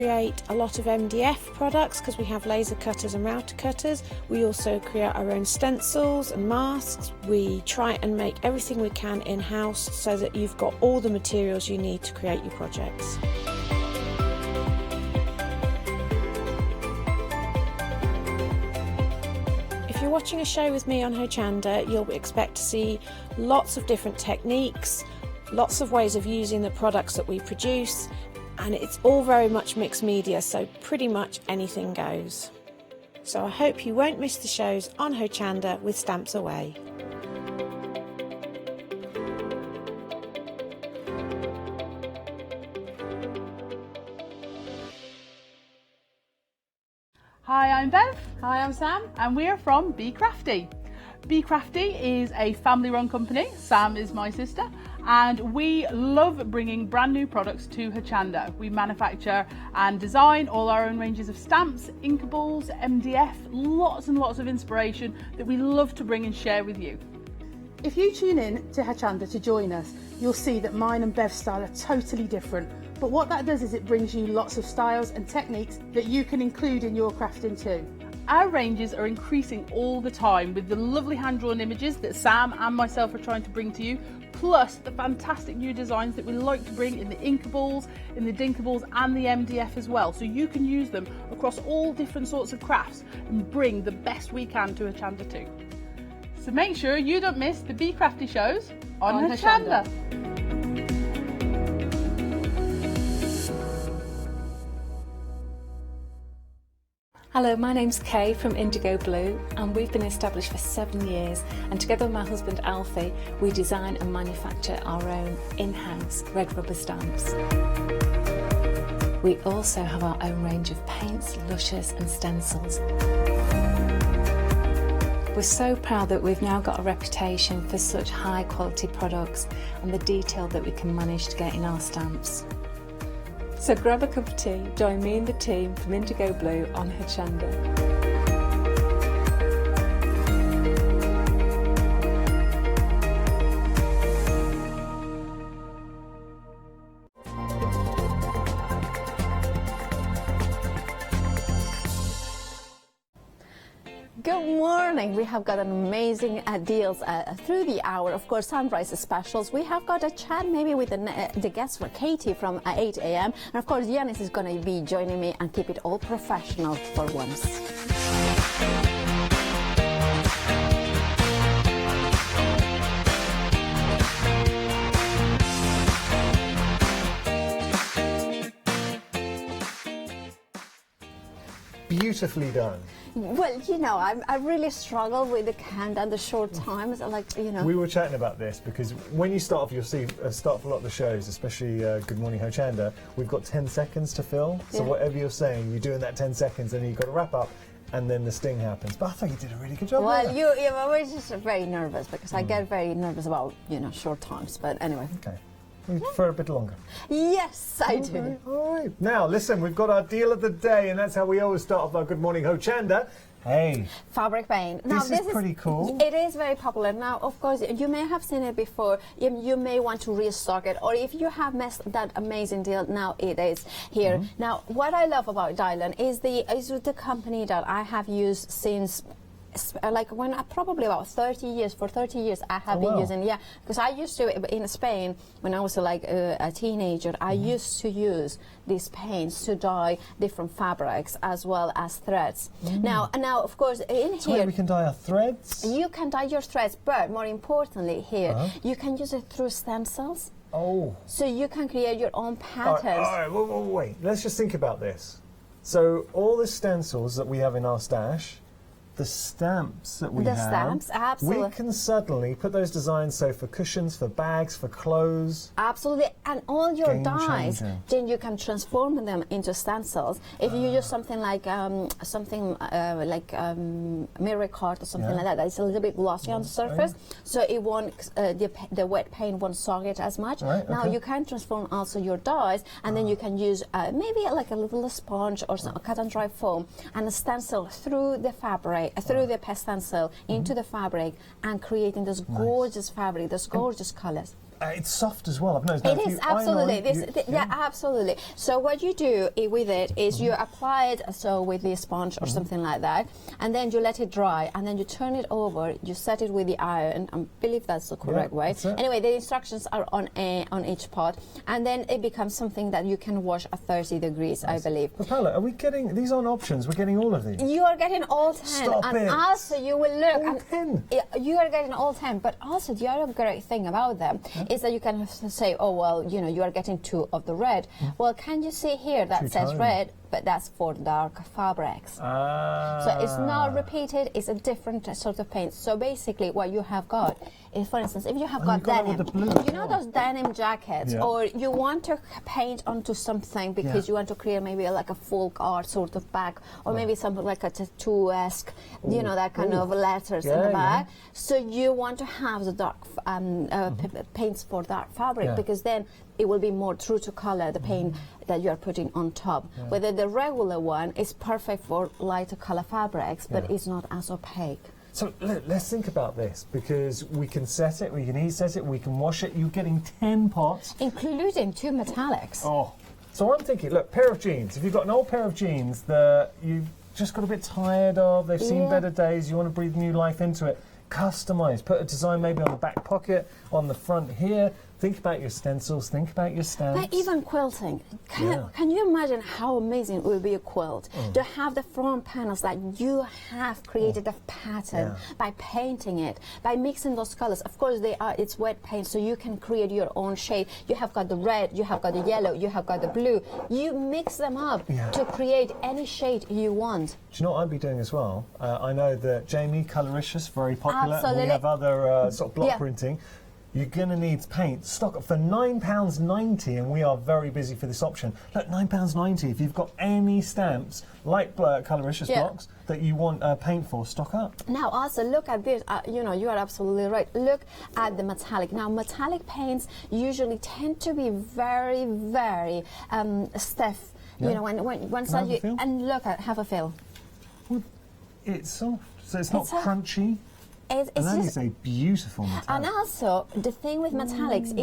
Create a lot of MDF products because we have laser cutters and router cutters. We also create our own stencils and masks. We try and make everything we can in-house so that you've got all the materials you need to create your projects. If you're watching a show with me on Hochanda, you'll expect to see lots of different techniques, lots of ways of using the products that we produce, and it's all very much mixed media, so pretty much anything goes. So I hope you won't miss the shows on Hochanda with Stamps Away. Hi, I'm Bev. Hi, I'm Sam. And we're from Be Crafty. Be Crafty is a family-run company. Sam is my sister. And we love bringing brand new products to Hochanda. We manufacture and design all our own ranges of stamps, inkables, MDF, lots and lots of inspiration that we love to bring and share with you. If you tune in to Hochanda to join us, you'll see that mine and Bev's style are totally different. But what that does is it brings you lots of styles and techniques that you can include in your crafting too. Our ranges are increasing all the time with the lovely hand-drawn images that Sam and myself are trying to bring to you, plus the fantastic new designs that we like to bring in the inkables, in the dinkables and the MDF as well. So you can use them across all different sorts of crafts and bring the best we can to Hochanda too. So make sure you don't miss the Be Crafty shows on Hochanda. Hello, my name's Kay from Indigo Blue, and we've been established for 7 years, and together with my husband Alfie we design and manufacture our own in-house red rubber stamps. We also have our own range of paints, lushes and stencils. We're so proud that we've now got a reputation for such high quality products and the detail that we can manage to get in our stamps. So grab a cup of tea, join me and the team from Indigo Blue on Hochanda. Good morning. We have got an amazing deals through the hour. Of course, sunrise specials. We have got a chat maybe with the guest for Katie from 8 a.m. And of course, Yanis is going to be joining me and keep it all professional for once. Beautifully done. Well, you know, I really struggle with the hand and the short times. Like, you know. We were chatting about this because when you start off, you'll see start off a lot of the shows, especially Good Morning Hochanda. We've got 10 seconds to fill. So whatever you're saying, you do in that 10 seconds, and then you've got to wrap up, and then the sting happens. But I thought you did a really good job. Well, you were just very nervous because I get very nervous about short times. But anyway. Okay. For a bit longer. Yes, I do. All right. Now, listen, we've got our deal of the day, and that's how we always start off our Good Morning Hochanda. Hey. Fabric paint. Now, this is pretty cool. It is very popular. Now, of course, you may have seen it before. You may want to restock it. Or if you have missed that amazing deal, now it is here. Now, what I love about Dylan is the company that I have used since like when probably about 30 years. For 30 years I have been using, because I used to in Spain when I was like a teenager. I used to use these paints to dye different fabrics as well as threads. Now of course in so here we can dye our threads. You can dye your threads, but more importantly here you can use it through stencils. Oh, so you can create your own patterns. All right, wait. Let's just think about this. So all the stencils that we have in our stash, the stamps that we have, stamps, absolutely. We can suddenly put those designs, so for cushions, for bags, for clothes. Absolutely, and all your Game dyes, changer. then you can transform them into stencils. If you use something like mirror card or something like that, it's a little bit glossy on the surface, so it won't the wet paint won't soak it as much. Right, now you can transform also your dyes, and then you can use maybe like a little sponge or some cut and dry foam and a stencil through the fabric. Through the stencil into the fabric and creating this gorgeous fabric, those gorgeous colors. It's soft as well. I've noticed. Now, It if is you iron absolutely. on, Yeah, absolutely. So what you do with it is you apply it with the sponge or something like that, and then you let it dry, and then you turn it over. You set it with the iron. I believe that's the correct way. Anyway, the instructions are on each pot, and then it becomes something that you can wash at 30 degrees, I believe. But Paola, are we getting these aren't options? We're getting all of these. You are getting all 10, Stop and it. also you will look. All 10? You are getting all 10, but also the other great thing about them is that you can say, oh well, you know, you are getting 2 of the red. Well, can you see here that says Two-tone. red, but that's for dark fabrics. So it's not repeated, it's a different sort of paint. So basically what you have got is, for instance, if you have got you've got it denim, with the blue you know those denim jackets, Yeah. or you want to paint onto something because you want to create maybe like a folk art sort of back, or maybe something like a tattoo-esque, you know, that kind of letters in the back. So you want to have the dark paints for dark fabric, because then it will be more true to color, the paint that you are putting on top. Whether the regular one is perfect for lighter color fabrics, but it's not as opaque. So let's think about this, because we can set it, we can heat set it, we can wash it. You're getting 10 pots, Including 2 metallics. Oh, so I'm thinking, look, pair of jeans. If you've got an old pair of jeans that you've just got a bit tired of, they've seen better days, you want to breathe new life into it, customise. Put a design maybe on the back pocket, on the front here. Think about your stencils, think about your stamps. But even quilting, can you imagine how amazing it would be a quilt to have the front panels that you have created a pattern by painting it, by mixing those colors. Of course, it's wet paint, so you can create your own shade. You have got the red, you have got the yellow, you have got the blue. You mix them up to create any shade you want. Do you know what I'd be doing as well? I know that Jamie, Coloricious, very popular. Absolutely. We have other sort of block Yeah. printing. You're going to need paint. Stock it for £9.90, and we are very busy for this option. Look, £9.90. If you've got any stamps, like Coloricious blocks, that you want paint for, stock up. Now, also look at this. You know, you are absolutely right. Look at the metallic. Now, metallic paints usually tend to be very, very stiff. You know, once Have a you feel? and look at have a feel. Well, it's soft, so it's not crunchy. It's And that just, is a beautiful metallic. and also the thing with metallics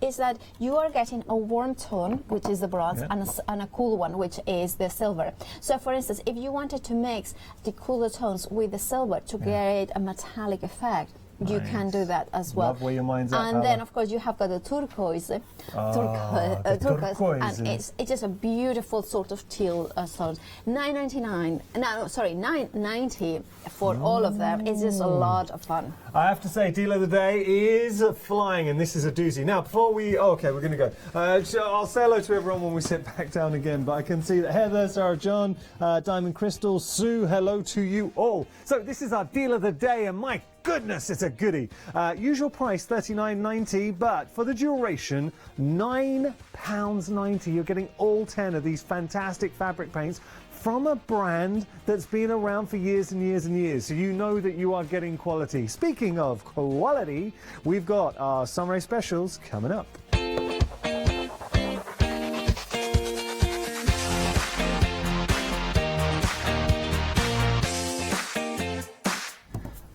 is that you are getting a warm tone, which is the bronze, and a cool one, which is the silver. So, for instance, if you wanted to mix the cooler tones with the silver to create a metallic effect, you can do that as well. Love where your mind's at, And then, Paola. of course, you have got the turquoise, the turquoise, and turquoise. it's just a beautiful sort of teal stone. $9.90 for all of them. It's just a lot of fun. I have to say, deal of the day is flying, and this is a doozy. Now, before we... Oh, okay, we're going to go. I'll say hello to everyone when we sit back down again, but I can see that Heather, Sarah John, Diamond Crystal, Sue, hello to you all. So this is our deal of the day, and my goodness, it's a goodie. Usual price $39.90, but for the duration, £9.90. You're getting all 10 of these fantastic fabric paints from a brand that's been around for years and years and years, so you know that you are getting quality. Speaking of quality, we've got our summer specials coming up.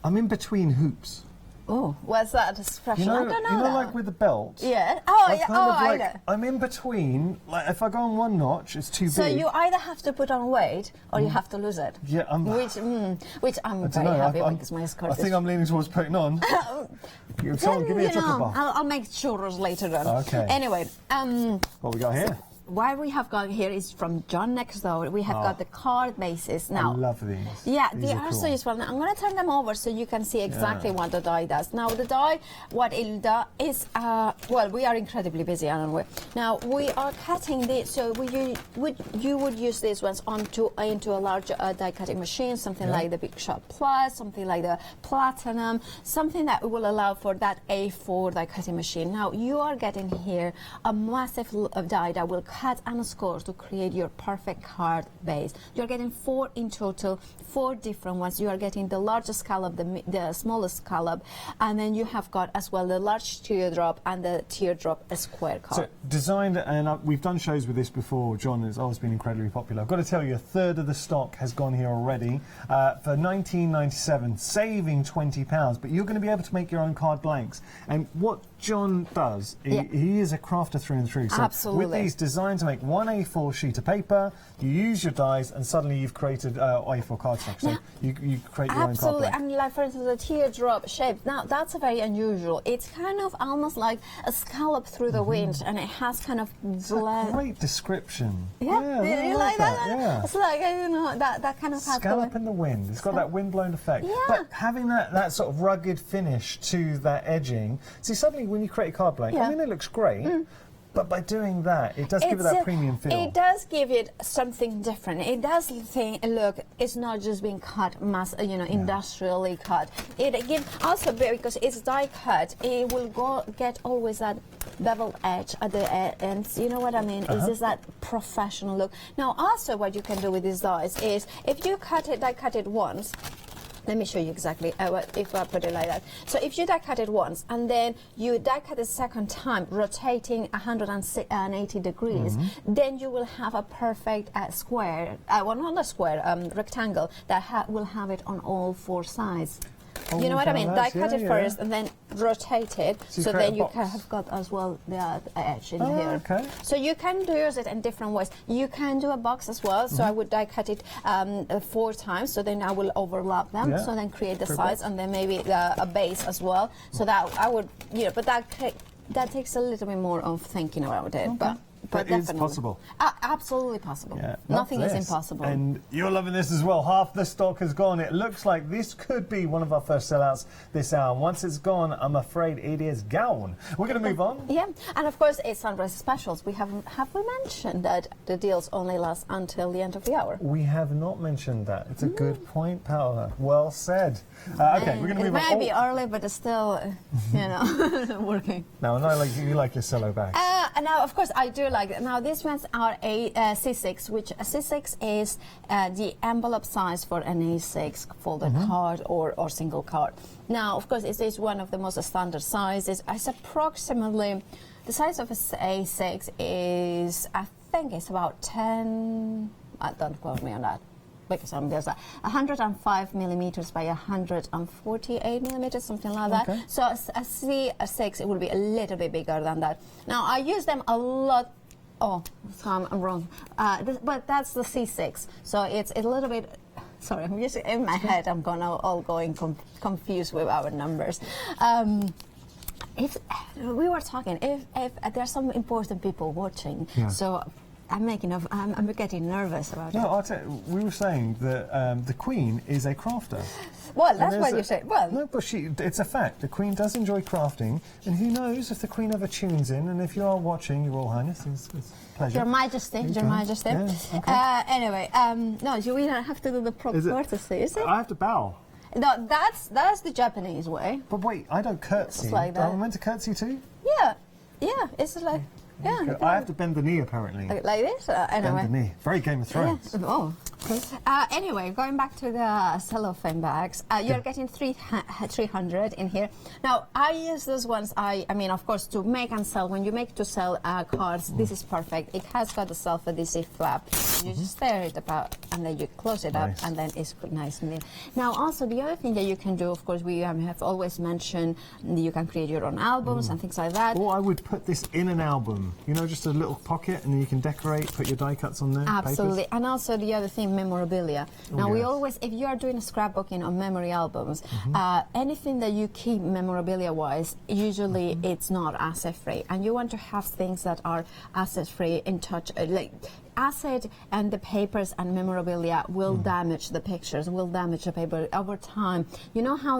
I'm in between hoops. Oh, what's that expression? You know, I don't know. you know, that. like with the belt. Yeah. Oh, I'm yeah. kind Oh, of I like, know. I'm in between. Like, if I go on one notch, it's too So big. you either have to put on weight or you have to lose it. Yeah, I'm. Which I'm I very don't know. happy with because my skirt I think I'm leaning towards putting on. Someone give me a chocolate bar. I'll make churros later on. Okay. Anyway, What we got here? what we have got here is from John Next Door. We have got the card bases now. I love these. Yeah, These they are are cool. so useful. Now, I'm going to turn them over so you can see exactly what the die does. Now, the die, what it does is, well, we are incredibly busy, aren't we? Now, we are cutting this, so you would use these ones into a large die cutting machine, something like the Big Shot Plus, something like the Platinum, something that will allow for that A4 die cutting machine. Now, you are getting here a massive die that will cut and score to create your perfect card base. You're getting 4 in total, 4 different ones. You are getting the largest scallop, the smallest scallop, and then you have got as well the large teardrop and the teardrop square card. So designed, and we've done shows with this before, John, it's always been incredibly popular. I've got to tell you, a third of the stock has gone here already for $19.97, saving £20, but you're going to be able to make your own card blanks. And what John does, he is a crafter through and through. So Absolutely. with these designed to make one A4 sheet of paper, you use your dies and suddenly you've created A4 cardstock. So you create your own card Absolutely, blank. and like for instance the teardrop shape. Now that's a very unusual. It's kind of almost like a scallop through the wind, and it has kind of Great description. Yeah, I you like that? Yeah. It's like, you know, that kind of has Scallop in the wind. It's got that wind-blown effect. Yeah. But having that sort of rugged finish to that edging. See, suddenly when you create a card blank, I mean, it looks great. But by doing that, it does give it that premium feel. It does give it something different. It does look. It's not just being cut, industrially cut. It gives also because it's die cut. It will get always that beveled edge at the ends. You know what I mean? It's just that professional look. Now, also, what you can do with these dies is if you die cut it once. Let me show you exactly if I put it like that. So if you die cut it once and then you die cut a second time, rotating 180 degrees, then you will have a perfect square, well not a square, rectangle that will have it on all 4 sides. Oh, you know what I mean? Die cut it yeah. first and then rotate it, so then you box. have got as well the edge in Oh, here. okay. So you can use it in different ways. You can do a box as well. So I would die cut it 4 times. So then I will overlap them. Yeah. So then create the Great sides box. and then maybe a base as well. So that I would, but that takes a little bit more of thinking about it. But But it's definitely possible. Absolutely possible. Yeah, Nothing is this. impossible. And you're loving this as well. Half the stock has gone. It looks like this could be one of our first sellouts this hour. Once it's gone, I'm afraid it is gone. We're going to move on. Yeah, and of course it's sunrise specials. Have we mentioned that the deals only last until the end of the hour? We have not mentioned that. It's a good point, Paola. Well said. Okay, we're going to move on. It might be early, but it's still, working. Now, I know you like your cello bags. And now, of course, I do like it. Now, these ones are a C6, which a C6 is the envelope size for an A6 folded card or single card. Now, of course, it is one of the most standard sizes. It's approximately, the size of a A6 is, I think it's about 10, don't quote me on that, because there's 105 millimeters by 148 millimeters, something like that. Okay. So a C6, it will be a little bit bigger than that. Now, I use them a lot. Oh, so I'm wrong. But that's the C6. So it's a little bit. Sorry, I'm just in my head. I'm going confused with our numbers. If we were talking, if there's some important people watching, so. I'm getting nervous about it. No, I'll tell you, we were saying that the Queen is a crafter. Well, that's what you say. Well, no, but it's a fact. The Queen does enjoy crafting, and who knows if the Queen ever tunes in, and if you are watching, Your Royal Highness, it's a pleasure. Your Majesty, Your Majesty. Yeah, okay. Anyway, no, we don't have to do the courtesy, is it? I have to bow. No, that's the Japanese way. But wait, I don't curtsy. It's like that. Am I meant to curtsy too? Yeah, it's like, yeah. I have to bend the knee, apparently. Like this? Anyway. Bend the knee. Very Game of Thrones. Yeah. Oh. Anyway, going back to the cellophane bags, you're getting 300 in here. Now, I use those ones, I mean, of course, to make and sell. When you make to sell cards, this is perfect. It has got a self-adhesive flap. You just stir it about, and then you close it up, and then it's nice and neat. Now, also, the other thing that you can do, of course, we have always mentioned you can create your own albums and things like that. Or I would put this in an album, just a little pocket, and then you can decorate, put your die cuts on there. Absolutely. Papers. And also the other thing, memorabilia. Now, we always, if you are doing scrapbooking or memory albums, anything that you keep memorabilia-wise, usually it's not asset-free. And you want to have things that are asset-free, in touch, acid and the papers and memorabilia will damage the pictures, will damage the paper over time. You know how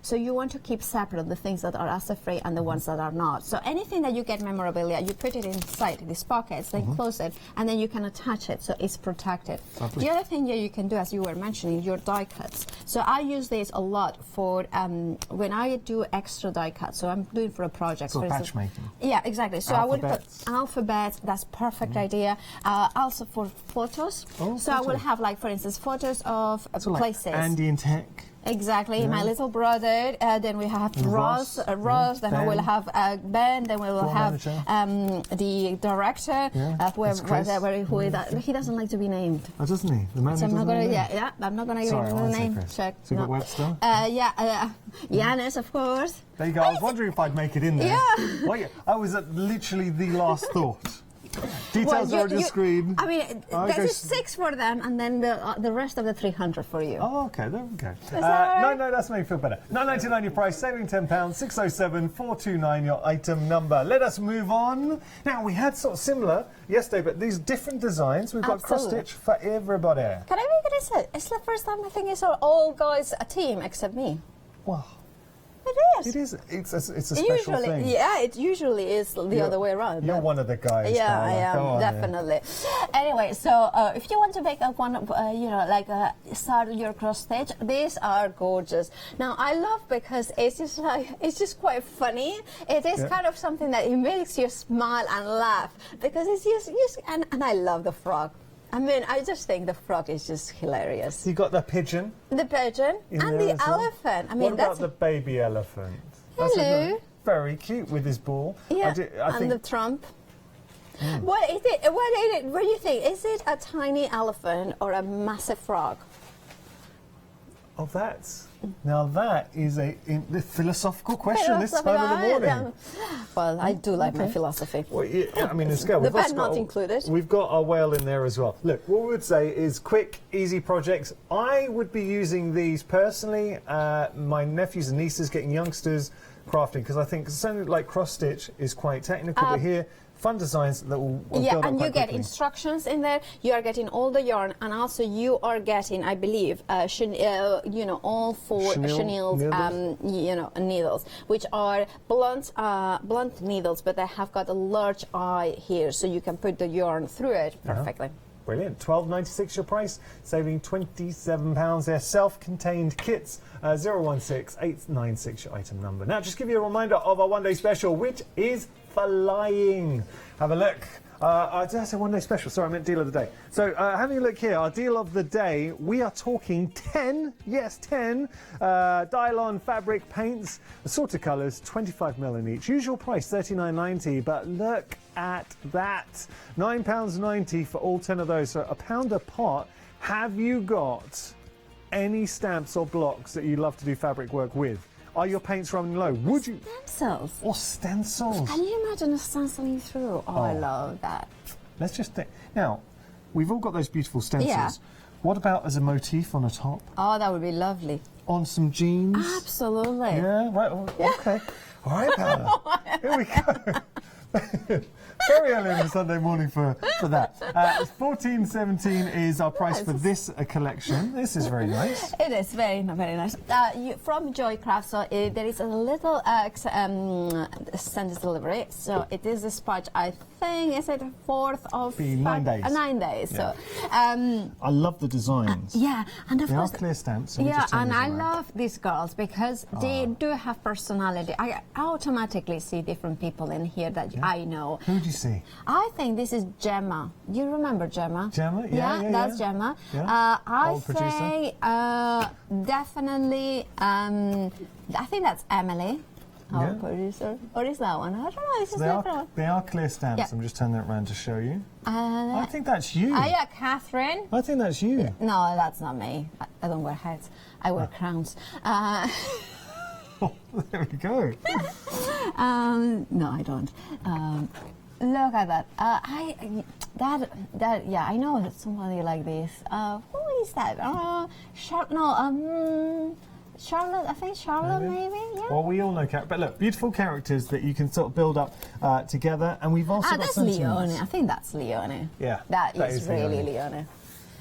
so you want to keep separate the things that are acid-free and the ones that are not. So anything that you get memorabilia, you put it inside these pockets, then close it, and then you can attach it so it's protected. Lovely. The other thing you can do, as you were mentioning, your die cuts. So I use this a lot for when I do extra die cuts. So I'm doing for a project. So for batch instance. making. Yeah, exactly. So I would put Alphabets. alphabets. That's perfect idea. Also for photos. Oh, so I will photos. have, like, for instance, photos of So like places. Andy and Tech. Exactly, my little brother. Then we have Ross, Ross. Then Ben. we will have Ben. Then we will Floor have manager. the director. Yeah, Whoever, that's Chris. whoever he doesn't like to be named. Oh, doesn't he? The man So who I'm not doesn't gonna. know Yeah, I'm not gonna give Sorry, I him won't the say name. Chris. Check. So you got No. Webster? Yanis, of course. There you go. I was wondering if I'd make it in there. Yeah. Well, I was at literally the last thought. Details Well, are on your screen. I mean, I this go is 6 for them, and then the rest of the 300 for you. Oh, okay, there we go. that right? No, that's made me feel better. £9.99 your price, saving £10, 607 429 your item number. Let us move on. Now, we had sort of similar yesterday, but these different designs. We've got cross Absolutely. stitch for everybody. Can I make it say? It's the first time I think it's all guys a team except me. Wow. It is. It is. It's a special Usually, thing. yeah, it usually is the other way around. You're but- one of the guys. Yeah, Carla. I Go am on, definitely. Anyway, so if you want to make start your cross stitch, these are gorgeous. Now I love because it's just quite funny. It is Yeah. kind of something that it makes you smile and laugh because it's just and I love the frog. I mean, I just think the frog is just hilarious. You got the pigeon The pigeon in and there the as well. elephant. I mean, what about that's the baby elephant? Hello. Very cute with his ball. yeah, I and think the trump. What is it? What do you think? Is it a tiny elephant or a massive frog? Oh, that is the philosophical question this time of the morning. Well, I do like my philosophy. Well, yeah, I mean, it's good. The pen not included. We've got our whale in there as well. Look, what we would say is quick, easy projects. I would be using these personally. My nephews and nieces, getting youngsters crafting, because I think something like cross stitch is quite technical. But here, fun designs that will Yeah, build up and you quite get quickly. instructions in there. You are getting all the yarn, and also you are getting, I believe, all 4 chenille, needles, which are blunt needles, but they have got a large eye here, so you can put the yarn through it perfectly. Brilliant. £12.96 your price, saving £27. They're self-contained kits. 016896 your item number. Now, just give you a reminder of our one-day special, which is flying. Have a look. Did I say one-day special? Sorry, I meant deal of the day. So, having a look here, our deal of the day, we are talking 10, yes, 10 Dylon fabric paints, assorted colours, 25mm in each. Usual price, $39.90, but look at that. £9.90 for all 10 of those, so £1 a pot. Have you got any stamps or blocks that you love to do fabric work with? Are your paints running low? Would you? Stencils. Or stencils? Can you imagine a stenciling through? Oh, I love that. Let's just think. Now, we've all got those beautiful stencils. Yeah. What about as a motif on a top? Oh, that would be lovely. On some jeans? Absolutely. Yeah, right. Okay. All right, Paula. Here we go. Very early on a Sunday morning for that. $14.17 is our price for this collection. This is very nice. It is very, very nice. From Joycraft, so there is a little extended delivery. So it is a spot, I think, is it 4th of Be 9 days. 9 days. Yeah. So, I love the designs. yeah, and of They are course, clear stamps. So we yeah, just turn and these I around. love these girls because they do have personality. I automatically see different people in here that I know. Who do you see? I think this is Gemma. You remember Gemma? Gemma? Yeah, that's Gemma. Yeah. I Old producer. say definitely. I think that's Emily, our Yeah. producer. Or is that one? I don't know. It's just different one. They are clear stamps. Yeah. I'm just turning that around to show you. I think that's you. Yeah, Catherine. I think that's you. No, that's not me. I don't wear hats. I wear crowns. There we go. No, I don't. Look at that. I know somebody like this. Who is that? Charlotte, I think Charlotte maybe, yeah. Well, we all know characters, but look, beautiful characters that you can sort of build up together, and we've also got that's sentiments. Leone. I think that's Leone. Yeah, that is really Leone. Leone.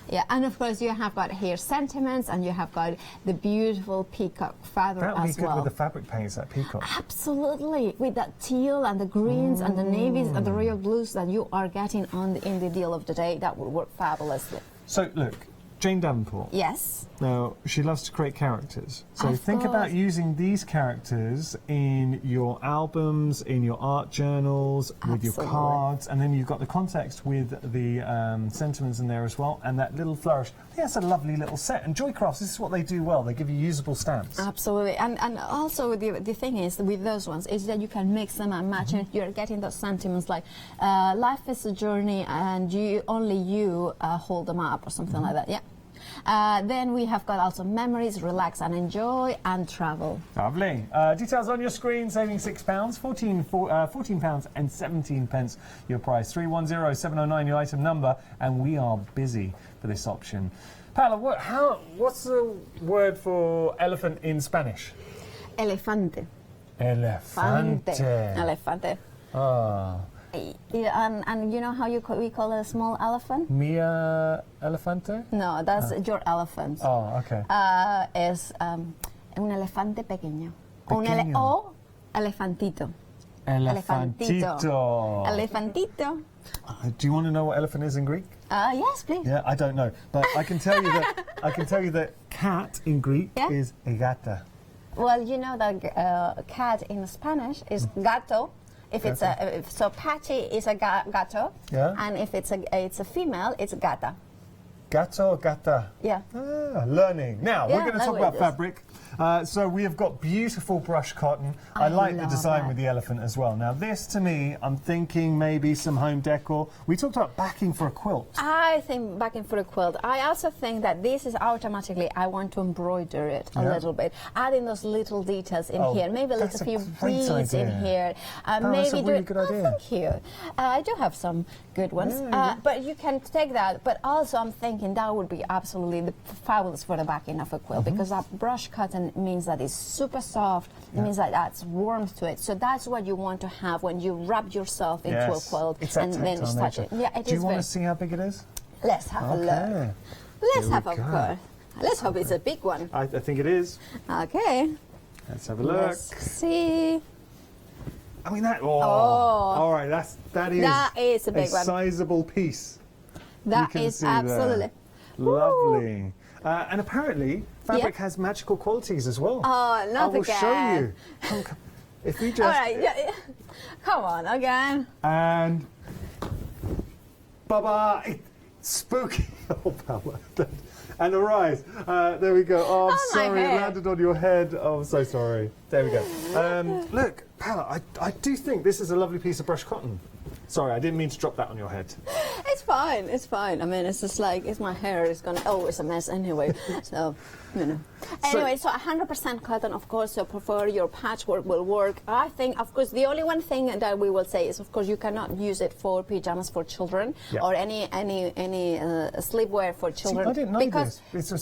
Yeah, and of course you have got here sentiments, and you have got the beautiful peacock feather That would be as good well. with the fabric paints, that peacock. Absolutely, with that teal and the greens and the navies and the royal blues that you are getting on in the deal of the day, that would work fabulously. So look, Jane Davenport. Yes. Now, she loves to create characters. So Of think course. about using these characters in your albums, in your art journals, with your Absolutely. cards, and then you've got the context with the sentiments in there as well, and that little flourish. I think that's a lovely little set. And Joycrafts, this is what they do well. They give you usable stamps. Absolutely, and also the thing is with those ones is that you can mix them and match, and you're getting those sentiments like life is a journey, and only you hold them up or something like that. Yeah. Then we have got also memories, relax and enjoy, and travel. Lovely. Details on your screen, saving £6, £14 and 17 pence your price. 310709 your item number, and we are busy for this option. Paula, what's the word for elephant in Spanish? Elefante. Elefante. Elefante. Ah. Yeah, and you know how we call it a small elephant? Mia elefante? No, that's your elephant. Oh, okay. Es un elefante pequeño. Pequeño. O elefantito. Elefantito. Elefantito. Do you want to know what elephant is in Greek? Yes, please. Yeah, I don't know, but I can tell you that cat in Greek is gata. Well, you know that cat in Spanish is gato. If it's so Patty is a gato, and if it's a female, it's gata. Gato or gata? Yeah. Ah, learning. Now, we're going to talk about fabric. So we have got beautiful brush cotton. I like the love design that. with the elephant as well. Now, this to me, I'm thinking maybe some home decor. We talked about backing for a quilt. I think backing for a quilt. I also think that this is automatically, I want to embroider it a little bit, adding those little details in here. Maybe a that's little a few great beads in idea. here. That's a really good idea. Thank you. I do have some good ones, but you can take that. But also, I'm thinking that would be absolutely fabulous for the backing of a quilt, because that brush cotton means that it's super soft. It means that adds warmth to it. So that's what you want to have when you wrap yourself into a quilt It's that and then tactile start nature. it. Yeah, it Do you is want very- to see how big it is? Let's have a look. Let's Here have we a go. look. Let's hope it's a big one. I think it is. Okay. Let's have a look. Let's see. I mean that. All right, that is a big one. sizable piece. That can is see there. absolutely. Lovely. And apparently, fabric has magical qualities as well. Oh, not I will again. show you. Come. If we just All right, come on again. and Baba, spooky. Oh, Paula. And arise. There we go. Oh, I'm Oh, my sorry. It hair. landed on your head. Oh, I'm so sorry. There we go. Look, Paula, I do think this is a lovely piece of brush cotton. Sorry, I didn't mean to drop that on your head. It's fine. It's fine. I mean, it's just like it's my hair is gonna. Oh, it's a mess anyway. So, you know. Anyway, so 100% cotton, of course. So prefer your patchwork will work. I think, of course, the only one thing that we will say is, of course, you cannot use it for pajamas for children or any sleepwear for children. See, I didn't know because this.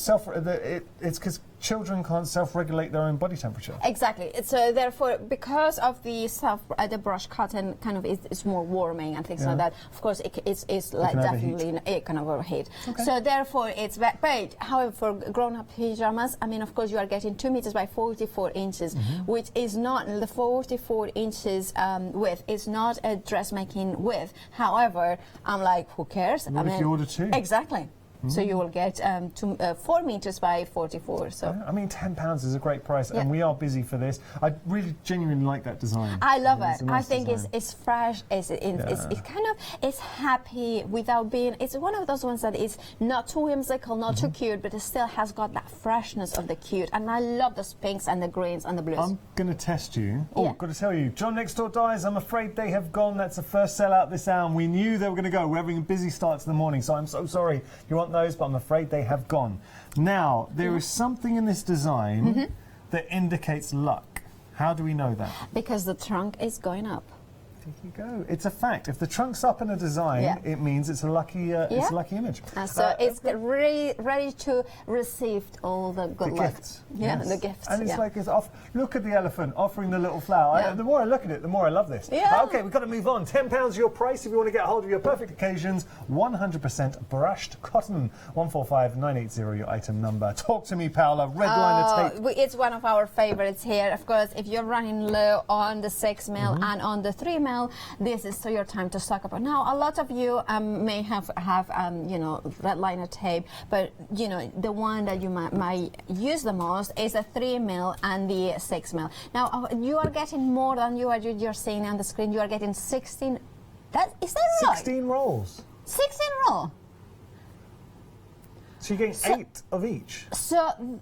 It's because children can't self-regulate their own body temperature. Exactly. So therefore, because of the brush cotton kind of is more warming and things like that. Of course, it's like definitely it can overheat. Okay. So therefore, it's great. However, for grown-up pajamas, I mean, of course, you are getting 2 meters by 44 inches, which is not the 44 inches width. Is not a dressmaking width. However, I'm like, who cares? What if you order two? Exactly. So you will get 4 meters by 44. So I mean, £10 is a great price, and we are busy for this. I really genuinely like that design. I love it. It's a nice I think design. it's fresh. It's kind of it's happy without being. It's one of those ones that is not too whimsical, not too cute, but it still has got that freshness of the cute. And I love the pinks and the greens and the blues. I'm going to test you. Oh, got to tell you, John Next Door Dies, I'm afraid they have gone. That's the first sellout this hour, and we knew they were going to go. We're having a busy start to the morning, so I'm so sorry you want those, but I'm afraid they have gone. Now, there is something in this design that indicates luck. How do we know that? Because the trunk is going up. There you go. It's a fact. If the trunk's up in a design, it means it's a lucky, it's a lucky image. So it's ready to receive all the good luck. Gifts. Yeah, Yes. the gifts. And it's like it's off. Look at the elephant offering the little flower. The more I look at it, the more I love this. Yeah. Okay, we've got to move on. £10 your price if you want to get a hold of your perfect occasions. 100% brushed cotton. 145980 your item number. Talk to me, Paola. Red liner tape. It's one of our favorites here. Of course, if you're running low on the 6mm and on the 3mm, this is your time to stock up. Now, a lot of you may have you know, red liner tape, but you know, the one that you might use the most is the 3mm and the 6mm. Now, you are getting more than you're seeing on the screen. You are getting 16. Is that right? 16 rolls. 16 roll. So you're getting 8 of each. So,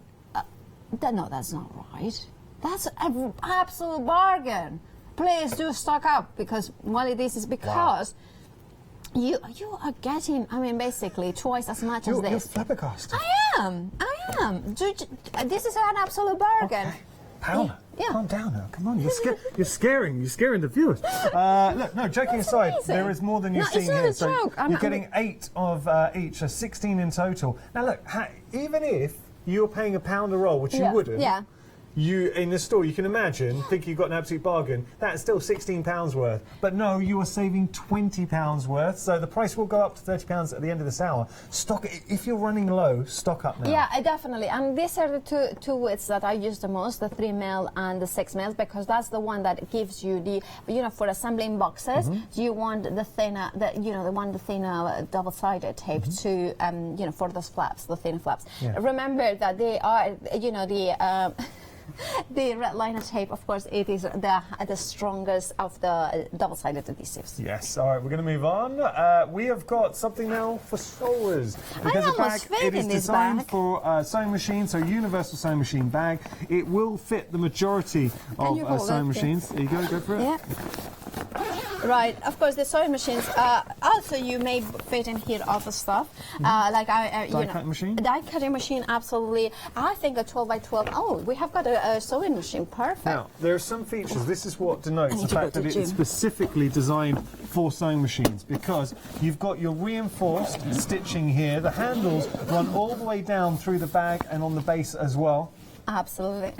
no, that's not right. That's an absolute bargain. Please do stock up, because this is because you are getting, I mean, basically twice as much as You're this. flabbergasted. I am. This is an absolute bargain. Okay. Paola, Yeah. calm down now. Come on, you're scaring the viewers. Look, no, joking aside, amazing. there is more than you've No, seen it's not here. a So joke. you're getting 8 of each, so 16 in total. Now look, even if you're paying £1 a roll, which you wouldn't, you in the store, you can imagine, think you've got an absolute bargain. That's still £16 worth. But no, you are saving £20 worth. So the price will go up to £30 at the end of this hour. Stock, if you're running low, stock up now. Yeah, definitely. And these are the two widths that I use the most, the 3mm and the 6mm, because that's the one that gives you the, you know, for assembling boxes, you want the thinner, the thinner double-sided tape to, you know, for those flaps, the thinner flaps. Yeah. Remember that they are, you know, the the red liner tape, of course, it is the strongest of the double-sided adhesives. Yes, all right, we're going to move on. We have got something now for sewers. Because the bag, it is designed for sewing machine, so universal sewing machine bag. It will fit the majority of sewing machines. There you go for it. Yeah. Right, of course, the sewing machines. Also, you may fit in here other stuff, like Die-cutting machine. Die-cutting machine, absolutely. I think a 12x12. Oh, we have got a sewing machine. Perfect. Now, there are some features. This is what denotes the fact that it is specifically designed for sewing machines, because you've got your reinforced stitching here. The handles run all the way down through the bag and on the base as well. Absolutely.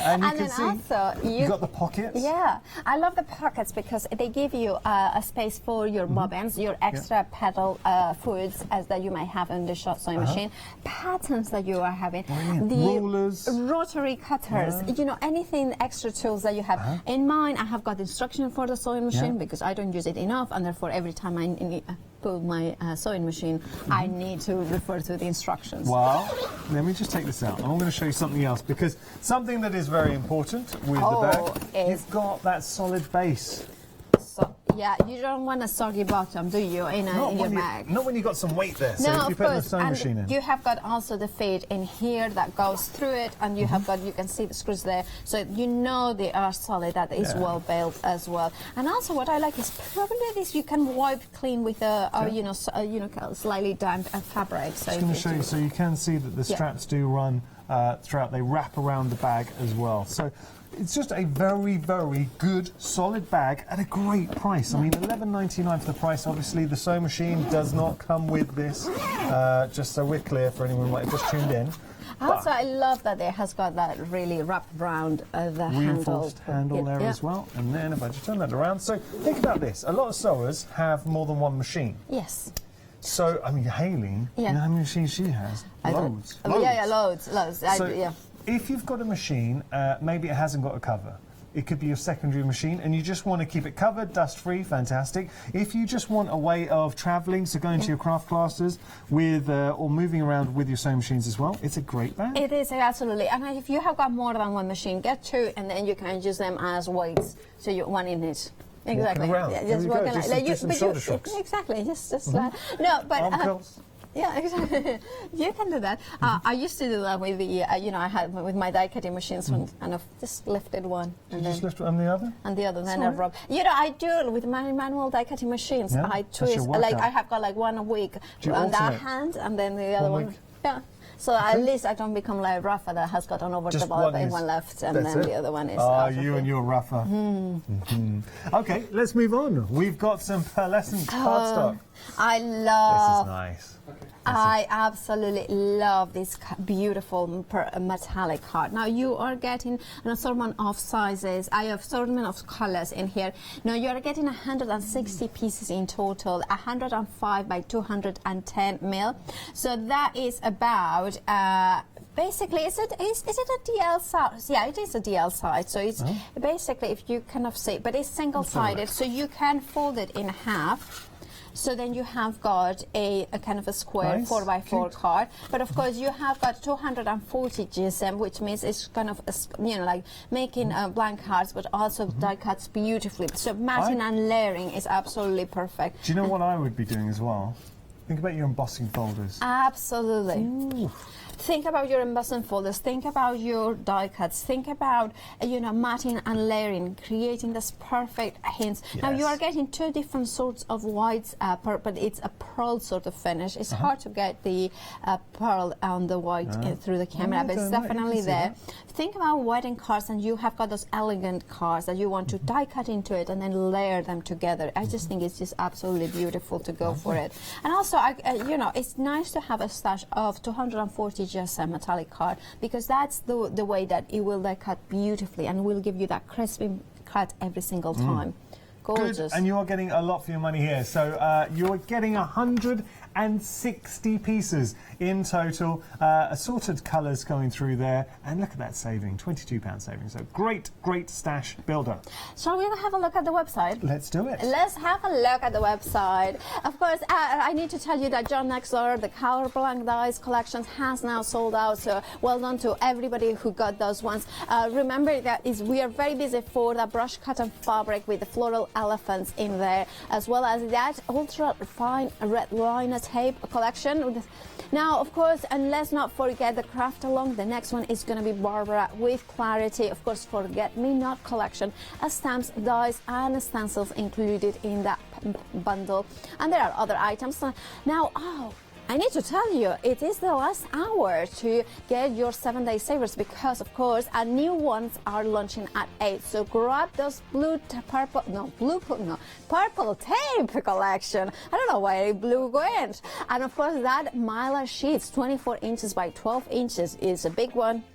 And you can then see also you've got the pockets. Yeah, I love the pockets because they give you a space for your bobbins, your extra pedal foods as that you might have in the short sewing machine, patterns that you are having, the rulers, rotary cutters, you know, anything extra tools that you have. In mine, I have got instruction for the sewing machine because I don't use it enough, and therefore every time I need pull my sewing machine, I need to refer to the instructions. Well, let me just take this out. I'm going to show you something else, because something that is very important with the bag, you've got that solid base. So, yeah, you don't want a soggy bottom, do you, in your bag? Not when you've got some weight there. So No, if you of put the course. sewing And machine in. you have got also the feed in here that goes through it, and you have got, you can see the screws there, so you know they are solid. That is well built as well. And also, what I like is probably this you can wipe clean with a slightly damp fabric. So I'm just going to show you, so you can see that the straps do run throughout. They wrap around the bag as well. So it's just a very, very good, solid bag at a great price. I mean, $11.99 for the price. Obviously, the sewing machine does not come with this, just so we're clear for anyone who might have just tuned in. Also, I love that it has got that really wrapped around the reinforced handle there as well. And then if I just turn that around, so think about this. A lot of sewers have more than one machine. Yes. So, I mean, Haylene, you know how many machines she has? Loads. Yeah, loads. So if you've got a machine, maybe it hasn't got a cover. It could be your secondary machine, and you just want to keep it covered, dust-free, fantastic. If you just want a way of travelling, so going to your craft classes with, or moving around with your sewing machines as well, it's a great bag. It is, absolutely. And if you have got more than one machine, get two, and then you can use them as weights, so you one in it. Exactly. Walking around. Yeah, There just we go. walking like Just some shoulder shocks. Exactly. Just like no, but Arm curls. yeah, exactly. You can do that. I used to do that with the, I had with my die cutting machines, and I've just lifted one, and Just lift on the other. and the other, then I rub. You know, I do it with my manual die cutting machines. Yeah, I that's your twist, like workout. I have got like one a week Do you on that alternate? hand, and then the other one. week? Yeah. So at least I don't become like Rafa that has gotten over the ball, but one left, and then the other one is. Oh, you and your Rafa. Okay, let's move on. We've got some pearlescent cardstock. I love. This is nice. I absolutely love this beautiful metallic card. Now you are getting an assortment of sizes, assortment of colors in here. Now you are getting 160 pieces in total, 105 by 210 mil. So that is about. Basically, is it a DL size? Yeah, it is a DL size. So it's basically, if you kind of see, but it's single-sided, so you can fold it in half. So then you have got a kind of a square 4x4 card, but of course you have got 240 GSM, which means it's kind of like making blank cards, but also die cuts beautifully. So matching and layering is absolutely perfect. Do you know what I would be doing as well? Think about your embossing folders. Absolutely. Ooh. Think about your embossing folders, think about your die cuts, think about, matting and layering, creating this perfect hints. Now you are getting two different sorts of whites, but it's a pearl sort of finish. It's hard to get the pearl on the white through the camera, but it's definitely there. Think about wedding cards, and you have got those elegant cards that you want to die cut into it and then layer them together. I just think it's just absolutely beautiful to go for it. And also, it's nice to have a stash of 240 GSM metallic card, because that's the way that it will die cut beautifully and will give you that crispy cut every single time. Gorgeous. Good. And you are getting a lot for your money here. So you're getting 160 pieces in total, assorted colours going through there, and look at that saving, £22 saving. So great stash builder. Shall we have a look at the website? Let's do it. Let's have a look at the website. Of course, I need to tell you that John Next Door, the Color Blank Dies collection, has now sold out. So well done to everybody who got those ones. Remember that we are very busy for the brush cotton fabric with the floral elephants in there, as well as that ultra fine red liner tape collection. Now, of course, and let's not forget the craft along. The next one is going to be Barbara with Clarity. Of course, Forget Me Not collection, stamps, dies, and stencils included in that bundle. And there are other items. Now, I need to tell you, it is the last hour to get your 7-day savers, because, of course, new ones are launching at 8. So grab those purple tape collection. I don't know why blue went. And, of course, that Mylar sheets, 24 inches by 12 inches, is a big one.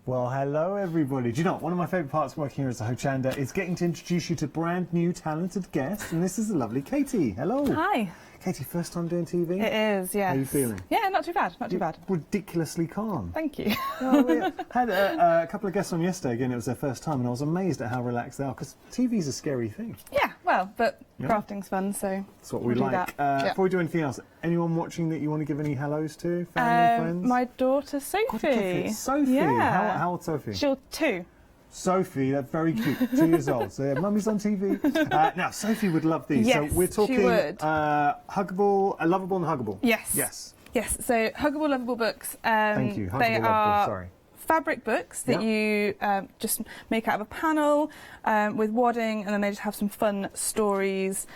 Well, hello everybody. Do you know, one of my favourite parts of working here as a Hochanda is getting to introduce you to brand new talented guests, and this is the lovely Katie. Hello. Hi. Katie, first time doing TV? It is, yes. How are you feeling? Yeah, not too bad, not too bad. Ridiculously calm. Thank you. Oh, we had a couple of guests on yesterday, again, it was their first time, and I was amazed at how relaxed they are, because TV's a scary thing. Yeah, well, but crafting's fun, so that's what we like. Before we do anything else, anyone watching that you want to give any hellos to? Family, friends? My daughter Sophie. Sophie? Yeah. How old Sophie? She's 2. Sophie, that's very cute, 2 years old. So yeah, Mummy's on TV. Now, Sophie would love these. Yes, so we're talking she would. huggable, lovable and huggable. Yes. Yes. Yes, so huggable, lovable books. Thank you, huggable, they lovable, are sorry. fabric books that you just make out of a panel with wadding, and then they just have some fun stories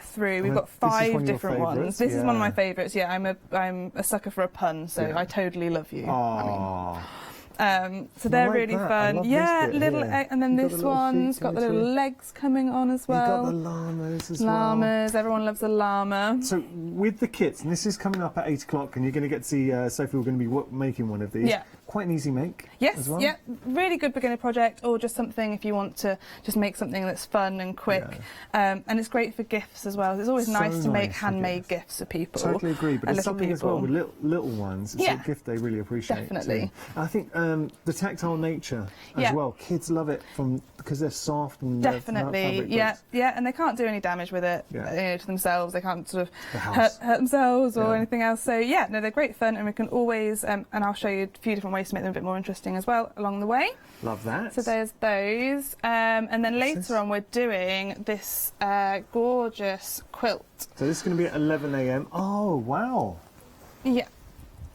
through. We've got 5 different ones. This is one of my favourites. Yeah, I'm a sucker for a pun, so I totally love you. So they're really fun. Yeah, little egg, and then this one's got the little legs coming on as well. You've got the llamas as well. Llamas, everyone loves a llama. So with the kits, and this is coming up at 8 o'clock, and you're going to get to see Sophie, we're going to be making one of these. Yeah. Quite an easy make. Yes, as well. yeah, really good beginner project, or just something if you want to just make something that's fun and quick. And it's great for gifts as well. It's always nice to make handmade gifts for people. Totally agree, but it's something as well with little ones. It's a gift they really appreciate. Definitely. Too. I think the tactile nature as well. Kids love it because they're soft and definitely. Yeah, and they can't do any damage with it to themselves. They can't sort of hurt themselves or anything else. So yeah, no, they're great fun, and we can always and I'll show you a few different ways to make them a bit more interesting as well along the way. Love that. So there's those, and then later on we're doing this gorgeous quilt. So this is going to be at 11 a.m. Oh wow! Yeah.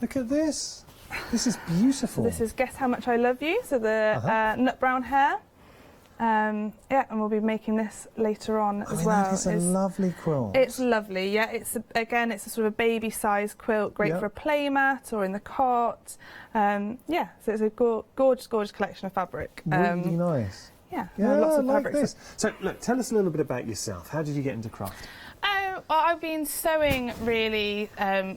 Look at this. This is beautiful. This is Guess How Much I Love You. So the nut brown hair. Yeah, and we'll be making this later on as well. That is a lovely quilt. It's lovely, yeah. It's a sort of a baby-sized quilt, great for a play mat or in the cot. Yeah, so it's a gorgeous, gorgeous collection of fabric. Really nice. Yeah, I lots of like fabrics. this. So, look, tell us a little bit about yourself. How did you get into craft? Well, I've been sewing really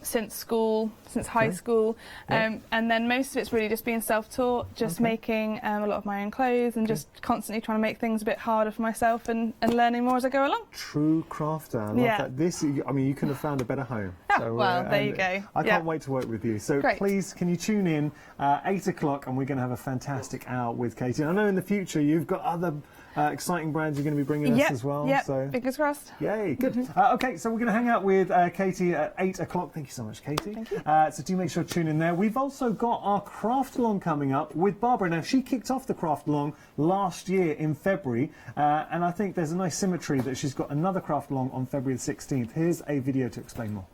since school, since high school, and then most of it's really just being self-taught, just making a lot of my own clothes and just constantly trying to make things a bit harder for myself and learning more as I go along. True crafter. I love that. This, I mean, you couldn't have found a better home. So, well, there you go. I can't wait to work with you. So please, can you tune in 8 o'clock, and we're going to have a fantastic hour with Katie. And I know in the future you've got other exciting brands you're going to be bringing us as well. Yep, so fingers crossed. Yay, good. Okay, so we're going to hang out with Katie at 8 o'clock. Thank you so much, Katie. Thank you. So do make sure to tune in there. We've also got our craft along coming up with Barbara. Now, she kicked off the craft along last year in February, and I think there's a nice symmetry that she's got another craft along on February the 16th. Here's a video to explain more.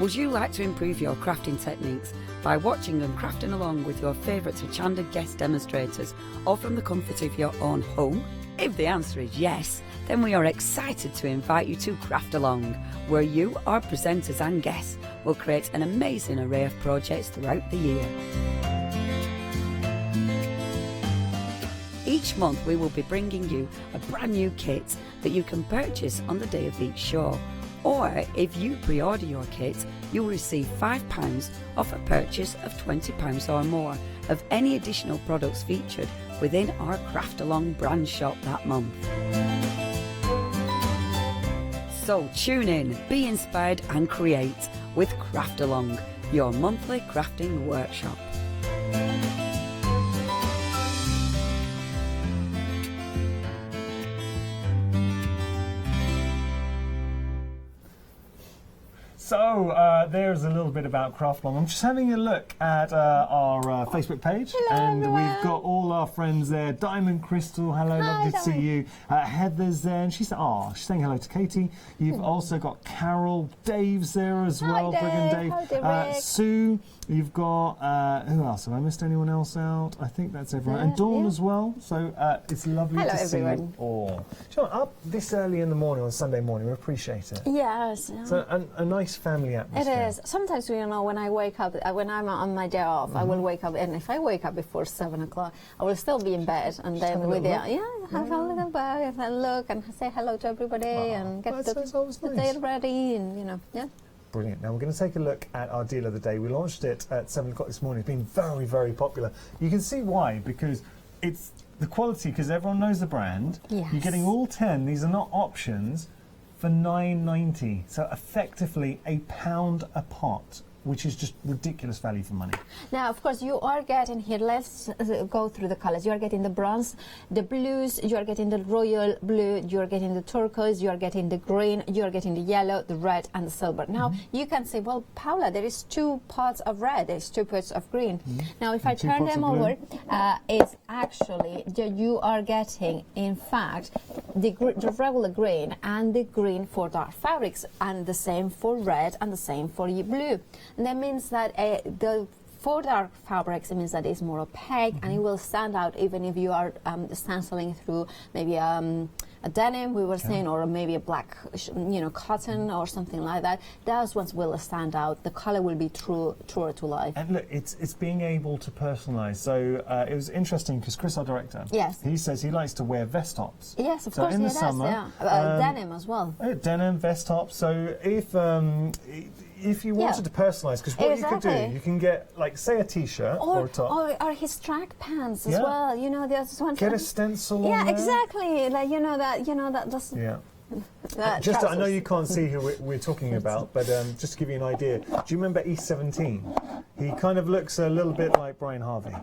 Would you like to improve your crafting techniques by watching and crafting along with your favourite Hochanda guest demonstrators, or from the comfort of your own home? If the answer is yes, then we are excited to invite you to Craft Along, where you, our presenters and guests, will create an amazing array of projects throughout the year. Each month we will be bringing you a brand new kit that you can purchase on the day of each show. Or if you pre-order your kit, you'll receive £5 off a purchase of £20 or more of any additional products featured within our Craft Along brand shop that month. So tune in, be inspired and create with Craft Along, your monthly crafting workshop. So there's a little bit about Craft Along. I'm just having a look at our Facebook page. Hello, and everyone. We've got all our friends there. Diamond Crystal, hello, lovely to see you. Heather's there, and she's saying hello to Katie. You've also got Carol, Dave's there as well. Dave. Brilliant Hi, Dave. Rick. Sue, you've got, who else? Have I missed anyone else out? I think that's everyone. And Dawn as well. So it's lovely to see you all. Sure, up this early in the morning on Sunday morning, we appreciate it. Yes. So a nice family atmosphere. It is. Sometimes, you know, when I wake up, when I'm on my day off, I will wake up, and if I wake up before 7 o'clock, I will still be in bed, and then with have a little bag and look and say hello to everybody and get the day ready, and you know, Brilliant. Now we're going to take a look at our deal of the day. We launched it at 7 o'clock this morning. It's been very, very popular. You can see why, because it's the quality, because everyone knows the brand. Yes. You're getting all 10. These are not options for £9.90. So effectively £1 a pot, which is just ridiculous value for money. Now, of course, you are getting here, let's go through the colors. You are getting the bronze, the blues, you are getting the royal blue, you are getting the turquoise, you are getting the green, you are getting the yellow, the red, and the silver. Now, you can say, well, Paula, there is 2 pots of red, there's 2 pots of green. Now, if I turn them over, it's actually, you are getting, in fact, the regular green and the green for dark fabrics, and the same for red and the same for blue. And that means that for dark fabrics, it means that it's more opaque and it will stand out even if you are stenciling through maybe a denim, we were saying, or maybe a black, cotton or something like that. Those ones will stand out. The color will be truer to life. And look, it's being able to personalise. So it was interesting because Chris, our director, he says he likes to wear vest tops. Yes, of so course in he the does. summer, Denim as well. Denim, vest tops. So if you wanted to personalise, because what you could do, you can get, like, say, a T-shirt or a top. Or his track pants as well. You know, there's one. Get a stencil on there. Exactly. Like, that's... Yeah. Just, I know you can't see who we're talking about, but just to give you an idea, do you remember E17? He kind of looks a little bit like Brian Harvey.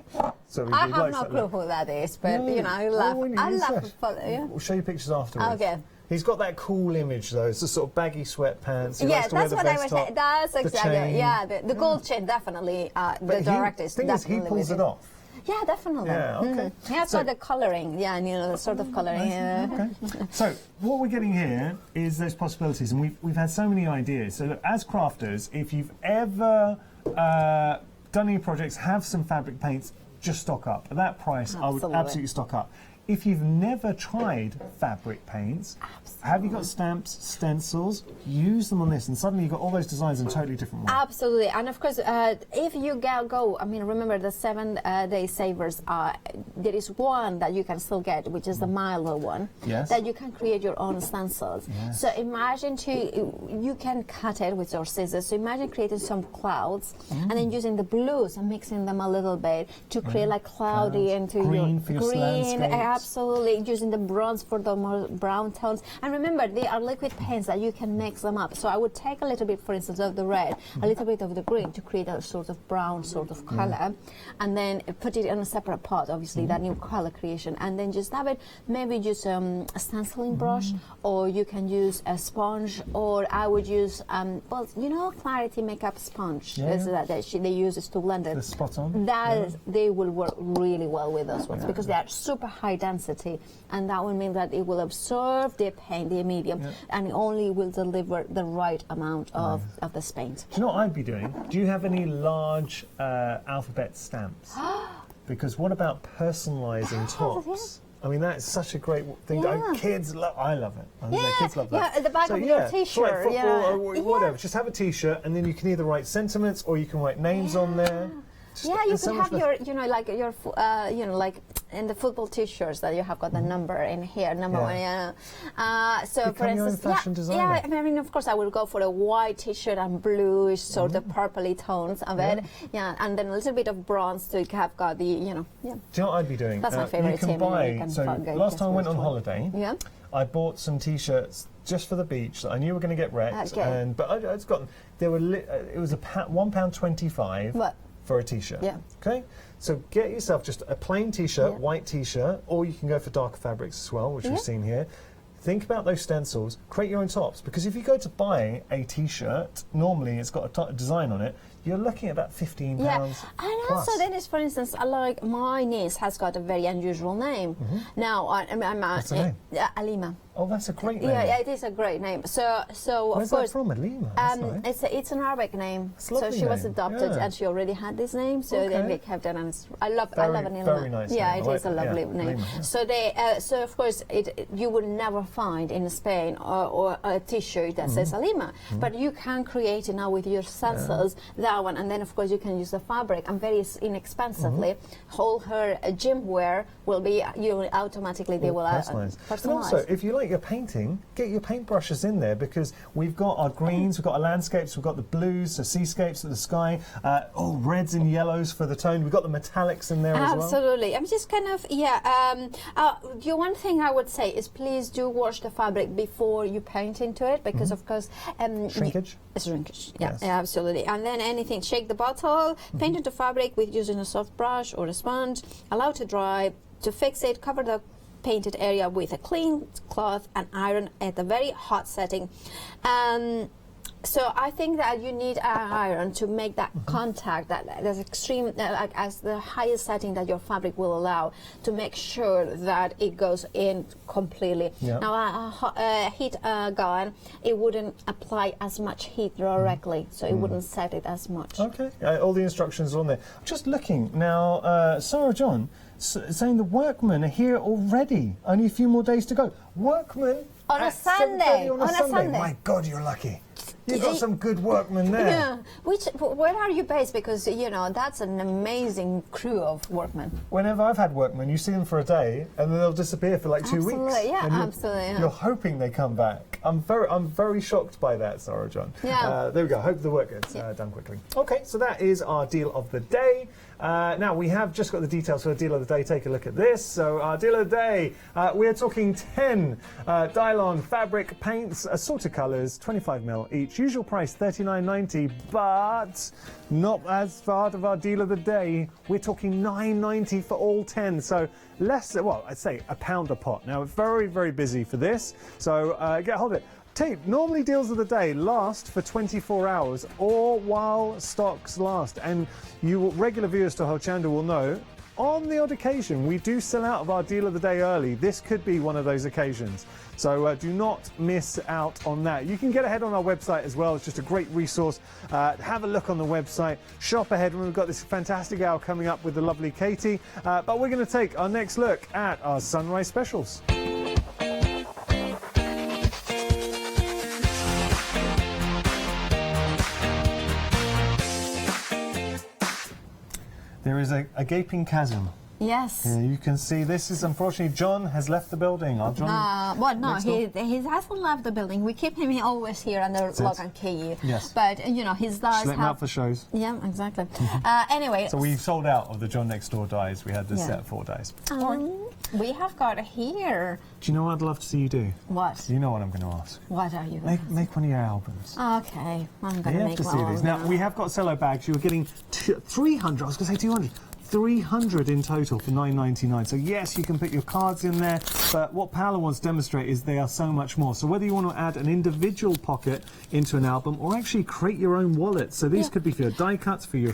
So I have no clue who that is, but, I love We'll show you pictures afterwards. Okay. He's got that cool image, though. It's a sort of baggy sweatpants. That's what I was saying. That's exactly, the gold chain, definitely. The director is definitely he pulls it off. Yeah, definitely. Yeah, okay. He has got the colouring, the sort of colouring. Okay. So what we're getting here is those possibilities, and we've had so many ideas. So look, as crafters, if you've ever done any projects, have some fabric paints, just stock up. At that price, I would Absolutely. absolutely stock up. If you've never tried fabric paints, have you got stamps, stencils? Use them on this, and suddenly you've got all those designs in a totally different way. Absolutely, and of course, if you go, I mean, remember the 7-day savers. There is one that you can still get, which is the milder one. Yes. That you can create your own stencils. Yes. So imagine you can cut it with your scissors. So imagine creating some clouds, and then using the blues and mixing them a little bit to create like cloudy into Green your for your landscapes. Absolutely, using the bronze for the more brown tones. And remember, they are liquid paints that you can mix them up. So I would take a little bit, for instance, of the red, a little bit of the green to create a sort of brown sort of color, and then put it in a separate pot, obviously, that new color creation. And then just have it, maybe use a stenciling brush, or you can use a sponge, or I would use, well, you know, Clarity makeup sponge that they use is to blend it. The spot on. They will work really well with those ones because they are super high density, and that will mean that it will absorb the paint, the medium, and it only will deliver the right amount of this paint. Do you know what I'd be doing? Do you have any large alphabet stamps? Because what about personalising tops? I mean, that's such a great thing. Kids love. I love it. I think kids love that. Yeah, at the back of your T-shirt. Like football or whatever. Just have a T-shirt, and then you can either write sentiments or you can write names on there. Yeah, you can have your, you know, like your, you know, like in the football T-shirts that you have got the number in here, number one. Yeah. So for instance, fashion designer. I mean, of course, I will go for a white T-shirt and bluish sort of purpley tones of it. Yeah, and then a little bit of bronze to have got the, you know. Yeah. Do you know what I'd be doing? That's my favorite. You can buy. So last time I went on holiday, I bought some T-shirts just for the beach that I knew were going to get wrecked, but I just got them. They were it was £1.25. What? For a T-shirt. Yeah. Okay? So get yourself just a plain T-shirt, white T-shirt, or you can go for darker fabrics as well, which we've seen here. Think about those stencils, create your own tops, because if you go to buy a T-shirt, normally it's got a design on it, you're looking at about £15 and plus. also then is, for instance, like my niece has got a very unusual name. Now, I'm What's her name? Alima. Oh, that's a great name. Yeah, it is a great name. So Where's of course, that from, Alima? That's nice. it's an Arabic name. It's a So lovely she was name, adopted, and she already had this name. So then they kept it, and I love Alima. Very nice Yeah, name. it is a lovely name. Alima, yeah. So so of course, you would never find in Spain or a T-shirt that says Alima, but you can create it now with your stencils that one, and then of course you can use the fabric, and very inexpensively, all her gym wear will be automatically they will personalise. personalize. And also, if you like your painting, get your paintbrushes in there, because we've got our greens, we've got our landscapes, we've got the blues, the seascapes of the sky, reds and yellows for the tone. We've got the metallics in there as well. Absolutely. I'm just kind of, the one thing I would say is please do wash the fabric before you paint into it, because of course... Shrinkage? Shrinkage, yeah, absolutely. And then anything, shake the bottle, paint into fabric with using a soft brush or a sponge, allow to dry. To fix it, cover the painted area with a clean cloth and iron at a very hot setting. So I think that you need an iron to make that contact, that's extreme, like as the highest setting that your fabric will allow, to make sure that it goes in completely. Now a heat gun, it wouldn't apply as much heat directly, so it wouldn't set it as much. Okay, all the instructions are on there. Just looking now, Sarah John saying the workmen are here already. Only a few more days to go. Workmen on a Sunday. On a Sunday. My God, you're lucky. You've got some good workmen there. Yeah. Where are you based? Because, you know, that's an amazing crew of workmen. Whenever I've had workmen, you see them for a day, and then they'll disappear for like 2 weeks. Yeah, and absolutely. You're hoping they come back. I'm very shocked by that, Sarah John. Yeah. There we go. Hope the work gets done quickly. Okay, so that is our deal of the day. Now, we have just got the details for the deal of the day. Take a look at this. So, our deal of the day, we're talking 10 Dylon fabric paints, assorted colours, 25ml each. Usual price $39.90, but not as part of our deal of the day. We're talking $9.90 for all 10. So, less, well, I'd say £1 a pot. Now, it's very busy for this. So, get hold of it. Normally deals of the day last for 24 hours or while stocks last, and you regular viewers to Hochanda will know on the odd occasion we do sell out of our deal of the day early. This could be one of those occasions. So do not miss out on that. You can get ahead on our website as well. It's just a great resource. Have a look on the website. Shop ahead when we've got this fantastic hour coming up with the lovely Katie. But we're going to take our next look at our sunrise specials. There is a gaping chasm. Yes. You can see this is, unfortunately, John has left the building. Our John Well, no, he hasn't left the building. We keep him always here under lock and key. Yes. But, you know, his dies let him out for shows. Yeah, exactly. Anyway. So we've sold out of the John Next Door dies. We had this set 4 days. We have got here. Do you know what I'd love to see you do? What? You know what I'm going to ask. What are you Make one of your albums. Okay, I'm going to make to see one. these. Now, we have got cello bags. You're getting 300. I was going to say 200. 300 in total for $9.99. So yes, you can put your cards in there, but what Paola wants to demonstrate is they are so much more. So whether you want to add an individual pocket into an album or actually create your own wallet. So these could be for your die cuts, for your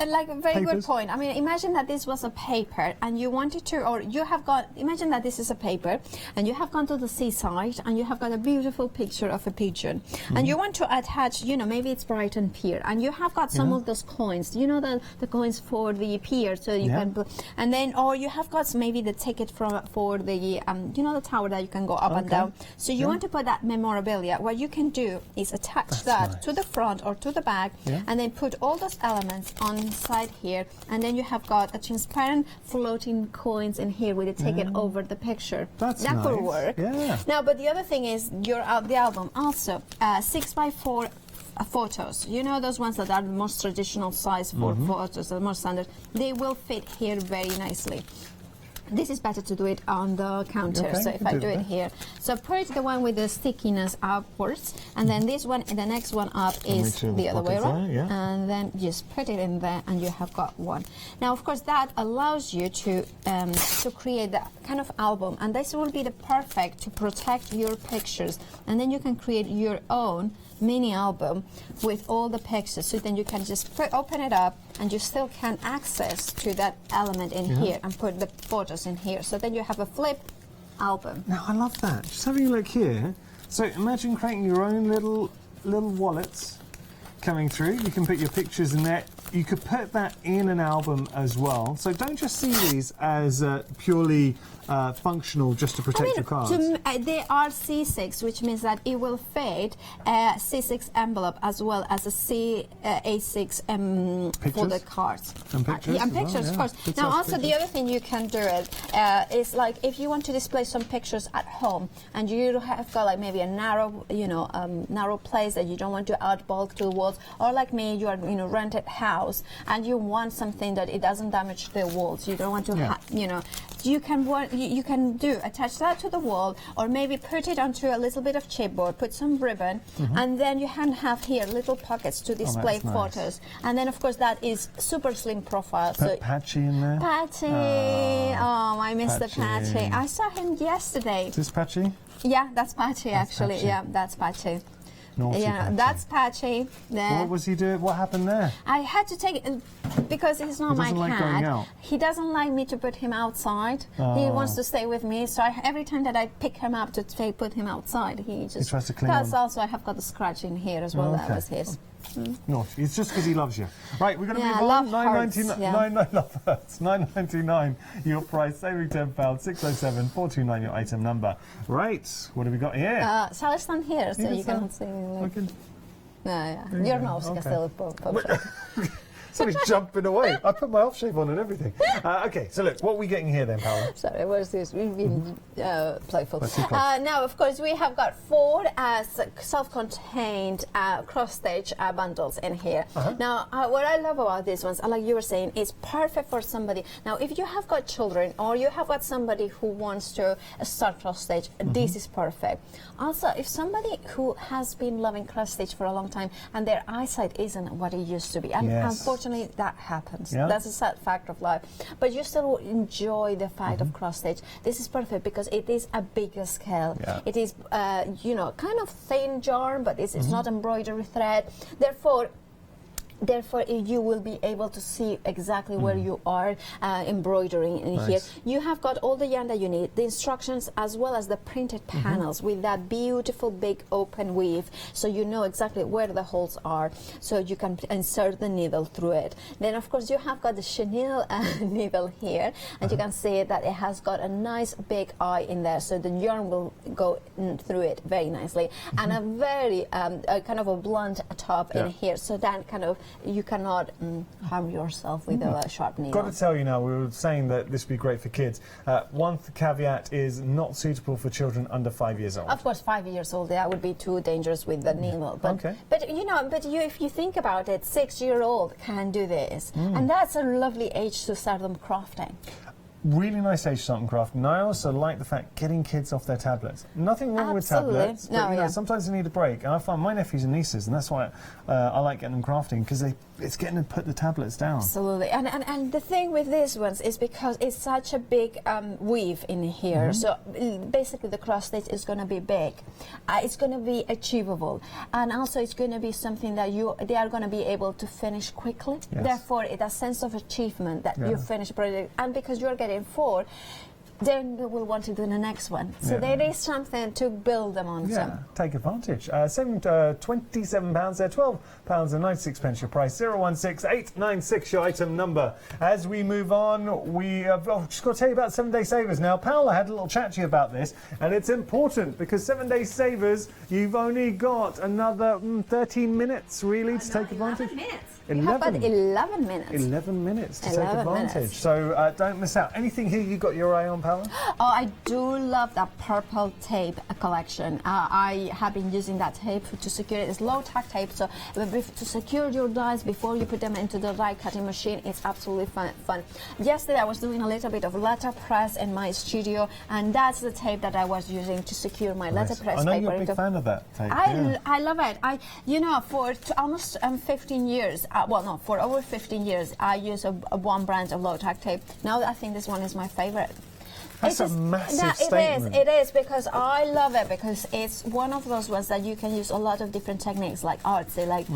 like a very papers. good point. I mean, imagine that this was a paper and you wanted to, or you have got, imagine that this is a paper and you have gone to the seaside and you have got a beautiful picture of a pigeon and you want to attach, you know, maybe it's Brighton Pier and you have got some of those coins, you know, the coins for the pier, so you can, and then, or you have got maybe the ticket for the, you know, the tower that you can go up and down. So you want to put that memorabilia. What you can do is attach that to the front or to the back, and then put all those elements on side here, and then you have got a transparent floating coins in here with the ticket over the picture. That could work. Now, but the other thing is the album also 6x4 photos. You know those ones that are the most traditional size for photos, the most standard. They will fit here very nicely. This is better to do it on the counter, so if I do it here. So put the one with the stickiness upwards, and then this one, and the next one up is the other way around. And then just put it in there, and you have got one. Now, of course, that allows you to create that kind of album, and this will be the perfect to protect your pictures, and then you can create your own mini album with all the pictures, so then you can just open it up and you still can access to that element in here and put the photos in here, so then you have a flip album. Now I love that. Just having a look here. So imagine creating your own little wallets coming through. You can put your pictures in there. You could put that in an album as well. So don't just see these as purely functional just to protect your cards. They are C6, which means that it will fit a C6 envelope as well as a A6 for the cards. And pictures, and pictures, of course. Now, also the other thing you can do is like if you want to display some pictures at home and you have got like maybe a narrow, narrow place that you don't want to add bulk to the walls, or like me, you are in a rented house and you want something that it doesn't damage the walls. You don't want to, you can attach that to the wall, or maybe put it onto a little bit of chipboard, put some ribbon, and then you can have here little pockets to display photos. And then, of course, that is super slim profile. Put Patchy in there. Patchy, I missed the Patchy. I saw him yesterday. Is this Patchy? Yeah, that's Patchy actually. Patchy. Yeah, that's Patchy. Naughty Patchy. That's Patchy. What was he doing? What happened there? I had to take it because he's not my like cat. going out. He doesn't like me to put him outside. He wants to stay with me. So every time that I pick him up to put him outside, he tries to cling Plus, on. also I have got a scratch in here as well. That was his. Naughty. It's just because he loves you. Right, we're going to move love on. hurts, $9.99 your price, saving £10, 607-429 your item number. Right, what have we got here? Shall I stand here so you can see? Your nose can still pop. Sorry, jumping away. I put my off-shave on and everything. Okay, so look, what are we getting here then, Paola? Sorry, what's this? We've been playful. Now, of course, we have got 4 self-contained cross-stitch bundles in here. Now, what I love about these ones, like you were saying, is perfect for somebody. Now, if you have got children or you have got somebody who wants to start cross-stitch, this is perfect. Also, if somebody who has been loving cross-stitch for a long time and their eyesight isn't what it used to be, and unfortunately that happens. That's a sad fact of life. But you still enjoy the fact of cross-stitch. This is perfect because it is a bigger scale. It is, kind of thin yarn, but it's not embroidery thread. Therefore, Therefore, you will be able to see exactly where you are embroidering in here. You have got all the yarn that you need, the instructions as well as the printed panels with that beautiful big open weave, so you know exactly where the holes are, so you can insert the needle through it. Then of course you have got the chenille needle here, and you can see that it has got a nice big eye in there, so the yarn will go through it very nicely, and a very kind of a blunt top in here, so that kind of you cannot harm yourself with a sharp needle. Got to tell you now, we were saying that this would be great for kids. One caveat is not suitable for children under 5 years old. Of course, 5 years old, that would be too dangerous with the needle. But, but you know, if you think about it, 6-year-old can do this, and that's a lovely age to start them crafting. Really nice age to start crafting. And I also like the fact getting kids off their tablets. Nothing wrong with tablets, but you know, sometimes they need a break. And I find my nephews and nieces, and that's why I like getting them crafting, because it's getting them to put the tablets down. Absolutely. And the thing with these ones is because it's such a big weave in here, so basically the cross stitch is going to be big. It's going to be achievable, and also it's going to be something that they are going to be able to finish quickly. Therefore, it's a sense of achievement that you finish a project, and because you're getting 4, then we will want to do the next one. So there is something to build them on. Take advantage. £27 there, £12.96 your price. 016896 your item number. As we move on, we have just got to tell you about 7-day savers. Now, Paola had a little chat to you about this, and it's important because 7-day savers, you've only got another 13 minutes really to take advantage. 11 minutes. 11 minutes to take advantage. So don't miss out. Anything here you got your eye on, Paola? Oh, I do love that purple tape collection. I have been using that tape to secure it. It's low-tack tape, so to secure your dies before you put them into the die cutting machine, it's absolutely fun. Yesterday I was doing a little bit of letterpress in my studio, and that's the tape that I was using to secure my letterpress paper. I know you're a big fan of that tape. I love it. You know, for almost 15 years, for over 15 years, I use one brand of low-tack tape. Now I think this one is my favorite. That's a massive statement. It is, because I love it, because it's one of those ones that you can use a lot of different techniques, like artsy, like,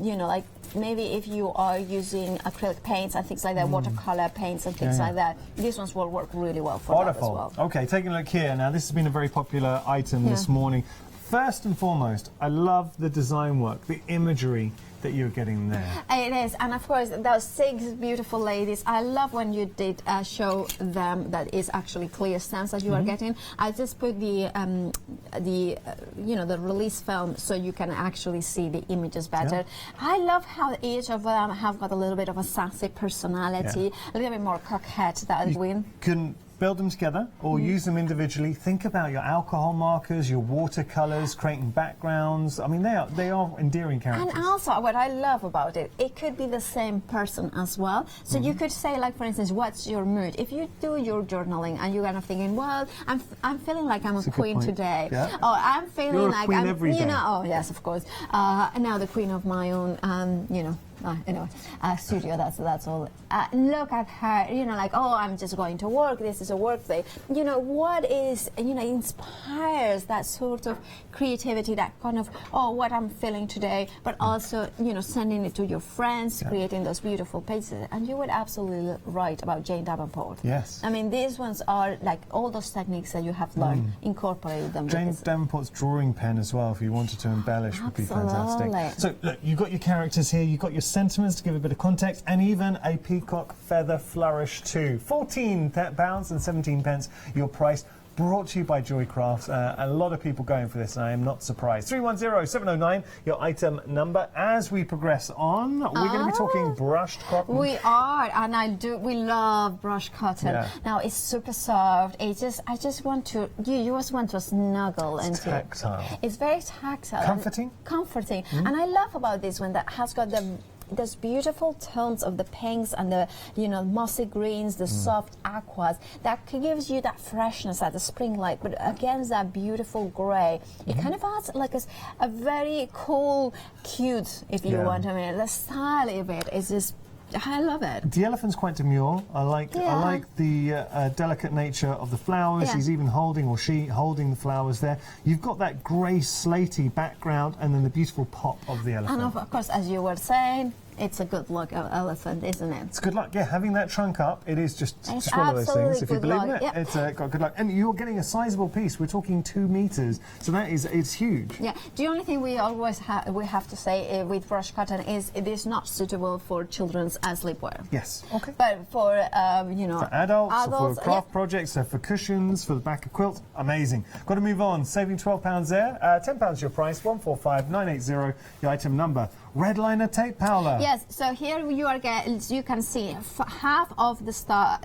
you know, like maybe if you are using acrylic paints and things like that, watercolor paints and things like that, these ones will work really well for that as well. Okay, taking a look here. Now, this has been a very popular item this morning. First and foremost, I love the design work, the imagery that you're getting there. It is, and of course those 6 beautiful ladies. I love when you did show them that is actually clear stamps that you are getting. I just put the you know, the release film so you can actually see the images better. I love how each of them have got a little bit of a sassy personality, a little bit more coquette than Edwin. Build them together or use them individually. Think about your alcohol markers, your watercolours, creating backgrounds. I mean, they are endearing characters. And also, what I love about it, it could be the same person as well. So you could say, like, for instance, what's your mood? If you do your journaling and you're kind of thinking, well, I'm feeling like I'm a queen today. Or I'm feeling like I'm, you know, oh yes, of course. Now the queen of my own, you know, anyway, studio, that's all. Look at her, you know, like, oh, I'm just going to work, this is a work day. You know, what is, you know, inspires that sort of creativity, that kind of, oh, what I'm feeling today, but also, you know, sending it to your friends, creating those beautiful pages. And you were absolutely right about Jane Davenport. Yes. I mean, these ones are like all those techniques that you have learned, incorporate them. Jane Davenport's drawing pen as well, if you wanted to embellish, would be fantastic. So, look, you've got your characters here, you've got your sentiments to give a bit of context, and even a peacock feather flourish too. £14.17 your price. Brought to you by Joy Crafts. A lot of people going for this, and I am not surprised. 310-709, your item number. As we progress on, we're going to be talking brushed cotton. We are, and we love brushed cotton. Now, it's super soft. I just want to, you just want to snuggle into it. It's tactile. It's very tactile. Comforting. Comforting. And I love about this one that has got those beautiful tones of the pinks and the, you know, mossy greens, the soft aquas, that gives you that freshness at the spring light, but against that beautiful grey, it kind of adds like a very cool, cute, if you want. I mean, the style of it is just, I love it. The elephant's quite demure. I like the delicate nature of the flowers. He's even holding, or she holding, the flowers there. You've got that grey slatey background, and then the beautiful pop of the elephant. And of course, as you were saying, it's a good luck elephant, isn't it? It's good luck. Yeah, having that trunk up, it is just one of those absolutely things. If you good believe in luck. it, Yep. it's got good luck. And you're getting a sizable piece. We're talking 2 meters, so it's huge. Yeah. The only thing we always have to say with brush cotton is it is not suitable for children's sleepwear. Yes. Okay. But for you know, For adults or for craft yeah. projects, so for cushions, for the back of quilts, amazing. Got to move on. Saving £12 there. £10 your price. 145980 your item number. Red liner tape, Paola. Yes, so here you are you can see half of the stuff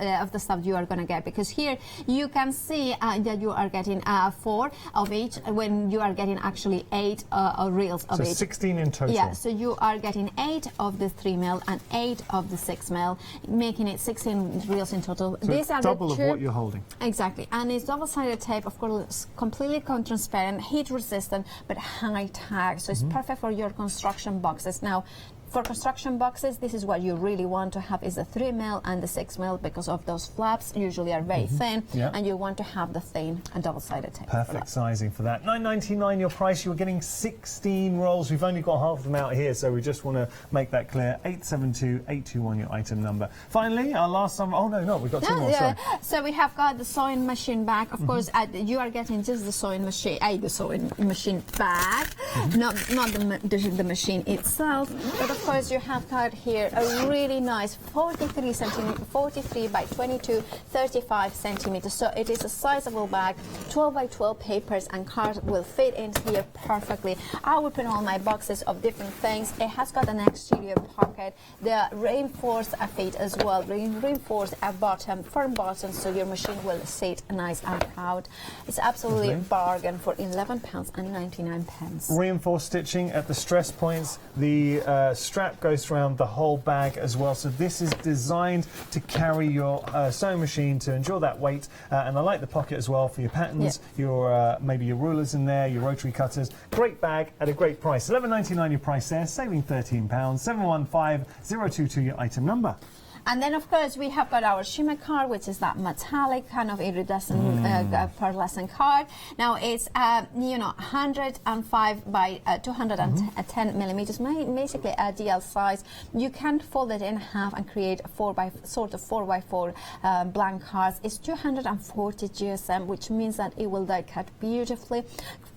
you are going to get, because here you can see that you are getting 4 of each when you are getting actually 8 reels of so each. 16 in total. Yeah, so you are getting 8 of the 3mm and 8 of the 6mm, making it 16 reels in total. So These it's are double the of what you're holding. Exactly, and it's double-sided tape, of course, completely transparent, heat-resistant, but high-tag, so it's perfect for your construction boxes. Now, for construction boxes, this is what you really want to have, is the 3mm and the 6mm, because of those flaps usually are very thin, and you want to have the thin and double-sided tape. Perfect sizing for that. £9.99 your price. You're getting 16 rolls. We've only got half of them out here, so we just want to make that clear. 872-821 your item number. Finally, our last one. Oh no, we've got 2 more. Sorry. So we have got the sewing machine bag. Of course, you are getting just the sewing machine, bag, not the machine itself. But of course, you have got here a really nice 43 by 22, 35 centimeters. So it is a sizable bag. 12 by 12 papers and cards will fit in here perfectly. I will put all my boxes of different things. It has got an exterior pocket, the reinforced feet as well, reinforced bottom, firm bottom, so your machine will sit nice and proud. It's absolutely a bargain for £11.99. Reinforced stitching at the stress points. The strap goes around the whole bag as well, so this is designed to carry your sewing machine, to endure that weight, and I like the pocket as well for your patterns, your maybe your rulers in there, your rotary cutters. Great bag at a great price. £11.99 your price there, saving £13. 715022 your item number. And then, of course, we have got our shimmer card, which is that metallic kind of iridescent pearlescent card. Now, it's 105 by 210 millimeters, basically a DL size. You can fold it in half and create 4 by 4 blank cards. It's 240 GSM, which means that it will die cut beautifully.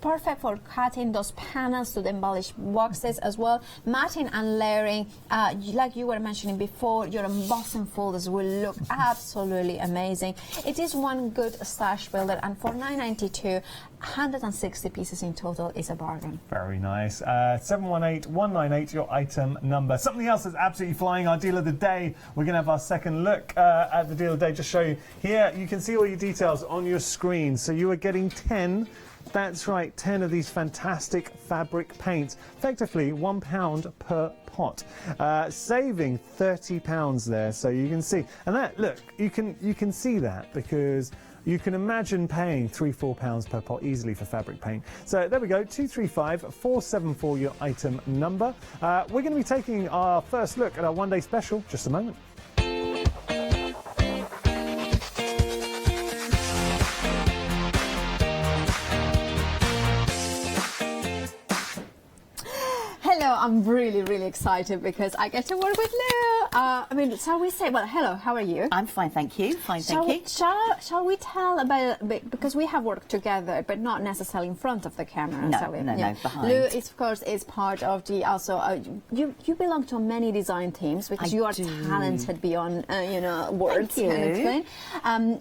Perfect for cutting those panels to the embellished boxes as well. Matting and layering, like you were mentioning before, your embossing folders will look absolutely amazing. It is one good stash builder, and for $9.92, 160 pieces in total is a bargain. Very nice. 718198 your item number. Something else that's absolutely flying, our deal of the day. We're going to have our second look at the deal of the day. Just show you here. You can see all your details on your screen. So you are getting 10. That's right, 10 of these fantastic fabric paints, effectively £1 per pot, saving £30 there. So you can see, and that, look, you can see that, because you can imagine paying £3-4 per pot easily for fabric paint. So there we go, 235474 your item number. We're going to be taking our first look at our one-day special just a moment. Hello, I'm really excited because I get to work with Lou. Shall we say, well, hello, how are you? I'm fine, thank you. Shall we tell about, because we have worked together, but not necessarily in front of the camera. No, behind. Lou, of course, is part of the, also, you belong to many design teams, because you are talented beyond, words. Thank you. I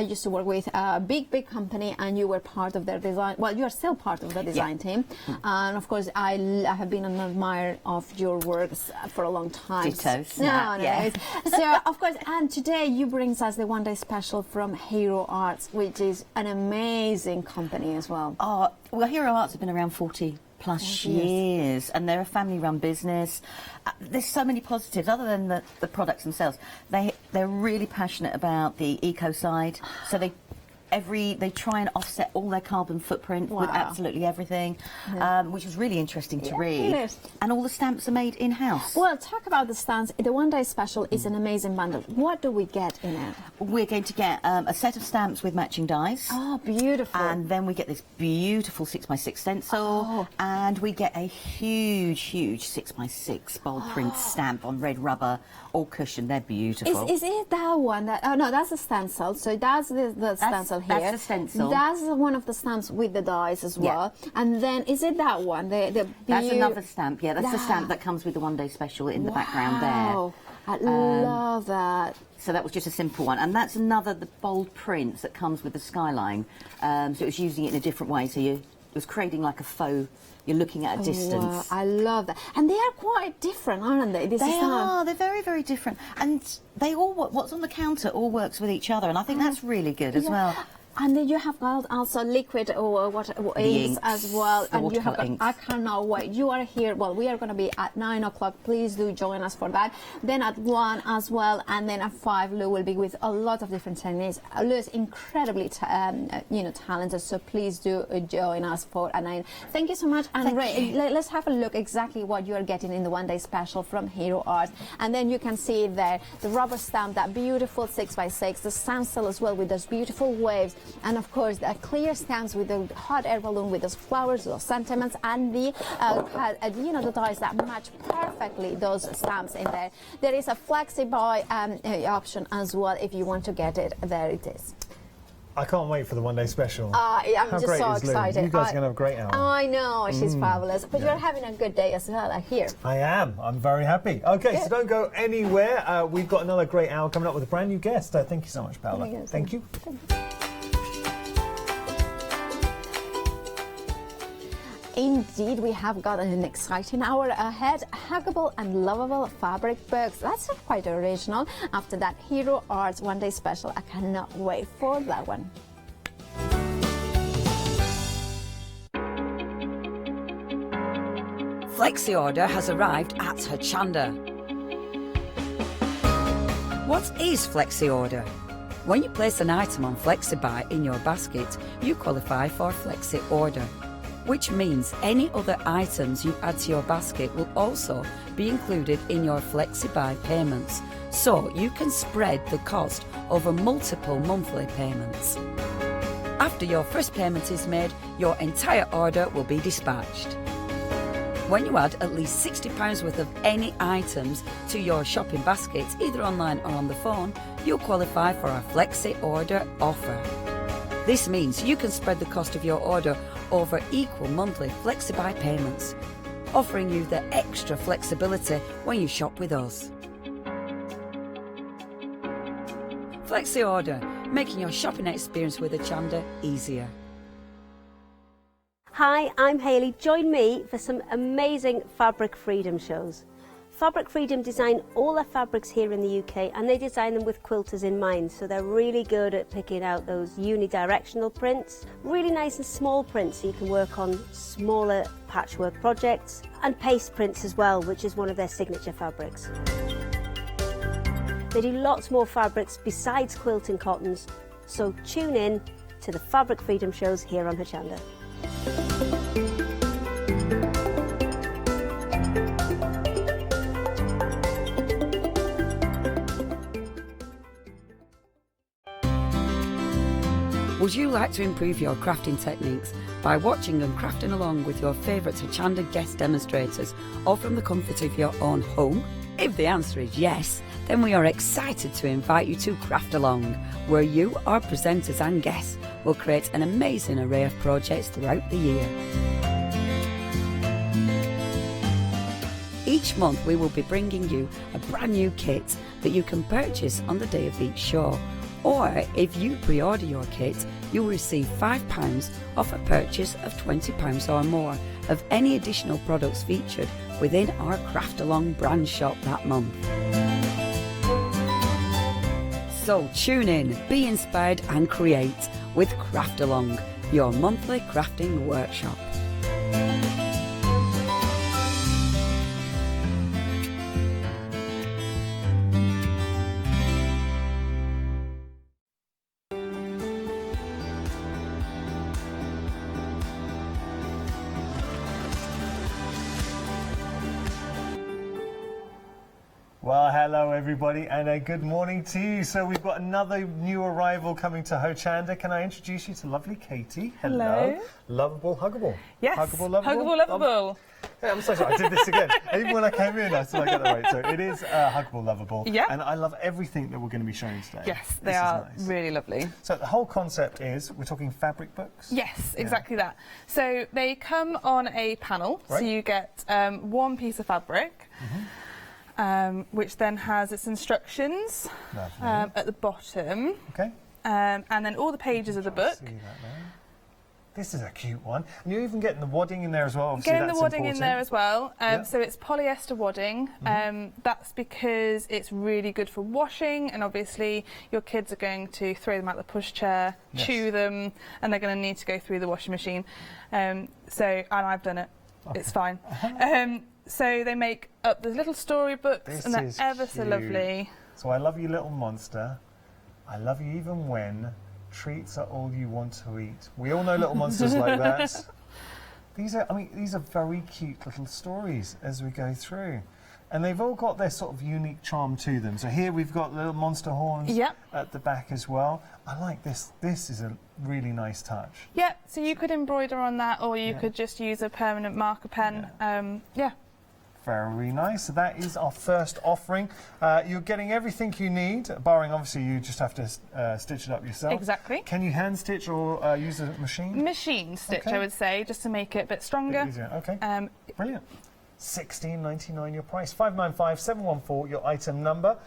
used to work with a big company, and you were part of their design, well, you are still part of the design team. And of course, I have been an admirer of your works for a long time. Ditto. No. So, of course, and today you bring us the one-day special from Hero Arts, which is an amazing company as well. Oh, well, Hero Arts have been around 40+ years, and they're a family-run business. There's so many positives, other than the products themselves. They're really passionate about the eco side, so they they try and offset all their carbon footprint with absolutely everything, which was really interesting to read. And all the stamps are made in-house. Well, talk about the stamps. The one day special is an amazing bundle. What do we get in it? We're going to get a set of stamps with matching dies. Oh, beautiful. And then we get this beautiful 6x6 stencil, and we get a huge 6x6 bold print stamp on red rubber, all cushioned. They're beautiful. Is it that one? Oh no, that's a stencil. So that's the stencil here. That's the stencil. That's one of the stamps with the dies as well. And then is it that one? That's another stamp. Yeah, that's the stamp that comes with the one day special in the background there. I love that. So that was just a simple one, and that's another the bold prints that comes with the skyline. So it was using it in a different way. So it was creating like a faux. You're looking at a distance. Wow, I love that, and they are quite different, aren't they? They are. They're very, very different, and they all work. What's on the counter all works with each other, and I think that's really good as well. And then you have got also liquid or inks as well. And you have inks. I cannot wait. You are here. Well, we are going to be at 9 o'clock. Please do join us for that. Then at 1 as well, and then at 5, Lou will be with a lot of different techniques. Lou is incredibly, talented. So please do join us for at 9. Thank you so much. And let's have a look exactly what you are getting in the one day special from Hero Art. And then you can see there the rubber stamp, that beautiful 6x6, the stencil as well with those beautiful waves. And of course, the clear stamps with the hot air balloon with those flowers, those sentiments, and the the dies that match perfectly those stamps in there. There is a flexi buy option as well if you want to get it. There it is. I can't wait for the one day special. I'm How just great so is Lou? excited. You guys are going to have a great hour. I know, she's fabulous. But you're having a good day as well, I hear. I am. I'm very happy. Okay, so don't go anywhere. We've got another great hour coming up with a brand new guest. Thank you so much, Paola. Thank you. Indeed, we have got an exciting hour ahead. Huggable and lovable fabric books. That's quite original. After that, Hero Arts one day special. I cannot wait for that one. Flexi order has arrived at Hochanda. What is Flexi order? When you place an item on FlexiBuy in your basket, you qualify for Flexi order, which means any other items you add to your basket will also be included in your FlexiBuy payments, so you can spread the cost over multiple monthly payments. After your first payment is made, your entire order will be dispatched. When you add at least £60 worth of any items to your shopping basket, either online or on the phone, you'll qualify for our Flexi order offer. This means you can spread the cost of your order over equal monthly FlexiBuy payments, offering you the extra flexibility when you shop with us. Flexi order, making your shopping experience with Hochanda easier. Hi, I'm Hayley. Join me for some amazing Fabric Freedom shows. Fabric Freedom design all their fabrics here in the UK, and they design them with quilters in mind, so they're really good at picking out those unidirectional prints, really nice and small prints so you can work on smaller patchwork projects, and paste prints as well, which is one of their signature fabrics. They do lots more fabrics besides quilt and cottons, so tune in to the Fabric Freedom shows here on Hochanda. Would you like to improve your crafting techniques by watching and crafting along with your favourite Hochanda guest demonstrators, or from the comfort of your own home? If the answer is yes, then we are excited to invite you to Craft Along, where you, our presenters and guests, will create an amazing array of projects throughout the year. Each month we will be bringing you a brand new kit that you can purchase on the day of each show. Or if you pre-order your kit, you will receive £5 off a purchase of £20 or more of any additional products featured within our Craft Along brand shop that month. So tune in, be inspired and create with Craft Along, your monthly crafting workshop. Hello everybody and a good morning to you. So we've got another new arrival coming to Hochanda. Can I introduce you to lovely Katie? Hello. Lovable, huggable. Yes. Huggable, lovable. Huggable, lovable. Yeah, I'm so sorry, I did this again. Even when I came in, I still got that right. So it is huggable, lovable. Yeah. And I love everything that we're going to be showing today. Yes, they This is are nice. really lovely. So the whole concept is, we're talking fabric books? Yes, exactly that. So they come on a panel, Right. so you get one piece of fabric, which then has its instructions Lovely. at the bottom, Okay. and then all the pages of the book. See that there. This is a cute one. And you're even getting the wadding in there as well. Obviously, Getting the that's wadding important. in there as well. Yeah. So it's polyester wadding. That's because it's really good for washing, and obviously your kids are going to throw them out the pushchair, Yes. chew them, and they're going to need to go through the washing machine. And I've done it. It's fine. So they make up the little storybooks, This and they're is ever so cute. lovely. So I love you, little monster. I love you even when treats are all you want to eat. We all know little monsters like that. These are very cute little stories as we go through. And they've all got their sort of unique charm to them. So here we've got little monster horns Yep. at the back as well. I like this. This is a really nice touch. Yeah, so you could embroider on that, or you Yeah. could just use a permanent marker pen. Yeah. Very nice. So that is our first offering. You're getting everything you need, barring obviously you just have to stitch it up yourself. Exactly. Can you hand stitch or use a machine? Machine stitch, Okay. I would say, just to make it a bit stronger. Bit easier. Okay. Um, Brilliant. $16.99 your price. 595-714 your item number.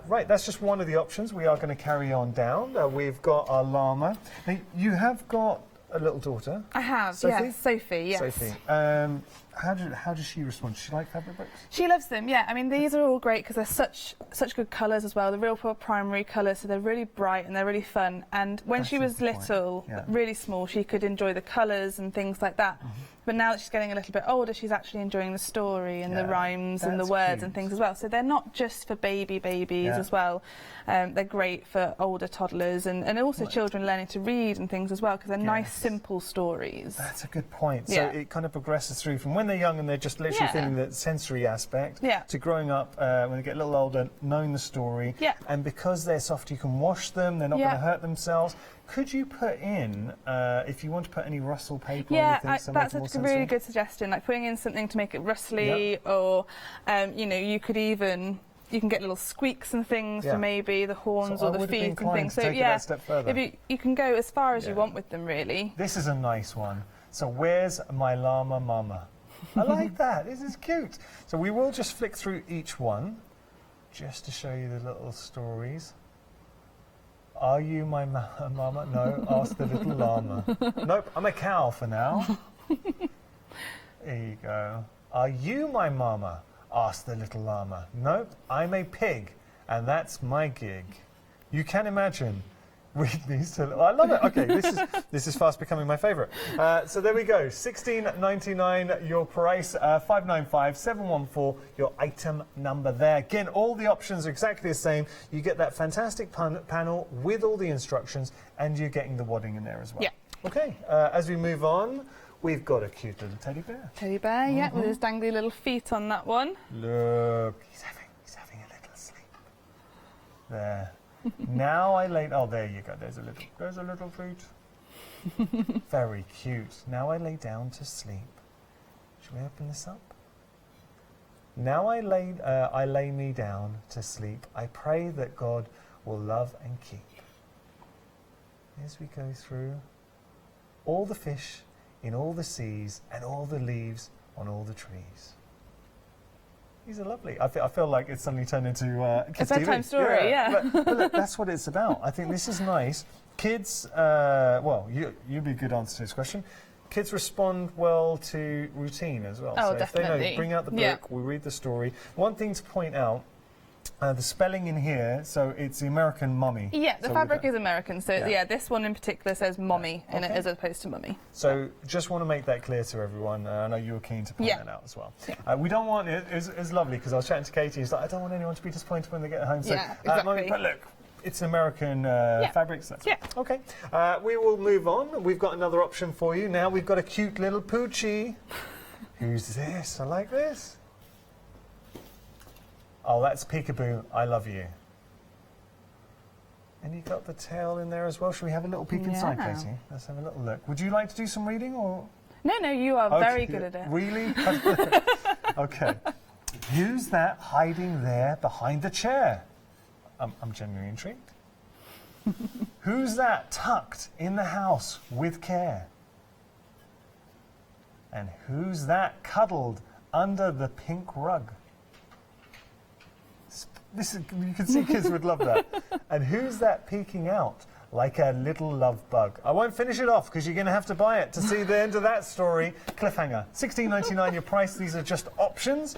Right, that's just one of the options. We are going to carry on down. We've got our llama. Now, you have got a little daughter. I have, Sophie? yes, Sophie, yes. Sophie. How does she respond? Does she like fabric books? She loves them, yeah. I mean, these are all great because they're such good colours as well. They're real primary colours, so they're really bright and they're really fun. And when That's she a was good point. little, Yeah. really small, she could enjoy the colours and things like that. But now that she's getting a little bit older, she's actually enjoying the story and the Yeah, rhymes and the that's words cute. and things as well. So they're not just for babies Yeah. as well. They're great for older toddlers and also children learning to read and things as well, because they're nice, Yes. simple stories. That's a good point. So Yeah. it kind of progresses through from when they're young and they're just literally Yeah. feeling the sensory aspect Yeah. to growing up when they get a little older, knowing the story. Yeah. And because they're soft, you can wash them. They're not Yeah. going to hurt themselves. Could you put in, if you want to put any rustle paper or Yeah, anything, so make that's it more a sensory? really good suggestion. Like putting in something to make it rustly, or you know, you can get little squeaks and things Yeah. for maybe the horns So I or the would have been feet and inclined things. to So take it yeah, that step further. if you can go as far as you Yeah. want with them, really. This is a nice one. So where's my llama mama? I like that. This is cute. So we will just flick through each one just to show you the little stories. Are you my mama? No, ask the little llama. Nope, I'm a cow for now. There you go. Are you my mama? Asked the little llama. Nope, I'm a pig, and that's my gig. You can imagine. Read these two. I love it. Okay, this is fast becoming my favourite. So there we go. $16.99 your price. 595-714 your item number there. Again, all the options are exactly the same. You get that fantastic panel with all the instructions, and you're getting the wadding in there as well. Yeah. Okay. As we move on, we've got a cute little teddy bear. Teddy bear, yeah, with his dangly little feet on that one. Look, he's having a little sleep. There. Now I lay. Oh, there you go. There's a little treat. Very cute. Now I lay down to sleep. Should we open this up? Now I lay me down to sleep. I pray that God will love and keep. As we go through all the fish in all the seas and all the leaves on all the trees. These are lovely. I feel like it's suddenly turned into kids' A bedtime TV. story, yeah. But look, that's what it's about. I think this is nice. Kids, well, you'd be a good answer to this question. Kids respond well to routine as well. Oh, so if they know, definitely. bring out the book, Yeah. we read the story. One thing to point out, the spelling in here, so it's the American mummy. Yeah, the So fabric is American, so Yeah. yeah, this one in particular says mommy in it Okay. as opposed to mummy. So just want to make that clear to everyone. I know you were keen to point Yeah. that out as well. We don't want it. It's lovely because I was chatting to Katie. She's like, I don't want anyone to be disappointed when they get home. So, Yeah, exactly. but look, it's American fabrics. That's Yeah. okay. We will move on. We've got another option for you now. We've got a cute little poochie. Who's this? I like this. Oh, that's Peekaboo, I love you. And you got the tail in there as well. Should we have a little peek inside, Katie? Let's have a little look. Would you like to do some reading or? No, you are very good at it. Really? Okay. Who's that hiding there behind the chair? I'm genuinely intrigued. Who's that tucked in the house with care? And who's that cuddled under the pink rug? This is, you can see kids would love that. And who's that peeking out like a little love bug? I won't finish it off because you're going to have to buy it to see the end of that story. Cliffhanger. $16.99 your price. These are just options.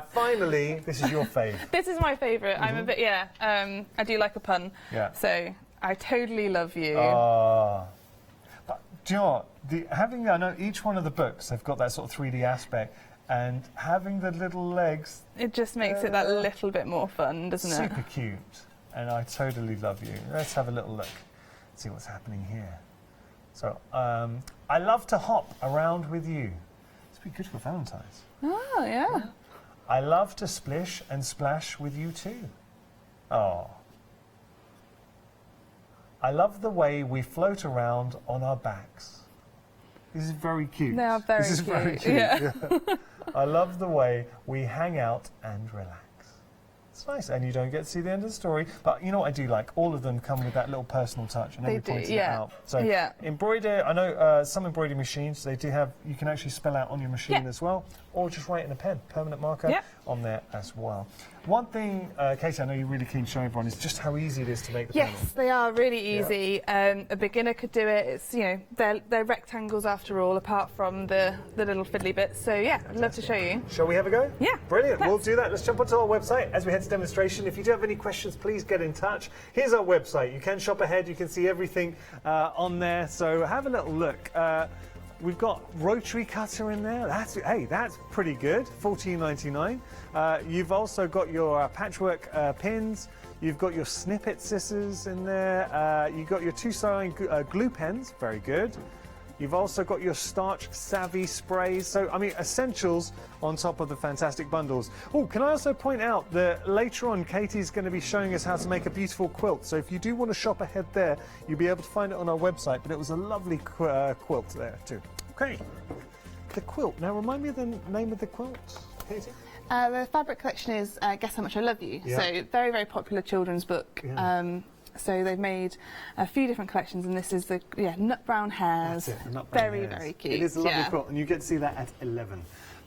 Finally, this is your fave. This is my favourite. I'm a bit, I do like a pun. Yeah. So, I totally love you. But do you know what? I know each one of the books have got that sort of 3D aspect. And having the little legs... It just makes it that little bit more fun, doesn't it? Super cute. And I totally love you. Let's have a little look. See what's happening here. So, I love to hop around with you. It's pretty good for Valentine's. Oh, yeah. I love to splish and splash with you too. Oh. I love the way we float around on our backs. This is very cute. They are very cute. This is very cute. Yeah. I love the way we hang out and relax. It's nice, and you don't get to see the end of the story. But you know what I do like? All of them come with that little personal touch, and every pointing it out. So embroider. I know some embroidery machines. They do have. You can actually spell out on your machine as well, or just write in a pen, permanent marker on there as well. One thing, Katie, I know you're really keen to show everyone is just how easy it is to make the panel. Yes, they are really easy. A beginner could do it. It's they're rectangles after all, apart from the little fiddly bits. So yeah, I'd love to show you. Shall we have a go? Yeah. Brilliant. We'll do that. Let's jump onto our website as we head to demonstration. If you do have any questions, please get in touch. Here's our website. You can shop ahead. You can see everything on there. So have a little look. We've got rotary cutter in there. That's pretty good. $14.99. You've also got your patchwork pins. You've got your snippet scissors in there. You've got your two-sided glue pens. Very good. You've also got your starch savvy sprays. So, I mean, essentials on top of the fantastic bundles. Oh, can I also point out that later on, Katie's going to be showing us how to make a beautiful quilt. So if you do want to shop ahead there, you'll be able to find it on our website. But it was a lovely quilt there too. Okay, the quilt. Now, remind me of the name of the quilt, Katie? The fabric collection is Guess How Much I Love You. Yeah. So very, very popular children's book. Yeah. So they've made a few different collections, and this is the nut brown hairs. That's it, nut brown very, hairs. very cute. It is a lovely quilt, and you get to see that at 11.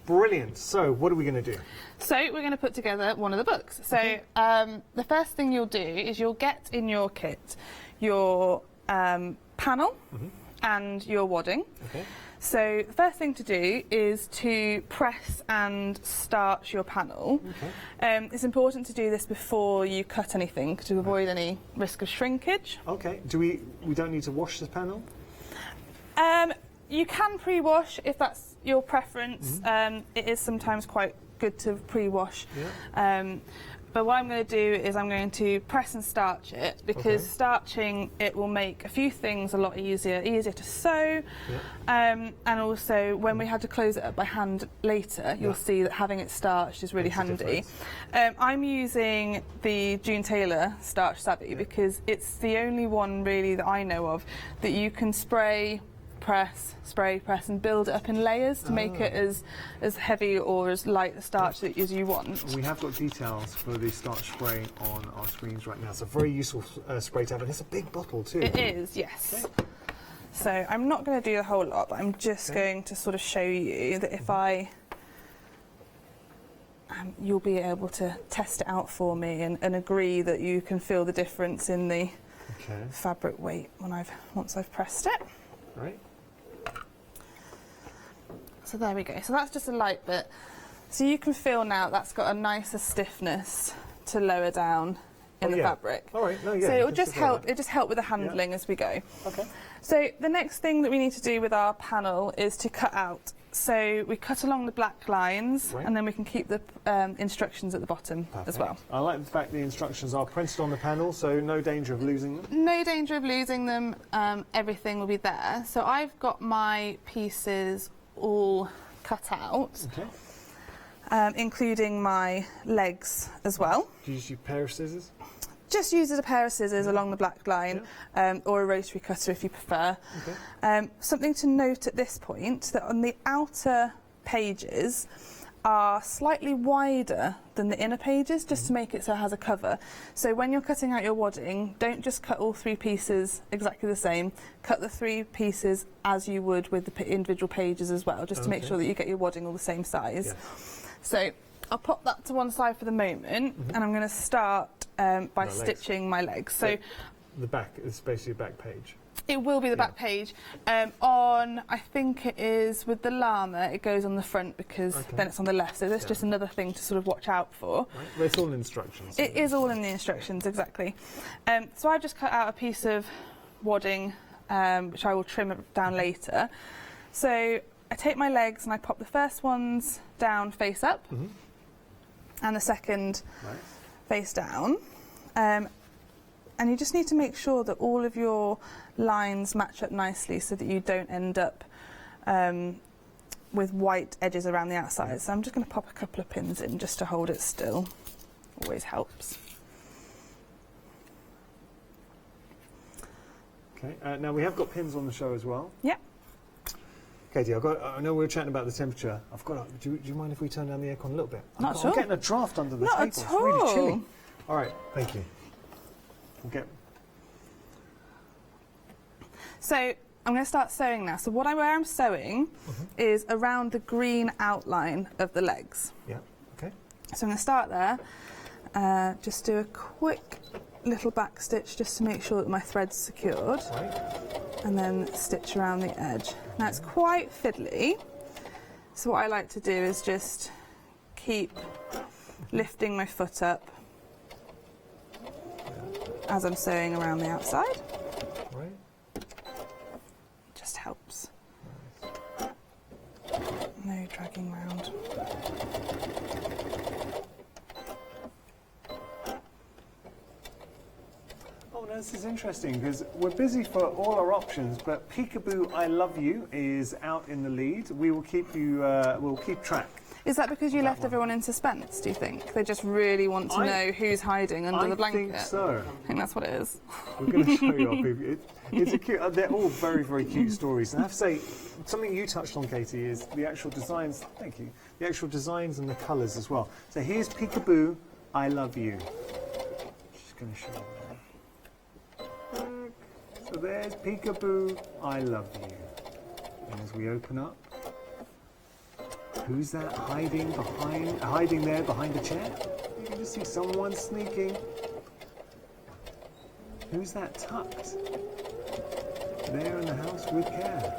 Brilliant. So what are we going to do? So we're going to put together one of the books. So the first thing you'll do is you'll get in your kit your panel and your wadding. Okay. So the first thing to do is to press and starch your panel. Okay. It's important to do this before you cut anything to avoid any risk of shrinkage. Okay. We don't need to wash the panel? You can pre-wash if that's your preference. It is sometimes quite good to pre-wash. Yeah. But what I'm going to do is I'm going to press and starch it, because starching it will make a few things a lot easier to sew, and also when we had to close it up by hand later, you'll see that having it starched is really handy. I'm using the June Taylor Starch Savvy because it's the only one really that I know of that you can spray, spray, press, and build it up in layers to make it as heavy or as light a starch as you want. We have got details for the starch spray on our screens right now. It's a very useful spray to have, and it's a big bottle too. It is, yes. Okay. So I'm not going to do the whole lot, but I'm just going to sort of show you that if you'll be able to test it out for me and agree that you can feel the difference in the fabric weight once I've pressed it. Right. So there we go. So that's just a light bit. So you can feel now that's got a nicer stiffness to lower down in the fabric. All right. No, so it will just help. It just help with the handling as we go. Okay. So the next thing that we need to do with our panel is to cut out. So we cut along the black lines, and then we can keep the instructions at the bottom as well. I like the fact the instructions are printed on the panel, so no danger of losing them. No danger of losing them. Everything will be there. So I've got my pieces all cut out. Okay. including my legs as well. Do you use your pair of scissors? Just use a pair of scissors along the black line, or a rotary cutter if you prefer. Okay. Something to note at this point, that on the outer pages are slightly wider than the inner pages, just to make it so it has a cover. So when you're cutting out your wadding, don't just cut all 3 pieces exactly the same. Cut the 3 pieces as you would with the individual pages as well, just to make sure that you get your wadding all the same size. Yes. So I'll pop that to one side for the moment, and I'm going to start by stitching my legs. So the back is basically a back page. It will be the back page. On, I think it is with the llama, it goes on the front because then it's on the left. So that's just another thing to sort of watch out for. Right. Well, it's all in instructions. It is all in the instructions, exactly. So I've just cut out a piece of wadding, which I will trim down later. So I take my legs and I pop the first ones down face up, and the second face down. And you just need to make sure that all of your lines match up nicely so that you don't end up with white edges around the outside. So I'm just going to pop a couple of pins in just to hold it still. Always helps. Okay, now we have got pins on the show as well. Yeah. Katie, I know we were chatting about the temperature. Do you mind if we turn down the aircon a little bit? Not at I'm all. getting a draft under the Not table. at It's really all. chilly. All right, thank you. So I'm going to start sewing now. So where I'm sewing is around the green outline of the legs. Yeah, okay. So I'm going to start there, just do a quick little back stitch just to make sure that my thread's secured, and then stitch around the edge. Now it's quite fiddly, so what I like to do is just keep lifting my foot up as I'm sewing around the outside. Just helps. No dragging round. Oh, no, this is interesting because we're busy for all our options, but Peekaboo I Love You is out in the lead. We will keep you, we'll keep track. Is that because you left everyone in suspense, do you think? They just really want to know who's hiding under the blanket? I think so. I think that's what it is. We're going to show you our Peekaboo. It's a cute, they're all very, very cute stories. And I have to say, something you touched on, Katie, is the actual designs, thank you, the actual designs and the colours as well. So here's Peekaboo I Love You. Just going to show you. So there's Peekaboo I Love You. And as we open up, who's that hiding there behind the chair? You can just see someone sneaking. Who's that tucked there in the house with care?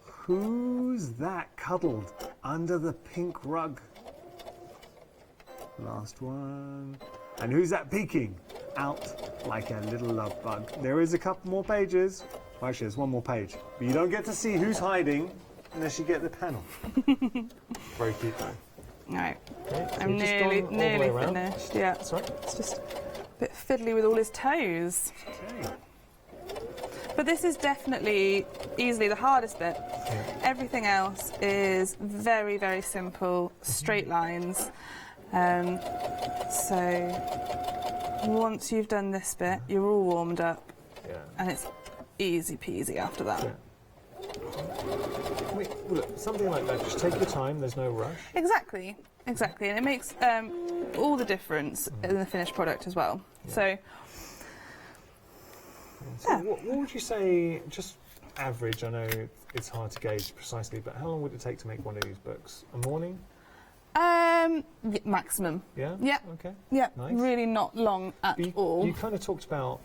Who's that cuddled under the pink rug? Last one. And who's that peeking out like a little love bug? There is a couple more pages. Well, actually, there's one more page. But you don't get to see who's hiding unless you get the panel. Very cute, though. Right. Okay, so I'm nearly finished. Yeah. That's right. It's just a bit fiddly with all his toes. Okay. But this is definitely easily the hardest bit. Yeah. Everything else is very, very simple, straight lines. So once you've done this bit, you're all warmed up, and it's easy peasy after that. Yeah. Wait, look, something like that, just take your time, there's no rush. Exactly, and it makes all the difference in the finished product as well. Yeah. So what would you say, just average, I know it's hard to gauge precisely, but how long would it take to make one of these books? A morning? Maximum. Yeah? Yeah. Okay. Yeah, nice. Really not long at all. You kind of talked about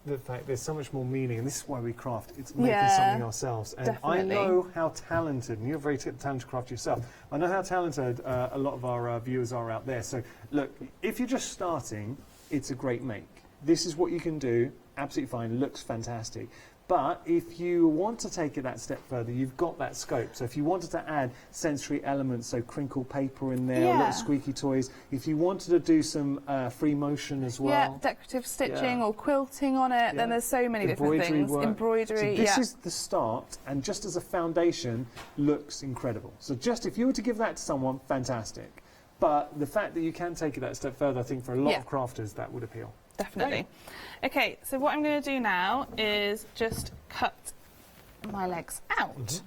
the fact there's so much more meaning, and this is why we craft. It's making something ourselves. And definitely. I know how talented, and you're a very talented crafter yourself, I know how talented a lot of our viewers are out there. So, look, if you're just starting, it's a great make. This is what you can do, absolutely fine, looks fantastic. But if you want to take it that step further, you've got that scope. So if you wanted to add sensory elements, so crinkle paper in there, little squeaky toys, if you wanted to do some free motion as well. Yeah, decorative stitching or quilting on it, then there's so many different things. Work. Embroidery, so this is the start, and just as a foundation, looks incredible. So just if you were to give that to someone, fantastic. But the fact that you can take it that step further, I think for a lot of crafters, that would appeal. Definitely. Okay, so what I'm going to do now is just cut my legs out.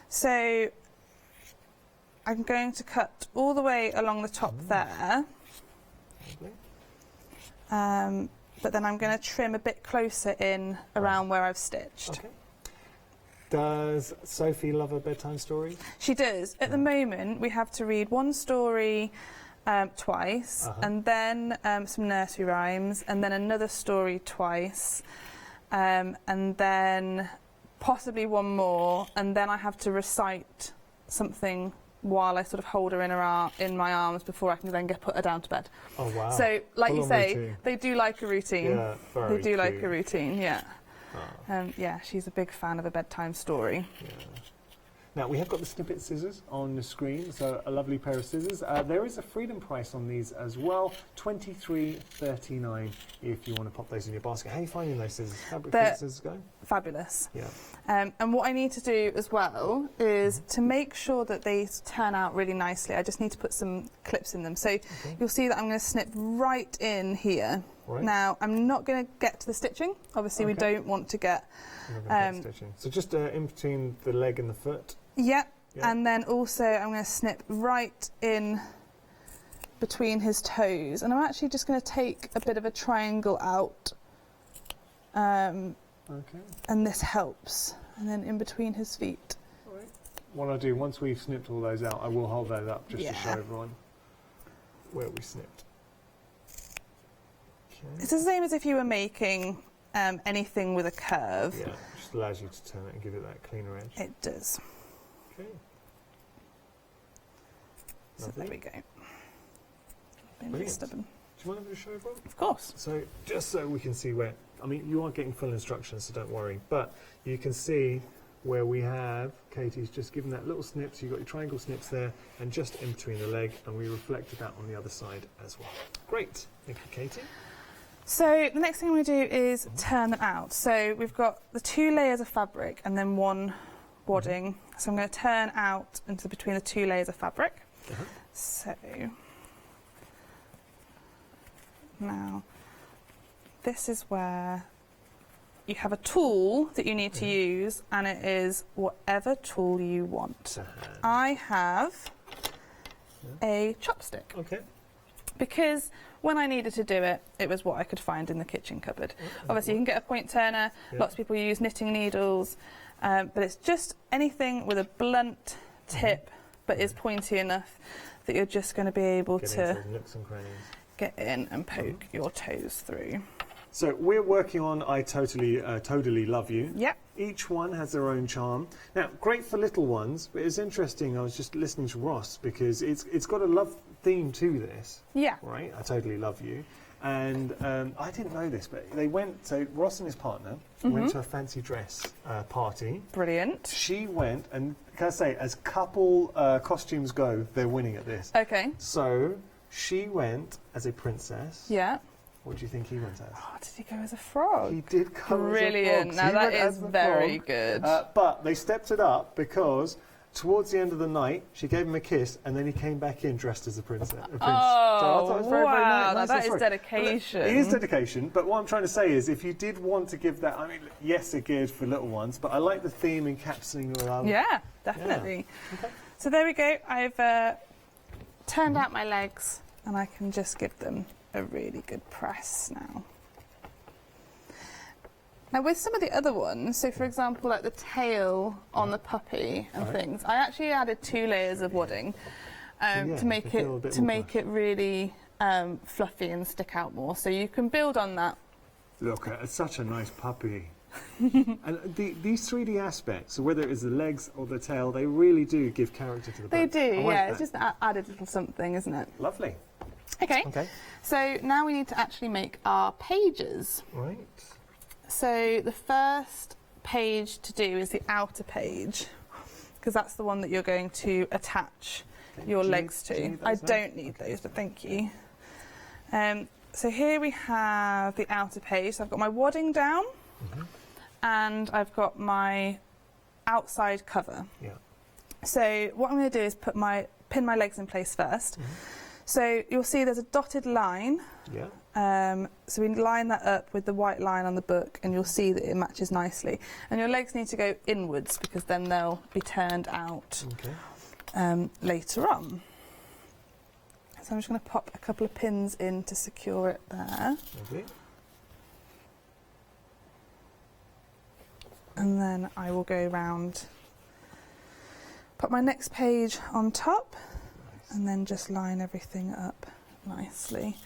So I'm going to cut all the way along the top there. But then I'm going to trim a bit closer in around where I've stitched. Okay. Does Sophie love her bedtime story? She does. At the moment, we have to read one story twice, and then some nursery rhymes, and then another story twice, and then possibly one more, and then I have to recite something while I sort of hold her in my arms before I can then put her down to bed. Oh wow! So, like you say, routine. They do like a routine. Yeah, very They do like cute. a routine. Yeah. Yeah, she's a big fan of a bedtime story. Yeah. Now, we have got the snippet scissors on the screen, so a lovely pair of scissors. There is a freedom price on these as well, $23.39 if you want to pop those in your basket. How are you finding those scissors? Fabric scissors go? Fabulous. Yeah. And what I need to do as well is to make sure that they turn out really nicely, I just need to put some clips in them. So you'll see that I'm going to snip right in here. Right. Now, I'm not going to get to the stitching. Obviously, we don't want to get... stitching. So just in between the leg and the foot? Yep. And then also I'm going to snip right in between his toes. And I'm actually just going to take a bit of a triangle out. And this helps. And then in between his feet. All right. What I'll do, once we've snipped all those out, I will hold those up just to show everyone where we snipped. It's the same as if you were making anything with a curve. Yeah, it just allows you to turn it and give it that cleaner edge. It does. Okay. So there we go. Brilliant. Stubborn. Do you mind if I show everyone? Of course. So just so we can see where, I mean, you are getting full instructions, so don't worry. But you can see where we have, Katie's just given that little snip, so you've got your triangle snips there, and just in between the leg, and we reflected that on the other side as well. Great. Thank you, Katie. So the next thing I'm going to do is turn them out. So we've got the 2 layers of fabric and then one wadding. So I'm going to turn out into between the 2 layers of fabric. So now this is where you have a tool that you need to use, and it is whatever tool you want. I have a chopstick. Okay. Because when I needed to do it, it was what I could find in the kitchen cupboard. Obviously, you can get a point turner. Lots of people use knitting needles, but it's just anything with a blunt tip, but is pointy enough that you're just going to be able to get in and poke your toes through. So we're working on I Totally Love You. Yep. Each one has their own charm. Now, great for little ones, but it's interesting, I was just listening to Ross, because it's got a love theme to this. Yeah. Right? I Totally Love You. And I didn't know this, but they went, so Ross and his partner went to a fancy dress party. Brilliant. She went, and can I say, as couple costumes go, they're winning at this. Okay. So she went as a princess. Yeah. What do you think he went as? Oh, did he go as a frog? He did come Brilliant. as a frog. So now that he went is as the very frog. good. But they stepped it up because towards the end of the night, she gave him a kiss, and then he came back in dressed as a prince. Oh, so I thought it was very, wow. very nice. Now that is story. dedication. It is dedication, but what I'm trying to say is if you did want to give that, I mean, yes, they're geared for little ones, but I like the theme encapsulating your love. Yeah, definitely. Yeah. Okay. So there we go. I've turned out my legs, and I can just give them a really good press now. Now with some of the other ones, so for example like the tail on the puppy and things, I actually added 2 layers of wadding to make it really fluffy and stick out more. So you can build on that. Look, it's such a nice puppy. And these 3D aspects, so whether it is the legs or the tail, they really do give character to the They bird. do, yeah. It's just added little something, isn't it? Lovely. Okay. So now we need to actually make our pages. Right. So the first page to do is the outer page, because that's the one that you're going to attach your legs to. I don't need those, but thank you. So here we have the outer page. So I've got my wadding down, and I've got my outside cover. Yeah. So what I'm going to do is pin my legs in place first. So you'll see there's a dotted line. Yeah. So we line that up with the white line on the book, and you'll see that it matches nicely. And your legs need to go inwards, because then they'll be turned out later on. So I'm just going to pop a couple of pins in to secure it there. Lovely. And then I will go round, put my next page on top, and then just line everything up nicely.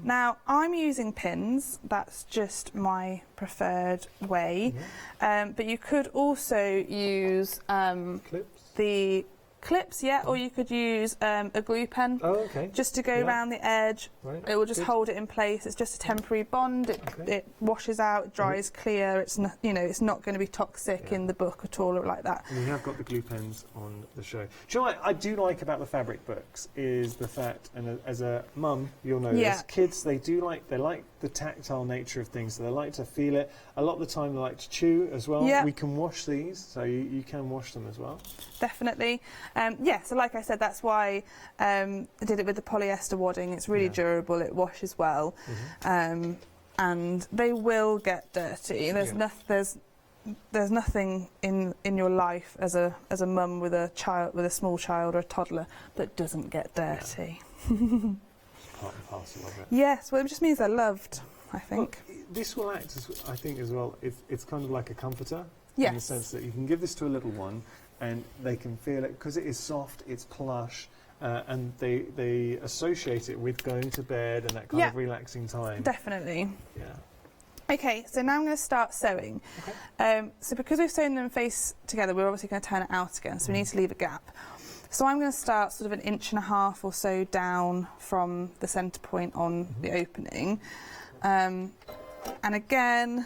Now, I'm using pins, that's just my preferred way, but you could also use the clips, or you could use a glue pen just to go around the edge. It will just hold it in place. It's just a temporary bond. It washes out, it dries clear. It's not, it's not going to be toxic in the book at all or like that. And we have got the glue pens on the show. Do you know what I do like about the fabric books is the fact, and as a mum, you'll know this, kids, they like the tactile nature of things, so they like to feel it. A lot of the time they like to chew as well. We can wash these, so you can wash them as well. Definitely. So like I said, that's why I did it with the polyester wadding. It's really durable, it washes well, and they will get dirty. There's nothing in your life as a mum with a small child or a toddler that doesn't get dirty. Part and parcel of it. Yes, well, it just means they're loved, I think. Well, this will act, I think, as well, it's kind of like a comforter. Yes. In the sense that you can give this to a little one and they can feel it, because it is soft, it's plush, and they associate it with going to bed and that kind of relaxing time. Definitely. Yeah. Okay, so now I'm going to start sewing. So because we've sewn them face together, we're obviously going to turn it out again, so we need to leave a gap. So I'm going to start sort of 1.5 inches or so down from the centre point on the opening. And again,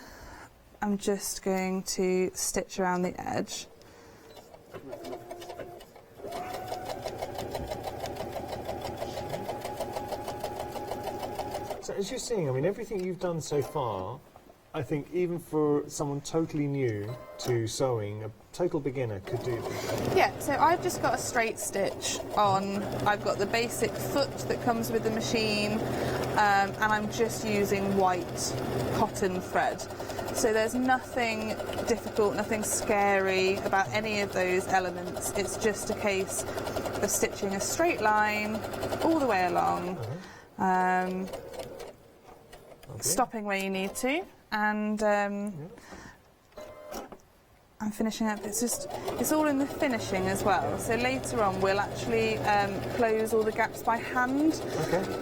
I'm just going to stitch around the edge. So as you're seeing, I mean, everything you've done so far, I think even for someone totally new to sewing, a total beginner could do this. Yeah, so I've just got a straight stitch on. I've got the basic foot that comes with the machine, and I'm just using white cotton thread. So there's nothing difficult, nothing scary about any of those elements. It's just a case of stitching a straight line all the way along, stopping where you need to, and I'm finishing up. It's all in the finishing as well. So later on we'll actually close all the gaps by hand,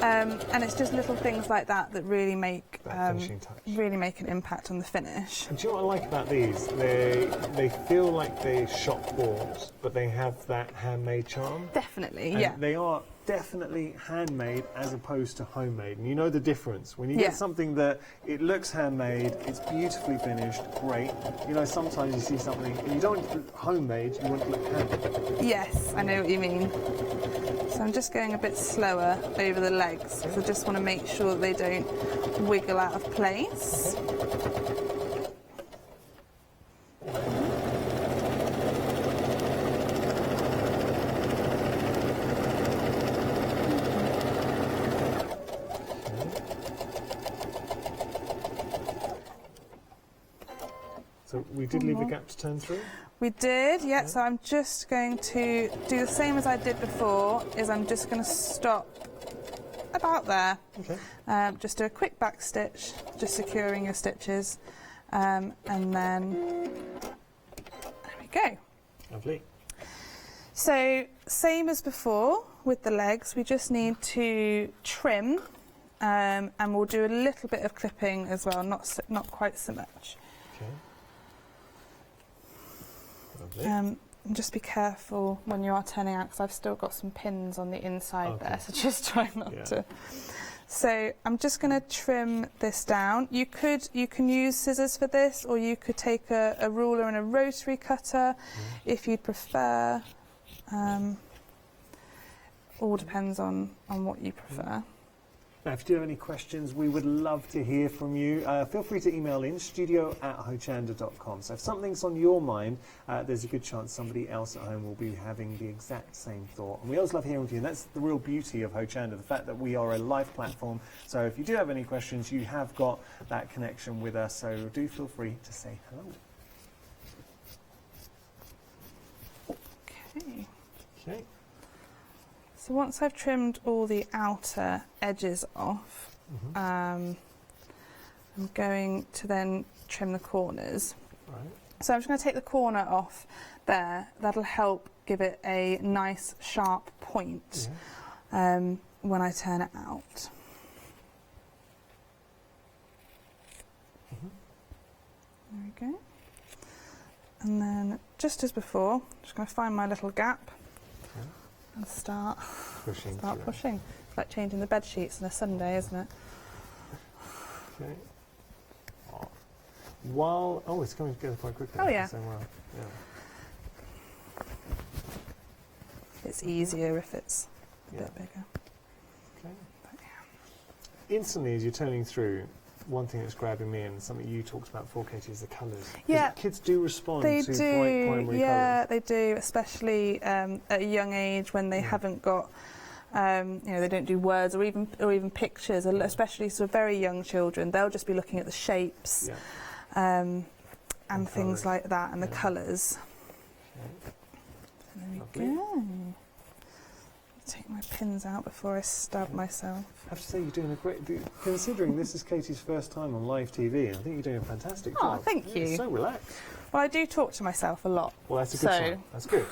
and it's just little things like that that really make an impact on the finish. And do you know what I like about these? They feel like they shop bought, but they have that handmade charm. Definitely, and they are definitely handmade as opposed to homemade, and you know the difference when you get something that it looks handmade, it's beautifully finished, great. You know, sometimes you see something and you don't want it to look homemade, you want it to look handmade. Yes, I know what you mean. So I'm just going a bit slower over the legs, because I just want to make sure that they don't wiggle out of place. So we did leave a gap to turn through? We did, so I'm just going to do the same as I did before, is I'm just going to stop about there. Just do a quick back stitch, just securing your stitches, and then there we go. Lovely. So same as before with the legs, we just need to trim, and we'll do a little bit of clipping as well, not quite so much. And just be careful when you are turning out, because I've still got some pins on the inside there, so just try not to So I'm just going to trim this down. You can use scissors for this, or you could take a ruler and a rotary cutter if you prefer. All depends on what you prefer. Now, if you do have any questions, we would love to hear from you. Feel free to email in studio@hochanda.com. So if something's on your mind, there's a good chance somebody else at home will be having the exact same thought. And we always love hearing from you, and that's the real beauty of Hochanda, the fact that we are a live platform. So if you do have any questions, you have got that connection with us, so do feel free to say hello. Okay. So once I've trimmed all the outer edges off, I'm going to then trim the corners. Right. So I'm just going to take the corner off there. That'll help give it a nice sharp point when I turn it out. There we go. And then, just as before, I'm just going to find my little gap and start pushing. It's like changing the bed sheets on a Sunday, isn't it? Okay. It's coming together quite quickly. Oh yeah. Yeah. It's easier if it's a bit bigger. Okay. Instantly, as you're turning through, one thing that's grabbing me, and something you talked about before, Katie, is the colours. Yeah, kids do respond to bright primary colours. Yeah, they do, especially at a young age when they haven't got, they don't do words or even pictures. Especially sort of very young children, they'll just be looking at the shapes and things like that, and the colours. There we go. Take my pins out before I stab myself. I have to say, you're doing a great... Considering this is Katie's first time on live TV, I think you're doing a fantastic job. Oh, thank you. You're so relaxed. Well, I do talk to myself a lot. Well, that's a good sign. That's good.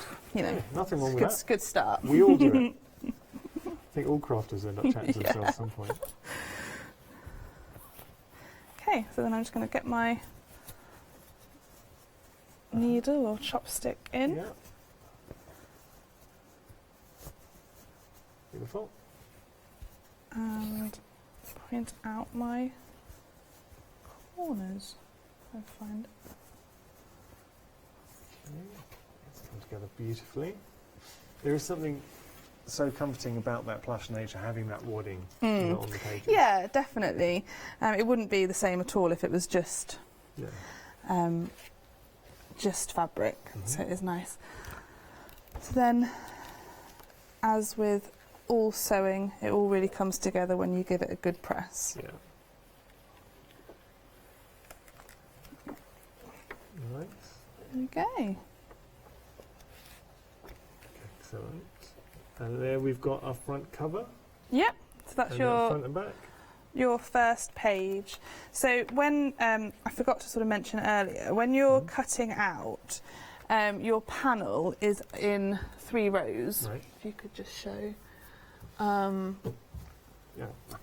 Nothing wrong with that. It's a good start. We all do it. I think all crafters end up chatting to themselves at some point. Okay, so then I'm just going to get my needle or chopstick in. Yeah. Beautiful. And point out my corners. I find it. Okay. It's come together beautifully. There is something so comforting about that plush nature, having that wadding on the pages. Yeah, definitely. It wouldn't be the same at all if it was just fabric. So it is nice. So then, as with all sewing, it all really comes together when you give it a good press. Yeah. Right. Okay. Excellent. And there we've got our front cover. Yep. So that's your front and back. Your first page. So when I forgot to sort of mention earlier, when you're cutting out, your panel is in 3 rows. Right. If you could just show. On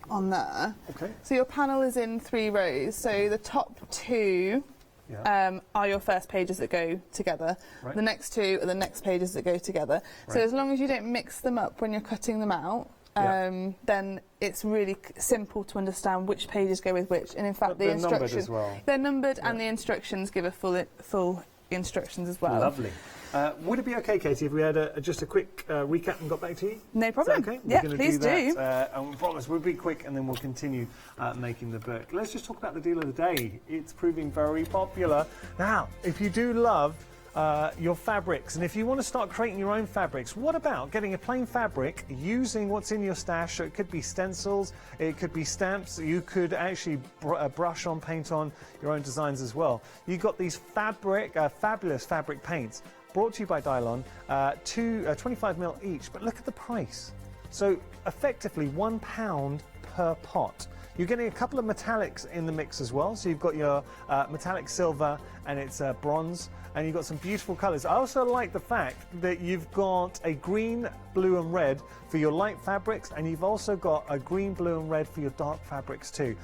there. Okay. So your panel is in 3 rows. So the top 2 are your first pages that go together. Right. The next 2 are the next pages that go together. Right. So as long as you don't mix them up when you're cutting them out, then it's really simple to understand which pages go with which. And in fact, the instructions they're numbered, and the instructions give a full instructions as well. Lovely. Would it be okay, Katie, if we had just a quick recap and got back to you? No problem. Is that okay? Yeah, please do. And we promise we'll be quick, and then we'll continue making the book. Let's just talk about the deal of the day. It's proving very popular. Now, if you do love your fabrics, and if you want to start creating your own fabrics, what about getting a plain fabric using what's in your stash? So it could be stencils, it could be stamps, you could actually brush on, paint on your own designs as well. You've got these fabulous fabric paints brought to you by Dylon, 25ml each, but look at the price. So effectively £1 per pot. You're getting a couple of metallics in the mix as well. So you've got your metallic silver, and it's bronze, and you've got some beautiful colours. I also like the fact that you've got a green, blue and red for your light fabrics, and you've also got a green, blue and red for your dark fabrics too.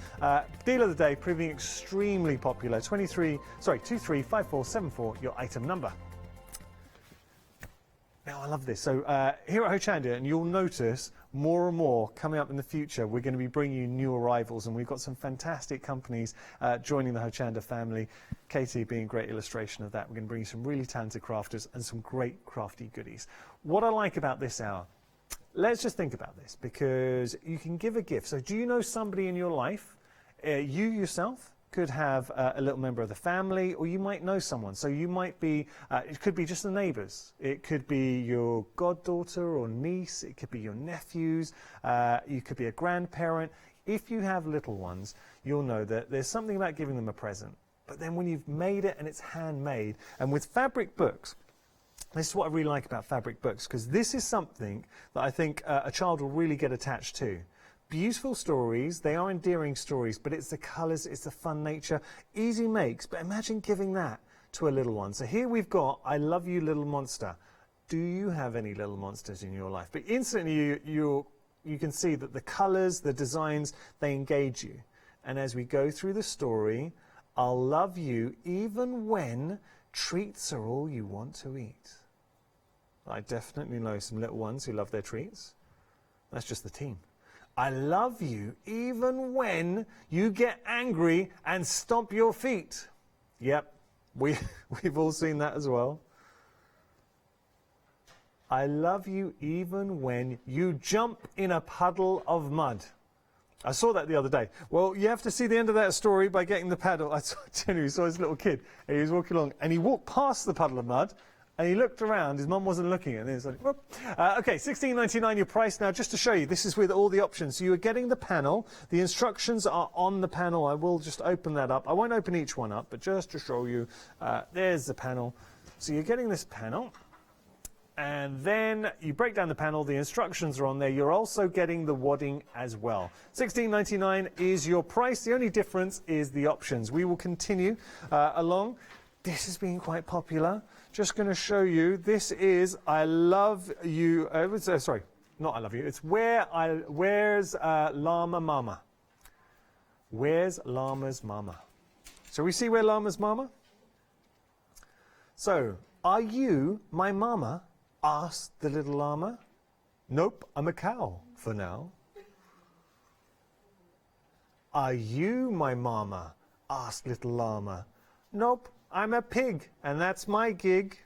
Deal of the day proving extremely popular. 235474, your item number. Now, I love this. So here at Hochanda, and you'll notice more and more coming up in the future. We're going to be bringing you new arrivals, and we've got some fantastic companies joining the Hochanda family. Katie being a great illustration of that. We're going to bring you some really talented crafters and some great crafty goodies. What I like about this hour, let's just think about this, because you can give a gift. So do you know somebody in your life, you yourself could have a little member of the family, or you might know someone. So you might be, it could be just the neighbours. It could be your goddaughter or niece. It could be your nephews. You could be a grandparent. If you have little ones, you'll know that there's something about giving them a present. But then when you've made it and it's handmade, and with fabric books, this is what I really like about fabric books, because this is something that I think a child will really get attached to. Beautiful stories, they are endearing stories, but it's the colours, it's the fun nature, easy makes. But imagine giving that to a little one. So here we've got, I love you, little monster. Do you have any little monsters in your life? But instantly you can see that the colours, the designs, they engage you. And as we go through the story, I'll love you even when treats are all you want to eat. I definitely know some little ones who love their treats. That's just the team. I love you even when you get angry and stomp your feet. Yep, we've all seen that as well. I love you even when you jump in a puddle of mud. I saw that the other day. Well, you have to see the end of that story by getting the paddle. I saw this little kid, and he was walking along, and he walked past the puddle of mud, and he looked around. His mum wasn't looking, and he was like, whoop. Okay, $16.99 your price. Now, just to show you, this is with all the options. So you are getting the panel. The instructions are on the panel. I will just open that up. I won't open each one up, but just to show you, there's the panel. So you're getting this panel. And then you break down the panel, the instructions are on there. You're also getting the wadding as well. $16.99 is your price. The only difference is the options. We will continue along. This has been quite popular. Just going to show you. This is I Love You. Sorry, not I Love You. It's Where's Llama Mama? Where's Llama's Mama? So we see where Llama's Mama? So, are you my mama? Asked the little llama. Nope, I'm a cow for now. Are you my mama? Asked little llama. Nope, I'm a pig, and that's my gig.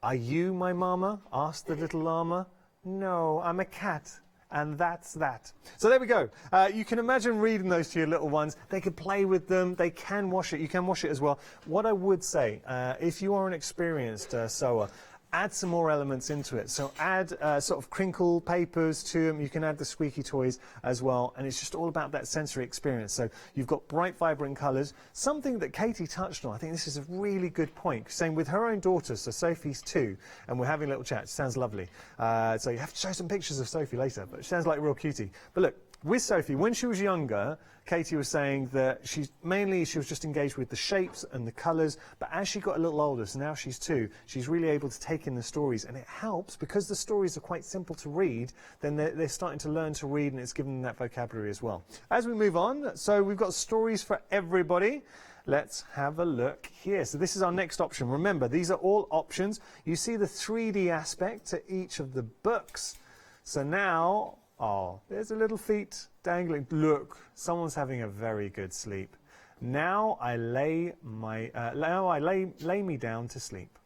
Are you my mama? Asked the little llama. No, I'm a cat, and that's that. So there we go. You can imagine reading those to your little ones. They can play with them. They can wash it. You can wash it as well. What I would say, if you are an experienced sewer, add some more elements into it. So add sort of crinkle papers to them. You can add the squeaky toys as well. And it's just all about that sensory experience. So you've got bright, vibrant colours. Something that Katie touched on, I think this is a really good point. Saying with her own daughter, so Sophie's 2, and we're having a little chat. It sounds lovely. So you have to show some pictures of Sophie later, but she sounds like a real cutie. But look, with Sophie, when she was younger, Katie was saying that she was just engaged with the shapes and the colours, but as she got a little older, so now she's 2, she's really able to take in the stories, and it helps because the stories are quite simple to read, then they're starting to learn to read, and it's giving them that vocabulary as well. As we move on, so we've got stories for everybody. Let's have a look here. So this is our next option. Remember, these are all options. You see the 3D aspect to each of the books. So now, oh, there's a little feet dangling. Look, someone's having a very good sleep. Now I lay me down to sleep.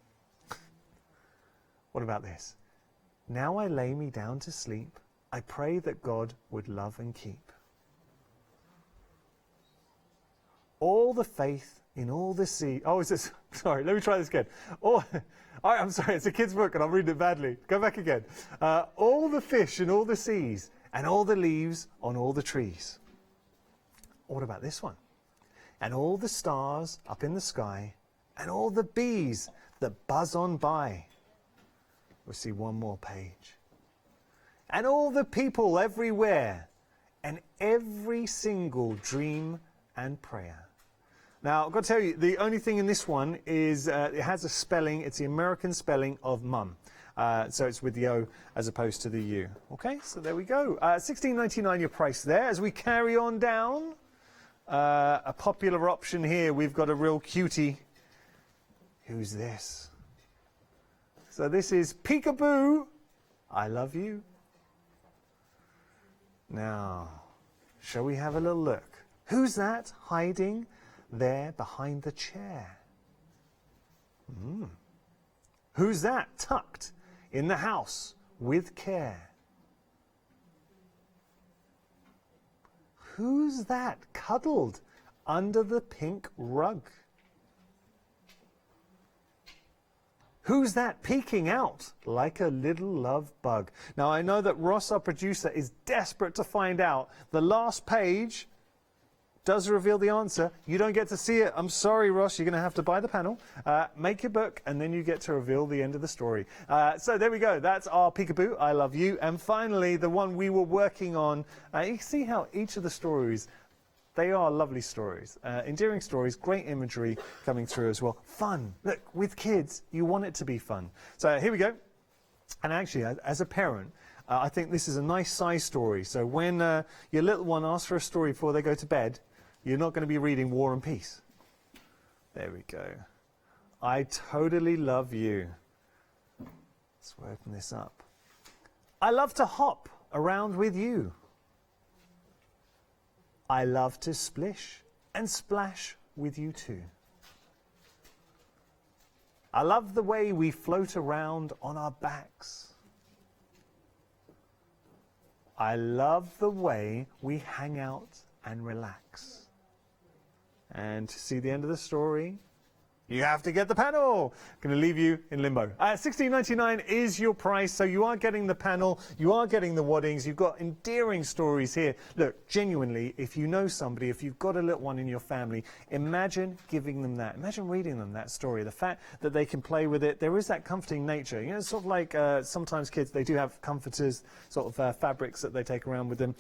What about this? Now I lay me down to sleep. I pray that God would love and keep. All the faith in all the sea. Oh, is this? Sorry, let me try this again. I'm sorry, it's a kid's book and I'm reading it badly. Go back again. All the fish in all the seas and all the leaves on all the trees. What about this one? And all the stars up in the sky and all the bees that buzz on by. We'll see one more page. And all the people everywhere and every single dream and prayer. Now, I've got to tell you, the only thing in this one is it has a spelling. It's the American spelling of mum. So it's with the O as opposed to the U. Okay, so there we go. $16.99 your price there. As we carry on down, a popular option here. We've got a real cutie. Who's this? So this is Peekaboo I love you. Now, shall we have a little look? Who's that hiding there behind the chair? Who's that tucked in the house with care? Who's that cuddled under the pink rug? Who's that peeking out like a little love bug? Now, I know that Ross, our producer, is desperate to find out. The last page does reveal the answer. You don't get to see it. I'm sorry, Ross. You're going to have to buy the panel, make your book, and then you get to reveal the end of the story. So there we go. That's our Peekaboo, I Love You. And finally, the one we were working on. You can see how each of the stories, they are lovely stories, endearing stories, great imagery coming through as well. Fun. Look, with kids, you want it to be fun. So here we go. And actually, as a parent, I think this is a nice size story. So when your little one asks for a story before they go to bed, you're not going to be reading War and Peace. There we go. I totally love you. Let's open this up. I love to hop around with you. I love to splish and splash with you too. I love the way we float around on our backs. I love the way we hang out and relax. And to see the end of the story, you have to get the panel. Going to leave you in limbo. $16.99 is your price, so you are getting the panel, you are getting the waddings, you've got endearing stories here. Look, genuinely, if you know somebody, if you've got a little one in your family, imagine giving them that. Imagine reading them that story. The fact that they can play with it, there is that comforting nature. You know, it's sort of like sometimes kids, they do have comforters, sort of fabrics that they take around with them.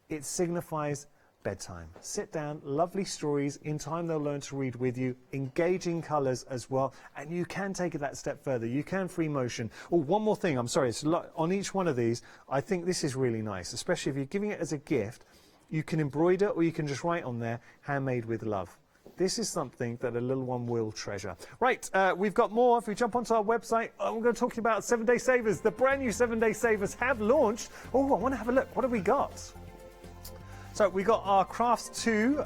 It signifies bedtime. Sit down, lovely stories. In time they'll learn to read with you, engaging colours as well, and you can take it that step further. You can free motion. Oh, one more thing, I'm sorry, it's on each one of these, I think this is really nice, especially if you're giving it as a gift. You can embroider or you can just write on there, handmade with love. This is something that a little one will treasure. Right, we've got more. If we jump onto our website, we're going to talk about 7-Day Savers. The brand new 7-Day Savers have launched. Oh, I want to have a look. What have we got? So we got our Crafts 2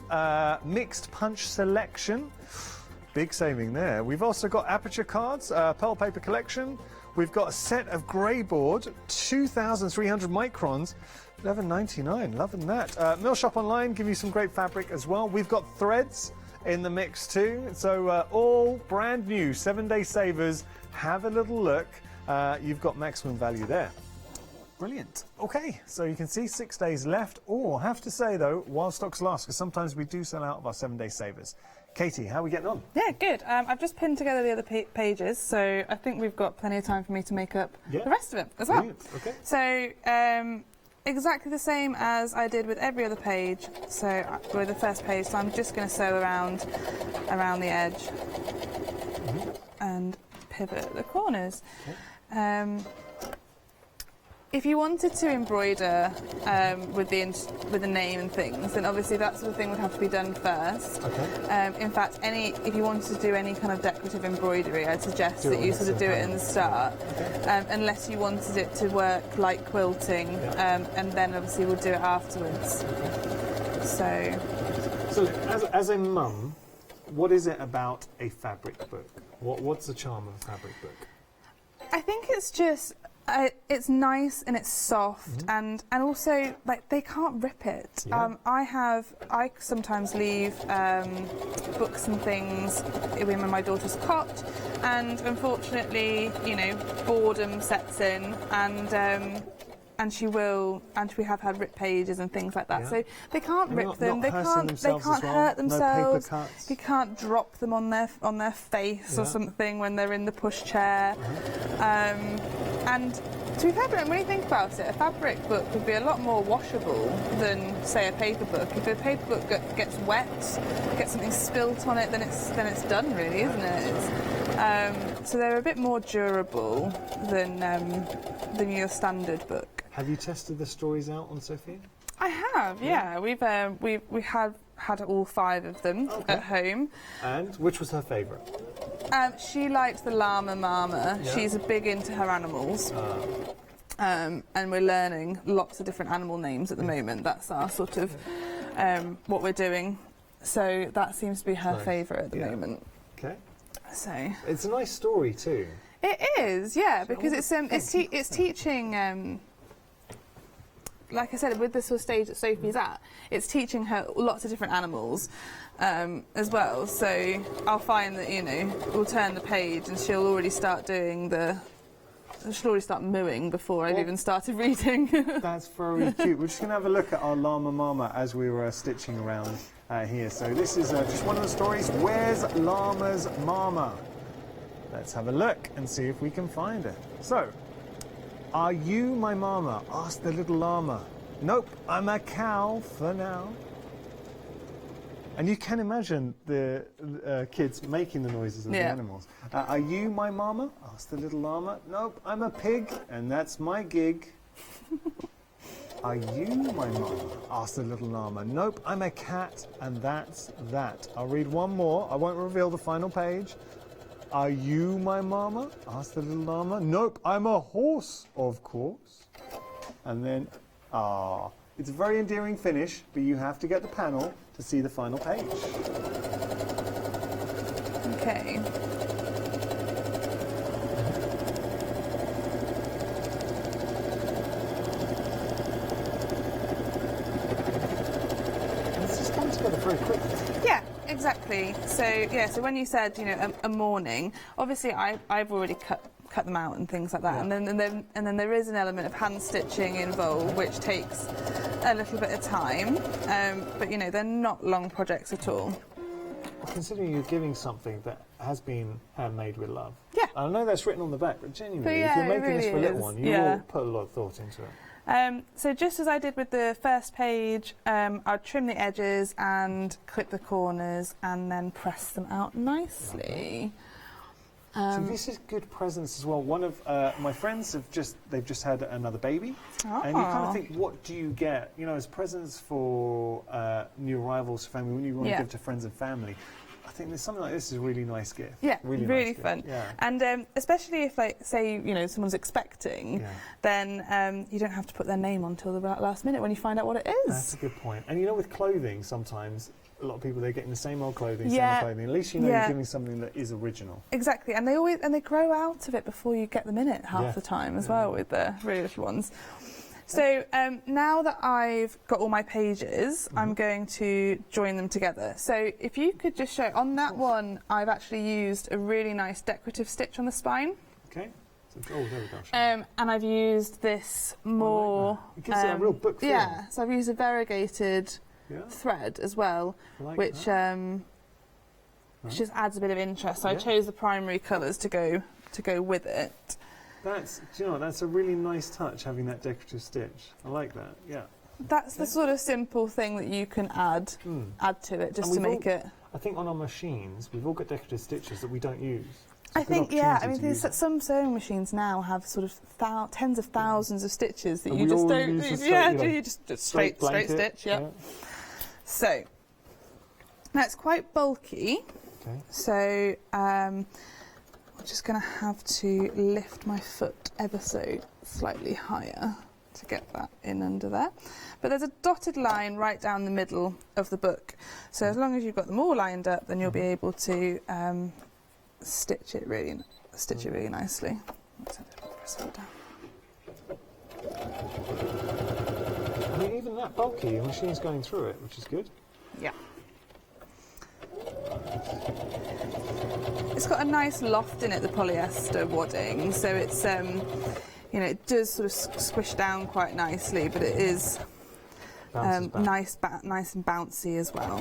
mixed punch selection. Big saving there. We've also got aperture cards, pearl paper collection. We've got a set of grey board, 2,300 microns, $11.99. Loving that. Mill Shop Online, give you some great fabric as well. We've got threads in the mix too. So all brand new 7-Day Savers. Have a little look. You've got maximum value there. Brilliant. Okay, so you can see 6 days left. Oh, I have to say though, while stocks last, because sometimes we do sell out of our 7-Day Savers. Katie, how are we getting on? Yeah, good. I've just pinned together the other pages, so I think we've got plenty of time for me to make up the rest of it as well. Brilliant. Okay. So exactly the same as I did with every other page. So with the first page, so I'm just going to sew around the edge and pivot the corners. Okay. If you wanted to embroider with the name and things, then obviously that sort of thing would have to be done first. Okay. In fact, if you wanted to do any kind of decorative embroidery, I'd suggest that you sort of do it in the start, unless you wanted it to work like quilting, and then obviously we'll do it afterwards. So as a mum, what is it about a fabric book? What's the charm of a fabric book? I think it's just. It's nice and it's soft, and also like they can't rip it. Yeah. I sometimes leave books and things in my daughter's cot, and unfortunately, you know, boredom sets in, and we have had ripped pages and things like that. Yeah. So they can't rip them. They can't hurt themselves. No paper cuts. You can't drop them on their face or something when they're in the pushchair. And to be fair, when you think about it, a fabric book would be a lot more washable than, say, a paper book. If a paper book gets wet, gets something spilt on it, then it's done, really, isn't it? So they're a bit more durable than your standard book. Have you tested the stories out on Sophia? I have, yeah. We have had all 5 of them at home. And which was her favourite? She liked the llama mama. Yeah. She's big into her animals. and we're learning lots of different animal names at the moment. That's our sort of what we're doing. So that seems to be her favourite at the moment. Okay. So it's a nice story too. It is, yeah, because it's teaching. Like I said, with the sort of stage that Sophie's at, it's teaching her lots of different animals as well. So I'll find that, you know, we'll turn the page and she'll already start doing she'll already start mooing before I've even started reading. That's very cute. We're just going to have a look at our llama mama as we were stitching around here. So this is just one of the stories. Where's Llama's mama? Let's have a look and see if we can find her. So, are you my mama? Asked the little llama. Nope, I'm a cow for now. And you can imagine the kids making the noises of the animals. Are you my mama? Asked the little llama. Nope, I'm a pig, and that's my gig. Are you my mama? Asked the little llama. Nope, I'm a cat, and that's that. I'll read one more. I won't reveal the final page. Are you my mama? Asked the little llama. Nope, I'm a horse, of course. And then, it's a very endearing finish, but you have to get the panel to see the final page. Okay. This just comes together very quickly. Yeah, exactly. So yeah, so when you said, you know, a morning, obviously I've already cut them out and things like that, and then there is an element of hand stitching involved, which takes a little bit of time, but you know, they're not long projects at all. Well, considering you're giving something that has been handmade with love. Yeah. I know that's written on the back, but genuinely, But if you're making it this for a really little is. one, you will put a lot of thought into it. So just as I did with the first page, I'd trim the edges and clip the corners and then press them out nicely. So this is good presents as well. One of my friends they've just had another baby, and you kind of think, what do you get? You know, as presents for new arrivals, family, when you want to give to friends and family. I think there's something like this is a really nice gift. Yeah, really nice fun. Gift. Yeah. And especially if, like, say, you know, someone's expecting, then you don't have to put their name on till the last minute when you find out what it is. That's a good point. And you know, with clothing, sometimes a lot of people, they're getting the same old clothing, same old clothing. At least you know you're giving something that is original. Exactly, and they grow out of it before you get them in it half the time as well with the really little ones. So now that I've got all my pages, I'm going to join them together. So if you could just show, on that one, I've actually used a really nice decorative stitch on the spine. Okay. So, there we go. And I've used this more... It gives it a real book feel. Yeah, so I've used a variegated thread as well, which just adds a bit of interest. So I chose the primary colours to go with it. That's, do you know, that's a really nice touch, having that decorative stitch. I like that. Yeah. That's the sort of simple thing that you can add to it, just to make it. I think on our machines we've all got decorative stitches that we don't use. I think, I mean, some sewing machines now have sort of tens of thousands of stitches that you just don't use. You just straight stitch. Yeah. So now it's quite bulky. Okay. So I'm just going to have to lift my foot ever so slightly higher to get that in under there. But there's a dotted line right down the middle of the book. So as long as you've got them all lined up, then you'll be able to stitch it really nicely. Let's press that down. I mean, even that bulky, your machine's going through it, which is good. Yeah. It's got a nice loft in it, the polyester wadding, so it's you know, it does sort of squish down quite nicely, but it is nice and bouncy as well.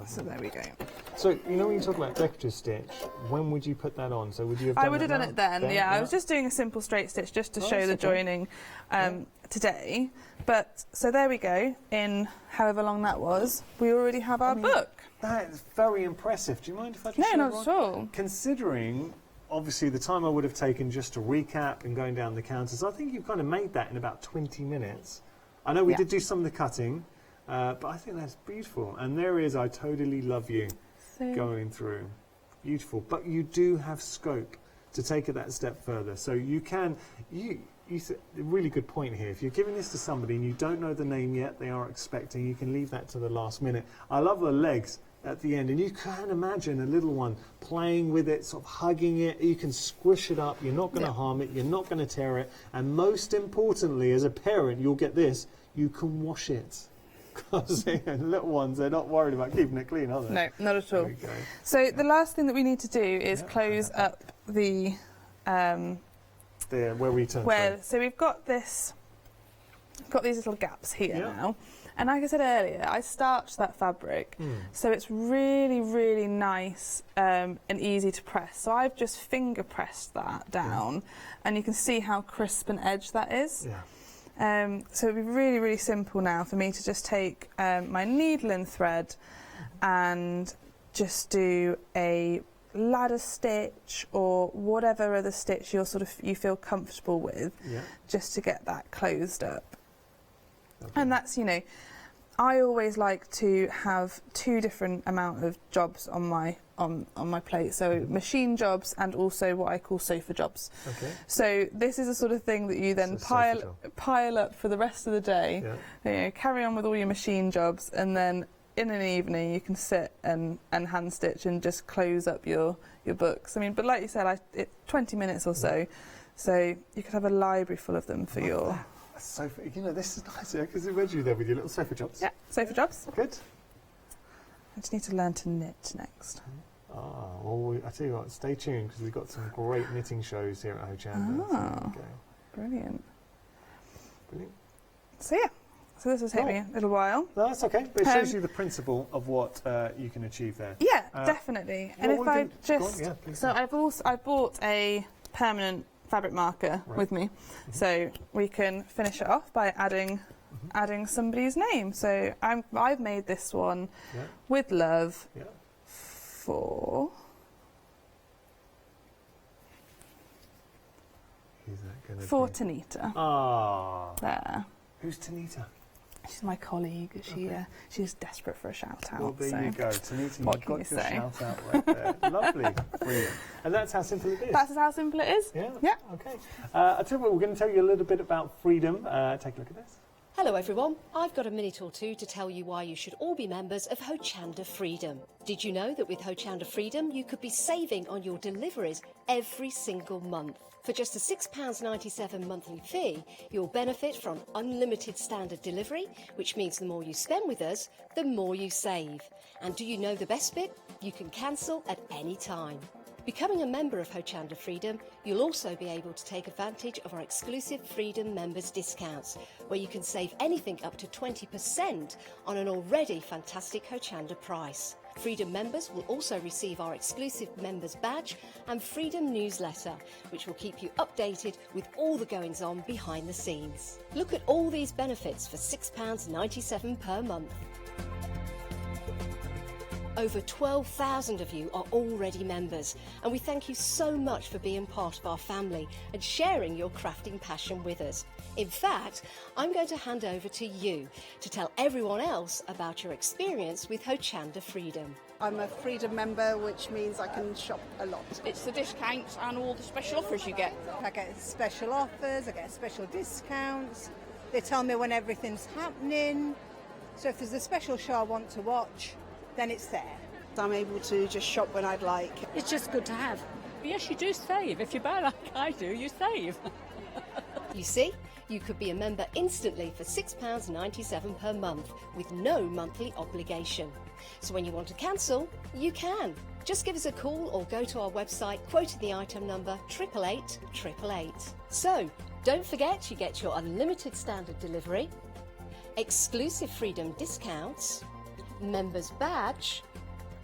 So there we go. So, you know, when you talk about decorative stitch, when would you put that on? So would you have done I would have done it then, yeah. I was just doing a simple straight stitch just to show the joining today. But, so there we go, in however long that was, we already have our book. That is very impressive. Do you mind if I just No, show not everyone? at all. Considering, obviously, the time I would have taken just to recap and going down the counters, I think you've kind of made that in about 20 minutes. I know we did do some of the cutting, but I think that's beautiful. And there is I Totally Love You going through. Beautiful. But you do have scope. to take it that step further. So you can, you said a really good point here. If you're giving this to somebody and you don't know the name yet, they are expecting, you can leave that to the last minute. I love the legs at the end, and you can imagine a little one playing with it, sort of hugging it. You can squish it up, you're not going to harm it, you're not going to tear it, and most importantly, as a parent, you'll get this, you can wash it. Because little ones, they're not worried about keeping it clean, are they? No, not at all. So the last thing that we need to do is close up the where we turn. So we've got these little gaps here now, and like I said earlier, I starched that fabric, so it's really, really nice and easy to press. So I've just finger pressed that down, and you can see how crisp and edge that is. So it'd be really, really simple now for me to just take my needle and thread and just do a ladder stitch or whatever other stitch you feel comfortable with, just to get that closed up. And that's, you know, I always like to have 2 different amount of jobs on my plate, so machine jobs and also what I call sofa jobs. So this is the sort of thing that you then pile up for the rest of the day. You know, carry on with all your machine jobs, and then in an evening you can sit and hand stitch and just close up your books. I mean, but like you said, it's 20 minutes or so, so you could have a library full of them for your... Sofa, you know, this is nice, because imagine you there with your little sofa jobs. Yeah, sofa jobs. Good. I just need to learn to knit next. Well, I tell you what, stay tuned, because we've got some great knitting shows here at Hochanda. Brilliant. Brilliant. So yeah, so this will take me a little while. No, that's okay, but it shows you the principle of what you can achieve there. Yeah, definitely. And if I just... I bought a permanent fabric marker with me, so we can finish it off by adding somebody's name. So I've made this one with love for Tanita. There. Who's Tanita? She's my colleague. She's desperate for a shout out. Well, there you go, Tanita. What You've can got you your say? shout out right there. Lovely, brilliant. And that's how simple it is. That's how simple it is. Yeah. Okay. I'll tell you what, we're going to tell you a little bit about freedom. Take a look at this. Hello everyone, I've got a minute or two to tell you why you should all be members of Hochanda Freedom. Did you know that with Hochanda Freedom you could be saving on your deliveries every single month? For just a £6.97 monthly fee, you'll benefit from unlimited standard delivery, which means the more you spend with us, the more you save. And do you know the best bit? You can cancel at any time. Becoming a member of Hochanda Freedom, you'll also be able to take advantage of our exclusive Freedom members discounts, where you can save anything up to 20% on an already fantastic Hochanda price. Freedom members will also receive our exclusive members badge and Freedom newsletter, which will keep you updated with all the goings on behind the scenes. Look at all these benefits for £6.97 per month. Over 12,000 of you are already members, and we thank you so much for being part of our family and sharing your crafting passion with us. In fact, I'm going to hand over to you to tell everyone else about your experience with Hochanda Freedom. I'm a Freedom member, which means I can shop a lot. It's the discounts and all the special offers you get. I get special offers, I get special discounts. They tell me when everything's happening. So if there's a special show I want to watch, then it's there. I'm able to just shop when I'd like. It's just good to have. Yes, you do save. If you buy like I do, you save. You see, you could be a member instantly for £6.97 per month with no monthly obligation. So when you want to cancel, you can. Just give us a call or go to our website, quoting the item number 888 888. So, don't forget you get your unlimited standard delivery, exclusive Freedom discounts, members badge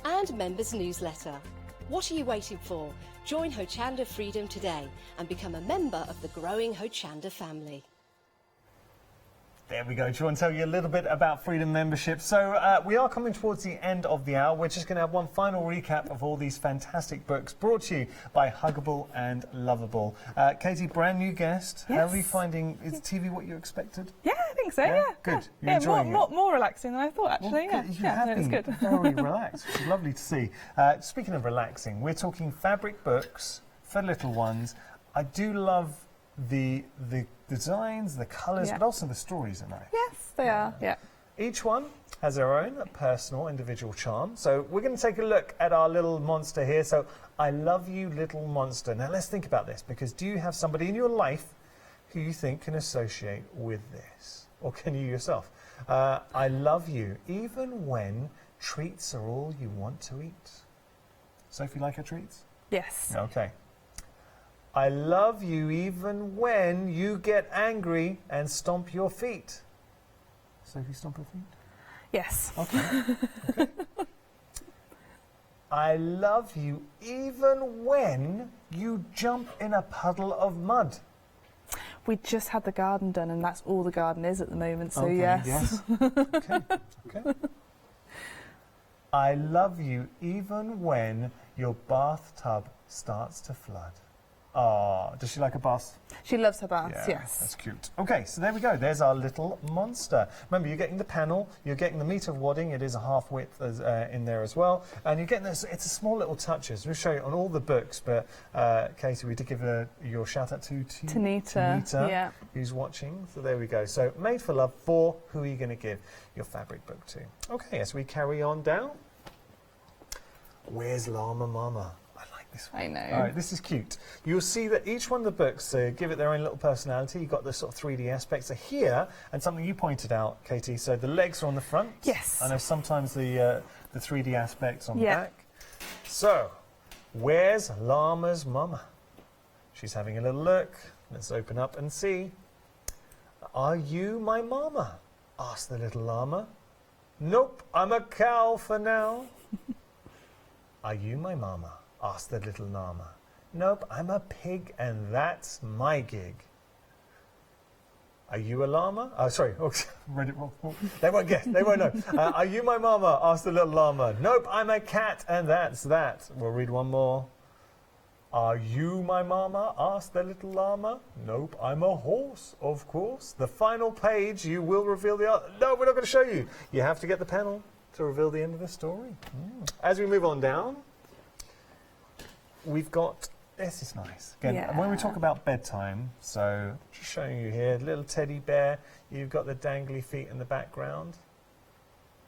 and members newsletter. What are you waiting for? Join Hochanda Freedom today and become a member of the growing Hochanda family. There we go. Do you want to tell you a little bit about Freedom membership? So we are coming towards the end of the hour. We're just going to have one final recap of all these fantastic books brought to you by Huggable and Lovable. Katie, brand new guest. Yes. How are you finding, is TV what you expected? Yeah, I think so, yeah. Good. You're enjoying it? More relaxing than I thought, actually. Well, you have been very relaxed, which is lovely to see. Speaking of relaxing, we're talking fabric books for little ones. I do love the designs, the colours, but also the stories are nice. Yes, they are, yeah. Each one has their own personal, individual charm. So we're going to take a look at our little monster here. So I love you, little monster. Now let's think about this, because do you have somebody in your life who you think can associate with this? Or can you yourself? I love you, even when treats are all you want to eat. Sophie, like her treats? Yes. Okay. I love you even when you get angry and stomp your feet. Sophie, stomp your feet? Yes. Okay. Okay. I love you even when you jump in a puddle of mud. We just had the garden done, and that's all the garden is at the moment, so okay, yes. Okay. Okay. I love you even when your bathtub starts to flood. Oh, does she like a bath? She loves her baths, Yeah, yes. that's cute. Okay, so there we go. There's our little monster. Remember, you're getting the panel, you're getting the metre of wadding. It is a half width in there as well. And you're getting this, it's a small little touches. We'll show you on all the books, but Katie, we did give your shout out to Tanita, yeah, who's watching. So there we go. So Made for Love 4, who are you going to give your fabric book to? Okay, as we carry on down. Where's Llama Mama? This one. I know. All right, this is cute. You'll see that each one of the books give it their own little personality. You've got the sort of 3D aspects here, and something you pointed out, Katie. So the legs are on the front. Yes. I know sometimes the 3D aspects on the back. So, where's Llama's mama? She's having a little look. Let's open up and see. Are you my mama? Asked the little llama. Nope, I'm a cow for now. Are you my mama? Asked the little llama. Nope, I'm a pig and that's my gig. Are you a llama? Oh, sorry, read it wrong. They won't guess, they won't know. Are you my mama? Asked the little llama. Nope, I'm a cat and that's that. We'll read one more. Are you my mama? Asked the little llama. Nope, I'm a horse, of course. The final page, you will reveal the... No, we're not going to show you. You have to get the panel to reveal the end of the story. As we move on down, we've got, this is nice. Again, when we talk about bedtime, so just showing you here, little teddy bear, you've got the dangly feet in the background.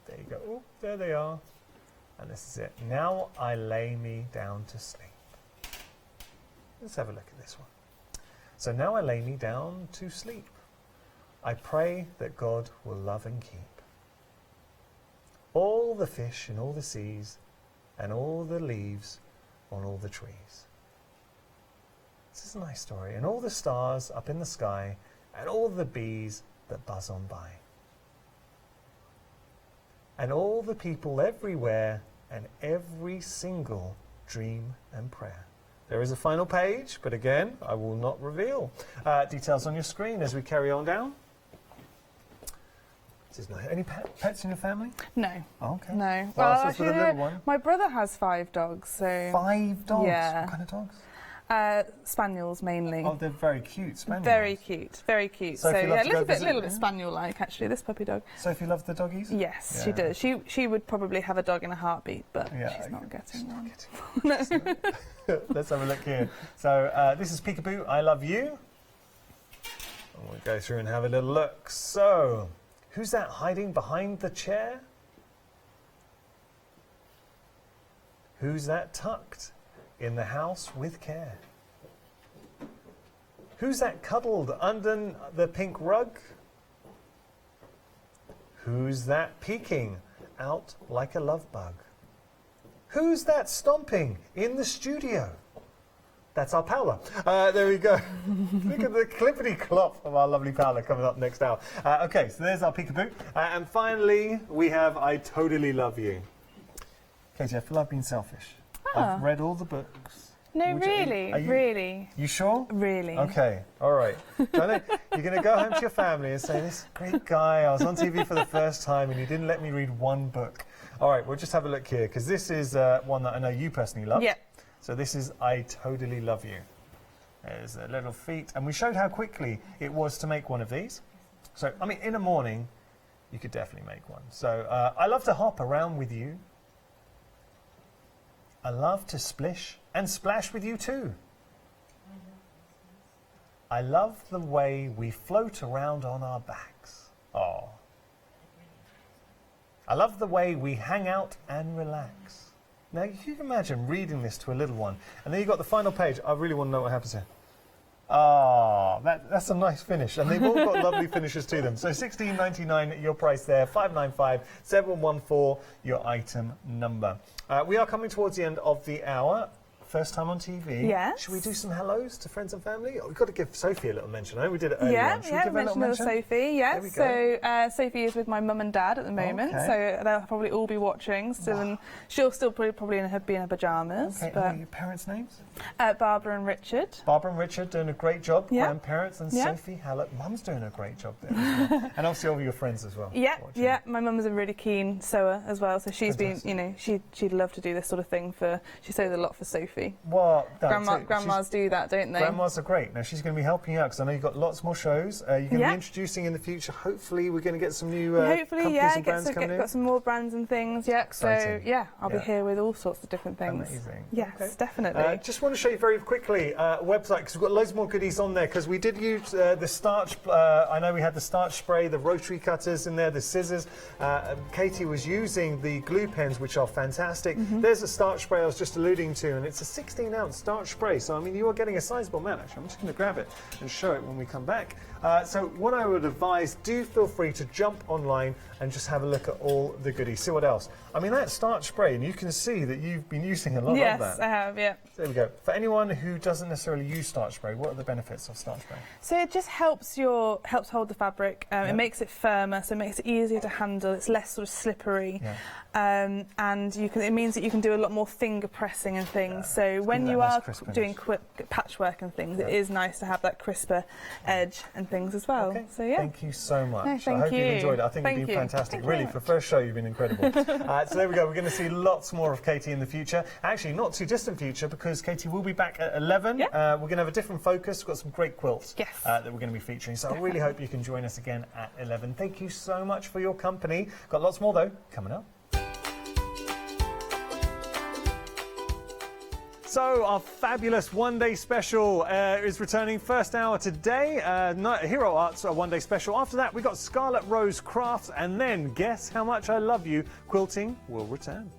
There you go. Oh, there they are. And this is it. Now I lay me down to sleep. Let's have a look at this one. So now I lay me down to sleep. I pray that God will love and keep all the fish in all the seas and all the leaves on all the trees. This is a nice story. And all the stars up in the sky and all the bees that buzz on by. And all the people everywhere and every single dream and prayer. There is a final page, but again, I will not reveal. Details on your screen as we carry on down. This is nice. Any pets in your family? No. Oh, okay. No. Well, Well, for the little one. my brother has 5 dogs, so... 5 dogs? Yeah. What kind of dogs? Spaniels mainly. Oh, they're very cute. Spaniels. Very cute, very cute. So So if you love yeah, to a go little visit bit spaniel-like actually. This puppy dog. Sophie loves the doggies? Yes, Yeah. she does. She would probably have a dog in a heartbeat, but she's not getting one. Let's have a look here. So this is Peekaboo, I Love You. And we'll go through and have a little look. So, who's that hiding behind the chair? Who's that tucked in the house with care? Who's that cuddled under the pink rug? Who's that peeking out like a love bug? Who's that stomping in the studio? That's our Paola. There we go. Look at the clippity clop of our lovely Paola coming up next hour. Okay, so there's our peekaboo. And finally, we have I Totally Love You. Katie, I feel I've been selfish. I've read all the books. No, really. You sure? Really. Okay, all right. You're going to go home to your family and say, this great guy, I was on TV for the first time and he didn't let me read one book. All right, we'll just have a look here, because this is one that I know you personally love. Yeah. So this is I Totally Love You. There's the little feet. And we showed how quickly it was to make one of these. So, I mean, in a morning, you could definitely make one. So, I love to hop around with you. I love to splish and splash with you too. I love the way we float around on our backs. Oh. I love the way we hang out and relax. Now, you can imagine reading this to a little one. And then you've got the final page. I really want to know what happens here. Ah, that's a nice finish. And they've all got lovely finishes to them. So $16.99 your price there, $595 714 your item number. We are coming towards the end of the hour. First time on TV. Yes. Should we do some hellos to friends and family? Oh, we've got to give Sophie a little mention. I know we did it earlier on. Should we give her a little mention? Sophie, yes. There we go. So Sophie is with my mum and dad at the moment, so they'll probably all be watching still, and she'll still probably be in her pyjamas. Okay, but and your parents' names? Barbara and Richard. Barbara and Richard doing a great job. Yeah. Grandparents and Yeah. Sophie, hello. Mum's doing a great job there as well. And obviously all of your friends as well. Yeah, watching. yeah. My mum's a really keen sewer as well, so she's Fantastic. been, you know, she'd love to do this sort of thing she sews a lot for Sophie. Well, Grandmas do that, don't they? Grandmas are great. Now, she's going to be helping you out because I know you've got lots more shows. You're going to be introducing in the future. Hopefully, we're going to get some new companies and brands coming in. Got some more brands and things, yeah. Exciting. So, yeah, I'll be here with all sorts of different things. Amazing. Yes, definitely. Just want to show you very quickly a website because we've got loads more goodies on there because we did use the starch. I know we had the starch spray, the rotary cutters in there, the scissors. Katie was using the glue pens, which are fantastic. There's a starch spray I was just alluding to, and it's a 16-ounce starch spray. So, I mean, you are getting a sizable amount, actually. I'm just going to grab it and show it when we come back. So what I would advise, do feel free to jump online and just have a look at all the goodies. See what else. I mean, that starch spray, and you can see that you've been using a lot of that. Yes, I have, yeah. There we go. For anyone who doesn't necessarily use starch spray, what are the benefits of starch spray? So it just helps hold the fabric. It makes it firmer, so it makes it easier to handle. It's less sort of slippery. And it means that you can do a lot more finger pressing and things. So when you are doing patchwork and things, it is nice to have that crisper edge and things as well. Okay. So yeah. Thank you so much. No, thank I hope you. you've enjoyed it. I think you've been fantastic. Really, for first show, you've been incredible. So there we go. We're going to see lots more of Katie in the future. Actually, not too distant future, because Katie will be back at 11. We're going to have a different focus. We've got some great quilts that we're going to be featuring. So I really hope you can join us again at 11. Thank you so much for your company. Got lots more, though, coming up. So our fabulous one-day special is returning first hour today. Hero Arts, a one-day special. After that, we got Scarlet Rose Crafts, and then Guess How Much I Love You. Quilting will return.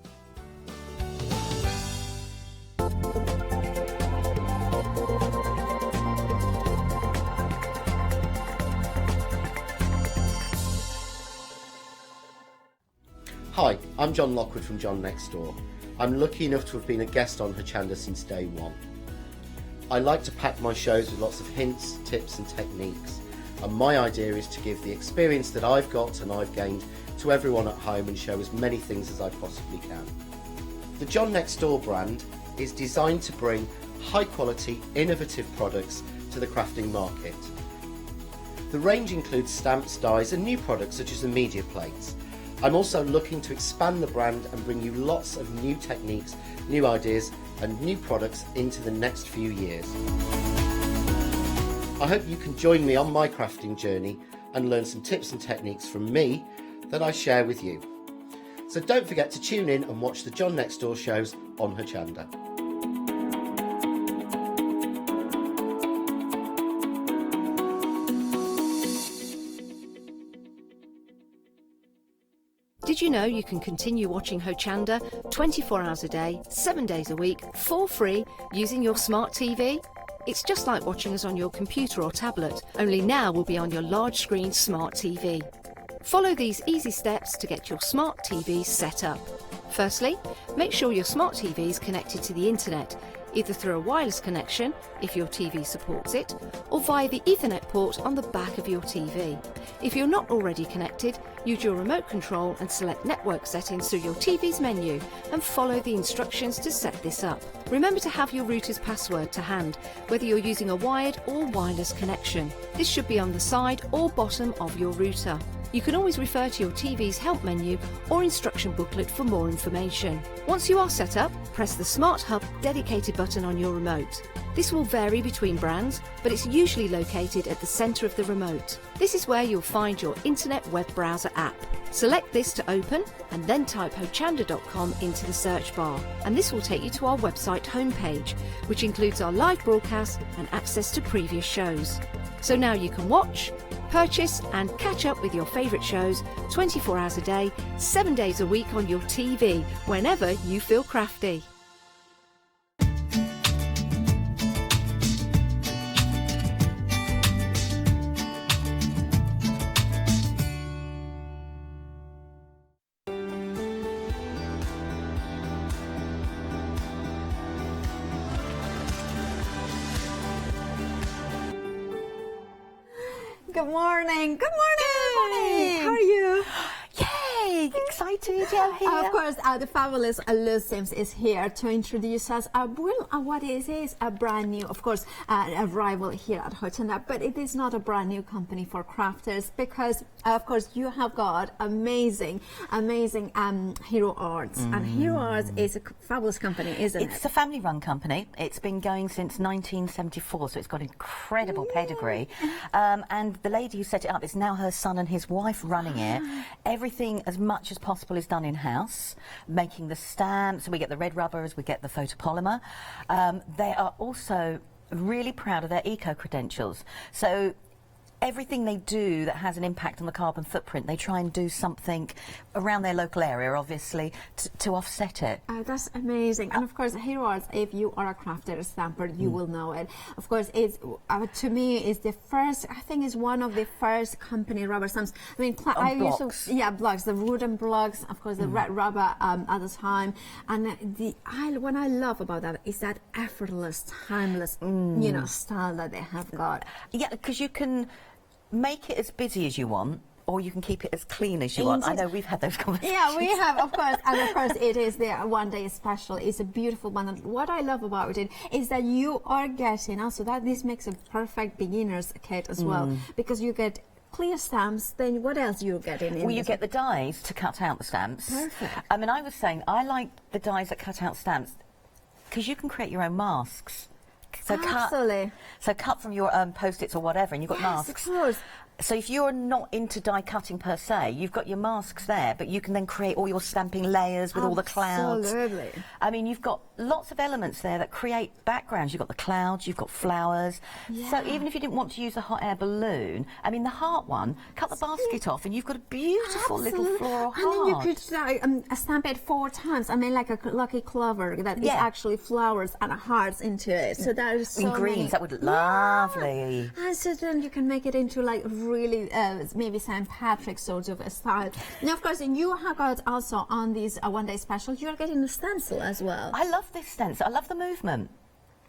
Hi, I'm John Lockwood from John Next Door. I'm lucky enough to have been a guest on Hochanda since day one. I like to pack my shows with lots of hints, tips and techniques, and my idea is to give the experience that I've got and I've gained to everyone at home and show as many things as I possibly can. The John Next Door brand is designed to bring high quality, innovative products to the crafting market. The range includes stamps, dies and new products such as the media plates. I'm also looking to expand the brand and bring you lots of new techniques, new ideas and new products into the next few years. I hope you can join me on my crafting journey and learn some tips and techniques from me that I share with you. So don't forget to tune in and watch the John Next Door shows on Hochanda. Did you know you can continue watching Hochanda 24 hours a day, 7 days a week, for free, using your smart TV? It's just like watching us on your computer or tablet, only now we'll be on your large screen smart TV. Follow these easy steps to get your smart TV set up. Firstly, make sure your smart TV is connected to the internet, either through a wireless connection, if your TV supports it, or via the Ethernet port on the back of your TV. If you're not already connected, use your remote control and select network settings through your TV's menu and follow the instructions to set this up. Remember to have your router's password to hand, whether you're using a wired or wireless connection. This should be on the side or bottom of your router. You can always refer to your TV's help menu or instruction booklet for more information. Once you are set up, press the Smart Hub dedicated button on your remote. This will vary between brands, but it's usually located at the centre of the remote. This is where you'll find your internet web browser app. Select this to open and then type hochanda.com into the search bar, and this will take you to our website homepage, which includes our live broadcast and access to previous shows. So now you can watch, purchase and catch up with your favourite shows 24 hours a day, 7 days a week on your TV, whenever you feel crafty. Good morning. Good morning. How are you? Yay! Excited, yeah, here. Of course, the fabulous Liz Sims is here to introduce us. What is a brand new, of course, arrival here at Hochanda, but it is not a brand new company for crafters because, of course, you have got amazing Hero Arts, and Hero Arts is a fabulous company, isn't it? It's a family-run company. It's been going since 1974, so it's got incredible pedigree. And the lady who set it up, it's now her son and his wife running it. Everything, as much as possible, is done in-house, making the stamps. We get the red rubbers, we get the photopolymer. They are also really proud of their eco-credentials. So everything they do that has an impact on the carbon footprint, they try and do something around their local area, obviously, to offset it. That's amazing. And of course, Hero Arts, if you are a crafter, a stamper, you will know it. Of course, it's to me, is the first, I think it's one of the first company rubber stamps. I mean, I used to, blocks, the wooden blocks, of course, the red rubber at the time. And what I love about that is that effortless, timeless, you know, style that they have got. Yeah, because you can make it as busy as you want, or you can keep it as clean as you want. I know we've had those conversations. Yeah, we have, of course. And of course, it is the one-day special. It's a beautiful one. And what I love about it is that you are getting, also that this makes a perfect beginner's kit as well, because you get clear stamps. Then what else you get in? Well, you get the dies to cut out the stamps. Perfect. I mean, I was saying I like the dies that cut out stamps because you can create your own masks. So cut from your post-its or whatever, and you've got masks. Of course. So if you're not into die cutting per se, you've got your masks there, but you can then create all your stamping layers with all the clouds. Absolutely. I mean, you've got lots of elements there that create backgrounds. You've got the clouds, you've got flowers. Yeah. So even if you didn't want to use a hot air balloon, I mean, the heart one, cut the basket off, and you've got a beautiful little floral heart. And then you could stamp it 4 times. I mean, like a lucky clover that is actually flowers and hearts into it. So that is so in greens, that would look lovely. And so then you can make it into like really maybe St. Patrick's sort of a style. Now, of course, you have got also on these one-day specials, you're getting a stencil as well. I love this stencil. I love the movement.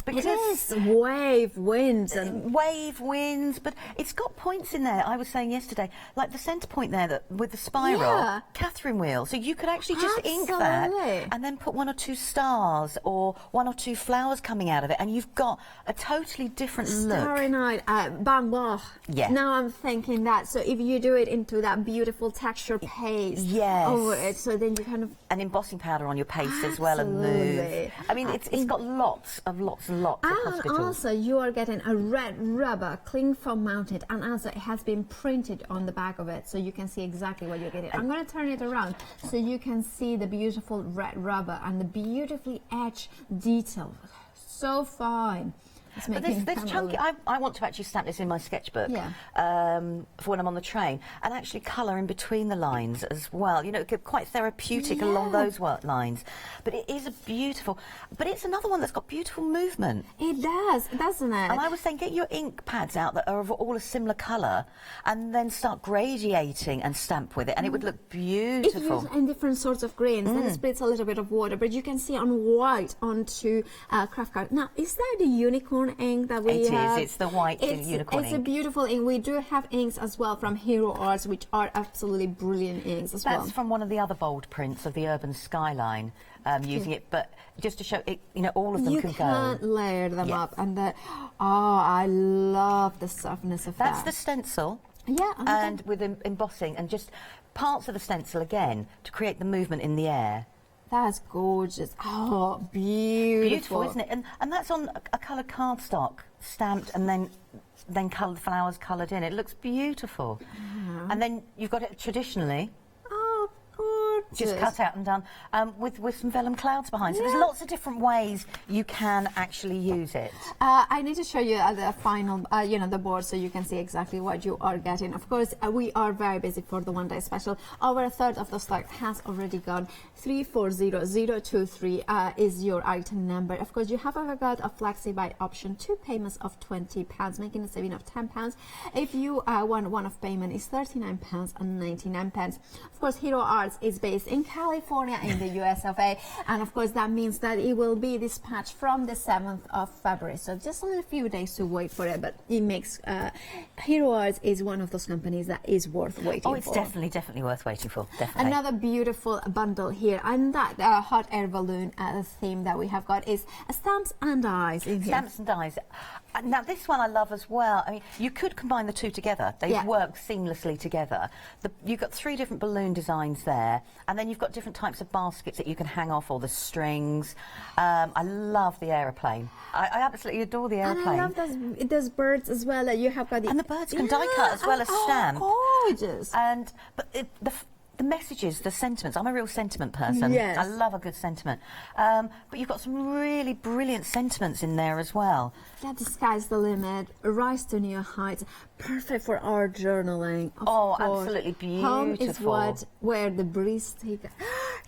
It is wave, winds, and wave, winds, but it's got points in there. I was saying yesterday, like the centre point there that with the spiral, Catherine wheel. So you could actually just ink that and then put 1 or 2 stars or 1 or 2 flowers coming out of it, and you've got a totally different look. Starry Night, Van Gogh. Yeah. Now I'm thinking that. So if you do it into that beautiful texture paste over it, so then you kind of an embossing powder on your paste as well and move. I mean, it's got lots of and also you are getting a red rubber cling foam mounted, and also it has been printed on the back of it, so you can see exactly what you're getting. I'm going to turn it around so you can see the beautiful red rubber and the beautifully etched detail. So fine. But this chunky, I want to actually stamp this in my sketchbook for when I'm on the train, and actually colour in between the lines as well. You know, it could quite therapeutic along those lines. But it is a beautiful, but it's another one that's got beautiful movement. It does, doesn't it? And I was saying, get your ink pads out that are of all a similar colour, and then start gradiating and stamp with it, and it would look beautiful. It's in different sorts of greens, then it splits a little bit of water, but you can see on white onto craft card. Now, is that the unicorn ink that we have? It's the white unicorn ink. It's a beautiful ink. We do have inks as well from Hero Arts, which are absolutely brilliant inks as well. That's from one of the other bold prints of the urban skyline, using it, but just to show it, you know, all of them can go. You can't layer them up, and I love the softness of that. That's the stencil. Yeah, and with embossing and just parts of the stencil again to create the movement in the air. That's gorgeous. Oh, beautiful. Beautiful, isn't it? And that's on a coloured cardstock, stamped, and then coloured flowers coloured in. It looks beautiful. And then you've got it traditionally. Oh, gorgeous. Just cut out and done with some vellum clouds behind. So there's lots of different ways you can actually use it. I need to show you the final, the board, so you can see exactly what you are getting. Of course, we are very busy for the one-day special. Over a third of the stock has already gone. 340023 is your item number. Of course, you have got a flexi buy option, 2 payments of £20, making a saving of £10. If you want one-off payment, is £39.99. Of course, Hero Arts is based in California in the US of A, and of course that means that it will be dispatched from the 7th of February, so just a few days to wait for it, but it makes Hero Arts is one of those companies that is worth waiting for. Oh, it's definitely worth waiting for, definitely. Another beautiful bundle here, and that hot air balloon theme that we have got is stamps and dies in here. Stamps and dies. Now this one I love as well. I mean, you could combine the two together. They work seamlessly together. You've got 3 different balloon designs there, and then you've got different types of baskets that you can hang off, or the strings. I love the aeroplane. I absolutely adore the aeroplane. And I love those birds as well. You have got and the birds can die cut as well as stamp. Gorgeous. But the messages, the sentiments. I'm a real sentiment person. Yes. I love a good sentiment. But you've got some really brilliant sentiments in there as well. Yeah, the sky's the limit, rise to new heights, perfect for our journaling. Of course. Absolutely beautiful. Home is where the breeze takes.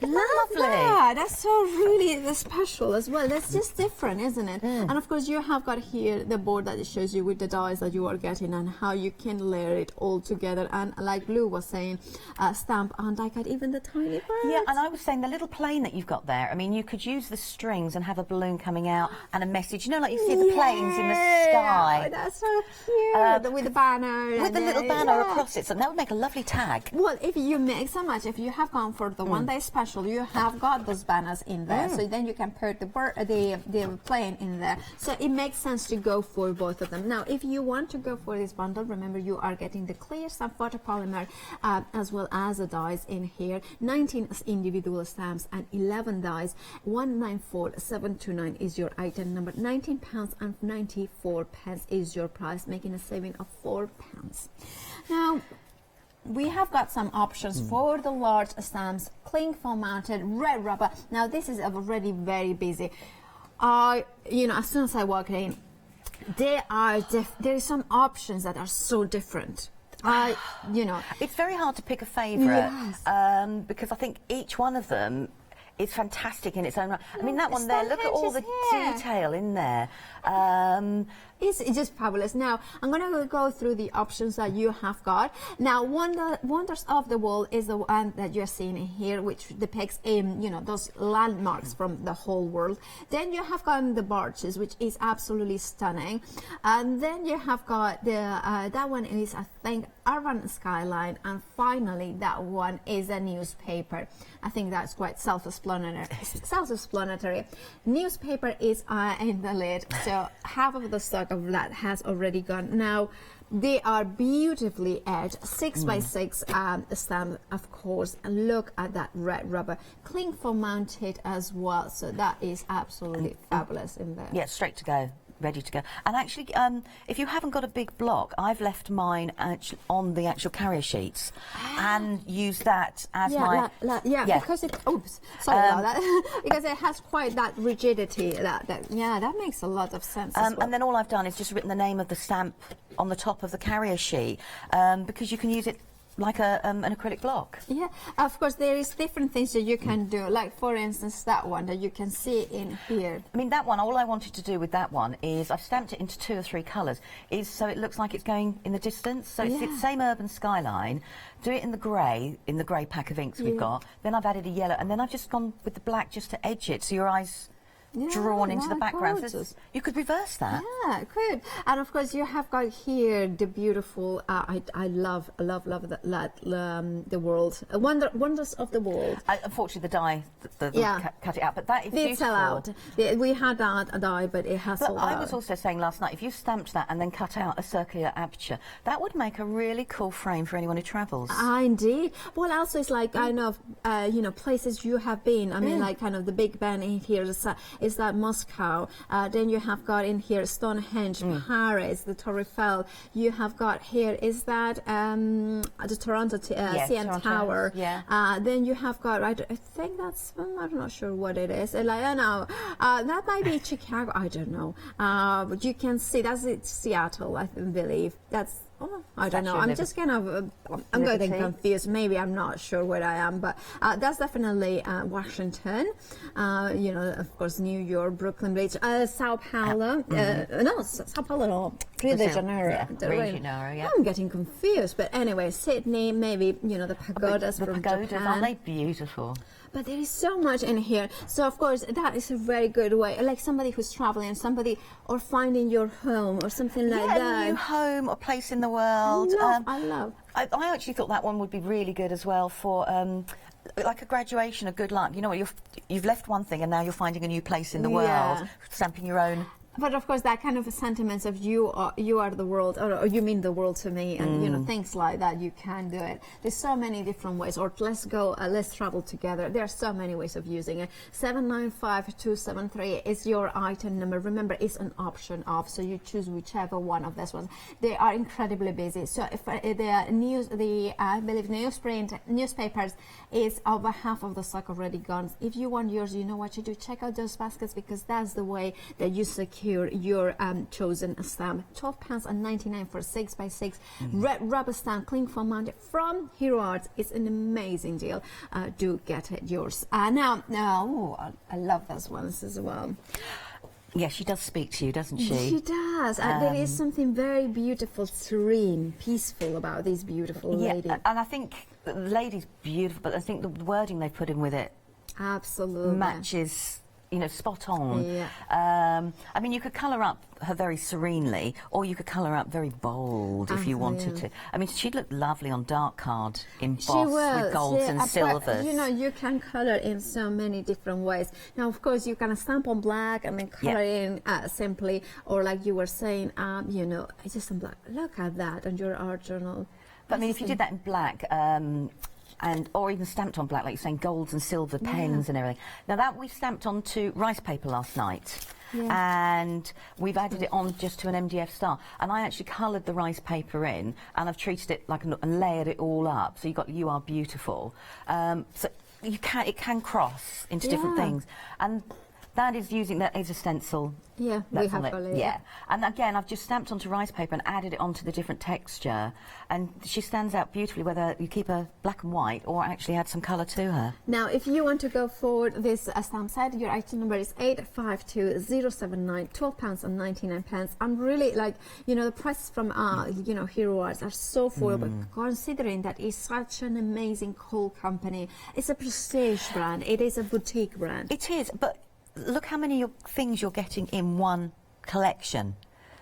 Lovely. That's so really special as well. That's just different, isn't it? And of course, you have got here the board that shows you with the dies that you are getting and how you can layer it all together. And like Blue was saying, stamp and die cut even the tiny birds. Yeah, and I was saying the little plane that you've got there. I mean, you could use the strings and have a balloon coming out and a message. You know, like you see the planes in the sky. Oh, that's so cute. With the banner. With the little banner across it. So that would make a lovely tag. Well, if you mix so much, if you have gone for the one-day special, you have got those banners in there. So then you can put the plane in there. So it makes sense to go for both of them. Now, if you want to go for this bundle, remember you are getting the clear stamp photopolymer as well as the dies in here. 19 individual stamps and 11 dies. 194729 is your item number. £19.94 is your price, making a saving of £4. Now, we have got some options for the large stamps, cling foam mounted, red rubber. Now this is already very busy. As soon as I walk in, there is some options that are so different. It's very hard to pick a favourite because I think each one of them is fantastic in its own right. I mean, that one there, look at all the detail in there. It's just fabulous. Now, I'm going to go through the options that you have got. Now, Wonders of the Wall is the one that you're seeing here, which depicts those landmarks from the whole world. Then you have got the barges, which is absolutely stunning. And then you have got that one is, I think, urban skyline. And finally, that one is a newspaper. I think that's quite self-explanatory. Newspaper is in the lid, so half of the stock of that has already gone. Now, they are beautifully edged, 6x6 stamp, of course, and look at that red rubber. Cling foam mounted as well, so that is absolutely fabulous in there. Yeah, straight to go. Ready to go. And actually, if you haven't got a big block, I've left mine on the actual carrier sheets and used that as because it. Oops, sorry about that. Because it has quite that rigidity. That makes a lot of sense. As well. And then all I've done is just written the name of the stamp on the top of the carrier sheet because you can use it like an acrylic block. Yeah, of course, there is different things that you can do. Like, for instance, that one that you can see in here. I mean, that one, all I wanted to do with that one is I've stamped it into 2 or 3 colours, so it looks like it's going in the distance. So it's the same urban skyline. Do it in the grey pack of inks we've got. Then I've added a yellow, and then I've just gone with the black just to edge it, so your eyes drawn into the background. You could reverse that. Yeah, could. And of course, you have got here the beautiful. I love the world. Wonders of the world. Unfortunately, the die, cut it out. But that is beautiful. It's out. We had a die, but it has sold out. I was also saying last night, if you stamped that and then cut out a circular aperture, that would make a really cool frame for anyone who travels. Indeed. Well, also it's like I know, places you have been. I mean, like kind of the Big Ben in here is that Moscow. Then you have got in here Stonehenge, Paris, the Torre Eiffel. You have got here is that the Toronto CN Tower. Yeah. Then you have got I think that's I'm not sure what it is. Like I know that might be Chicago. I don't know. But you can see that's Seattle. I believe that's. Oh, I don't know. I'm just kind of, I'm getting confused. Maybe I'm not sure where I am, but that's definitely Washington. Of course, New York, Brooklyn Bridge, Sao Paulo. Sao Paulo, no, Rio de Janeiro. Rio de Janeiro, yeah. I'm getting confused, but anyway, Sydney, maybe, the pagodas from Japan. Aren't they beautiful? But there is so much in here. So, of course, that is a very good way. Like somebody who's traveling, or finding your home or something like that. A new home or place in the world. I love. I actually thought that one would be really good as well for... like a graduation, a good luck. You know what? You've left one thing and now you're finding a new place in the world, stamping your own. But of course, that kind of sentiments of you are the world, or you mean the world to me, and things like that. You can do it. There's so many different ways. Or let's travel together. There are so many ways of using it. 795273 is your item number. Remember, it's an option off, so you choose whichever one of these ones. They are incredibly busy. So if I believe newsprint newspapers is over half of the stock already gone. If you want yours, you know what you do. Check out those baskets because that's the way that you secure your chosen stamp. £12.99 for 6x6 red rubber stamp, cling foam mounted from Hero Arts. It's an amazing deal. Do get it yours. Now, I love those ones as well. Yeah, she does speak to you, doesn't she? She does. There is something very beautiful, serene, peaceful about this beautiful lady. And I think the lady's beautiful, but I think the wording they put in with it absolutely matches. Spot on. Yeah. I mean, you could colour up her very serenely, or you could colour up very bold if you wanted to. I mean, she'd look lovely on dark card embossed with golds and silvers. You can colour in so many different ways. Now, of course, you can stamp on black and then colour in simply, or like you were saying, just on black. Look at that on your art journal. But I mean, if you did that in black, or even stamped on black, like you're saying, golds and silver pens and everything. Now that we stamped onto rice paper last night, and we've added it on just to an MDF star. And I actually coloured the rice paper in, and I've treated it like and layered it all up. So you've got "You Are Beautiful." So it can cross into different things, and that is using that as a stencil. Yeah, we have got it. Yeah, and again, I've just stamped onto rice paper and added it onto the different texture, and she stands out beautifully whether you keep her black and white or actually add some colour to her. Now, if you want to go for this stamp set, your item number is 852079, £12.99. I'm really the prices from Hero Arts are so full, but considering that it's such an amazing, cool company, it's a prestige brand. It is a boutique brand. It is, but look how many things you're getting in one collection.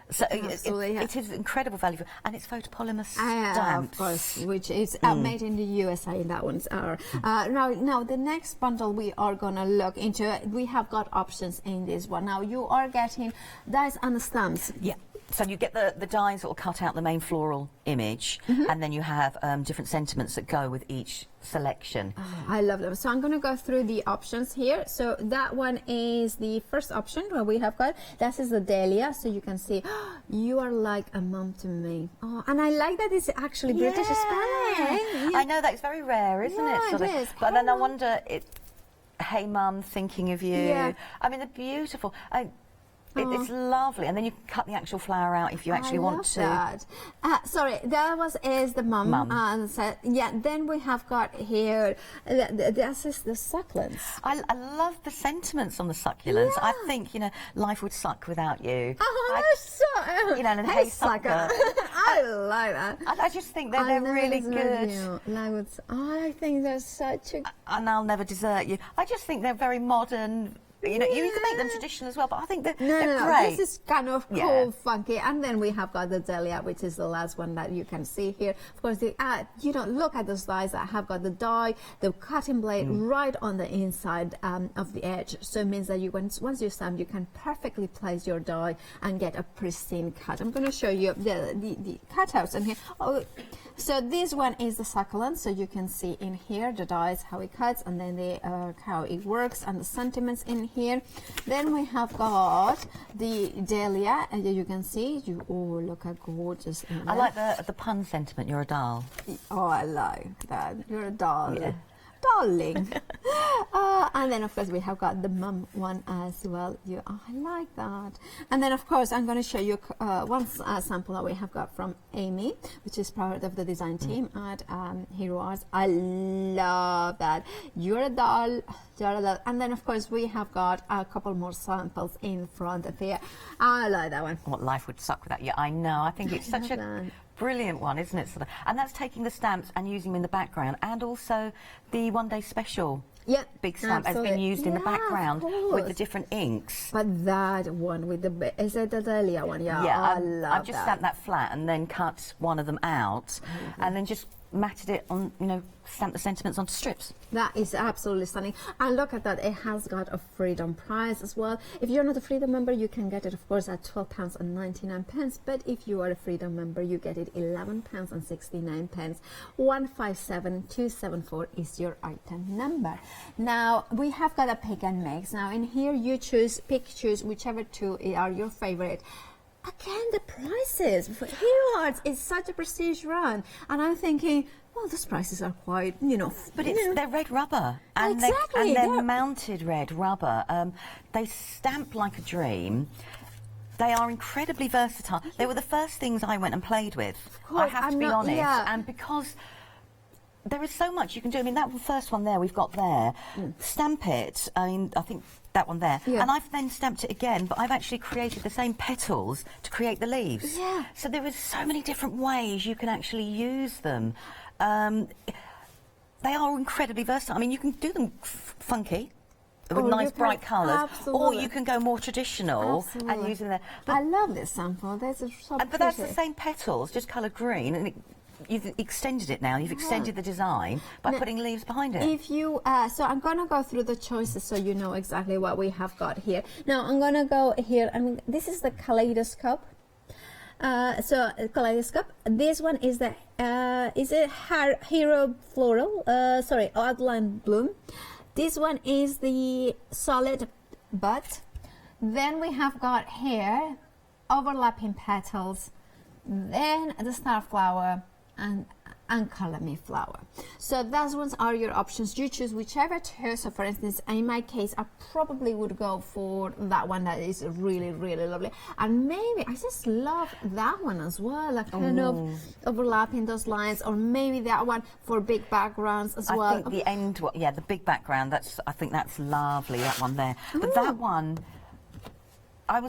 So it is incredible value, and it's photopolymer stamps. Of course, which is made in the USA. That ones are. Now, the next bundle we are going to look into, we have got options in this one. Now, you are getting dies and stamps. Yeah. So you get the dies that will cut out the main floral image, and then you have different sentiments that go with each selection. I love them. So I'm going to go through the options here. So that one is the first option where we have got, this is the Dahlia. So you can see, you are like a mum to me. Oh, and I like that it's actually British spelling. I know, that's very rare, isn't it? It is. But then I wonder, hey mum, thinking of you. Yeah. I mean, they're beautiful. It's lovely, and then you can cut the actual flower out if you actually want to. That. Sorry, that is the mum. Then we have got here, this is the succulents. I love the sentiments on the succulents. I think, life would suck without you. And hey sucker. I like that. I just think they're really good. I think they're such a... And I'll never desert you. I just think they're very modern. You know, you can make them traditional as well, but I think they're No, great. this is kind of cool, funky. And then we have got the dahlia, which is the last one that you can see here. Of course, you don't look at those dies that have got the die, the cutting blade right on the inside of the edge. So it means that once you stamp, you can perfectly place your die and get a pristine cut. I'm going to show you the cutouts in here. Oh, so this one is the succulent, so you can see in here the dies, how it cuts, and then how it works, and the sentiments in here. Then we have got the dahlia, and you can see, look how gorgeous. I like the pun sentiment, you're a doll. Oh, I like that. You're a doll. Yeah. Darling. And then of course we have got the mum one as well. I like that. And then of course I'm going to show you one sample that we have got from Amy, which is part of the design team at Hero Arts. I love that. You're a doll. And then of course we have got a couple more samples in front of here. I like that one. What life would suck without you. I know. I think it's such a brilliant one, isn't it? And that's taking the stamps and using them in the background, and also the one-day special. Yeah, big stamp has been used in the background with the different inks. But that one with is it the dahlia one? Yeah, yeah. I've just stamped that flat and then cut one of them out, and then just matted it on, stamped the sentiments onto strips. That is absolutely stunning. And look at that, it has got a Freedom price as well. If you're not a Freedom member, you can get it, of course, at £12.99. But if you are a Freedom member, you get it £11.69. 157274 is your item number. Now, we have got a pick and mix. Now, in here, you choose whichever two are your favorite. Again, the prices for Hero Arts is such a prestige run, and I'm thinking, well, those prices are quite, But they're red rubber, and exactly, they're mounted red rubber. They stamp like a dream. They are incredibly versatile. They were the first things I went and played with. I have to be honest, and because there is so much you can do. I mean, that first one there we've got there, stamp it. I think that one there, and I've then stamped it again, but I've actually created the same petals to create the leaves. Yeah. So there is so many different ways you can actually use them. They are incredibly versatile. I mean, you can do them funky with nice bright colours, or you can go more traditional and use them there. But I love this sample. But that's the same petals, just coloured green, and you've extended it now. You've extended the design by putting leaves behind it. If you, so I'm going to go through the choices so you know exactly what we have got here. Now I'm going to go here. This is the kaleidoscope. Kaleidoscope. This one is the Hero Floral. Outline Bloom. This one is the solid bud. Then we have got here overlapping petals. Then the star flower and color me flower. So those ones are your options. You choose whichever two. So for instance, in my case, I probably would go for that one that is really, really lovely. And maybe I just love that one as well, like kind of overlapping those lines, or maybe that one for big backgrounds as well. I think the end, the big background, I think that's lovely, that one there. But that one, I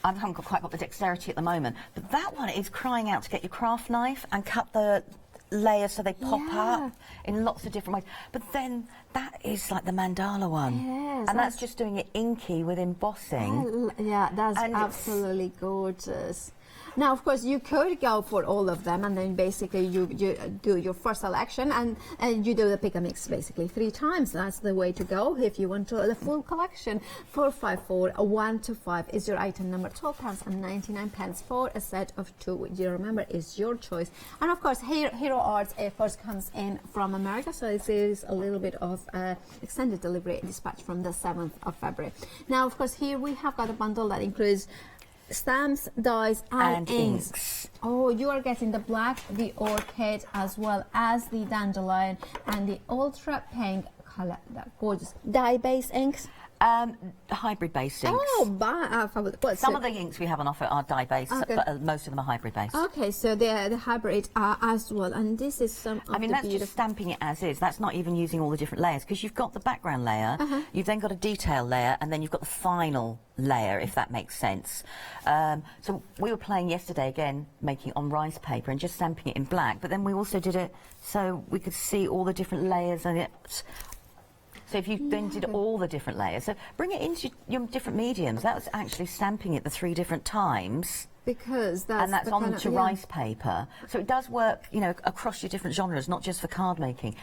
haven't quite got the dexterity at the moment, but that one is crying out to get your craft knife and cut the layers so they pop up in lots of different ways. But then that is like the mandala one. Yes, and that's just doing it inky with embossing. That's absolutely gorgeous. Now, of course, you could go for all of them, and then basically you do your first selection, and you do the pick and mix basically 3 times. That's the way to go if you want the full collection. 454125 is your item number. £12.99 for a set of 2. You remember, it's your choice. And of course, Hero Arts, of course, comes in from America, so this is a little bit of extended delivery dispatch from the 7th of February. Now, of course, here we have got a bundle that includes stamps, dies, and inks. Oh, you are getting the black, the orchid, as well as the dandelion and the ultra pink color. That gorgeous dye-based inks. Hybrid-based inks. Some of the inks we have on offer are dye-based, but most of them are hybrid-based. Okay, so they're the hybrid as well, and this is some of that's just stamping it as is. That's not even using all the different layers, because you've got the background layer, you've then got a detail layer, and then you've got the final layer, if that makes sense. So we were playing yesterday again, making on rice paper and just stamping it in black, but then we also did it so we could see all the different layers and it. So if you then did all the different layers, so bring it into your different mediums. That was actually stamping it the 3 different times. Because that's onto rice paper. So it does work, you know, across your different genres, not just for card making.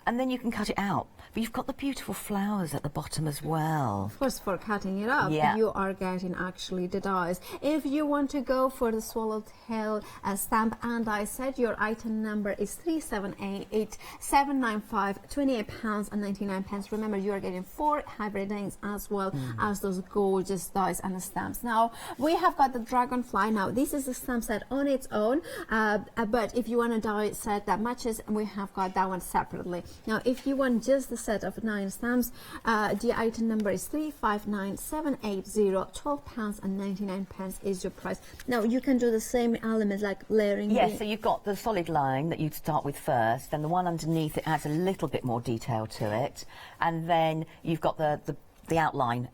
And then you can cut it out. But you've got the beautiful flowers at the bottom as well. Of course, for cutting it up, you are getting actually the dies. If you want to go for the swallowtail stamp and die set, your item number is 378795, £28.99. Remember, you are getting 4 hybrid names as well as those gorgeous dies and stamps. Now, we have got the dragonfly. Now, this is a stamp set on its own, but if you want a die set that matches, we have got that one separately. Now, if you want just the set of 9 stamps, the item number is 359780, £12.99 is your price. Now, you can do the same elements like layering. Yes, so you've got the solid line that you'd start with first, then the one underneath it adds a little bit more detail to it, and then you've got the outline,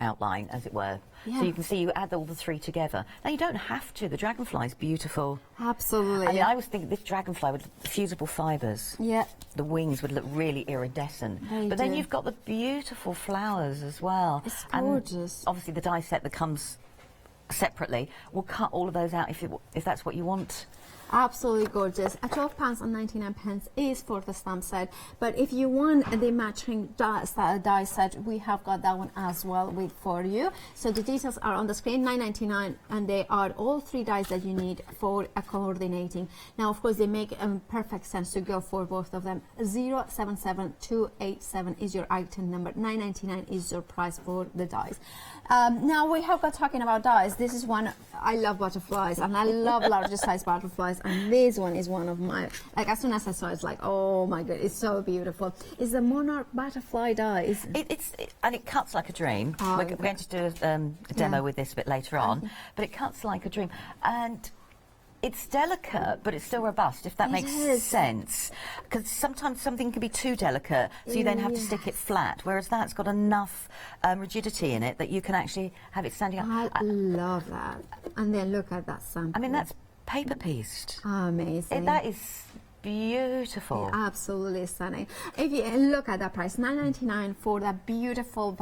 as it were. Yeah. So you can see you add all the 3 together. Now, you don't have to. The dragonfly's beautiful. Absolutely. I mean, I was thinking this dragonfly with fusible fibres. Yeah. The wings would look really iridescent. They then do. you've got the beautiful flowers as well. It's gorgeous. And obviously, the die set that comes separately, we'll cut all of those out if that's what you want. Absolutely gorgeous. £12.99 is for the stamp set, but if you want the matching die set, we have got that one as well for you. So the details are on the screen, £9.99, and they are all 3 dies that you need for coordinating. Now, of course, they make perfect sense to go for both of them. 077287 is your item number, £9.99 is your price for the dies. Now we have got talking about dies. This is one, I love butterflies, and I love larger size butterflies, and this one is one of my, like, as soon as I saw it, it's like, oh my god, it's so beautiful. It's the monarch butterfly die. And it cuts like a dream. We're going to do a demo with this a bit later on, but it cuts like a dream. And it's delicate, but it's still robust, if that makes sense. Because sometimes something can be too delicate, so you then have to stick it flat, whereas that's got enough rigidity in it that you can actually have it standing up. I love that. And then look at that sample. I mean, that's paper pieced. Amazing. That is beautiful. Yeah, absolutely stunning. If you look at that price, £9.99 for that beautiful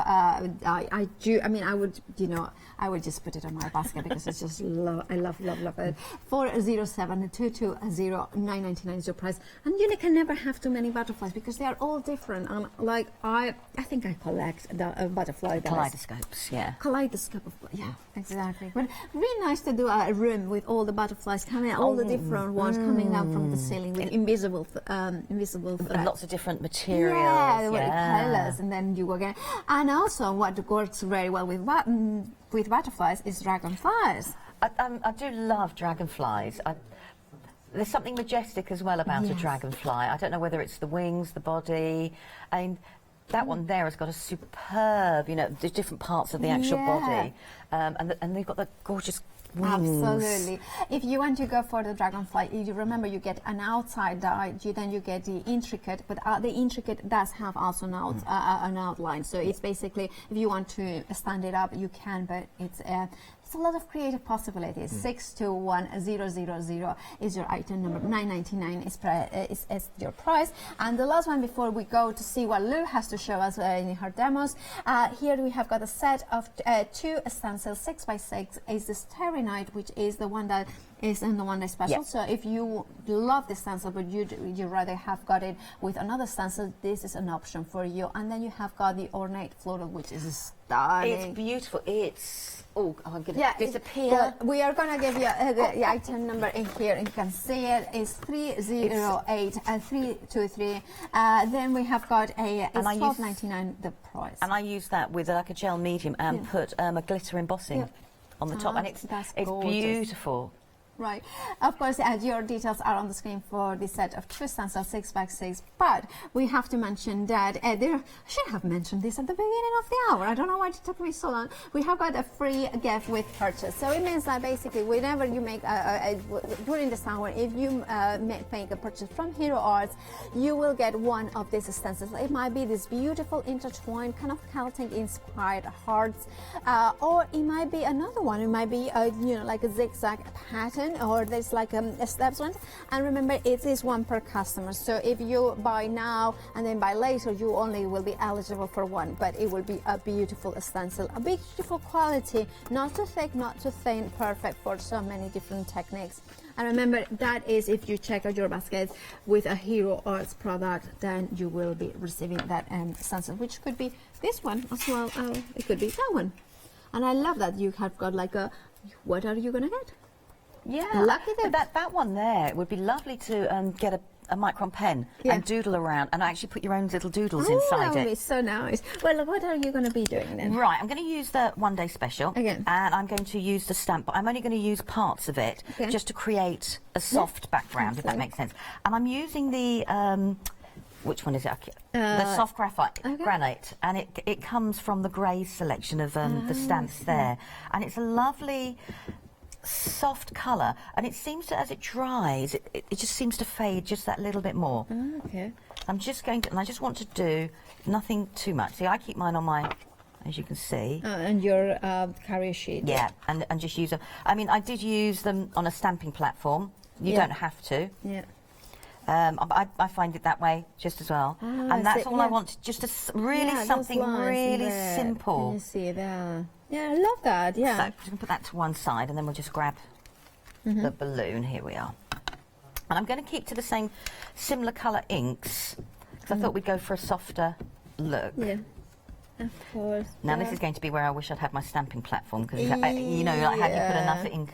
I would just put it on my basket because it's just I love it. 407220, is your price, and you can never have too many butterflies because they are all different. Like I think I collect the butterfly kaleidoscopes. Kaleidoscope of exactly. But really nice to do a room with all the butterflies coming out, all the different ones coming out from the ceiling with invisible thread. Lots of different materials. Colours, and then you go again. And also, what works very well with butterflies is dragonflies. I do love dragonflies. There's something majestic as well about a dragonfly. I don't know whether it's the wings, the body. I mean, that one there has got a superb, the different parts of the actual body, and they've got the gorgeous wings. Absolutely. If you want to go for the dragonfly, you remember you get an outside die, then you get the intricate, but the intricate does have also an outline. So it's basically, if you want to stand it up, you can, but it's a lot of creative possibilities. 621000 is your item number. £9.99 is your price. And the last one before we go to see what Lou has to show us in her demos, here we have got a set of 2 stencils, 6x6 is the Starry Night, which is the one that is in the one day special. So if you love this stencil but you rather have got it with another stencil, this is an option for you. And then you have got the ornate floral, which is stunning. It's beautiful. I'm going to disappear. We are going to give you the item number in here. You can see it is 308323. Then we have got it's £12.99 the price. And I use that with like a gel medium and put a glitter embossing on the top, and it's beautiful. Right. Of course, your details are on the screen for the set of 2 stencils, 6x6. But we have to mention that I should have mentioned this at the beginning of the hour. I don't know why it took me so long. We have got a free gift with purchase. So it means that basically, whenever you make during this hour, if you make a purchase from Hero Arts, you will get one of these stencils. It might be this beautiful intertwined kind of Celtic inspired hearts, or it might be another one. It might be like a zigzag pattern. one, or there's like a steps one. And remember, it is one per customer. So if you buy now and then buy later, you only will be eligible for one. But it will be a beautiful stencil, a beautiful quality, not too thick, not too thin, perfect for so many different techniques. And remember, that is if you check out your basket with a Hero Arts product, then you will be receiving that stencil, which could be this one as well. It could be that one. And I love that you have got like a, what are you going to get? Yeah, lucky them. That one there, it would be lovely to get a micron pen and doodle around and actually put your own little doodles inside that would it. be so nice. Well, what are you going to be doing then? Right, I'm going to use the One Day Special Again. and I'm going to use the stamp, but I'm only going to use parts of it just to create a soft background, if that makes sense. And I'm using the, which one is it? The soft graphite granite, and it comes from the grey selection of the stamps there. And it's a lovely soft colour, and it seems to, as it dries, it just seems to fade just that little bit more. Okay. I'm just going to, and I just want to do nothing too much. See, I keep mine on my, as you can see. And your carrier sheet. Yeah, and just use them. I mean, I did use them on a stamping platform. You don't have to. Yeah. I find it that way just as well. And that's all I want, just really something really simple. Can you see that? Yeah, I love that, So, just going to put that to one side and then we'll just grab the balloon. Here we are. And I'm going to keep to the same similar colour inks, because I thought we'd go for a softer look. Yeah, of course. Now this is going to be where I wish I'd had my stamping platform, because, you know, like, have you put enough ink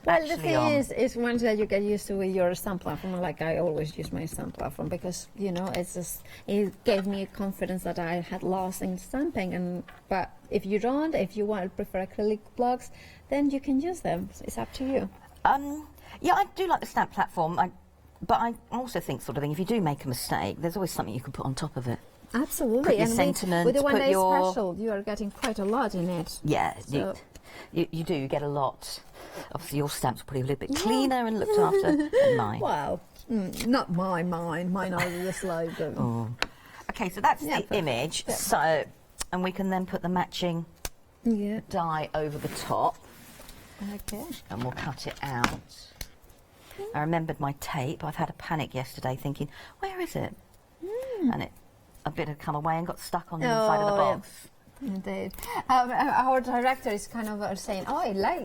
Well, the thing is once that you get used to with your stamp platform, like I always use my stamp platform, because, you know, it gave me confidence that I had lost in stamping. But if you don't, if you prefer acrylic blocks, then you can use them. So it's up to you. Yeah, I do like the stamp platform, but I also think, sort of thing, if you do make a mistake, there's always something you can put on top of it. Absolutely. Put your and sentiment, with the One put Day your... Special, you are getting quite a lot in it. Yeah, so. you do, you get a lot. Obviously, your stamps are probably a little bit cleaner and looked after than mine. Well, not mine. Mine are this like... Okay, so that's the image. Yeah. So, and we can then put the matching die over the top. Okay. And we'll cut it out. I remembered my tape. I've had a panic yesterday thinking, where is it? And a bit had come away and got stuck on the inside of the box. Yeah. Indeed. Our director is kind of saying, oh,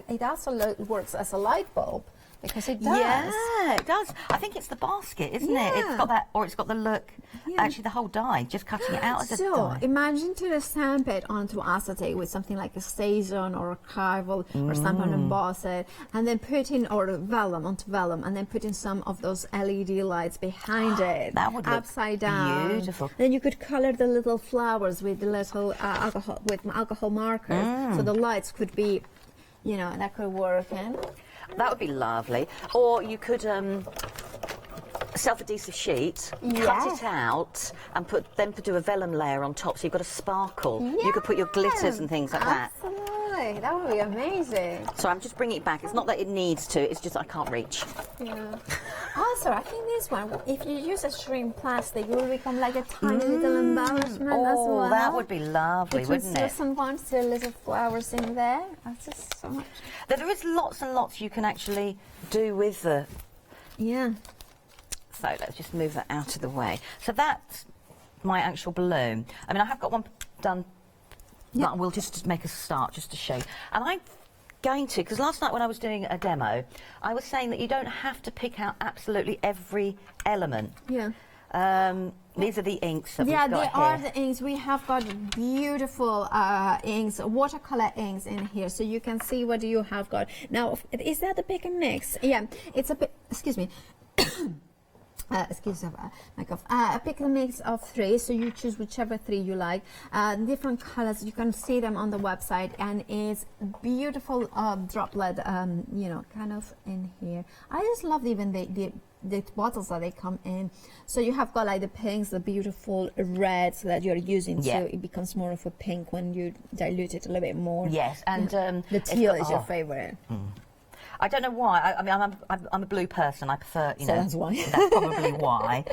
it also works as a light bulb, because it does. Yeah, it does. I think it's the basket, isn't it? It's got that, or it's got the look. Actually, the whole die, just cutting it out as a die. So imagine to stamp it onto acetate with something like a Saison or archival, or stamp and emboss it, and then put in, or vellum onto vellum, and then put in some of those LED lights behind it. That would look upside down. Beautiful. Then you could color the little flowers with the little alcohol markers, so the lights could be, you know, that could work. That would be lovely. Or you could self-adhesive sheet, cut it out, and then do a vellum layer on top, so you've got a sparkle. You could put your glitters and things like that. Absolutely, that would be amazing. So I'm just bringing it back. It's not that it needs to, it's just I can't reach. Yeah. Also, I think this one, if you use a shrink plastic, it will become like a tiny little embellishment as well. That would be lovely, wouldn't it? Some ones, the little flowers in there. That's just so much. There is lots and lots you can actually do with the... Yeah. So let's just move that out of the way. So that's my actual balloon. I mean, I have got one done, but we'll just make a start just to show you. And I'm going to, because last night when I was doing a demo, I was saying that you don't have to pick out absolutely every element. Yeah. These are the inks that we've got here. Yeah, they are the inks. We have got beautiful inks, watercolor inks in here, so you can see what you have got. Now, is that a pick and mix? Yeah, it's a bit, excuse me. Excuse me, my cough. A pick and mix of 3, so you choose whichever 3 you like. Different colors, you can see them on the website, and it's beautiful droplet, you know, kind of in here. I just love even the bottles that they come in. So you have got like the pinks, the beautiful reds that you're using, so it becomes more of a pink when you dilute it a little bit more. Yes, and the teal is your favorite. I don't know why. I mean, I'm a blue person. I prefer, you know. So that's why. That's probably why.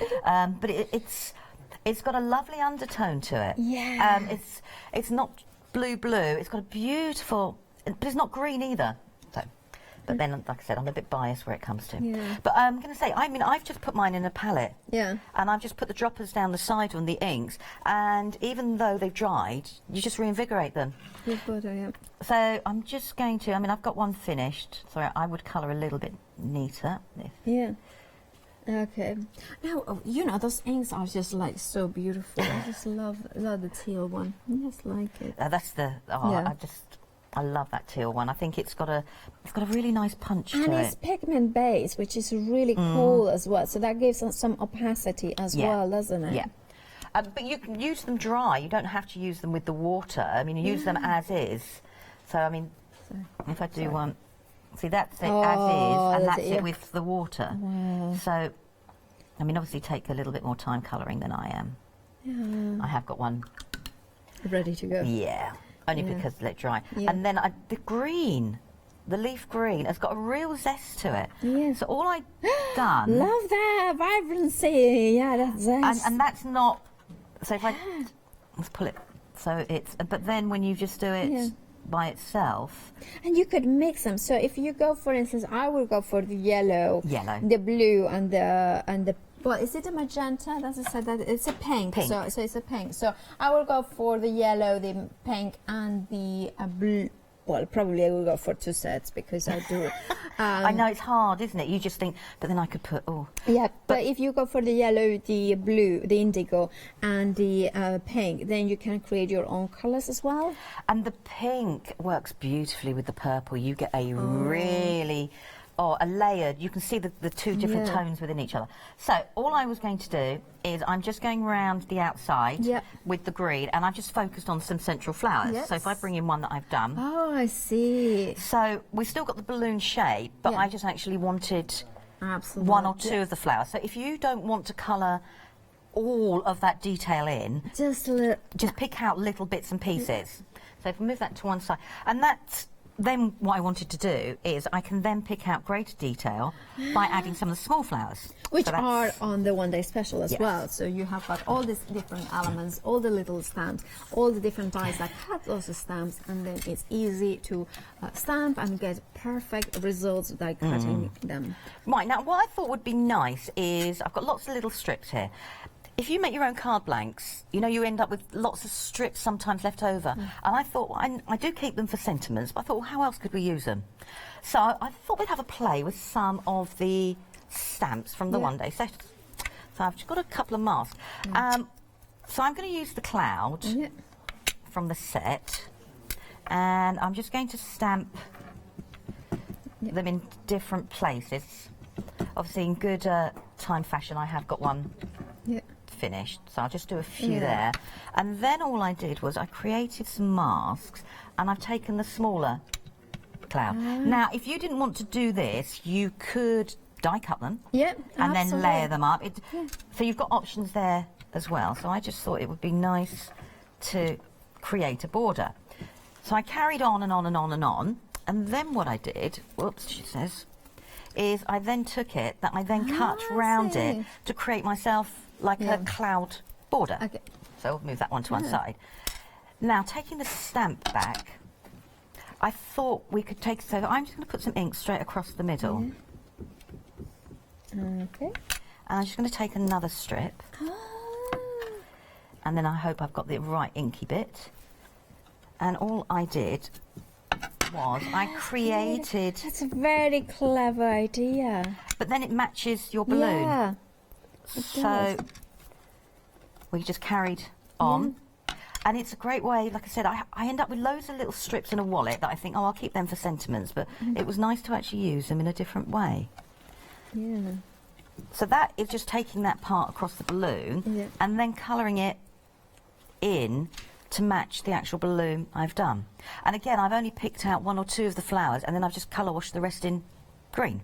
But it's got a lovely undertone to it. Yeah. It's not blue. It's got a beautiful, but it's not green either. So But then, like I said, I'm a bit biased where it comes to. Yeah. But I'm going to say, I mean, I've just put mine in a palette. Yeah. And I've just put the droppers down the side on the inks. And even though they've dried, you just reinvigorate them. Good butter, yeah. So I'm just going to, I mean, I've got one finished. So I would colour a little bit neater. Yeah. Okay. Now, you know, those inks are just like so beautiful. I just love the teal one. I just like it. That's the, I love that teal one. I think it's got a really nice punch to it. And it's pigment based, which is really cool as well. So that gives us some opacity as well, doesn't it? Yeah. But you can use them dry. You don't have to use them with the water. I mean, you use them as is. So, I mean, if I do one... See, that's it as is, and that's it with the water. Wow. So, I mean, obviously take a little bit more time colouring than I am. Yeah. I have got one... ready to go. Yeah, only because let it dry. Yeah. And then the green, the leaf green, has got a real zest to it. Yeah. So all I've done... Love that vibrancy. Yeah, that's zest. And that's not... So if I... Let's pull it. So it's... But then when you just do it... by itself. And you could mix them. So if you go, for instance, I would go for the yellow, the blue, and the well, is it a magenta? That's that it's a pink. So it's a pink. So I will go for the yellow, the pink, and the blue. Well, probably I will go for 2 sets because I do. I know it's hard, isn't it? You just think, but then I could put Yeah, but if you go for the yellow, the blue, the indigo, and the pink, then you can create your own colours as well. And the pink works beautifully with the purple. You get a really... a layered, you can see the 2 different tones within each other. So all I was going to do is I'm just going round the outside with the green, and I've just focused on some central flowers. So if I bring in one that I've done. Oh, I see. So we've still got the balloon shape, but I just actually wanted Absolutely. 1 or 2 of the flowers. So if you don't want to colour all of that detail in, just pick out little bits and pieces. So if we move that to one side, and that's... Then what I wanted to do is I can then pick out greater detail by adding some of the small flowers. Which are on the one-day special as well. So you have got all these different elements, all the little stamps, all the different dies that have those stamps, and then it's easy to stamp and get perfect results by cutting them. Right, now what I thought would be nice is, I've got lots of little strips here. If you make your own card blanks, you know, you end up with lots of strips sometimes left over. And I thought, I do keep them for sentiments, but I thought, well, how else could we use them? So I thought we'd have a play with some of the stamps from the one-day set. So I've just got a couple of masks. So I'm going to use the cloud from the set, and I'm just going to stamp them in different places. Obviously, in good time fashion, I have got one finished, so I'll just do a few there. And then all I did was I created some masks, and I've taken the smaller cloud. Now, if you didn't want to do this, you could die cut them and then layer them up. So you've got options there as well. So I just thought it would be nice to create a border. So I carried on and on and on and on, and then what I did, whoops, she says, is I then took it, that I then cut round it to create myself like a cloud border. So I'll move that one to one side. Now, taking the stamp back, I thought we could take, so I'm just going to put some ink straight across the middle. Okay. And I'm just going to take another strip. And then I hope I've got the right inky bit. And all I did was I created... That's a very clever idea. But then it matches your balloon. Yeah. So we just carried on. And it's a great way, like I said, I end up with loads of little strips in a wallet that I think, I'll keep them for sentiments, but it was nice to actually use them in a different way. Yeah. So that is just taking that part across the balloon and then colouring it in to match the actual balloon I've done. And again, I've only picked out 1 or 2 of the flowers, and then I've just colour washed the rest in green.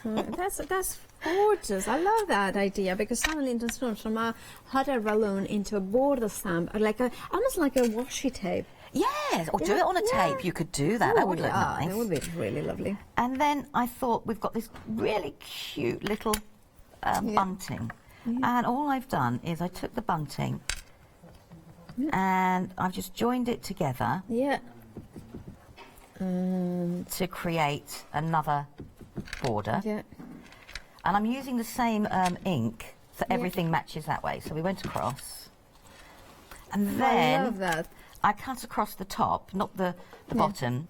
That's gorgeous. I love that idea, because suddenly it transforms from a hot air balloon into a border stamp, like almost like a washi tape. Yes, or do it on a tape. You could do that. That would look nice. That would be really lovely. And then I thought, we've got this really cute little bunting. And all I've done is I took the bunting and I've just joined it together. to create another border. Yeah. And I'm using the same ink, so everything matches that way. So we went across. And then I love that. I cut across the top, not the bottom.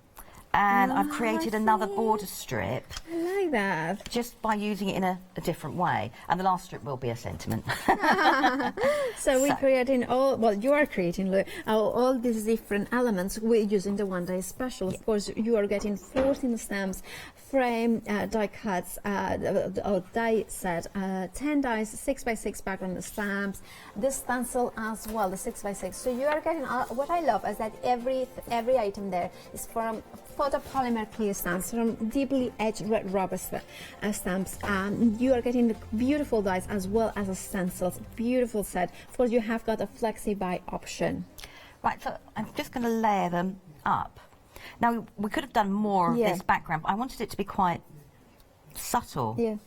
And I've created another border strip. I like that. Just by using it in a different way. And the last strip will be a sentiment. So we're creating you are creating all these different elements. We're using the one day special. Of course, you are getting 14 stamps, frame, die cuts, die set, 10 dies, 6x6 background stamps, the stencil as well, the 6x6. So you are getting, what I love is that every item there is from photopolymer clear stamps, from deeply edged red rubber stamps. You are getting the beautiful dies as well as a stencils. Beautiful set. Of course, you have got a flexi buy option. Right, so I'm just going to layer them up. Now, we could have done more of this background, but I wanted it to be quite subtle. Yeah.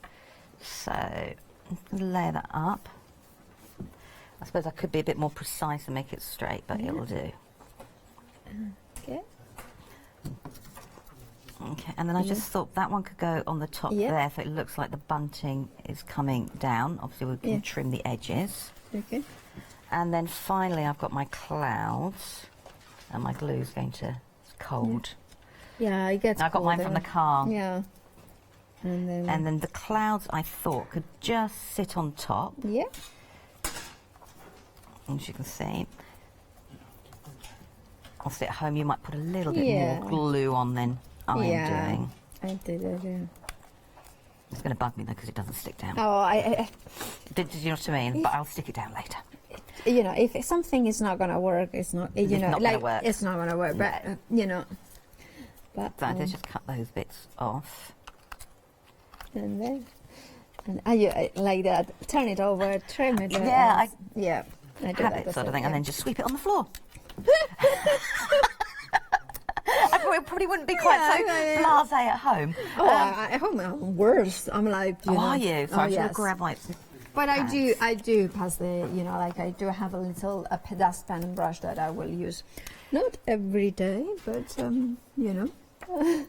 So I'm going to layer that up. I suppose I could be a bit more precise and make it straight, but it'll do. Okay. Okay, and then I just thought that one could go on the top there, so it looks like the bunting is coming down. Obviously, we can trim the edges. Okay. And then finally, I've got my clouds, and my glue's going to... It's cold. Yeah, it gets I got mine from the car. Yeah. And then the clouds, I thought, could just sit on top. Yeah. As you can see. Obviously, at home, you might put a little bit more glue on than I am doing. I did it, yeah. It's going to bug me, though, because it doesn't stick down. Oh, Did you know what I mean? But I'll stick it down later. You know, if something is not going to work, it's not, you know, not like, gonna work. it's not going to work, but, you know. But, So let's just cut those bits off. And then, like that, turn it over, trim it. Yeah, I do habit that sort of thing, and then just sweep it on the floor. I probably wouldn't be quite so blasé at home. Oh, at home I'm worse. I'm like, you know. Are you? So I'm just going to grab like... But I do pass the, you know, like I do have a little dust pen and brush that I will use. Not every day, but, you know.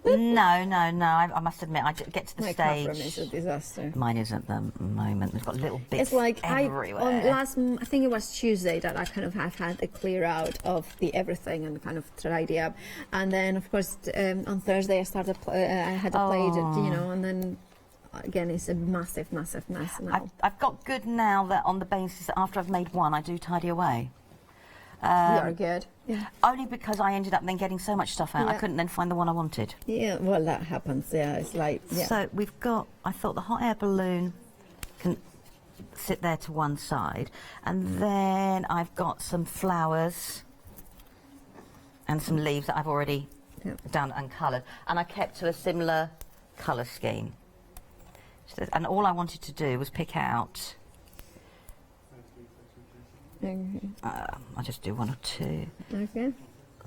No. I must admit, I get to the stage. My bathroom is a disaster. Mine is at the moment. We've got little bits it's like everywhere. I think it was Tuesday that I kind of have had a clear out of the everything and kind of tidy up. And then, of course, on Thursday I started. I had to play it, you know, and then. Again, it's a massive, massive mess now. I've got good now that on the basis that after I've made one, I do tidy away. You're good. Yeah. Only because I ended up then getting so much stuff out, I couldn't then find the one I wanted. Yeah, well, that happens. Yeah, it's like. Yeah. So we've got. I thought the hot air balloon can sit there to one side, and then I've got some flowers and some leaves that I've already done and coloured, and I kept to a similar colour scheme. And all I wanted to do was pick out. I'll just do one or two. Okay.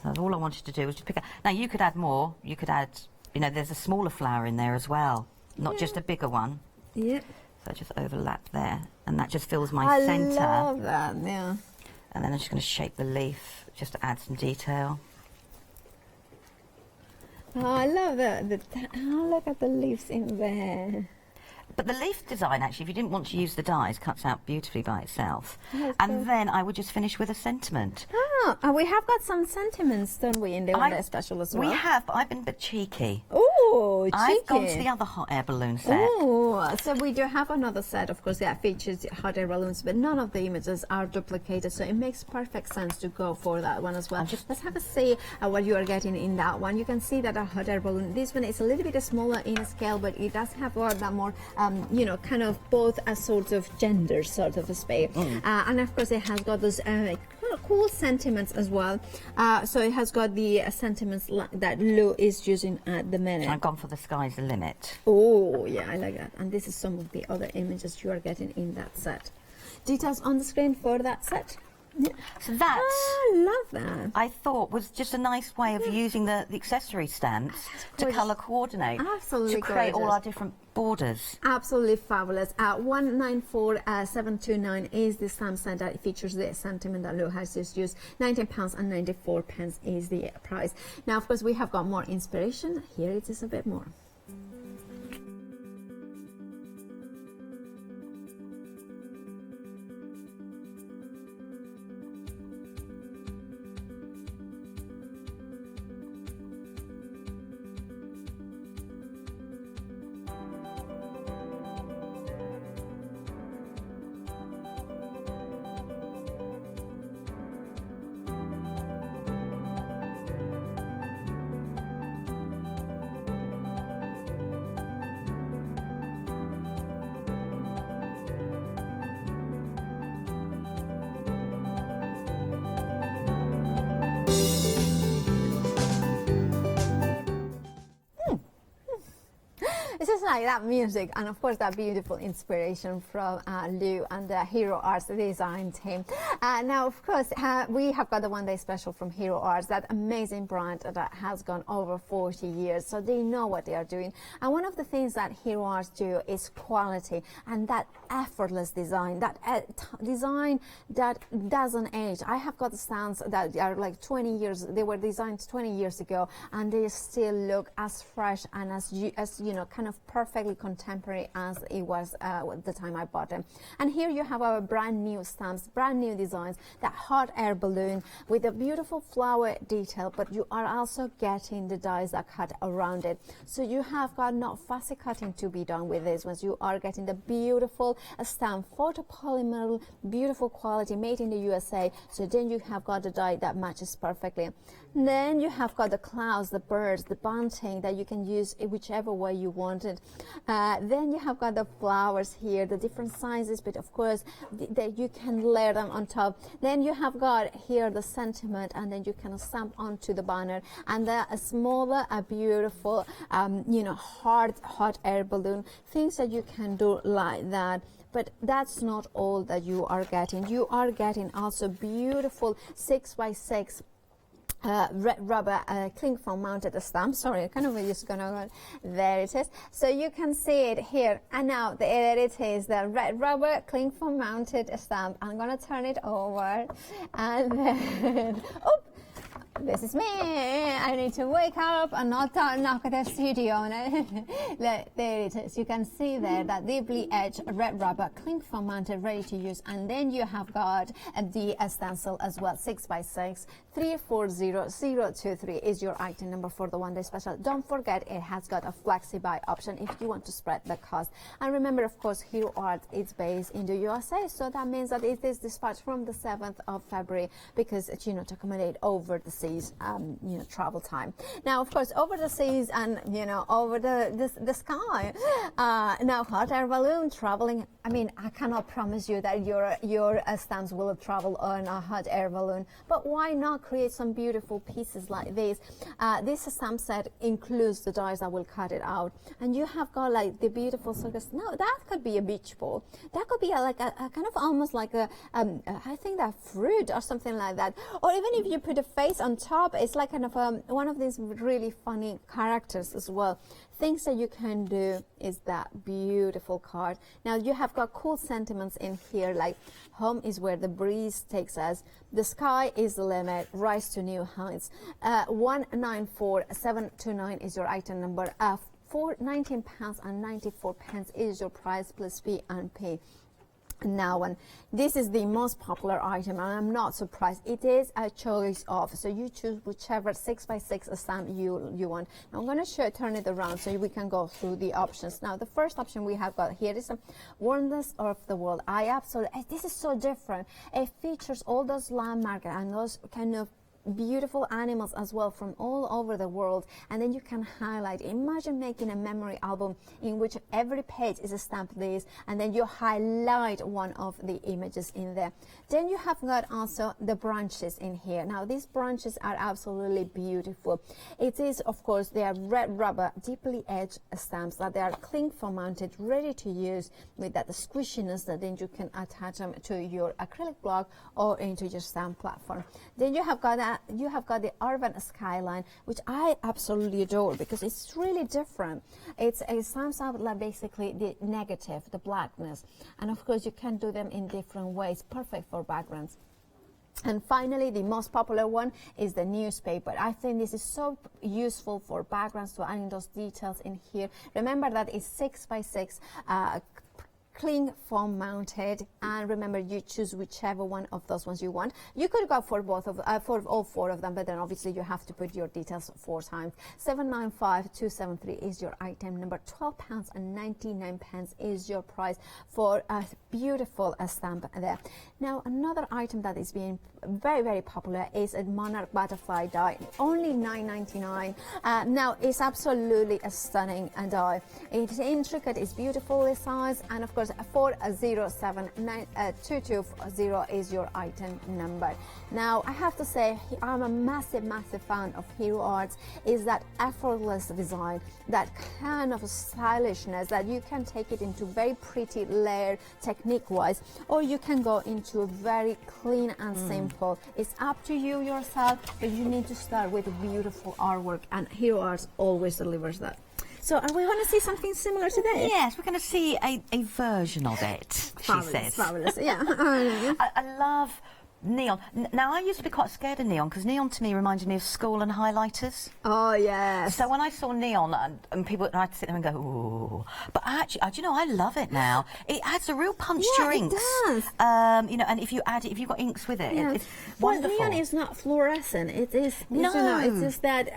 So all I wanted to do was to pick out. Now you could add more. You could add. You know, there's a smaller flower in there as well, not just a bigger one. Yeah. So I just overlap there, and that just fills my centre. I love that. Yeah. And then I'm just going to shape the leaf just to add some detail. Oh, I love that. Look at the leaves in there. But the leaf design, actually, if you didn't want to use the dies, cuts out beautifully by itself. And then I would just finish with a sentiment. Oh, and we have got some sentiments, don't we, in the one day special as well? We have, but I've been a bit cheeky. Oh, cheeky. I've gone to the other hot air balloon set. Oh, so we do have another set, of course, that features hot air balloons, but none of the images are duplicated, so it makes perfect sense to go for that one as well. Let's have a see what you are getting in that one. You can see that a hot air balloon, this one is a little bit smaller in scale, but it does have that more, you know, kind of both a sort of gender sort of a space. And of course, it has got those cool sentiments as well. So it has got the sentiments that Lou is using at the minute. I've gone for the sky's the limit. Oh, yeah, I like that. And this is some of the other images you are getting in that set. Details on the screen for that set. So that, I love that. I thought was just a nice way of using the accessory stamps to colour coordinate. Absolutely to create all gorgeous. our different borders. Absolutely fabulous. 194729 is the stamp set that features the sentiment that Lou has just used. £19.94 is the price. Now, of course, we have got more inspiration. Here it is a bit more. It's just like that music, and of course that beautiful inspiration from Lou and the Hero Arts design team. Now, of course, we have got the one day special from Hero Arts, that amazing brand that has gone over 40 years, so they know what they are doing. And one of the things that Hero Arts do is quality and that effortless design, that design that doesn't age. I have got stamps that are like 20 years, they were designed 20 years ago, and they still look as fresh and as you know, kind of perfectly contemporary as it was at the time I bought them. And here you have our brand new stamps, brand new designs, that hot air balloon with a beautiful flower detail, but you are also getting the dies that cut around it. So you have got not fussy cutting to be done with this ones. You are getting the beautiful stamp, photopolymer, beautiful quality, made in the USA. So then you have got the die that matches perfectly. Then you have got the clouds, the birds, the bunting that you can use in whichever way you want it. Then you have got the flowers here, the different sizes, but of course that you can layer them on top. Then you have got here the sentiment, and then you can stamp onto the banner, and the smaller, beautiful, you know, hot air balloon, things that you can do like that. But that's not all that you are getting. You are getting also beautiful 6x6 red rubber cling foam mounted stamp. Sorry, I kind of just gonna go. There it is. So you can see it here, and now there it is, the red rubber cling foam mounted stamp. I'm gonna turn it over, and then oop, this is me. I need to wake up and not knock at the studio. There it is. You can see there that deeply edged red rubber cling foam mounted, ready to use. And then you have got the stencil as well, 6x6. 340023 is your item number for the one day special. Don't forget, it has got a flexi buy option if you want to spread the cost. And remember, of course, Hero Arts is based in the USA, so that means that it is dispatched from the 7th of February because it's, you know, to accommodate over the seas, you know, travel time. Now, of course, over the seas and, you know, over the sky. Now, hot air balloon traveling. I mean, I cannot promise you that your stamps will travel on a hot air balloon, but why not create some beautiful pieces like this? This stamp set includes the dies that will cut it out, and you have got like the beautiful circus. Now that could be a beach ball. That could be like a kind of almost like a I think that fruit or something like that. Or even if you put a face on top, it's like kind of one of these really funny characters as well. Things that you can do is that beautiful card. Now you have got cool sentiments in here, like home is where the breeze takes us, the sky is the limit, rise to new heights. 194729 is your item number. For £19.94 is your price plus P&P. Now, and this is the most popular item, and I'm not surprised. It is a choice of, so you choose whichever 6x6 stamp you want. Now I'm going to turn it around so we can go through the options. Now the first option we have got here is Wonders of the World. This is so different. It features all those landmarks and those kind of beautiful animals as well from all over the world, and then you can highlight. Imagine making a memory album in which every page is a stamp this, and then you highlight one of the images in there. Then you have got also the branches in here. Now these branches are absolutely beautiful. It is, of course, they are red rubber deeply edged stamps that they are cling foam mounted, ready to use with that squishiness that then you can attach them to your acrylic block or into your stamp platform. Then you have got the urban skyline, which I absolutely adore because it's really different. It stamps out like basically the negative, the blackness, and of course you can do them in different ways, perfect for backgrounds. And finally, the most popular one is the newspaper. I think this is so useful for backgrounds, to adding those details in here. Remember that it's 6x6 cling foam mounted, and remember you choose whichever one of those ones you want. You could go for both of for all four of them, but then obviously you have to put your details 4 times. 795,273 is your item number. £12.99 is your price for a beautiful stamp there. Now another item that is being very, very popular is a monarch butterfly die, only £9.99. Now it's absolutely a stunning die. It's intricate, it's beautifully sized, and of course 40792220 is your item number. Now I have to say I'm a massive fan of Hero Arts. Is that effortless design, that kind of stylishness that you can take it into very pretty layer technique wise, or you can go into a very clean and simple. It's up to you yourself, but you need to start with beautiful artwork, and Hero Arts always delivers that. So are we going to see something similar today? Yes, we're going to see a version of it, fabulous, she says. Fabulous, yeah. I love neon. Now, I used to be quite scared of neon because neon to me reminded me of school and highlighters. Oh, yes. So when I saw neon and people, I'd sit there and go, ooh. But actually, do you know, I love it now. It adds a real punch to your inks. It does. You know, and if you add it, if you've got inks with it, it's wonderful. Well, neon is not fluorescent. It is, no. You know, it's just that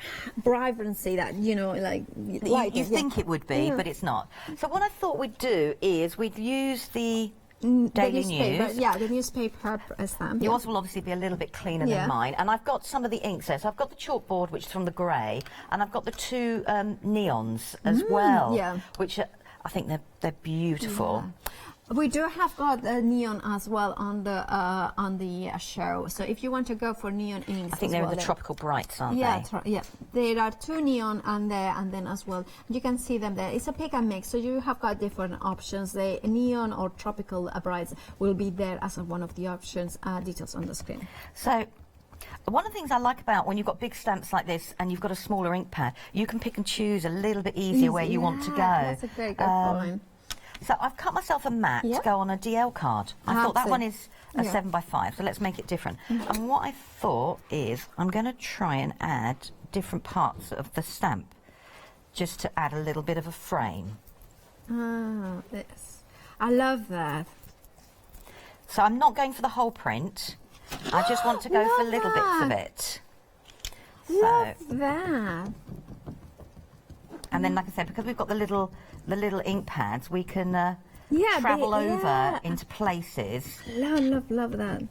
vibrancy that, you know, like... You think it would be, but it's not. So what I thought we'd do is we'd use the Daily News. Yeah, the newspaper stamp. Yours will obviously be a little bit cleaner than mine. And I've got some of the inks there. So I've got the chalkboard, which is from the grey, and I've got the 2 neons as well, which I think they're beautiful. Yeah. We do have got the neon as well on the show. So if you want to go for neon inks, I think they're the tropical brights, aren't they? Yeah. There are 2 neon on there, and then as well you can see them there. It's a pick and mix, so you have got different options. The neon or tropical brights will be there as one of the options. Details on the screen. So. One of the things I like about when you've got big stamps like this and you've got a smaller ink pad, you can pick and choose a little bit easier where you want to go. That's a very good point. So I've cut myself a mat to go on a DL card. I thought that one is a 7x5, so let's make it different. And what I thought is I'm going to try and add different parts of the stamp just to add a little bit of a frame. Yes. I love that. So I'm not going for the whole print. I just want to go for little bits of it. Love that. And then, like I said, because we've got the little ink pads, we can travel over into places. Love that.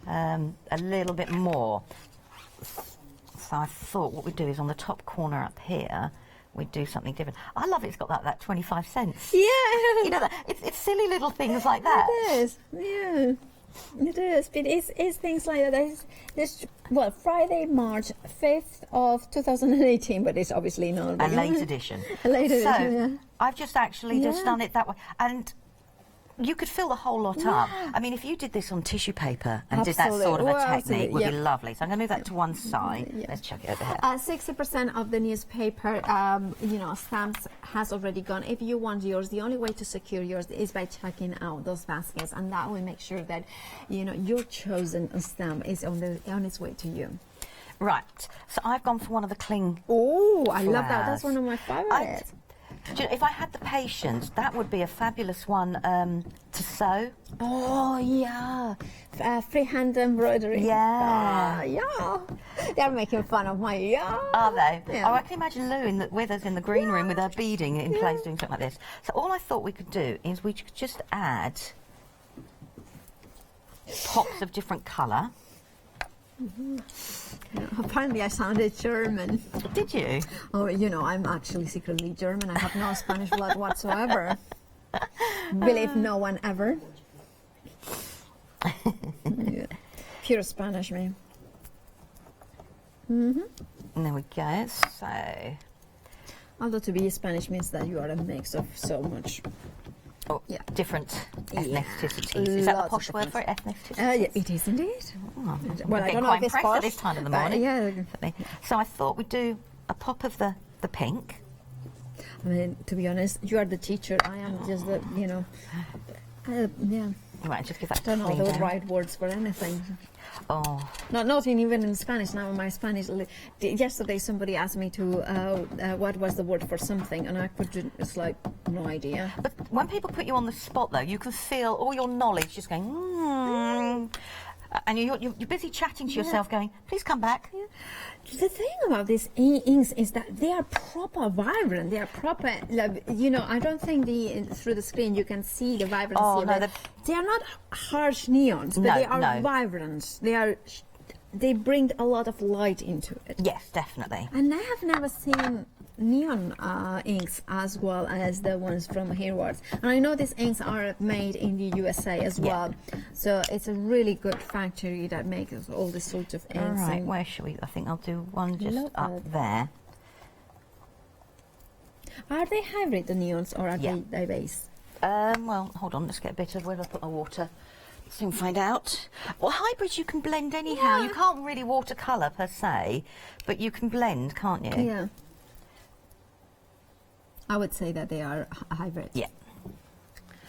A little bit more. So I thought what we'd do is on the top corner up here, we'd do something different. I love it's got that 25 cents. Yeah. You know, it's silly little things like that. It is, yeah. It is, but it's things like that. This Friday, March 5th of 2018, but it's obviously not. A late edition. A late edition, yeah. I've just actually just done it that way. And you could fill the whole lot up. I mean, if you did this on tissue paper and did that sort of a technique, would be lovely. So I'm going to move that to one side. Let's chuck it over here. 60% of the newspaper, stamps has already gone. If you want yours, the only way to secure yours is by checking out those baskets, and that will make sure that your chosen stamp is on its way to you. Right. So I've gone for one of the cling. Oh, I love that. That's one of my favorites. If I had the patience, that would be a fabulous one to sew. Oh, yeah. Freehand embroidery. Yeah. Yeah. They're making fun of my Are they? Yeah. Oh, I can imagine Lou with us in the green room with her beading in place doing something like this. So all I thought we could do is we could just add pops of different colour. Yeah, apparently I sounded German. Did you? Oh, you know, I'm actually secretly German. I have no Spanish blood whatsoever. Believe no one ever. Yeah. Pure Spanish, me. And there we go. So, although to be Spanish means that you are a mix of so much. Oh, yeah. Different ethnicities. Is that the posh word for it, ethnicities? Yeah, it is indeed. Oh, well, I don't know if it's posh at this time of the morning. Yeah. So I thought we'd do a pop of the pink. I mean, to be honest, you are the teacher. I am just the, you know, yeah. Right, just give that. Don't know the right words for anything. Oh. Not even in Spanish. Now my Spanish. Yesterday somebody asked me to what was the word for something, and I could. It's like no idea. But when people put you on the spot, though, you can feel all your knowledge just going. And you're busy chatting to yourself, going, "Please come back." Yeah. The thing about these inks is that they are proper vibrant. They are proper. Like, you know, I don't think through the screen you can see the vibrancy. Oh, no, they are not harsh neons, but they are vibrant. They bring a lot of light into it. Yes, definitely. And I have never seen neon inks as well as the ones from Herwards. And I know these inks are made in the USA as well. So it's a really good factory that makes all this sort of inks. All right, where should we? I think I'll do one just up there. Are they hybrid, the neons, or are they base? Well, hold on, let's get a bit of where did I put my water? Soon find out. Well, hybrids you can blend anyhow. Yeah. You can't really watercolour per se, but you can blend, can't you? Yeah. I would say that they are hybrids. Yeah.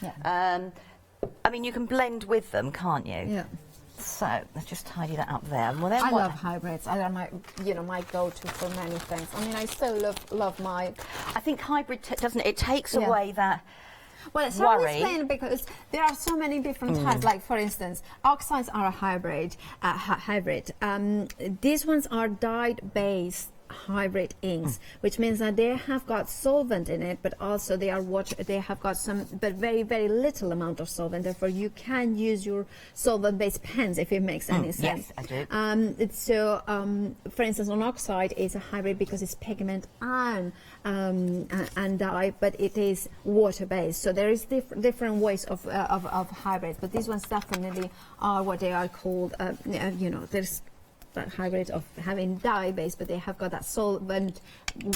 Yeah. I mean, you can blend with them, can't you? Yeah. So let's just tidy that up there. Well, then I love hybrids. I are my go-to for many things. I mean, I still love my. I think hybrid doesn't it takes away that. Well, it's hard to explain because there are so many different types. Like, for instance, oxides are a hybrid. These ones are dyed-based hybrid inks, which means that they have got solvent in it, but also they have got some, but very, very little amount of solvent. Therefore, you can use your solvent-based pens if it makes any sense. Yes, I do. For instance, an oxide is a hybrid because it's pigment and dye, but it is water-based. So there is different ways of hybrids, but these ones definitely are what they are called. There's that hybrid of having dye base, but they have got that solvent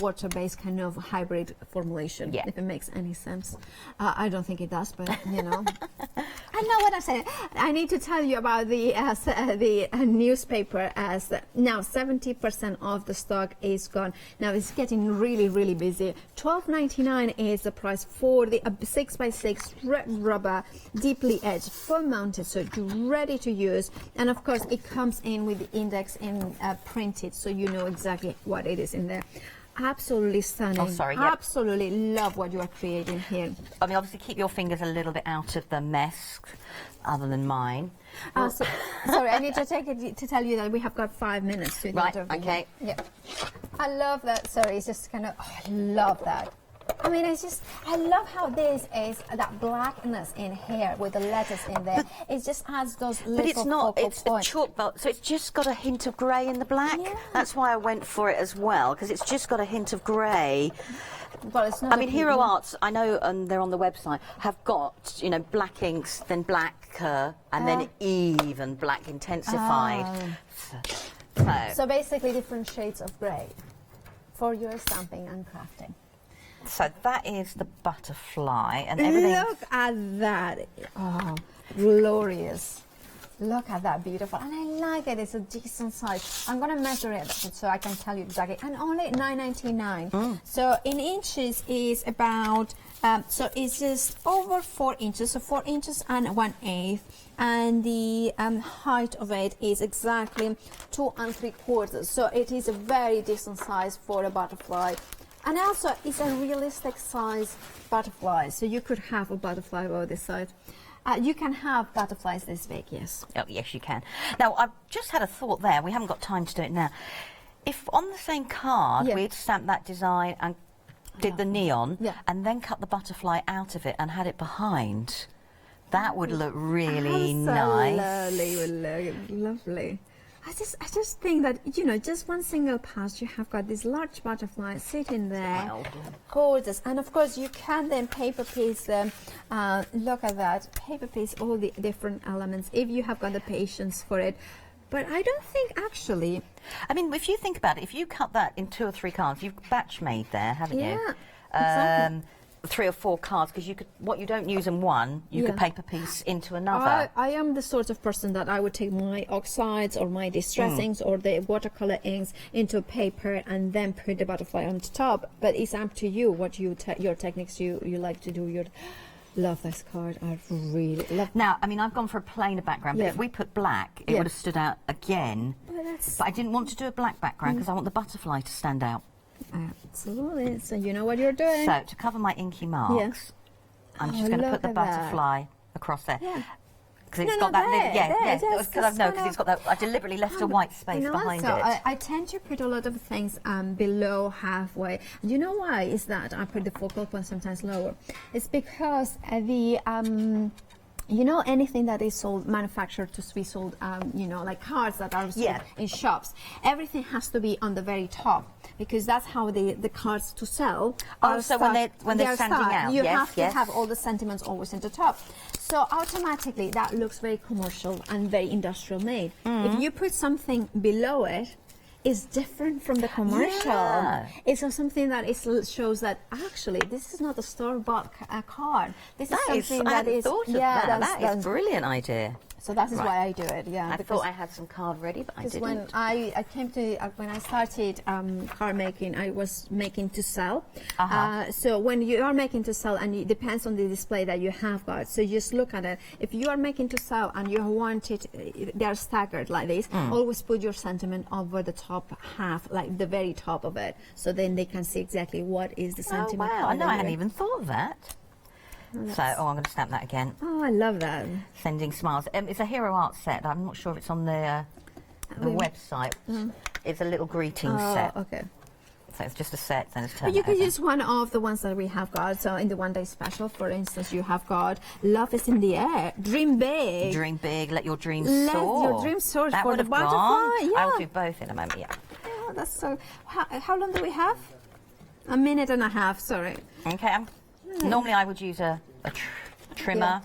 water-based kind of hybrid formulation, if it makes any sense. I don't think it does, but you know. I know what I'm saying. I need to tell you about the newspaper, as now 70% of the stock is gone. Now it's getting really, really busy. $12.99 is the price for the 6x6 red rubber, deeply edged, full mounted, so you're ready to use. And of course, it comes in with the index in printed, so you know exactly what it is in there. Absolutely stunning. Oh, sorry. Absolutely love what you are creating here. I mean, obviously, keep your fingers a little bit out of the mess, other than mine. Sorry, I need to take it to tell you that we have got 5 minutes to Right. Okay. Yeah. I love that. Sorry, it's just kind of. Oh, I love that. I mean, it's just, I love how this is that blackness in here with the letters in there. It just adds those little. But it's not. It's a points. chalk belt, so it's just got a hint of grey in the black. Yeah. That's why I went for it as well, because it's just got a hint of grey. Well, it's not. I mean, Hero Arts, I know, and they're on the website, have got, you know, black inks, then black, and then even black intensified. So basically, different shades of grey for your stamping and crafting. So that is the butterfly, and everything. Look at that! Oh, glorious! Look at that, beautiful, and I like it. It's a decent size. I'm gonna measure it so I can tell you exactly. And only $9.99. So in inches is about. So it's just over 4 inches. So 4 inches and 1/8, and the height of it is exactly 2 3/4. So it is a very decent size for a butterfly. And also, it's a realistic size butterfly, so you could have a butterfly over this side. You can have butterflies this big, yes. Oh, yes, you can. Now, I've just had a thought there. We haven't got time to do it now. If on the same card we'd stamped that design and did the neon, and then cut the butterfly out of it and had it behind, that would look really nice. Lovely, lovely. I just think that, you know, just one single patch, you have got this large butterfly sitting there. Gorgeous. And of course, you can then paper piece them. Look at that. Paper piece all the different elements if you have got the patience for it. But I don't think actually... I mean, if you think about it, if you cut that in 2 or 3 cards, you've batch made there, haven't you? Yeah, exactly. 3 or 4 cards, because you could, what you don't use in one, you could paper piece into another. I am the sort of person that I would take my oxides or my distressings or the watercolor inks into paper and then put the butterfly on the top. But it's up to you what your techniques you like to do. Love this card. I really love. Now, I mean, I've gone for a plainer background, but if we put black, it would have stood out again. But I didn't want to do a black background because I want the butterfly to stand out. Absolutely. So you know what you're doing. So to cover my inky marks, I'm just going to put the butterfly across there. Because it's got that little, because it's got that. I deliberately left a white space behind it. I tend to put a lot of things below halfway. You know why is that? I put the focal point sometimes lower. It's because you know, anything that is sold, manufactured to be sold, you know, like cards that are sold in shops, everything has to be on the very top because that's how the cards to sell are. So when they're standing out, you have to have all the sentiments always in the top. So automatically that looks very commercial and very industrial made. If you put something below it, is different from the commercial. It's something that shows that actually this is not a store-bought card. This is something that is. That is a brilliant idea. So that is why I do it. Yeah, I thought I had some card ready, but I didn't. When I came to when I started card making, I was making to sell. So when you are making to sell, and it depends on the display that you have got. So just look at it. If you are making to sell and you want it, they are staggered like this. Always put your sentiment over the top half, like the very top of it, so then they can see exactly what is the sentiment. Oh wow! I hadn't even thought of that. So, I'm going to stamp that again. Oh, I love that. Sending smiles. It's a Hero Art set. I'm not sure if it's on the website. It's a little greeting set. Okay. So it's just a set, then it's turned. But you can use one of the ones that we have got. So in the one day special, for instance, you have got Love is in the Air. Dream big. Dream big. Let your dreams soar. Let your dreams soar that for the butterfly. I'll do both in a moment. Yeah. That's so. How long do we have? A minute and a half. Sorry. Okay. Normally I would use a trimmer.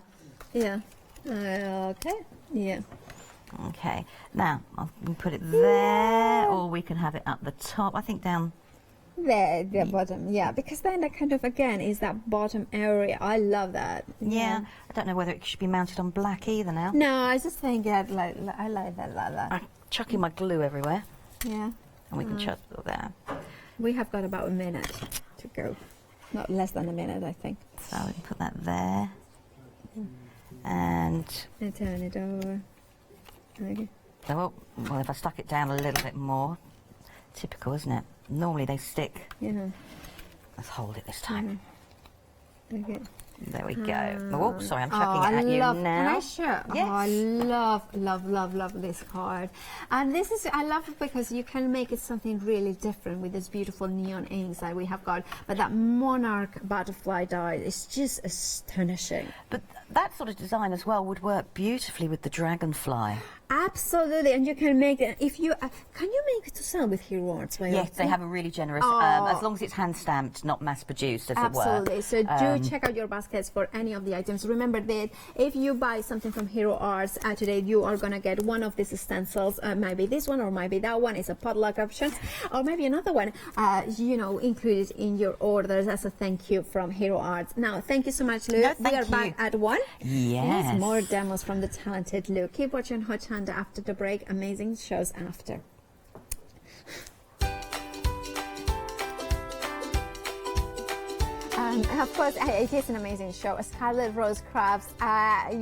Yeah. Okay. Yeah. Okay. Now I can put it there, or we can have it at the top. I think down. There, the bottom, because then that kind of, again, is that bottom area. I love that. Yeah. I don't know whether it should be mounted on black either now. No, I just think I like that like that. I'm chucking my glue everywhere. Yeah. And we can chuck it there. We have got about a minute to go. Not less than a minute, I think. So we can put that there. And turn it over. Okay. Well, if I stuck it down a little bit more, typical, isn't it? Normally they stick. Yeah. Let's hold it this time. Okay. There we go. Oh, sorry, I'm chucking it at you now. Can I share? Yes. Oh, I love this card. And this is, I love it because you can make it something really different with this beautiful neon inks that we have got. But that monarch butterfly die is just astonishing. But that sort of design as well would work beautifully with the dragonfly. Absolutely, and you can make it, if you, can you make it to sell with Hero Arts? Yes, they have a really generous, as long as it's hand stamped, not mass produced, as it were. Absolutely, so do check out your baskets for any of the items. Remember that if you buy something from Hero Arts today, you are going to get one of these stencils, maybe this one or maybe that one. It's a potluck option, or maybe another one, you know, included in your orders as a thank you from Hero Arts. Now, thank you so much, Lou. No, we are back at 1. Yes. Yes, more demos from the talented Lou. Keep watching Hochanda after the break. Amazing shows after. Of course, it is an amazing show. Scarlet Rose Crafts.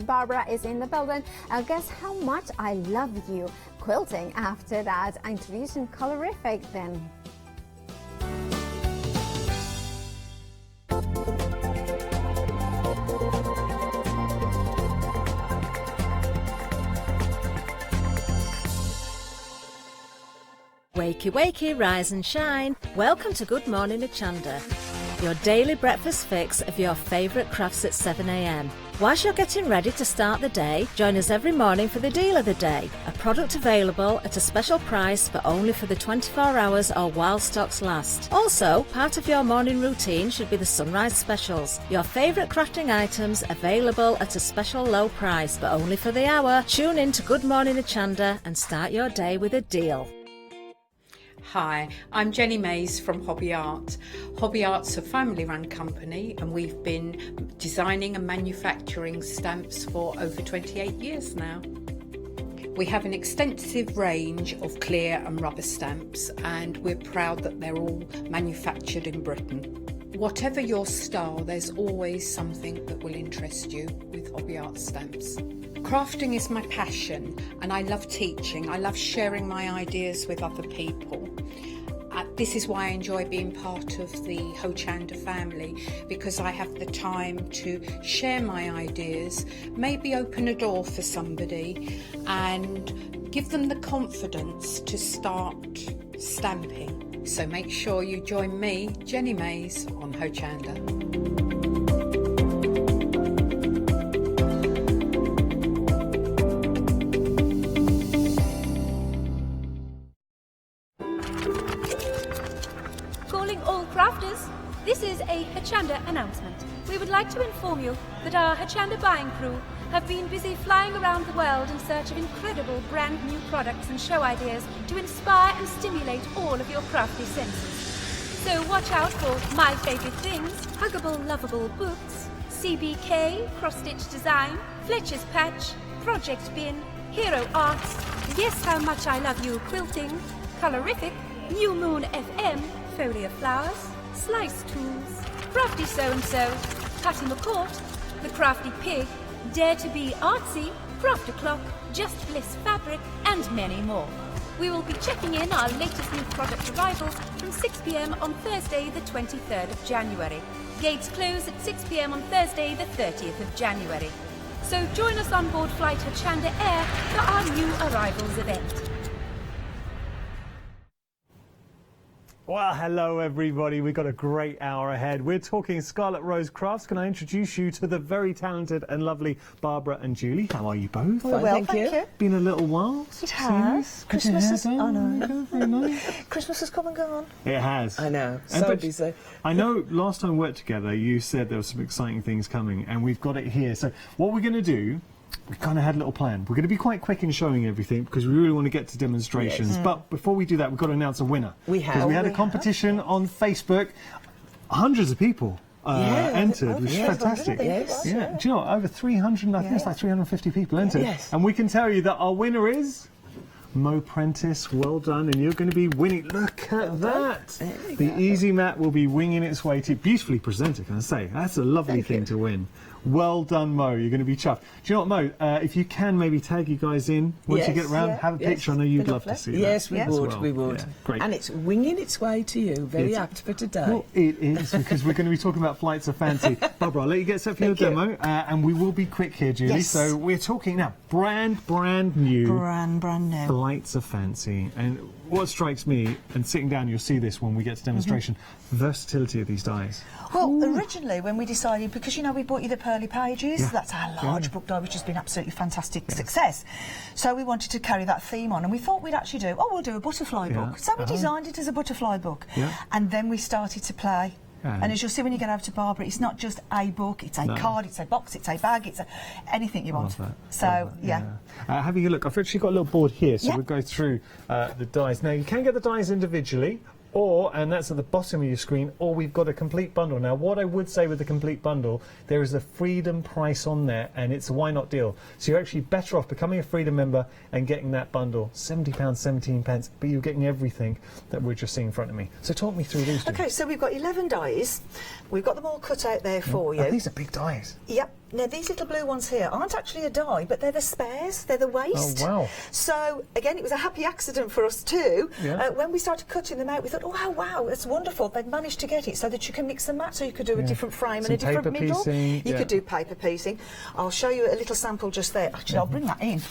Barbara is in the building. Guess how much I love you. Quilting after that. Introducing Colorific then. Wakey, wakey, rise and shine. Welcome to Good Morning Hochanda. your daily breakfast fix of your favourite crafts at 7 a.m. Whilst you're getting ready to start the day, join us every morning for the deal of the day, a product available at a special price but only for the 24 hours or while stocks last. Also, part of your morning routine should be the sunrise specials, your favourite crafting items available at a special low price but only for the hour. Tune in to Good Morning Hochanda and start your day with a deal. Hi, I'm Jenny Mays from Hobby Art. Hobby Art's a family-run company and we've been designing and manufacturing stamps for over 28 years now. We have an extensive range of clear and rubber stamps and we're proud that they're all manufactured in Britain. Whatever your style, there's always something that will interest you with Hobby Art stamps. Crafting is my passion and I love teaching. I love sharing my ideas with other people. This is why I enjoy being part of the Hochanda family, because I have the time to share my ideas, maybe open a door for somebody and give them the confidence to start stamping. So make sure you join me, Jenny Mays, on Hochanda. This is a Hochanda announcement. We would like to inform you that our Hochanda buying crew have been busy flying around the world in search of incredible brand new products and show ideas to inspire and stimulate all of your crafty senses. So watch out for My Favourite Things, Huggable Lovable Books, CBK, Cross-Stitch Design, Fletcher's Patch, Project Bin, Hero Arts, Guess How Much I Love You Quilting, Colorific, New Moon FM, Folio Flowers, Slice Tools, Crafty So-and-so, Patty McCourt, The Crafty Pig, Dare to Be Artsy, Craft O'Clock, Just Bliss Fabric, and many more. We will be checking in our latest new product arrivals from 6 p.m. on Thursday the 23rd of January. Gates close at 6 p.m. on Thursday the 30th of January. So join us on board Flight Hochanda Air for our new arrivals event. Well, hello everybody. We've got a great hour ahead. We're talking Scarlet Rose Crafts. Can I introduce you to the very talented and lovely Barbara and Julie? How are you both? Well, thank you. Been a little while. It has. Christmas has... I know. Very nice. Christmas has come and gone. It has. I know. So busy. I know last time we worked together, you said there were some exciting things coming, and we've got it here. So what we're going to do, we kind of had a little plan. We're going to be quite quick in showing everything because we really want to get to demonstrations. Yes. But before we do that, we've got to announce a winner. We have. Because we had a competition on Facebook. Hundreds of people entered, which is fantastic. Yes. Yeah. Do you know what? Over 300, I think it's like 350 people entered. Yes. And we can tell you that our winner is Mo Prentice. Well done, and you're going to be winning. Look at that. The Easy Mat will be winging its way to beautifully presented, can I say? That's a lovely thing to win. Well done, Mo. You're going to be chuffed. Do you know what, Mo? If you can, maybe tag you guys in once you get around. Have a picture. I know you'd love to see that. Yes, we would. Well. We would. Yeah, great. And it's winging its way to you. Very apt for today. Well, it is, because we're going to be talking about flights of fancy. Barbara, I'll let you get set for your demo, and we will be quick here, Julie. Yes. So we're talking now brand new. Brand new. Flights of fancy. And what strikes me, and sitting down, you'll see this when we get to demonstration, versatility of these dies. Well, originally when we decided, because you know we bought you the pearly pages, that's our large book die, which has been absolutely fantastic success. So we wanted to carry that theme on, and we thought we'd actually do, we'll do a butterfly book. So we designed it as a butterfly book, and then we started to play. And as you'll see when you get over to Barbara, it's not just a book, it's a card, it's a box, it's a bag, it's anything you want. So, having a look, I've actually got a little board here, so we'll go through the dies. Now, you can get the dies individually, and that's at the bottom of your screen, or we've got a complete bundle. Now, what I would say with the complete bundle, there is a Freedom price on there, and it's a why not deal. So you're actually better off becoming a Freedom member and getting that bundle, £70, 17 pence, but you're getting everything that we're just seeing in front of me. So talk me through these two. Okay, so we've got 11 dies. We've got them all cut out there for you. These are big dies. Yep. Now, these little blue ones here aren't actually a die, but they're the spares, they're the waste. Oh, wow. So, again, it was a happy accident for us too. When we started cutting them out, we thought, wow, that's wonderful. They'd managed to get it so that you can mix and match, so you could do a different frame and a different middle. Piecing, you could do paper piecing. I'll show you a little sample just there. Actually, I'll bring that in.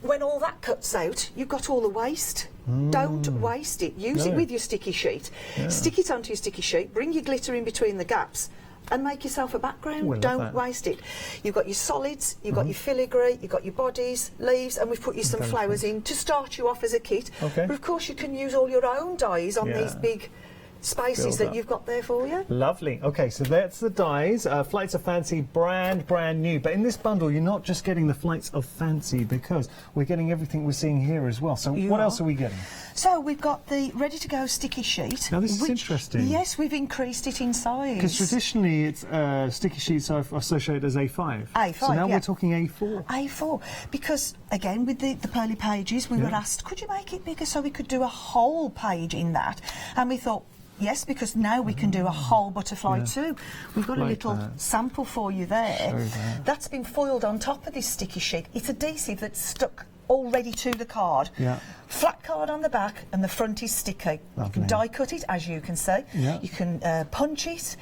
When all that cuts out, you've got all the waste Don't waste it. Use it with your sticky sheet. Stick it onto your sticky sheet, bring your glitter in between the gaps and make yourself a background. Don't waste it. You've got your solids, you've got your filigree, you've got your bodies, leaves, and we've put you some flowers in to start you off as a kit. But of course you can use all your own dyes on these big spaces that you've got there for you. Lovely. Okay, so that's the dies. Flights of Fancy, brand new. But in this bundle, you're not just getting the Flights of Fancy, because we're getting everything we're seeing here as well. So what else are we getting? So we've got the ready-to-go sticky sheet. Now this is interesting. Yes, we've increased it in size. Because traditionally, it's sticky sheets are associated as A5. A5, so now we're talking A4. A4, because again with the pearly pages, we were asked, could you make it bigger so we could do a whole page in that? And we thought, yes, because now we can do a whole butterfly too. We've got a little sample for you there. That's been foiled on top of this sticky sheet. It's adhesive that's stuck already to the card. Flat card on the back and the front is sticky. You can die cut it, as you can see. You can punch it.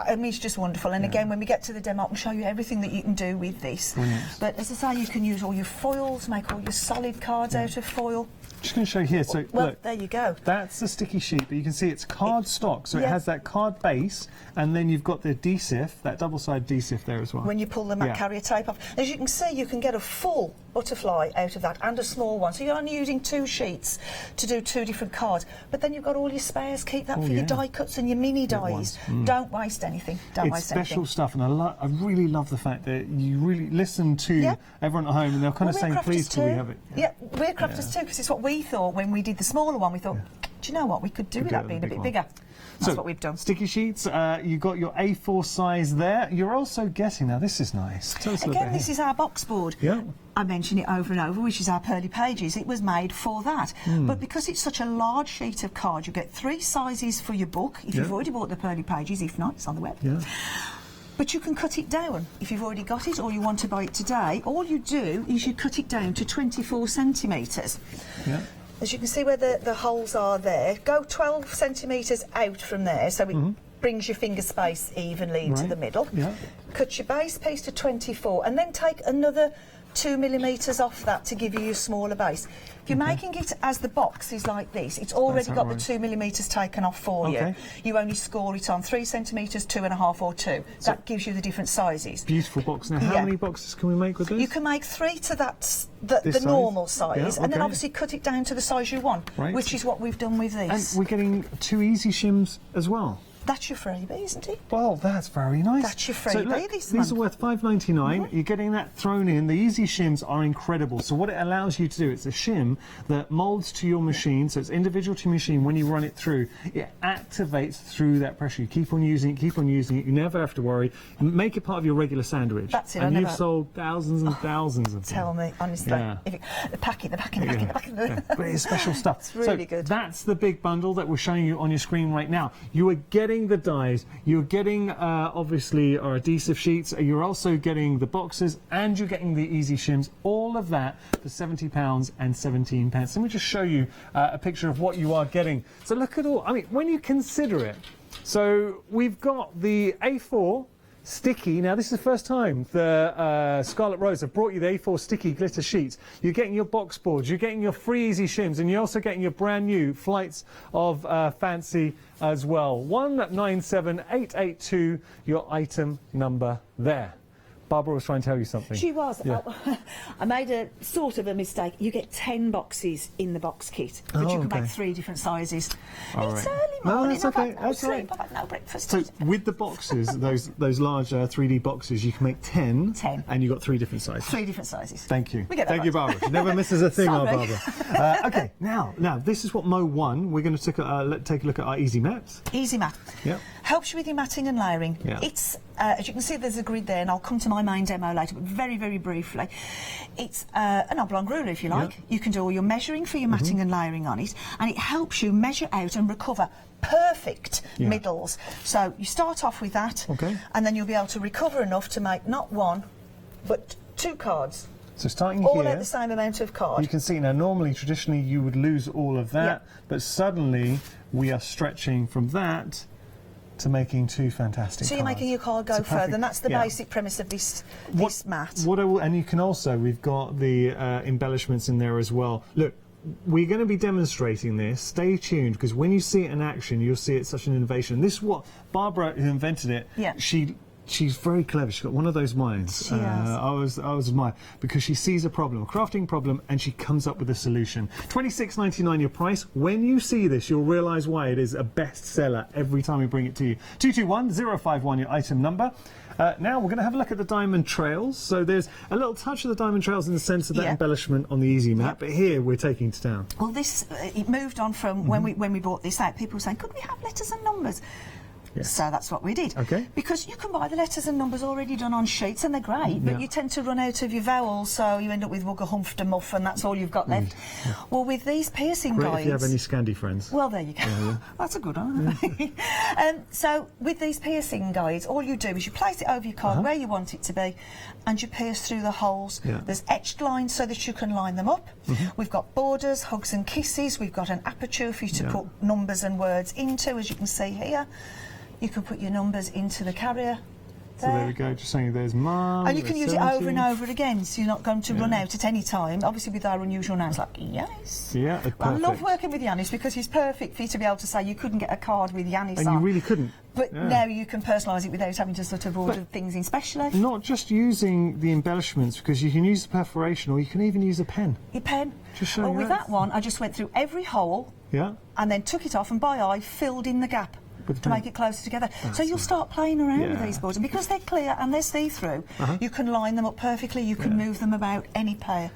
I mean, it's just wonderful. And again, when we get to the demo, I'll show you everything that you can do with this. But as I say, you can use all your foils, make all your solid cards out of foil. Just going to show you here. So well, look, there you go. That's the sticky sheet, but you can see it's card stock, so it has that card base, and then you've got the adhesive, that double-sided adhesive there as well. When you pull the mat carrier tape off, as you can see, you can get a full butterfly out of that and a small one. So you're only using 2 sheets to do 2 different cards, but then you've got all your spares. Keep that for your die cuts and your mini dies. Don't waste anything. Don't waste anything. It's special stuff, and I really love the fact that you really listen to everyone at home, and they're kind of saying, please, can we have it? Yeah, we're crafters too, because it's what we thought when we did the smaller one. We thought, do you know what, we could do without being a bit bigger. That's what we've done. Sticky sheets, you've got your A4 size there. You're also getting, now this is nice. Tell us a little bit this is our box board. I mention it over and over, which is our pearly pages. It was made for that. But because it's such a large sheet of card, you get 3 sizes for your book, if you've already bought the pearly pages. If not, it's on the web. But you can cut it down if you've already got it or you want to buy it today. All you do is you cut it down to 24 centimetres. As you can see where the holes are there, go 12 centimetres out from there, so it brings your finger space evenly into the middle. Cut your base piece to 24, and then take another 2 millimetres off that to give you your smaller base. If you're making it as the box is like this, it's already got the 2 millimetres taken off for you. You only score it on 3 centimetres, 2.5 or 2. So that gives you the different sizes. Beautiful box. Now, how many boxes can we make with this? You can make 3 to that, the normal size, and then obviously cut it down to the size you want, which is what we've done with this. And we're getting 2 easy shims as well. That's your freebie, isn't it? Well, that's very nice. That's your freebie this month. These are worth $5.99. You're getting that thrown in. The easy shims are incredible. So what it allows you to do, it's a shim that moulds to your machine, so it's individual to your machine. When you run it through, it activates through that pressure. You keep on using it, You never have to worry. Make it part of your regular sandwich. That's it. And you've sold thousands and thousands of them. Tell me, honestly. The packing. But it's special stuff. It's really good. That's the big bundle that we're showing you on your screen right now. You are getting the dies, you're getting obviously our adhesive sheets, you're also getting the boxes, and you're getting the easy shims, all of that for £70 and £17. Let me just show you a picture of what you are getting. So look at all, I mean, when you consider it, so we've got the A4 sticky. Now, this is the first time the Scarlet Rose have brought you the A4 sticky glitter sheets. You're getting your box boards, you're getting your free easy shims, and you're also getting your brand new Flights of Fancy as well. 197882, your item number there. Barbara was trying to tell you something. She was. I made a sort of a mistake. You get 10 boxes in the box kit, but you can make 3 different sizes. It's early morning. That's okay. That's right. I've had no breakfast. So with the boxes, those large 3D boxes, you can make 10. And you've got 3 different sizes. 3 different sizes. Thank you. We get that Thank you, Barbara. She never misses a thing, Barbara. Okay, now this is what Mo won. We're going to take a look at our Easy Mats. Easy Mat. Helps you with your matting and layering. It's as you can see, there's a grid there, and I'll come to my main demo later, but very, very briefly. It's an oblong ruler, if you like. You can do all your measuring for your matting and layering on it, and it helps you measure out and recover perfect middles. So you start off with that, and then you'll be able to recover enough to make not 1, but 2 cards. So starting all here, at the same amount of card. You can see now, normally, traditionally, you would lose all of that, but suddenly we are stretching from that to making 2 fantastic So you're cards. making your card go further, and that's the basic premise of this mat. And you can also, we've got the embellishments in there as well. Look, we're going to be demonstrating this. Stay tuned, because when you see it in action, you'll see it's such an innovation. This is what Barbara, who invented it, she's very clever. She's got one of those minds. She has. I was admired, because she sees a problem, a crafting problem, and she comes up with a solution. $26.99 your price. When you see this, you'll realise why it is a bestseller every time we bring it to you. 221051 your item number. Now we're going to have a look at the diamond trails. So there's a little touch of the diamond trails in the sense of that embellishment on the Easy Mat, but here we're taking it down. Well, this it moved on from when we brought this out. People were saying, could we have letters and numbers? Yes. So that's what we did. Okay. Because you can buy the letters and numbers already done on sheets, and they're great, but you tend to run out of your vowels, so you end up with wugger, humph, and muff, and that's all you've got left. Yeah. Well, with these piercing guides... if you have any Scandi friends. Well, there you go. That's a good one. So with these piercing guides, all you do is you place it over your card where you want it to be, and you pierce through the holes. There's etched lines so that you can line them up. We've got borders, hugs and kisses. We've got an aperture for you to put numbers and words into, as you can see here. You can put your numbers into the carrier. So there we go, just saying there's Mum. And you can use it over and over again, so you're not going to run out at any time. Obviously, with our unusual names like Yanis. Yeah, perfect. I love working with Yanis because he's perfect for you to be able to say you couldn't get a card with Yanis on. And you really couldn't. But now you can personalise it without having to sort of order things in specially. Not just using the embellishments, because you can use the perforation, or you can even use a pen. Your pen. Just showing with that one, I just went through every hole. And then took it off and by eye filled in the gap to make it closer together. So you'll start playing around with these boards, and because they're clear and they're see-through, you can line them up perfectly. You can move them about anywhere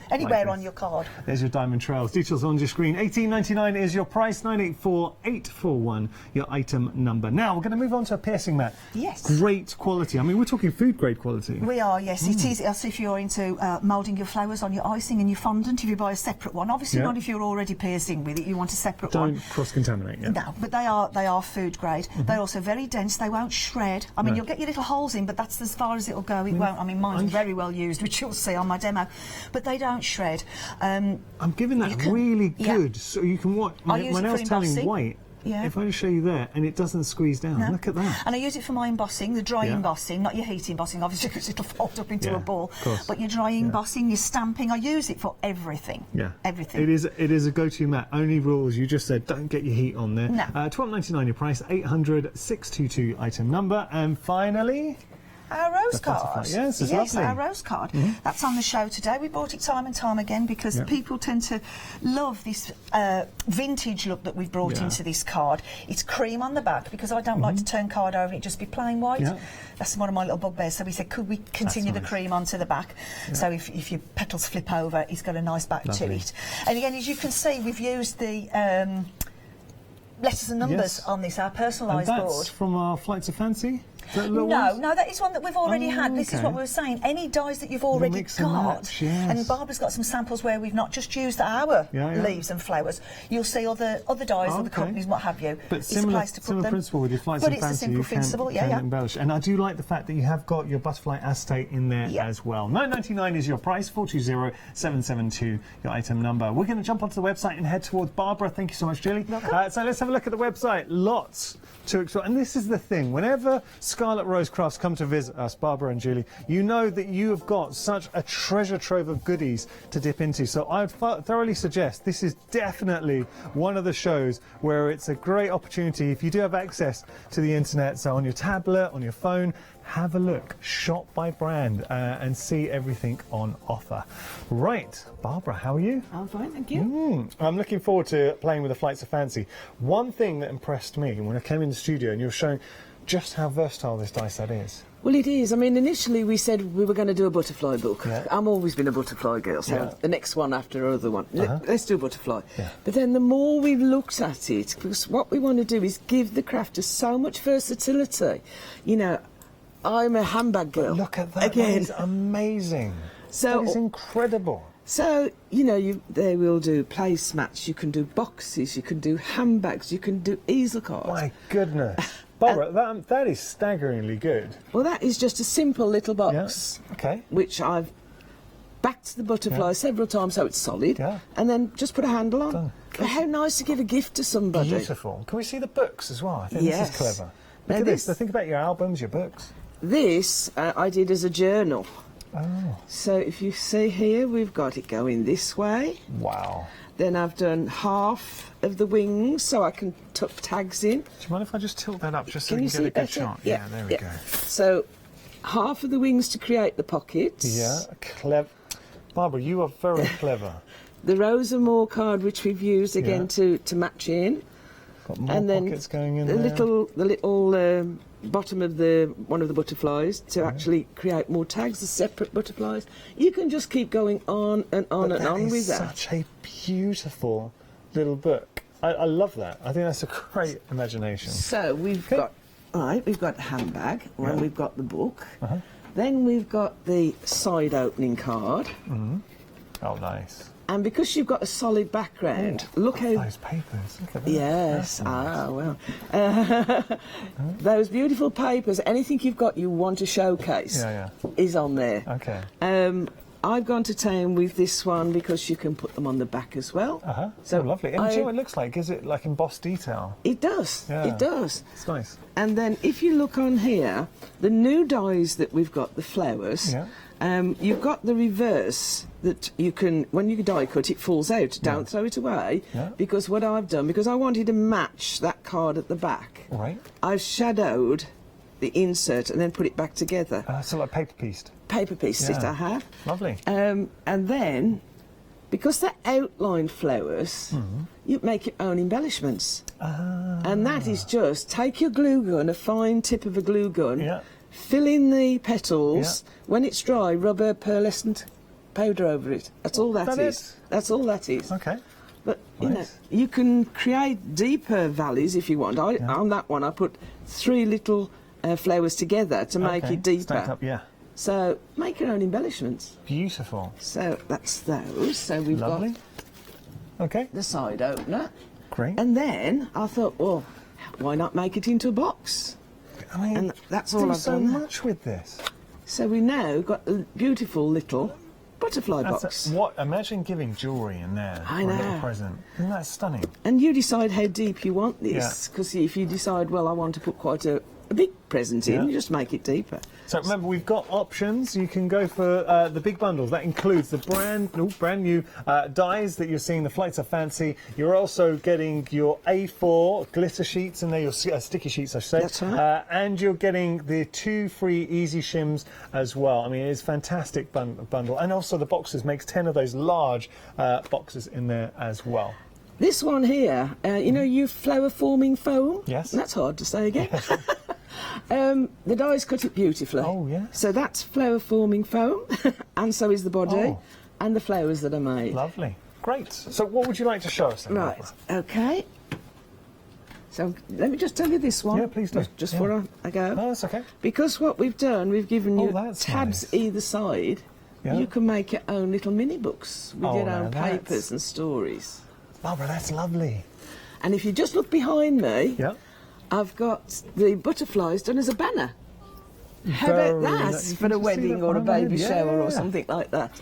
on your card. There's your diamond trails. Details on your screen. $18.99 is your price. 984841 your item number. Now we're going to move on to a piercing mat. Yes. Great quality. I mean, we're talking food grade quality. We are, yes. It is. Also, if you're into moulding your flowers on your icing and your fondant, if you buy a separate one, obviously not if you're already piercing with it. You want a separate one. Don't cross-contaminate. No, but they are food grade. They're also very dense. They won't shred. I mean, you'll get your little holes in, but that's as far as it'll go. It won't. I mean, mine's very well used, which you'll see on my demo. But they don't shred. I'm giving that really good. So you can watch. My nail's turning white. If I just show you there, and it doesn't squeeze down. Look at that. And I use it for my embossing, the dry embossing, not your heat embossing, obviously, because it'll fold up into a ball. But your dry embossing, your stamping, I use it for everything. Everything. It is a go-to mat. Only rules, you just said, don't get your heat on there. No. $12.99 your price, 800-622 item number, and finally... Our rose card. Yes, it's lovely. Our rose card. That's on the show today. We bought it time and time again because people tend to love this vintage look that we've brought into this card. It's cream on the back because I don't like to turn card over and it just be plain white. That's one of my little bugbears. So we said, could we continue the cream onto the back? So if your petals flip over, it's got a nice back to it. And again, as you can see, we've used the letters and numbers on this, our personalised board. That's from our Flights of Fancy? No, that is one that we've already had. This is what we were saying. Any dies that you've already got, and Barbara's got some samples where we've not just used our leaves and flowers. You'll see other dies, other companies, what have you. But similar principle with your Flights of Fancy, you can embellish. And I do like the fact that you have got your butterfly acetate in there as well. $9.99 is your price. 420772 your item number. We're going to jump onto the website and head towards Barbara. Thank you so much, Julie. So let's have a look at the website. Lots to explore. And this is the thing. Whenever Scarlet Rose Crafts come to visit us, Barbara and Julie, you know that you have got such a treasure trove of goodies to dip into. So I would thoroughly suggest this is definitely one of the shows where it's a great opportunity if you do have access to the internet. So on your tablet, on your phone, have a look, shop by brand, and see everything on offer. Right, Barbara, how are you? I'm fine, thank you. I'm looking forward to playing with the Flights of Fancy. One thing that impressed me when I came in the studio and you were showing just how versatile this die set is. Well, it is. I mean, initially we said we were going to do a butterfly book. I've always been a butterfly girl, so the next one after another one. Let's do butterfly. But then the more we've looked at it, because what we want to do is give the crafters so much versatility. You know, I'm a handbag girl. But look at that. Again. That is amazing. So, that is incredible. So, you know, they will do placemats, you can do boxes, you can do handbags, you can do easel cards. My goodness. Barbara, that is staggeringly good. Well, that is just a simple little box. Which I've backed the butterfly several times so it's solid. And then just put a handle on. But how nice to give a gift to somebody. Beautiful. Can we see the books as well? I think this is clever. Look at this. So think about your albums, your books. This I did as a journal. Oh. So if you see here, we've got it going this way. Wow. Then I've done half of the wings so I can tuck tags in. Do you mind if I just tilt that up just so Can we you can see get a good better? shot? Yeah, there we go. So half of the wings to create the pockets. Yeah, clever. Barbara, you are very clever. The Rosa Moore card, which we've used again to match in. Got more and then pockets going in the there. little bottom of one of the butterflies to actually create more tags, the separate butterflies. You can just keep going on and on and on with that. Such a beautiful little book. I love that. I think that's a great imagination. So we've got the handbag, and we've got the book. Then we've got the side opening card. Oh, nice. And because you've got a solid background, look how those papers. Look at that. Yes. That's well. Those beautiful papers. Anything you've got you want to showcase is on there. Okay. I've gone to town with this one because you can put them on the back as well. So lovely. And do you know what it looks like? Is it like embossed detail? It does. Yeah. It does. It's nice. And then if you look on here, the new dies that we've got, the flowers. You've got the reverse that you can, when you die cut, it falls out. Don't throw it away. Because what I've done, because I wanted to match that card at the back, I've shadowed the insert and then put it back together. So like paper pieced? Paper pieced it, I have. Lovely. And then, because they're outline flowers, you make your own embellishments. And that is just, take your glue gun, a fine tip of a glue gun, fill in the petals. When it's dry, rub a pearlescent powder over it. That's all that is. That's all that is. Okay. But, you know, you can create deeper valleys if you want. On that one, I put 3 little flowers together to make it deeper. Stacked up, So, make your own embellishments. Beautiful. So, that's those. So, we've got the side opener. Great. And then, I thought, well, why not make it into a box? I mean, and that's all I've so done. much with this. So we now got a beautiful little butterfly box. Imagine giving jewellery in there I for know. a little present. Isn't that stunning? And you decide how deep you want this, because if you decide, well, I want to put quite a big present in, you just make it deeper. So remember, we've got options. You can go for the big bundles. That includes the brand new dies that you're seeing. The flights are fancy. You're also getting your A4 glitter sheets in there, your sticky sheets, I should say. That's right. And you're getting the 2 free easy shims as well. I mean, it's a fantastic bundle. And also the boxes makes 10 of those large boxes in there as well. This one here, you know, you flower forming foam? Yes. That's hard to say again. The dies cut it beautifully. Oh, yeah. So that's flower forming foam, and so is the body, and the flowers that are made. Lovely. Great. So what would you like to show us then? Right, okay. So let me just tell you this one. Yeah, please do. Just before I go. No, that's okay. Because what we've done, we've given you that's tabs nice. either side. Yeah. You can make your own little mini books with your now own that's- papers and stories. Barbara, that's lovely. And if you just look behind me, I've got the butterflies done as a banner. How about that for a wedding or a baby shower or something like that?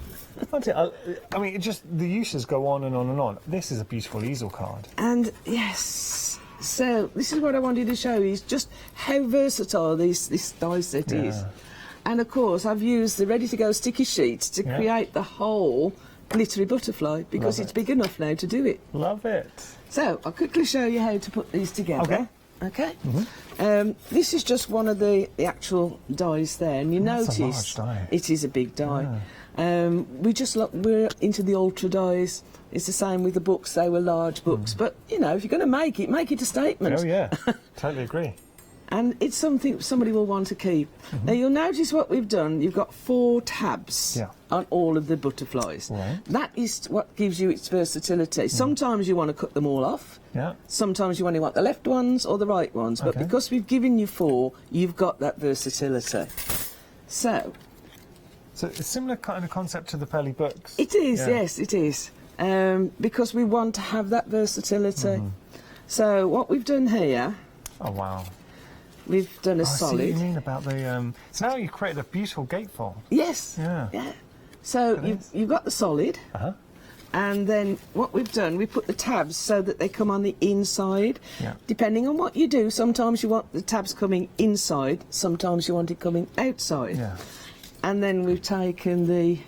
I mean, the uses go on and on and on. This is a beautiful easel card. And yes, so this is what I wanted to show you, is just how versatile this die set is. And of course, I've used the ready-to-go sticky sheets to create the whole glittery butterfly, because it's big enough now to do it. Love it. So I'll quickly show you how to put these together. Okay. Mm-hmm. This is just one of the actual dies there, and you That's a notice large die. it is a big die. We're into the ultra dies. It's the same with the books; they were large books. But you know, if you're going to make it a statement. Oh yeah, totally agree. And it's something somebody will want to keep. Now you'll notice what we've done. You've got 4 tabs on all of the butterflies. That is what gives you its versatility. Sometimes you want to cut them all off. Sometimes you only want the left ones or the right ones. But because we've given you 4, you've got that versatility. So it's a similar kind of concept to the Pearly books. it is, yes, it is. Because we want to have that versatility. So what we've done here. Oh wow. We've done a I see solid. what you mean about the. So now you've created a beautiful gatefold. Yes. Yeah. So you've got the solid. And then what we've done, we put the tabs so that they come on the inside. Depending on what you do, sometimes you want the tabs coming inside, sometimes you want it coming outside. And then we've taken the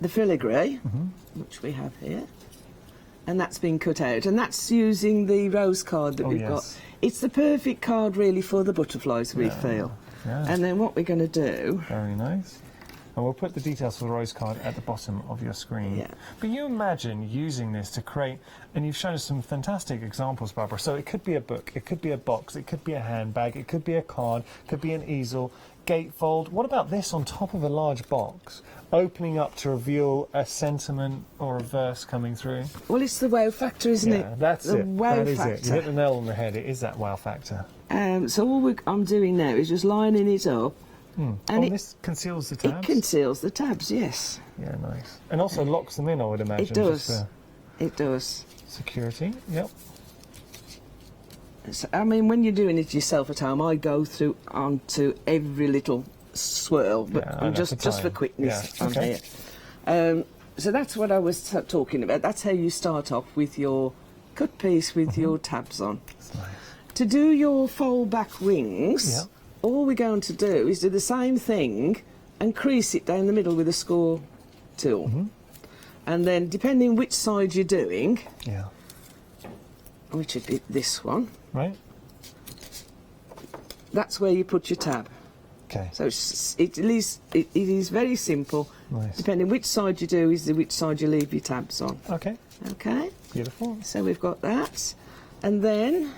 filigree, which we have here, and that's been cut out, and that's using the rose card that we've got. It's the perfect card really for the butterflies, we feel. Yeah. And then what we're going to do... Very nice. And we'll put the details for the rose card at the bottom of your screen. Yeah. But you imagine using this to create, and you've shown us some fantastic examples, Barbara. So it could be a book, it could be a box, it could be a handbag, it could be a card, it could be an easel, gatefold. What about this on top of a large box, opening up to reveal a sentiment or a verse coming through? Well, it's the wow factor, isn't it? That's the it. Wow that is factor. it. You hit the nail on the head. It is that wow factor. So all I'm doing now is just lining it up. And this conceals the tabs? It conceals the tabs, yes. Yeah, nice. And also locks them in, I would imagine. It does. It does. Security, yep. So, I mean, when you're doing it yourself at home, I go through onto every little swirl, but I'm just for quickness on here. So that's what I was talking about. That's how you start off with your cut piece with your tabs on. That's nice. To do your fold back wings, all we're going to do is do the same thing and crease it down the middle with a score tool. And then, depending which side you're doing, which would be this one, right? That's where you put your tab. Okay. So it is very simple. Nice. Depending which side you do is which side you leave your tabs on. Okay. Okay. Beautiful. So we've got that, and then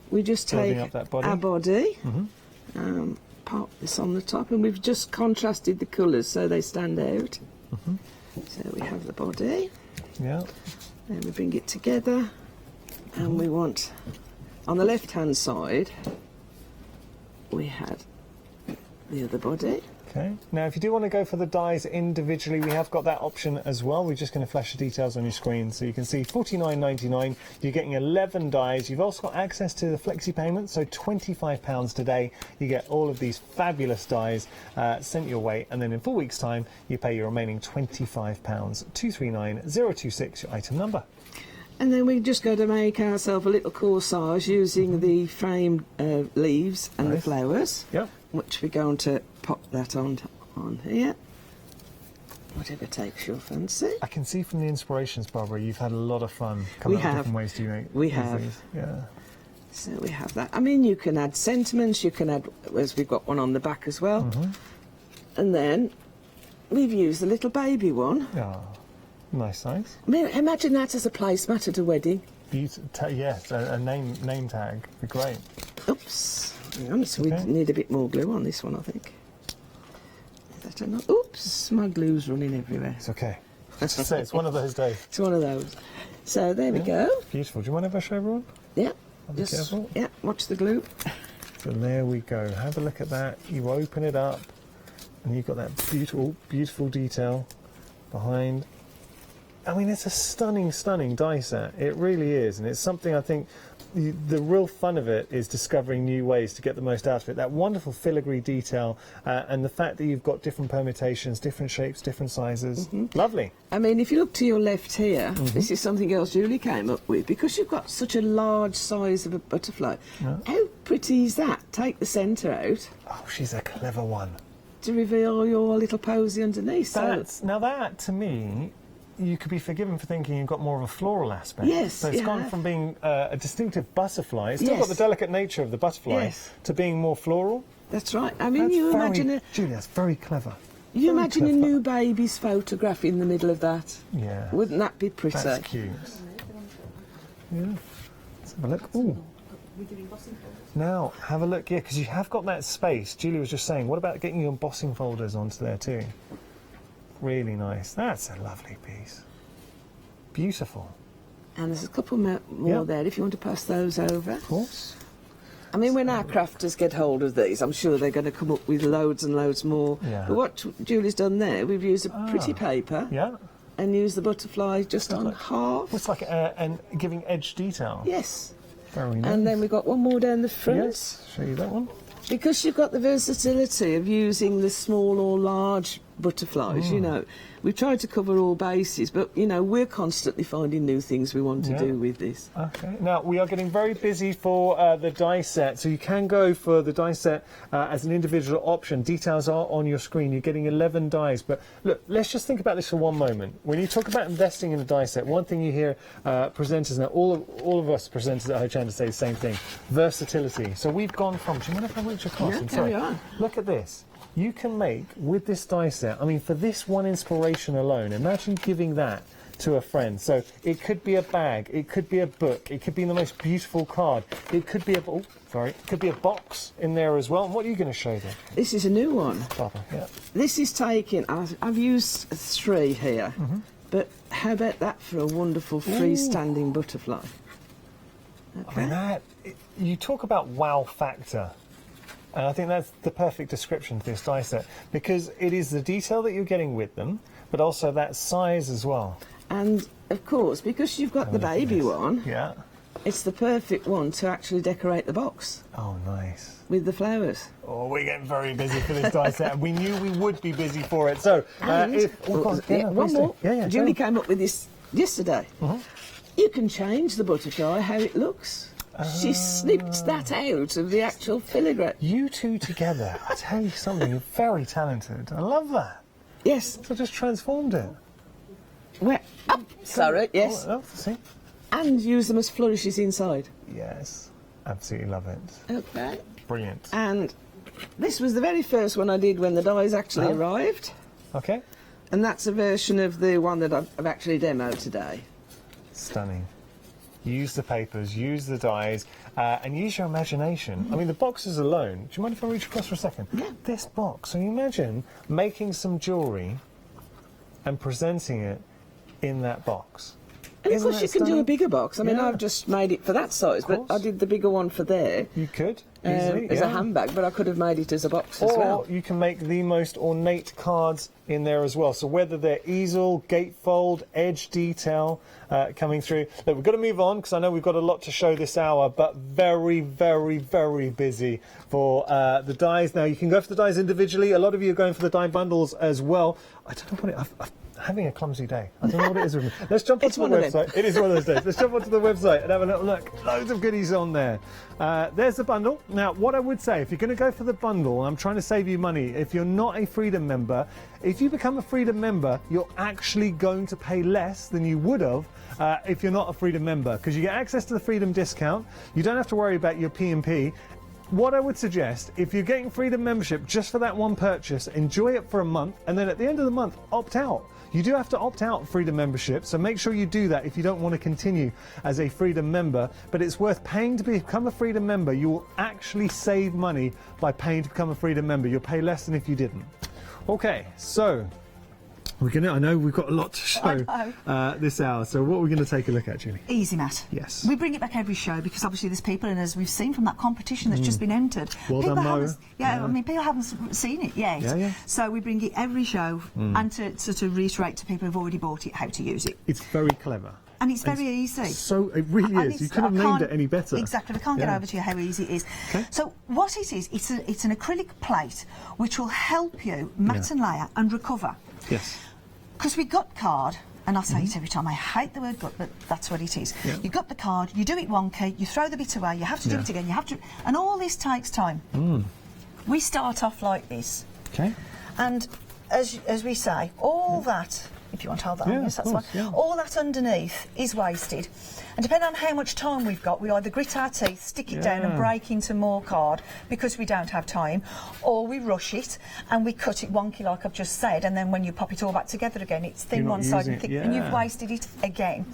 we just Building take up that body. our body, pop this on the top, and we've just contrasted the colours so they stand out. So we have the body. Yeah. Then we bring it together, and we want, on the left-hand side, we had the other body. Okay. Now, if you do want to go for the dies individually, we have got that option as well. We're just going to flash the details on your screen. So you can see $49.99. You're getting 11 dies. You've also got access to the flexi payment, so £25 today. You get all of these fabulous dies sent your way, and then in 4 weeks' time, you pay your remaining £25. 239026, your item number. And then we just go to make ourselves a little corsage using the framed leaves and the flowers. Yep. Which we're going to pop that on here. Whatever takes your fancy. I can see from the inspirations, Barbara, you've had a lot of fun coming up with different ways to make We have. these. Yeah. So we have that. I mean, you can add sentiments, you can add, as we've got one on the back as well. And then we've used the little baby one. Oh, nice size. I mean, imagine that as a placemat at a wedding. Yes, a name tag would be great. Oops. Hang on, so we need a bit more glue on this one, I think. Is that enough? Oops, my glue's running everywhere. It's okay. So it's one of those days. It's one of those. So there we go. Beautiful. Do you mind if I show everyone? Yeah. Be careful. Yeah, watch the glue. So there we go. Have a look at that. You open it up, and you've got that beautiful, beautiful detail behind. I mean, it's a stunning, stunning die set. It really is, and it's something I think the real fun of it is discovering new ways to get the most out of it. That wonderful filigree detail and the fact that you've got different permutations, different shapes, different sizes. Lovely. I mean, if you look to your left here, this is something else Julie came up with. Because you've got such a large size of a butterfly, how pretty is that? Take the centre out. Oh, she's a clever one. To reveal your little posy underneath. Now that, to me, you could be forgiven for thinking you've got more of a floral aspect. Yes, so it's gone from being a distinctive butterfly, it's still got the delicate nature of the butterfly, to being more floral. That's right. I mean, you imagine Julie, that's very clever. You imagine a new baby's photograph in the middle of that. Yeah. Wouldn't that be pretty? That's cute. Yeah. Let's have a look. Ooh. Now, have a look here, because you have got that space. Julie was just saying, what about getting your embossing folders onto there too? Really nice. That's a lovely piece. Beautiful. And there's a couple more there if you want to pass those over. Of course. I mean, when our crafters get hold of these, I'm sure they're going to come up with loads and loads more. Yeah. But what Julie's done there, we've used a pretty paper. Yeah. And used the butterfly just on half. It's like and giving edge detail. Yes. Very nice. And then we've got one more down the front. Yes. Show you that one. Because you've got the versatility of using the small or large butterflies, you know. We've tried to cover all bases, but, you know, we're constantly finding new things we want to do with this. Okay. Now, we are getting very busy for the die set, so you can go for the die set as an individual option. Details are on your screen. You're getting 11 dies, but look, let's just think about this for one moment. When you talk about investing in a die set, one thing you hear presenters, now all of us presenters at Hochanda say the same thing, versatility. So we've gone from, do you mind if I reach across? Yeah, carry on. Look at this. You can make, with this die set, I mean, for this one inspiration alone, imagine giving that to a friend. So it could be a bag, it could be a book, it could be the most beautiful card, it could be a, it could be a box in there as well. And what are you going to show them? This is a new one. Papa, yeah. This is taken, I've used 3 here, but how about that for a wonderful freestanding butterfly? Okay. I mean, you talk about wow factor. And I think that's the perfect description for this die set, because it is the detail that you're getting with them, but also that size as well. And, of course, because you've got the baby one, it's the perfect one to actually decorate the box. Oh, nice. With the flowers. Oh, we're getting very busy for this die set, and we knew we would be busy for it. So, one more. Julie came up with this yesterday. You can change the butterfly how it looks. She snipped that out of the actual filigree. You two together, I tell you something, you're very talented. I love that. Yes. So just transformed it. Where? Up, sorry, yes. Oh, see? And use them as flourishes inside. Yes, absolutely love it. Okay. Brilliant. And this was the very first one I did when the dies actually arrived. Okay. And that's a version of the one that I've actually demoed today. Stunning. Use the papers, use the dies, and use your imagination. I mean, the boxes alone. Do you mind if I reach across for a second? Yeah. This box. So you imagine making some jewellery and presenting it in that box. And of course you can do a bigger box. I mean, I've just made it for that size, but I did the bigger one for there. You could, easily, as a handbag, but I could have made it as a box as well. Or you can make the most ornate cards in there as well. So whether they're easel, gatefold, edge detail coming through. Look, we've got to move on because I know we've got a lot to show this hour, but very, very, very busy for the dies. Now, you can go for the dies individually. A lot of you are going for the die bundles as well. I don't know what I'm having a clumsy day. I don't know what it is with me. Let's jump onto the website. It is one of those days. Let's jump onto the website and have a little look. Loads of goodies on there. There's the bundle. Now, what I would say, if you're going to go for the bundle, I'm trying to save you money. If you're not a Freedom member, if you become a Freedom member, you're actually going to pay less than you would have if you're not a Freedom member, because you get access to the Freedom discount. You don't have to worry about your P&P. What I would suggest, if you're getting Freedom membership just for that one purchase, enjoy it for a month, and then at the end of the month, opt out. You do have to opt out of Freedom membership, so make sure you do that if you don't want to continue as a Freedom member. But it's worth paying to become a Freedom member. You will actually save money by paying to become a Freedom member. You'll pay less than if you didn't. Okay, so I know we've got a lot to show this hour, so what are we going to take a look at, Julie? Easy Mat. Yes. We bring it back every show because obviously there's people, and as we've seen from that competition that's just been entered, well people done, Mo. I mean, people haven't seen it yet. So we bring it every show, and to reiterate to people who've already bought it how to use it. It's very clever. And it's very easy. So it really is. You couldn't have named it any better. Exactly. We can't get over to you how easy it is. Okay. So what it is, it's an acrylic plate which will help you mat and layer and recover. Yes. Because we gut card, and I say it every time, I hate the word gut, but that's what it is. Yeah. You gut the card, you do it wonky, you throw the bit away, you have to do it again, and all this takes time. We start off like this. Okay. And as we say, all that, if you want to hold that on, yes, that's fine. All that underneath is wasted. And depending on how much time we've got, we either grit our teeth, stick it down and break into more card because we don't have time, or we rush it and we cut it wonky like I've just said, and then when you pop it all back together again, it's thin one side and thick, and you've wasted it again.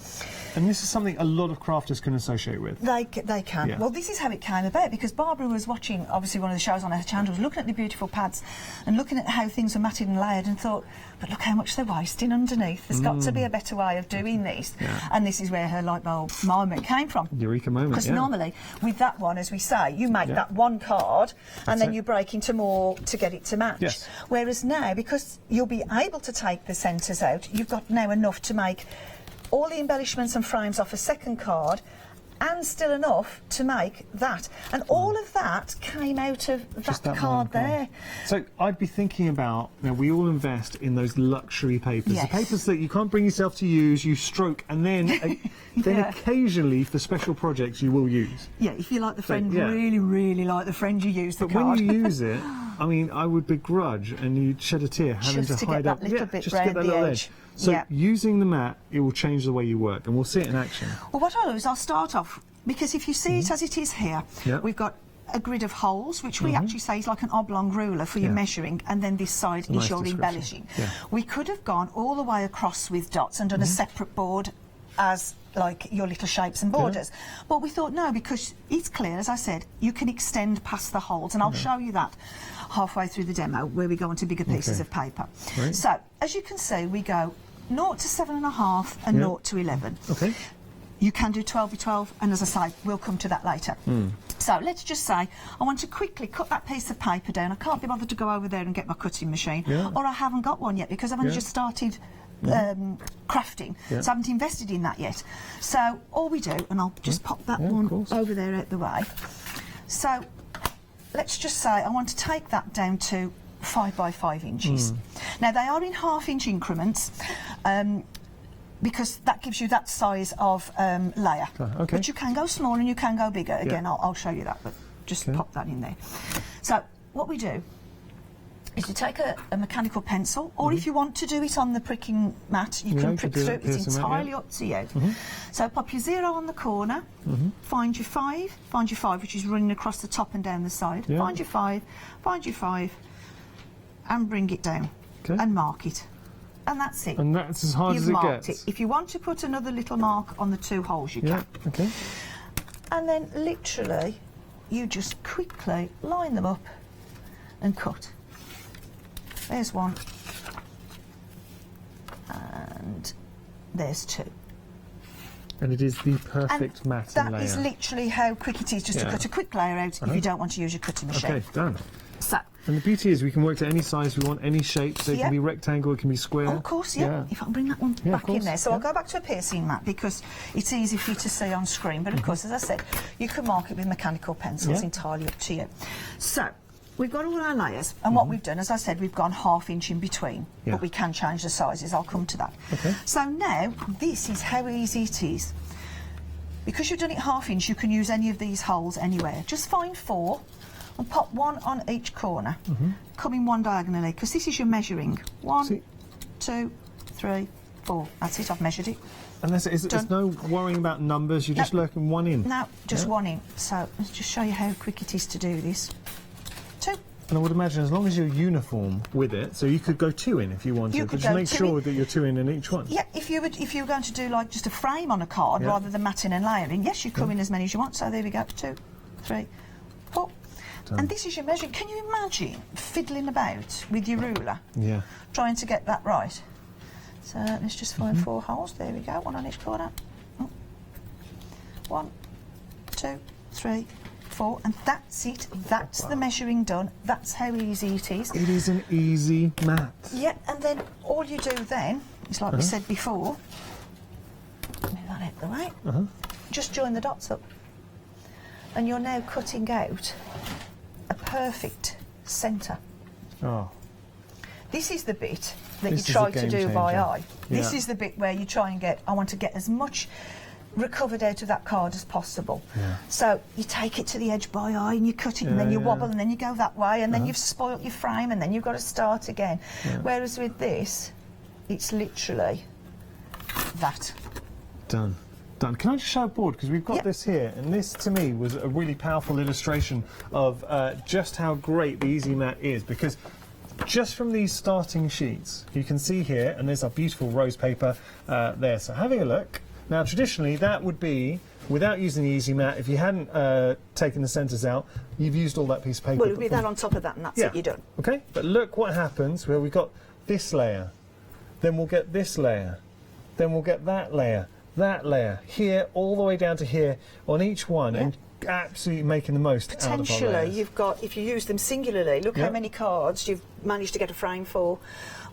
And this is something a lot of crafters can associate with. They can. Yeah. Well, this is how it came about, because Barbara was watching, obviously, one of the shows on her channel, was looking at the beautiful pads and looking at how things are matted and layered, and thought, but look how much they're wasting underneath. There's got to be a better way of doing this. And this is where her light bulb moment came from. Eureka moment, Because normally, with that one, as we say, you make that one card and then you break into more to get it to match. Yes. Whereas now, because you'll be able to take the centres out, you've got now enough to make all the embellishments and frames off a second card, and still enough to make that. And all of that came out of that card there. So I'd be thinking about, we all invest in those luxury papers, Yes. the papers that you can't bring yourself to use, you stroke, and then then occasionally for special projects you will use. Yeah, if you like the friend, really, really like the friend, you use the card. When you use it, I mean, I would begrudge and you'd shed a tear having Just to to hide get up. that little bit just to get round that the little edge. So Yeah. using the mat, it will change the way you work, and we'll see it in action. Well, what I'll do is I'll start off, because if you see it as it is here, Yeah. we've got a grid of holes, which we actually say is like an oblong ruler for your measuring, and then this side Nice is your description. embellishing. Yeah. We could have gone all the way across with dots and done a separate board as like your little shapes and borders. But we thought, no, because it's clear, as I said, you can extend past the holes, and I'll show you that halfway through the demo where we go onto bigger pieces of paper. Right. So, as you can see, we go 0 to 7.5 and 0 to 11. Okay. You can do 12 by 12, and as I say, we'll come to that later. So let's just say I want to quickly cut that piece of paper down. I can't be bothered to go over there and get my cutting machine, or I haven't got one yet because I've only just started crafting, so I haven't invested in that yet. So all we do, and I'll just pop that one over there out the way. So let's just say I want to take that down to 5 by 5 inches. Now they are in half-inch increments. Because that gives you that size of layer. Okay. But you can go smaller and you can go bigger. Again, I'll show you that, but just pop that in there. So what we do is you take a mechanical pencil, or if you want to do it on the pricking mat, you can prick through. It's entirely up to you. So pop your 0 on the corner, find your 5, which is running across the top and down the side. Find your 5, and bring it down and mark it. And that's it. And that's as hard as it marked gets. it. If you want to put another little mark on the 2 holes, you can. Okay. And then literally, you just quickly line them up and cut. There's 1. And there's 2. And it is the perfect mat and layer. That is literally how quick it is just to cut a quick layer out if you don't want to use your cutting machine. Okay, done. So, and the beauty is we can work to any size we want, any shape, so it can be rectangle, it can be square. of course, If I can bring that one back in there. So I'll go back to a piercing mat because it's easy for you to see on screen. But of course, as I said, you can mark it with mechanical pencils, entirely up to you. So we've got all our layers, and what we've done, as I said, we've gone ½ inch in between, but we can change the sizes. I'll come to that. Okay. So now, this is how easy it is. Because you've done it ½ inch, you can use any of these holes anywhere. Just find 4. And pop 1 on each corner, coming 1 diagonally, because this is your measuring. 1, 2, 3, 4. That's it, I've measured it. And there's no worrying about numbers, you're just lurking 1 in. No, just 1 in. So let's just show you how quick it is to do this. 2. And I would imagine as long as you're uniform with it, so you could go 2 in if you wanted, You but could just go make 2 sure in. that you're 2 in each one. Yeah, if you were going to do like just a frame on a card rather than matting and layering, yes, you come in as many as you want. So there we go, 2, 3, 4. And this is your measuring. Can you imagine fiddling about with your ruler, trying to get that right? So let's just find 4 holes. There we go, 1 on each corner. 1, 2, 3, 4, and that's it. That's the measuring done. That's how easy it is. It is an easy mat. Yeah, and then all you do then is, like we said before, move that out the way. Just join the dots up, and you're now cutting out a perfect centre. Oh. This is the bit that This you is a try to game do by changer. eye. This is the bit where you try and I want to get as much recovered out of that card as possible. So you take it to the edge by eye and you cut it and then you wobble and then you go that way and then you've spoilt your frame and then you've got to start again. Whereas with this, it's literally that. Done. Can I just show a board, because we've got this here, and this to me was a really powerful illustration of just how great the Easy Mat is, because just from these starting sheets you can see here, and there's our beautiful rose paper there, so having a look. Now traditionally that would be, without using the Easy Mat, if you hadn't taken the centres out, you've used all that piece of paper. Well, it would be that on top of that and that's it, you're done. Okay, but look what happens where we've got this layer, then we'll get this layer, then we'll get that layer, here, all the way down to here on each one, and absolutely making the most out of our Potentially, layers. you've got, if you use them singularly, look how many cards you've managed to get a frame for,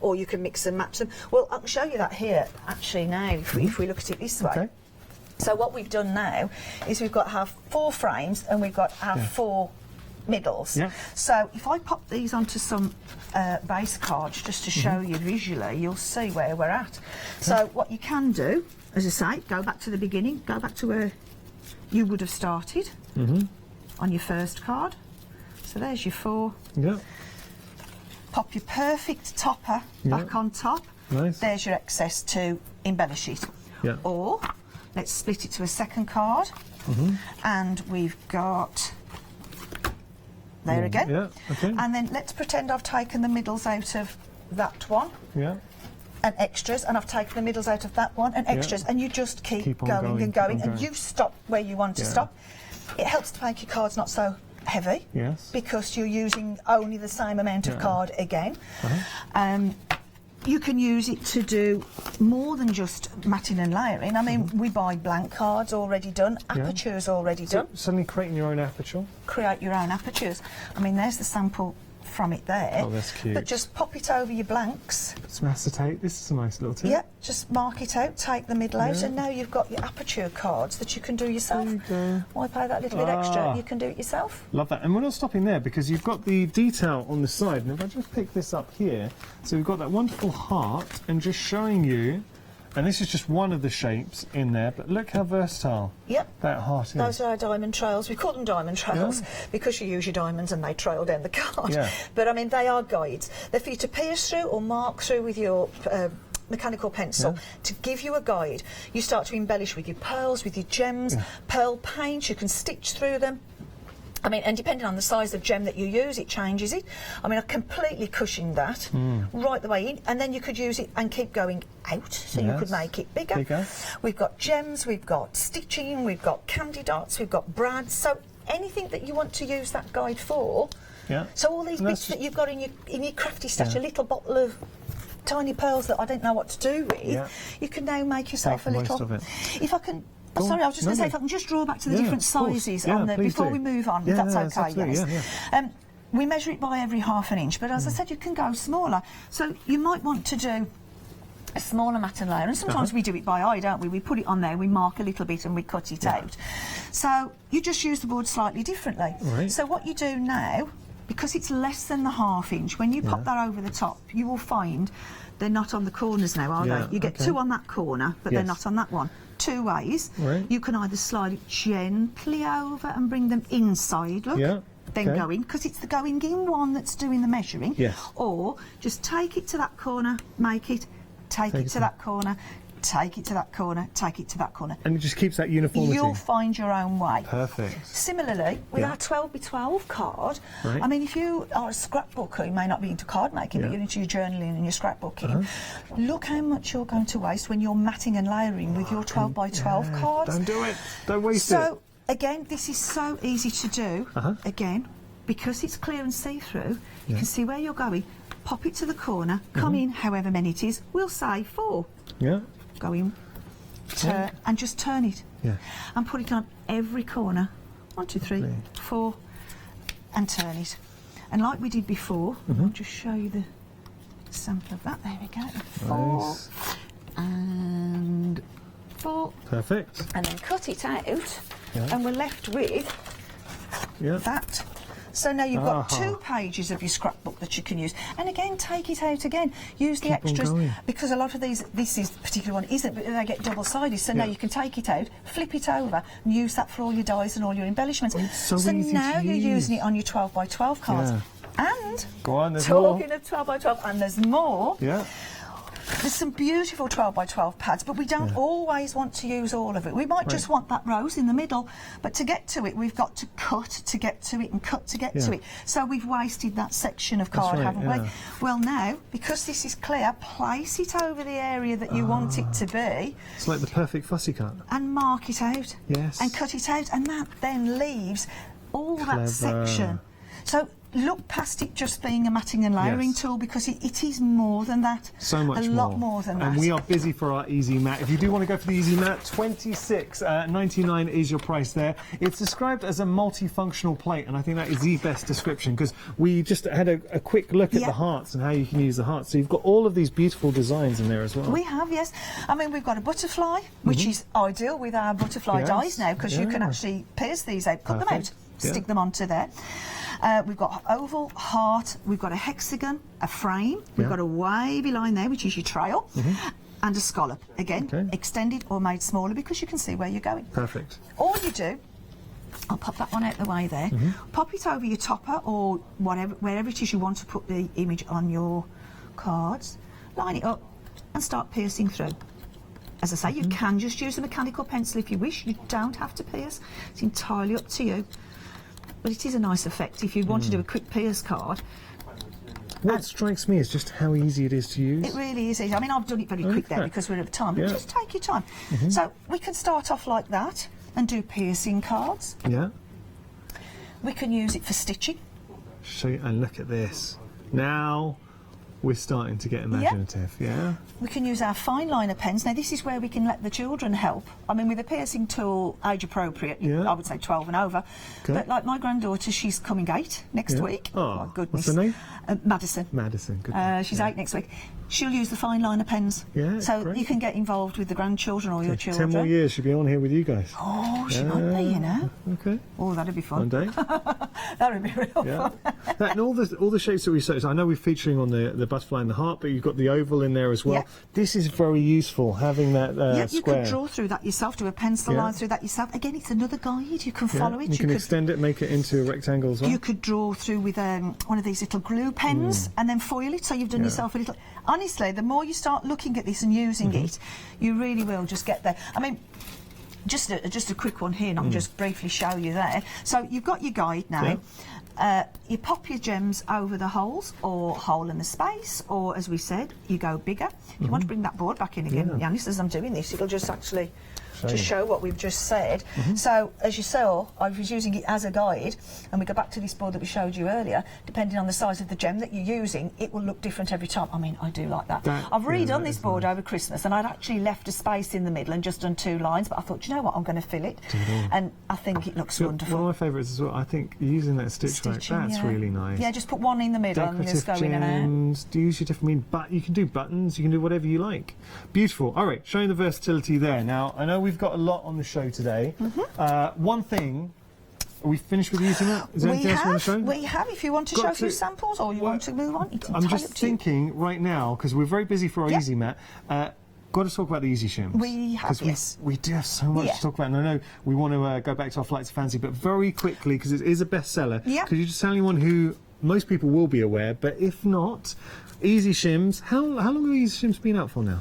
or you can mix and match them. Well, I can show you that here, actually, now, if we look at it this way. Okay. So what we've done now is we've got our 4 frames and we've got our 4 middles. Yeah. So if I pop these onto some base cards just to show you visually, you'll see where we're at. So what you can do, as I say, go back to the beginning, go back to where you would have started on your first card. So there's your 4. Yeah. Pop your perfect topper back on top. Nice. There's your excess to embellish it. Yeah. Or let's split it to a second card, and we've got there again. Yeah. Okay. And then let's pretend I've taken the middles out of that one. Yeah. And extras, and I've taken the middles out of that one and extras, and you just keep on going and going, and going. you stop where you want to stop. It helps to make your cards not so heavy, because you're using only the same amount of card again. You can use it to do more than just matting and layering. I mean, we buy blank cards already done, apertures already done. Suddenly creating your own aperture? Create your own apertures. I mean, there's the sample from it there. Oh, that's cute. But just pop it over your blanks. Some acetate. This is a nice little tip. Yeah, just mark it out, take the middle out, and now you've got your aperture cards that you can do yourself. There you go. Why pay that little bit extra? You can do it yourself. Love that. And we're not stopping there, because you've got the detail on the side. And if I just pick this up here, so we've got that wonderful heart, and just showing you, and this is just one of the shapes in there, but look how versatile that heart is. Those are our diamond trails. We call them diamond trails because you use your diamonds and they trail down the card. But I mean, they are guides. They're for you to pierce through or mark through with your mechanical pencil to give you a guide. You start to embellish with your pearls, with your gems, pearl paint. You can stitch through them. I mean, and depending on the size of gem that you use, it changes it. I mean, I've completely cushioned that right the way in, and then you could use it and keep going out, so you could make it bigger. We've got gems, we've got stitching, we've got candy dots, we've got brads, so anything that you want to use that guide for. So all these bits that you've got in your crafty stash, a little bottle of tiny pearls that I don't know what to do with, you can now make yourself a little. If I can. Oh, sorry, I was just going to say, if I can just draw back to the different sizes on the, before we move on, if that's okay, we measure it by every ½ inch, but as I said, you can go smaller. So you might want to do a smaller mat and layer, and sometimes we do it by eye, don't we? We put it on there, we mark a little bit and we cut it out. So you just use the board slightly differently. So what you do now, because it's less than the ½ inch, when you pop that over the top, you will find they're not on the corners now, are they? You get 2 on that corner, but they're not on that one. 2 ways. You can either slide it gently over and bring them inside, look, then go in, because it's the going in one that's doing the measuring, or just take it to that corner, make it, take it to that corner, take it to that corner, take it to that corner. And it just keeps that uniformity. You'll find your own way. Perfect. Similarly, with our 12x12 card, I mean, if you are a scrapbooker, you may not be into card making, but you're into your journaling and your scrapbooking, look how much you're going to waste when you're matting and layering with your 12x12 cards. Don't do it. Don't waste it. So, again, this is so easy to do. Again, because it's clear and see-through, you can see where you're going. Pop it to the corner, come in, however many it is, we'll say 4. Go in, turn, and just turn it. And put it on every corner. 1, 2, 3, 4, and turn it. And like we did before, I'll just show you the sample of that. There we go. 4 and 4. Perfect. And then cut it out, and we're left with that. So now you've got 2 pages of your scrapbook that you can use. And again, take it out again. Use the extras, because a lot of these, this is the particular one isn't, but they get double-sided. So now you can take it out, flip it over, and use that for all your dies and all your embellishments. So now you're using it on your 12x12 cards. And go on, there's talking of 12x12, and there's more. There's some beautiful 12x12 pads, but we don't always want to use all of it. We might just want that rose in the middle, but to get to it, we've got to cut to get to it and cut to get to it. So we've wasted that section of card, haven't we? Well, now, because this is clear, place it over the area that you want it to be. It's like the perfect fussy cut. And mark it out. Yes. And cut it out, and that then leaves all that section. So look past it just being a matting and layering tool, because it is more than that. So much more. A lot more than that. And we are busy for our easy mat. If you do want to go for the easy mat, $26.99 is your price there. It's described as a multifunctional plate, and I think that is the best description, because we just had a quick look at the hearts and how you can use the hearts. So you've got all of these beautiful designs in there as well. We have, yes. I mean, we've got a butterfly, which is ideal with our butterfly dies now, because you can actually pierce these out, cut them out, stick them onto there. We've got oval, heart, we've got a hexagon, a frame, we've got a wavy line there, which is your trail, and a scallop. Again, extended or made smaller, because you can see where you're going. Perfect. All you do, I'll pop that one out the way there, pop it over your topper or whatever, wherever it is you want to put the image on your cards, line it up and start piercing through. As I say, you can just use a mechanical pencil if you wish. You don't have to pierce. It's entirely up to you. But it is a nice effect if you want to do a quick pierce card. What strikes me is just how easy it is to use. It really is easy. I mean, I've done it very quick there because we're at time, but just take your time. So we can start off like that and do piercing cards. Yeah. We can use it for stitching. Show you, and look at this. Now we're starting to get imaginative, yeah? We can use our fine liner pens. Now, this is where we can let the children help. I mean, with a piercing tool, age appropriate, I would say 12 and over. But like my granddaughter, she's coming 8 next week. Oh, my goodness. What's her name? Madison. Madison, good. She's 8 next week. She'll use the fine liner pens. Yeah, so great. you can get involved with the grandchildren or your children. 10 more years, she'll be on here with you guys. Oh, she might be, you know. Okay. Oh, that'd be fun. One day. That would be real fun. And all the shapes that we searched, I know we're featuring on the butterfly and the heart, but you've got the oval in there as well. This is very useful, having that you square. could draw through that yourself, do a pencil line through that yourself. Again, it's another guide. You can follow it. You can extend it, make it into a rectangle as well. You could draw through with one of these little glue pens and then foil it, so you've done yourself a little... Honestly, the more you start looking at this and using it, you really will just get there. I mean, just a quick one here, and I'll just briefly show you there. So you've got your guide now. You pop your gems over the holes, or hole in the space, or as we said, you go bigger. If you want to bring that board back in again, Yanis, as I'm doing this, it'll just actually to show what we've just said. So as you saw, I was using it as a guide, and we go back to this board that we showed you earlier. Depending on the size of the gem that you're using, it will look different every time. I mean, I do like that. I've redone this board over Christmas, and I'd actually left a space in the middle and just done 2 lines, but I thought, you know what, I'm going to fill it, and I think it looks wonderful. One of my favourites as well, I think using that stitch work, that's really nice. Yeah, just put one in the middle and just go in and out. Do use your different but you can do buttons, you can do whatever you like. Beautiful. All right, showing the versatility there. Now, I know we've got a lot on the show today. One thing, are we finished with using it? Is there anything else you want to show? We have, if you want to show a few samples or you want to move on. I'm just thinking right now, because we're very busy for our Easy Mat, got to talk about the Easy Shims. We have, yes. We do have so much to talk about, and I know we want to go back to our Flights of Fancy, but very quickly, because it is a bestseller, could you just tell anyone who, most people will be aware, but if not, Easy Shims, how long have Easy Shims been out for now?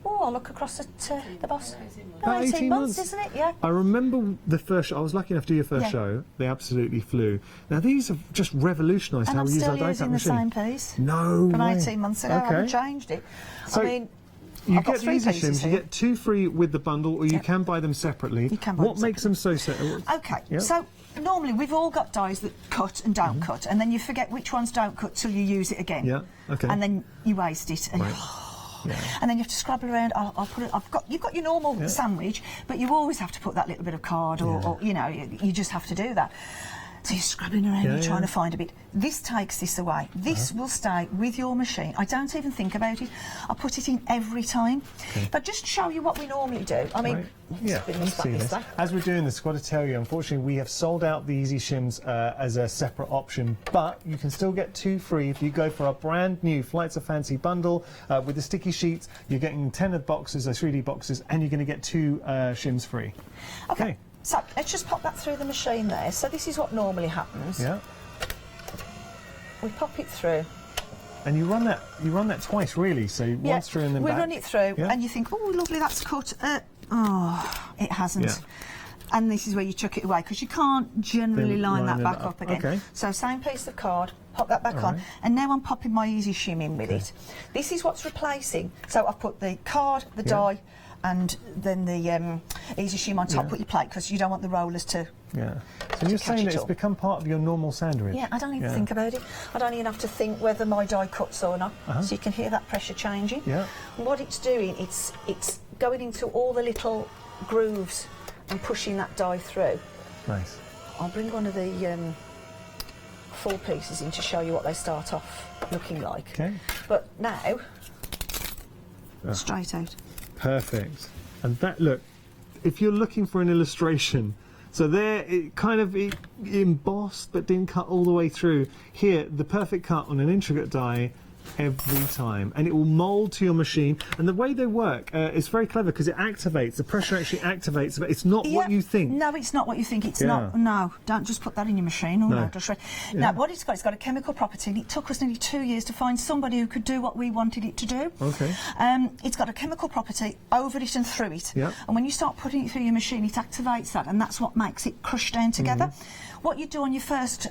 Oh, I'll look across at the boss. About 18 months, isn't it? Yeah. I remember the first show. I was lucky enough to do your first show. They absolutely flew. Now, these have just revolutionised how we use our die cut machine. I'm still using the same piece. No From way. 18 months ago. I haven't changed it. So I mean, you I've got get the 3 Easy pieces Shims, you here. get 2 free with the bundle, or you can buy them separately. You can buy what makes them so Okay, so normally we've all got dies that cut and don't cut, and then you forget which ones don't cut till you use it again. Yeah, okay. And then you waste it. And and then you have to scrabble around. I'll put it. You've got your normal sandwich, but you always have to put that little bit of card, or you know, you just have to do that. So you're scrabbling around, you're trying to find a bit. This takes this away. This will stay with your machine. I don't even think about it. I put it in every time. But just to show you what we normally do. I mean, let's see this. As we're doing this, I've got to tell you, unfortunately, we have sold out the Easy Shims as a separate option, but you can still get 2 free if you go for our brand new Flights of Fancy bundle with the sticky sheets. You're getting 10 of the boxes, those 3D boxes, and you're going to get 2 Shims free. Okay. So let's just pop that through the machine there. So this is what normally happens. Yeah. We pop it through. And you run that twice, really. So once through and then we back. run it through, and you think, oh, lovely, that's cut. Oh, it hasn't. Yeah. And this is where you chuck it away, because you can't generally line that back up again. Okay. So same piece of card, pop that back on, and now I'm popping my Easy Shim in with it. This is what's replacing. So I've put the card, the die, and then the easy shim on top, put your plate, because you don't want the rollers to... Yeah. So you're saying that it's all. become part of your normal sandwich? Yeah, I don't even think about it. I don't even have to think whether my die cuts or not. So you can hear that pressure changing. Yeah. And what it's doing, it's going into all the little grooves and pushing that die through. Nice. I'll bring one of the full pieces in to show you what they start off looking like. Okay. But now, straight out. Perfect. And that, look, if you're looking for an illustration, so there it kind of embossed but didn't cut all the way through. Here, the perfect cut on an intricate die every time, and it will mould to your machine. And the way they work is very clever, because it activates, the pressure actually activates, but it's not what you think. No, it's not what you think. It's not. No, don't just put that in your machine. Oh, no, just Now, what it's got a chemical property, and it took us nearly 2 years to find somebody who could do what we wanted it to do. Okay. It's got a chemical property over it and through it. Yeah. And when you start putting it through your machine, it activates that, and that's what makes it crush down together. What you do on your first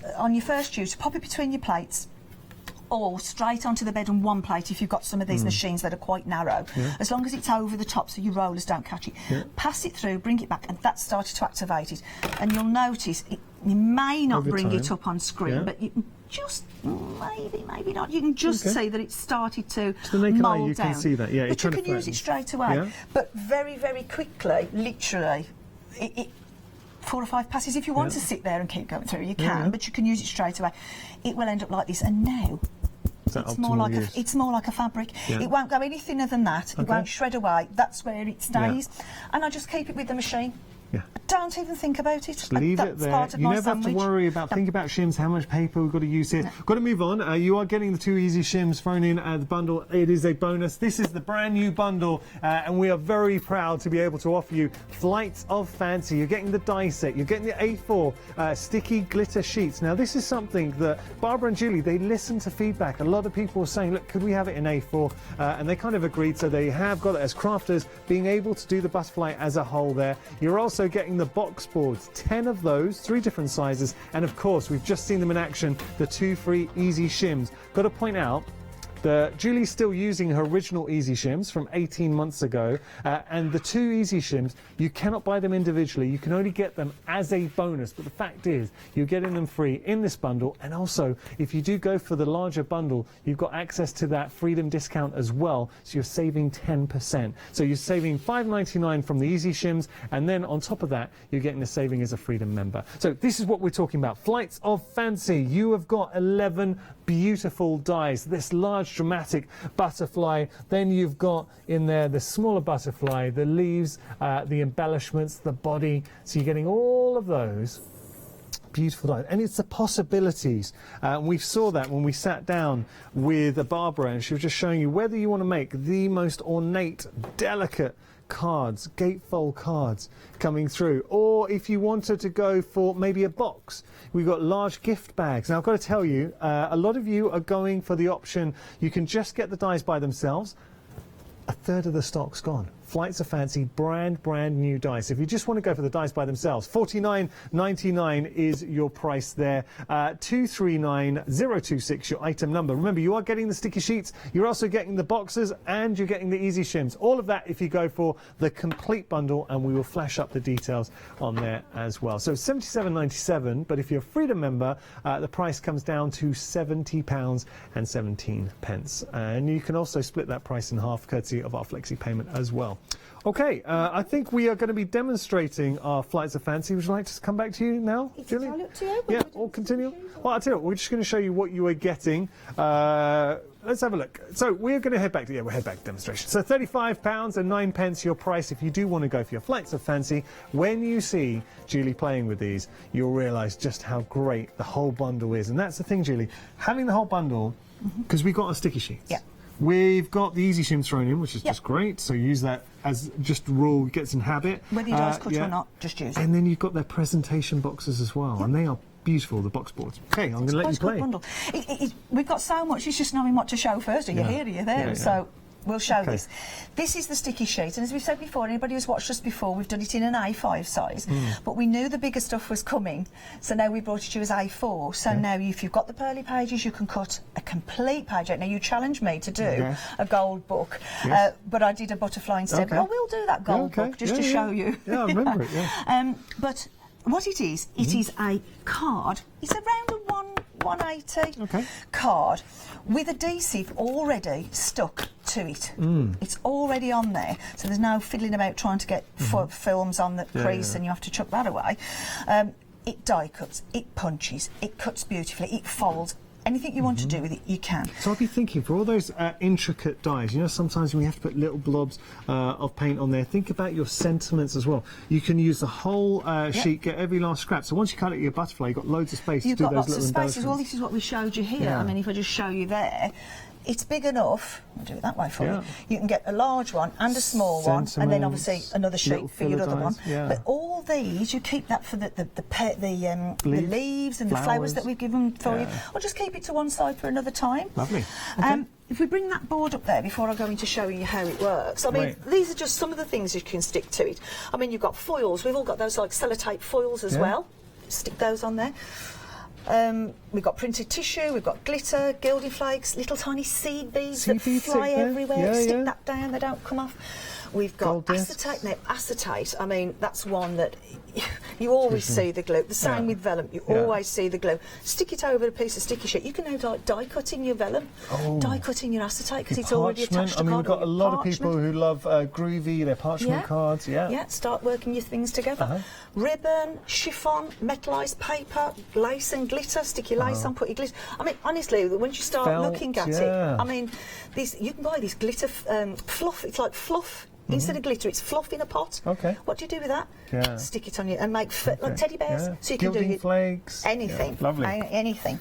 use, pop it between your plates, or straight onto the bed on one plate if you've got some of these machines that are quite narrow, as long as it's over the top so your rollers don't catch it. Pass it through, bring it back, and that's started to activate it. And you'll notice you may not bring it up on screen, but you can just, maybe not, you can just see that it's started to the naked eye, mould you down. can see that, but you can use it straight away. But very, very quickly, literally, 4 or 5 passes. If you want to sit there and keep going through, you can, but you can use it straight away. It will end up like this, and now it's more like a fabric. It won't go any thinner than that. It won't shred away. That's where it stays. And I just keep it with the machine. Don't even think about it. Just leave it there. Part of you my never sandwich. have to worry about thinking about shims, how much paper we've got to use here. Got to move on. You are getting the 2 easy shims thrown in the bundle. It is a bonus. This is the brand new bundle, and we are very proud to be able to offer you Flights of Fancy. You're getting the die set. You're getting the A4 sticky glitter sheets. Now, this is something that Barbara and Julie, they listen to feedback. A lot of people are saying, look, could we have it in A4? And they kind of agreed, so they have got it as crafters, being able to do the butterfly as a whole there. You're also getting the box boards, 10 of those, 3 different sizes, and of course we've just seen them in action, the 2 free easy shims. Got to point out that Julie's still using her original easy shims from 18 months ago, and the 2 easy shims, you cannot buy them individually, you can only get them as a bonus, but the fact is you're getting them free in this bundle. And also, if you do go for the larger bundle, you've got access to that freedom discount as well, so you're saving 10%. So you're saving $5.99 from the easy shims, and then on top of that you're getting the saving as a freedom member. So this is what we're talking about, Flights of Fancy. You have got 11 beautiful dies, this large dramatic butterfly, then you've got in there the smaller butterfly, the leaves, the embellishments, the body, so you're getting all of those beautiful dies, and it's the possibilities. We saw that when we sat down with Barbara, and she was just showing you whether you want to make the most ornate, delicate cards, gatefold cards coming through, or if you wanted to go for maybe a box, we've got large gift bags. Now I've got to tell you, a lot of you are going for the option you can just get the dies by themselves. A third of the stock's gone. Flights of Fancy, brand new dice. If you just want to go for the dice by themselves, $49.99 is your price there. 239026 your item number. Remember, you are getting the sticky sheets, you're also getting the boxes, and you're getting the easy shims. All of that if you go for the complete bundle, and we will flash up the details on there as well. So $77.97, but if you're a Freedom member, the price comes down to £70.17. And you can also split that price in half, courtesy of our flexi payment as well. Okay, I think we are going to be demonstrating our Flights of Fancy. Would you like to come back to you now, Julie? It's up to you. Yeah, or continue? Well, I'll tell you what, we're just going to show you what you are getting. Let's have a look. So we're going to head back to, we'll head back to demonstration. So £35.09 your price if you do want to go for your Flights of Fancy. When you see Julie playing with these, you'll realise just how great the whole bundle is. And that's the thing, Julie, having the whole bundle, because we've got our sticky sheets. Yeah. We've got the easy shims thrown in, which is just great. So use that as just rule, gets in habit. Whether you dice cut or not, just use it. And then you've got their presentation boxes as well, and they are beautiful, the box boards. Okay, I'm going to let you play. We've got so much, it's just knowing what to show first. Are you here, are you there? So We'll show this. This is the sticky sheet, and as we've said before, anybody who's watched us before, we've done it in an A5 size, but we knew the bigger stuff was coming, so now we brought it to you as A4. So now if you've got the pearly pages, you can cut a complete page out. Now you challenged me to do a gold book, but I did a butterfly instead. But I will do that gold book just to show you. Yeah, I remember it, but what it is a card. It's around a 180 card with adhesive already stuck to it. It's already on there, so there's no fiddling about trying to get films on the crease and you have to chuck that away. It die cuts, it punches, it cuts beautifully, it folds. Anything you want to do with it, you can. So I'd be thinking, for all those intricate dies, you know, sometimes we have to put little blobs of paint on there. Think about your sentiments as well. You can use the whole sheet, get every last scrap. So once you cut it your butterfly, you've got loads of space to do those little embellishments. You've got lots of spaces. Well, this is what we showed you here. I mean, if I just show you there, it's big enough. I'll do it that way for you. You can get a large one and a small one, and then obviously another sheet for your other one. But all these, you keep that for the leaves and the flowers that we've given for you, or just keep it to one side for another time. Lovely. If we bring that board up there before I go into showing you how it works, I mean, these are just some of the things you can stick to it. I mean, you've got foils. We've all got those like sellotape foils as well. Stick those on there. We've got printed tissue, we've got glitter, gilding flakes, little tiny seed beads that fly everywhere. Stick that down, they don't come off. We've got acetate. Now, acetate, I mean, that's one that you always see the glue. The same with vellum, you always see the glue. Stick it over a piece of sticky sheet. You can now like die cutting your vellum, die cutting your acetate because it's already attached to card. I mean, we've got a lot of people who love groovy, their parchment cards. Yeah, start working your things together. Ribbon, chiffon, metalised paper, lace and glitter. Stick your lace on, put your glitter. I mean, honestly, once you start looking at it, I mean, you can buy this glitter fluff. It's like fluff. Instead of glitter, it's fluff in a pot. What do you do with that? Stick it on you and make like teddy bears. So you can do flakes. Anything. Lovely. Anything.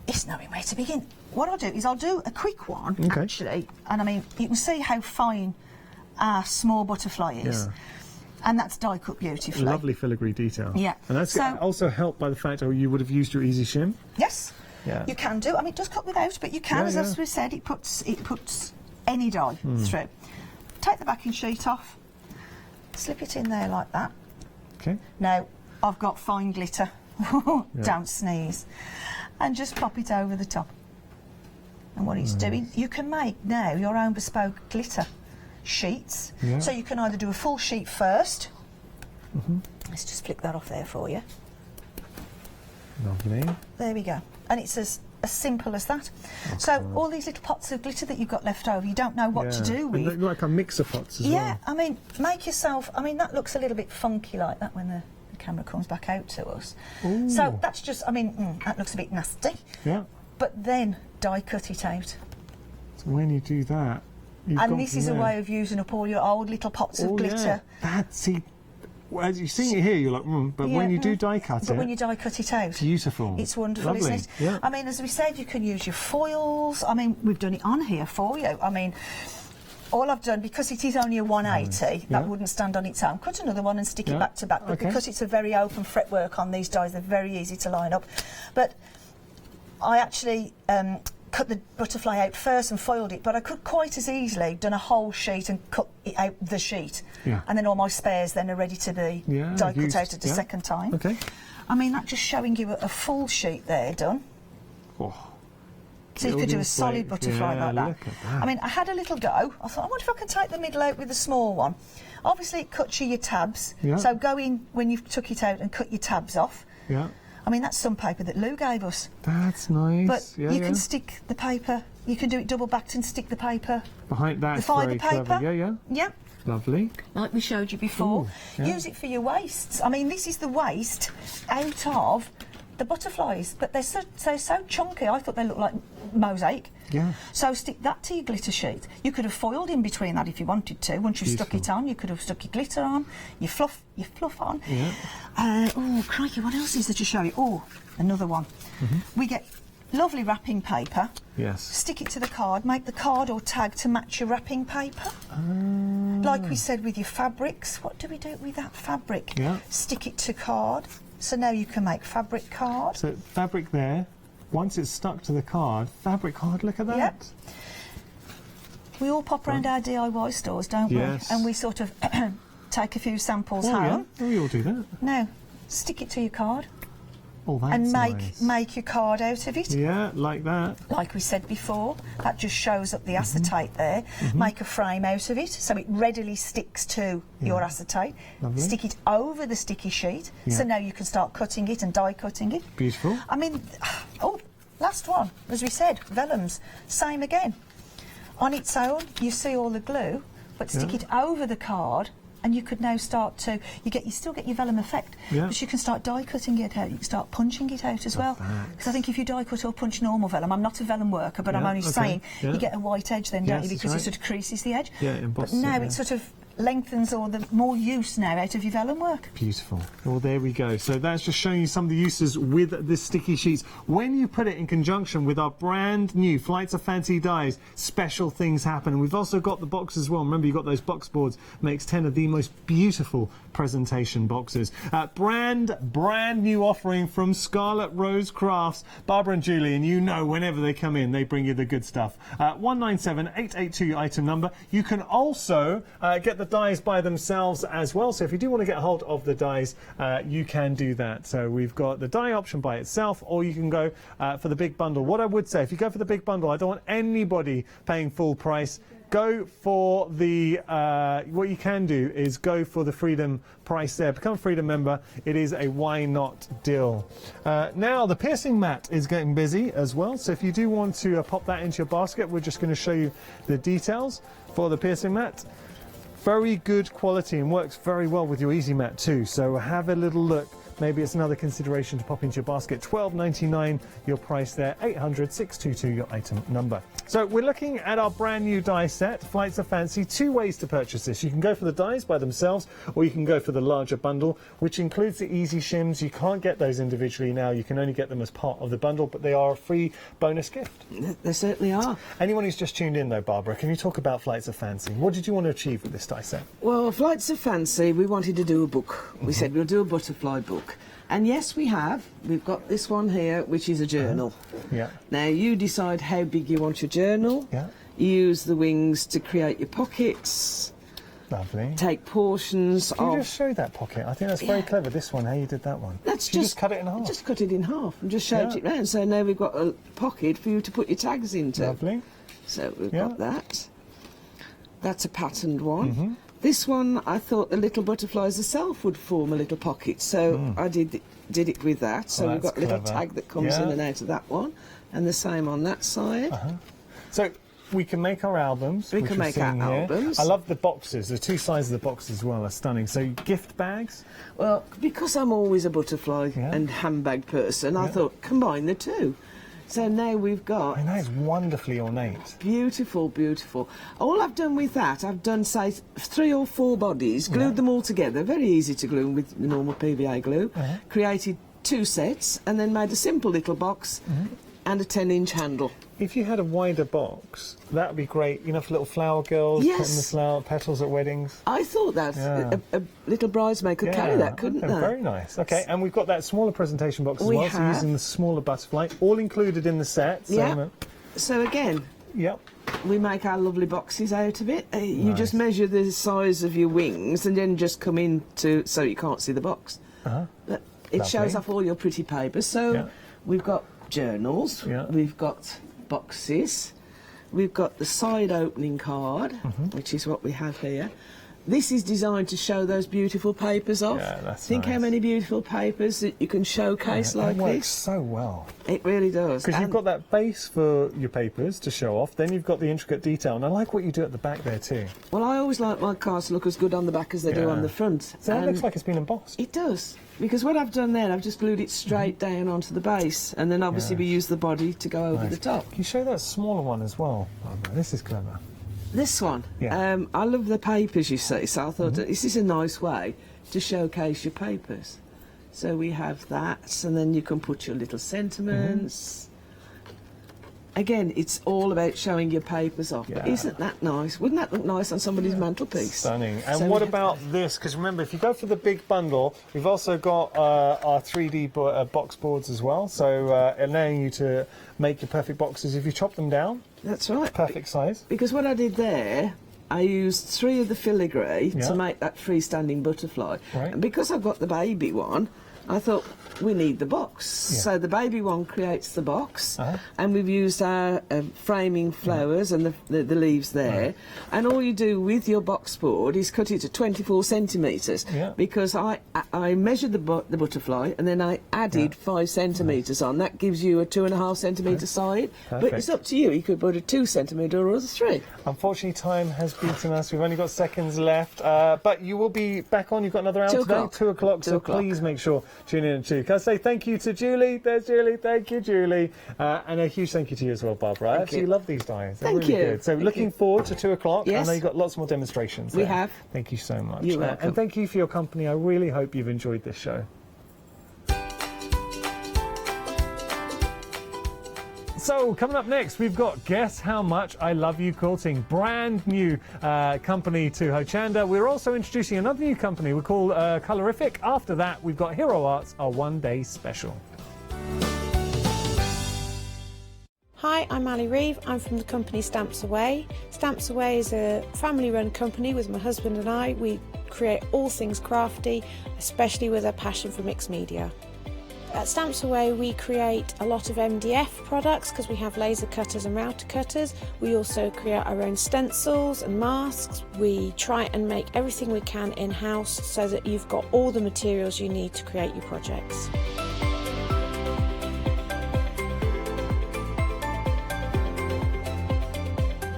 It's knowing where to begin. What I'll do is I'll do a quick one, actually. And I mean, you can see how fine our small butterfly is. And that's die cut beautifully. Lovely filigree detail. Yeah. And that's also helped by the fact that you would have used your easy shim. Yes. You can do. I mean, it does cut without, but you can, as we said, it puts any die through. Take the backing sheet off, slip it in there like that. Now, I've got fine glitter. Don't sneeze. And just pop it over the top. And what it's doing, you can make now your own bespoke glitter sheets. So you can either do a full sheet first. Let's just flick that off there for you. Lovely. There we go. And it's as simple as that. So all these little pots of glitter that you've got left over, you don't know what to do with. And they're like a mixer pots as well. I mean, make yourself. I mean, that looks a little bit funky like that when the camera comes back out to us. So that's just. I mean, that looks a bit nasty. But then die cut it out. So when you do that, and this is a way of using up all your old little pots of glitter. See, as you see it here, you're like, but when you do die cut when you die cut it out, beautiful. It's wonderful, Lovely. isn't it? I mean, as we said, you can use your foils. I mean, we've done it on here for you. I mean, all I've done, because it is only a 180, that wouldn't stand on its own. Cut another one and stick it back to back. But because it's a very open fretwork on these dies, they're very easy to line up. But I actually cut the butterfly out first and foiled it, but I could quite as easily done a whole sheet and cut it out the sheet. And then all my spares then are ready to be die cut out at a second time. I mean, that's just showing you a full sheet there done. So you could do a solid butterfly like that. Look at that. I mean, I had a little go. I thought, I wonder if I can take the middle out with the small one. Obviously, it cuts you your tabs. So go in when you've took it out and cut your tabs off. I mean, that's some paper that Lou gave us. That's nice. But you can stick the paper, you can do it double backed and stick the paper behind that. The fibre paper. Clever. Yeah. Lovely. Like we showed you before. Use it for your waists. I mean, this is the waist out of the butterflies, but they're so chunky. I thought they looked like mosaic. So stick that to your glitter sheet. You could have foiled in between that if you wanted to. Once you've stuck it on, you could have stuck your glitter on, your fluff on. Oh, crikey, what else is there to show you? Oh, another one. We get lovely wrapping paper. Stick it to the card. Make the card or tag to match your wrapping paper. Like we said with your fabrics. What do we do with that fabric? Stick it to card. So now you can make fabric card. So fabric there. Once it's stuck to the card, fabric card, look at that. we all pop around our DIY stores, don't Yes. we? And we sort of take a few samples Oh, home. yeah. Oh, we all do that. Now, stick it to your card. Oh, that's and nice. make your card out of it. Yeah, like that. Like we said before, that just shows up the acetate there. Make a frame out of it so it readily sticks to your acetate. Lovely. Stick it over the sticky sheet so now you can start cutting it and die cutting it. Beautiful. I mean, oh, last one, as we said, vellums, same again. On its own, you see all the glue, but stick it over the card. And you could now start to, you still get your vellum effect, but you can start die cutting it out, you can start punching it out as well. Because I think if you die cut or punch normal vellum, I'm not a vellum worker, but I'm only saying, you get a white edge then, don't you, because it sort of creases the edge. Yeah, it but now it sort of lengthens all the more use now out of your vellum work. Beautiful. Well, there we go. So that's just showing you some of the uses with the sticky sheets. When you put it in conjunction with our brand new Flights of Fancy dies, special things happen. And we've also got the box as well. Remember, you've got those box boards. Makes 10 of the most beautiful presentation boxes. Brand new offering from Scarlet Rose Crafts. Barbara and Julie, and you know whenever they come in, they bring you the good stuff. 197882, your item number. You can also get the dies by themselves as well, so if you do want to get hold of the dies, you can do that. So we've got the die option by itself, or you can go for the big bundle. What I would say, if you go for the big bundle, I don't want anybody paying full price. Go for the, what you can do is go for the Freedom price there. Become a Freedom member. It is a why not deal. Now, the piercing mat is getting busy as well. So if you do want to pop that into your basket, we're just going to show you the details for the piercing mat. Very good quality and works very well with your Easy Mat too. So have a little look. Maybe it's another consideration to pop into your basket. $12.99 your price there. 800-622 your item number. So we're looking at our brand new die set, Flights of Fancy. Two ways to purchase this. You can go for the dies by themselves, or you can go for the larger bundle, which includes the easy shims. You can't get those individually now. You can only get them as part of the bundle, but they are a free bonus gift. They certainly are. Anyone who's just tuned in though, Barbara, can you talk about Flights of Fancy? What did you want to achieve with this die set? Well, Flights of Fancy, we wanted to do a book. We said we'll do a butterfly book. And yes, we have. We've got this one here, which is a journal. Yeah. Now, you decide how big you want your journal. Yeah. You use the wings to create your pockets. Lovely. Take portions Can of... you just show that pocket? I think that's very clever, this one, how you did that one. That's Did you just cut it in half? Just cut it in half and just shaped it round. So now we've got a pocket for you to put your tags into. Lovely. So we've got that. That's a patterned one. This one, I thought the little butterflies herself would form a little pocket, so I did it with that. So we've got a little tag that comes in and out of that one, and the same on that side. So we can make our albums. We can make our albums. I love the boxes. The two sides of the box as well are stunning. So gift bags? Well, because I'm always a butterfly and handbag person, I thought combine the two. So now we've got... I know, it's wonderfully ornate. Beautiful, beautiful. All I've done with that, I've done, say, 3 or 4 bodies, glued them all together, very easy to glue with the normal PVA glue, created 2 sets, and then made a simple little box and a 10-inch handle. If you had a wider box, that would be great, you know, for little flower girls, putting the flower petals at weddings. I thought that a little bridesmaid could carry that, couldn't they? Very nice. Okay, and we've got that smaller presentation box as well, so using the smaller butterfly, all included in the set. So So again, we make our lovely boxes out of it. You just measure the size of your wings and then just come in to, so you can't see the box. But it shows off all your pretty papers. So we've got journals, we've got boxes, we've got the side opening card, which is what we have here. This is designed to show those beautiful papers off. Yeah, that's Think how many beautiful papers that you can showcase like this. It works so well. It really does. Because you've got that base for your papers to show off, then you've got the intricate detail, and I like what you do at the back there too. Well, I always like my cards to look as good on the back as they do on the front. So it looks like it's been embossed. It does. Because what I've done then, I've just glued it straight down onto the base, and then obviously we use the body to go over the top. Can you show that smaller one as well? Oh, this is clever. This one, I love the papers, you see, so I thought this is a nice way to showcase your papers. So we have that, and then you can put your little sentiments. again, it's all about showing your papers off. But isn't that nice? Wouldn't that look nice on somebody's mantelpiece? Stunning. And So what we have about this? Because remember, if you go for the big bundle, we've also got our 3D box boards as well, so allowing you to make your perfect boxes if you chop them down. That's right. Perfect size. Because what I did there, I used 3 of the filigree to make that freestanding butterfly. Right. And because I've got the baby one, I thought we need the box. So the baby one creates the box, and we've used our framing flowers and the leaves there. And all you do with your box board is cut it to 24 centimetres, because I measured the butterfly and then I added 5 centimetres on. That gives you a 2.5 centimetre side. But it's up to you. You could put a 2 centimetre or a 3. Unfortunately, time has beaten us. We've only got seconds left, but you will be back on. You've got another hour 2 today, o'clock. 2 o'clock. So please make sure tune in at 2. Can I say thank you to Julie? There's Julie. Thank you, Julie, and a huge thank you to you as well, Barbara. I absolutely love these dies. They're Thank really you. good. So looking forward to 2 o'clock. Yes. I know you've got lots more demonstrations. We there. have. Thank you so much. You're welcome. And thank you for your company. I really hope you've enjoyed this show. So, coming up next, we've got Guess How Much I Love You Quilting, brand new company to Hochanda. We're also introducing another new company we call Colorific. After that, we've got Hero Arts, our one-day special. Hi, I'm Ali Reeve. I'm from the company Stamps Away. Stamps Away is a family-run company with my husband and I. We create all things crafty, especially with a passion for mixed media. At Stamps Away we create a lot of MDF products because we have laser cutters and router cutters. We also create our own stencils and masks. We try and make everything we can in-house so that you've got all the materials you need to create your projects.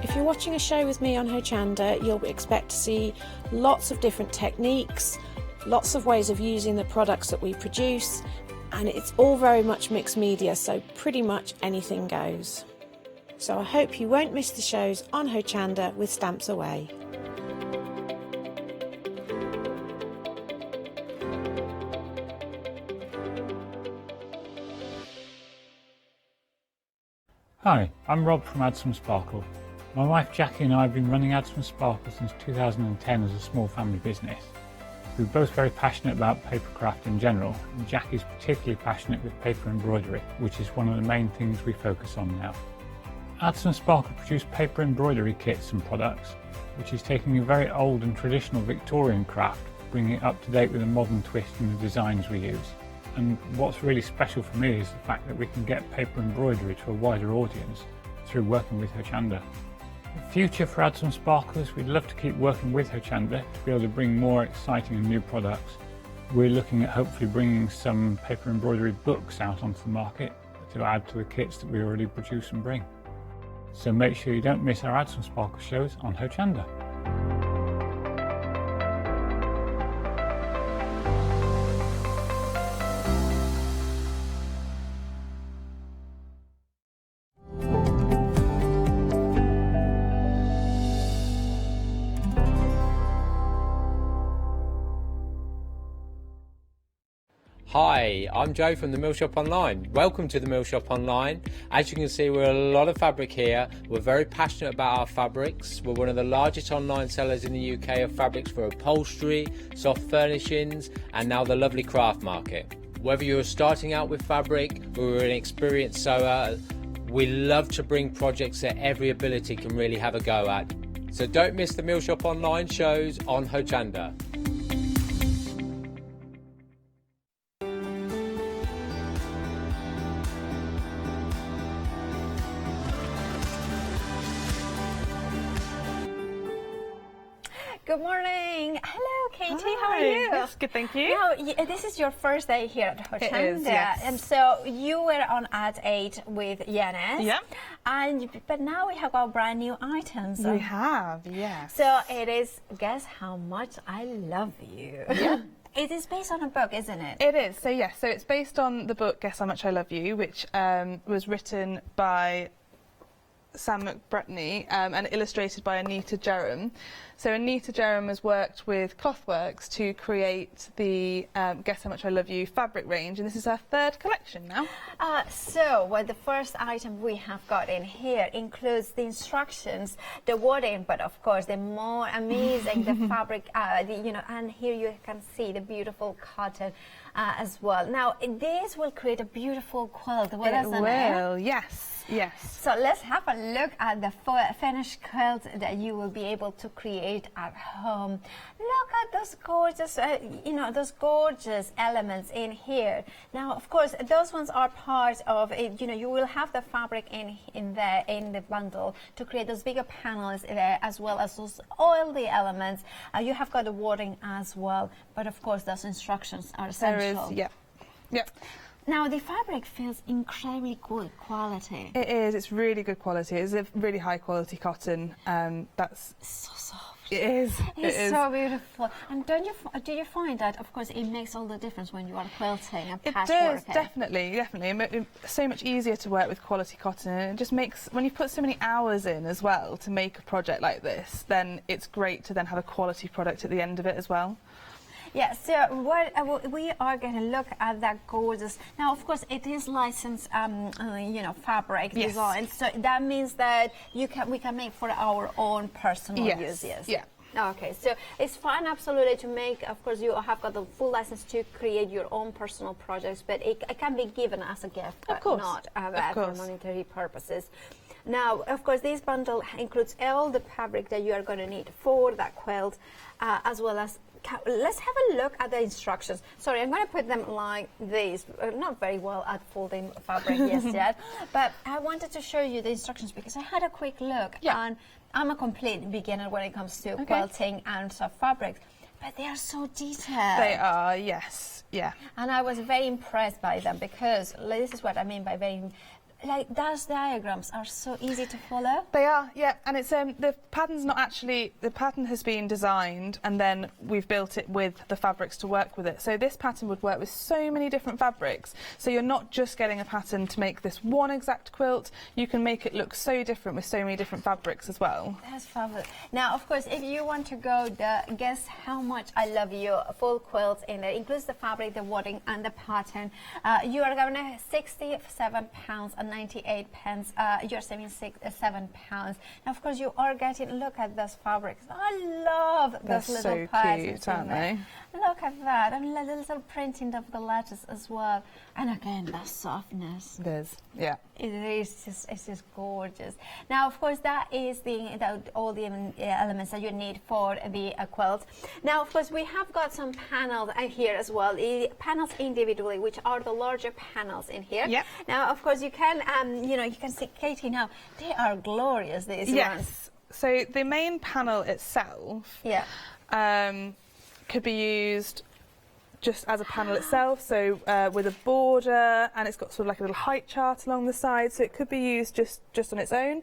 If you're watching a show with me on Hochanda, you'll expect to see lots of different techniques, lots of ways of using the products that we produce, and it's all very much mixed media, so pretty much anything goes. So I hope you won't miss the shows on Hochanda with Stamps Away. Hi, I'm Rob from Add Some Sparkle. My wife Jackie and I have been running Add Some Sparkle since 2010 as a small family business. We're both very passionate about papercraft in general, and Jackie's particularly passionate with paper embroidery, which is one of the main things we focus on now. Add Some Sparkle produce paper embroidery kits and products, which is taking a very old and traditional Victorian craft, bringing it up to date with a modern twist in the designs we use. And what's really special for me is the fact that we can get paper embroidery to a wider audience through working with Hochanda. The future for Add Some Sparkle is we'd love to keep working with Hochanda to be able to bring more exciting and new products. We're looking at hopefully bringing some paper embroidery books out onto the market to add to the kits that we already produce and bring. So make sure you don't miss our Add Some Sparkle shows on Hochanda. Hi, I'm Joe from the Mill Shop Online. Welcome to the Mill Shop Online. As you can see, we're a lot of fabric here. We're very passionate about our fabrics. We're one of the largest online sellers in the UK of fabrics for upholstery, soft furnishings, and now the lovely craft market. Whether you're starting out with fabric or you're an experienced sewer, we love to bring projects that every ability can really have a go at. So don't miss the Mill Shop Online shows on Hochanda. Good morning. Hello, Katie. Hi. How are you? Yes, good, thank you. Now, this is your first day here at Hochanda. It is, yes. And so you were on Ad 8 with Yanis. Yeah. But now we have got brand new items. We have, yes. So it is Guess How Much I Love You. Yeah. It is based on a book, isn't it? It is. So yes, so it's based on the book Guess How Much I Love You, which was written by Sam McBretney and illustrated by Anita Jerram. So Anita Jerram has worked with Clothworks to create the Guess How Much I Love You fabric range, and this is our 3rd collection now. The first item we have got in here includes the instructions, the wording, but of course the more amazing the fabric, and here you can see the beautiful cotton as well. Now this will create a beautiful quilt. It will, yes. Yes. So let's have a look at the finished quilt that you will be able to create at home. Look at those gorgeous, those gorgeous elements in here. Now, of course, those ones are part of it. You will have the fabric in the bundle to create those bigger panels there, as well as those oily elements. You have got the wording as well, but of course, those instructions are essential. There is, yeah. Now, the fabric feels incredibly good quality. It is. It's really good quality. It's a really high quality cotton. That's so soft. It is. It's so beautiful. And do you find that, of course, it makes all the difference when you are quilting and patchwork? It does, definitely. It's so much easier to work with quality cotton, and it just makes, when you put so many hours in as well to make a project like this, then it's great to then have a quality product at the end of it as well. Yeah, so we are going to look at that gorgeous. Now, of course, it is licensed, fabric design. So that means that we can make for our own personal use. Yes. Yeah. Okay, so it's fine, absolutely, to make. Of course, you have got the full license to create your own personal projects, but it can be given as a gift, but not for monetary purposes. Now, of course, this bundle includes all the fabric that you are going to need for that quilt, as well as. Let's have a look at the instructions. Sorry, I'm going to put them like this. Not very well at folding fabric yet, but I wanted to show you the instructions because I had a quick look, and I'm a complete beginner when it comes to quilting and soft fabrics, but they are so detailed. They are, yes, yeah. And I was very impressed by them because this is what I mean by very. Like, those diagrams are so easy to follow. They are, yeah, and it's the pattern's not actually, the pattern has been designed and then we've built it with the fabrics to work with it. So this pattern would work with so many different fabrics. So you're not just getting a pattern to make this one exact quilt, you can make it look so different with so many different fabrics as well. That's fabulous. Now, of course, if you want to go Guess How Much I Love You full quilt in there, includes the fabric, the wording and the pattern, you are going to £67.98. You're saving £7. Now, of course, you are getting. Look at those fabrics. I love those little patterns. So cute, aren't they? Look at that, and the little printing of the letters as well. And again, that softness. It is, yeah. It's just gorgeous. Now, of course, that is all the elements that you need for the quilt. Now, of course, we have got some panels here as well. The panels individually, which are the larger panels in here. Yep. Now, of course, you can you can see, Katie. Now, they are glorious. These ones. So the main panel itself, could be used just as a panel itself, so with a border, and it's got sort of like a little height chart along the side, so it could be used just on its own,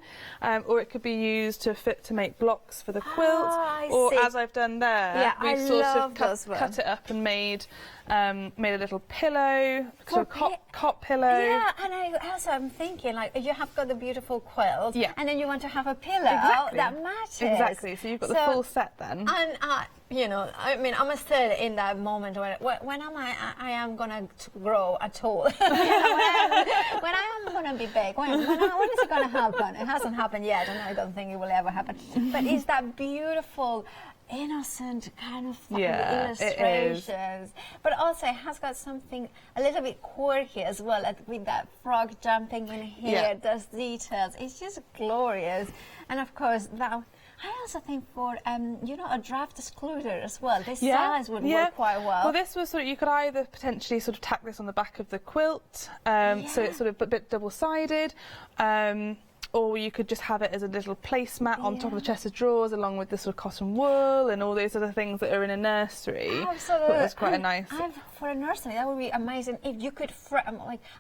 or it could be used to make blocks for the quilt, or as I've done there, we've sort of cut it up and made a little pillow, sort of cot pillow. Yeah, and I'm thinking, like, you have got the beautiful quilt, and then you want to have a pillow that matches. Exactly, so you've got the full set then. And I mean, I'm still in that moment when I am gonna grow at all. When I am gonna be big. When is it gonna happen? It hasn't happened yet, and I don't think it will ever happen. But it's that beautiful, innocent kind of illustrations, but also it has got something a little bit quirky as well, like with that frog jumping in here, those details. It's just glorious. And of course, that I also think for a draft excluder as well. This size would work quite well. Well, this was sort of, you could either potentially sort of tack this on the back of the quilt, so it's sort of a bit double-sided. Or you could just have it as a little placemat on top of the chest of drawers, along with the sort of cotton wool and all those other things that are in a nursery. Absolutely. But it's quite a nice. For a nursery, that would be amazing if you could.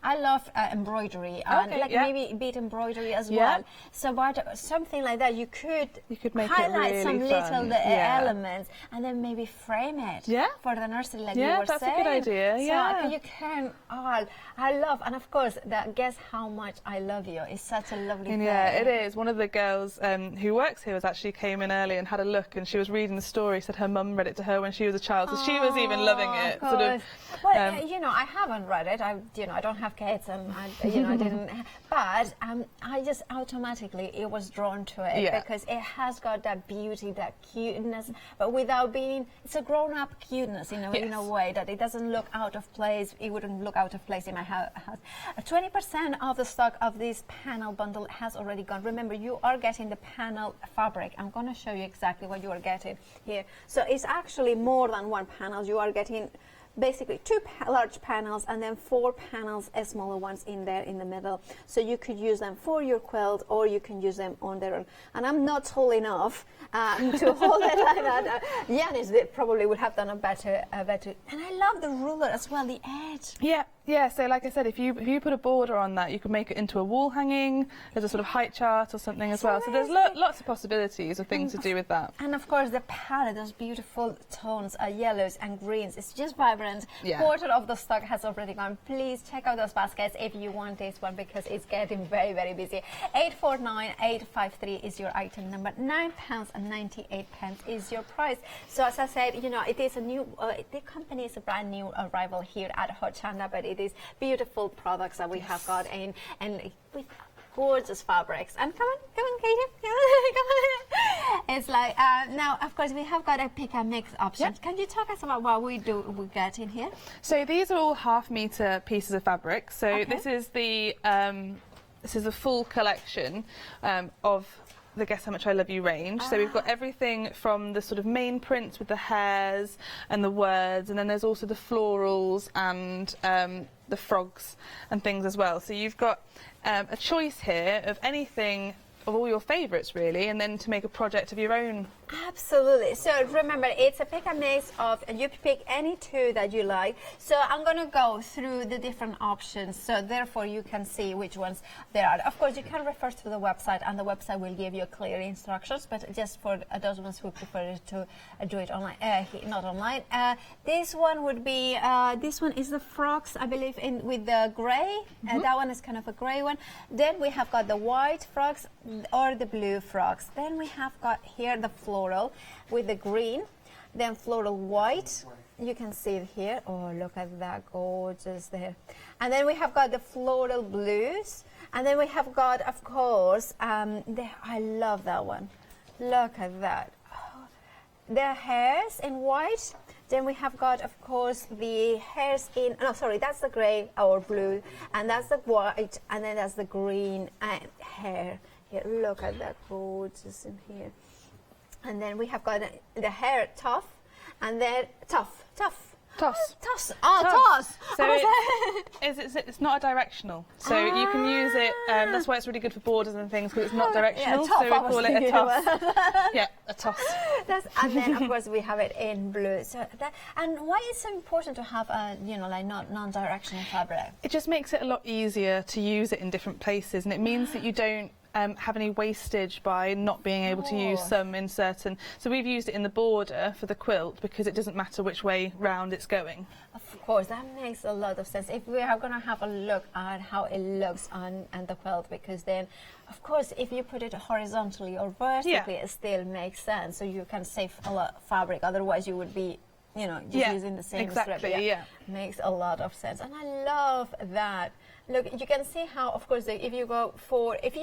I love embroidery and maybe bead embroidery as well. So, something like that, you could make highlight it really some fun. little elements and then maybe frame it for the nursery, like you were saying. Yeah, that's a good idea. So you can. I love, and of course, that Guess How Much I Love You is such a lovely Yeah, it is. One of the girls who works here came in early and had a look, and she was reading the story, said her mum read it to her when she was a child, so she was even loving it. Well, you know, I haven't read it. I don't have kids, and I didn't. But I just automatically was drawn to it because it has got that beauty, that cuteness, but without being. It's a grown-up cuteness in a way that it doesn't look out of place. It wouldn't look out of place in my house. 20% of the stock of this panel bundle has already gone. Remember, you are getting the panel fabric. I'm going to show you exactly what you are getting here. So it's actually more than one panel. You are getting basically 2 large panels and then 4 panels, smaller ones in there in the middle. So you could use them for your quilt, or you can use them on their own. And I'm not tall enough to hold it like that. Yanis probably would have done a better. And I love the ruler as well, the edge. Yeah. So like I said, if you put a border on that, you could make it into a wall hanging. There's a sort of height chart or something as well. So there's lots of possibilities of things to do with that. And of course, the palette, those beautiful tones, yellows and greens. It's just vibrant. Quarter of the stock has already gone. Please check out those baskets if you want this one, because it's getting very, very busy. 849853 is your item number. £9.98 is your price. So as I said, it is a new. The company is a brand new arrival here at Hochanda, but it is beautiful products that we have got in, and with gorgeous fabrics. And come on, Katie. Come on. It's like, now, of course, we have got a pick and mix option. Can you talk us about what we get in here? So these are all half-metre pieces of fabric. So this is the full collection of the Guess How Much I Love You range. So we've got everything from the sort of main prints with the hairs and the words, and then there's also the florals and the frogs and things as well. So you've got a choice here of anything, of all your favourites really, and then to make a project of your own. Absolutely. So remember, it's a pick and mix of, you pick any 2 that you like. So I'm going to go through the different options, so therefore you can see which ones there are. Of course, you can refer to the website, and the website will give you clear instructions, but just for those ones who prefer to do it online, not online. This one would be, this one is the frogs, I believe, with the grey. That one is kind of a grey one. Then we have got the white frogs or the blue frogs. Then we have got here the floral with the green, then floral white. You can see it here. Oh, look at that, gorgeous there. And then we have got the floral blues, and then we have got, of course, I love that one. Look at that. Oh, the hairs in white. Then we have got, of course, the hairs in, no, sorry, that's the grey or blue, and that's the white, and then that's the green and hair. Here, look at that, gorgeous in here. And then we have got the hair tough, and then toss. So it's not a directional. So you can use it. That's why it's really good for borders and things, because it's not directional. So we call it a toss. A toss. And then of course we have it in blue. So and why is it so important to have a non-directional fabric? It just makes it a lot easier to use it in different places, and it means that you don't have any wastage by not being able to use some in certain. So we've used it in the border for the quilt because it doesn't matter which way round it's going. Of course, that makes a lot of sense. If we are going to have a look at how it looks on the quilt, because then, of course, if you put it horizontally or vertically, it still makes sense. So you can save a lot of fabric. Otherwise, you would be, just using the same strip. Makes a lot of sense, and I love that. Look, you can see how, of course, if you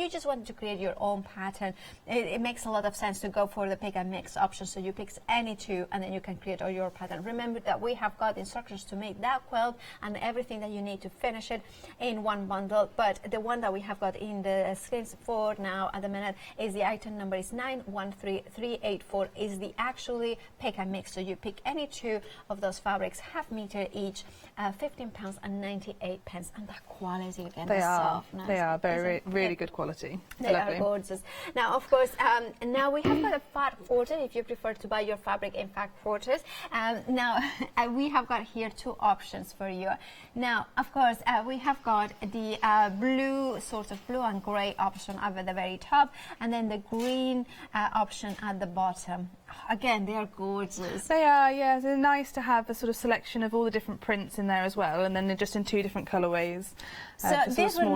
just want to create your own pattern, it makes a lot of sense to go for the pick and mix option. So you pick any 2, and then you can create all your pattern. Remember that we have got instructions to make that quilt and everything that you need to finish it in one bundle. But the one that we have got in the screens for now at the minute is the item number is 913384, is the actually pick and mix. So you pick any 2 of those fabrics, half meter each, £15.98, and that quality again. They are soft, they are very really good quality. They are gorgeous. Now, of course, now we have got a fat quarter if you prefer to buy your fabric in fat quarters. Now we have got here 2 options for you. Now, of course, we have got the blue, sort of blue and grey option up at the very top, and then the green option at the bottom. Again, they are gorgeous. They are, yeah. They're nice to have a sort of selection of all the different prints in there as well, and then they're just in 2 different colourways. So this would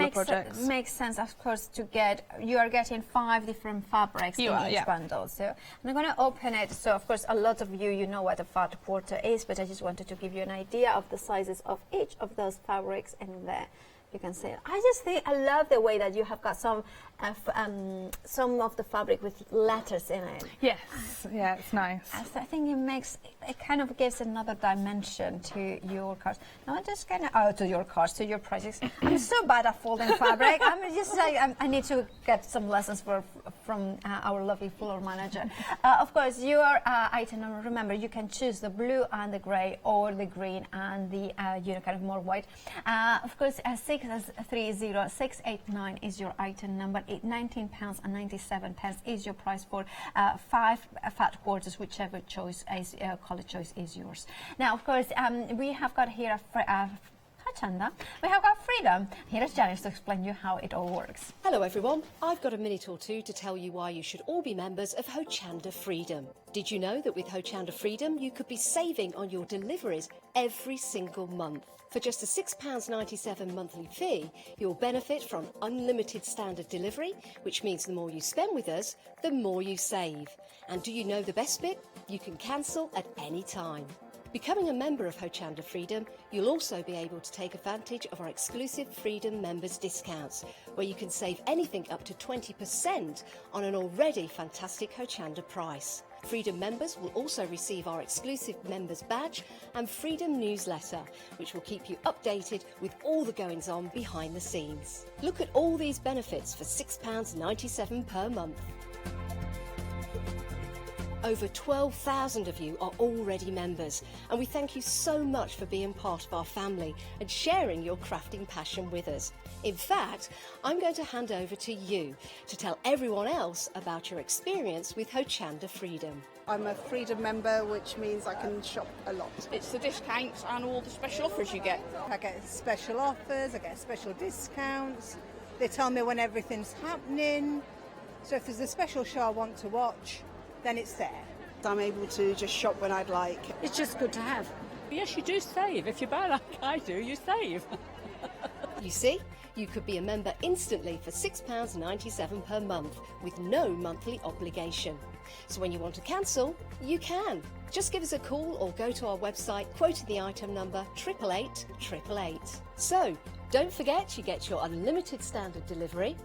make sense, of course, to get. You are getting 5 different fabrics in each bundle. So I'm going to open it. So of course, a lot of you know what a fat quarter is, but I just wanted to give you an idea of the sizes of each of those fabrics in there. You can see it. I just think I love the way that you have got some of the fabric with letters in it. Yes, yeah, it's nice. I think it kind of gives another dimension to your cards. Now I'm just gonna to your cards, to your projects. I'm so bad at folding fabric. I'm just like I need to get some lessons from our lovely floor manager. Of course, your item number. Remember, you can choose the blue and the grey, or the green and the kind of more white. Of course, 630689 is your item number. £19.97 is your price for 5 fat quarters, whichever choice is colour choice is yours. Now, of course, we have got here Hochanda. We have got Freedom. Here is Janice to explain you how it all works. Hello everyone, I've got a minute or two to tell you why you should all be members of Hochanda Freedom. Did you know that with Hochanda Freedom you could be saving on your deliveries every single month? For just a £6.97 monthly fee, you'll benefit from unlimited standard delivery, which means the more you spend with us, the more you save. And do you know the best bit? You can cancel at any time. Becoming a member of Hochanda Freedom, you'll also be able to take advantage of our exclusive Freedom members discounts, where you can save anything up to 20% on an already fantastic Hochanda price. Freedom members will also receive our exclusive members badge and Freedom newsletter, which will keep you updated with all the goings-on behind the scenes. Look at all these benefits for £6.97 per month. Over 12,000 of you are already members, and we thank you so much for being part of our family and sharing your crafting passion with us. In fact, I'm going to hand over to you to tell everyone else about your experience with Hochanda Freedom. I'm a Freedom member, which means I can shop a lot. It's the discounts and all the special offers you get. I get special offers, I get special discounts. They tell me when everything's happening. So if there's a special show I want to watch, then it's there. I'm able to just shop when I'd like. It's just good to have. Yes, you do save. If you buy like I do, you save. You see, you could be a member instantly for £6.97 per month with no monthly obligation. So when you want to cancel, you can. Just give us a call or go to our website, quoting the item number 88888. So, don't forget you get your unlimited standard delivery,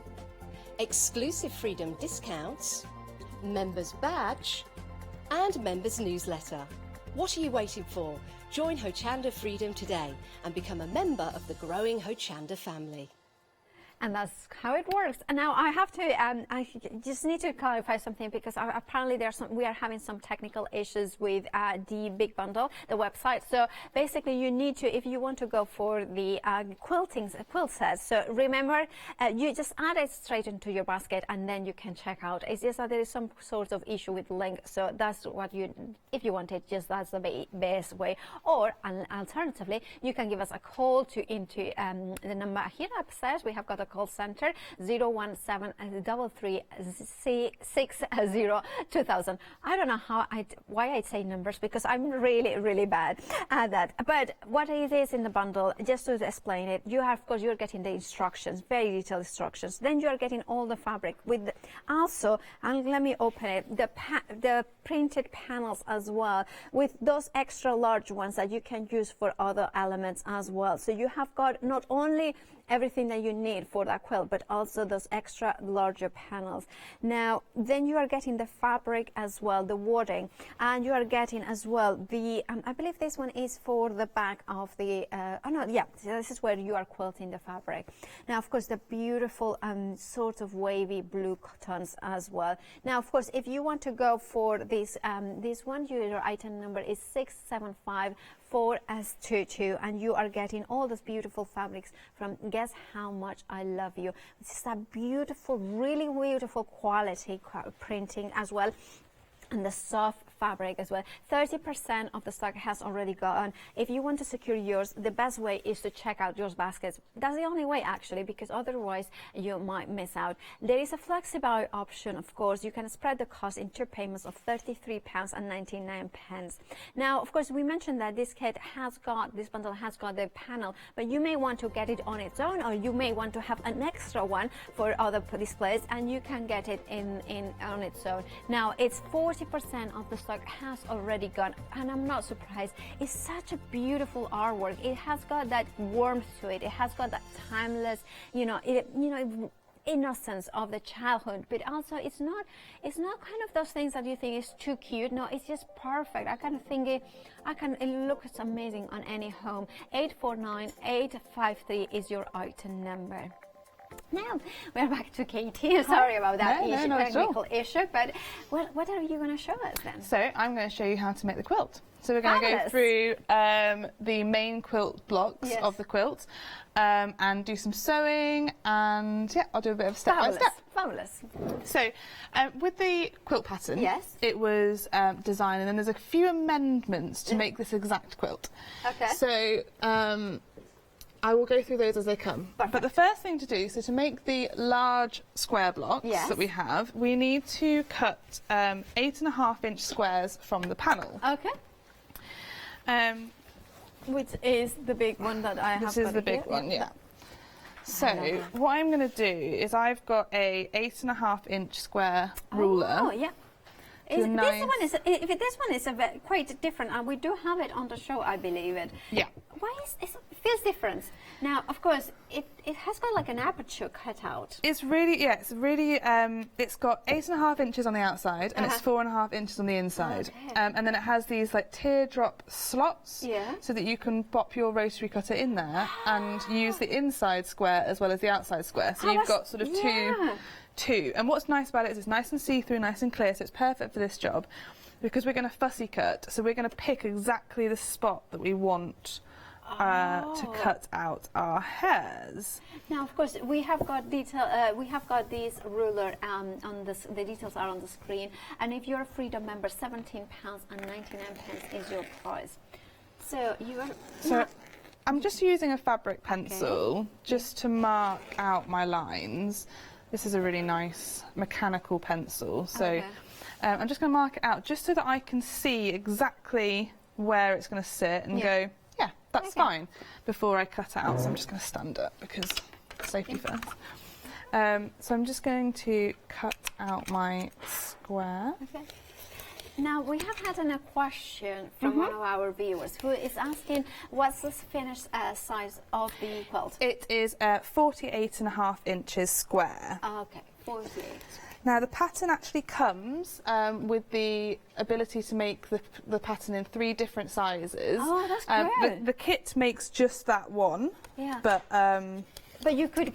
exclusive Freedom discounts, members badge and members newsletter. What are you waiting for? Join Hochanda Freedom today and become a member of the growing Hochanda family. And that's how it works. And now I have to, I just need to clarify something, because apparently we are having some technical issues with the big bundle, the website. So basically you need to, if you want to go for the quilt sets, so remember, you just add it straight into your basket and then you can check out. It's just that there is some sort of issue with link. So that's what if you want it, just that's the best way. Or alternatively, you can give us a call into the number here upstairs. We have got a call center 017-336-02000. I don't know why I say numbers, because I'm really bad at that. But what it is in the bundle, just to explain it, you have, of course, you're getting the instructions, very detailed instructions. Then you are getting all the fabric with also, and let me open it, the printed panels as well, with those extra large ones that you can use for other elements as well. So you have got not only everything that you need for that quilt, but also those extra larger panels. Now, then you are getting the fabric as well, the wording, and you are getting as well the, I believe this one is for the back of the, this is where you are quilting the fabric. Now, of course, the beautiful sort of wavy blue cottons as well. Now, of course, if you want to go for this one, your item number is 6754S22, and you are getting all those beautiful fabrics from Guess How Much I Love You. It's a beautiful, really beautiful quality printing as well. And the soft fabric as well. 30% of the stock has already gone. If you want to secure yours, the best way is to check out your baskets. That's the only way actually, because otherwise you might miss out. There is a flexible option, of course. You can spread the cost in 2 payments of £33.99. Now, of course, we mentioned that this bundle has got the panel, but you may want to get it on its own, or you may want to have an extra one for other displays, and you can get it on its own. Now, it's 40% of the stock has already gone, and I'm not surprised. It's such a beautiful artwork. It has got that warmth to it. It has got that timeless, innocence of the childhood, but also it's not kind of those things that you think is too cute. No, it's just perfect. It looks amazing on any home. 849853 is your item number. Now we're back to Katie. Sorry about that technical issue, but what are you going to show us then? So I'm going to show you how to make the quilt. So we're going to go through the main quilt blocks of the quilt and do some sewing, and I'll do a bit of step by step. Fabulous. So with the quilt pattern, it was designed, and then there's a few amendments to make this exact quilt. Okay. So I will go through those as they come. Perfect. But the first thing to do, so to make the large square blocks that we have, we need to cut 8.5-inch squares from the panel. Okay. Which is the big one that I have. This is the big one, yeah. So what I'm going to do is I've got a 8.5-inch square ruler. Oh, yeah. This one is quite different, and we do have it on the show, I believe it. Yeah. Why it feels different? Now, of course, it has got like an aperture cut out. It's really, it's got 8.5 inches on the outside, and it's 4.5 inches on the inside. Okay. And then it has these like teardrop slots, so that you can pop your rotary cutter in there and use the inside square as well as the outside square. So you've got sort of two. And what's nice about it is it's nice and see-through, nice and clear, so it's perfect for this job because we're going to fussy cut. So we're going to pick exactly the spot that we want to cut out our hairs. Now, of course, we have got detail. We have got these ruler on the details are on the screen. And if you're a Freedom member, £17.99 is your price. So you are. So I'm just using a fabric pencil just to mark out my lines. This is a really nice mechanical pencil, so I'm just going to mark it out just so that I can see exactly where it's going to sit and go, yeah, that's fine, before I cut out. So I'm just going to stand up because safety first. So I'm just going to cut out my square. Okay. Now, we have had a question from one of our viewers who is asking, what's the finished size of the quilt? It is 48.5 inches square. Okay, 48. Now, the pattern actually comes with the ability to make the pattern in 3 different sizes. Oh, that's good. The kit makes just that one, but you could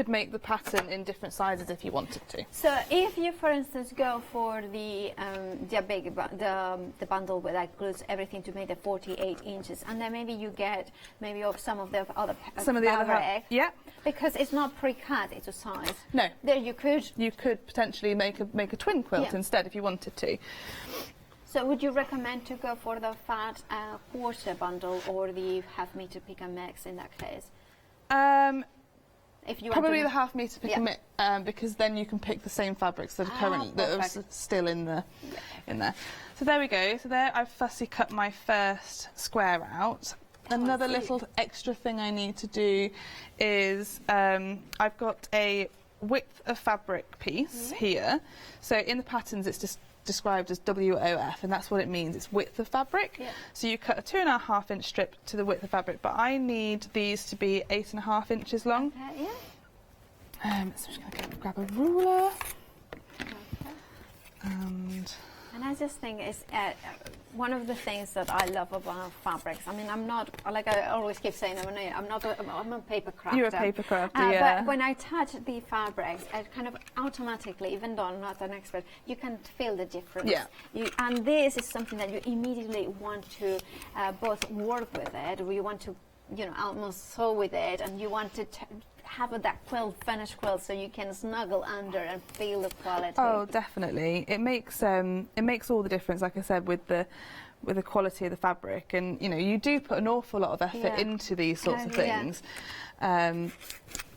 make the pattern in different sizes if you wanted to. So if you, for instance, go for the bundle that includes everything to make the 48 inches, and then maybe you get some of the other fabric, because it's not pre-cut, it's a size. No, there you could potentially make a twin quilt instead if you wanted to. So would you recommend to go for the fat quarter bundle or the half meter pick and mix in that case? If you probably the half meter pick and mix, because then you can pick the same fabrics that are still in there. So there we go. So there I've fussy cut my first square out. Another little extra thing I need to do is I've got a width of fabric piece here. So in the patterns it's just described as WOF, and that's what it means. It's width of fabric. So you cut a 2.5 inch strip to the width of fabric, but I need these to be 8.5 inches long. So I'm just going to grab a ruler. And I just think it's one of the things that I love about fabrics. I mean, I'm not, like I always keep saying, I'm a paper crafter. You're a paper crafter, yeah. But when I touch the fabrics, I kind of automatically, even though I'm not an expert, you can feel the difference. And this is something that you immediately want to both work with it, or you want to, almost sew with it, and you want to have that quilt, finished quilt, so you can snuggle under and feel the quality. Oh, definitely. It makes all the difference, like I said, with the quality of the fabric. And you know, you do put an awful lot of effort into these sorts of things.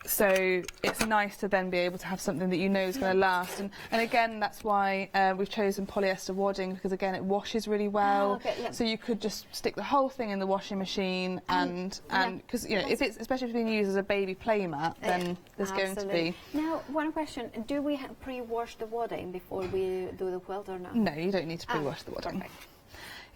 So it's nice to then be able to have something that you know is going to last. And again, that's why we've chosen polyester wadding, because again, it washes really well. So you could just stick the whole thing in the washing machine, and because you know, if it's especially if it's being used as a baby play mat, then there's going to be. Now, one question: do we pre-wash the wadding before we do the quilt or not? No, you don't need to pre-wash the wadding. Perfect.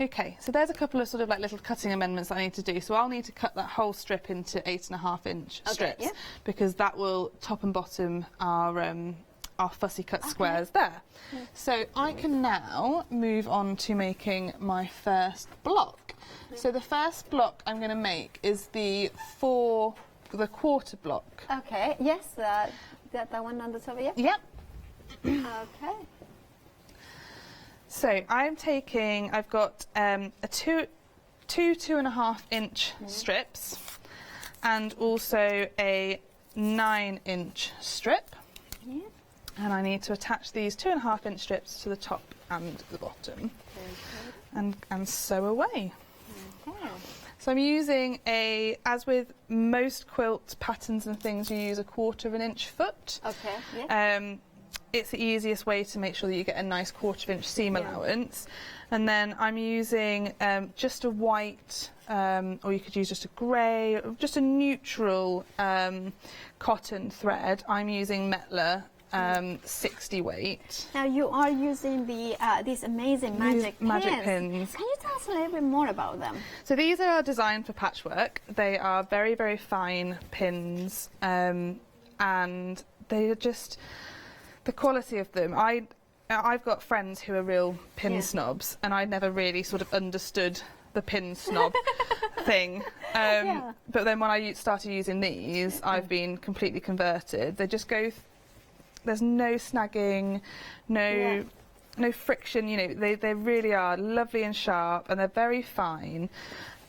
Okay, so there's a couple of sort of like little cutting amendments that I need to do. So I'll need to cut that whole strip into 8.5-inch strips, because that will top and bottom our fussy cut squares there. So I can now move on to making my first block. So the first block I'm going to make is the quarter block. Okay, yes, that one on the top, Yep. Okay. So I've got a 2.5-inch strips, and also a 9-inch strip. Yeah. And I need to attach these 2.5-inch strips to the top and the bottom, and sew away. Okay. So I'm using as with most quilt patterns and things, you use a 1/4 inch foot. Okay. Yeah. It's the easiest way to make sure that you get a nice 1/4 inch seam allowance. And then I'm using just a white, or you could use just a grey, just a neutral cotton thread. I'm using Metler 60 weight. Now you are using these amazing magic pins. Can you tell us a little bit more about them? So these are designed for patchwork. They are very, very fine pins, and they are just... The quality of them, I've got friends who are real pin snobs, and I never really sort of understood the pin snob thing. But then when I started using these, I've been completely converted. They just go, there's no snagging, no friction, you know, they really are lovely and sharp, and they're very fine.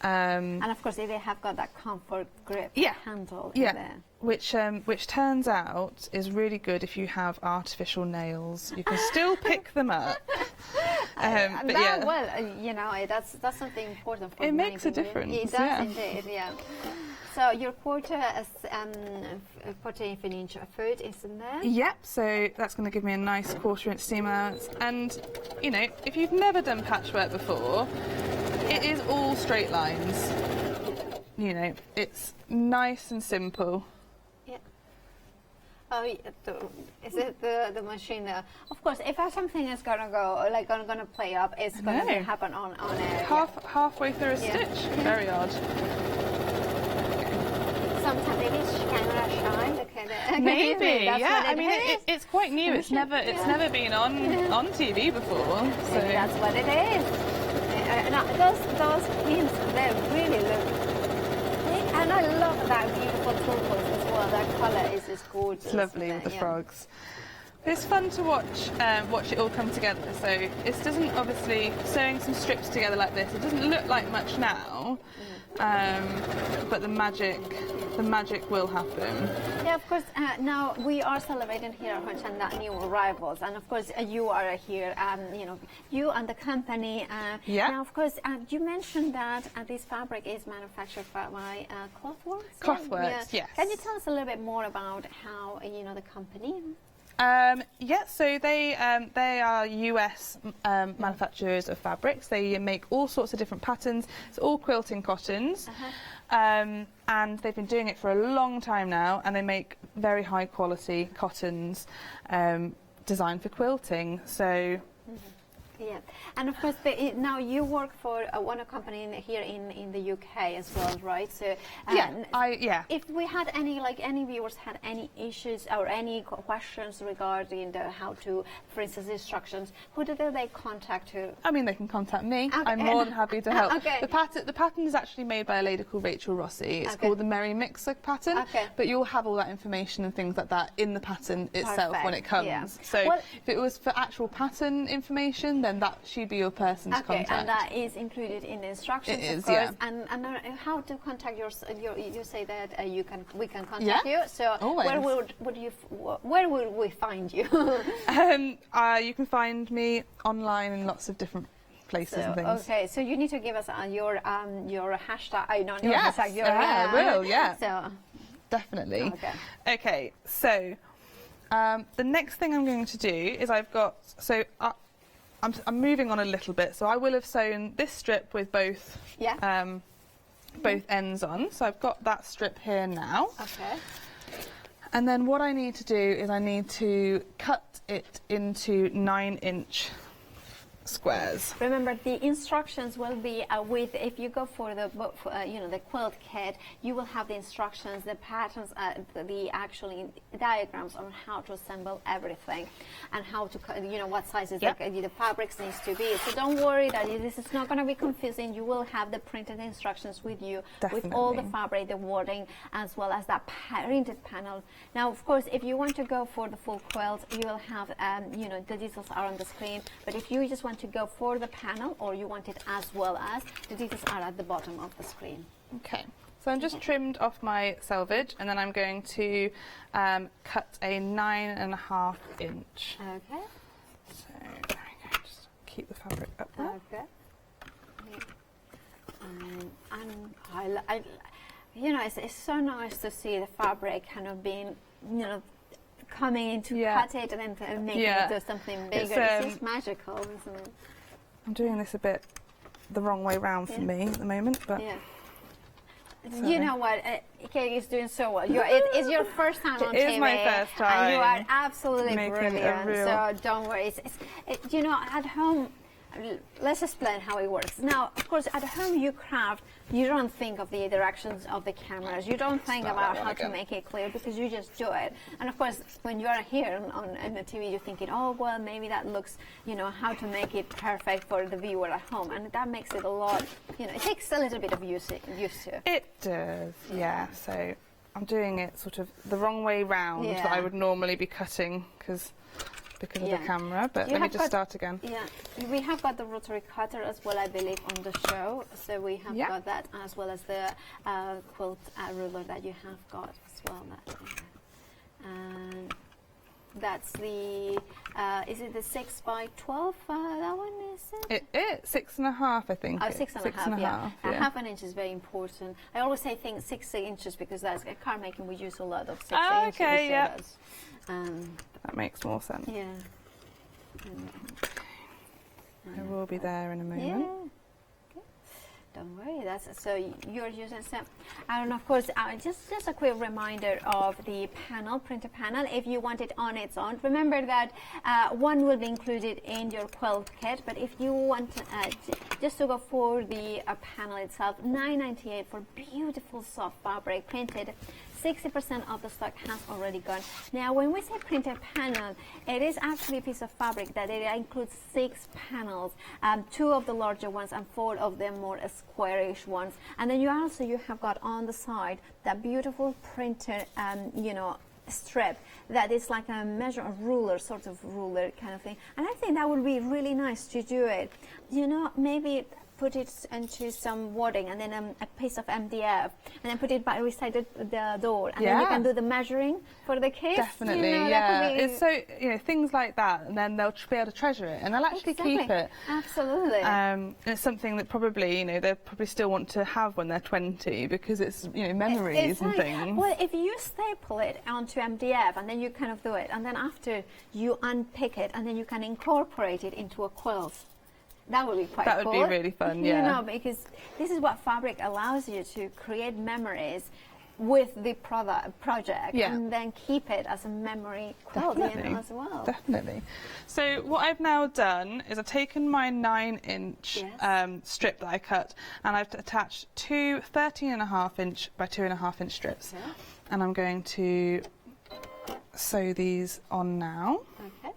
And of course, they have got that comfort grip handle in there. Which turns out is really good if you have artificial nails. You can still pick them up. Well, you know, that's something important for it makes a difference. It does indeed, yeah. So your 1/4 inch foot is in there? Yep, so that's going to give me a nice 1/4 inch seam allowance. And, you know, if you've never done patchwork before, it is all straight lines. You know, it's nice and simple. Yeah. Oh, is it the machine there? Of course, if something is gonna go, like gonna play up, it's gonna happen on a halfway through a stitch. Very odd. Sometimes maybe it's camera shy. Okay, maybe, yeah. I mean, it's quite new. It's never been on TV before. So maybe that's what it is. Now, those pins, they really look. And I love that beautiful turquoise as well. That colour is just gorgeous. It's lovely with the frogs. It's fun to watch it all come together. So it doesn't, obviously, sewing some strips together like this, it doesn't look like much now, but the magic will happen. Yeah, of course. Now we are celebrating here at Hochanda new arrivals, and of course you are here. You know, you and the company. Now, of course, you mentioned that this fabric is manufactured by Clothworks. Clothworks, yes. Can you tell us a little bit more about how the company? So they are US manufacturers of fabrics. They make all sorts of different patterns. It's all quilting cottons, and they've been doing it for a long time now. And they make very high quality cottons designed for quilting. So. Yeah, and of course, now you work for one company here in the UK as well, right? So if we had any viewers had any issues or any questions regarding how to, for instance, instructions, who do they contact? I mean, they can contact me. Okay. I'm more than happy to help. Okay. The pattern is actually made by a lady called Rachel Rossi. It's called the Merry Mixer pattern. Okay. But you'll have all that information and things like that in the pattern itself when it comes. Yeah. So if it was for actual pattern information, then she'd be your person to contact. And that is included in the instructions, It is, of course. yeah. And how to contact you say that we can contact you. So always. where would we find you? You can find me online in lots of different places and things. Okay, so you need to give us your hashtag. Not your Yes, hashtag. Your I will. Yeah. So definitely. Okay. So the next thing I'm going to do is I'm moving on a little bit. So I will have sewn this strip with both ends on. So I've got that strip here now. Okay. And then what I need to do is I need to cut it into 9-inch squares. Remember, the instructions will be if you go for the the quilt kit, you will have the instructions, the patterns, the actually diagrams on how to assemble everything and how to what sizes the fabrics needs to be. So don't worry that this is not going to be confusing. You will have the printed instructions with you with all the fabric, the wording, as well as that printed panel. Now, of course, if you want to go for the full quilt, you will have the details are on the screen. But if you just want to go for the panel, or you want it as well as, the details are at the bottom of the screen. Okay, so I'm just trimmed off my selvage, and then I'm going to cut a 9.5 inch. Okay. So there we go, just keep the fabric up there. Okay. And it's so nice to see the fabric kind of being, coming in to cut it and then making it do something bigger. It's just magical, isn't it? I'm doing this a bit the wrong way round for me at the moment, but you know what? Kate is doing so well. It's your first time on TV. It is my first time. And you are absolutely Making brilliant. So don't worry. At home, let's explain how it works. Now, of course, at home you craft, you don't think of the directions of the cameras. You don't think about how to make it clear because you just do it. And of course, when you are here on the TV, you're thinking, oh, well, maybe that looks, how to make it perfect for the viewer at home. And that makes it a lot, it takes a little bit of used to. It does, yeah. So I'm doing it sort of the wrong way round that I would normally be cutting because of the camera, but let me just start again. Yeah, we have got the rotary cutter as well, I believe, on the show. So we have got that as well as the quilt ruler that you have got as well. And that's the, is it the 6x12? That one is it? It is 6.5, I think. Oh, 6.5, yeah. Half an inch is very important. I always say 6 inches because that's car making. We use a lot of 6 inches. Okay, yeah. That makes more sense. Yeah. I will be there in a moment. Yeah. Okay. Don't worry. So you're using some. And of course, just a quick reminder of the printed panel. If you want it on its own, remember that one will be included in your quilt kit. But if you want just to go for the panel itself, $9.98 for beautiful soft fabric printed. 60% of the stock has already gone. Now, when we say printed panel, it is actually a piece of fabric that it includes 6 panels, 2 of the larger ones and 4 of the more squarish ones. And then you have got on the side that beautiful printed, strip that is like a ruler kind of thing. And I think that would be really nice to do it. Maybe put it into some wadding and then a piece of MDF and then put it by beside the door and then you can do the measuring for the kids. Definitely, It's so, things like that, and then they'll be able to treasure it and they'll actually keep it. Absolutely. And it's something that probably, they'll probably still want to have when they're 20 because it's, memories and things. Well, if you staple it onto MDF and then you kind of do it and then after you unpick it and then you can incorporate it into a quilt. That would be quite cool. That would be really fun, yeah. Because this is what fabric allows you to create memories with the project and then keep it as a memory quilt as well. Definitely. So what I've now done is I've taken my 9-inch strip that I cut and I've attached 2 13.5 inch by 2.5 inch strips. Okay. And I'm going to sew these on now. Okay.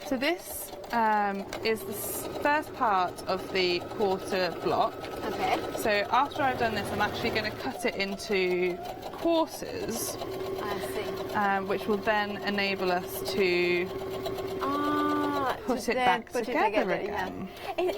So this is the first part of the quarter block. Okay. So after I've done this, I'm actually going to cut it into quarters. I see. Which will then enable us to put it back together again. Yeah.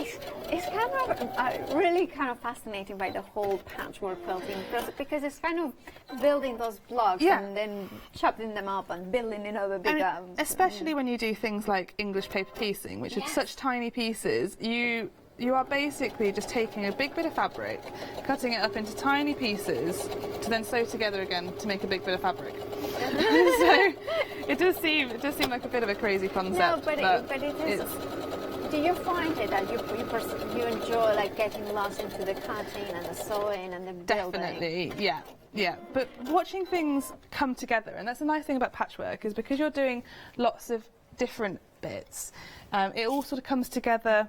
It's kind of really kind of fascinating by the whole patchwork quilting because it's kind of building those blocks and then chopping them up and building a bigger. Especially when you do things like English paper piecing, which are such tiny pieces, you are basically just taking a big bit of fabric, cutting it up into tiny pieces to then sew together again to make a big bit of fabric. So it does seem like a bit of a crazy concept. No, but it is. Do you find it that you enjoy like getting lost into the cutting and the sewing and the building? Definitely, yeah. But watching things come together, and that's a nice thing about patchwork, is because you're doing lots of different bits, it all sort of comes together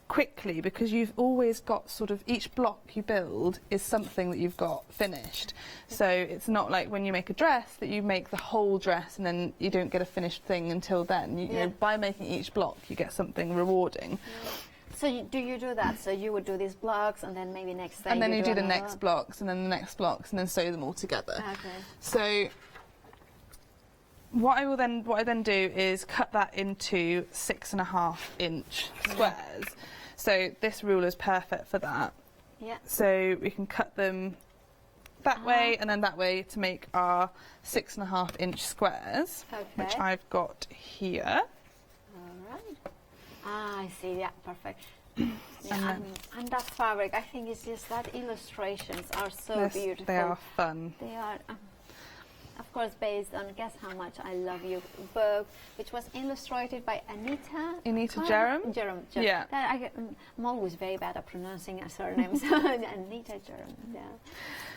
quickly because you've always got sort of each block you build is something that you've got finished. So it's not like when you make a dress that you make the whole dress and then you don't get a finished thing until then. You know, by making each block you get something rewarding. So do you do that? So you would do these blocks and then maybe next day and then you do the next blocks and then the next blocks and then sew them all together. Okay. So what I then do is cut that into 6.5-inch squares. So this ruler is perfect for that. Yeah. So we can cut them that way and then that way to make our 6.5-inch squares, which I've got here. All right. I see. Yeah, perfect. And that fabric, I think it's just that illustrations are so beautiful. They are fun. They are. Of course, based on Guess How Much I Love You book, which was illustrated by Anita Jerem. Yeah. I'm always very bad at pronouncing her surname, so Anita Jerem, yeah.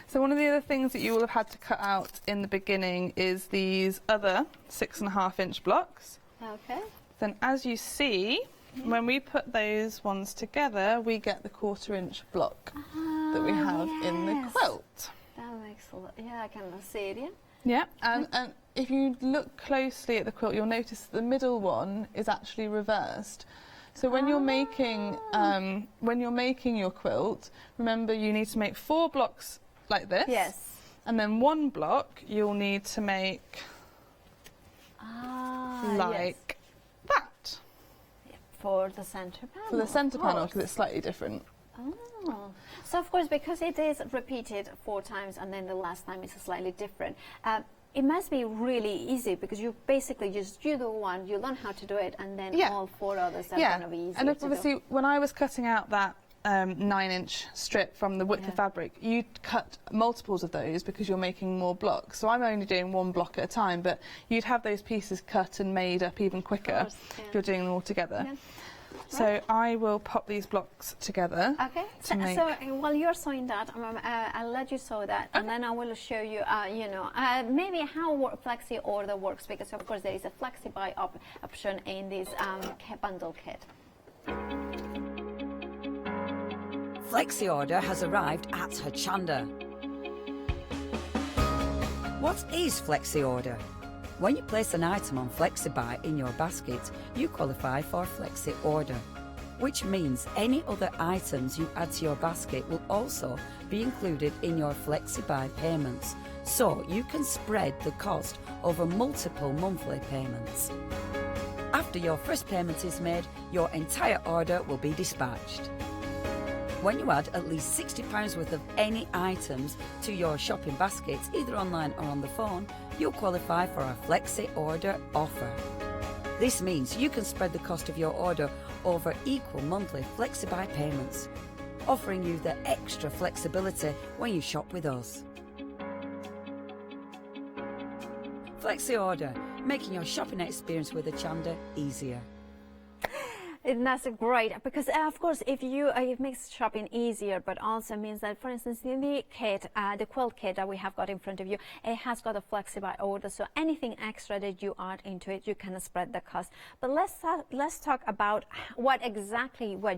So one of the other things that you will have had to cut out in the beginning is these other 6.5-inch blocks. Okay. Then as you see, when we put those ones together, we get the 1/4-inch block that we have in the quilt. That makes a lot. Yeah, I can see it, yeah. Yeah, and if you look closely at the quilt, you'll notice that the middle one is actually reversed. So when you're making your quilt, remember you need to make 4 blocks like this. Yes. And then 1 block you'll need to make like that. Yeah, for the centre panel. For the centre panel, because it's slightly different. Oh. So of course, because it is repeated 4 times and then the last time is slightly different, it must be really easy because you basically just do one, you learn how to do it, and then all 4 others are going to be easy. And obviously, when I was cutting out that 9-inch strip from the width of fabric, you cut multiples of those because you're making more blocks. So I'm only doing 1 block at a time, but you'd have those pieces cut and made up even quicker if you're doing them all together. Yeah. So I will pop these blocks together. Okay. So while you're sewing that, I'll let you sew that, and then I will show you, maybe how Flexi Order works, because of course there is a Flexi Buy option in this bundle kit. Flexi Order has arrived at Hochanda. What is Flexi Order? When you place an item on FlexiBuy in your basket, you qualify for Flexi Order, which means any other items you add to your basket will also be included in your FlexiBuy payments, so you can spread the cost over multiple monthly payments. After your first payment is made, your entire order will be dispatched. When you add at least £60 worth of any items to your shopping baskets, either online or on the phone, you'll qualify for our Flexi Order offer. This means you can spread the cost of your order over equal monthly FlexiBuy payments, offering you the extra flexibility when you shop with us. Flexi Order, making your shopping experience with Hochanda easier. And that's great, because of course if it makes shopping easier, but also means that, for instance, in the kit, the quilt kit that we have got in front of you, it has got a Flexi-Buy order, so anything extra that you add into it, you can spread the cost. But let's talk about what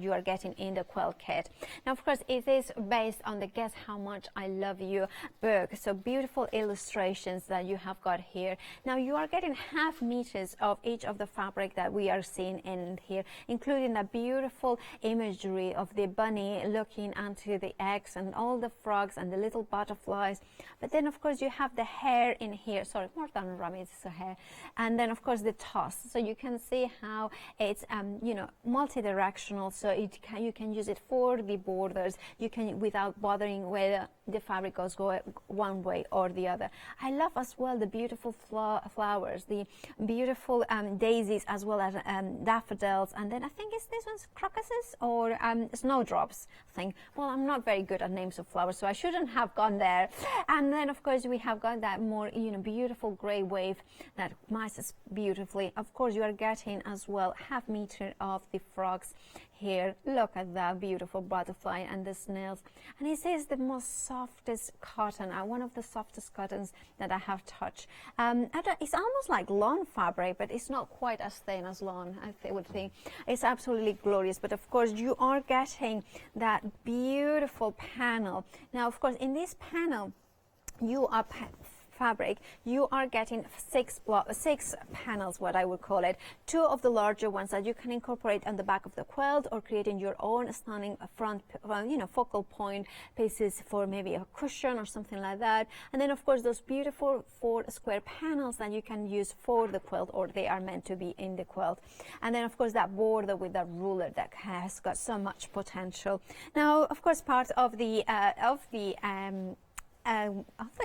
you are getting in the quilt kit. Now, of course, it is based on the Guess How Much I Love You book, so beautiful illustrations that you have got here. Now, you are getting 1/2 meters of each of the fabric that we are seeing in here, including a beautiful imagery of the bunny looking onto the eggs and all the frogs and the little butterflies. But then of course you have the hair in here, sorry, more than rabbit, it's a hair, and then of course the toss. So you can see how it's you know, multi-directional, so you can use it for the borders. You can, without bothering whether the fabric goes one way or the other. I love as well the beautiful flowers, the beautiful daisies, as well as daffodils, and then I think this one's crocuses or snowdrops, I think. Well, I'm not very good at names of flowers, so I shouldn't have gone there. And then of course we have got that more, you know, beautiful grey wave that matches beautifully. Of course you are getting as well half meter of the frogs here. Look at that beautiful butterfly and the snails, and it is the most softest cotton, one of the softest cottons that I have touched. It's almost like lawn fabric, but it's not quite as thin as lawn, I would think. It's absolutely glorious, but of course you are getting that beautiful panel. Now of course in this panel you are fabric, you are getting six panels, what I would call it. 2 of the larger ones that you can incorporate on the back of the quilt, or creating your own stunning front, you know, focal point pieces for maybe a cushion or something like that. And then of course those beautiful 4 square panels that you can use for the quilt, or they are meant to be in the quilt. And then of course that border with that ruler that has got so much potential. Now of course part of the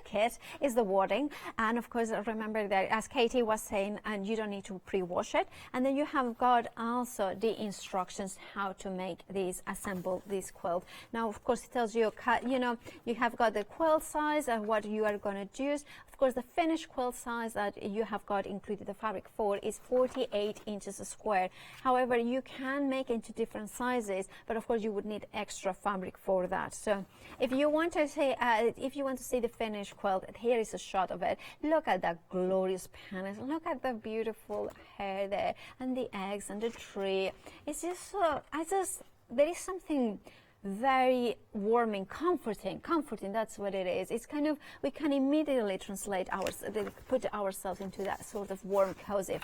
kit is the wadding, and of course remember that, as Katie was saying, and you don't need to pre-wash it. And then you have got also the instructions how to make assemble this quilt. Now of course it tells you, you know, you have got the quilt size and what you are going to use. Of course the finished quilt size that you have got included the fabric for is 48 inches square. However, you can make into different sizes, but of course you would need extra fabric for that. So if you want to see the finished quilt, here is a shot of it. Look at that glorious panels. Look at the beautiful hair there, and the eggs and the tree. It's just so, there is something very warming, comforting, that's what it is. It's kind of, we can immediately put ourselves into that sort of warm, cozy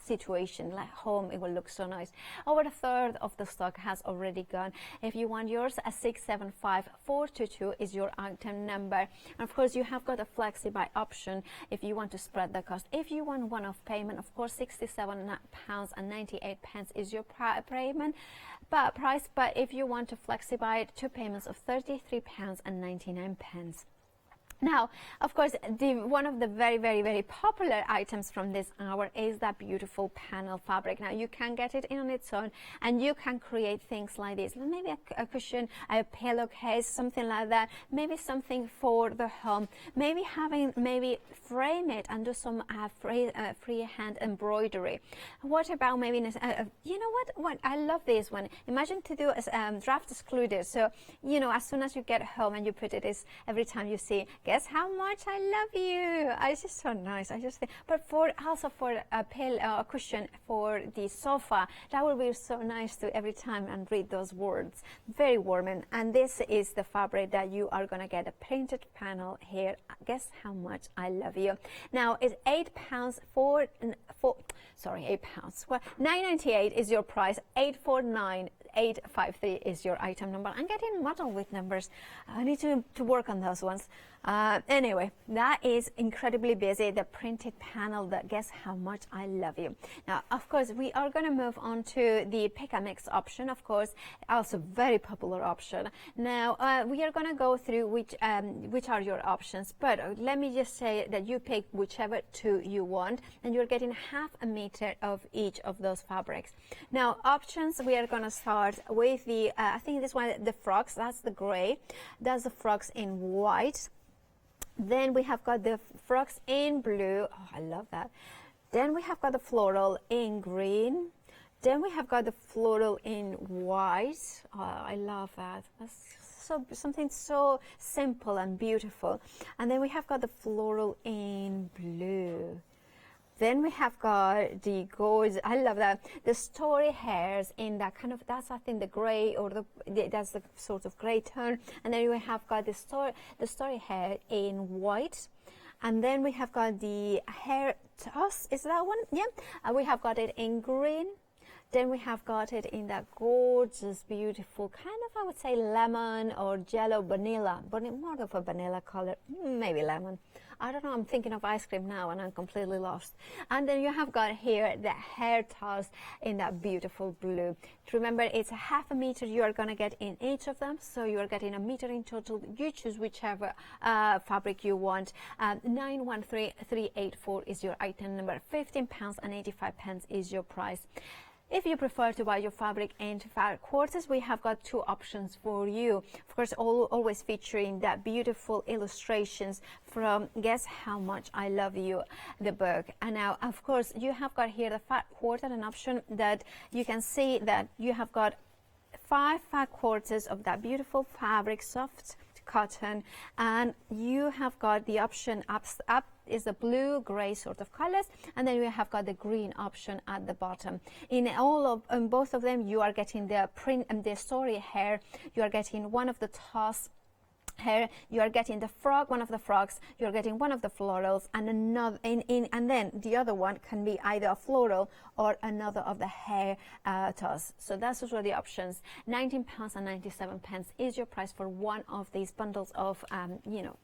situation, like home. It will look so nice. Over a third of the stock has already gone. If you want yours, a 675422 is your item number. And of course you have got a flexi buy option if you want to spread the cost. If you want one-off payment, of course £67.98 is your payment price, but if you want to flexi buy it, 2 payments of £33.99. Now, of course, one of the very, very, very popular items from this hour is that beautiful panel fabric. Now, you can get it in on its own, and you can create things like this. Maybe a cushion, a pillowcase, something like that. Maybe something for the home. Maybe frame it and do some freehand embroidery. What about maybe, you know what? I love this one. Imagine to do a draft excluded. So, you know, as soon as you get home and you put it, every time you see, guess how much I love you. It's just so nice. I just think, but also for a cushion for the sofa, that would be so nice to every time and read those words. Very warming. And this is the fabric that you are gonna get, a printed panel here. Guess how much I love you. Now it's £8 £8. Well, £9.98 is your price. £849.853 is your item number. I'm getting muddled with numbers. I need to work on those ones. Anyway, that is incredibly busy. The printed panel, guess how much I love you. Now, of course, we are going to move on to the pick a mix option, of course, also very popular option. Now, we are going to go through which are your options, but let me just say that you pick whichever 2 you want, and you're getting half a meter of each of those fabrics. Now, options, we are going to start with the, I think this one, the frogs, that's the gray. That's the frogs in white. Then we have got the frogs in blue. Oh, I love that. Then we have got the floral in green. Then we have got the floral in white. Oh, I love that. That's something so simple and beautiful. And then we have got the floral in blue. Then we have got the gold. I love that. The story hairs in that kind of, that's I think the grey, or that's the sort of grey tone. And then we have got the story hair in white. And then we have got the hair toss. Is that one? Yeah. We have got it in green. Then we have got it in that gorgeous, beautiful kind of, I would say, lemon or jello vanilla, but more of a vanilla color, maybe lemon. I don't know, I'm thinking of ice cream now and I'm completely lost. And then you have got here the hair toss in that beautiful blue. Remember, it's a half a meter you are going to get in each of them, so you are getting a meter in total. You choose whichever fabric you want. 913384 is your item number. £15.85 is your price. If you prefer to buy your fabric in fabric quarters, we have got two options for you. Of course, always featuring that beautiful illustrations from Guess How Much I Love You, the book. And now, of course, you have got here the fat quarter, an option that you can see that you have got 5 fat quarters of that beautiful fabric, soft cotton, and you have got the option up is the blue gray sort of colors, and then we have got the green option at the bottom. In both of them, you are getting the print and the story hair. You are getting one of the toss hair, you are getting the frog, one of the frogs, you're getting one of the florals, and another and then the other one can be either a floral or another of the hair toss. So that's also the options. £19.97 is your price for one of these bundles of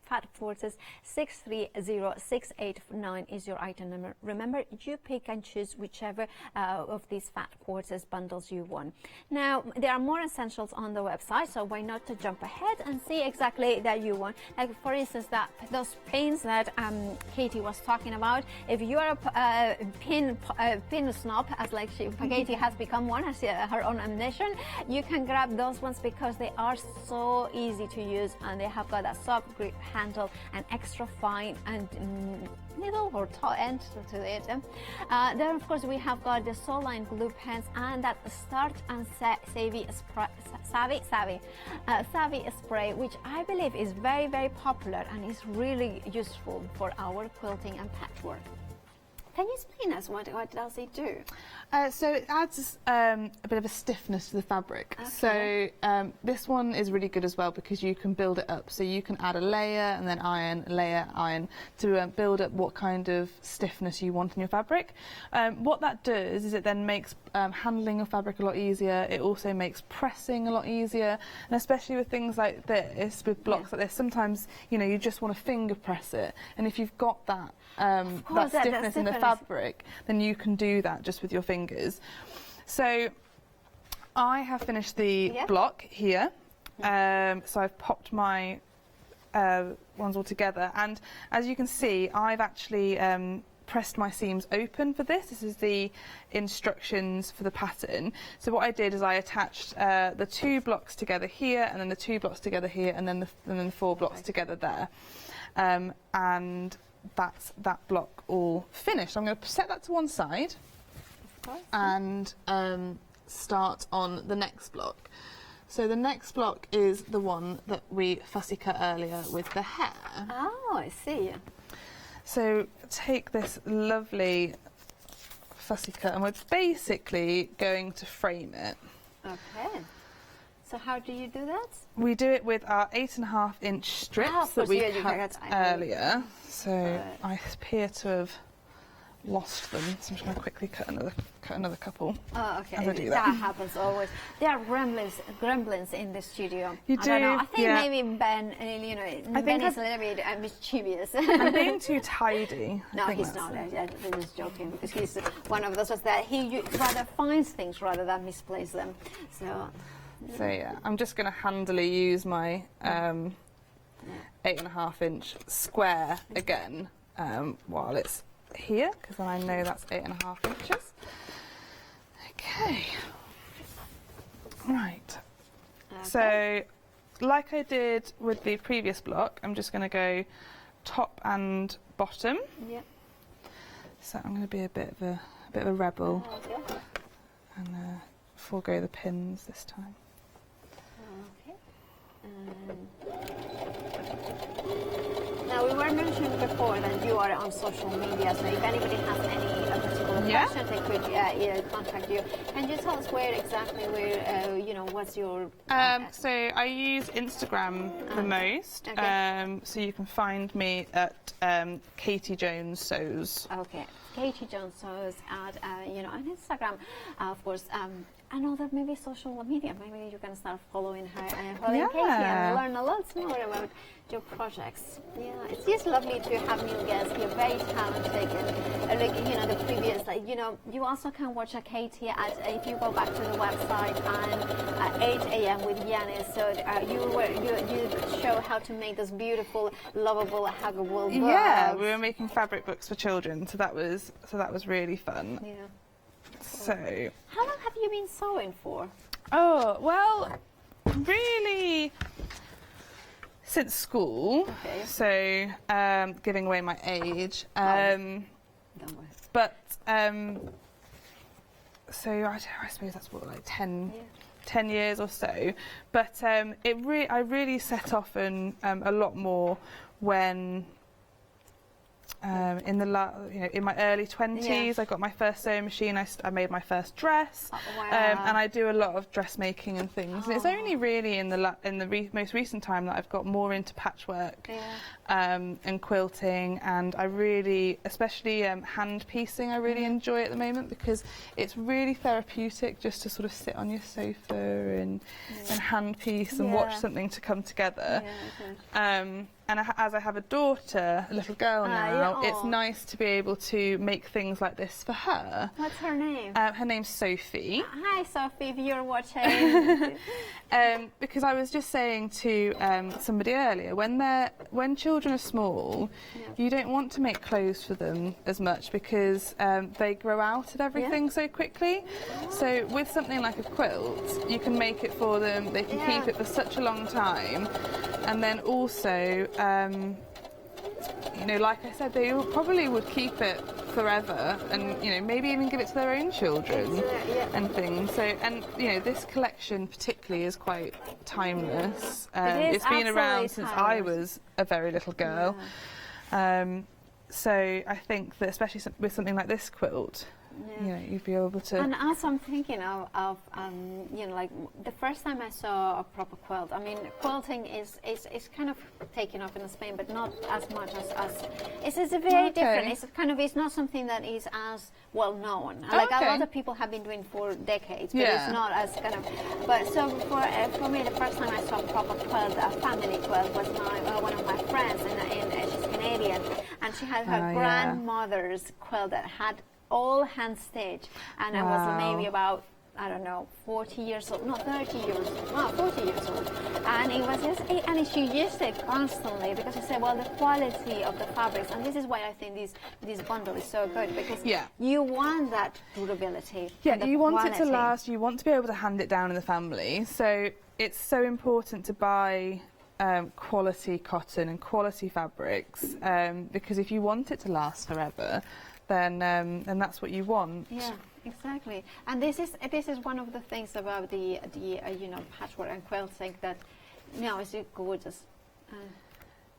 fat quarters. 630689 is your item number. Remember, you pick and choose whichever of these fat quarters bundles you want. Now, there are more essentials on the website, so why not to jump ahead and see exactly that you want. Like, for instance, those pins that Katie was talking about. If you are a pin snob, as like Katie has become one, as her own ambition, you can grab those ones because they are so easy to use, and they have got a soft grip handle and extra fine and needle or tall end to it. Then, of course, we have got the Soul Line glue pens and that Start and Savvy spray, which I believe is very, very popular and is really useful for our quilting and patchwork. Can you explain us what does it do? So it adds a bit of a stiffness to the fabric. Okay. So this one is really good as well because you can build it up. So you can add a layer and then iron, layer, iron to build up what kind of stiffness you want in your fabric. What that does is it then makes handling of fabric a lot easier. It also makes pressing a lot easier, and especially with things like this, with blocks like this, sometimes you just want to finger press it, and if you've got that that stiffness in the fabric, then you can do that just with your fingers. So I have finished the block here. So I've popped my ones all together, and as you can see, I've actually pressed my seams open for this. This is the instructions for the pattern. So what I did is I attached the 2 blocks together here, and then the 2 blocks together here, and then the 4 blocks together there. And that's that block all finished. I'm going to set that to one side and start on the next block. So the next block is the one that we fussy cut earlier with the hair. Oh, I see. So take this lovely fussy cut and we're basically going to frame it. Okay. So how do you do that? We do it with our 8.5-inch strips that we cut earlier. So I appear to have lost them, so I'm just going to quickly cut another couple. Oh, okay. As I do that happens always. There are gremlins in the studio. You do. I don't know. I think maybe Ben, Ben is a little bit mischievous. I'm being too tidy. No, he's not. I'm just joking, because he's one of those that he rather finds things rather than misplaces them. So yeah, I'm just going to handily use my 8.5-inch square again while it's here, because I know that's 8.5 inches. Okay. Right. So, like I did with the previous block, I'm just going to go top and bottom. Yeah. So I'm going to be a bit of a rebel and forego the pins this time. Now we were were mentioning before that you are on social media, so if anybody has any particular question, they could contact you. Can you tell us where exactly, what's your... So I use Instagram the most, so you can find me at Katie Jones Sews. Okay, Katie Jones Sews at, on Instagram, of course. And other maybe social media, maybe you can start following her and following Katie and learn a lot more about your projects. Yeah, it's just lovely to have new guests. You're very talented, and the previous, you also can watch Katie if you go back to the website at 8 a.m. with Yanis. So you show how to make those beautiful, lovable, huggable books. Yeah, we were making fabric books for children, so that was really fun. Yeah. So, how long have you been sewing for? Oh, well, really since school. Okay. So, giving away my age. But, so I suppose that's what, like 10 years or so. But I really set off a lot more when... in my early 20s, I got my first sewing machine. I made my first dress, and I do a lot of dressmaking and things. And it's only really in the most recent time that I've got more into patchwork and quilting. And I really, especially hand piecing, I really enjoy at the moment because it's really therapeutic just to sort of sit on your sofa and hand piece and watch something to come together. And as I have a daughter, a little girl now, it's nice to be able to make things like this for her. What's her name? Her name's Sophie. Hi, Sophie, if you're watching. Because I was just saying to somebody earlier, when children are small, you don't want to make clothes for them as much because they grow out of everything so quickly. So with something like a quilt, you can make it for them, they can keep it for such a long time. And then also, like I said, they probably would keep it forever and, maybe even give it to their own children and things. So, and, this collection particularly is quite timeless. It's been around since I was a very little girl. So I think that especially with something like this quilt, you'd be able to... And also I'm thinking of like the first time I saw a proper quilt, I mean, quilting is kind of taken off in Spain, but not as much as it's very different. It's not something that is as well known. Like a lot of people have been doing for decades, but it's not as kind of... But so for me, the first time I saw a proper quilt, a family quilt, was one of my friends, and she's Canadian, and she had her grandmother's quilt that had all hand stitched, and I was maybe about, I don't know, 40 years old, not 30 years, 40 years old, and it was just, and she used it constantly because she said, well, the quality of the fabrics, and this is why I think this bundle is so good, because you want that durability. Yeah, you want it to last, you want to be able to hand it down in the family, so it's so important to buy quality cotton and quality fabrics, because if you want it to last forever, then that's what you want. Yeah, exactly. And this is one of the things about the patchwork and quilting that is gorgeous.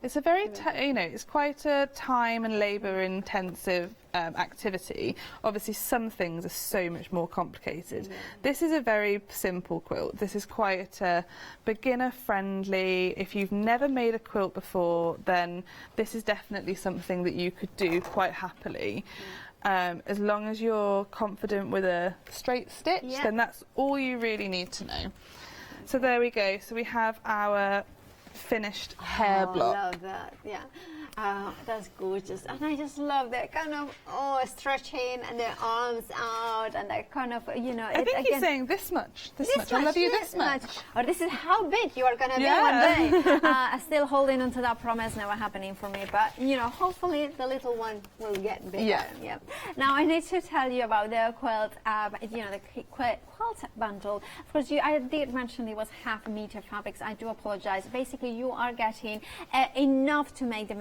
It's a very it's quite a time and labour intensive activity. Obviously, some things are so much more complicated. This is a very simple quilt. This is quite beginner friendly. If you've never made a quilt before, then this is definitely something that you could do quite happily. As long as you're confident with a straight stitch, then that's all you really need to know. So there we go. So we have our finished hair block. I love that, that's gorgeous. And I just love that kind of stretching and the arms out and that kind of, I think he's saying this much. I love you this much. Or this is how big you are going to be one day. Still holding on to that promise, never happening for me. But, hopefully the little one will get bigger. Yeah. Now I need to tell you about the quilt, the quilt bundle. Of course, I did mention it was half meter fabrics. I do apologize. Basically, you are getting enough to make the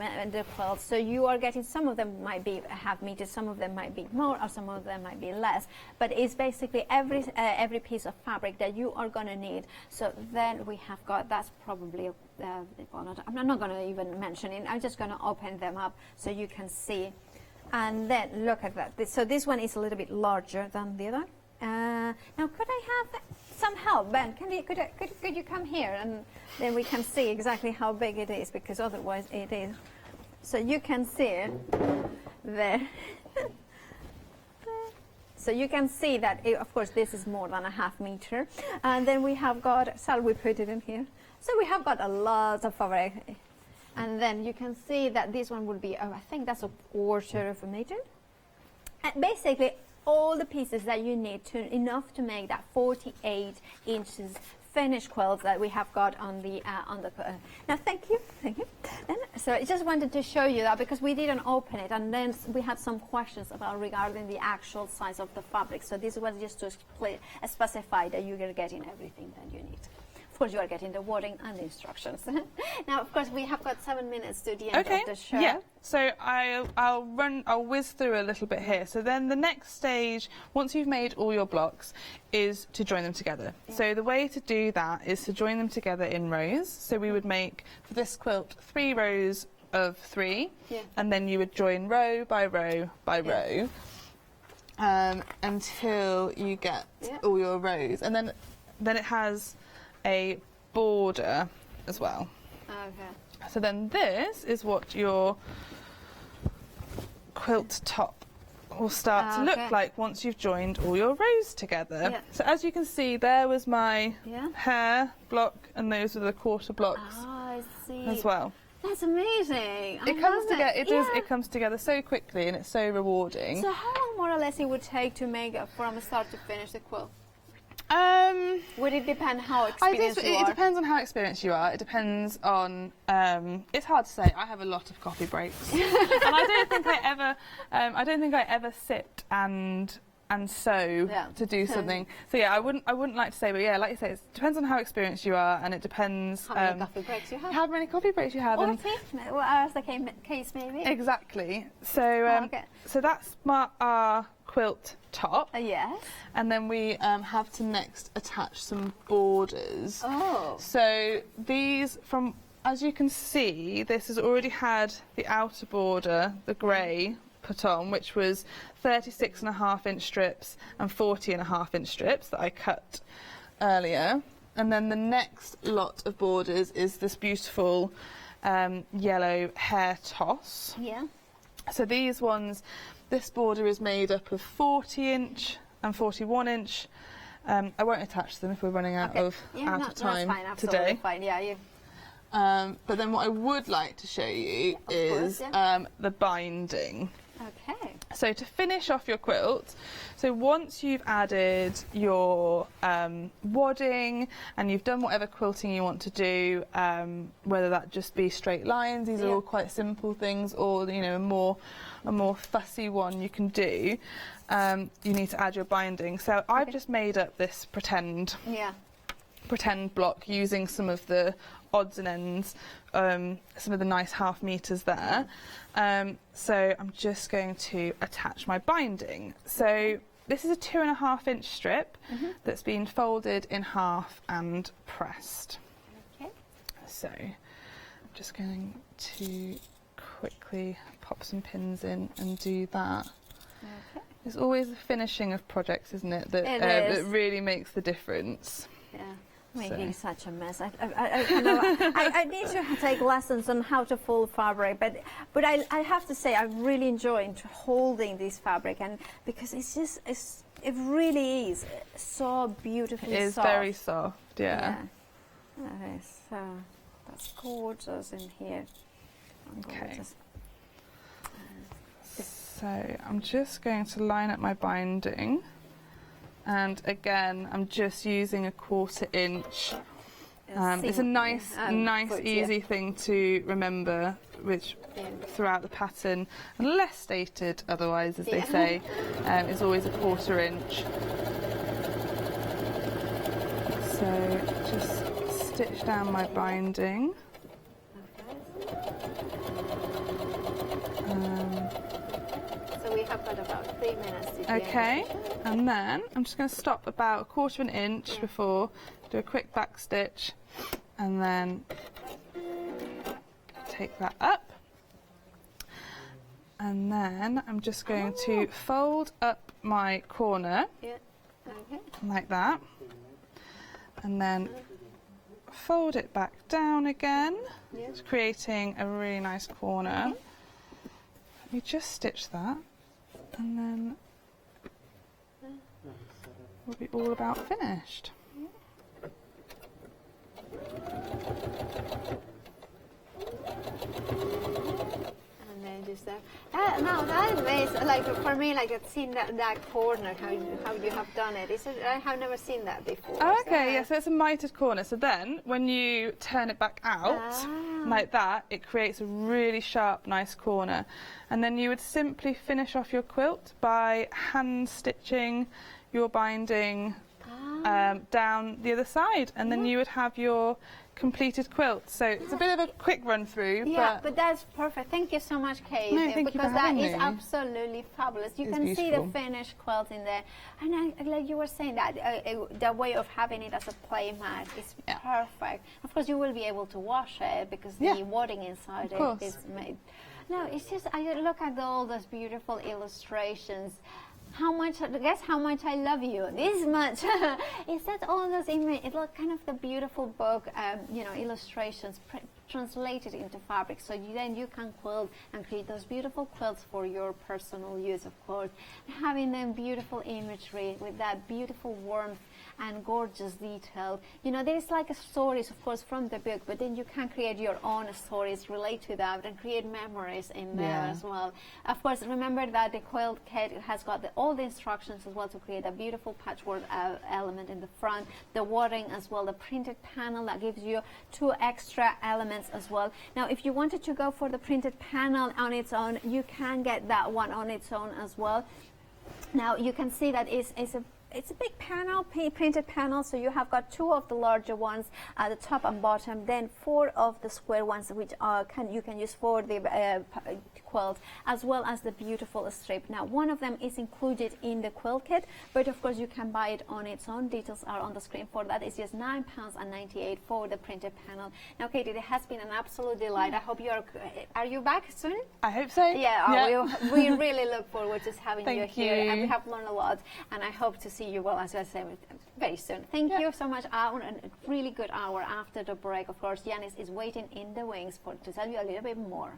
quilt. So you are getting, some of them might be half meters, some of them might be more, or some of them might be less. But it's basically every piece of fabric that you are going to need. So then we have got, that's probably I'm not going to even mention it. I'm just going to open them up so you can see. And then look at that. So this one is a little bit larger than the other. Now, could I have some help, Ben? Could you come here and then we can see exactly how big it is, because otherwise it is. So you can see it there. So you can see that, of course, this is more than a ½ meter. And then we have got, shall we put it in here? So we have got a lot of fabric. And then you can see that this one would be, I think that's a 1/4 of a meter. And basically, all the pieces that you need enough to make that 48 inches finished quilt that we have got on the now thank you. And so I just wanted to show you that because we didn't open it, and then we had some questions about regarding the actual size of the fabric. So this was just to specify that you're getting everything that you need. Of course, you are getting the wording and the instructions. Now, of course, we have got 7 minutes to the end of the show. Yeah. So I'll whiz through a little bit here. So then the next stage, once you've made all your blocks, is to join them together. Yeah. So the way to do that is to join them together in rows. So we would make, for this quilt, 3 rows of 3, and then you would join row by row by row until you get all your rows. And then it has a border as well. Okay. So then this is what your quilt top will start to look like once you've joined all your rows together. Yeah. So as you can see, there was my hair block, and those are the 1/4 blocks as well. That's amazing. It comes together. It comes together so quickly, and it's so rewarding. So how long more or less it would take to make from start to finish the quilt? Would it depend how experienced you are? It depends on how experienced you are. It depends on. It's hard to say. I have a lot of coffee breaks, and I don't think I ever sit and sew to do something. So yeah, I wouldn't like to say, but yeah, like you say, it depends on how experienced you are, and it depends how many coffee breaks you have. How many coffee breaks you have, or as the case maybe. Exactly. So so that's our quilt top. Yes. And then we have to next attach some borders. Oh. So these, as you can see, this has already had the outer border, the grey, put on, which was 36.5-inch strips and 40.5-inch strips that I cut earlier. And then the next lot of borders is this beautiful yellow hair toss. Yeah. So these ones, this border is made up of 40-inch and 41-inch. I won't attach them if we're running out of time that's fine, today. Fine. Yeah, but then what I would like to show you is the binding. Okay. So to finish off your quilt, so once you've added your wadding and you've done whatever quilting you want to do, whether that just be straight lines, these are all quite simple things, or a more fussy one you can do, you need to add your binding. So I've just made up this pretend block using some of the odds and ends, some of the nice ½ meters there. So I'm just going to attach my binding. So this is a 2.5-inch strip that's been folded in half and pressed. Okay. So I'm just going to quickly pop some pins in and do that. Okay. It's always the finishing of projects, isn't it, that really makes the difference. Yeah. Making such a mess. I need to take lessons on how to fold fabric, but I have to say I really enjoy holding this fabric, and because it really is so beautifully soft. It is very soft, yeah. That is that's gorgeous in here. Okay. So I'm just going to line up my binding. And again, I'm just using a 1/4 inch. It's a nice, easy thing to remember, which throughout the pattern, unless stated otherwise, as they say, is always a 1/4 inch. So just stitch down my binding. So we have got about 3 minutes to do. Okay, and then I'm just going to stop about 1/4 inch before, do a quick back stitch, and then take that up. And then I'm just going to fold up my corner like that, and then fold it back down again, creating a really nice corner. Let me just stitch that, and then we'll be all about finished. No, that is like for me, like I've seen that corner, how you have done it. I have never seen that before. Oh, okay, yeah, so it's a mitered corner. So then when you turn it back out like that, it creates a really sharp, nice corner. And then you would simply finish off your quilt by hand stitching your binding down the other side, and then you would have your completed quilt. So it's a bit of a quick run through. Yeah, but that's perfect. Thank you so much, Kate. No, thank you for having that is me. Absolutely fabulous. You It's can see the beautiful. finished quilt in there, and like you were saying, that the way of having it as a play mat is perfect. Of course, you will be able to wash it because the wadding inside it is made. No, it's just I look at all those beautiful illustrations. Guess how much I love you. This much. Is that all those images? It's like kind of the beautiful book, illustrations translated into fabric. So then you can quilt and create those beautiful quilts for your personal use, of course. Having them beautiful imagery with that beautiful warmth and gorgeous detail. There's like stories, of course, from the book, but then you can create your own stories, relate to that, and create memories in there as well. Of course, remember that the quilt kit has got all the instructions as well to create a beautiful patchwork element in the front, the wadding as well, the printed panel that gives you 2 extra elements as well. Now, if you wanted to go for the printed panel on its own, you can get that one on its own as well. Now, you can see that it's a big panel, printed panel, so you have got 2 of the larger ones at the top and bottom, then 4 of the square ones, which you can use for the quilt, as well as the beautiful strip. Now, one of them is included in the quilt kit, but of course you can buy it on its own. Details are on the screen for that. It's just £9.98 for the printed panel. Now, Katie, it has been an absolute delight. I hope are you back soon? I hope so. Yeah. We really look forward to having you here, and we you. have learned a lot, and I hope to see you, well, as I said, very soon. Thank you so much. A really good hour after the break. Of course, Yanis is waiting in the wings to tell you a little bit more.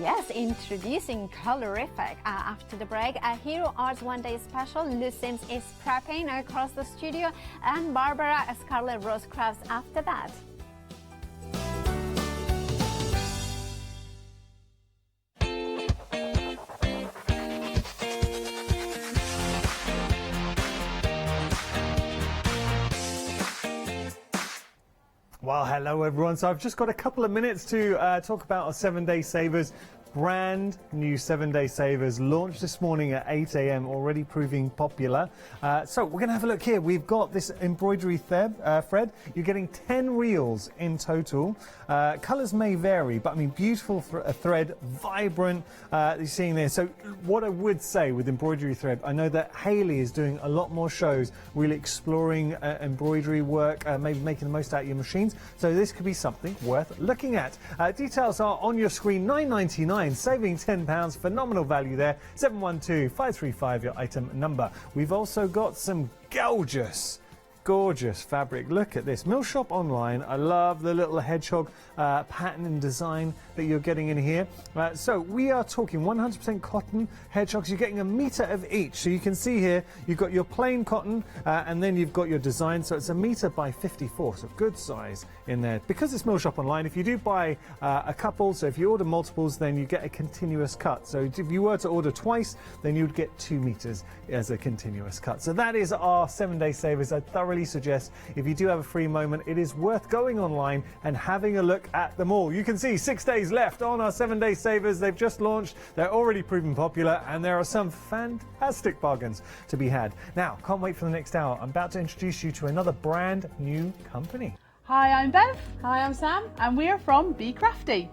Yes, introducing Colorific. After the break, a Hero Arts One Day Special. Lou Sims is prepping across the studio, and Barbara Scarlett Rose crafts after that. Well, hello everyone. So I've just got a couple of minutes to talk about our 7-day savers. Brand new 7-day savers launched this morning at 8 a.m. already proving popular. So we're going to have a look here. We've got this embroidery thread. You're getting 10 reels in total. Colours may vary, but I mean beautiful thread, vibrant. You're seeing there. So what I would say with embroidery thread, I know that Hayley is doing a lot more shows, really exploring embroidery work, maybe making the most out of your machines. So this could be something worth looking at. Details are on your screen. £9.99. Saving £10, phenomenal value there. 712-535 your item number. We've also got some gorgeous fabric. Look at this. Mill Shop Online. I love the little hedgehog pattern and design that you're getting in here. So we are talking 100% cotton hedgehogs. You're getting a metre of each. So you can see here you've got your plain cotton and then you've got your design. So it's a metre by 54. So good size in there. Because it's Mill Shop Online, if you do buy a couple, so if you order multiples, then you get a continuous cut. So if you were to order twice, then you'd get 2 metres as a continuous cut. So that is our 7-day savers. I thoroughly suggest if you do have a free moment, it is worth going online and having a look at them all. You can see 6 days left on our 7-day savers. They've just launched. They're already proven popular, and there are some fantastic bargains to be had. Now, can't wait for the next hour. I'm about to introduce you to another brand new company. Hi, I'm Bev. Hi, I'm Sam, and we are from Be Crafty.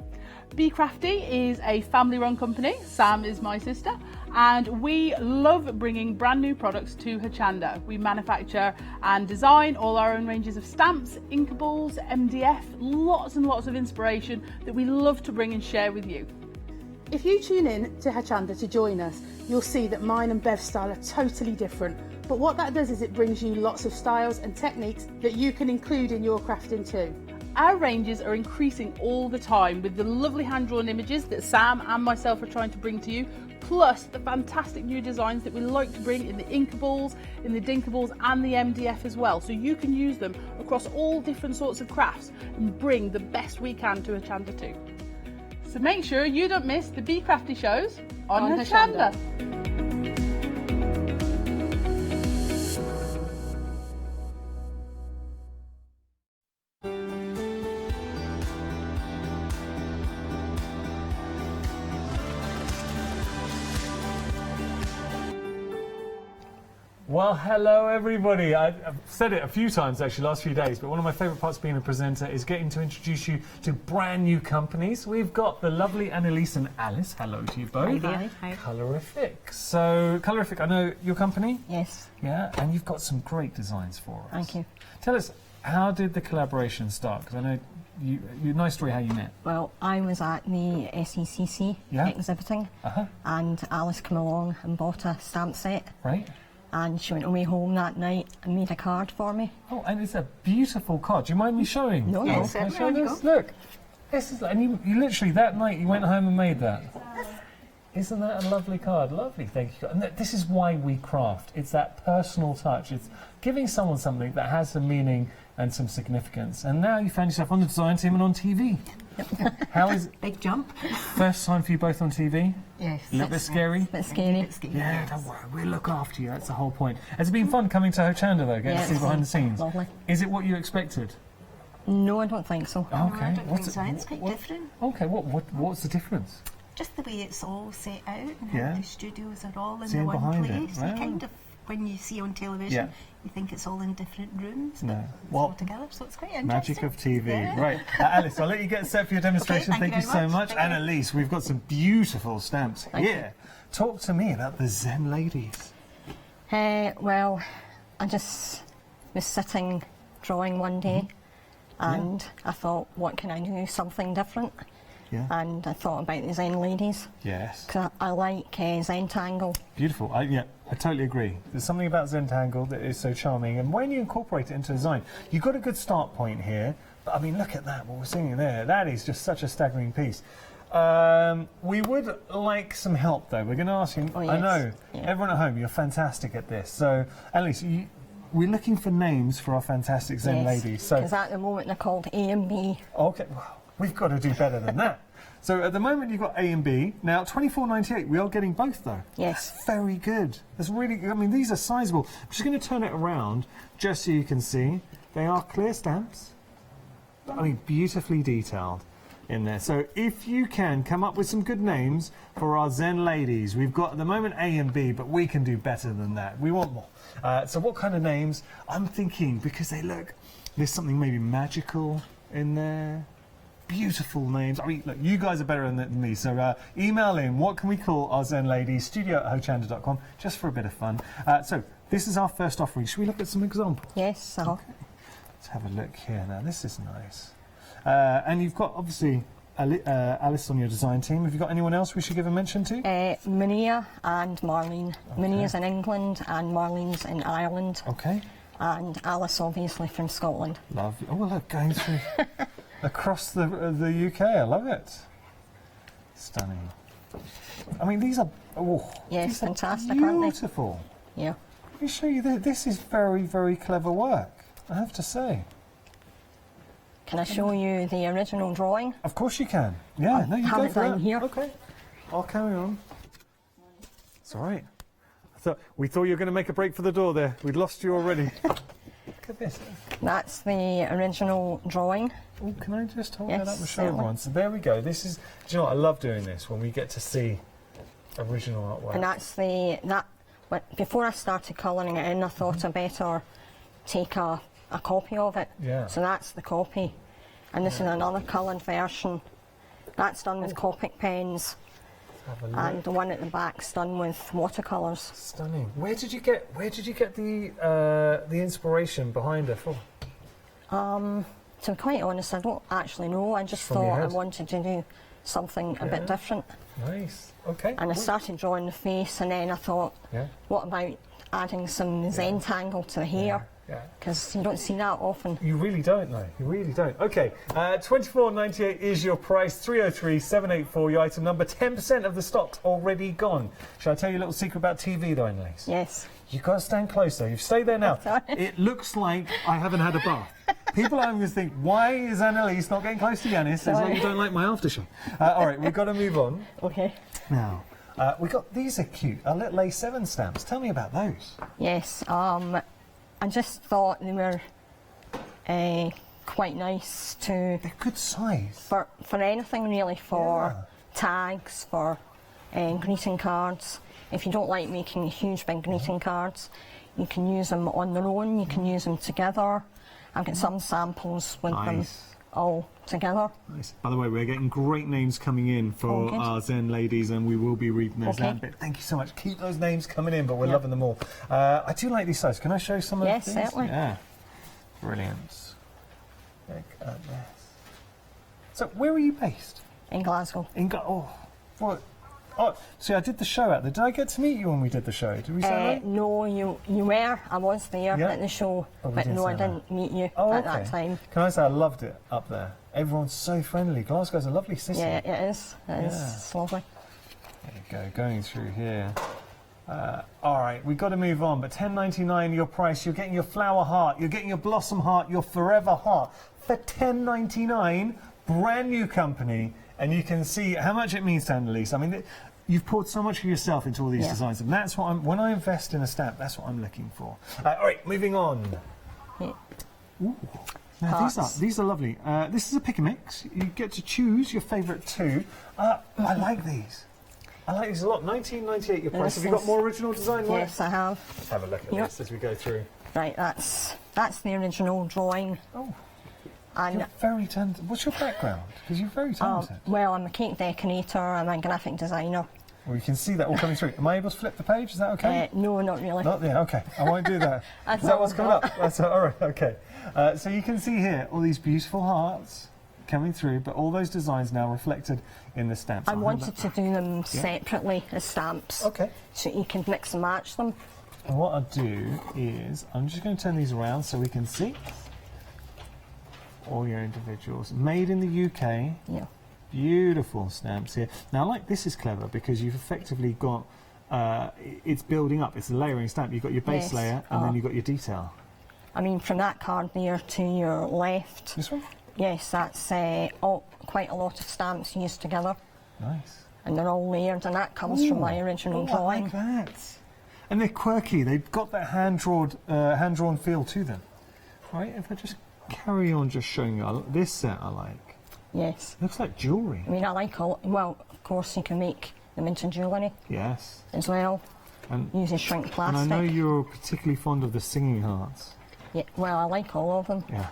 Be Crafty is a family-run company. Sam is my sister, and we love bringing brand new products to Hochanda. We manufacture and design all our own ranges of stamps, inkables, MDF, lots and lots of inspiration that we love to bring and share with you. If you tune in to Hochanda to join us, you'll see that mine and Bev's style are totally different. But what that does is it brings you lots of styles and techniques that you can include in your crafting too. Our ranges are increasing all the time with the lovely hand-drawn images that Sam and myself are trying to bring to you, plus the fantastic new designs that we like to bring in the inkables, in the dinkables and the MDF as well. So you can use them across all different sorts of crafts and bring the best we can to Hochanda too. So make sure you don't miss the Be Crafty shows on Hochanda. Well, hello everybody. I've said it a few times actually last few days, but one of my favourite parts of being a presenter is getting to introduce you to brand new companies. We've got the lovely Annalise and Alice. Hello to you both. Hi. Hi. Colorific. So, Colorific, I know your company? Yes. Yeah, and you've got some great designs for us. Thank you. Tell us, how did the collaboration start? Because I know nice story how you met. Well, I was at the SECC exhibiting, and Alice came along and bought a stamp set. Right. And she went away home that night and made a card for me. Oh, and it's a beautiful card. Do you mind me showing? No, Can I show this? Look, this is, and you literally that night you went home and made that. Isn't that a lovely card? Lovely, thank you. And this is why we craft. It's that personal touch. It's giving someone something that has some meaning and some significance. And now you found yourself on the design team and on TV. How is it? Big jump. First time for you both on TV? Yes. A little bit scary? A bit scary. Yeah, don't worry, we'll look after you, that's the whole point. Has it been fun coming to Hochanda though, getting to see behind the scenes? Lovely. Is it what you expected? No, I don't think so. Okay. No, I don't What's think so. It's quite different. Okay, what's the difference? Just the way it's all set out and Yeah. how the studios are all in Seeing the one behind it, place. wow. You kind of, when you see on television, Yeah. you think it's all in different rooms, No. but it's Well, all together, so it's quite interesting. magic of TV. Yeah. Right, Alice, I'll let you get set for your demonstration. Okay, thank you so very much. Thank And you. Elise, we've got some beautiful stamps here. Talk to me about the Zen ladies. Well, I just was sitting drawing one day and I thought, what can I do? Something different. Yeah. And I thought about the Zen ladies. Yes. Because I like Zentangle. Beautiful. I totally agree. There's something about Zentangle that is so charming, and when you incorporate it into design, you've got a good start point here. But I mean, look at that, what we're seeing there. That is just such a staggering piece. We would like some help, though. We're going to ask you. Oh, yes. I know everyone at home, you're fantastic at this. So, Alice, we're looking for names for our fantastic Zen ladies. So, because at the moment they're called A and B. okay, well, we've got to do better than that. So at the moment you've got A and B. Now $24.98. We are getting both though. Yes. That's very good. That's really. I mean, these are sizable. I'm just going to turn it around just so you can see. They are clear stamps. I mean, beautifully detailed in there. So if you can come up with some good names for our Zen ladies, we've got at the moment A and B, but we can do better than that. We want more. So what kind of names? I'm thinking because they look. There's something maybe magical in there. Beautiful names. I mean, look, you guys are better than me, so email in, what can we call our Zen ladies, studio@hochanda.com, just for a bit of fun. So, this is our first offering. Should we look at some examples? Yes. Okay. Let's have a look here now. This is nice. And you've got, obviously, Alice on your design team. Have you got anyone else we should give a mention to? Minia and Marlene. Okay. Minia's in England and Marlene's in Ireland. Okay. And Alice, obviously, from Scotland. Lovely. Oh, well, look, going through... across the UK, I love it. Stunning. I mean, these are yes, fantastic, beautiful. aren't they? Yeah. Let me show you. This is very, very clever work, I have to say. Can I show you the original drawing? Of course you can. Yeah, no, you have go it for down it. here. Okay, I'll carry on. It's all right. We thought you were going to make a break for the door there. We'd lost you already. Look at this. That's the original drawing. Oh, can I just hold yes, that up and show everyone? So there we go. This is. Do you know what? I love doing this when we get to see original artwork. And that's before I started colouring it in, I thought I better take a copy of it. Yeah. So that's the copy, and this is another coloured version. That's done with Copic pens. And the one at the back's done with watercolours. Stunning. Where did you get the inspiration behind it from? To be quite honest, I don't actually know. I just thought I wanted to do something a bit different. Nice. Okay. And I started drawing the face, and then I thought, what about adding some Zentangle to the hair? Because you don't see that often. You really don't, though. You really don't. Okay, $24.98 is your price. 303-784, your item number. 10% of the stock's already gone. Shall I tell you a little secret about TV, though, Annalise? Yes. You've got to stand closer. You've stayed there now. It looks like I haven't had a bath. People are going to think, why is Annalise not getting close to Yanis? It's like you don't like my aftershave. All right, we've got to move on. Okay. Now, we got these are cute. Our little A7 stamps. Tell me about those. Yes. I just thought they were quite nice to... They're good size. For anything really, for tags, for greeting cards. If you don't like making huge big greeting cards, you can use them on their own, you can use them together. I've got some samples with them all together. Nice. By the way, we're getting great names coming in for our Zen ladies, and we will be reading those out. But thank you so much. Keep those names coming in, but we're loving them all. I do like these sizes. Can I show you some of these? Yes, certainly. Yeah. Brilliant. Look at this. So, where are you based? In Glasgow. What? Oh, see, I did the show out there. Did I get to meet you when we did the show? Did we say that? No, you were. I was there at the show, but no, I didn't meet you at that time. Can I say I loved it up there? Everyone's so friendly. Glasgow's a lovely city. Yeah, it is. It's lovely. There you go, going through here. All right, we've got to move on, but $10.99 your price. You're getting your flower heart, you're getting your blossom heart, your forever heart for $10.99, brand new company, and you can see how much it means to Annalise. I mean, you've poured so much of yourself into all these designs, and that's what when I invest in a stamp, that's what I'm looking for. All right, moving on. Ooh. Now, these are lovely. This is a pick and mix. You get to choose your favourite two. I like these. I like these a lot. $19.98 your price. Have you got more original design? Yes, I have. Let's have a look at this as we go through. Right, that's the original drawing. Oh. And you're very talented. What's your background? Because you're very talented. Well, I'm a cake decorator. I'm a graphic designer. Well, you can see that all coming through. Am I able to flip the page? Is that okay? No, not really. Not there. Okay, I won't do that. Is that what's coming up? That's all right. Okay. So you can see here all these beautiful hearts coming through, but all those designs now reflected in the stamps. I wanted to do them separately as stamps. Okay. So you can mix and match them. And what I'll do is I'm just going to turn these around so we can see all your individuals. Made in the UK. Yeah. Beautiful stamps here. Now, like this is clever because you've effectively got it's building up. It's a layering stamp. You've got your base layer and then you've got your detail. I mean, from that card there to your left. This one? Yes, that's quite a lot of stamps used together. Nice. And they're all layered, and that comes from my original drawing. I like that. And they're quirky. They've got that hand-drawn feel to them. Right? If I just carry on just showing you this set, I like. Yes. Looks like jewellery. I mean, I like all. Well, of course, you can make them into jewellery. Yes. As well. And using shrink plastic. And I know you're particularly fond of the singing hearts. Yeah. Well, I like all of them. Yeah.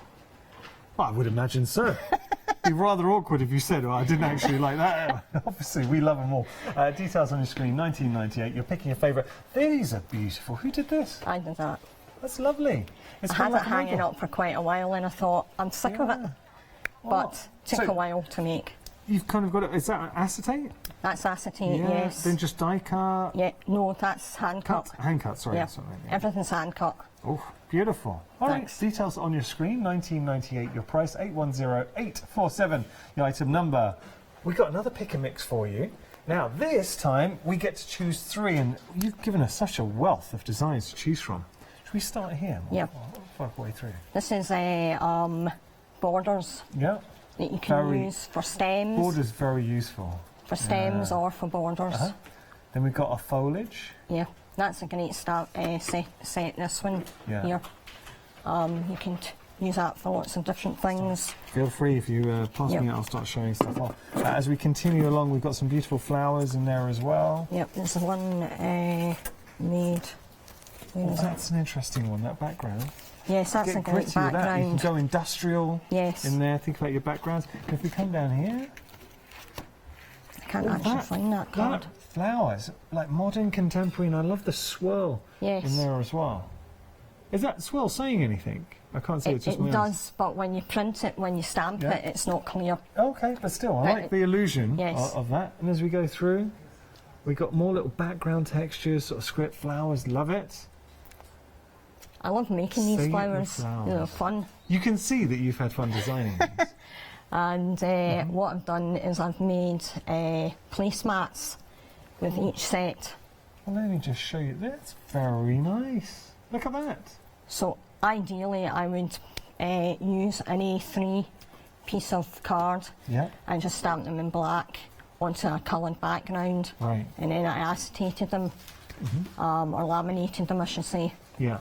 Well, I would imagine so. It'd be rather awkward if you said, well, I didn't actually like that. Obviously, we love them all. Details on your screen, $19.98. You're picking your favourite. These are beautiful. Who did this? I did that. That's lovely. I had it hanging up for quite a while, and I thought, I'm sick of it. But took a while to make. You've kind of got it. Is that acetate? That's acetate, yes. Then just die cut? Yeah, no, that's hand cut. Hand cut, sorry. Yeah. Everything's hand cut. Oh, beautiful. All right, details on your screen, $19.98 your price, 810847 your item number. We've got another pick and mix for you. Now, this time we get to choose three, and you've given us such a wealth of designs to choose from. Should we start here? Yeah. Work our way through. This is borders. Yeah. That you can use for stems. Borders very useful. For stems or for borders. Then we've got a foliage. Yeah, that's a great start set. This one here. You can use that for lots of different things. Feel free if you pass me out, I'll start showing stuff off. As we continue along, we've got some beautiful flowers in there as well. Yep, there's one made. That's an interesting one. That background. Yes, that's a great background. You can go industrial in there. Think about your backgrounds. If we come down here, Can't actually find that card. That flowers, like modern, contemporary, and I love the swirl in there as well. Is that swirl saying anything? I can't see it. Just it does, but when you print it, when you stamp it, it's not clear. Okay, but still, I like the illusion of that. And as we go through, we got more little background textures, sort of script flowers. Love it. I love making these flowers. They're fun. You can see that you've had fun designing these. And what I've done is I've made placemats with each set. Well, let me just show you. That's very nice. Look at that. So ideally, I would use an A3 piece of card and just stamp them in black onto a coloured background. Right. And then I acetated them, or laminated them, I should say. Yeah.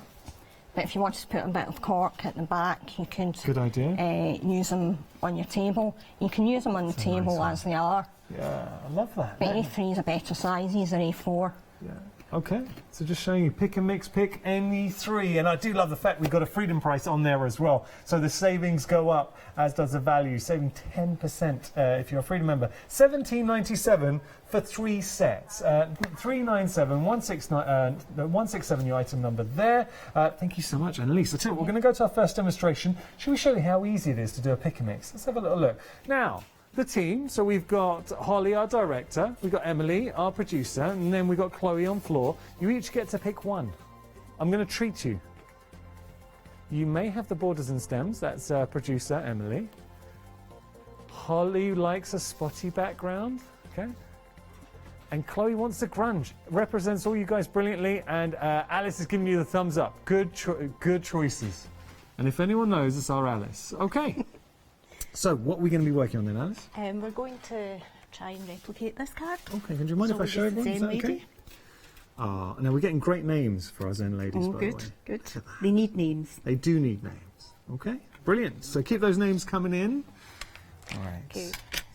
But if you wanted to put a bit of cork at the back, you could Good idea. Use them on your table. You can use them on the table as they are. Yeah, I love that. But A3 is a better size, these are A4. Yeah. Okay, so just showing you pick and mix, pick any three, and I do love the fact we've got a freedom price on there as well. So the savings go up, as does the value, saving 10% if you're a freedom member. $17.97 for 3 sets. 397 169 167 your item number there. Thank you so much, Annalise. I tell you what, we're going to go to our first demonstration. Shall we show you how easy it is to do a pick and mix? Let's have a little look now. The team, so we've got Holly, our director, we've got Emily, our producer, and then we've got Chloe on floor. You each get to pick one. I'm going to treat you. You may have the borders and stems, that's producer Emily. Holly likes a spotty background, okay? And Chloe wants the grunge. Represents all you guys brilliantly, and Alice is giving you the thumbs up. Good choices. And if anyone knows, it's our Alice. Okay. So, what are we going to be working on then, Alice? We're going to try and replicate this card. Okay, do you mind if I show everyone? Is that okay? Now we're getting great names for our Zen ladies, by the way. Good. They need names. They do need names. Okay, brilliant. So keep those names coming in. All right. Okay.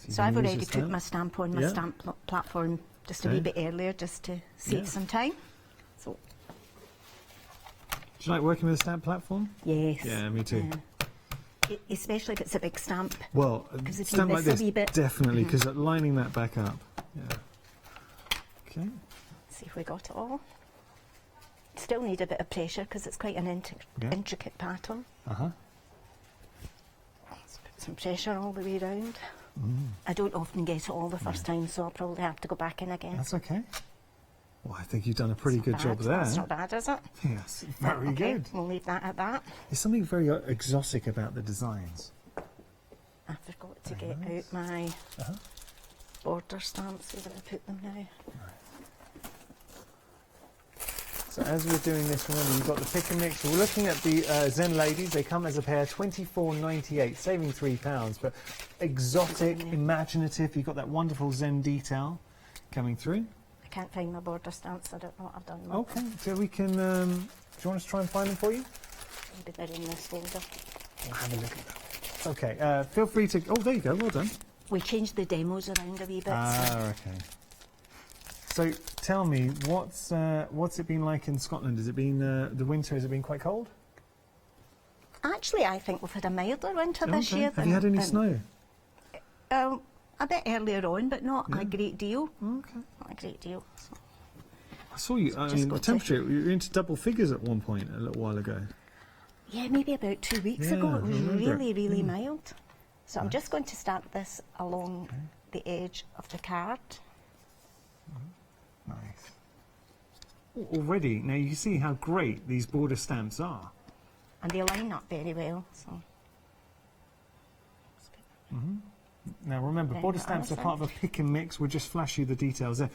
So I've already put my stamp on my stamp platform just a wee bit earlier, just to save some time. So. Do you like working with a stamp platform? Yes. Yeah, me too. Especially if it's a big stamp. Well, a stamp like this, definitely, because lining that back up. Yeah. Okay. See if we got it all. Still need a bit of pressure because it's quite an intricate pattern. Let's put some pressure all the way around. I don't often get it all the first time, so I'll probably have to go back in again. That's okay. Well, I think you've done a pretty good job there. That's not bad, is it? Yes, very good. We'll leave that at that. There's something very exotic about the designs. I forgot to get out my border stamps. Where did I put them now? So as we're doing this, remember you've got the pick and mix. We're looking at the Zen ladies. They come as a pair, $24.98, saving £3. But exotic, imaginative. You've got that wonderful Zen detail coming through. I can't find my border stamps. I don't know what I've done. Okay, so we can. Do you want us to try and find them for you? Maybe they're in this folder. We'll have a look at that. Okay, feel free to. Oh, there you go. Well done. We changed the demos around a wee bit. Okay. So tell me, what's it been like in Scotland? Has it been the winter? Has it been quite cold? Actually, I think we've had a milder winter this year. Have you had any snow? A bit earlier on, but not a great deal. Okay. Not a great deal. So. I saw you. I mean, the temperature. You were into double figures at one point a little while ago. Yeah, maybe about 2 weeks ago. It was really mild. So I'm just going to stamp this along the edge of the card. Nice. Already, now you can see how great these border stamps are. And they line up very well. So. Now remember, border stamps are part of a pick and mix. We'll just flash you the details there.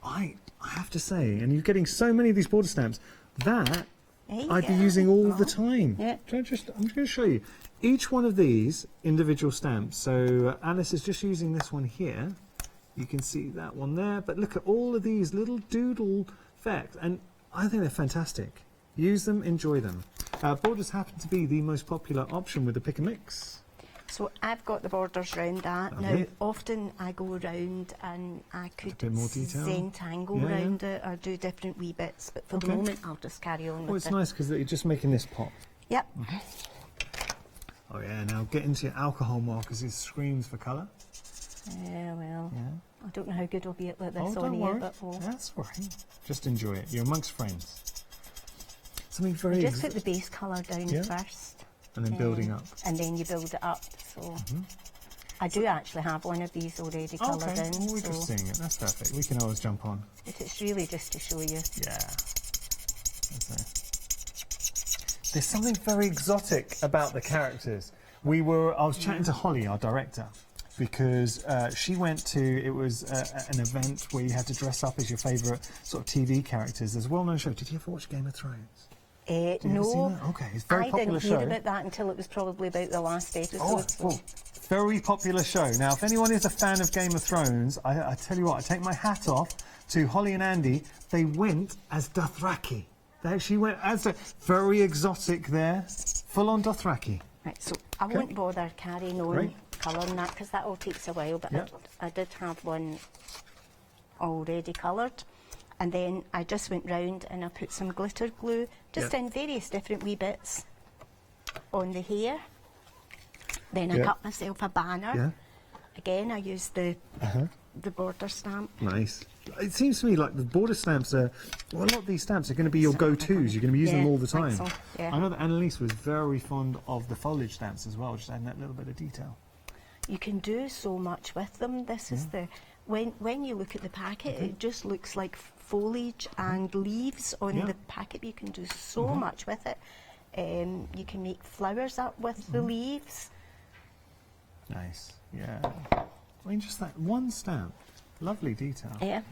I have to say, and you're getting so many of these border stamps, that I'd be using all the time. Yeah. I'm just going to show you. Each one of these individual stamps. So Alice is just using this one here. You can see that one there. But look at all of these little doodle effects. And I think they're fantastic. Use them, enjoy them. Borders happen to be the most popular option with the pick and mix. So I've got the borders round that. Now, often I go around and I could Zentangle round it or do different wee bits, but for the moment I'll just carry on with it. Well, it's nice because you're just making this pop. Yep. Oh yeah, now get into your alcohol markers. It screams for colour. Well, I don't know how good I'll be at this Oh, on don't here, worry. but we'll... That's all right. Just enjoy it. You're amongst friends. Something very... Just put the base colour down first. And then building up. And then you build it up, so... I do actually have one of these already coloured in. Oh, we're just seeing it. That's perfect. We can always jump on. But it's really just to show you. Yeah. There's something very exotic about the characters. I was chatting to Holly, our director, because she went to, it was an event where you had to dress up as your favourite sort of TV characters. There's a well-known show. Did you ever watch Game of Thrones? No. Okay, it's a very popular I didn't show. hear about that until it was probably about the last episode. Oh, very popular show. Now, if anyone is a fan of Game of Thrones, I tell you what, I take my hat off to Holly and Andy. They went as Dothraki. They actually went as a very exotic there, full-on Dothraki. Right, so I won't bother carrying on colouring that because that all takes a while, but I did have one already coloured. And then I just went round and I put some glitter glue, just in various different wee bits on the hair. Then I cut myself a banner. Again, I used the border stamp. Nice. It seems to me like the border stamps are, well, a lot of these stamps are going to be your go-tos. You're going to be using them all the time. So, I know that Annalise was very fond of the foliage stamps as well, just adding that little bit of detail. You can do so much with them. This is the... When you look at the packet, it just looks like foliage and leaves on the packet. You can do so much with it. You can make flowers up with the leaves. Nice, yeah. I mean, just that one stamp. Lovely detail. Yeah.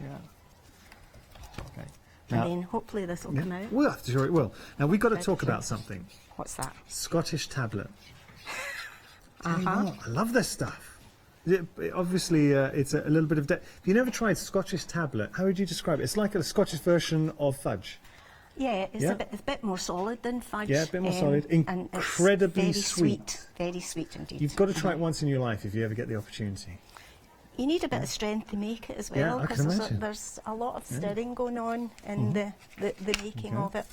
Okay. And then hopefully this will come out. Well, sure it will. Now, we've got to talk about something. What's that? Scottish tablet. Tell you what, I love this stuff. Obviously, it's a little bit of... Have you never tried Scottish tablet? How would you describe it? It's like a Scottish version of fudge. Yeah, it's a bit more solid than fudge. Yeah, a bit more solid. Incredibly and it's very sweet. Very sweet indeed. You've got to try it once in your life if you ever get the opportunity. You need a bit of strength to make it as well, because there's a lot of stirring going on in the making of it.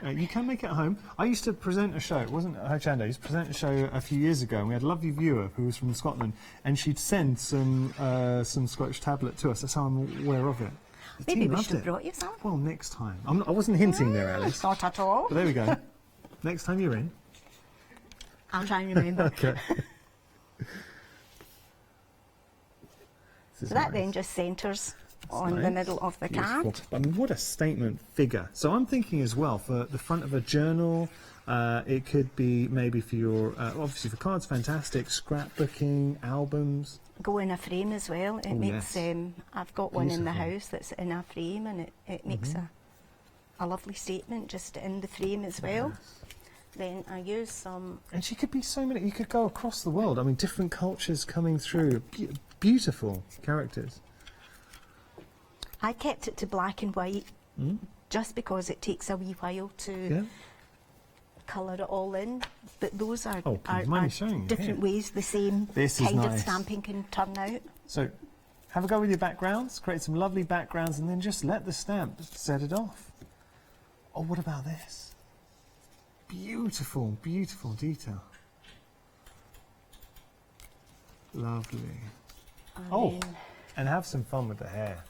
You can make it at home. I used to present a show, it wasn't Hochanda, I used to present a show a few years ago, and we had a lovely viewer who was from Scotland, and she'd send some Scottish tablet to us. That's how I'm aware of it. The Maybe we should have brought you some. Well, next time. I wasn't hinting there, Alice. Not at all. But there we go. Next time you're in. I'll try and remember. Okay. So that then just centres on the middle of the card. I mean, what a statement figure. So I'm thinking as well, for the front of a journal, it could be maybe for your, obviously for cards, fantastic, scrapbooking, albums. Go in a frame as well. It makes, I've got one in the house that's in a frame, and it makes a lovely statement just in the frame as well. Then I use some... And she could be so many, you could go across the world. I mean, different cultures coming through, beautiful characters. I kept it to black and white just because it takes a wee while to colour it all in. But those are, different ways the same kind of stamping can turn out. So have a go with your backgrounds, create some lovely backgrounds, and then just let the stamp set it off. Oh, what about this? Beautiful, beautiful detail. Lovely. And have some fun with the hair.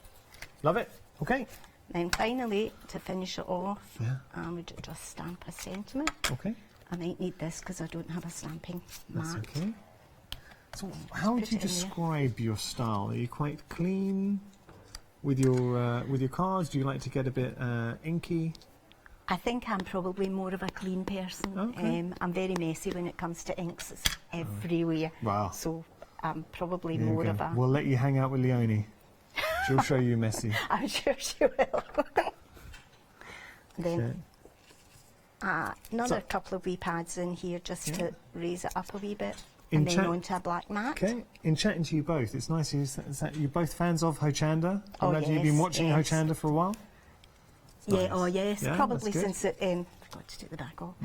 Love it. Okay. Then finally, to finish it off, I would just stamp a sentiment. Okay. I might need this because I don't have a stamping mat. That's okay. So how would you describe your style? Are you quite clean with your cards? Do you like to get a bit inky? I think I'm probably more of a clean person. Okay. I'm very messy when it comes to inks. It's everywhere. Wow. So I'm probably more of a... We'll let you hang out with Leonie. She'll show you messy. I'm sure she will. Then another couple of wee pads in here just to raise it up a wee bit. And then onto a black mat. Okay. In chatting to you both, it's nice you're both fans of Hochanda. I imagine you've been watching Hochanda for a while. Yeah, oh yes, probably since it, forgot to take the back off,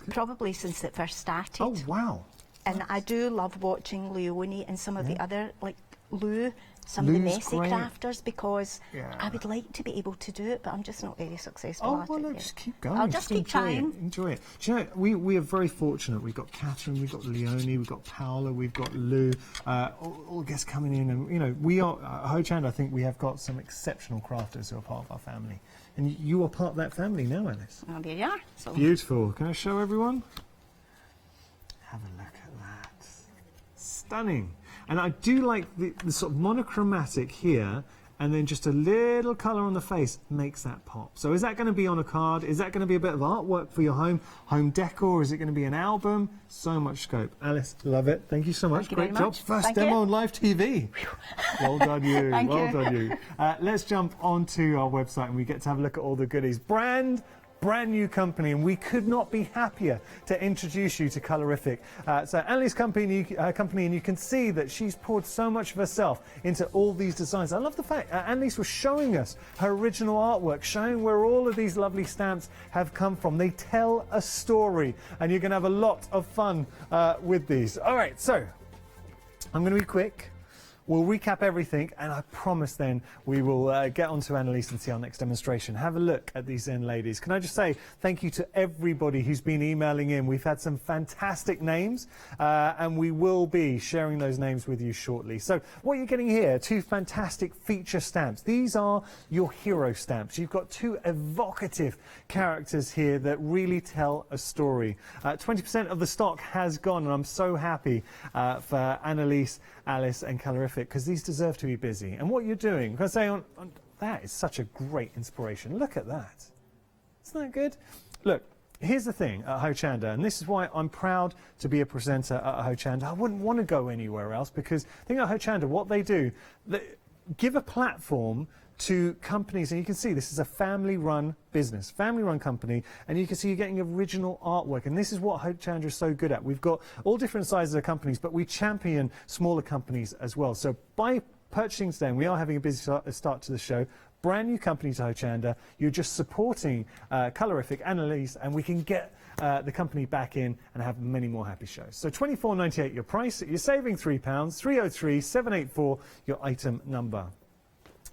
probably since it first started. Oh wow. And I do love watching Leonie and some of the other, like Lou, some of the Lou's messy great. crafters, because Yeah. I would like to be able to do it, but I'm just not very successful at well, it no, yet. just keep going. I'll just keep enjoy trying. It. Enjoy it. Do you know, we are very fortunate. We've got Catherine, we've got Leonie, we've got Paola, we've got Lou, all guests coming in. And, you know, we are, Hochanda, I think we have got some exceptional crafters who are part of our family. And you are part of that family now, Alice. Oh, there you are. So. Beautiful. Can I show everyone? Have a look at that. Stunning. And I do like the sort of monochromatic here, and then just a little colour on the face makes that pop. So is that going to be on a card? Is that going to be a bit of artwork for your home decor? Is it going to be an album? So much scope. Very love it. Thank you so much. Thank you Great very job. much. First Thank demo you. on live TV. Well done you. Thank well you. done you. Let's jump onto our website and we get to have a look at all the goodies. Brand new company, and we could not be happier to introduce you to Colorific. So Annalise company, and you can see that she's poured so much of herself into all these designs. I love the fact Annalise was showing us her original artwork, showing where all of these lovely stamps have come from. They tell a story, and you're going to have a lot of fun with these. All right, so I'm going to be quick. We'll recap everything, and I promise then we will get on to Annalise and see our next demonstration. Have a look at these Zen ladies. Can I just say thank you to everybody who's been emailing in. We've had some fantastic names, and we will be sharing those names with you shortly. So what you're getting here, 2 fantastic feature stamps. These are your hero stamps. You've got 2 evocative characters here that really tell a story. 20% of the stock has gone, and I'm so happy for Annalise, Alice and Colorific, because these deserve to be busy. And what you're doing, can I say, that is such a great inspiration. Look at that. Isn't that good? Look, here's the thing at Hochanda, and this is why I'm proud to be a presenter at Hochanda. I wouldn't want to go anywhere else, because I think at Hochanda, what they do, they give a platform to companies, and you can see this is a family-run business, family-run company, and you can see you're getting original artwork, and this is what Hochanda is so good at. We've got all different sizes of companies, but we champion smaller companies as well. So by purchasing today, and we are having a busy start to the show, brand new company to Hochanda, you're just supporting Colorific, Annalise, and we can get the company back in and have many more happy shows. So £24.98 your price, you're saving £3, 303 784 your item number.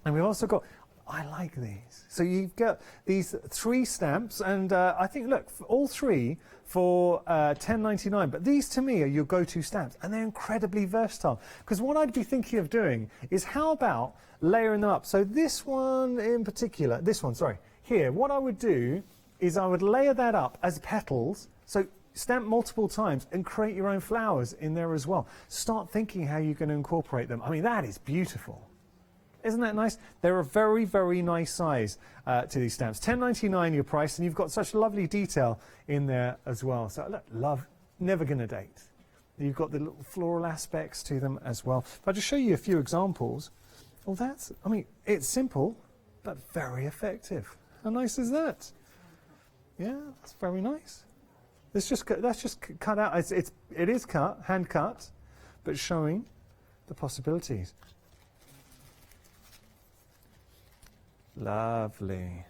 And we've also got, I like these. So you've got these 3 stamps, and I think, look, all 3 for £10.99. But these, to me, are your go-to stamps, and they're incredibly versatile. Because what I'd be thinking of doing is, how about layering them up? So this one in particular, here, what I would do is I would layer that up as petals, so stamp multiple times and create your own flowers in there as well. Start thinking how you're going to incorporate them. I mean, that is beautiful. Isn't that nice? They're a very, very nice size to these stamps. £10.99 your price, and you've got such lovely detail in there as well. So look, love, never gonna date. You've got the little floral aspects to them as well. If I just show you a few examples, well, that's, I mean, it's simple, but very effective. How nice is that? Yeah, that's very nice. That's just cut out. It is cut, hand cut, but showing the possibilities. Lovely.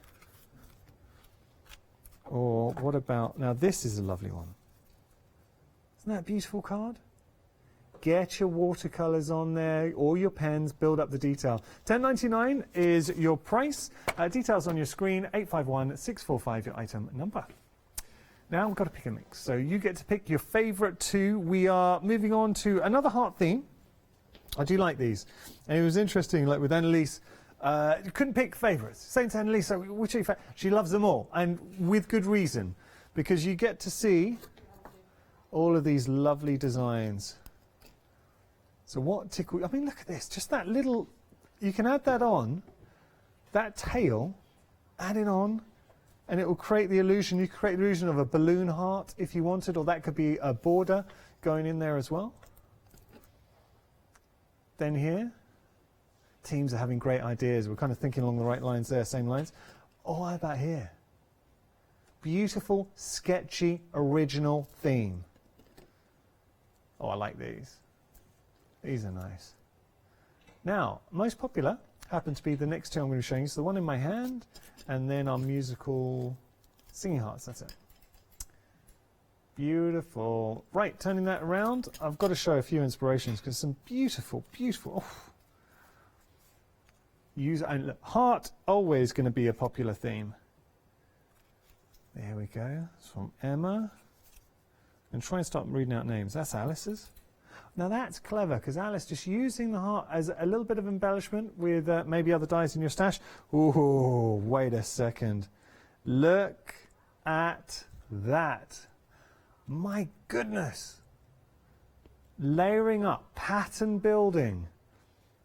Or what about, now this is a lovely one. Isn't that a beautiful card? Get your watercolours on there, or your pens, build up the detail. £10.99 is your price. Details on your screen, 851 645 your item number. Now we've got to pick a mix. So you get to pick your favourite 2. We are moving on to another heart theme. I do like these. And it was interesting, like with Annalise, you couldn't pick favourites. Saying to Annalise, so which are your favourites? She loves them all, and with good reason, because you get to see all of these lovely designs. So what tickle? I mean, look at this. Just that little. You can add that on. That tail, add it on, and it will create the illusion. You can create the illusion of a balloon heart if you wanted, or that could be a border going in there as well. Then here. Teams are having great ideas. We're kind of thinking along the right lines there, same lines. Oh, how about here? Beautiful, sketchy, original theme. Oh, I like these. These are nice. Now, most popular happen to be the next 2 I'm going to be showing you. So the one in my hand, and then our musical singing hearts. That's it. Beautiful. Right, turning that around, I've got to show a few inspirations, because some beautiful, beautiful... Oh, use, and look, heart always going to be a popular theme. There we go. It's from Emma. And try and stop reading out names. That's Alice's. Now that's clever, because Alice just using the heart as a little bit of embellishment with maybe other dies in your stash. Ooh, wait a second. Look at that. My goodness. Layering up, pattern building.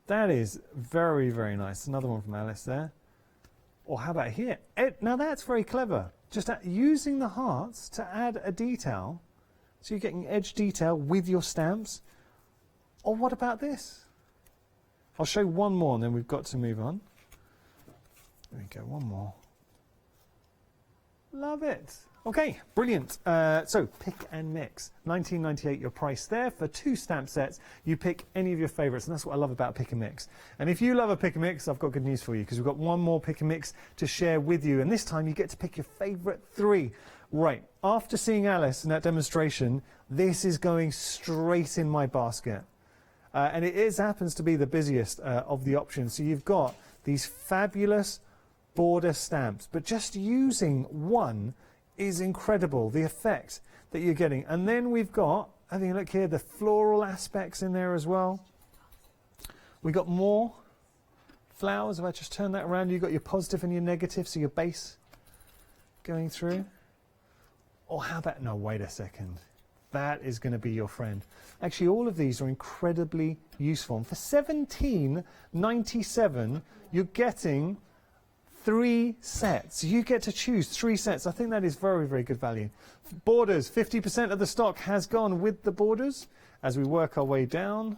That is very, very nice. Another one from Alice there. Or how about here? Now that's very clever. Just using the hearts to add a detail. So you're getting edge detail with your stamps. Or what about this? I'll show one more and then we've got to move on. There we go, one more. Love it. Okay, brilliant. So pick and mix. $19.98 your price there for 2 stamp sets. You pick any of your favourites, and that's what I love about pick and mix. And if you love a pick and mix, I've got good news for you, because we've got one more pick and mix to share with you, and this time you get to pick your favourite 3. Right, after seeing Alice in that demonstration, this is going straight in my basket. And it happens to be the busiest of the options. So you've got these fabulous border stamps, but just using one is incredible, the effect that you're getting. And then we've got, having a look here, the floral aspects in there as well. We've got more flowers. If I just turn that around, you've got your positive and your negative, so your base going through. Or how about, no, wait a second. That is going to be your friend. Actually, all of these are incredibly useful. And for $17.97, you're getting 3 sets. You get to choose 3 sets. I think that is very, very good value. Borders, 50% of the stock has gone with the borders. As we work our way down,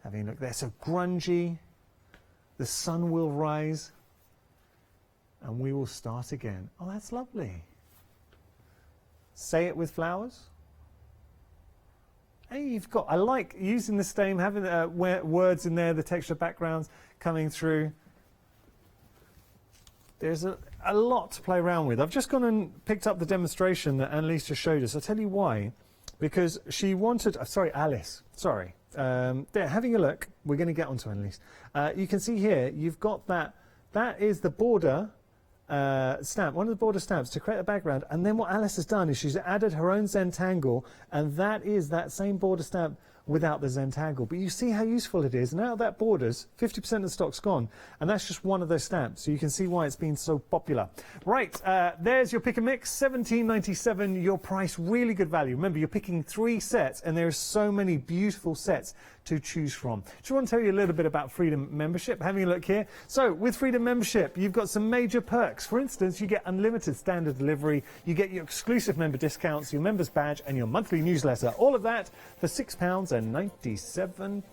having a look there, so grungy, the sun will rise, and we will start again. Oh, that's lovely. Say it with flowers. Hey, you've got, I like using the stain, having words in there, the texture backgrounds coming through. There's a lot to play around with. I've just gone and picked up the demonstration that Annalise just showed us. I'll tell you why. Because she wanted, sorry, Alice, sorry. There, having a look, we're going to get onto Annalise. You can see here, you've got that is the border stamp, one of the border stamps to create a background, and then what Alice has done is she's added her own Zentangle, and that is that same border stamp without the Zentangle. But you see how useful it is. Now that borders, 50% of the stock's gone, and that's just one of those stamps, so you can see why it's been so popular. Right, there's your pick and mix, $17.97 your price, really good value. Remember, you're picking 3 sets, and there are so many beautiful sets to choose from. Just want to tell you a little bit about Freedom membership. Having a look here. So with Freedom membership, you've got some major perks. For instance, you get unlimited standard delivery, you get your exclusive member discounts, your members badge, and your monthly newsletter. All of that for £6.97.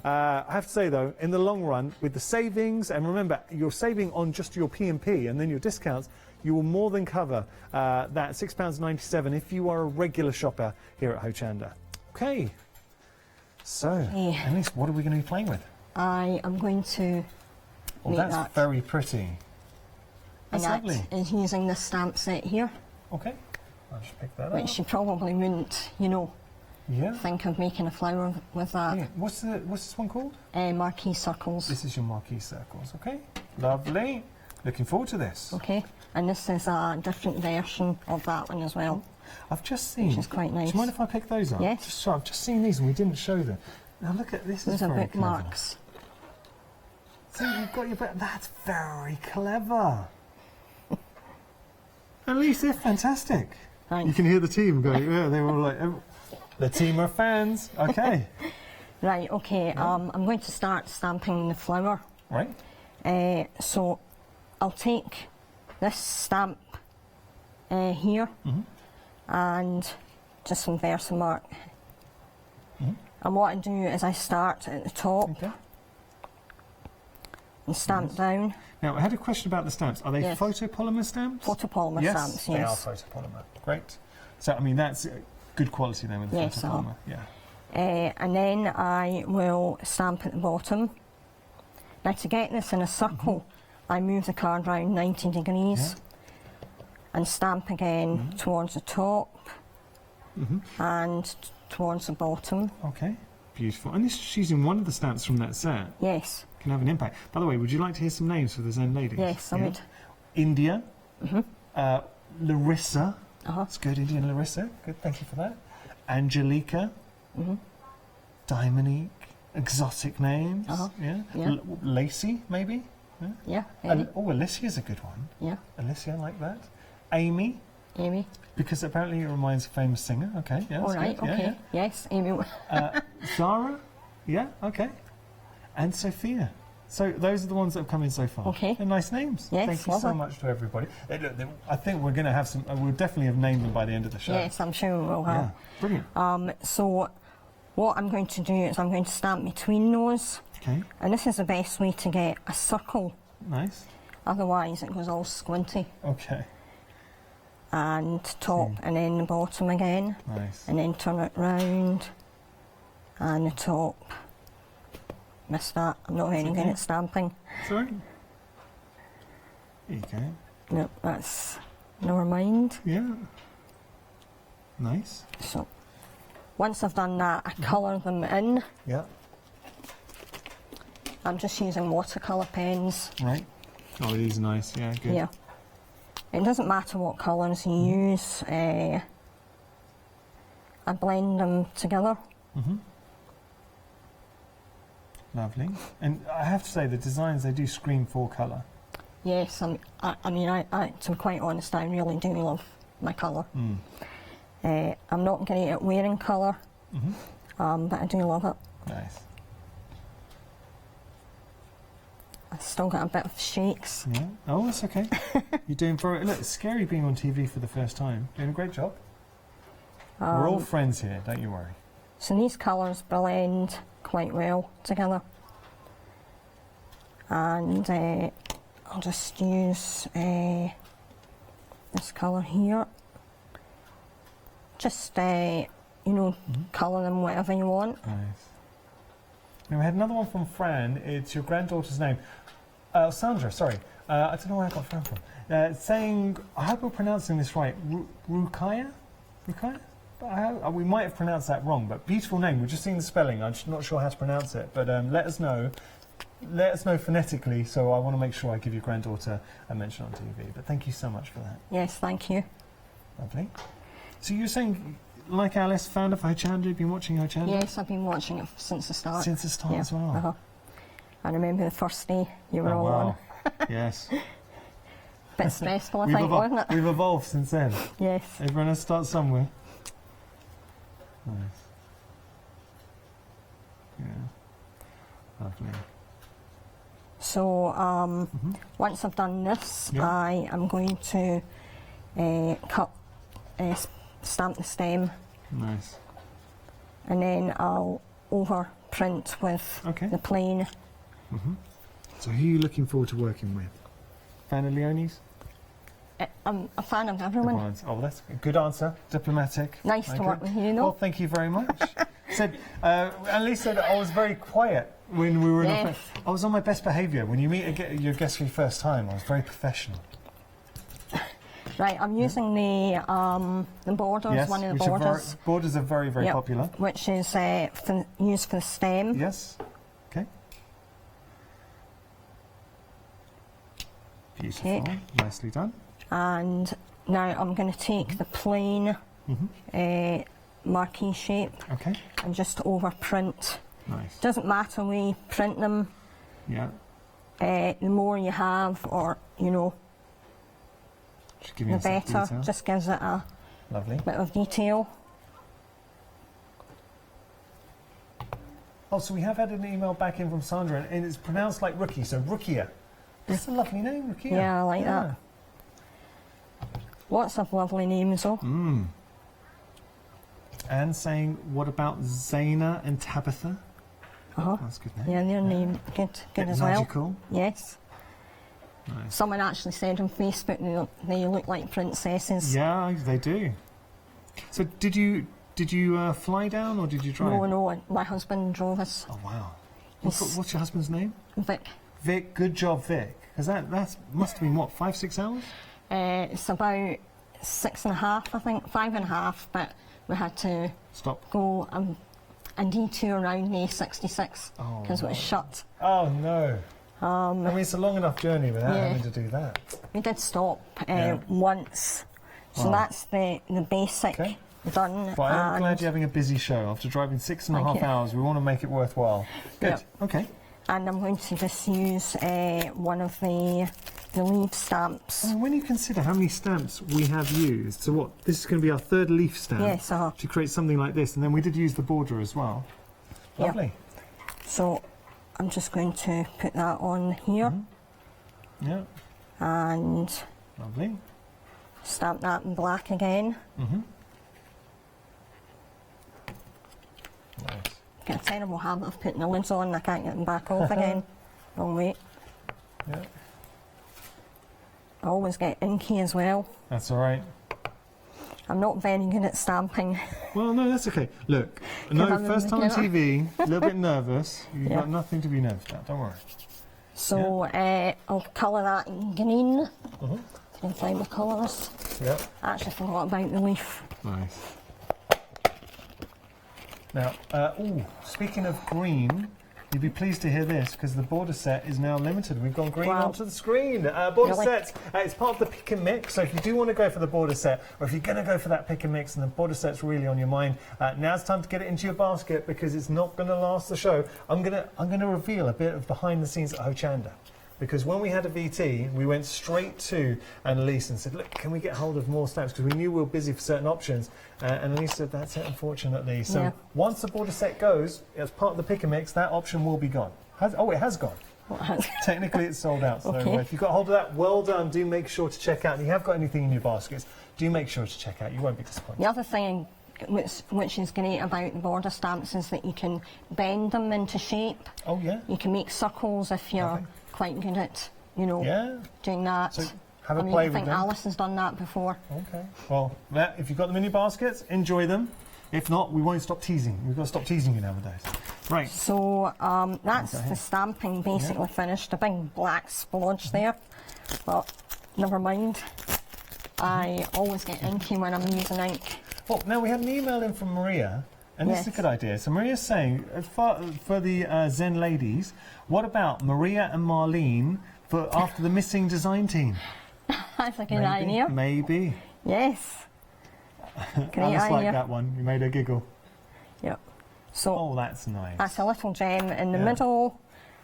I have to say though, in the long run, with the savings, and remember, you're saving on just your P&P and then your discounts, you will more than cover that £6.97 if you are a regular shopper here at Hochanda. Okay. So, Annalise, what are we going to be playing with? I am going to Oh, that's very pretty. That's lovely. Is using this stamp set here. Okay, I'll just pick that up. Which you probably wouldn't, think of making a flower with that. Yeah. What's this one called? Marquee circles. This is your marquee circles, okay. Lovely. Looking forward to this. Okay, and this is a different version of that one as well. I've just seen. Which is quite nice. Do you mind if I pick those up? Yes. Sorry, I've just seen these and we didn't show them. Now look at this. Those are bookmarks. So you've got your book. That's very clever. At least they're fantastic. Thanks. You can hear the team going. Yeah, they were all like, the team are fans. Okay. Right. Okay. I'm going to start stamping the flower. Right. So I'll take this stamp here. And just some Versamark. And what I do is I start at the top and stamp down. Now, I had a question about the stamps. Are they photopolymer stamps? Photopolymer stamps, They are photopolymer. Great. So, I mean, that's good quality then with the photopolymer. And then I will stamp at the bottom. Now, to get this in a circle, I move the card round 90 degrees. And stamp again towards the top and towards the bottom. Okay. Beautiful. And this is using one of the stamps from that set. Yes. Can have an impact. By the way, would you like to hear some names for the Zen ladies? Yes, I would. India. Larissa. That's good, India and Larissa. Good, thank you for that. Angelica. Dominique. Exotic names. Lacey, maybe? Yeah. Alicia's a good one. Yeah. Alicia, I like that. Amy. Amy. Because apparently it reminds a famous singer. Okay, yeah, All right, good. okay. Yeah. Yes, Amy. Zara. Yeah, okay. And Sophia. So those are the ones that have come in so far. Okay. They're nice names. Yes, Thank you so much to everybody. I think we're going to have some. We'll definitely have named them by the end of the show. Yes, I'm sure we will have. Yeah, brilliant. So what I'm going to do is I'm going to stamp between those. Okay. And this is the best way to get a circle. Nice. Otherwise it goes all squinty. Okay. And top and then the bottom again. Nice. And then turn it round. And the top. Missed that. I'm not very good at stamping. Sorry. There you go. No, that's never mind. Yeah. Nice. So once I've done that, I colour them in. Yeah. I'm just using watercolour pens. Right. Oh, these are nice. Yeah, good. Yeah. It doesn't matter what colours you use. I blend them together. Lovely. And I have to say, the designs, they do scream for colour. Yes, I mean, to be quite honest, I really do love my colour. I'm not great at wearing colour, but I do love it. Nice. I've still got a bit of shakes. Yeah. Oh, that's okay. You're doing very... Look, it's scary being on TV for the first time. Doing a great job. We're all friends here, don't you worry. So these colours blend quite well together. And I'll just use this colour here. Just, you know, colour them whatever you want. Nice. Now we had another one from Fran. It's your granddaughter's name. Sandra, sorry. I don't know where I got Fran from. Saying, I hope we're pronouncing this right, Rukaya? Rukaya? We might have pronounced that wrong, but beautiful name. We're just seeing the spelling. I'm just not sure how to pronounce it. But let us know. Let us know phonetically, so I want to make sure I give your granddaughter a mention on TV. But thank you so much for that. Yes, thank you. Lovely. So you're saying, like Alice, fan of Hochanda, you've been watching Hochanda? Yes, I've been watching it since the start. Since the start as well? I remember the first day you were all on. Yes. Bit stressful, I think, wasn't it? We've evolved since then. Yes. Everyone has to start somewhere. Nice. Yeah. Lovely. So once I've done this, I am going to stamp the stem. Nice. And then I'll overprint with the plain. So who are you looking forward to working with? Fan of Leonie's? I'm a fan of everyone. Oh, that's a good answer. Diplomatic. Nice to work with you, though. Well, thank you very much. Annalise said I was very quiet when we were in I was on my best behaviour. When you meet your guest for the first time, I was very professional. Right, I'm using the borders, one of the borders. Borders are very, very popular. Which is used for the stem. Yes. Okay. Beautiful. Nicely done. And now I'm going to take the plain marquee shape and just overprint. Nice. Doesn't matter where you print them. Yeah. The more you have, or you know, the better. Just gives it a bit of detail. Oh, so we have had an email back in from Sandra, and it's pronounced like rookie, so Rukia. That's a lovely name, Rukia. Yeah, I like that. Lots of lovely names, though. And saying, what about Zaina and Tabitha? That's a good name. Yeah, their name good as well. Magical. Yes. Nice. Someone actually said on Facebook they look like princesses. Yeah, they do. So did you fly down or did you drive? No, my husband drove us. Oh wow. What's your husband's name? Vic. Vic, good job, Vic. Because that must have been what, 5-6 hours? It's about 6.5, I think, 5.5. But we had to stop. Go a detour around the A66 because it was shut. Oh no. I mean, it's a long enough journey without having to do that. We did stop once, so that's the basic done. Well, I'm glad you're having a busy show. After driving 6.5 hours, we want to make it worthwhile. Good. Yep. Okay. And I'm going to just use one of the leaf stamps. And when you consider how many stamps we have used, so what? This is going to be our third leaf stamp. Yes, to create something like this, and then we did use the border as well. Lovely. So I'm just going to put that on here. Yeah. And lovely. Stamp that in black again. Nice. Got a terrible habit of putting the lids on and I can't get them back off again. Wrong way. Yeah. I always get inky as well. That's all right. I'm not very good at stamping. Well, no, that's okay. Look, no, first time on TV, a little bit nervous. You've got nothing to be nervous about, don't worry. So I'll colour that in green. Can you find the colours? Yeah. I actually forgot about the leaf. Nice. Now, speaking of green, you'll be pleased to hear this because the border set is now limited. We've gone green onto the screen. Border sets, it's part of the pick and mix. So if you do want to go for the border set, or if you're going to go for that pick and mix and the border set's really on your mind, now's time to get it into your basket because it's not going to last the show. I'm gonna reveal a bit of behind the scenes at Hochanda. Because when we had a VT, we went straight to Annalise and said, look, can we get hold of more stamps? Because we knew we were busy for certain options. And Annalise said, that's it, unfortunately. So once the border set goes, as part of the pick and mix, that option will be gone. It has gone. Technically, it's sold out. So if you've got hold of that, well done. Do make sure to check out. And if you have got anything in your baskets, do make sure to check out. You won't be disappointed. The other thing which is great about the border stamps is that you can bend them into shape. Oh, yeah. You can make circles if you're quite good at, doing that. So have a play with them. I think Alice has done that before. Okay. Well, if you've got them in your baskets, enjoy them. If not, we won't stop teasing. We've got to stop teasing you nowadays. Right. So that's the stamping basically finished. A big black splodge there. But never mind. I always get inky when I'm using ink. Well, now we had an email in from Maria. And this is a good idea. So Maria's saying, for the Zen ladies, what about Maria and Marlene after the missing design team? That's a good idea. Maybe. Yes. Alice liked that one. You made her giggle. Yep. So that's nice. That's a little gem in the middle,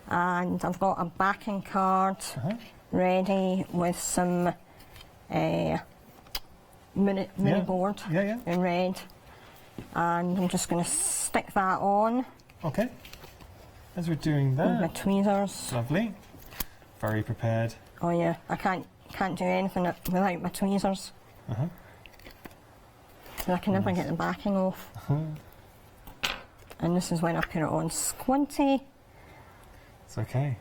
and I've got a backing card ready with some mini board in red. And I'm just going to stick that on. Okay. As we're doing that. With my tweezers. Lovely. Very prepared. Oh yeah, I can't do anything without my tweezers. So I can never get the backing off. And this is when I put it on squinty. It's okay.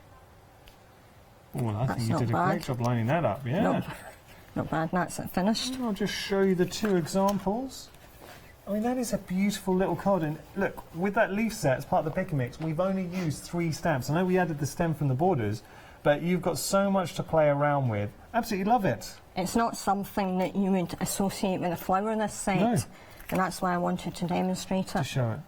Oh, I think you did a great job lining that up. Yeah. Not bad. That's it finished. I'll just show you the two examples. I mean, that is a beautiful little card. And look, with that leaf set as part of the pick and mix, we've only used 3 stamps. I know we added the stem from the borders, but you've got so much to play around with. Absolutely love it. It's not something that you would associate with a flower, this set. No. And that's why I wanted to demonstrate it. To show it.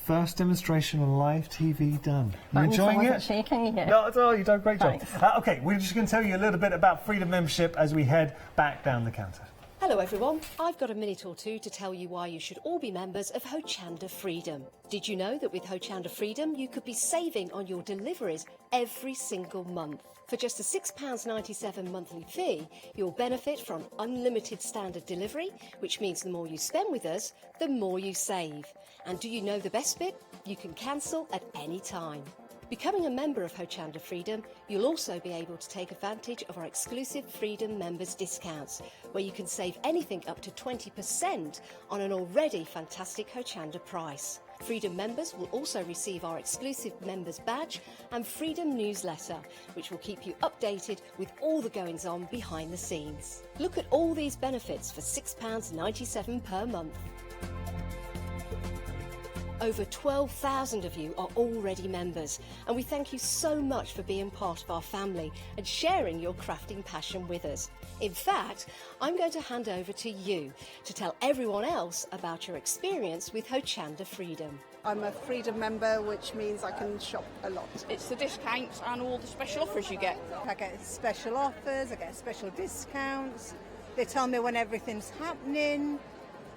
First demonstration on live TV done. You enjoying it? Shaking, yeah. Not at all. You've done a great job. Okay, we're just going to tell you a little bit about Freedom Membership as we head back down the counter. Hello everyone, I've got a minute or two to tell you why you should all be members of Hochanda Freedom. Did you know that with Hochanda Freedom you could be saving on your deliveries every single month? For just a £6.97 monthly fee, you'll benefit from unlimited standard delivery, which means the more you spend with us, the more you save. And do you know the best bit? You can cancel at any time. Becoming a member of Hochanda Freedom, you'll also be able to take advantage of our exclusive Freedom members discounts, where you can save anything up to 20% on an already fantastic Hochanda price. Freedom members will also receive our exclusive members badge and Freedom newsletter, which will keep you updated with all the goings-on behind the scenes. Look at all these benefits for £6.97 per month. Over 12,000 of you are already members, and we thank you so much for being part of our family and sharing your crafting passion with us. In fact, I'm going to hand over to you to tell everyone else about your experience with Hochanda Freedom. I'm a Freedom member, which means I can shop a lot. It's the discounts and all the special offers you get. I get special offers, I get special discounts. They tell me when everything's happening.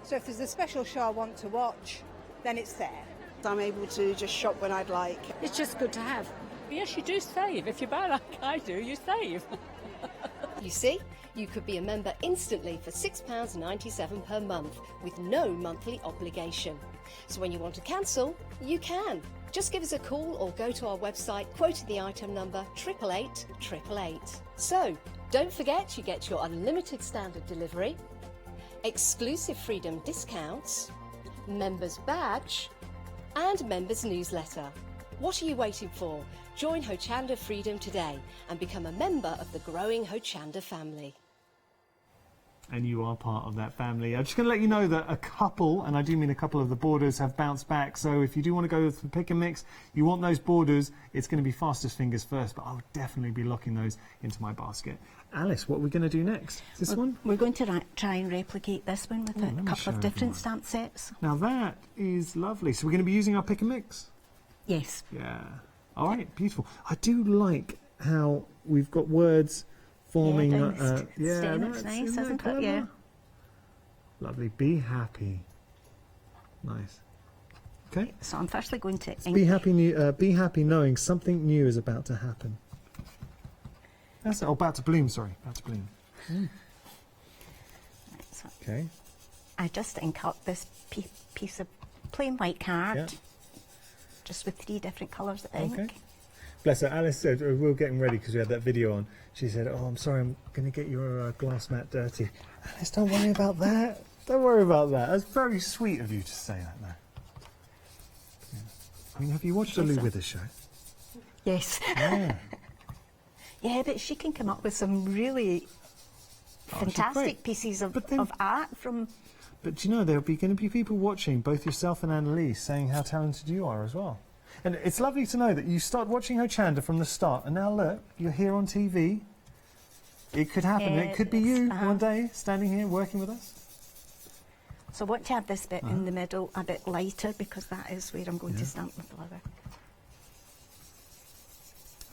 So if there's a special show I want to watch, then it's there. I'm able to just shop when I'd like. It's just good to have. Yes, you do save. If you buy like I do, you save. You see, you could be a member instantly for £6.97 per month with no monthly obligation. So when you want to cancel, you can. Just give us a call or go to our website, quoting the item number 888 888. So, don't forget you get your unlimited standard delivery, exclusive Freedom discounts, members badge and members newsletter. What are you waiting for? Join Hochanda Freedom today and become a member of the growing Hochanda family. And you are part of that family. I'm just going to let you know that a couple, and I do mean a couple of the borders, have bounced back. So if you do want to go for pick and mix, you want those borders, it's going to be fastest fingers first, but I'll definitely be locking those into my basket. Alice, what are we going to do next? This one? We're going to try and replicate this one with a couple of different stamp sets. Now that is lovely. So we're going to be using our pick and mix? Yes. Yeah. All right, beautiful. I do like how we've got words forming. Yeah, that's nice, isn't it? Yeah. Lovely. Be happy. Nice. Okay. So I'm firstly going to ink. Be happy knowing something new is about to happen. That's about to bloom. Sorry, about to bloom. Right, so okay. I just ink up this piece of plain white card, just with 3 different colours of ink. Okay. Bless her. Alice said, we were getting ready because we had that video on. She said, oh, I'm sorry, I'm going to get your glass mat dirty. Alice, don't worry about that. Don't worry about that. That's very sweet of you to say that now. Yeah. I mean, have you watched the Lou Withers show? Yes. Yeah. Yeah, but she can come up with some really fantastic pieces of art from... But you know, there'll be going to be people watching, both yourself and Annalise, saying how talented you are as well. And it's lovely to know that you start watching Hochanda from the start, and now look, you're here on TV. It could happen. It could be you one day, standing here, working with us. So I want to have this bit in the middle a bit lighter, because that is where I'm going to stamp the flower.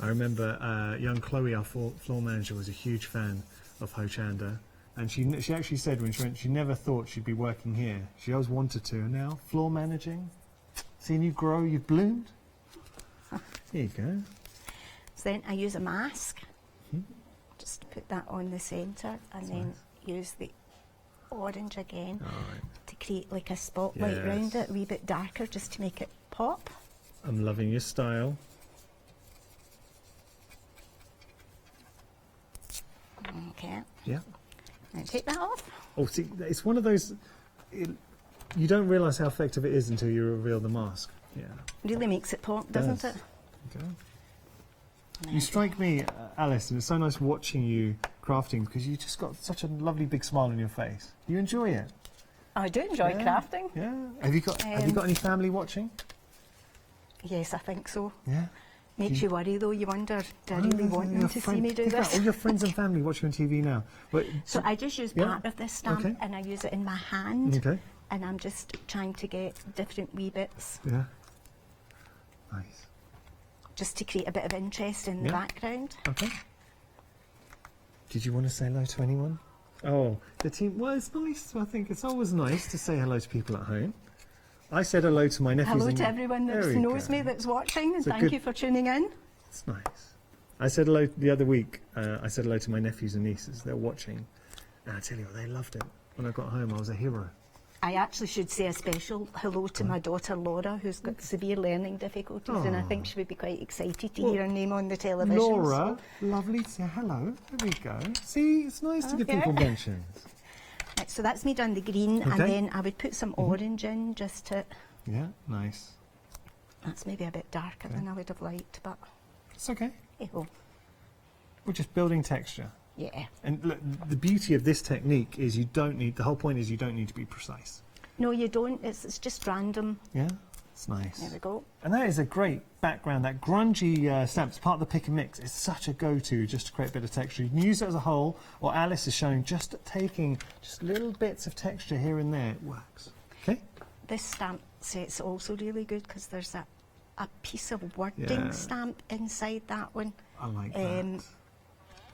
I remember young Chloe, our floor manager, was a huge fan of Hochanda. And she actually said when she went, she never thought she'd be working here. She always wanted to. And now, floor managing, seeing you grow, you've bloomed. There you go. So then I use a mask, just to put that on the centre, and then use the orange again to create like a spotlight around it, a wee bit darker, just to make it pop. I'm loving your style. Okay. Yeah. Now take that off. Oh, see, it's one of those... you don't realise how effective it is until you reveal the mask. Yeah. Really makes it pop, doesn't it? Okay. You strike me, Alice, and it's so nice watching you crafting, because you just got such a lovely big smile on your face. You enjoy it. I do enjoy crafting. Yeah. Have you got any family watching? Yes, I think so. Yeah. Makes you worry though, you wonder, do I really want them to see me do this? All your friends and family watching on TV now. So I just use part of this stamp and I use it in my hand. Okay. And I'm just trying to get different wee bits. Yeah. Nice. Just to create a bit of interest in the background. Okay. Did you want to say hello to anyone? Oh, the team. Well, it's nice. I think it's always nice to say hello to people at home. I said hello to my nephews. Hello to everyone that knows me, that's watching, and thank you for tuning in. It's nice. I said hello the other week. I said hello to my nephews and nieces. They're watching. And I tell you what, they loved it. When I got home, I was a hero. I actually should say a special hello to my daughter Laura, who's got severe learning difficulties, and I think she would be quite excited to hear her name on the television. Laura, lovely to say hello. There we go. See, it's nice to give people mentions. Right, so that's me done the green, and then I would put some orange in just to... Yeah, nice. That's maybe a bit darker than I would have liked, but... It's okay. Hey-ho. We're just building texture. Yeah. And look, the beauty of this technique is you don't need... The whole point is you don't need to be precise. No, you don't. It's just random. Yeah? It's nice. There we go. And that is a great background, that grungy stamp. It's part of the pick and mix. It's such a go-to just to create a bit of texture. You can use it as a whole, or Alice is showing just taking just little bits of texture here and there. It works. Okay? This stamp set's also really good because there's a piece of wording stamp inside that one. I like that.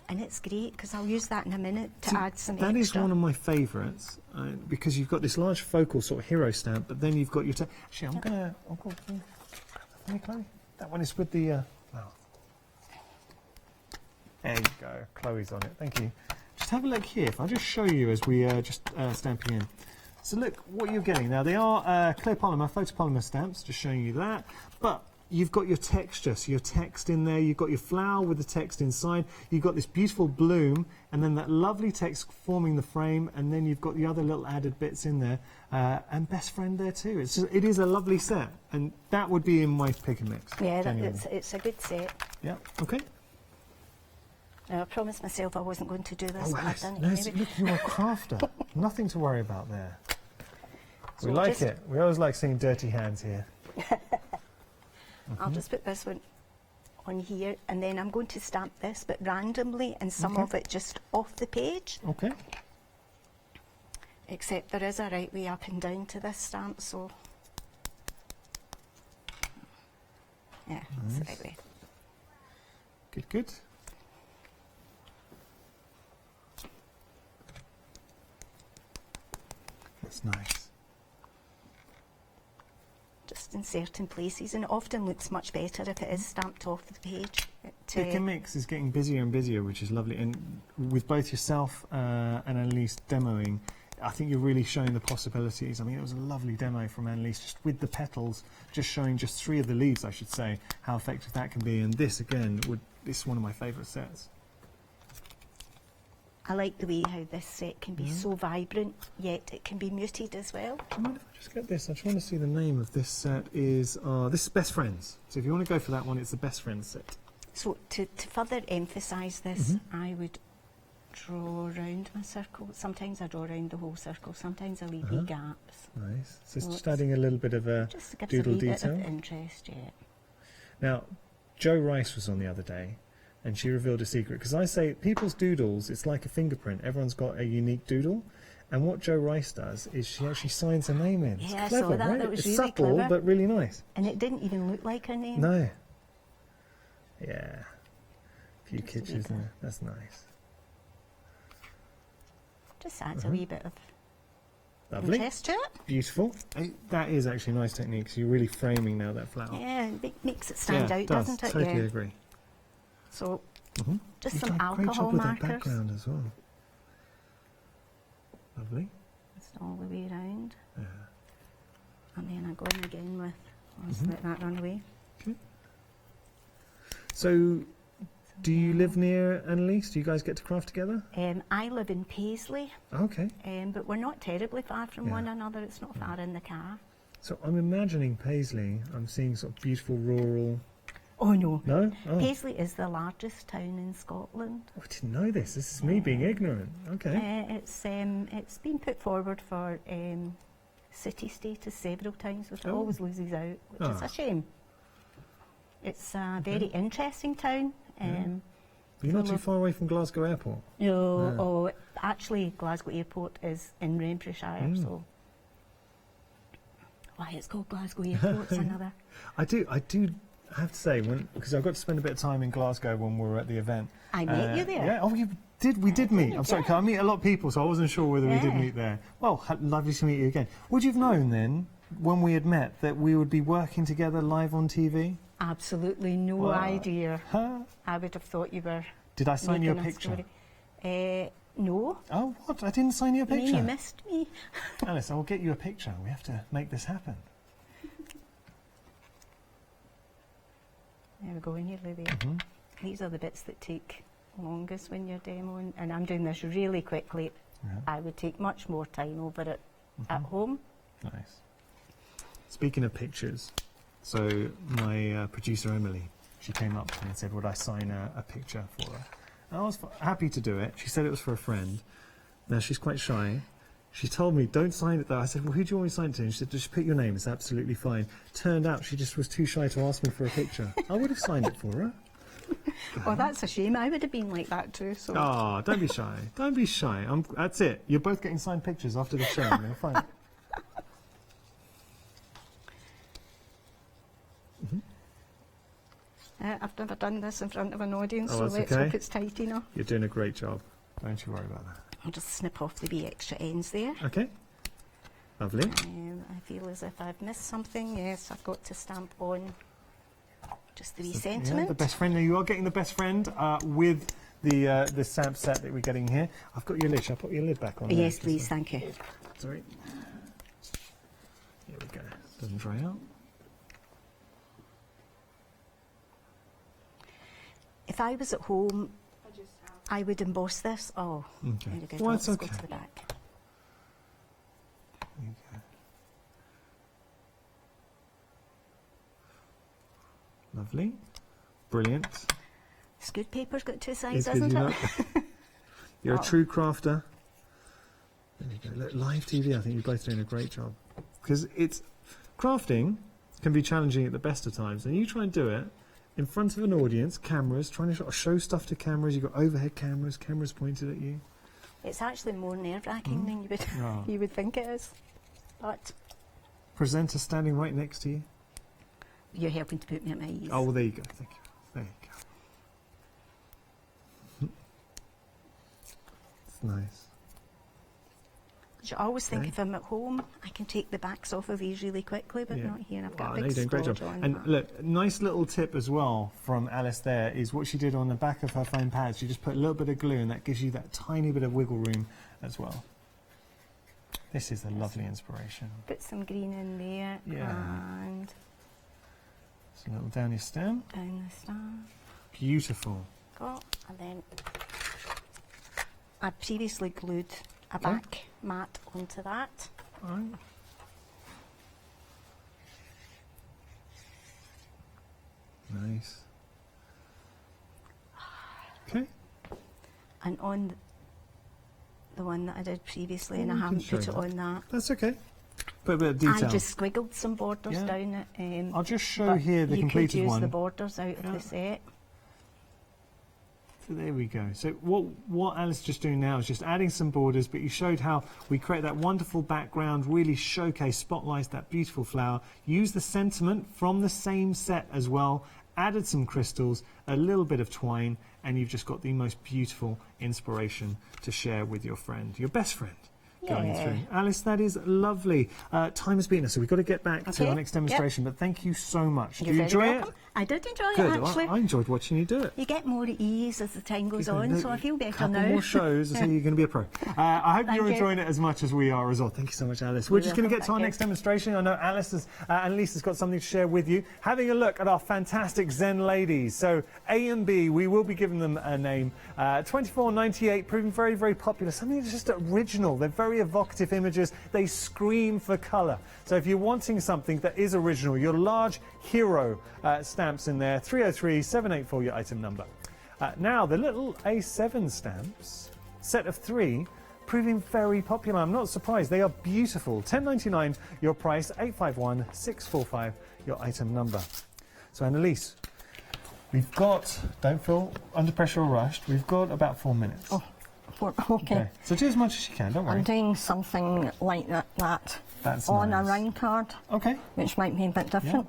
And it's great because I'll use that in a minute to add some That extra. is one of my favourites because you've got this large focal sort of hero stamp, but then you've got your... Actually, I'm going to... Chloe? That one is with the... flower. There you go. Chloe's on it. Thank you. Just have a look here. If I just show you as we just stamping in. So look what you're getting. Now, they are clear polymer, photopolymer stamps, just showing you that. But you've got your texture, so your text in there. You've got your flower with the text inside. You've got this beautiful bloom, and then that lovely text forming the frame, and then you've got the other little added bits in there, and best friend there too. It is a lovely set, and that would be in my pick and mix. Yeah, it's a good set. Yeah, okay. Now, I promised myself I wasn't going to do this, Oh, but Alice, I've done no, it anyway. look, you're a crafter. Nothing to worry about there. So We like it. We always like seeing dirty hands here. I'll just put this one on here, and then I'm going to stamp this, but randomly, and some of it just off the page. Okay. Except there is a right way up and down to this stamp, so... Yeah, that's the right way. Good, good. That's nice. Just in certain places, and it often looks much better if it is stamped off the page. Pick and mix is getting busier and busier, which is lovely. And with both yourself and Annalise demoing, I think you're really showing the possibilities. I mean, it was a lovely demo from Annalise, just with the petals, just showing just 3 of the leaves, I should say, how effective that can be. And this, again, this is one of my favourite sets. I like the way how this set can be so vibrant, yet it can be muted as well. Do you mind if I just get this? I just want to see the name of this set. This is Best Friends. So if you want to go for that one, it's the Best Friends set. So to further emphasise this, I would draw around my circle. Sometimes I draw around the whole circle, sometimes I leave wee gaps. Nice. So it's just adding a little bit of a just gives doodle a wee detail. bit of interest, yeah. Now, Jo Rice was on the other day, and she revealed a secret. Because I say, people's doodles, it's like a fingerprint. Everyone's got a unique doodle. And what Jo Rice does is she actually signs her name in. Yeah, it's clever, I saw that. right? That was it's really subtle, clever. but really nice. And it didn't even look like her name. No. Yeah. A few kitchens in there. That's nice. Just adds a wee bit of Lovely. interest to it. Beautiful. That is actually a nice technique. So you're really framing now that flower. Yeah, it makes it stand out, doesn't it? Totally Yeah. agree. So, just You've some done a great alcohol job with markers. that background as well. Lovely. Just all the way around. Yeah. And then I go in again with, I'll just let that run away. Okay. So, do you live near Annalise? Do you guys get to craft together? I live in Paisley. Okay. But we're not terribly far from one another. It's not far in the car. So I'm imagining Paisley. I'm seeing sort of beautiful rural... Oh, no. No? Oh. Paisley is the largest town in Scotland. Oh, I didn't know this. This is me being ignorant. Okay. It's been put forward for city status several times, which it always loses out, which is a shame. It's a very interesting town. You're not too far away from Glasgow Airport. No, actually Glasgow Airport is in Renfrewshire, so why it's called Glasgow Airport's another. I do have to say, because I got to spend a bit of time in Glasgow when we were at the event. I met you there. Yeah, oh, we did meet. I'm sorry, 'cause I meet a lot of people, so I wasn't sure whether we did meet there. Well, lovely to meet you again. Would you have known then, when we had met, that we would be working together live on TV? Absolutely no idea. Huh? I would have thought you were. Did I sign you a making picture? Story. No. Oh, what? I didn't sign you a picture? No, you missed me. Alice, I will get you a picture. We have to make this happen. There we go, nearly there. These are the bits that take longest when you're demoing, and I'm doing this really quickly. I would take much more time over it at home. Nice. Speaking of pictures, so my producer Emily, she came up to me and said, would I sign a picture for her? And I was happy to do it. She said it was for a friend. Now, she's quite shy. She told me, don't sign it though. I said, well, who do you want me to sign it to? And she said, just put your name, it's absolutely fine. Turned out she just was too shy to ask me for a picture. I would have signed it for her. Oh, that's a shame. I would have been like that too. So. Oh, don't be shy. Don't be shy. That's it. You're both getting signed pictures after the show. You're fine. I've never done this in front of an audience, Oh, so that's let's okay. hope it's tight enough. You're doing a great job. Don't you worry about that. I'll just snip off the wee extra ends there. Okay. Lovely. I feel as if I've missed something. Yes, I've got to stamp on just the wee sentiment. Yeah, the best friend. Now you are getting the best friend with the stamp set that we're getting here. I've got your lid. Shall I put your lid back on? Yes, please. Thank you. Sorry. Here we go. Doesn't dry out. If I was at home, I would emboss this. Oh, okay. Very good. Well, Let's it's go okay. to the back. There you go. Lovely. Brilliant. It's good paper's got two sides, It's good, isn't you it? know. You're a true crafter. There you go. Look, live TV, I think you're both doing a great job. Because crafting can be challenging at the best of times, and you try and do it in front of an audience, cameras, trying to sort of show stuff to cameras. You've got overhead cameras, cameras pointed at you. It's actually more nerve-wracking than Oh. you would think it is. But Presenter standing right next to you. you're helping to put me at my ease. Oh, well, there you go. Thank you. There you go. It's nice. You always think Okay. if I'm at home, I can take the backs off of these really quickly, but not here. I've got Oh, a no, big you're doing a great job. splodge on And that. look, nice little tip as well from Alice there is what she did on the back of her foam pads. She just put a little bit of glue and that gives you that tiny bit of wiggle room as well. This is a lovely inspiration. Put some green in there and Just a little down your stem. down the stem. Beautiful. Got, and then I previously glued a back mat onto that. All right. Nice. Okay. And on the one that I did previously, Oh, and I you can haven't put show it that. on that. That's okay. Put a bit of detail. I just squiggled some borders Yeah. down it. I'll just show but here the you completed could use one. the borders out of the set. So there we go. So what Alice is just doing now is just adding some borders, but you showed how we create that wonderful background, really showcase, spotlight that beautiful flower, use the sentiment from the same set as well, added some crystals, a little bit of twine, and you've just got the most beautiful inspiration to share with your friend, your best friend. Going Yeah. through. Alice, that is lovely. Time has been, so we've got to get back to Okay. our next demonstration, but thank you so much. You're Do you very enjoy welcome. it? I did enjoy Good. it, actually. I enjoyed watching you do it. You get more at ease as the time goes on, so I feel better couple now. more shows, so you're going to be a pro. I hope Thank you're you. enjoying it as much as we are as well. Thank you so much, Alice. We're You're just going to welcome. get to our Thank next you. demonstration. I know Alice and Lisa's got something to share with you. Having a look at our fantastic Zen ladies. So A and B, we will be giving them a name. 24.98, proving very, very popular. Something that's just original. They're very evocative images. They scream for colour. So if you're wanting something that is original, your large hero stamps in there, 303-784, your item number. Now, the little A7 stamps, set of 3, proving very popular. I'm not surprised. They are beautiful. $10.99 your price, 851-645 your item number. So, Annalise, we've got, don't feel under pressure or rushed, we've got about 4 minutes. Oh, okay. So do as much as you can, don't worry. I'm doing something like that That's on nice. a round card. Okay. Which might be a bit different.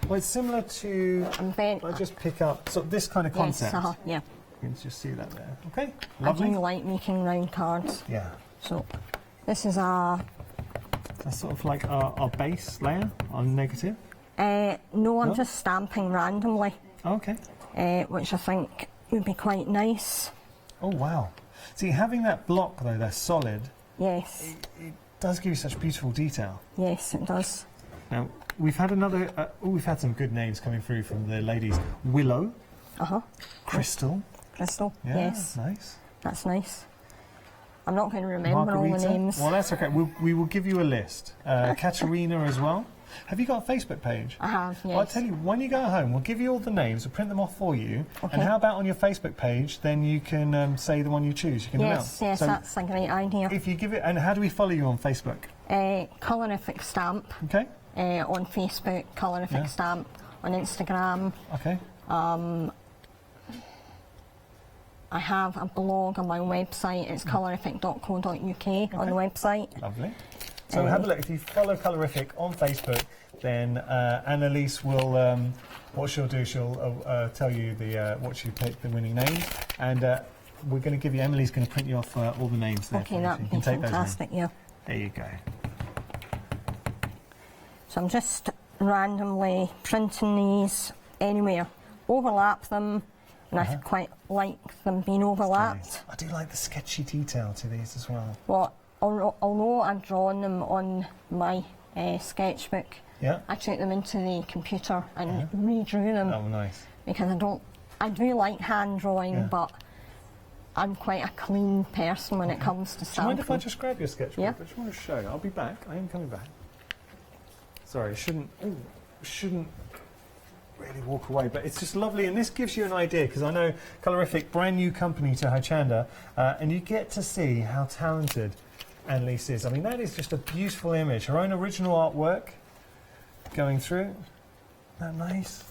Well, it's similar to, I just pick up sort of this kind of concept. Yes, yeah. You can just see that there. Okay, I lovely. do like making round cards. Yeah. So this is a... That's sort of like our base layer, our negative. No, I'm No? just stamping randomly. Okay. Which I think would be quite nice. Oh, wow. See, having that block, though, that's solid, Yes. it does give you such beautiful detail. Yes, it does. Now, we've had we've had some good names coming through from the ladies. Willow. Uh-huh. Crystal. Crystal, Yeah, yes. nice. That's nice. I'm not going to remember all the Margarita. names. Well, that's okay. We will give you a list. Katerina as well. Have you got a Facebook page? I have, yes. Well, I'll tell you, when you go home, we'll give you all the names, we'll print them off for you. Okay. And how about on your Facebook page, then you can say the one you choose. You can announce. Yes, So that's a great idea. if you give it, and how do we follow you on Facebook? Colorific Stamp. Okay. On Facebook, Colorific Stamp. On Instagram. Okay. I have a blog on my website. It's colorific.co.uk on the website. Lovely. So have a look. If you follow Colorific on Facebook, then Annalise will, what she'll do, she'll tell you what she picked, the winning names, and we're going to give you, Emily's going to print you off all the names there. Okay, that would be fantastic, yeah. There you go. So I'm just randomly printing these anywhere, overlap them, and I quite like them being overlapped. I do like the sketchy detail to these as well. Well, although I've drawn them on my sketchbook, I took them into the computer and redrew them. Oh, nice. Because I do like hand drawing, but I'm quite a clean person when it comes to stamping. Do you mind if I just grab your sketchbook? Yeah. I just want to show you. I'll be back. I am coming back. Sorry, shouldn't really walk away, but it's just lovely, and this gives you an idea, because I know Colorific, brand new company to Hochanda, and you get to see how talented Annalise is. I mean, that is just a beautiful image. Her own original artwork going through. Isn't that nice?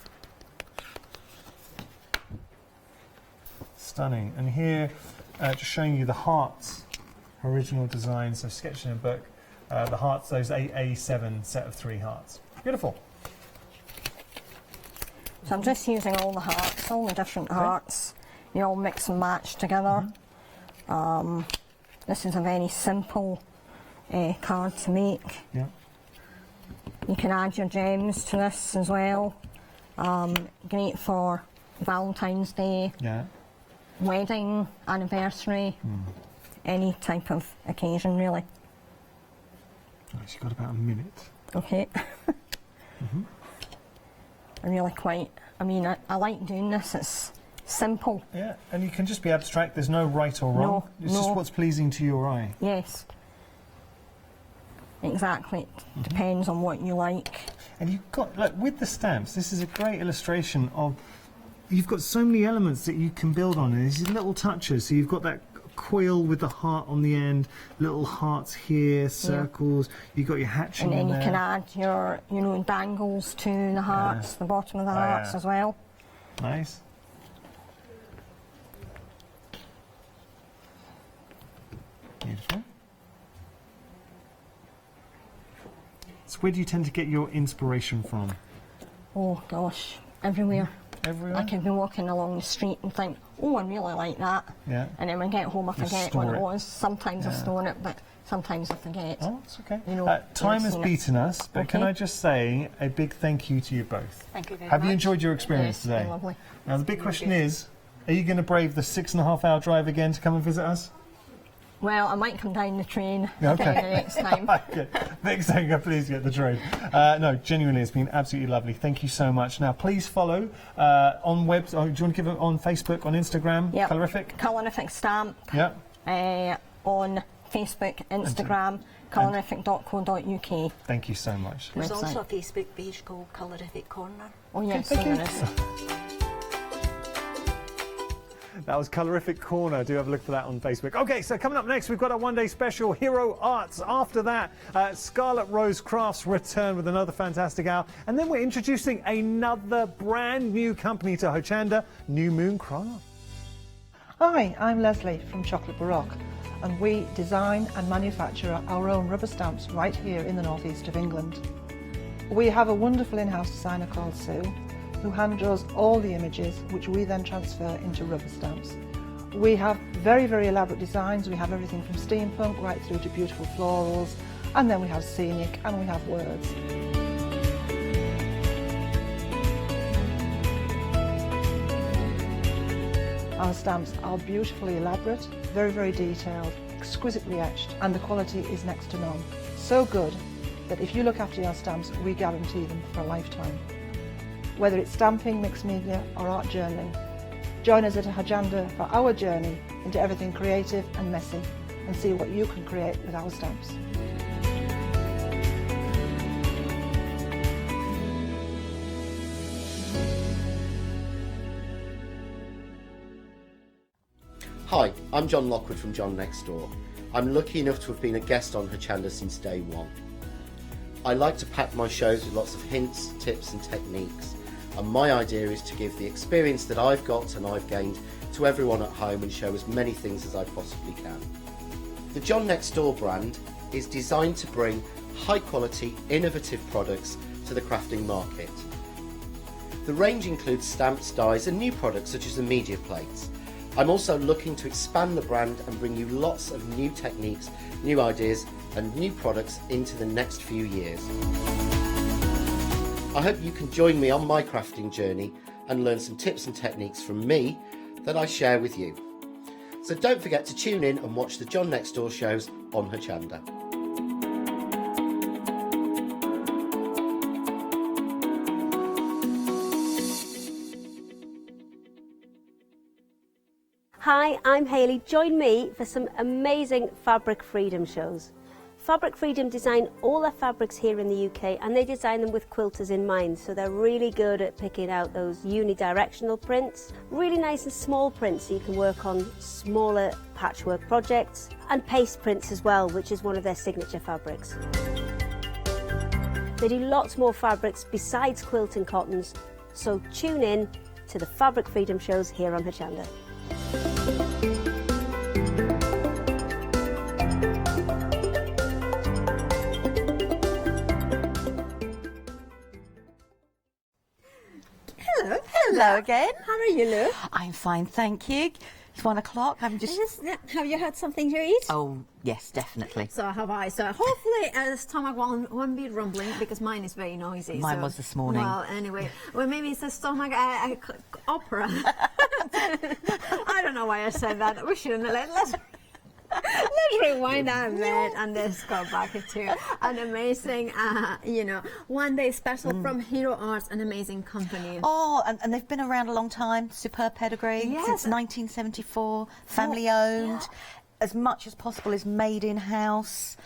Stunning. And here, just showing you the hearts, her original design, so sketched in a book. The hearts, those A7 set of 3 hearts. Beautiful. So I'm just using all the hearts, all the different hearts. You all mix and match together. This is a very simple card to make. Yeah. You can add your gems to this as well. Great for Valentine's Day, wedding, anniversary, any type of occasion really. Nice, you've got about a minute. Okay. I really I like doing this, it's simple. Yeah, and you can just be abstract, there's no right or wrong. It's just what's pleasing to your eye. Yes. Exactly, it depends on what you like. And you've got, like, with the stamps, this is a great illustration of, you've got so many elements that you can build on, and these little touches. So you've got that quill with the heart on the end, little hearts here, circles, you've got your hatching and then in you can add your, dangles to the hearts, the bottom of the hearts as well. Nice. Beautiful. So where do you tend to get your inspiration from? Oh gosh, everywhere. Everywhere? I can be walking along the street and think, oh, I really like that. Yeah. And then when I get home, I forget what it was. Sometimes I store it, but sometimes I forget. Oh, it's okay. Time has beaten us, but can I just say a big thank you to you both. Thank you very much. Have you enjoyed your experience today? Lovely. Now, the big question is, are you going to brave the 6.5-hour drive again to come and visit us? Well, I might come down the train Okay. next time. Okay. Next time, please get the train. No, genuinely, it's been absolutely lovely. Thank you so much. Now, please follow on web. Do you want to give it on Facebook, on Instagram? Yep. Colorific. Colorific Stamp. Yep. On Facebook, Instagram, colorific.co.uk. Thank you so much. There's also a Facebook page called Colorific Corner. Oh yes, Okay, there is. That was Colorific Corner. Do have a look for that on Facebook. Okay, so coming up next, we've got our one-day special, Hero Arts. After that, Scarlet Rose Crafts return with another fantastic hour. And then we're introducing another brand new company to Hochanda, New Moon Craft. Hi, I'm Leslie from Chocolate Baroque, and we design and manufacture our own rubber stamps right here in the northeast of England. We have a wonderful in-house designer called Sue, who hand draws all the images, which we then transfer into rubber stamps. We have very, very elaborate designs. We have everything from steampunk right through to beautiful florals, and then we have scenic and we have words. Our stamps are beautifully elaborate, very, very detailed, exquisitely etched, and the quality is next to none. So good that if you look after your stamps, we guarantee them for a lifetime. Whether it's stamping, mixed media or art journaling, join us at Hochanda for our journey into everything creative and messy and see what you can create with our stamps. Hi, I'm John Lockwood from John Next Door. I'm lucky enough to have been a guest on Hochanda since day one. I like to pack my shows with lots of hints, tips and techniques, and my idea is to give the experience that I've got and I've gained to everyone at home and show as many things as I possibly can. The John Next Door brand is designed to bring high quality, innovative products to the crafting market. The range includes stamps, dies and new products such as the media plates. I'm also looking to expand the brand and bring you lots of new techniques, new ideas and new products into the next few years. I hope you can join me on my crafting journey and learn some tips and techniques from me that I share with you. So don't forget to tune in and watch the John Next Door shows on Hochanda. Hi, I'm Hayley. Join me for some amazing Fabric Freedom shows. Fabric Freedom design all their fabrics here in the UK, and they design them with quilters in mind, so they're really good at picking out those unidirectional prints, really nice and small prints so you can work on smaller patchwork projects, and paste prints as well, which is one of their signature fabrics. They do lots more fabrics besides quilt and cottons, so tune in to the Fabric Freedom shows here on Hochanda. Hello again. How are you, Lou? I'm fine, thank you. It's 1 o'clock. I'm just. Have you had something to eat? Oh yes, definitely. So have I. So hopefully the stomach won't be rumbling because mine is very noisy. Mine was this morning. Well, anyway, well maybe it's a stomach opera. I don't know why I said that. We shouldn't. Let's rewind that a bit and let's go back to an amazing, one day special from Hero Arts, an amazing company. Oh, and they've been around a long time. Superb pedigree since 1974. Family owned. As much as possible is made in house.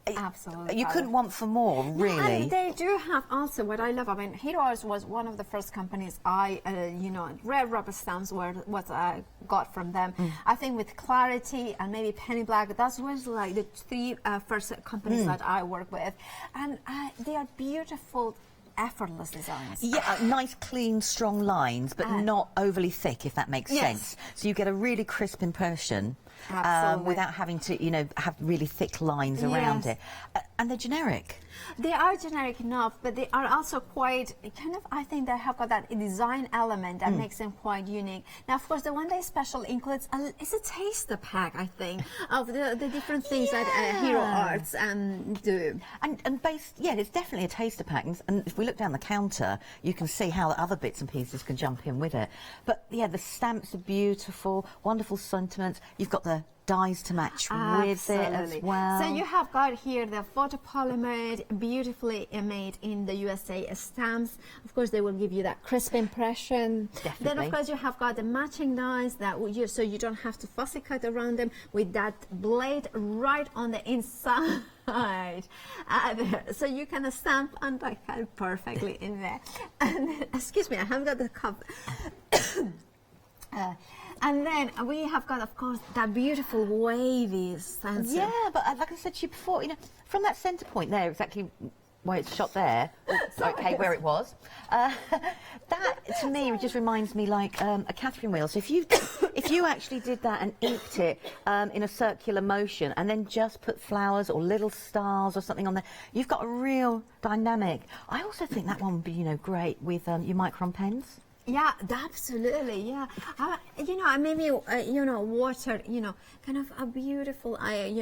Absolutely. You couldn't want for more, really. And they do have also what I love. I mean, Hero Arts was one of the first companies red rubber stamps were what I got from them. I think with Clarity and maybe Penny Black, that was like the three first companies that I work with. And they are beautiful, effortless designs. Yeah, nice, clean, strong lines, but not overly thick, if that makes sense. So you get a really crisp impression. Without having to, have really thick lines around it. And they're generic. They are generic enough, but they are also quite, I think they have got that design element that makes them quite unique. Now, of course, the one day special includes, it's a taster pack, I think, of the different things that Hero Arts do. And it's definitely a taster pack. And if we look down the counter, you can see how the other bits and pieces can jump in with it. But yeah, the stamps are beautiful, wonderful sentiments. You've got the dies to match with it as well. So you have got here the photopolymer, beautifully made in the USA stamps. Of course, they will give you that crisp impression. Definitely. Then, of course, you have got the matching dies so you don't have to fussy cut around them with that blade right on the inside. So you can stamp and cut perfectly in there. And excuse me, I haven't got the cup. And then we have got, of course, that beautiful wavy stencil. Yeah, but like I said to you before, from that centre point there, exactly where it's shot there, where it was, that to me just reminds me like a Catherine wheel. So if you actually did that and inked it in a circular motion and then just put flowers or little stars or something on there, you've got a real dynamic. I also think that one would be, great with your micron pens. Yeah, absolutely. Yeah, maybe water. Kind of a beautiful. like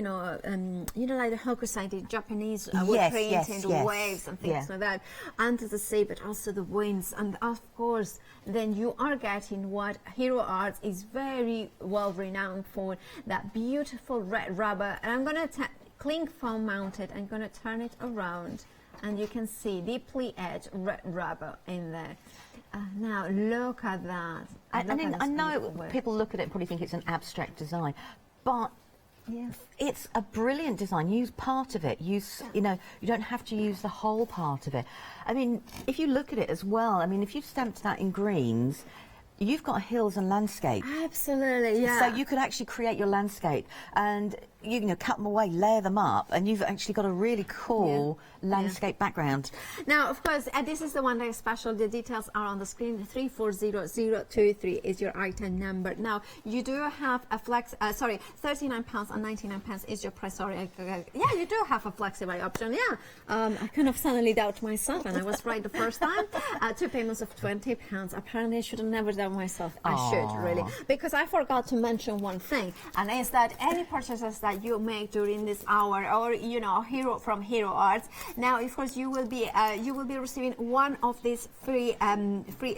the Hokusai Japanese would painted waves and things like that, under the sea, but also the winds, and of course, then you are getting what Hero Arts is very well renowned for, that beautiful red rubber. And I'm gonna cling foam mounted. I'm gonna turn it around, and you can see deeply edged red rubber in there. Now look at that. I know people look at it and probably think it's an abstract design, but it's a brilliant design. Use part of it. You don't have to use the whole part of it. I mean, if you look at it as well, I mean, if you've stamped that in greens, you've got hills and landscape. Absolutely, yeah. So you could actually create your landscape and you know, cut them away, layer them up, and you've actually got a really cool landscape background. Now, of course, this is the one day special. The details are on the screen. 340023 is your item number. Now, you do have a flex. Sorry, £39 and 99 pence is your price. Sorry, yeah, you do have a flexible option. Yeah, I kind of suddenly doubt myself, and I was right the first time. 2 payments of £20. Apparently, I should have never done myself. I should really, because I forgot to mention one thing, and is that any purchases that you make during this hour, or you know, from Hero Arts. Now, of course, you will be receiving one of these free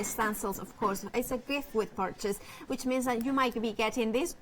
stencils. Of course, it's a gift with purchase, which means that you might be getting this.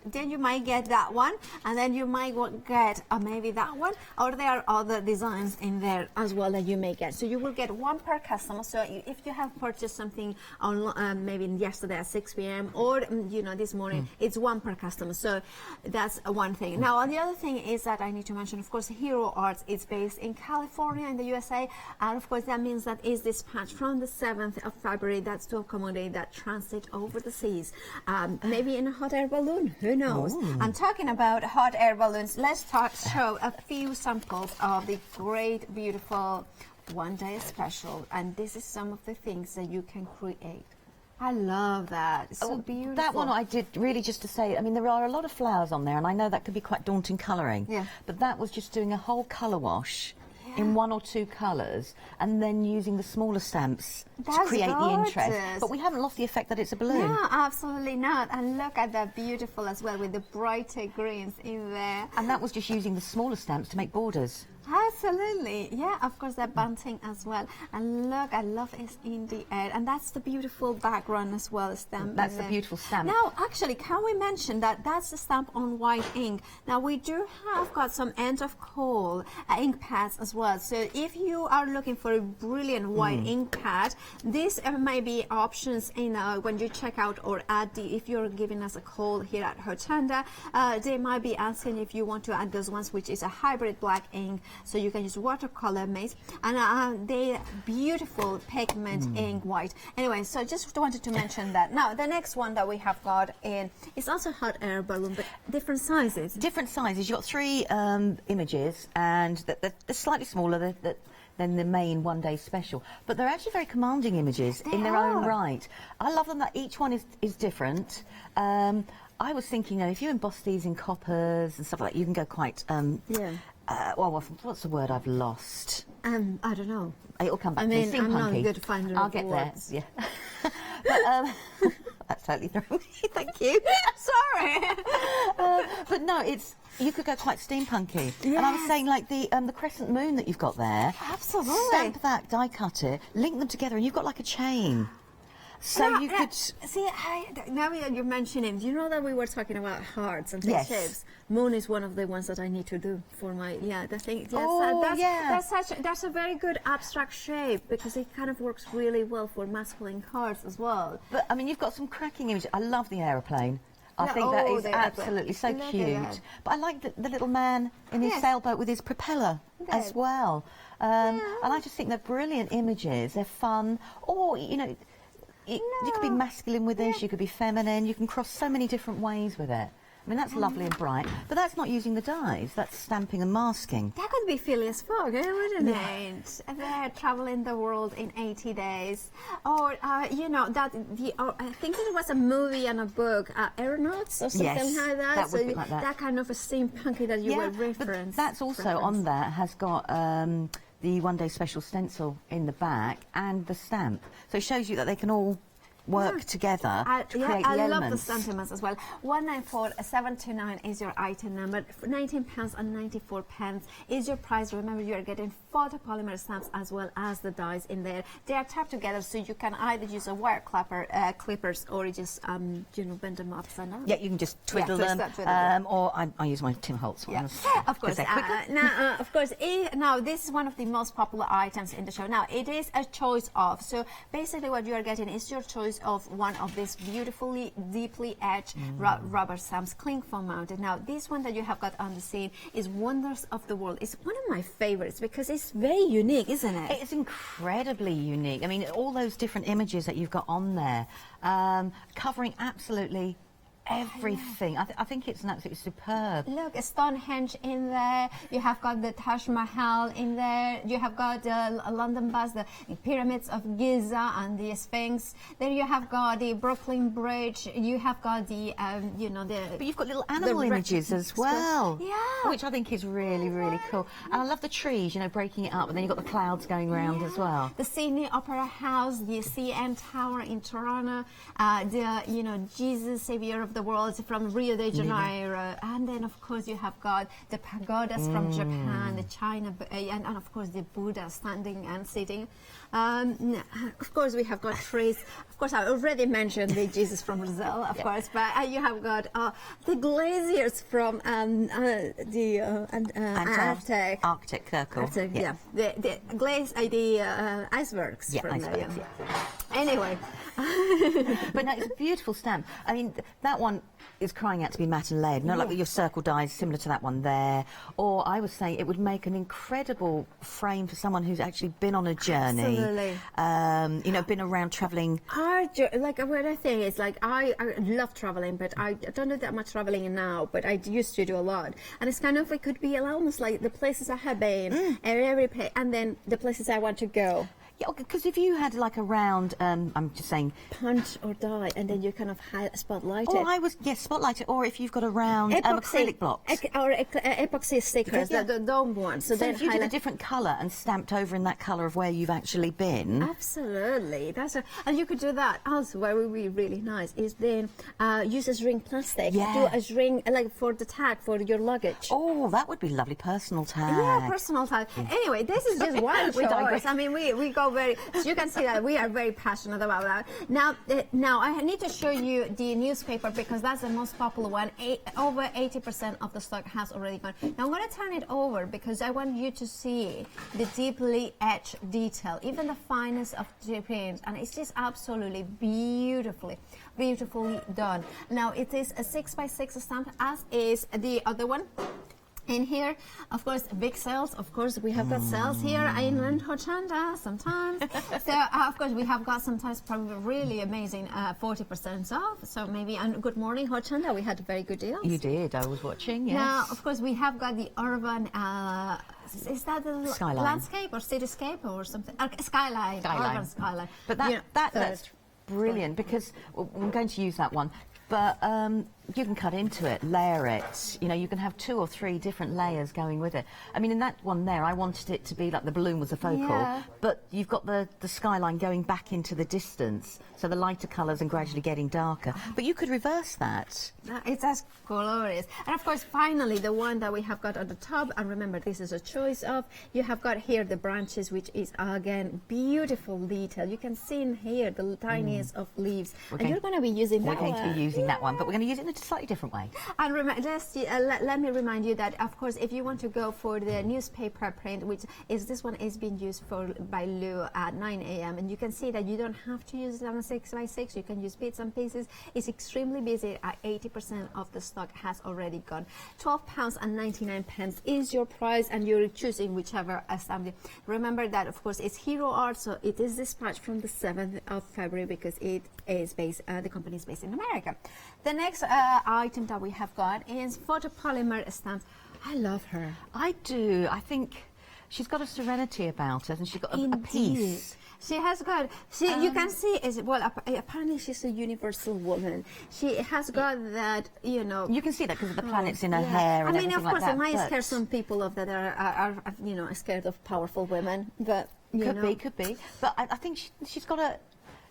Then you might get that one, and then you might get maybe that one, or there are other designs in there as well that you may get. So you will get one per customer. So if you have purchased something on maybe yesterday at 6 p.m. or you know, this morning, it's one per customer. So that's one thing. Now, the other thing is that I need to mention, of course, Hero Arts is based in California in the USA, and of course that means that is dispatched from the 7th of February. That's to accommodate that transit over the seas, maybe in a hot air balloon. Who knows? And talking about hot air balloons, let's show a few samples of the great, beautiful one-day special. And this is some of the things that you can create. I love that. It's so beautiful. That one I did really just to say, I mean, there are a lot of flowers on there, and I know that could be quite daunting colouring. Yeah. But that was just doing a whole colour wash in 1 or 2 colours, and then using the smaller stamps to create the interest. But we haven't lost the effect that it's a balloon. No, absolutely not. And look at that beautiful as well, with the brighter greens in there. And that was just using the smaller stamps to make borders. Absolutely, yeah, of course, that bunting as well. And look, I love it in the air. And that's the beautiful background as well, stamp. That's the beautiful stamp. Now, actually, can we mention that that's the stamp on white ink? Now, we do have got some end of call ink pads as well. So if you are looking for a brilliant white ink pad, this may be options in when you check out, or add if you're giving us a call here at Hochanda, they might be asking if you want to add those ones, which is a hybrid black ink. So you can use watercolor maze, and they beautiful pigment ink white. Anyway, so just wanted to mention that. Now, the next one that we have got in is also hot air balloon, but different sizes. Different sizes. You've got 3 images, and they're slightly smaller than the main one-day special, but they're actually very commanding images in their own right. I love them that each one is different. I was thinking, if you emboss these in coppers and stuff like that, you can go quite well, what's the word I've lost? I don't know. It'll come back. I mean, to I'm not a good finder I'll of get words. there. Yeah. But, that's totally thrown me. Thank you. Sorry. But no, you could go quite steampunky. Yes. And I was saying, like the crescent moon that you've got there. Absolutely. Stamp that, die cut it, link them together, and you've got like a chain. So you could see. Now you're mentioning. Do you know that we were talking about hearts and shapes? Moon is one of the ones that I need to do for my the thing. Yes, that's a very good abstract shape, because it kind of works really well for masculine hearts as well. But I mean, you've got some cracking images. I love the aeroplane. I think that is absolutely so cute. But I like the little man in his sailboat with his propeller as well. And I just think they're brilliant images. They're fun. Or you could be masculine with this, you could be feminine, you can cross so many different ways with it. I mean, that's lovely and bright, but that's not using the dyes, that's stamping and masking. That could be Phileas Fogg, wouldn't it? They're traveling the world in 80 days. Or, I think it was a movie and a book, Aeronauts or something like that. That would be like that. That kind of a steampunky that you were referencing. That's also on there, has got the one-day special stencil in the back and the stamp. So it shows you that they can all work together to create the elements. I love the sentiments as well. 194729 is your item number. £19 and 94 pence is your price. Remember, you are getting photopolymer stamps as well as the dies in there. They are tapped together, so you can either use a wire clippers, or just bend them upside down. Yeah, you can just twiddle them, or I use my Tim Holtz ones. Of course. Now this is one of the most popular items in the show. Now it is a choice of. So basically, what you are getting is your choice choice of one of these beautifully deeply etched rubber stamps, cling foam mounted. Now this one that you have got on the scene is Wonders of the World. It's one of my favorites because it's very unique, isn't it? It's incredibly unique. I mean, all those different images that you've got on there, covering absolutely everything. I think it's an absolutely superb. Look, Stonehenge in there. You have got the Taj Mahal in there. You have got the London Bus, the pyramids of Giza and the Sphinx. Then you have got the Brooklyn Bridge. You have got the, you know, the. But you've got little animal images as well. Yeah. Which I think is really, really cool. And I love the trees, you know, breaking it up, and then you've got the clouds going around as well. The Sydney Opera House, the CN Tower in Toronto, the, you know, Jesus, Savior of the World from Rio de Janeiro, and then of course you have got the pagodas from Japan, the China, and of course the Buddha standing and sitting. Of course we have got trees. Of course I already mentioned the Jesus from Brazil, of course, but you have got the glaciers from the Arctic Circle. Yeah, the icebergs from there. Anyway. But no, it's a beautiful stamp. I mean, that one is crying out to be matte and layered. No, like your circle dies, similar to that one there. Or I was saying it would make an incredible frame for someone who's actually been on a journey. Absolutely. You know, been around travelling. Like what I think is like I love travelling, but I don't do that much travelling now. But I used to do a lot, and it's kind of it could be almost like the places I have been, every place, and then the places I want to go. Yeah, because if you had like a round, I'm just saying, punch or die, and then you kind of spotlight it. Spotlight it. Or if you've got a round acrylic blocks or epoxy stickers, the dome ones. So then if you did a different colour and stamped over in that colour of where you've actually been. Absolutely, and you could do that. Also, what would be really nice is then use a ring plastic. Do a ring like for the tag for your luggage. Oh, that would be lovely, personal tag. Yeah, personal tag. Anyway, this is just one choice. I mean, we go very. So you can see that we are very passionate about that. Now I need to show you the newspaper because that's the most popular one. Over 80% of the stock has already gone. Now I'm going to turn it over because I want you to see the deeply etched detail, even the finest of the prints, and it's just absolutely beautifully done. Now it is a 6x6 stamp, as is the other one. In here, of course, big sales. Of course, we have got sales here in Hochanda sometimes. So, of course, we have got sometimes probably really amazing 40% off. So maybe, and good morning, Hochanda. We had very good deals. You did. I was watching. Yes. Now, of course, we have got the urban. Is that the skyline, landscape or cityscape or something? Skyline. Urban skyline. But that's brilliant because I'm going to use that one. But you can cut into it, layer it. You know, you can have 2 or 3 different layers going with it. I mean, in that one there, I wanted it to be like the balloon was a focal, but you've got the skyline going back into the distance, so the lighter colours and gradually getting darker. But you could reverse that. It's as glorious. And of course, finally, the one that we have got on the top, and remember, this is a choice of, you have got here the branches, which is, again, beautiful detail. You can see in here the tiniest of leaves. And you're going to be using that one. We're going to be using that one, but we're going to use it in a slightly different way. And let me remind you that, of course, if you want to go for the newspaper print, which is this one is being used by Lou at 9 a.m. and you can see that you don't have to use it on a 6x6. You can use bits and pieces. It's extremely busy. At 80% of the stock has already gone. £12.99 is your price, and you're choosing whichever assembly. Remember that, of course, it's Hero Art, so it is dispatched from the 7th of February because it is based. The company is based in America. The next item that we have got is photopolymer stamps. I love her. I do. I think she's got a serenity about her, and she's got a peace. She has got. You can see apparently she's a universal woman. She has got that. You know. You can see that because of the planets in her hair. And I mean, of course, like it might scare some people of that are you know, scared of powerful women, but could be. But I think she's got a.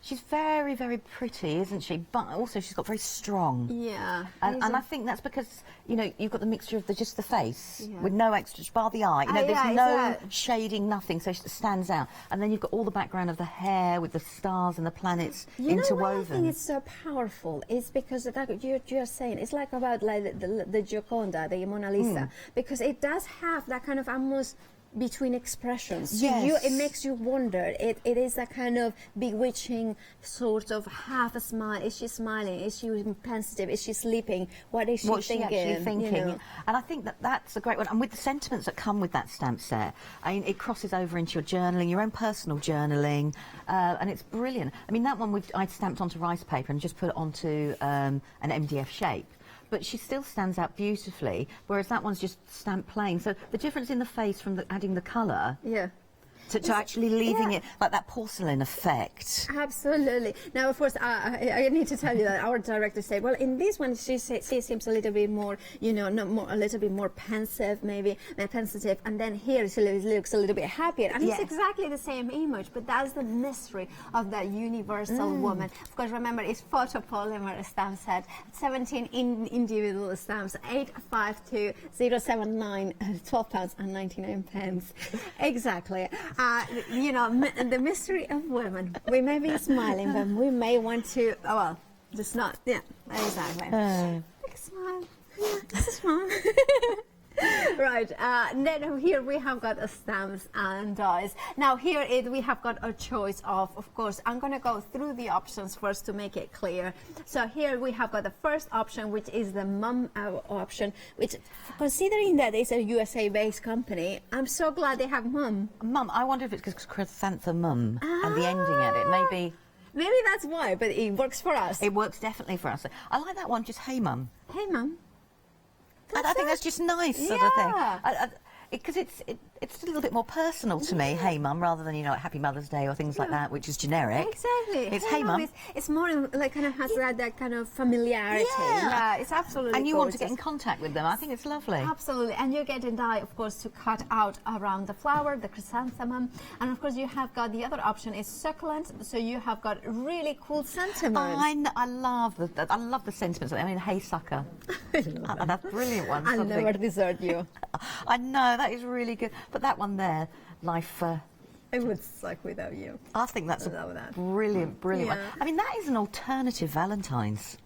She's very, very pretty, isn't she? But also she's got very strong. Yeah. And I think that's because, you know, you've got the mixture of just the face with no extra, bar the eye. You know, there's no shading, nothing, so it stands out. And then you've got all the background of the hair with the stars and the planets interwoven. You know why I think it's so powerful? It's because you're saying it's like about like the Gioconda, the Mona Lisa, because it does have that kind of almost between expressions. So Yes. it makes you wonder. It is a kind of bewitching sort of half a smile. Is she smiling? Is she pensive? Is she sleeping? What is she What's thinking? she actually thinking? You know? And I think that's a great one. And with the sentiments that come with that stamp set, I mean, it crosses over into your journaling, your own personal journaling, and it's brilliant. I mean, that one I'd stamped onto rice paper and just put it onto an MDF shape. But she still stands out beautifully, whereas that one's just stamped plain. So the difference in the face from adding the colour to actually leaving it like that porcelain effect. Absolutely. Now, of course, I need to tell you that our director said, well, in this one, she seems a little bit more, you know, a little bit more pensive, maybe pensive, and then here she looks a little bit happier. And it's exactly the same image, but that's the mystery of that universal woman. Of course, remember, it's photopolymer stamp set, 17 individual stamps, 852079, £12.99. Exactly. You know, the mystery of women. We may be smiling, but we may want to, well, just not, exactly. Big smile. Just a smile. Right, then here we have got stamps and dies. Now here we have got a choice of course, I'm going to go through the options first to make it clear. So here we have got the first option, which is the mum option, which, considering that it's a USA-based company, I'm so glad they have mum. Mum, I wonder if it's because chrysanthemum and the ending at it, maybe. Maybe that's why, but it works for us. It works definitely for us. I like that one, just hey mum. Hey mum. I think that's just nice sort of thing. Because it's a little bit more personal to me, hey mum, rather than, you know, Happy Mother's Day or things like that, which is generic. Exactly. It's hey mum. It's more like kind of has that kind of familiarity. Yeah, it's absolutely And you gorgeous. want to get in contact with them. I think it's lovely. Absolutely. And you get a die, of course, to cut out around the flower, the chrysanthemum. And of course, you have got the other option is succulent. So you have got really cool sentiments. I love the sentiments. I mean, hey sucker. That's a brilliant one. I'll never desert you. I know, that is really good. But that one there, life... it would suck without you. I think that's a brilliant one. I mean, that is an alternative Valentine's.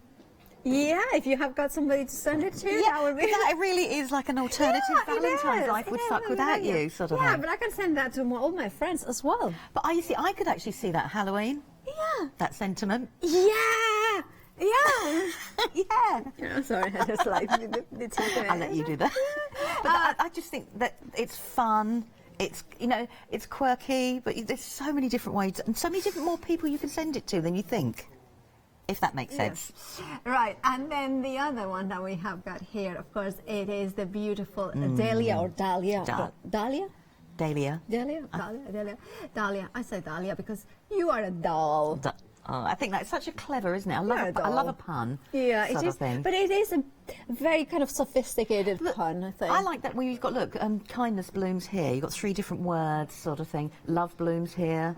Yeah, if you have got somebody to send it to, that would be... That really is like an alternative Valentine's. Life would suck without you, sort of Yeah, thing. but I can send that to all my friends as well. But you see, I could actually see that Halloween. Yeah. That sentiment. Yeah! Yeah! Yeah. Yeah, sorry, I just like the I'll let you do that. But I just think that it's fun. It's, you know, it's quirky, but there's so many different ways and so many different more people you can send it to than you think, if that makes sense. Right, and then the other one that we have got here, of course, it is the beautiful Dahlia or Dahlia. Dahlia? Dahlia. Dahlia? Dahlia. Dahlia. I say Dahlia because you are a doll. I think that's such a clever, isn't it? I love a pun. Yeah, it is. Thing. But it is a very kind of sophisticated pun, I think. I like that. Well, you've got, look, kindness blooms here. You've got 3 different words, sort of thing. Love blooms here.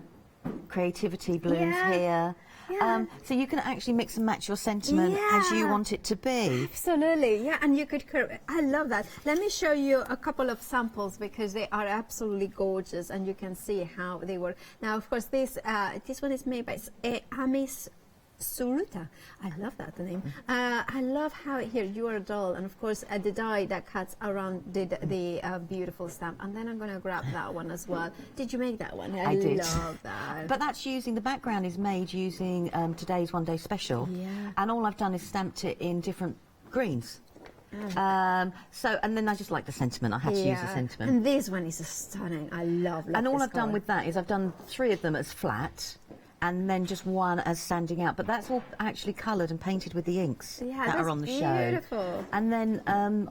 Creativity blooms here. Yeah. So you can actually mix and match your sentiment as you want it to be. Absolutely, yeah, and you could. I love that. Let me show you a couple of samples because they are absolutely gorgeous, and you can see how they work. Now, of course, this one is made by Amis Suruta. I love that name. I love how here you are a doll, and of course the die that cuts around the beautiful stamp. And then I'm going to grab that one as well. Did you make that one? I did. Love that. But that's using the background is made using today's One Day Special, and all I've done is stamped it in different greens. So, and then I just like the sentiment. I had to use the sentiment. And this one is stunning. I love. And all this I've done colour. with that is I've done 3 of them as flat, and then just one as standing out. But that's all actually coloured and painted with the inks that are on the beautiful. show. And then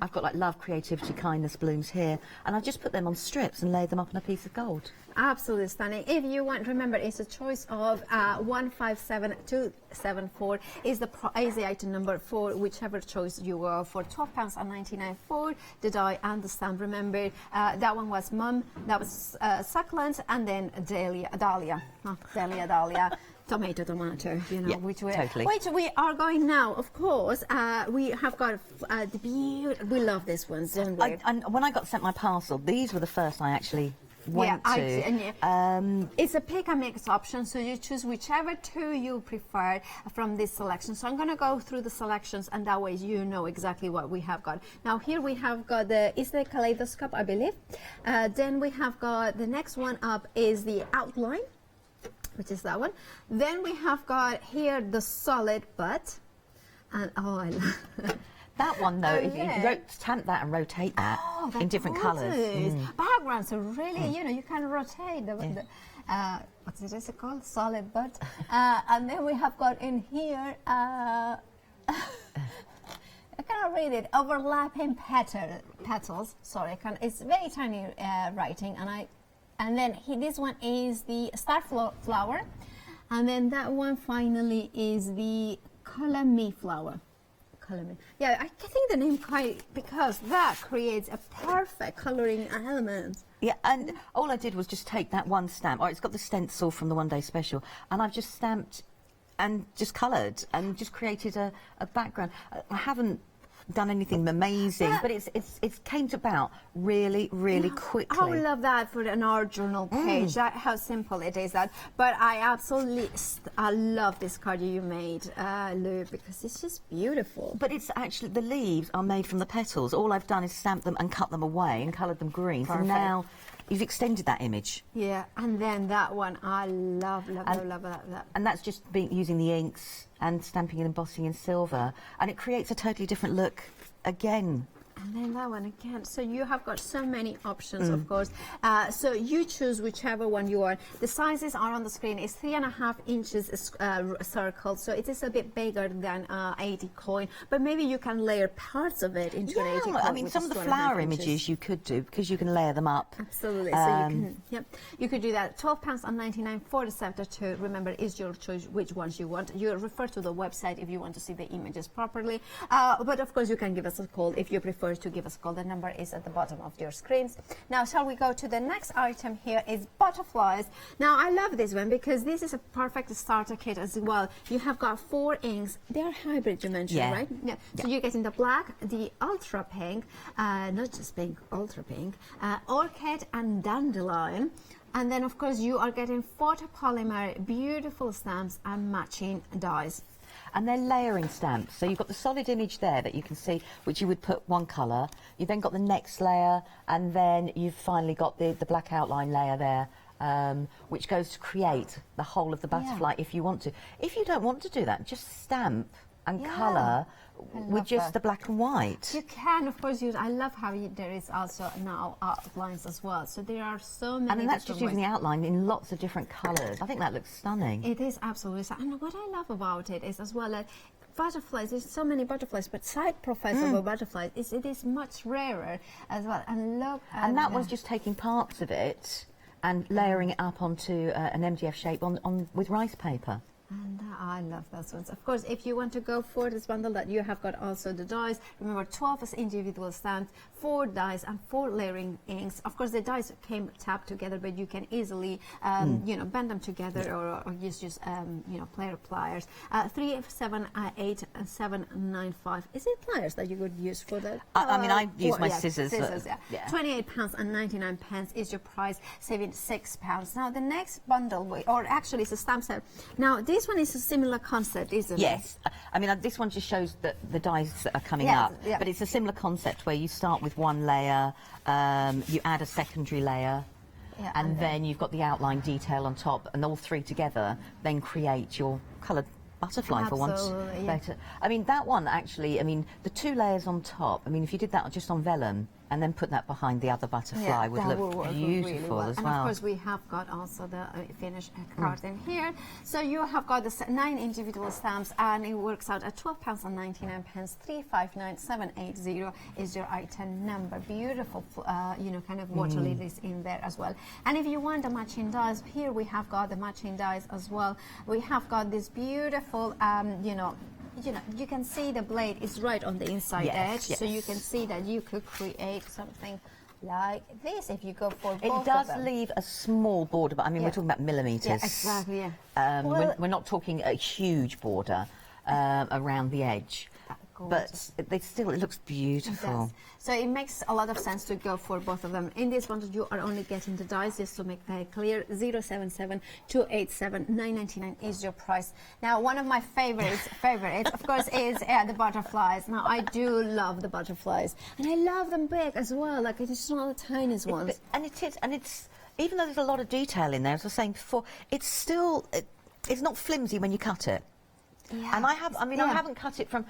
I've got like love, creativity, kindness blooms here, and I just put them on strips and lay them up on a piece of gold. Absolutely stunning. If you want, remember, it's a choice of 157274 is the item number for whichever choice you go for. £12.99 for the die and the stamp. Remember, that one was mum, that was succulent, and then Dahlia. Tomato, you know, which we are going now. Of course, we have got the beauty. We love these ones, don't we? And when I got sent my parcel, these were the first I actually went to. It's a pick and mix option, so you choose whichever two you prefer from this selection. So I'm going to go through the selections, and that way you know exactly what we have got. Now here we have got is the kaleidoscope, I believe. Then we have got the next one up is the outline, which is that one. Then we have got here the solid butt, and I love that one though. If you stamp that and rotate that in different colours. Backgrounds are really, you can rotate the what is it called? Solid butt. And then we have got in here. I cannot read it. Overlapping petals. Sorry, it's very tiny writing, and then this one is the star flower, and then that one finally is the color me flower. Yeah, I think the name quite, because that creates a perfect colouring element. Yeah, and all I did was just take that one stamp. It's got the stencil from the One Day Special, and I've just stamped and just coloured and just created a background. I haven't done anything amazing, but it's came about really quickly. I love that for an art journal page. That how simple it is. That, but I absolutely I love this card you made, Lou, because it's just beautiful. But it's actually, the leaves are made from the petals. All I've done is stamp them and cut them away and coloured them green. Perfect. So now you've extended that image. Yeah, and then that one I love that. And that's just using the inks and stamping and embossing in silver, and it creates a totally different look again. And then that one again. So you have got so many options, of course. So you choose whichever one you want. The sizes are on the screen. It's 3.5 inches circle, so it is a bit bigger than 80 coin. But maybe you can layer parts of it into an 80 coin. I mean, some of the flower images you could do, because you can layer them up. Absolutely. So you could do that. £12.99 for the center too. Remember, it's your choice which ones you want. You refer to the website if you want to see the images properly. But of course, you can give us a call if you prefer to give us a call. The number is at the bottom of your screens. Now, shall we go to the next item here is butterflies. Now, I love this one because this is a perfect starter kit as well. You have got 4 inks. They are hybrid, you mentioned, right? Yeah. So you're getting the black, the ultra pink, not just pink, ultra pink, orchid and dandelion. And then, of course, you are getting photopolymer, beautiful stamps and matching dies. And they're layering stamps. So you've got the solid image there that you can see, which you would put one colour. You've then got the next layer, and then you've finally got the black outline layer there, which goes to create the whole of the butterfly if you want to. If you don't want to do that, just stamp and colour with just the black and white. You can, of course, use. I love how there is also now outlines as well. So there are so many. And then that's just using the outline in lots of different colours. I think that looks stunning. It is absolutely stunning. And what I love about it is as well that butterflies. There's so many butterflies, but side profiles of butterflies it is much rarer as well. And look. And that one's just taking parts of it and layering it up onto an MDF shape with rice paper. And I love those ones. Of course, if you want to go for this bundle, that you have got also the dies. Remember, 12 is individual stamps, 4 dies and 4 layering inks. Of course, the dies came tapped together, but you can easily, bend them together or use just, player pliers. 3, 7, 8, and 7, 9, 5. Is it pliers that you would use for that? I mean, I use my scissors. Scissors, yeah. £28.99 is your price, saving £6. Now, the next bundle, or actually it's a stamp set. Now, this one is a similar concept, isn't it? Yes. I mean, this one just shows that the dies that are coming up, but it's a similar concept where you start with one layer, you add a secondary layer, and then you've got the outline detail on top, and all 3 together then create your coloured butterfly for once. Better. I mean, that one actually, the 2 layers on top, if you did that just on vellum and then put that behind the other butterfly would look beautiful really well. As well. And of course we have got also the finished card in here. So you have got the 9 individual stamps and it works out at £12.99, 359780 is your item number. Beautiful, kind of water lilies in there as well. And if you want the matching dies, here we have got the matching dies as well. We have got this beautiful, you can see the blade is right on the inside edge, so you can see that you could create something like this if you go for both It does leave a small border, but we're talking about millimetres. Yeah, exactly, we're not talking a huge border around the edge. gorgeous. But it looks beautiful. It does. So it makes a lot of sense to go for both of them. In this one, you are only getting the dies, just to make that clear. 077-287-999 is your price. Now, one of my favorites, of course, is the butterflies. Now, I do love the butterflies, and I love them big as well. Like, it's not the tiniest ones. And it's even though there's a lot of detail in there, as I was saying before, it's still it's not flimsy when you cut it. Yeah. And I haven't cut it from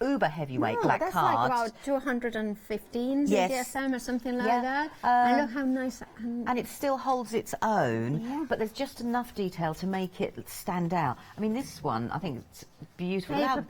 uber heavyweight black that's card. like about 215 Yes. CDSM or something like that. And look how nice. And it still holds its own, but there's just enough detail to make it stand out. I mean, this one, I think it's beautiful. Paper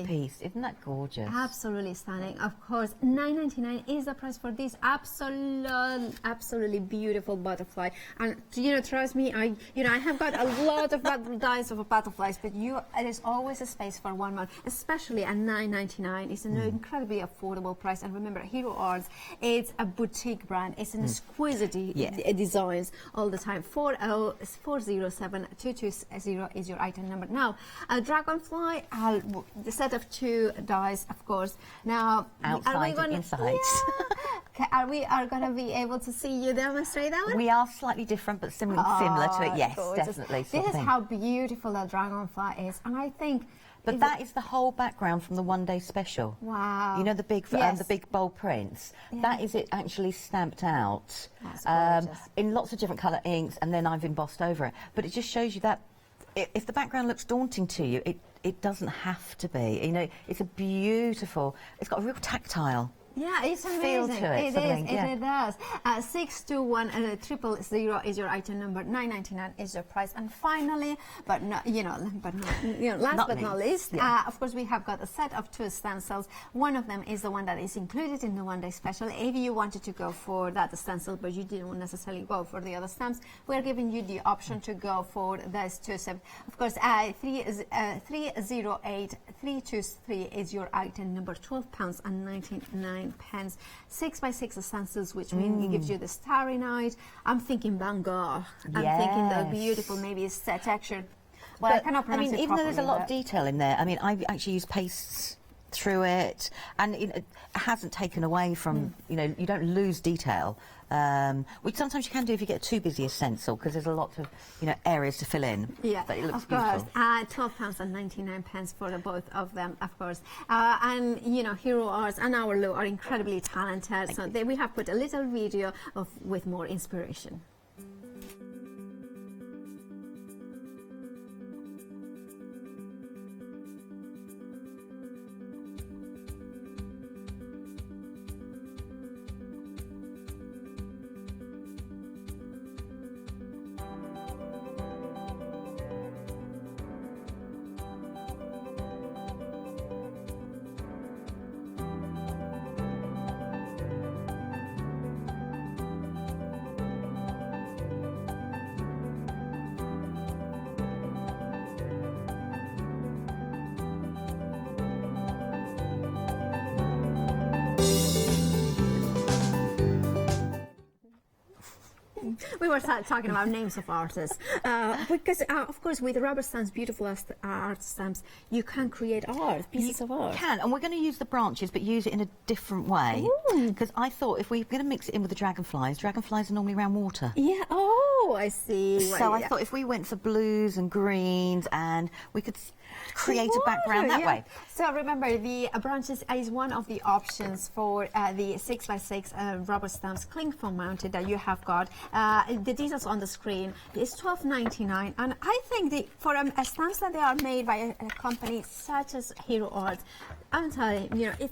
piece. Isn't that gorgeous? Absolutely stunning. Of course, $9.99 is the price for this absolutely beautiful butterfly. And trust me, I have got a lot of dies of butterflies, but there's always a space for one more, especially at $9.99. It's an incredibly affordable price. And remember, Hero Arts, it's a boutique brand. It's an exquisite designs all the time. 407-220 is your item number. Now, a dragonfly, the set of 2 dies, of course. Now, outside and inside. Yeah. We are going to be able to see you demonstrate that one? We are slightly different, but similar to it. Yes, gorgeous. definitely. This is how beautiful that dragonfly is, and I think. But that is the whole background from the one-day special. Wow. You know the big bold prints? Yeah. That is it actually stamped out in lots of different colour inks, and then I've embossed over it. But it just shows you that if the background looks daunting to you, it doesn't have to be. It's a beautiful, it's got a real tactile Yeah, it's amazing. feel to it. It does. 621-000 is your item number. $9.99 is your price. And finally, last but not least, of course, we have got a set of 2 stencils. One of them is the one that is included in the one-day special. If you wanted to go for that stencil, but you didn't necessarily go for the other stamps, we're giving you the option to go for those 2 stamps. Of course, 308323 is your item number. £12.99. 6x6 stencils, which means it gives you the Starry Night. I'm thinking Van Gogh. I'm thinking the beautiful, maybe set texture. Well, I cannot pronounce it even though there's a lot of properly, detail in there, I actually use pastes through it, and it hasn't taken away from, you don't lose detail, which sometimes you can do if you get too busy a stencil, because there's a lot of, areas to fill in. Yeah, but it looks of course. beautiful. £12.99 for the both of them, of course. And, Hero Arts and our Lou are incredibly talented, so we have put a little video with more inspiration. We were talking about names of artists because, of course, with rubber stamps, beautiful art stamps, you can create pieces of art. You can, and we're going to use the branches, but use it in a different way. Because I thought if we're going to mix it in with the dragonflies are normally around water. Yeah. Oh, I see. So I thought if we went for blues and greens, and we could create a background that way. So remember, the branches is one of the options for the 6x6 rubber stamps cling foam mounted that you have got. The details on the screen is $12.99, and I think for stamps that they are made by a company such as Hero Arts, I'm telling you, to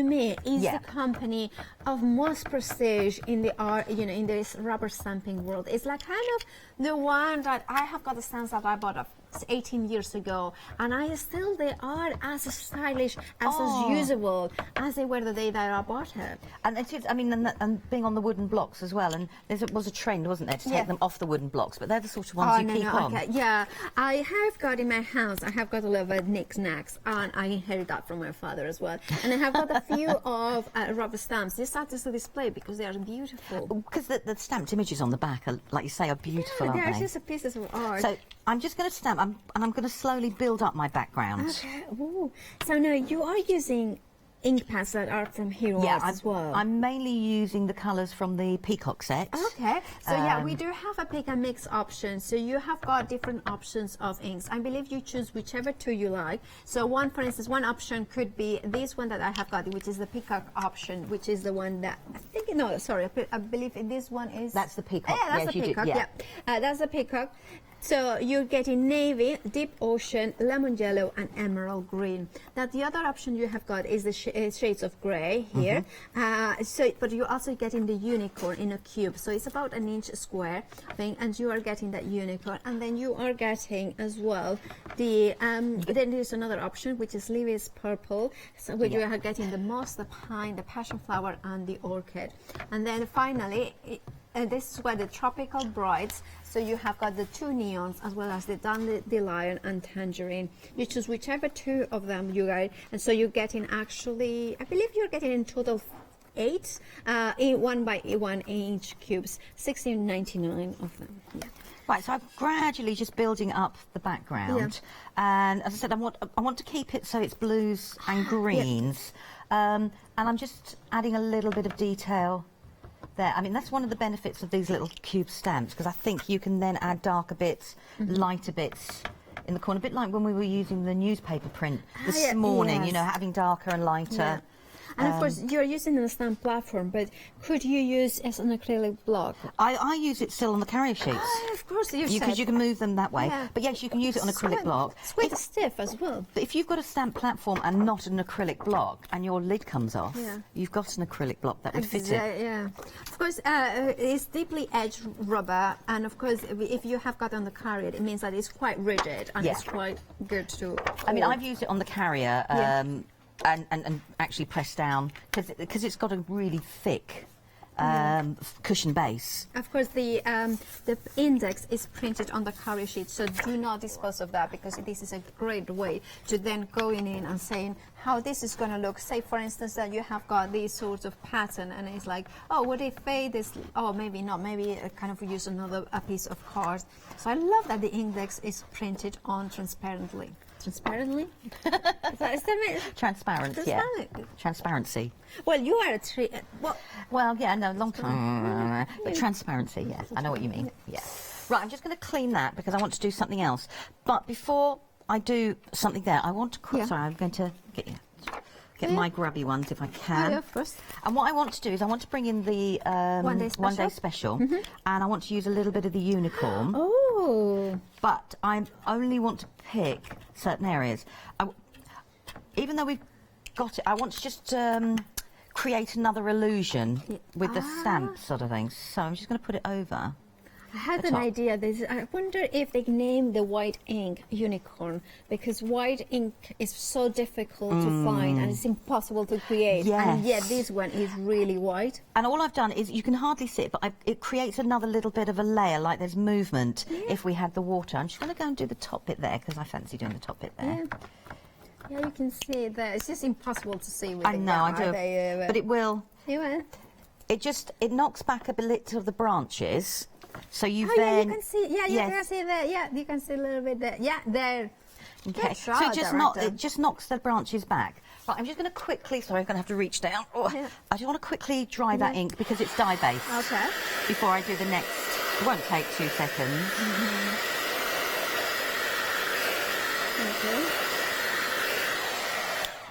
me, is the company of most prestige in the art, in this rubber stamping world. It's like kind of the one that I have got the stamps that I bought 18 years ago, and they are as stylish, as usable as they were the day that I bought it. And it is, and being on the wooden blocks as well, and there was a trend, wasn't there, to take them off the wooden blocks, but they're the sort of ones you keep on. Okay. Yeah, I have got in my house, I have got a lot of knickknacks, and I inherited that from my father as well. And I have got a few of rubber stamps. They start to display because they are beautiful. Because the stamped images on the back, like you say, are beautiful, aren't they? They're just pieces of art. So I'm just going to stamp. I'm going to slowly build up my background. Okay. Ooh. So now you are using ink pads that are from Hero Arts as well. I'm mainly using the colours from the Peacock set. Okay, so yeah, we do have a pick and mix option. So you have got different options of inks. I believe you choose whichever two you like. So one, for instance, one option could be this one that I have got, which is the Peacock option, which is the one that I think, no, sorry, I believe this one is. That's the Peacock. Yeah, that's the Peacock. That's the Peacock. So you're getting navy, deep ocean, lemon yellow, and emerald green. Now the other option you have got is the shades of grey here. But you're also getting the unicorn in a cube. So it's about an inch square thing, and you are getting that unicorn. And then you are getting as well the. Then there's another option which is Leaves purple, so where you are getting the moss, the pine, the passion flower, and the orchid. And then finally. This is where the tropical brights, so you have got the two neons as well as the dandelion and tangerine. You choose whichever two of them you get, and so you're getting actually, I believe you're getting in total 8 in 1 by 1 inch cubes, 16.99 of them. Yeah. Right, so I'm gradually just building up the background, and as I said, I want to keep it so it's blues and greens, and I'm just adding a little bit of detail there. I mean, that's one of the benefits of these little cube stamps, because I think you can then add darker bits, lighter bits in the corner, a bit like when we were using the newspaper print this morning, you know, having darker and lighter. And of course, you're using a stamp platform, but could you use as an acrylic block? I use it still on the carrier sheets. Oh, of course, because you can move them that way. But yes, you can use it on acrylic block. It's quite stiff as well. But if you've got a stamp platform and not an acrylic block, and your lid comes off, you've got an acrylic block that would fit it. Yeah. Of course, it's deeply edged rubber, and of course, if you have got on the carrier, it means that it's quite rigid and it's quite good to. I mean, I've used it on the carrier. And actually pressed down because it's got a really thick cushion base. Of course, the index is printed on the carrier sheet, so do not dispose of that, because this is a great way to then going in and saying how this is going to look. Say, for instance, that you have got these sorts of pattern, and it's like, oh, would it fade this? Oh, maybe not. Maybe kind of use a piece of card. So I love that the index is printed on transparently. Transparently? Transparent, yeah. Transparency. Well, you are a well, yeah, no, long time. But transparency, yeah. I know what you mean. Yeah. Right, I'm just going to clean that because I want to do something else. But before I do something there, I want to... Sorry, I'm going to get my grubby ones if I can. Oh, yeah, of course. And what I want to do is I want to bring in the one day special, and I want to use a little bit of the unicorn. Oh! But I only want to pick certain areas. Even though we've got it, I want to just create another illusion with the stamp sort of thing. So I'm just going to put it over. I had an idea. I wonder if they name the white ink unicorn, because white ink is so difficult to find and it's impossible to create. Yes. And yet this one is really white. And all I've done is, you can hardly see it, but it creates another little bit of a layer, like there's movement if we had the water. I'm just going to go and do the top bit there, because I fancy doing the top bit there. Yeah, you can see it there. It's just impossible to see with I know, I do. But it will. It knocks back a bit of the branches. So you then... you can see, you can see there, you can see a little bit there, there. Okay, so it just knocks the branches back. Right, I'm just going to quickly, sorry, I'm going to have to reach down. I just want to quickly dry that ink because it's dye-based. Okay. Before I do the next, it won't take 2 seconds. Okay.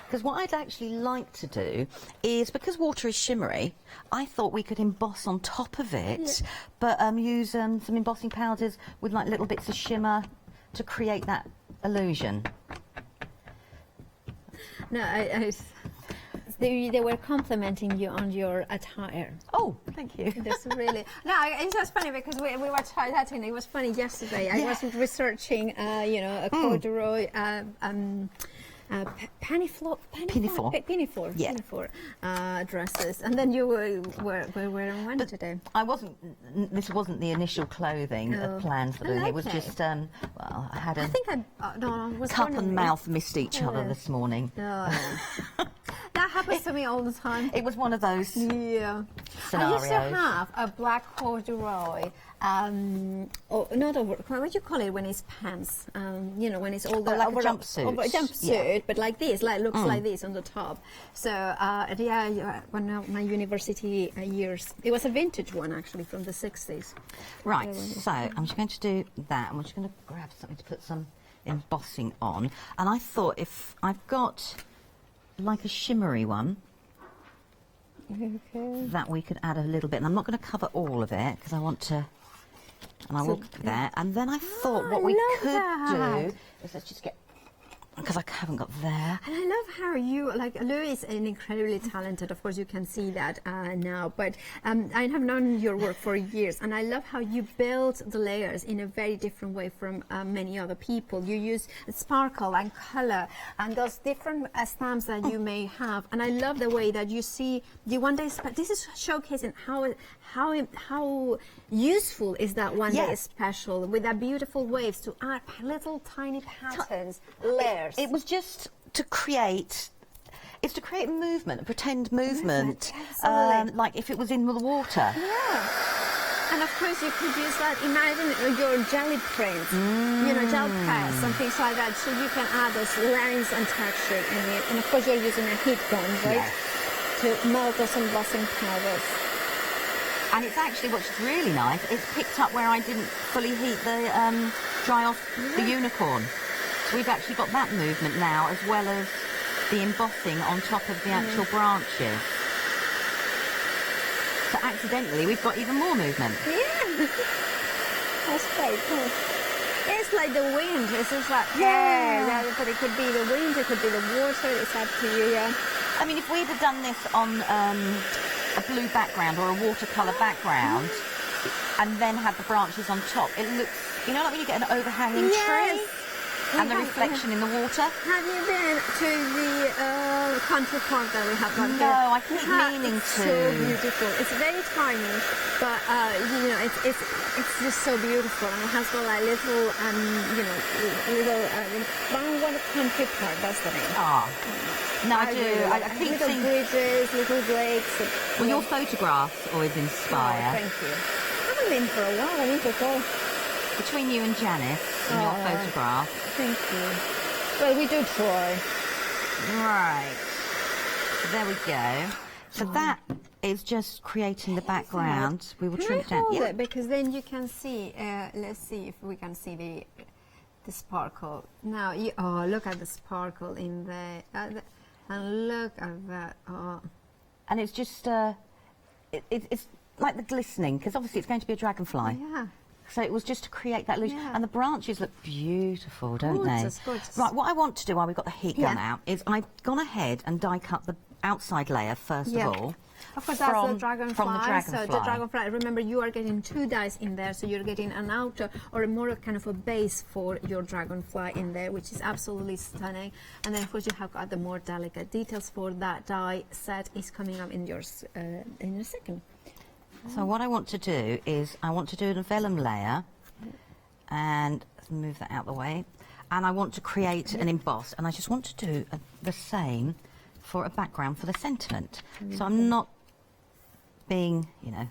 Because what I'd actually like to do is, because water is shimmery, I thought we could emboss on top of it, but use some embossing powders with like little bits of shimmer to create that illusion. No, they were complimenting you on your attire. Oh, thank you. That's really... No, it's just funny because we were chatting. It was funny yesterday. I was researching, a corduroy... pinafore dresses, and then you were wearing one today. I wasn't. This wasn't the initial clothing plans for doing. It was just well, I had a cup and mouth missed each other this morning. Now, happens to me all the time. It was one of those scenarios. I used to have a black corduroy, or not over, what do you call it when it's pants? You know, when it's all the like over, a jumpsuit. Over a jumpsuit, but like this, looks like this on the top. So one of my university years, it was a vintage one actually from the 60s. Right. So I'm just going to do that. I'm just going to grab something to put some embossing on, and I thought if I've got like a shimmery one that we could add a little bit, and I'm not going to cover all of it because I want to, and I will there, and then I thought what we could do is let's just get, because I haven't got there. And I love how you, like, Lou is an incredibly talented, of course you can see that now, but I have known your work for years, and I love how you build the layers in a very different way from many other people. You use sparkle and color and those different stamps that you may have, and I love the way that you see the one day, this is showcasing how useful is that one day special with that beautiful waves to add little tiny patterns, layers. It was just to create. It's to create movement, a pretend movement, like if it was in the water. Yeah. And of course you could use that, imagine your jelly print, you know, gel press and things like that, so you can add those lines and texture in it. And of course you're using a heat gun, right? To melt those embossing powders. And it's actually, what's really nice, it's picked up where I didn't fully heat the dry off the unicorn. So we've actually got that movement now, as well as the embossing on top of the actual branches. So accidentally, we've got even more movement. Yeah, that's quite cool. It's like the wind. It's just like but it could be the wind, it could be the water. It's up to you. Yeah. I mean, if we'd have done this on a blue background or a watercolour background, and then had the branches on top, it looks, you know, like when you get an overhanging tree. And the reflection in the water. Have you been to the country park that we have on here? No, I keep meaning to. It's so beautiful. It's very tiny, but you know, it's just so beautiful, and it has got like little little country park. That's the name. Ah, no, I do. I keep little seeing bridges, little lakes. Well, your photographs always inspire. Oh, thank you. I haven't been for a while. I need to go. Between you and Janice and your photograph. Thank you. Well, we do try. Right. So there we go. So that is just creating the background. We will trim it down. Hold it, because then you can see. Let's see if we can see the sparkle. Now, look at the sparkle in there, and look at that. Oh. And it's just it's like the glistening, because obviously it's going to be a dragonfly. Yeah. So it was just to create that illusion. And the branches look beautiful, don't gorgeous, they? Gorgeous. Right, what I want to do while we've got the heat gun out is I've gone ahead and die cut the outside layer first of all. Of course, that's the dragonfly. From the dragonfly. So the dragonfly, remember, you are getting 2 dies in there, so you're getting an outer or a more kind of a base for your dragonfly in there, which is absolutely stunning. And then, of course, you have got the more delicate details for that die set is coming up in yours in a second. So what I want to do is I want to do a vellum layer, and move that out the way, and I want to create an emboss, and I just want to do the same for a background for the sentiment. So I'm not being, you know,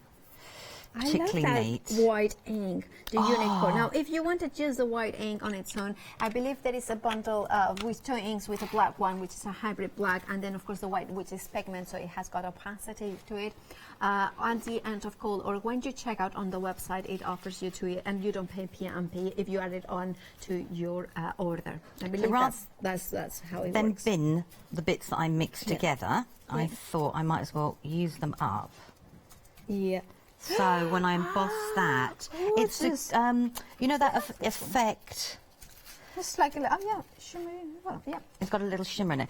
particularly I love neat. that white ink, the unicorn. Now, if you want to use the white ink on its own, I believe there is a bundle with 2 inks, with a black one, which is a hybrid black, and then, of course, the white, which is pigment, so it has got opacity to it. At the end of call, or when you check out on the website, it offers you to it, and you don't pay P&P if you add it on to your order. I believe that's how it then works. bin the bits that I mixed together. I thought I might as well use them up. Yeah. So when I emboss that, it's you know that effect. It's like a shimmer. Well, yeah. It's got a little shimmer in it.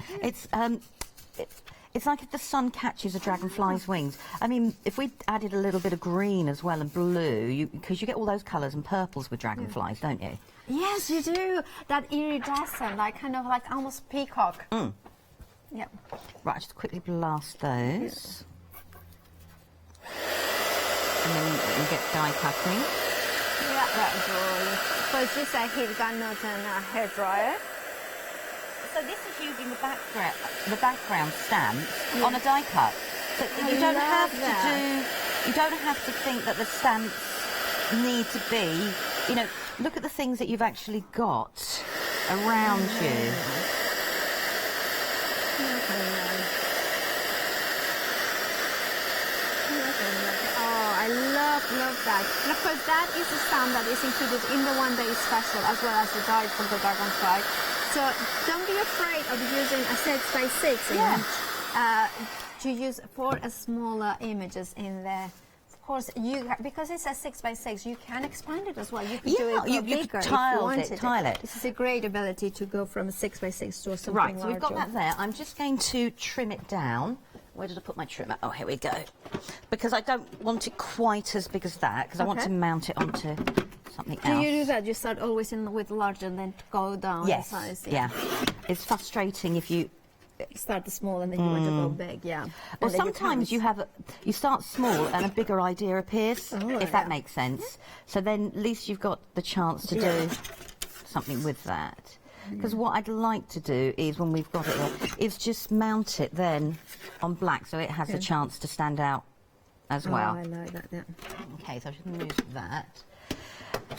It's like if the sun catches a dragonfly's wings. I mean, if we added a little bit of green as well and blue, because you get all those colours and purples with dragonflies, don't you? Yes, you do. That iridescent, like kind of like almost peacock. Yeah. Right, just quickly blast those. And then you get die cutting. Yeah, that's all. So it's just a heat gun, not a hairdryer. also this is using the background stamps on a die cut. So you don't have to think that the stamps need to be, you know, look at the things that you've actually got around you. Oh, I love that. And of course, that is a stamp that is included in the one day special, as well as the die for the dragonfly. So don't be afraid of using a 6x6 image. To use 4 smaller images in there. Of course, because it's a 6x6, you can expand it as well. You can do it bigger if you wanted tile it. This is a great ability to go from a 6x6 to something Right, so larger. we've got that there. I'm just going to trim it down. Where did I put my trimmer? Oh, here we go. Because I don't want it quite as big as that, because I want to mount it onto something else. Do you do that? You start always with larger and then go down in size? Yeah. It's frustrating if you start small and then you want to go big, Well, sometimes you start small and a bigger idea appears, if that makes sense. So then at least you've got the chance to do something with that. Because what I'd like to do is, when we've got it there, is just mount it then on black so it has a chance to stand out as well. Oh, I like that, Okay, so I should move that.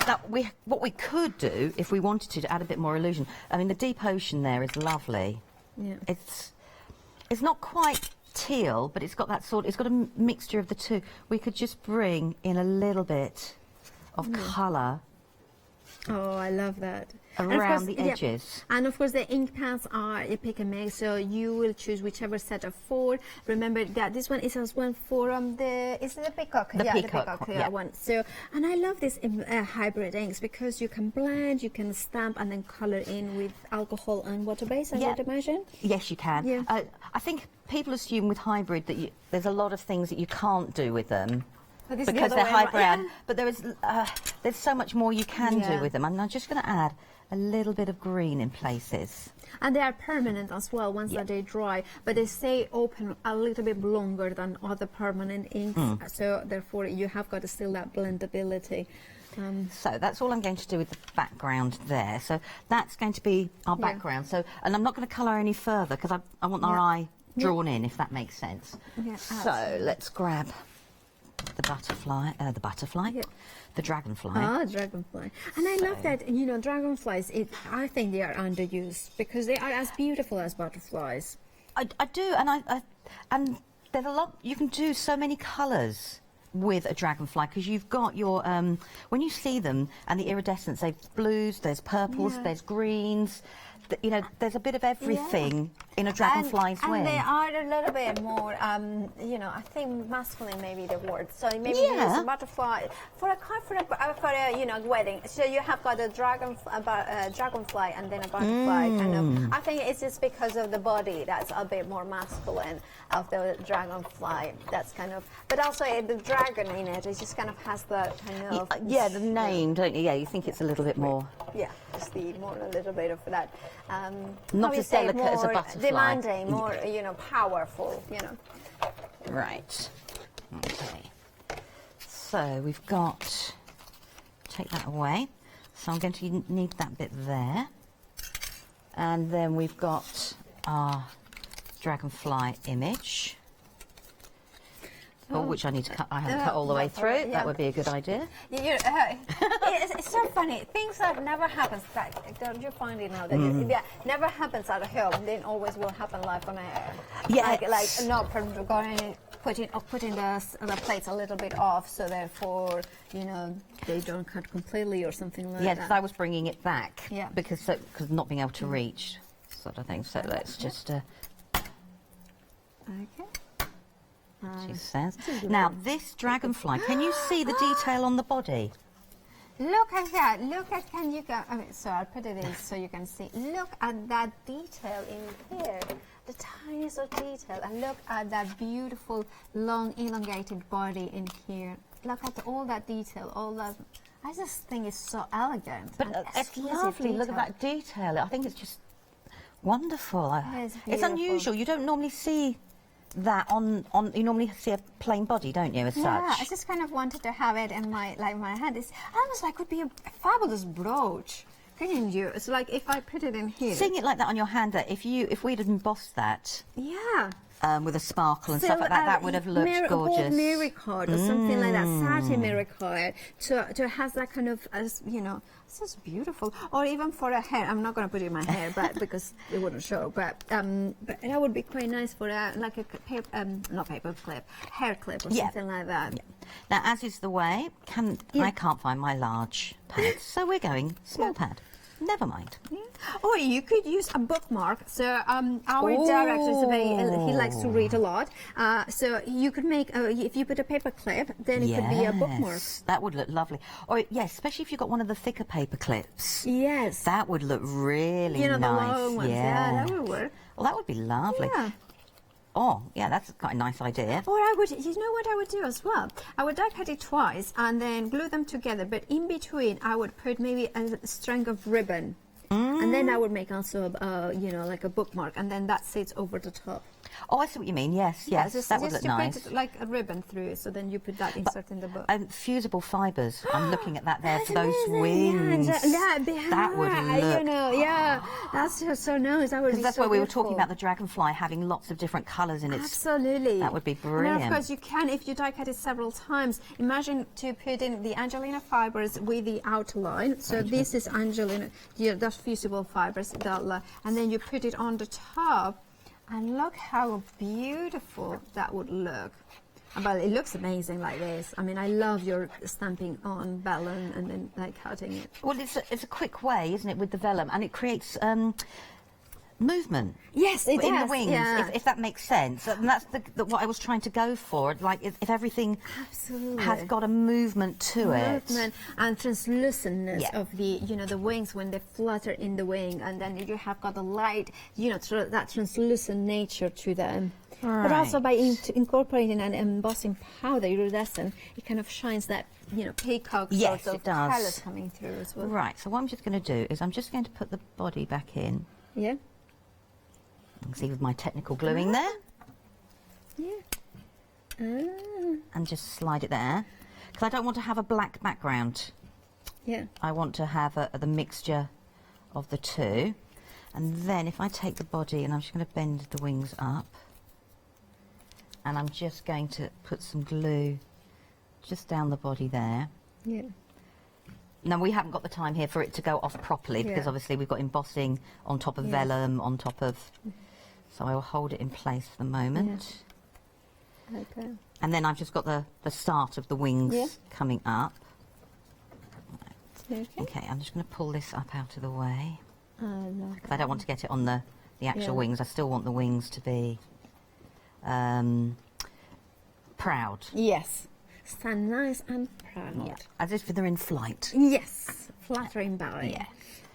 Now, what we could do, if we wanted to add a bit more illusion, I mean, the deep ocean there is lovely. Yeah. It's not quite teal, but it's got that it's got a mixture of the two. We could just bring in a little bit of colour. Oh, I love that. Around the edges. And of course the ink pads are a pick and make, so you will choose whichever set of 4. Remember that this one is as one from the peacock. The peacock one. So, and I love this hybrid inks because you can blend, you can stamp and then colour in with alcohol and water base, I would imagine. Yes, you can. Yeah. I think people assume with hybrid that there's a lot of things that you can't do with them. Because they're hybrid, but there's so much more you can do with them. And I'm just going to add a little bit of green in places. And they are permanent as well once that they dry, but they stay open a little bit longer than other permanent inks. So therefore you have got still that blendability. So that's all I'm going to do with the background there. So that's going to be our background. So, and I'm not going to colour any further because I want our eye drawn in, if that makes sense. So let's grab the butterfly, the dragonfly. Ah, dragonfly. And I love that, you know, dragonflies, I think they are underused because they are as beautiful as butterflies. I do, and there's a lot, you can do so many colours with a dragonfly because you've got your, when you see them and the iridescence, there's blues, there's purples, there's greens, you know, there's a bit of everything in a dragonfly's wing. And they are a little bit more, you know, I think masculine may be the word. So maybe use a butterfly for a you know, wedding. So you have got a dragonfly and then a butterfly. Kind of. I think it's just because of the body that's a bit more masculine of the dragonfly. That's kind of, but also the dragon in it. It just kind of has that kind of. Yeah, the name, don't you? Yeah, you think it's a little bit more. Yeah, just a little bit of that. Not as delicate as a butterfly. Demanding, more, you know, powerful, you know. Right. Okay. So we've got, take that away. So I'm going to need that bit there. And then we've got our dragonfly image. Which I need to cut. I haven't cut all the way through. Yeah. That would be a good idea. It's so funny. Things that never happens. Don't you find it now? That never happens at home. Then always will happen live on air. Yeah. Like not putting the plates a little bit off, so therefore you know they don't cut completely or something like that. Yes, I was bringing it back. Yeah. Because not being able to reach, sort of thing. So let's just. Okay. She says. Now, this dragonfly, can you see the detail on the body? Look at that. Look at, can you go, I mean, so I'll put it in so you can see. Look at that detail in here. The tiniest of detail. And look at that beautiful, long, elongated body in here. Look at all that detail, all that. I just think it's so elegant. But it's lovely. Look at that detail. I think it's just wonderful. It's unusual. You don't normally see that on you normally see a plain body, don't you, as such? Yeah, I just kind of wanted to have it in my hand. It's almost like it would be a fabulous brooch. telling you, it's like if I put it in here. Seeing it like that on your hand, there, if we'd have embossed that, yeah, with a sparkle and stuff like that, that would have looked gorgeous. Mirror card or something like that, satin mirror card, to has that kind of, you know, it's just beautiful. Or even for a hair, I'm not going to put it in my hair, but because it wouldn't show. But that would be quite nice for like a not paper clip, hair clip or something like that. Yeah. Now, as is the way, I can't find my large pad, so we're going small pad. Never mind. Yeah. Or you could use a bookmark. So our director is he likes to read a lot. So you could make if you put a paper clip, then it could be a bookmark. That would look lovely. Or yes, especially if you've got one of the thicker paper clips. Yes. That would look really nice. The long ones. Yeah, that would work. Well, that would be lovely. Yeah. Oh, yeah, that's quite a nice idea. Or I would, you know what I would do as well? I would die cut it twice and then glue them together, but in between I would put maybe a string of ribbon. And then I would make also, you know, like a bookmark, and then that sits over the top. Oh, I see what you mean. Yes, yes, that would look nice. Just put like a ribbon through it, so then you put that insert in the book. Fusible fibres. I'm looking at that there for those wings. That would look. You know, yeah, that's so nice. That would be that's so why we were beautiful. talking about the dragonfly having lots of different colours in it. Absolutely. That would be brilliant. And of course, you can, if you die cut it several times. Imagine to put in the Angelina fibres with the outline. So this is Angelina. Yeah, that's fusible fibres, and then you put it on the top. And look how beautiful that would look. Well, it looks amazing like this. I mean, I love your stamping on vellum and then like cutting it. Well, it's a quick way, isn't it, with the vellum, and it creates movement. Yes, it in does. the wings, yeah. if that makes sense. And that's what I was trying to go for. Like if everything has got a movement to it. Movement and translucentness of the, you know, the wings when they flutter in the wing, and then you have got the light, you know, that translucent nature to them. Right. But also by incorporating an embossing powder, iridescent, it kind of shines that, you know, peacock sort of colours coming through as well. Right. So what I'm just going to do is I'm just going to put the body back in. Yeah. You can see with my technical gluing there. Yeah. And just slide it there. Because I don't want to have a black background. Yeah. I want to have the mixture of the two. And then if I take the body and I'm just going to bend the wings up. And I'm just going to put some glue just down the body there. Yeah. Now, we haven't got the time here for it to go off properly because obviously we've got embossing on top of vellum, on top of... So I will hold it in place for the moment. Yeah. Okay. And then I've just got the start of the wings coming up. Okay, I'm just going to pull this up out of the way. Because I don't want to get it on the actual wings. I still want the wings to be proud. Yes. Stand nice and proud. Yeah. As if they're in flight. Yes. Flattering belly. Yeah.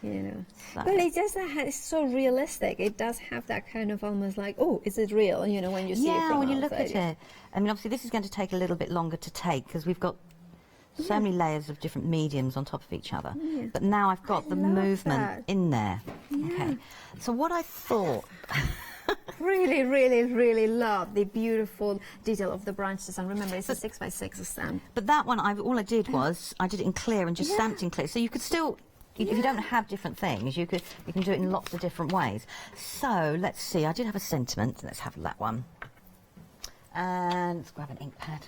You know. So. But it just it's so realistic. It does have that kind of almost like, oh, is it real? You know, when you see it from when you outside. look at it. I mean, obviously this is going to take a little bit longer to take because we've got so many layers of different mediums on top of each other. Yeah. But now I've got the movement that. in there. Yeah. Okay. So what I thought... really, really, really love the beautiful detail of the branches. And remember, it's a 6x6 stamp. But that one, all I did was, I did it in clear and just stamped in clear. So you could still... If you don't have different things, you can do it in lots of different ways. So let's see. I did have a sentiment. Let's have that one. And let's grab an ink pad.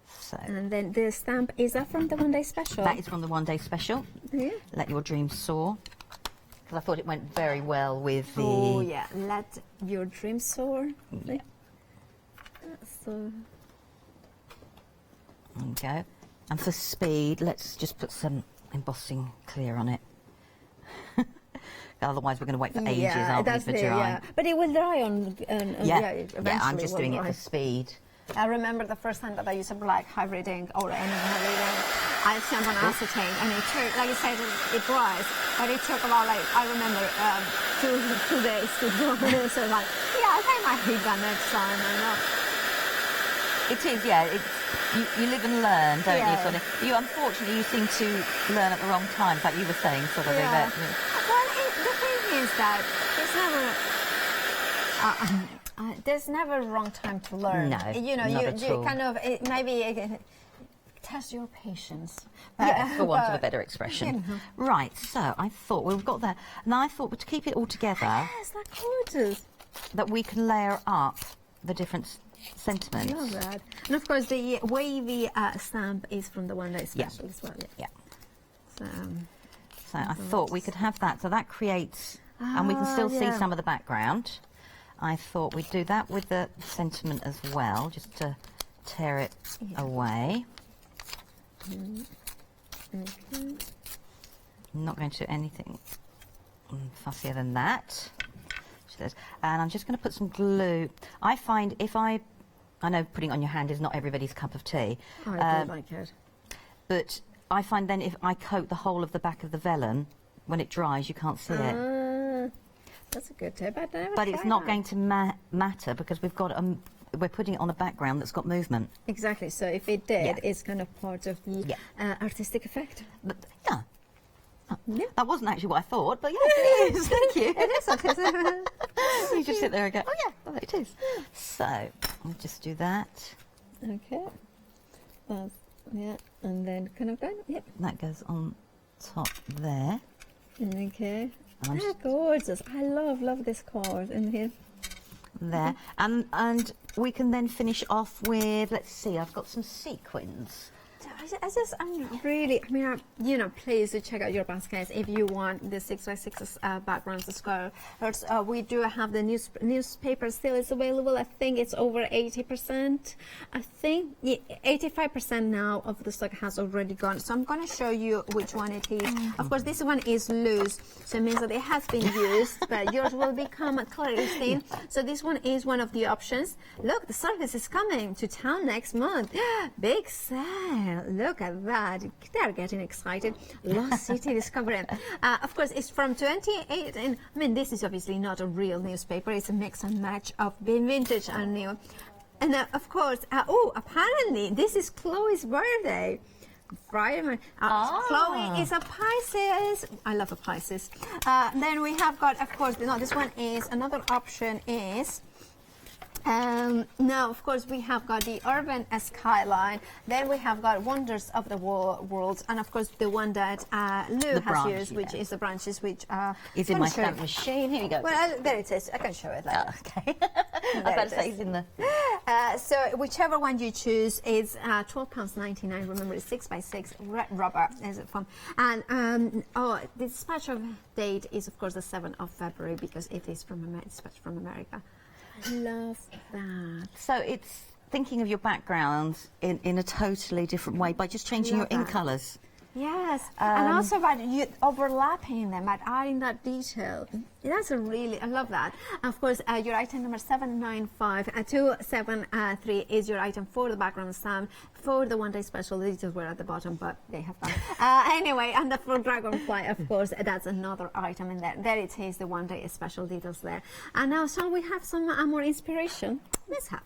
So. And then the stamp, is that from the One Day Special? That is from the One Day Special. Yeah. Let Your Dreams Soar. Because I thought it went very well with the... Oh, yeah. Let Your Dreams Soar. Yeah. So... There you go. And for speed, let's just put some embossing clear on it. Otherwise, we're going to wait for ages, aren't we, for drying? But it will dry on eventually. I'm just doing it for speed. I remember the first time that I used a black hybrid ink or any hybrid ink. I stamped on acetate, and it took, like you said, it dries, but it took about, like, I remember 2 days to dry. So like, I think I hit that next time. I know. It is, you live and learn, don't you? Sort of. Unfortunately, you seem to learn at the wrong times, like you were saying, sort of. Well, the thing is that there's never a wrong time to learn. No, you know, not at all. kind of maybe test your patience. Yes, for want of a better expression. You know. Right, so I thought we've got that. And I thought to keep it all together, Yes, that's gorgeous. that we can layer up the different sentiments. I love that. And of course, the wavy stamp is from the One Day Special as well. Yeah. So, I thought we could have that. So that creates, and we can still see some of the background. I thought we'd do that with the sentiment as well, just to tear it away. I'm not going to do anything fussier than that. And I'm just going to put some glue. I find if I know putting it on your hand is not everybody's cup of tea. I do like it. But I find then if I coat the whole of the back of the vellum, when it dries, you can't see it. That's a good tip. But it's not going to matter because we've got we're putting it on a background that's got movement. Exactly. So if it did, it's kind of part of the artistic effect. But, that wasn't actually what I thought, but yes, it is. Thank you. It is. You just sit there and go, oh yeah, it is. So I'll just do that. Okay. And then kind of going. Yep. That goes on top there. Okay. Gorgeous. I love this card in here. There. And we can then finish off with, let's see, I've got some sequins. Please do check out your baskets if you want the 6x6 backgrounds as well. We do have the newspaper still is available. I think it's over 80%. I think 85% now of the stock has already gone. So I'm going to show you which one it is. Of course, this one is loose, so it means that it has been used, but yours will become clearly thin. So this one is one of the options. Look, the service is coming to town next month. Big sale. Look at that. They're getting excited. Lost City Discovery. Of course, it's from 28. And I mean, this is obviously not a real newspaper. It's a mix and match of vintage and new. And of course, apparently, this is Chloe's birthday. Friday. Chloe is a Pisces. I love a Pisces. Then we have got, of course, this one is another option is. Now, of course, we have got the urban skyline. Then we have got wonders of the world, and of course, the one that Lou has used, which is the branches, which is in my stamp machine. Here we go. Well, there it is. I can show it. Okay. I was about to say it's in the. So whichever one you choose is £12.99. Remember, it's 6x6 red rubber. Is it fun? And the dispatch of date is, of course, the 7th of February because it is dispatched from America. Love that. So it's thinking of your background in a totally different way by just changing your ink colours. Yes, and also by you overlapping them, by adding that detail. That's I love that. And of course, your item number 795-273 is your item for the background stamp. For the one day special, the details were at the bottom, but they have gone. Anyway, and for Dragonfly, of course, that's another item in there. There it is, the one day special details there. And now, shall we have some more inspiration? Let's have.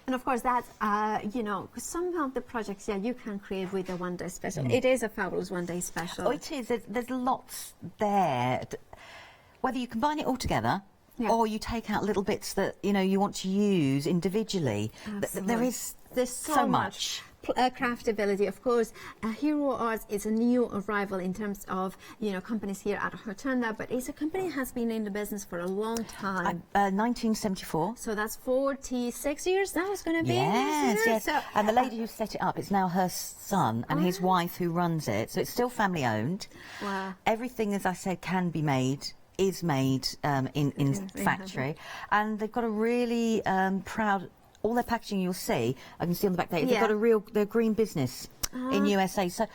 And of course, that's, some of the projects, you can create with a one-day special. It is a fabulous one-day special. Oh, it is. There's lots there. Whether you combine it all together or you take out little bits that, you want to use individually. There's so much. Craftability, of course. Hero Arts is a new arrival in terms of companies here at Hochanda, but it's a company that has been in the business for a long time. 1974. So that's 46 years now. It's going to be. Yes. So, and the lady who set it up, it's now her son and his wife who runs it. So it's still family owned. Wow. Everything, as I said, can be made. Is made in factory, and they've got a really proud. All their packaging you'll see, I can see on the back there. They've got they're green business in USA. So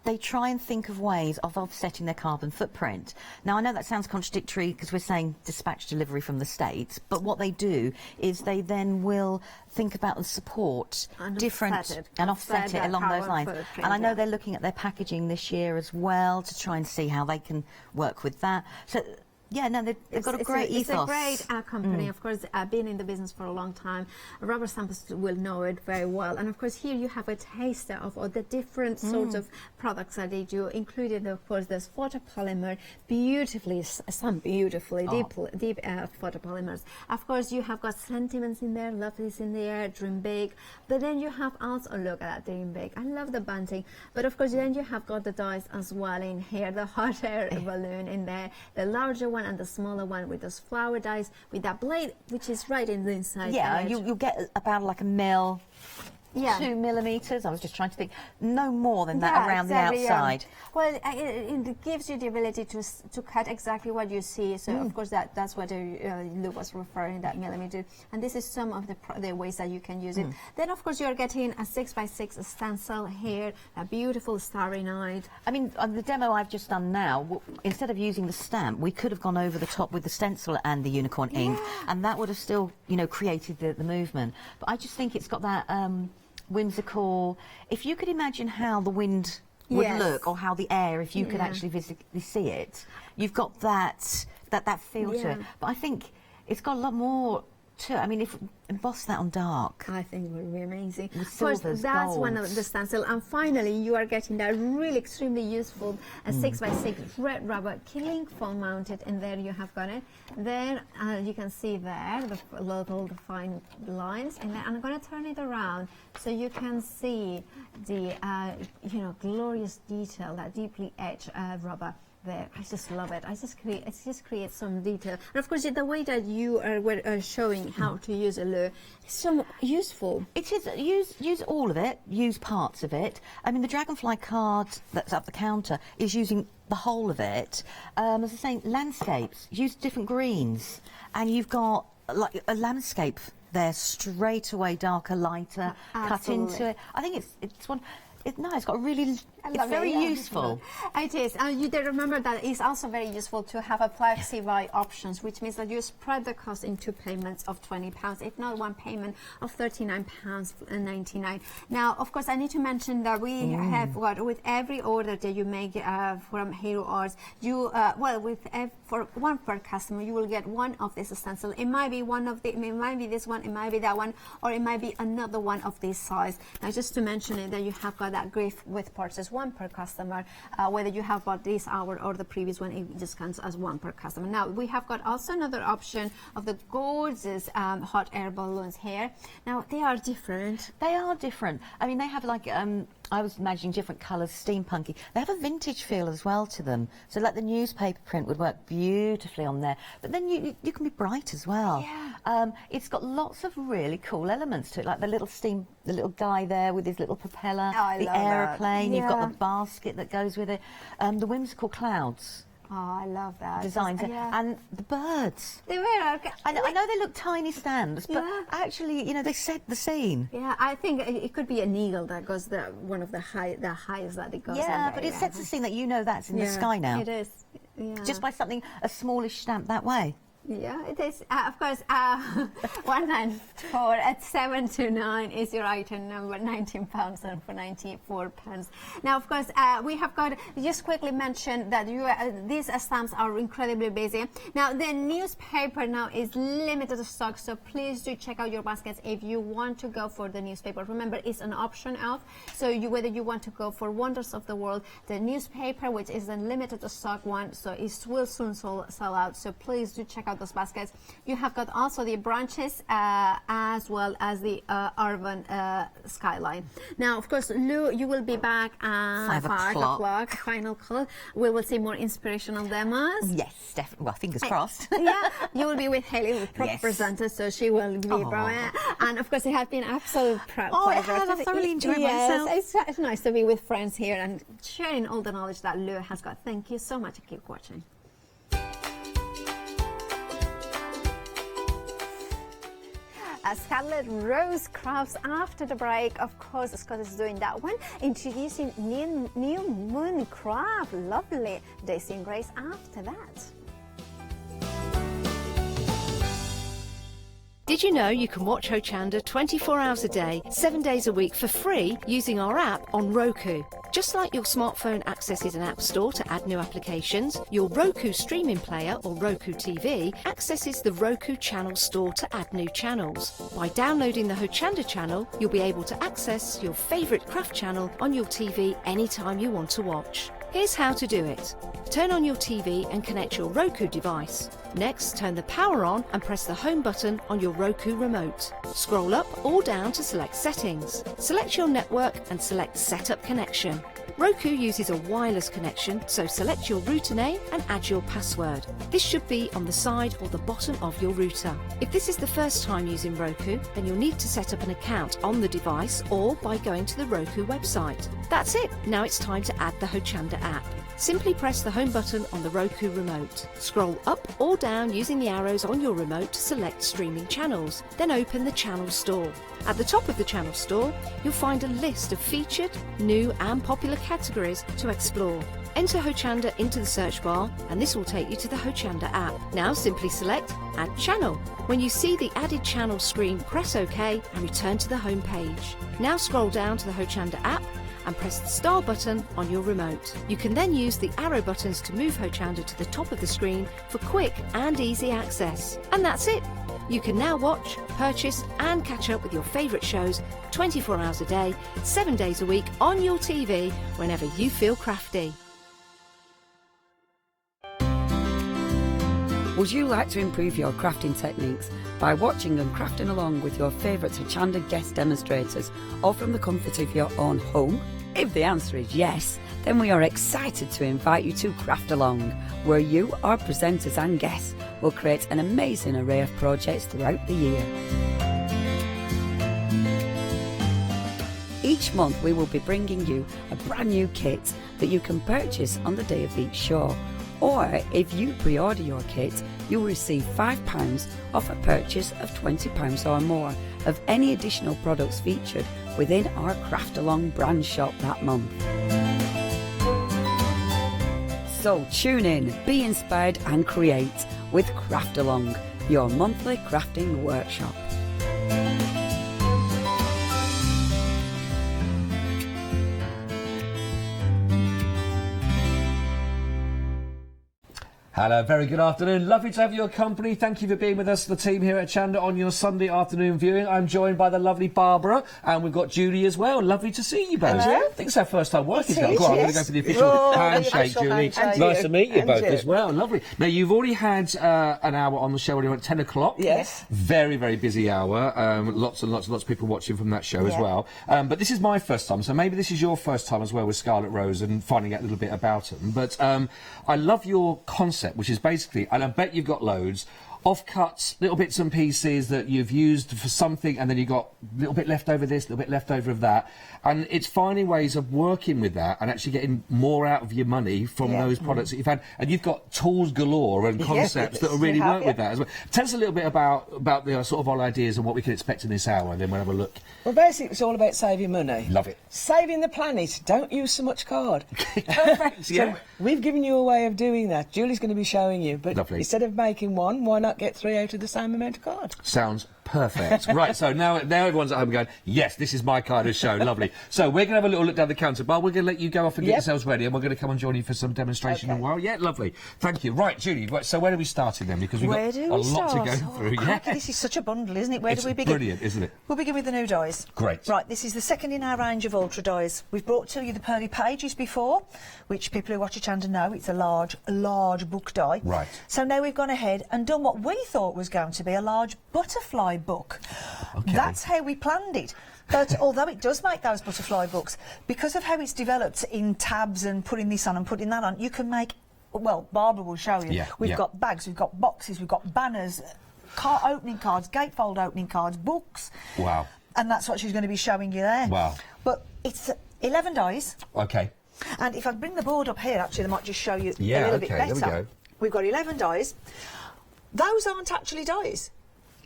they try and think of ways of offsetting their carbon footprint. Now, I know that sounds contradictory because we're saying dispatch delivery from the States, but what they do is they then will think about and support offset it along those lines. And I know they're looking at their packaging this year as well to try and see how they can work with that. So yeah, no, they've got a great ethos. It's a great company, of course, been in the business for a long time. Rubber Stamps will know it very well. And of course, here you have a taster of all the different sorts of products that they do, including, of course, this photopolymer, some beautifully deep photopolymers. Of course, you have got sentiments in there, lovelies in there, dream big. But then you have also, look at that dream big. I love the bunting. But of course, then you have got the dies as well in here, the hot air balloon in there, the larger one and the smaller one with those flower dies with that blade, which is right in the inside. Yeah, you'll get about like a mil. 2 millimeters. I was just trying to think. No more than that around the outside. Well, it gives you the ability to cut exactly what you see. So of course that's what Lou was referring, that millimeter. And this is some of the ways that you can use it. Then of course you're getting a 6x6 stencil here, a beautiful starry night. I mean, on the demo I've just done now, instead of using the stamp, we could have gone over the top with the stencil and the unicorn ink, and that would have still, created the movement. But I just think it's got that whimsical. If you could imagine how the wind would look, or how the air, if you could actually physically see it, you've got that feel to it. But I think it's got a lot more to it. I mean, if emboss that on dark, I think it would be amazing. Of course, that's one of the stencil. And finally, you are getting that really extremely useful 6x6 red rubber killing foam mounted, and there you have got it. Then you can see there the little defined lines, and then I'm going to turn it around so you can see the glorious detail, that deeply etched rubber. There, I just love it. It just creates some detail, and of course the way that you were showing how to use a lure is so useful. It is. Use all of it. Use parts of it. I mean, the dragonfly card that's up the counter is using the whole of it. As I was saying, landscapes, use different greens, and you've got like a landscape there straight away, darker, lighter, cut into it. I think it's one. It's got a really. It's very useful. It is. You do remember that it's also very useful to have a flexi-buy options, which means that you spread the cost in 2 payments of £20, if not one payment of £39.99. Now, of course, I need to mention that we have with every order that you make from Hero Arts, you for one per customer, you will get one of this stencil. It might be it might be this one, it might be that one, or it might be another one of this size. Now, just to mention it, that you have got that gift with purchase, one per customer, whether you have bought this hour or the previous one, it just counts as one per customer. Now we have got also another option of the gorgeous hot air balloons here. Now they are different. They are different. I mean, they have like I was imagining different colours, steampunky. They have a vintage feel as well to them. So like the newspaper print would work beautifully on there. But then you can be bright as well. Yeah. It's got lots of really cool elements to it, like the little guy there with his little propeller, the aeroplane. You've got the basket that goes with it, the whimsical clouds. Oh, I love that. Designs. And the birds. They were. I know they look tiny stands, but actually, they set the scene. Yeah, I think it could be an eagle that goes one of the highest that it goes. Yeah, but it sets the scene that that's in the sky now. It is. Yeah. Just by something, a smallish stamp that way. Yeah, it is. Of course, 194 at 729 is your item number, £19 and for £94. Now, of course, we have got, just quickly mention that these stamps are incredibly busy. Now, the newspaper now is limited stock, so please do check out your baskets if you want to go for the newspaper. Remember, it's an option out, so whether you want to go for Wonders of the World, the newspaper, which is a limited stock one, so it will soon sell out, so please do check out those baskets. You have got also the branches as well as the urban skyline. Now, of course, Lou, you will be back at 5 o'clock. Final call. We will see more inspirational demos. Yes, definitely. Well, fingers crossed. Yeah, you will be with Haley, the presenter, so she will be brilliant. And of course, it has been absolute pleasure. I thoroughly enjoyed myself. It's nice to be with friends here and sharing all the knowledge that Lou has got. Thank you so much. Keep watching. Scarlet Rose Crafts. After the break, of course, Scott is doing that one. Introducing New Moon Craft. Lovely. Daisy and Grace after that. Did you know you can watch Hochanda 24 hours a day, 7 days a week for free using our app on Roku? Just like your smartphone accesses an app store to add new applications, your Roku streaming player or Roku TV accesses the Roku channel store to add new channels. By downloading the Hochanda channel, you'll be able to access your favourite craft channel on your TV anytime you want to watch. Here's how to do it. Turn on your TV and connect your Roku device. Next, turn the power on and press the home button on your Roku remote. Scroll up or down to select Settings. Select your network and select Setup Connection. Roku uses a wireless connection, so select your router name and add your password. This should be on the side or the bottom of your router. If this is the first time using Roku, then you'll need to set up an account on the device or by going to the Roku website. That's it. Now it's time to add the Hochanda app. Simply press the home button on the Roku remote. Scroll up or down using the arrows on your remote to select streaming channels. Then open the channel store. At the top of the channel store, you'll find a list of featured, new and popular categories to explore. Enter Hochanda into the search bar and this will take you to the Hochanda app. Now simply select Add Channel. When you see the added channel screen, press OK and return to the home page. Now scroll down to the Hochanda app and press the star button on your remote. You can then use the arrow buttons to move Hochanda to the top of the screen for quick and easy access. And that's it. You can now watch, purchase and catch up with your favourite shows 24 hours a day, 7 days a week on your TV whenever you feel crafty. Would you like to improve your crafting techniques by watching and crafting along with your favourite Hochanda guest demonstrators or from the comfort of your own home? If the answer is yes, then we are excited to invite you to Craft Along, where you, our presenters and guests, will create an amazing array of projects throughout the year. Each month we will be bringing you a brand new kit that you can purchase on the day of each show. Or if you pre-order your kit, you'll receive £5 off a purchase of £20 or more of any additional products featured within our Craft Along brand shop that month. So tune in, be inspired and create with Craft Along, your monthly crafting workshop. Hello, very good afternoon. Lovely to have your company. Thank you for being with us, the team here at Hochanda, on your Sunday afternoon viewing. I'm joined by the lovely Barbara, and we've got Julie as well. Lovely to see you both. Hello. I think it's our first time working It together. is, Go on, I'm going to yes. go for the official handshake, official Julie. handshake. Nice to meet you And both you. as well. Lovely. Now, you've already had an hour on the show when you went 10 o'clock. Yes. Very, very busy hour. Lots and lots of people watching from that show as Yeah. well. But this is my first time, so maybe this is your first time as well with Scarlet Rose and finding out a little bit about them. But I love your concept, which is basically, and I bet you've got loads, offcuts, little bits and pieces that you've used for something, and then you've got a little bit left over this, a little bit left over of that. And it's finding ways of working with that and actually getting more out of your money from those products that you've had. And you've got tools galore and concepts that will really work with that as well. Tell us a little bit about the sort of our ideas and what we can expect in this hour, and then we'll have a look. Well, basically, it's all about saving money. Love it. Saving the planet. Don't use so much card. Perfect, yeah. So we've given you a way of doing that. Julie's going to be showing you. But Lovely. instead of making one, why not get 3 out of the same amount of card? Sounds perfect. Right, so now everyone's at home going, yes, this is my kind of show. Lovely. So we're going to have a little look down the counter bar. We're going to let you go off and get yourselves ready, and we're going to come and join you for some demonstration in a while. Yeah, lovely. Thank you. Right, Julie, so where do we start then? Because we've got a lot to go through. Crikey, this is such a bundle, isn't it? Where It's do we begin? brilliant, isn't it? We'll begin with the new dies. Great. Right, this is the second in our range of ultra dies. We've brought to you the pearly pages before, which people who watch Hochanda know it's a large book die. Right. So now we've gone ahead and done what we thought was going to be a large butterfly book. Okay. That's how we planned it. But although it does make those butterfly books, because of how it's developed in tabs and putting this on and putting that on, you can make, well, Barbara will show you. Yeah, We've got bags, we've got boxes, we've got banners, opening cards, gatefold opening cards, books. Wow. And that's what she's going to be showing you there. Wow. But it's 11 dies. Okay. And if I bring the board up here, actually, I might just show you Yeah, a little bit okay, better. there we go. We've got 11 dies. Those aren't actually dies.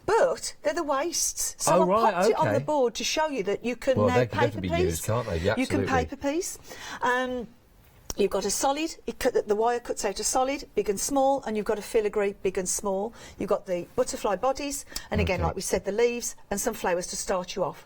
But they're the waists. So Oh, I right, popped it on okay. the board to show you that you can Well, they can paper definitely be piece. used, can't they? Yeah, you can absolutely. paper piece. You've got a solid, the wire cuts out a solid, big and small, and you've got a filigree, big and small. You've got the butterfly bodies, and again, like we said, the leaves and some flowers to start you off.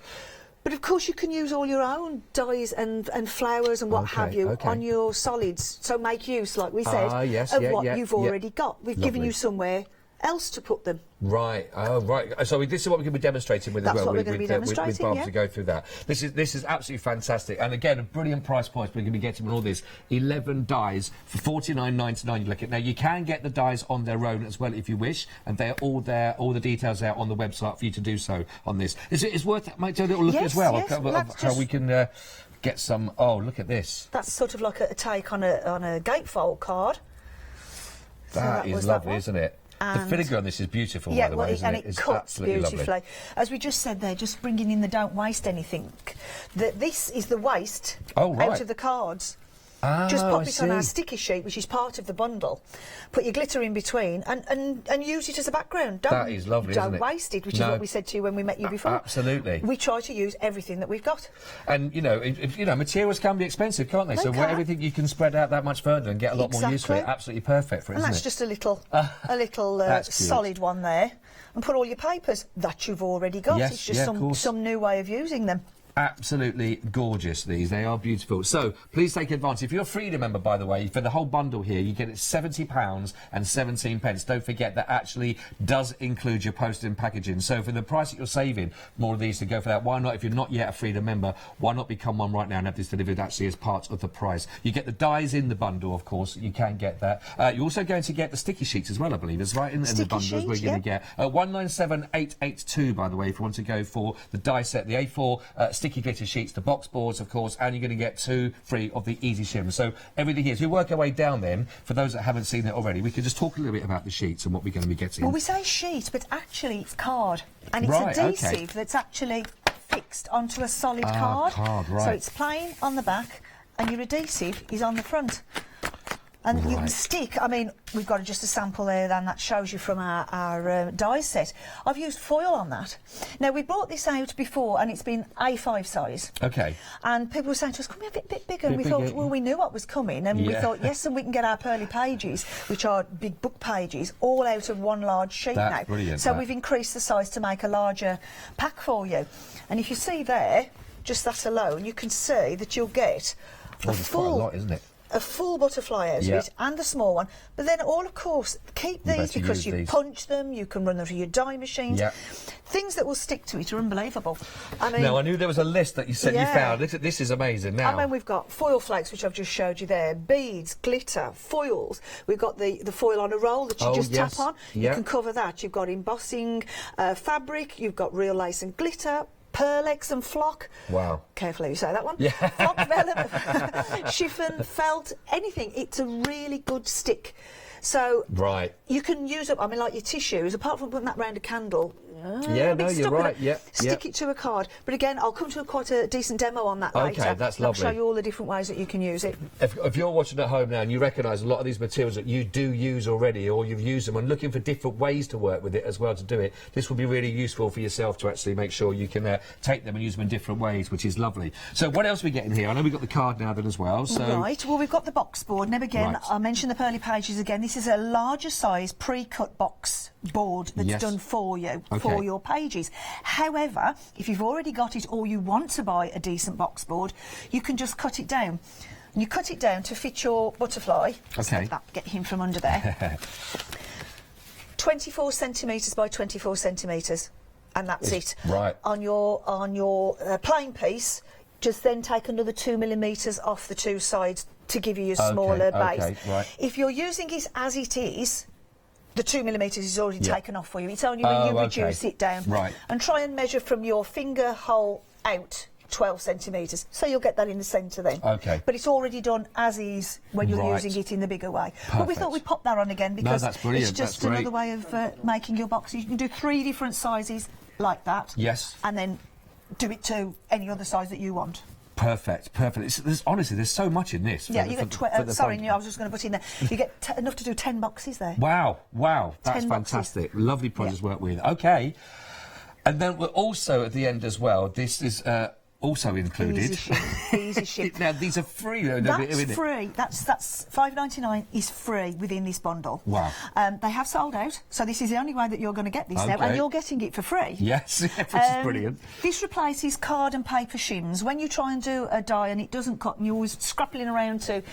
But of course you can use all your own dyes and flowers and what have you on your solids. So make use, like we said, of what you've already got. We've given you somewhere else to put them. Right. Oh, right. So this is what we're going to be demonstrating with That's as well. what we're going to be demonstrating, with Barbara yeah. to go through that. This is absolutely fantastic. And again, a brilliant price point. We're going to be getting all this 11 dies for $49.99. You look at now. You can get the dies on their own as well if you wish, and they're all there. All the details out on the website for you to do so on this. It's worth a little look as well of how we can get some. Oh, look at this. That's sort of like a take on a gatefold card. That is lovely, isn't it? The filigree on this is beautiful, by the way, isn't it? It cuts beautifully. Lovely. As we just said there, just bringing in the don't waste anything. This is the waste out of the cards. Just pop it on our sticky sheet, which is part of the bundle. Put your glitter in between and use it as a background. That is lovely, isn't it? Don't waste it, which is what we said to you when we met you before. Absolutely. We try to use everything that we've got. And, materials can be expensive, can't they? So everything you can spread out that much further and get a lot more use for it. Absolutely perfect for it, and isn't that's it? just a little solid one there. And put all your papers that you've already got. Yes, it's just some new way of using them. Absolutely gorgeous, these. They are beautiful. So, please take advantage. If you're a Freedom member, by the way, for the whole bundle here, you get it £70 and 17 pence. Don't forget that actually does include your postage and packaging. So, for the price that you're saving, more of these to go for that. Why not, if you're not yet a Freedom member, why not become one right now and have this delivered actually as part of the price? You get the dies in the bundle, of course. You can get that. You're also going to get the sticky sheets as well, I believe. That's right, in the bundles we're going to get. 197882, by the way, if you want to go for the die set, the A4 sticky glitter sheets, the box boards, of course, and you're going to get 2 free of the Easy Shim. So everything here. So we work our way down then. For those that haven't seen it already, we could just talk a little bit about the sheets and what we're going to be getting. Well, we say sheet, but actually it's card. And it's adhesive that's actually fixed onto a solid card. So it's plain on the back and your adhesive is on the front. And you can stick, I mean, we've got just a sample there then that shows you from our die set. I've used foil on that. Now, we brought this out before and it's been A5 size. Okay. And people were saying to us, can we have it a bit bigger? And we thought, well, we knew what was coming. And we thought, yes, and we can get our pearly pages, which are big book pages, all out of one large sheet now. Brilliant, so we've increased the size to make a larger pack for you. And if you see there, just that alone, you can see that you'll get a full... quite a lot, isn't it? A full butterfly out of it and a small one, but then all, of course, keep these because you punch them, you can run them through your die machines. Things that will stick to it are unbelievable. I mean, now, I knew there was a list that you said you found. This is amazing now. I mean, we've got foil flakes, which I've just showed you there, beads, glitter, foils. We've got the foil on a roll that you just tap on. You can cover that. You've got embossing fabric, you've got real lace and glitter, Pearlex and flock. Wow. Careful how you say that one. Flock, vellum, chiffon, felt, anything. It's a really good stick. So you can use up, I mean, like your tissues, apart from putting that round a candle. You're right. Stick it to a card. But again, I'll come to quite a decent demo on that later. Okay, that's lovely. I'll show you all the different ways that you can use it. If you're watching at home now and you recognise a lot of these materials that you do use already, or you've used them and looking for different ways to work with it as well to do it, this will be really useful for yourself to actually make sure you can take them and use them in different ways, which is lovely. So what else are we getting here? I know we've got the card now then as well. So right, well, we've got the box board. Now again, I mentioned the pearly pages again. This is a larger size pre-cut box board that's done for you, for your pages. However, if you've already got it or you want to buy a decent box board, you can just cut it down. And you cut it down to fit your butterfly. Okay. Get him from under there. 24 centimetres by 24 centimetres. And that's it. Right. On your plain piece, just then take another 2 millimetres off the two sides to give you your smaller base. If you're using it as it is, the 2 millimetres is already taken off for you. It's only when you reduce it down. And try and measure from your finger hole out 12 centimetres. So you'll get that in the centre then. But it's already done as is when you're using it in the bigger way. But we thought we'd pop that on again because it's just another way of making your boxes. You can do 3 different sizes like that. Yes. And then do it to any other size that you want. Perfect. Honestly, there's so much in this. Yeah, you get. Sorry, I was just going to put in there. You get enough to do 10 boxes there. Wow, that's fantastic. Lovely project to work with. Okay, and then we're also at the end as well. This is also included. Easy ship. Now these are free. That's free. That's $5.99 is free within this bundle. Wow. They have sold out, so this is the only way that you're going to get this now, and you're getting it for free. Yes, which is brilliant. This replaces card and paper shims. When you try and do a die and it doesn't cut, and you're always scrappling around to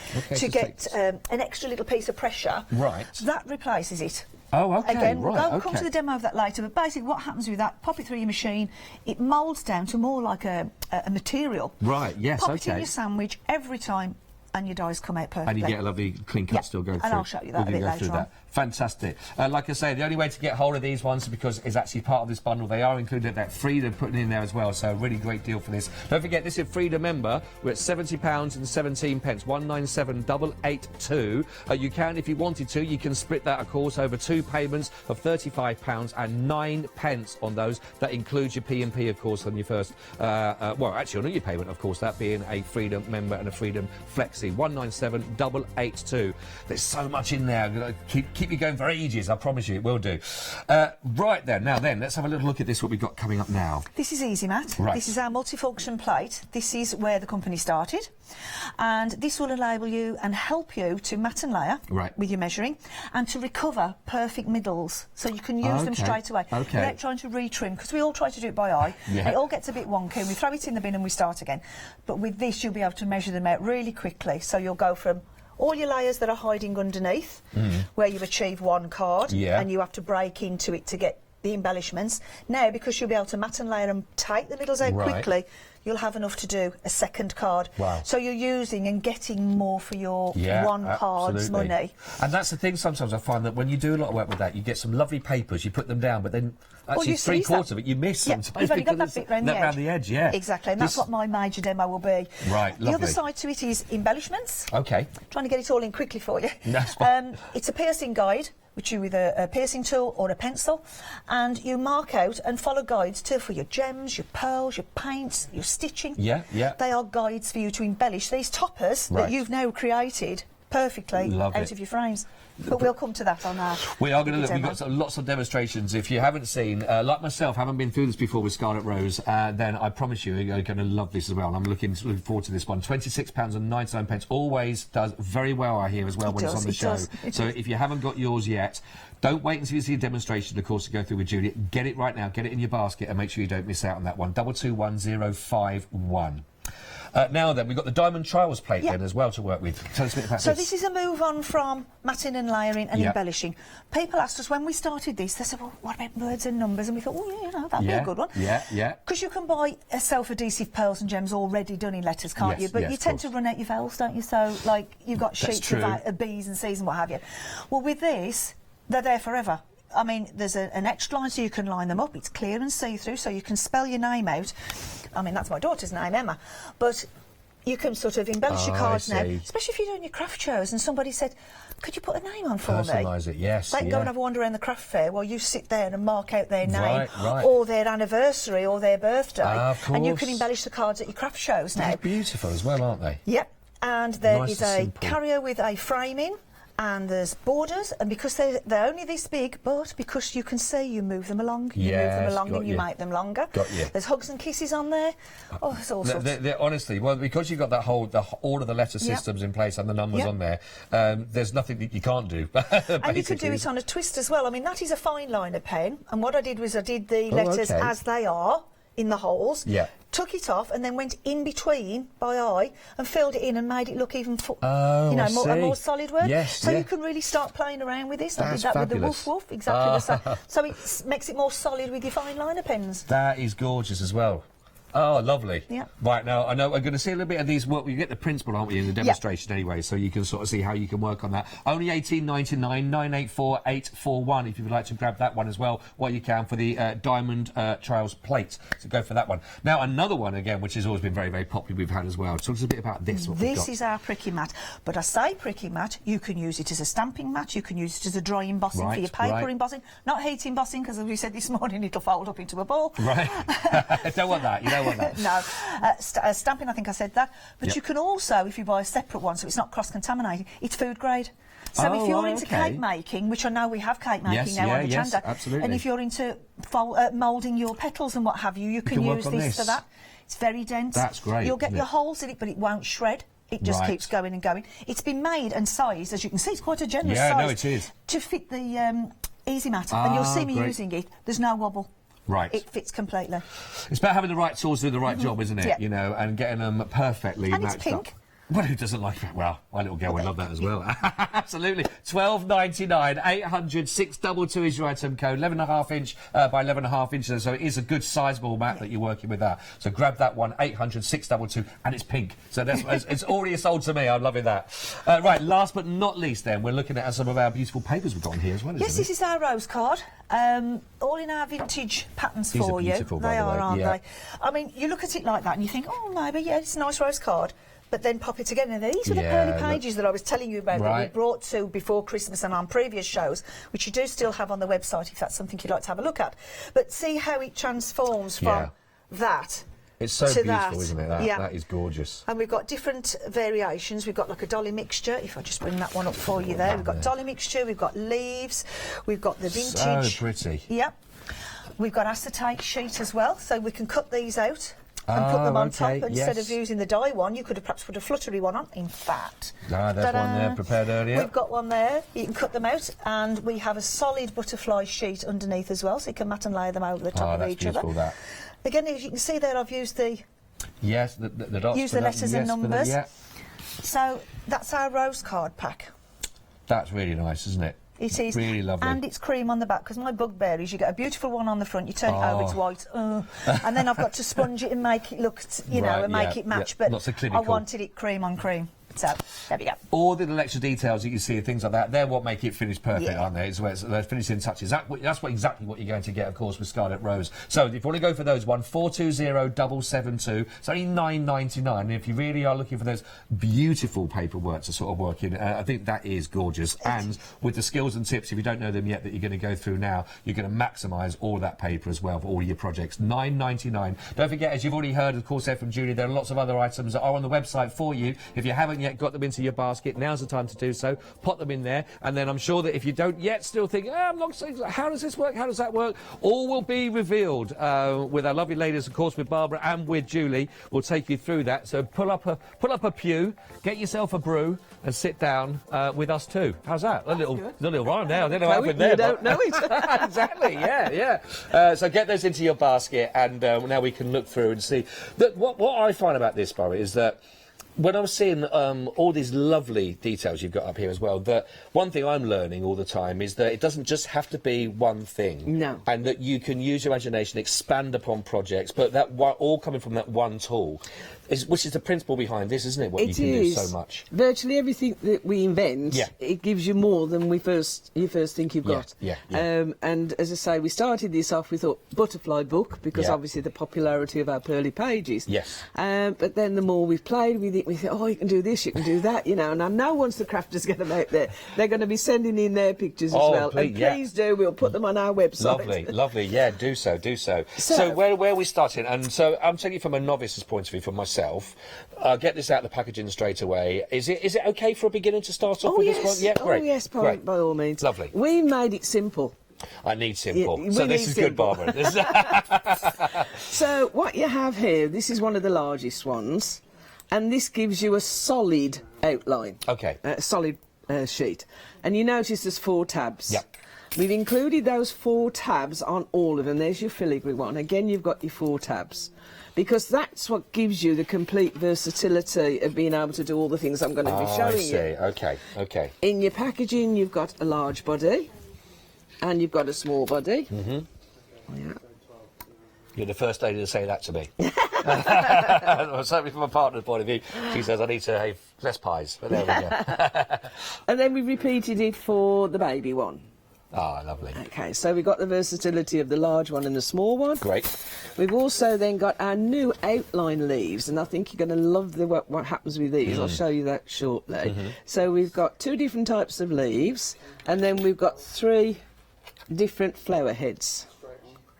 get an extra little piece of pressure. Right. That replaces it. Oh, okay, Again, right, we'll come to the demo of that later, but basically what happens with that, pop it through your machine, it moulds down to more like a material. Right, yes, Pop it in your sandwich every time, and your dies come out perfectly. And you get a lovely clean cut still going through. And I'll show you that a bit later on. Fantastic. Like I say, the only way to get hold of these ones is because it's actually part of this bundle. They are included at that Freedom putting in there as well, so a really great deal for this. Don't forget, this is Freedom member. We're at £70.17, 197,882. You can, if you wanted to, you can split that, of course, over 2 payments of £35.09 on those. That includes your P&P, of course, on your first, well, actually on your payment, of course, that being a Freedom member and a Freedom Flexi, 197,882. There's so much in there. Keep you going for ages, I promise you it will do. Right then, now then, let's have a little look at this, what we've got coming up now. This is easy, Matt. Right. This is our multifunction plate. This is where the company started. And this will enable you and help you to mat and layer with your measuring and to recover perfect middles so you can use them straight away without trying to retrim, because we all try to do it by eye. It all gets a bit wonky and we throw it in the bin and we start again. But with this you'll be able to measure them out really quickly, so you'll go from all your layers that are hiding underneath, where you achieve one card and you have to break into it to get the embellishments. Now, because you'll be able to mat and layer and take the middles out quickly, you'll have enough to do a second card. Wow. So you're using and getting more for your one card's money. And that's the thing, sometimes I find that when you do a lot of work with that, you get some lovely papers, you put them down, but then actually three-quarters of it you miss sometimes. You've only got that bit round the edge. Exactly, and that's what my major demo will be. Right, lovely. The other side to it is embellishments. Okay. Trying to get it all in quickly for you. That's fine. It's a piercing guide, which you with a piercing tool or a pencil, and you mark out and follow guides for your gems, your pearls, your paints, your stitching. They are guides for you to embellish these toppers that you've now created perfectly out of your frames. But we'll come to that on our We are going to look. We've got lots of demonstrations. If you haven't seen, like myself, haven't been through this before with Scarlet Rose, then I promise you, you're going to love this as well. And I'm looking forward to this one. £26.99. Always does very well, I hear, as well, when it's on the show. So if you haven't got yours yet, don't wait until you see a demonstration, of course, to go through with Julia. Get it right now. Get it in your basket and make sure you don't miss out on that one. 221051. Now then, we've got the diamond trials plate then as well to work with. Tell us a bit about this. So this is a move on from matting and layering and embellishing. People asked us when we started this, they said, well, what about words and numbers? And we thought, oh, yeah, that'd be a good one. Because you can buy self-adhesive pearls and gems already done in letters, can't you? But you tend to run out your vowels, don't you? So, like, you've got sheets of B's and C's and what have you. Well, with this, they're there forever. I mean, there's an extra line so you can line them up. It's clear and see-through, so you can spell your name out. I mean, that's my daughter's name, Emma. But you can sort of embellish your cards now, especially if you're doing your craft shows and somebody said, could you put a name on for me? Personalise it, yes. They can go and have a wander around the craft fair while you sit there and mark out their name or their anniversary or their birthday. And you can embellish the cards at your craft shows now. They're beautiful as well, aren't they? Yep. And there is a carrier with a framing. And there's borders, and because they're only this big, but because you can see, you move them along, you move them along, and you make them longer. There's hugs and kisses on there. Oh, it's all sorts. They're honestly, well, because you've got that whole, all of the letter systems in place and the numbers on there, there's nothing that you can't do. And you can do it on a twist as well. I mean, that is a fine liner pen, and what I did was I did the letters as they are in the holes. Took it off and then went in between by eye and filled it in and made it look even a more solid work. So you can really start playing around with this. I did that with the woof woof, exactly the same. So it makes it more solid with your fine liner pens. That is gorgeous as well. Oh, lovely. Yeah. Right, now, I know we're going to see a little bit of these work. We get the principle, aren't we, in the demonstration anyway, so you can sort of see how you can work on that. Only $18.99, 984-841, if you would like to grab that one as well, while you can, for the Diamond Trials plate. So go for that one. Now, another one, again, which has always been very, very popular, we've had as well. Talk to us a bit about this. This is our pricky mat. But I say pricky mat, you can use it as a stamping mat, you can use it as a dry embossing for your paper embossing. Not heat embossing, because as we said this morning, it'll fold up into a ball. Right. Don't want that. You don't want that. No. Stamping, I think I said that. But Yep. you can also, if you buy a separate one, so it's not cross-contaminated, it's food grade. So if you're into cake making, which I know we have cake making now on Hochanda, absolutely. and if you're into moulding your petals and what have you, you can use this for that. It's very dense. That's great. You'll get your holes in it, but it won't shred. It just keeps going and going. It's been made and sized, as you can see, it's quite a generous size. Yeah, no, it is. To fit the easy mat, and you'll see me using it. There's no wobble. Right. It fits completely. It's about having the right tools to do the right job, isn't it? Yeah. You know, and getting them perfectly And matched it's pink. up. Well, who doesn't like that? Well, my little girl would love that as well. Absolutely. $12.99, 800 622 is your item code. 11.5 inch by 11.5 inches. So it is a good sizable mat that you're working with that. So grab that one, 800 622, and it's pink. So that's it's already sold to me. I'm loving that. Right, last but not least, then we're looking at some of our beautiful papers we've got on here as well. Yes, this is our rose card. All in our vintage patterns These for are you. beautiful, by They the are, way. aren't Yeah. they? I mean, you look at it like that and you think, oh, maybe, yeah, it's a nice rose card. But then pop it again. And these are the Yeah, pearly pages that I was telling you about that we Right. brought to before Christmas and on previous shows, which you do still have on the website if that's something you'd like to have a look at. But see how it transforms from that It's so to beautiful, that. isn't it? That is gorgeous. And we've got different variations. We've got like a dolly mixture. If I just bring that one up for you there. We've got dolly mixture, we've got leaves, we've got the vintage. So pretty. Yep. We've got acetate sheet as well, so we can cut these out and put them on top. Instead of using the dye one, you could have perhaps put a fluttery one on. In fact, there's one there prepared earlier. we've got one there. You can cut them out, and we have a solid butterfly sheet underneath as well, so you can mat and lay them over the top of each other. That. Again, as you can see there, I've used the Yes, the dots. use the letters and numbers. Yeah. So that's our rose card pack. That's really nice, isn't it? It is. Really lovely. And it's cream on the back, because my bugbear is you get a beautiful one on the front, you turn it over, it's white, and then I've got to sponge it and make it look, you know, and make it match, but Lots of I clinical. wanted it cream on cream. So, there we go. All the little extra details that you see, things like that, they're what make it finished perfect, Yeah. aren't they? It's they're finishing touches. That's exactly what you're going to get, of course, with Scarlet Rose. So if you want to go for those, 420772, it's only $9.99. And if you really are looking for those beautiful paperwork to sort of work in, I think that is gorgeous. And with the skills and tips, if you don't know them yet, that you're going to go through now, you're going to maximise all that paper as well for all your projects. $9.99. Don't forget, as you've already heard, of course, there from Julie, there are lots of other items that are on the website for you. If you haven't yet got them into your basket, now's the time to do so. Pop them in there, and then I'm sure that if you don't yet still think, I'm not, how does this work, how does that work, all will be revealed with our lovely ladies, of course, with Barbara and with Julie. We'll take you through that. So pull up a pew, get yourself a brew, and sit down with us too. How's that? A little rhyme there. I don't know what happened there. You don't know it. Exactly, yeah. So get those into your basket, and now we can look through and see. What I find about this, Barbara, is that when I was seeing all these lovely details you've got up here as well, that one thing I'm learning all the time is that it doesn't just have to be one thing. No. And that you can use your imagination, expand upon projects, but that all coming from that one tool. Which is the principle behind this, isn't it? What you can do so much. Virtually everything that we invent, Yeah. it gives you more than you first think you've got. Yeah. And as I say, we started this off, we thought butterfly book, because obviously the popularity of our pearly pages. Yes. But then the more we've played with it, we think, oh, you can do this, you can do that, you know. And I know once the crafters get them out there, they're going to be sending in their pictures as well. And please do, we'll put them on our website. Lovely, yeah, do so. So where are we starting? And so I'm taking it from a novice's point of view, for myself. Get this out of the packaging straight away. Is it okay for a beginner to start off with this one? Yeah, great. Oh, yes, great. by all means. Lovely. We made it simple. I need simple. Yeah, so this is simple. good, Barbara. So what you have here, this is one of the largest ones, and this gives you a solid outline. Okay. A solid sheet. And you notice there's 4 tabs. Yeah. We've included those 4 tabs on all of them. There's your filigree one. Again, you've got your 4 tabs. Because that's what gives you the complete versatility of being able to do all the things I'm going to be showing you. Okay. In your packaging, you've got a large body, and you've got a small body. Mm-hmm. Yeah. You're the first lady to say that to me. Certainly from a partner's point of view, she says I need to have less pies, but there we go. And then we repeated it for the baby one. Ah, lovely. Okay, so we've got the versatility of the large one and the small one. Great. We've also then got our new outline leaves, and I think you're going to love what happens with these. I'll show you that shortly. Mm-hmm. So we've got 2 different types of leaves, and then we've got 3 different flower heads.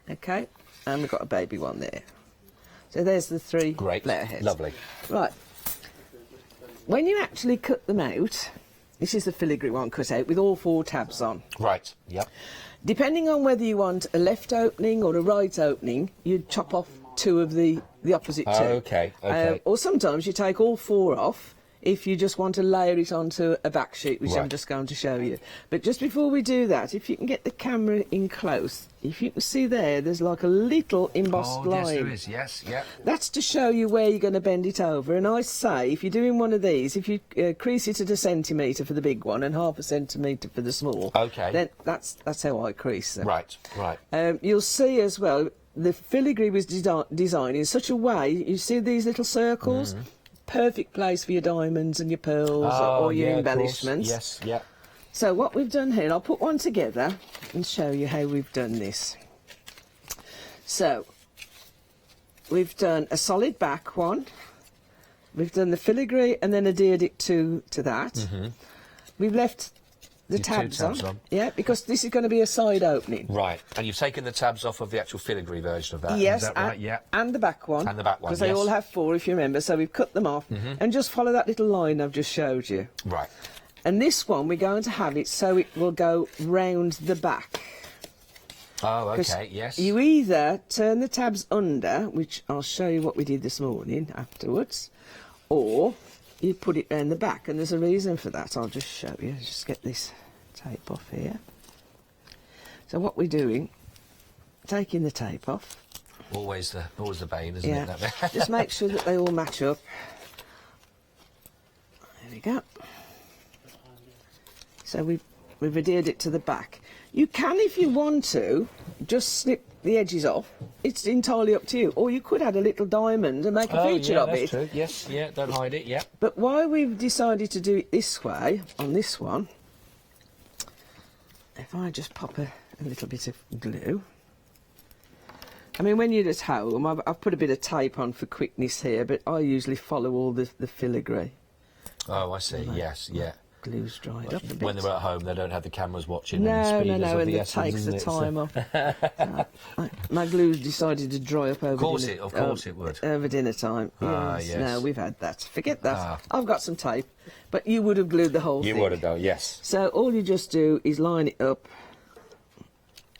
Okay, and we've got a baby one there. So there's the 3 Great. letterheads. Lovely. Right. When you actually cut them out, this is the filigree one cut out with all 4 tabs on. Right, yep. Depending on whether you want a left opening or a right opening, you'd chop off 2 of the opposite 2. Okay, okay. Or sometimes you take all 4 off if you just want to layer it onto a back sheet, which I'm Right. just going to show you. But just before we do that, if you can get the camera in close, if you can see there's like a little embossed line. Yes, there is, yes, yeah. That's to show you where you're going to bend it over. And I say, if you're doing one of these, if you crease it at 1 centimetre for the big one and 1/2 centimetre for the small, Okay. then that's how I crease them. Right, right. You'll see as well, the filigree was designed in such a way, you see these little circles? Perfect place for your diamonds and your pearls or your yeah, embellishments. Of course. Yes, yeah. So what we've done here, I'll put one together and show you how we've done this. So, we've done a solid back one, we've done the filigree and then adhered it to that. We've left the tabs on. Yeah, because this is going to be a side opening. Right, and you've taken the tabs off of the actual filigree version of that. Yes, is that right? Yeah. and the back one. And the back one, because they yes. all have 4, if you remember. So we've cut them off and just follow that little line I've just showed you. Right. And this one, we're going to have it so it will go round the back. Oh, okay, yes. You either turn the tabs under, which I'll show you what we did this morning afterwards, or you put it round the back, and there's a reason for that. I'll just show you. Just get this tape off here. So what we're doing, taking the tape off. Always the bane, isn't Yeah. it? That Just make sure that they all match up. There we go. So we've adhered it to the back. You can, if you want to, just snip the edges off. It's entirely up to you. Or you could add a little diamond and make a feature of it. True. Yes, yeah, don't hide it, yeah. But why we've decided to do it this way, on this one, if I just pop a little bit of glue. I mean, when you're at home, I've put a bit of tape on for quickness here, but I usually follow all the filigree. Oh, I see, yes, yeah. Glue's dried up a bit. When they're at home, they don't have the cameras watching. No, and no, speed and the it takes the time off. My glue's decided to dry up over dinner. Of course it would. Over dinner time. Yes. No, we've had that. Forget that. I've got some tape, but you would have glued the whole thing. You would have done, yes. So all you just do is line it up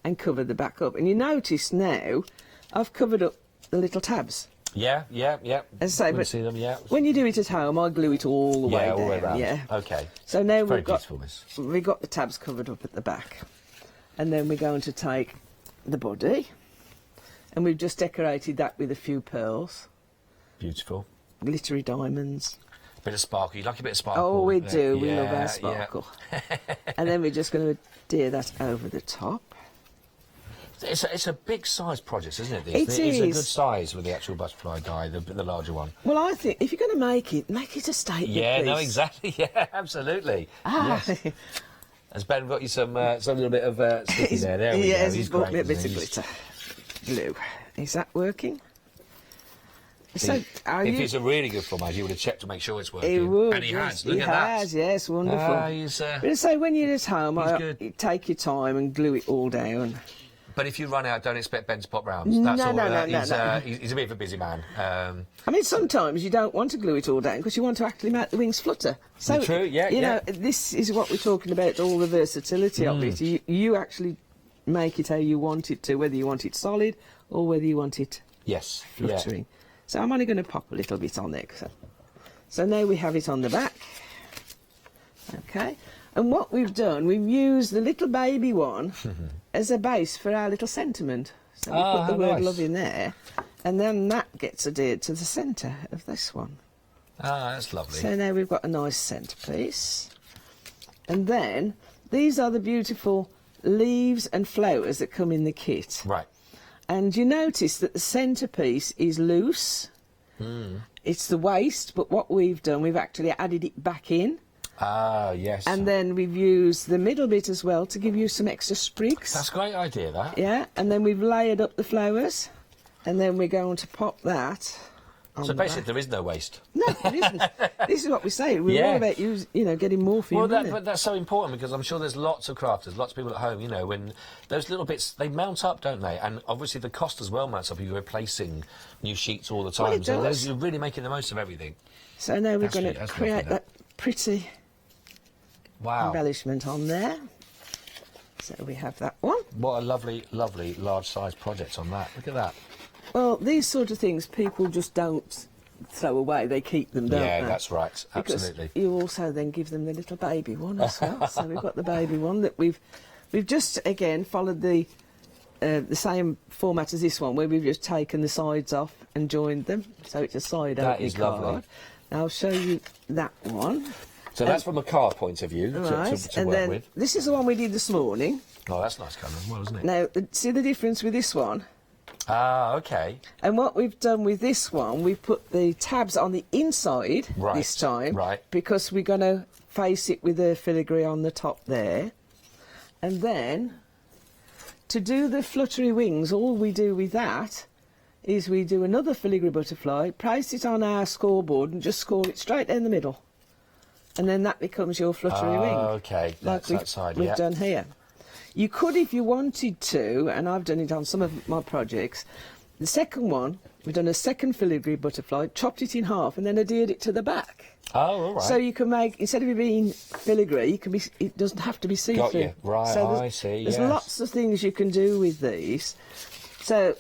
and cover the back up. And you notice now, I've covered up the little tabs. Yeah. As I say, but see them, yeah. when you do it at home, I glue it all the way all the down. way around. Yeah. Okay. So now Very we've got beautiful, this. we've got the tabs covered up at the back, and then we're going to take the body, and we've just decorated that with a few pearls. Beautiful. Glittery diamonds. Bit of sparkle. You like a bit of sparkle? Oh, we do. We Yeah, love our sparkle. And then we're just going to adhere that over the top. It's a big size project, isn't it? It It's is. a good size with the actual butterfly die, the larger one. Well, I think if you're going to make it a statement Yeah, piece. no, exactly. Yeah, absolutely. Yes. Has Ben got you some little bit of sticky there? There we go. Yes, He's he's brought me a great, bit of isn't he? glitter. Glue. Is that working? So, If it's a really good fromage, he would have checked to make sure it's working. He would. And he yes, has. Look at that. He has, yes, wonderful. He's, but say when you're at home, good. take your time and glue it all down. But if you run out, don't expect Ben to pop round. No, That's all. no. He's a bit of a busy man. I mean, sometimes you don't want to glue it all down because you want to actually make the wings flutter. So, True, yeah, you yeah. know, this is what we're talking about, all the versatility of it. You actually make it how you want it to, whether you want it solid or whether you want it fluttering. Yeah. So I'm only going to pop a little bit on there. So now we have it on the back. Okay. And what we've done, we've used the little baby one as a base for our little sentiment. So we put the word love in there, and then that gets adhered to the centre of this one. Ah, that's lovely. So now we've got a nice centrepiece. And then these are the beautiful leaves and flowers that come in the kit. Right. And you notice that the centrepiece is loose. It's the waist, but what we've done, we've actually added it back in. Ah, yes. And then we've used the middle bit as well to give you some extra sprigs. That's a great idea, that. Yeah, and then we've layered up the flowers, and then we're going to pop that So basically, there is no waste. No, it isn't. This is what we say. We're all about getting more for your money. But that's so important because I'm sure there's lots of crafters, lots of people at home, you know, when those little bits, they mount up, don't they? And obviously the cost as well mounts up if you're replacing new sheets all the time. Well, it so does. you're really making the most of everything. So now we're going to create that pretty embellishment on there. So we have that one. What a lovely, lovely large-sized project on that. Look at that. Well, these sort of things people just don't throw away. They keep them, don't they? Yeah, that's right. Absolutely. Because you also then give them the little baby one as well. So we've got the baby one that we've just, again, followed the same format as this one, where we've just taken the sides off and joined them. So it's a side opening card. That is lovely. Now I'll show you that one. So that's from a card point of view to and work then with. This is the one we did this morning. Oh, that's nice colour as well, isn't it? Now, see the difference with this one? Ah, OK. And what we've done with this one, we've put the tabs on the inside this time. Right. Because we're going to face it with the filigree on the top there. And then, to do the fluttery wings, all we do with that is we do another filigree butterfly, place it on our scoreboard and just score it straight down the middle. And then that becomes your fluttery wing. OK, that's that side, we've done here. You could, if you wanted to, and I've done it on some of my projects, the second one, we've done a second filigree butterfly, chopped it in half and then adhered it to the back. Oh, all right. So you can make, instead of it being filigree, it doesn't have to be see-through. Got you. Right, so I see, There's lots of things you can do with these. So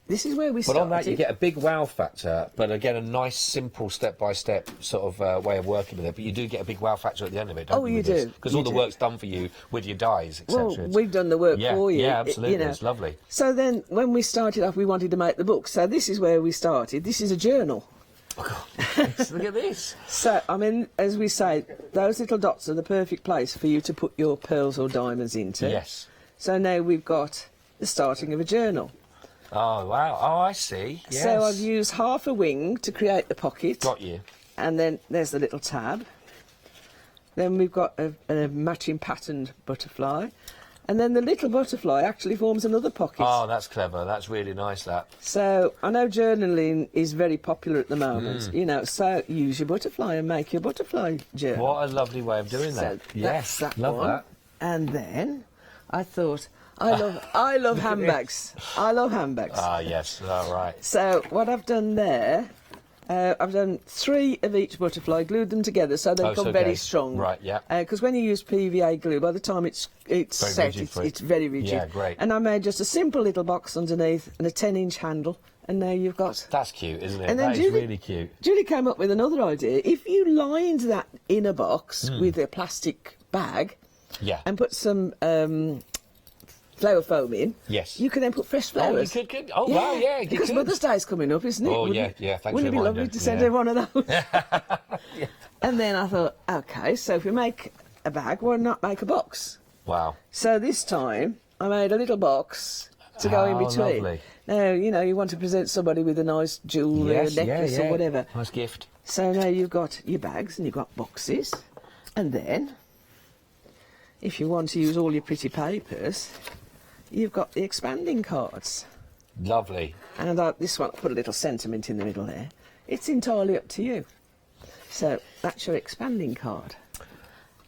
this is where we started. But on that, you get a big wow factor, but again, a nice, simple, step-by-step sort of way of working with it. But you do get a big wow factor at the end of it, don't you? Oh, you do. Because all the work's done for you with your dies, etc. Well, we've done the work for you. Yeah, absolutely. You know. It's lovely. So then, when we started off, we wanted to make the book. So this is where we started. This is a journal. Oh, God. Look at this. So, I mean, as we say, those little dots are the perfect place for you to put your pearls or diamonds into. Yes. So now we've got the starting of a journal. Oh, wow. Oh, I see. Yes. So I've used half a wing to create the pocket. Got you. And then there's the little tab. Then we've got a matching patterned butterfly. And then the little butterfly actually forms another pocket. Oh, that's clever. That's really nice, that. So I know journaling is very popular at the moment, you know, so use your butterfly and make your butterfly journal. What a lovely way of doing that. Yes, that's that love one. that. And then I thought, I love handbags. I love handbags. Ah, yes, all right. So what I've done there, I've done 3 of each butterfly, glued them together so they become very strong. Right, yeah. Because when you use PVA glue, by the time it's set, it's very rigid. Yeah, great. And I made just a simple little box underneath and a 10-inch handle, and now you've got... That's cute, isn't it? And then That is really cute. Julie came up with another idea. If you lined that inner box with a plastic bag and put some flower foam in, you can then put fresh flowers. Oh, you could. Oh, wow, yeah, you because could. Mother's Day's coming up, isn't it? Oh, yeah, thanks Wouldn't it be lovely to send her one of those? Yeah. And then I thought, OK, so if we make a bag, why not make a box? Wow. So this time, I made a little box to go in between. Lovely. Now, you know, you want to present somebody with a nice jewellery, a necklace or whatever. Nice gift. So now you've got your bags and you've got boxes. And then, if you want to use all your pretty papers, you've got the expanding cards. Lovely. And this one, I put a little sentiment in the middle there. It's entirely up to you. So that's your expanding card.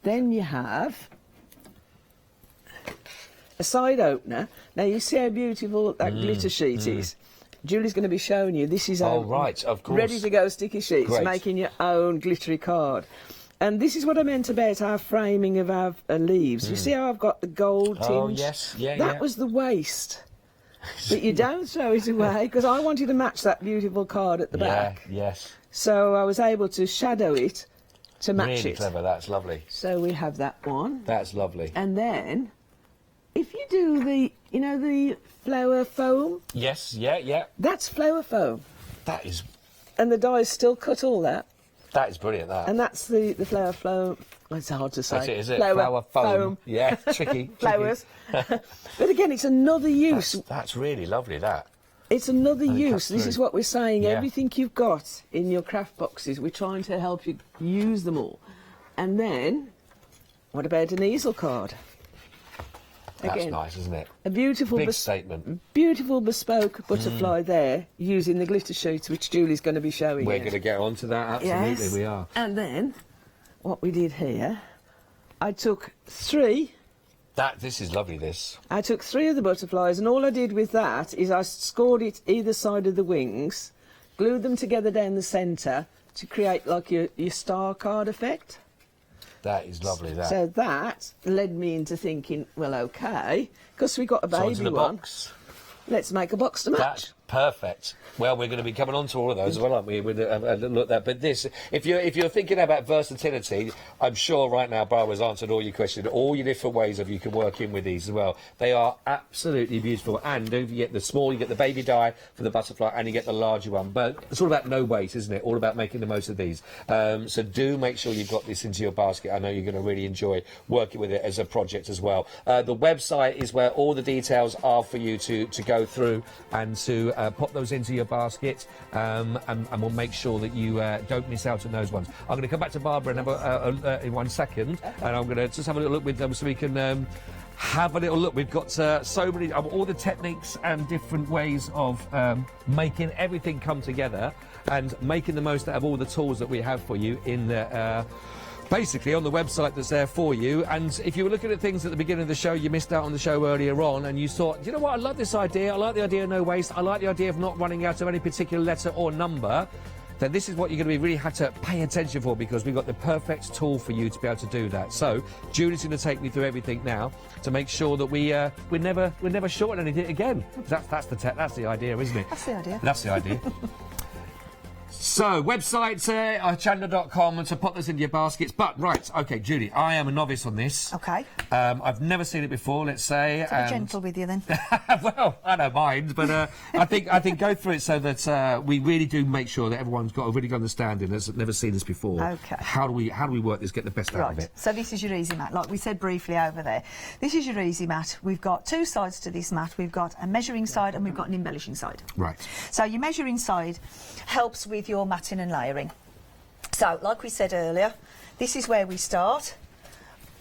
Then you have a side opener. Now you see how beautiful that glitter sheet is. Julie's going to be showing you. This is our right, of course. ready to go sticky sheets, making your own glittery card. And this is what I meant about our framing of our leaves. You see how I've got the gold tinge? Oh, yes, That was the waste. But you don't throw it away, because I wanted to match that beautiful card at the back. Yes. So I was able to shadow it to match it. Really clever, that's lovely. So we have that one. That's lovely. And then, if you do the, you know, the flower foam? Yes, yeah. That's flower foam. That is... And the die is still cut all that. That is brilliant, that. And that's the flower foam. It's hard to say. That's it, is it? Flower foam. Yeah, tricky. Flowers. But again, it's another use. That's really lovely, that. It's another use. This is what we're saying. Yeah. Everything you've got in your craft boxes, we're trying to help you use them all. And then, what about an easel card? That's Again, nice, isn't it? A beautiful, big statement. Beautiful bespoke butterfly there, using the glitter sheets, which Julie's going to be showing. We're going to get onto that. Absolutely, yes. we are. And then, what we did here, I took 3. This is lovely. This. I took 3 of the butterflies, and all I did with that is I scored it either side of the wings, glued them together down the centre to create like your star card effect. That is lovely. That. So that led me into thinking, well, okay, because we got a baby into the one. box. Let's make a box to match. That's perfect. Well, we're going to be coming on to all of those as well, aren't we? With a look at that. But this, if you're thinking about versatility, I'm sure right now Barbara's answered all your questions, all your different ways of you can work in with these as well. They are absolutely beautiful. And if you get the small, you get the baby die for the butterfly, and you get the larger one. But it's all about no waste, isn't it? All about making the most of these. So do make sure you've got this into your basket. I know you're going to really enjoy working with it as a project as well. The website is where all the details are for you to go through and to pop those into your basket, and we'll make sure that you don't miss out on those ones. I'm going to come back to Barbara in 1 second, and I'm going to just have a little look with them so we can have a little look. We've got so many, all the techniques and different ways of making everything come together and making the most out of all the tools that we have for you in the basically on the website that's there for you. And if you were looking at things at the beginning of the show, you missed out on the show earlier on, and you thought, you know what, I love this idea, I like the idea of no waste, I like the idea of not running out of any particular letter or number, then this is what you're going to really have to pay attention for, because we've got the perfect tool for you to be able to do that. So Julie's going to take me through everything now to make sure that we're never short on anything again. That's the idea, isn't it? That's the idea. That's the idea. So, website, hochanda.com, and to put this into your baskets. But, right, OK, Julie, I am a novice on this. OK. I've never seen it before, let's say. So be gentle with you, then. Well, I don't mind, but I think go through it so that we really do make sure that everyone's got a really good understanding that's never seen this before. OK. How do we work this, get the best out of it? So this is your easy mat, like we said briefly over there. This is your easy mat. We've got 2 sides to this mat. We've got a measuring side and we've got an embellishing side. Right. So your measuring side helps with your matting and layering. So, like we said earlier, this is where we start,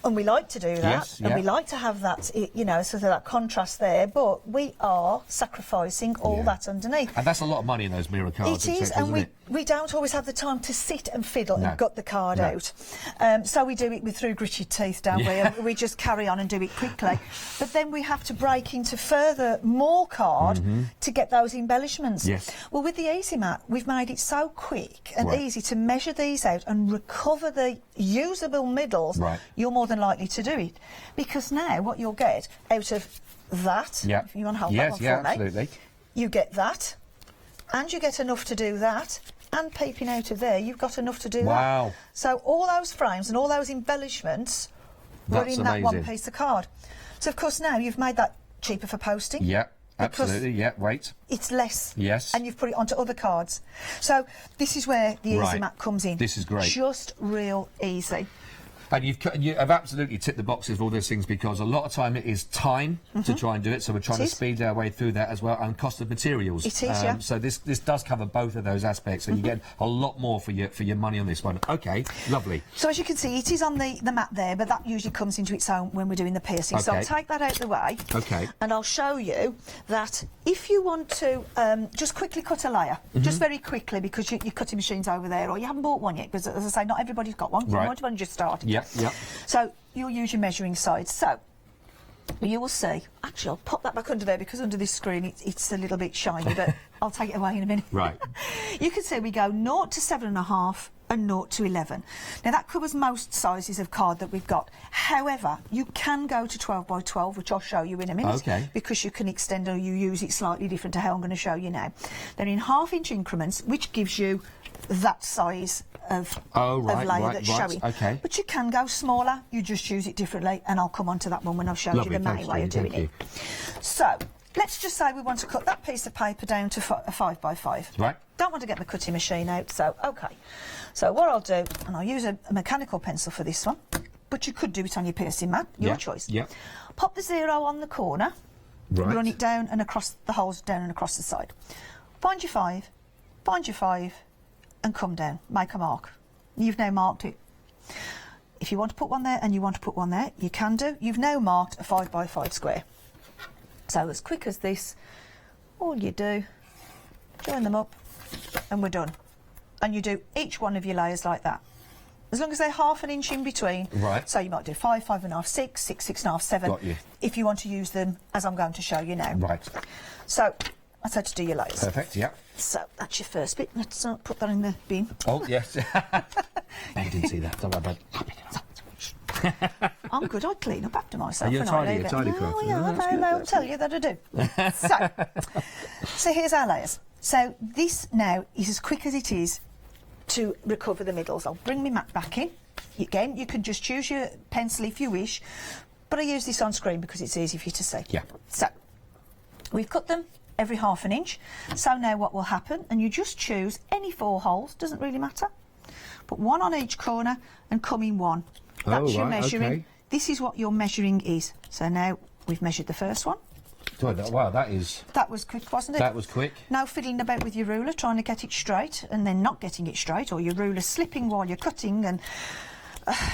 and we like to do that, yes, yeah. and we like to have that, you know, sort of that contrast there, but we are sacrificing all that underneath. And that's a lot of money in those mirror cards. It is, and we don't always have the time to sit and fiddle and gut the card out. So we do it through gritted teeth, don't we? And we just carry on and do it quickly. But then we have to break into more card to get those embellishments. Yes. Well, with the Easy Mat, we've made it so quick and easy to measure these out and recover the usable middles. Right. You're more than likely to do it. Because now what you'll get out of that, if you want to hold that one for me, absolutely. you get that, and you get enough to do that, and peeping out of there, you've got enough to do that. Wow. So all those frames and all those embellishments were in that one piece of card. So, of course, now you've made that cheaper for posting. Yeah, absolutely, yeah, weight. It's less. Yes. And you've put it onto other cards. So this is where the Easy Mat comes in. This is great. Just real easy. And you have absolutely ticked the boxes for all those things, because a lot of time it is time to try and do it, so we're trying to speed our way through that as well, and cost of materials. It is, yeah. So this does cover both of those aspects, so you get a lot more for your money on this one. OK, lovely. So as you can see, it is on the mat there, but that usually comes into its own when we're doing the piercing. So I'll take that out of the way. OK. And I'll show you that if you want to just quickly cut a layer, just very quickly, because your cutting machine's over there, or you haven't bought one yet, because as I say, not everybody's got one. Right. You might have just started. Yeah, yeah. So you'll use your measuring side. So you will see. Actually, I'll pop that back under there, because under this screen it's a little bit shiny, but I'll take it away in a minute. Right. You can see we go 0 to 7.5 and 0 to 11. Now that covers most sizes of card that we've got. However, you can go to 12 by 12, which I'll show you in a minute, because you can extend or you use it slightly different to how I'm going to show you now. They're in 1/2-inch increments, which gives you that size of layer that's showing. Okay. But you can go smaller, you just use it differently, and I'll come on to that one when I've showed you the main way of doing it. So, let's just say we want to cut that piece of paper down to a 5 by 5. Right. Don't want to get the cutting machine out, so OK. So what I'll do, and I'll use a mechanical pencil for this one, but you could do it on your piercing mat, your choice. Yeah. Pop the 0 on the corner, right. Run it down and across the holes, down and across the side. Find your 5, and come down. Make a mark. You've now marked it. If you want to put one there and you want to put one there, you can do. You've now marked a 5 by 5 square. So as quick as this, all you do, join them up and we're done. And you do each one of your layers like that. As long as they're half an inch in between. Right. So you might do 5, 5.5, 6, 6, 6.5, 7. Got you. If you want to use them as I'm going to show you now. Right. So that's how to do your layers. Perfect, yeah. So that's your first bit. Let's put that in the bin. Oh, yes. I didn't see that. Don't worry about it. I'm good. I clean up after myself. You're and tidy, I leave you're it. tidy, Oh, Crafty. yeah, No, that's good, I'll that's tell you that I do. So here's our layers. So this now is as quick as it is to recover the middles. I'll bring my mat back in. Again, you can just choose your pencil if you wish, but I use this on screen because it's easy for you to see. Yeah. So we've cut them every half an inch. So now what will happen, and you just choose any 4 holes, doesn't really matter. Put one on each corner and come in one. That's your measuring. Okay. This is what your measuring is. So now we've measured the first one. Wow, that is... That was quick, wasn't it? That was quick. Now fiddling about with your ruler, trying to get it straight, and then not getting it straight, or your ruler slipping while you're cutting, and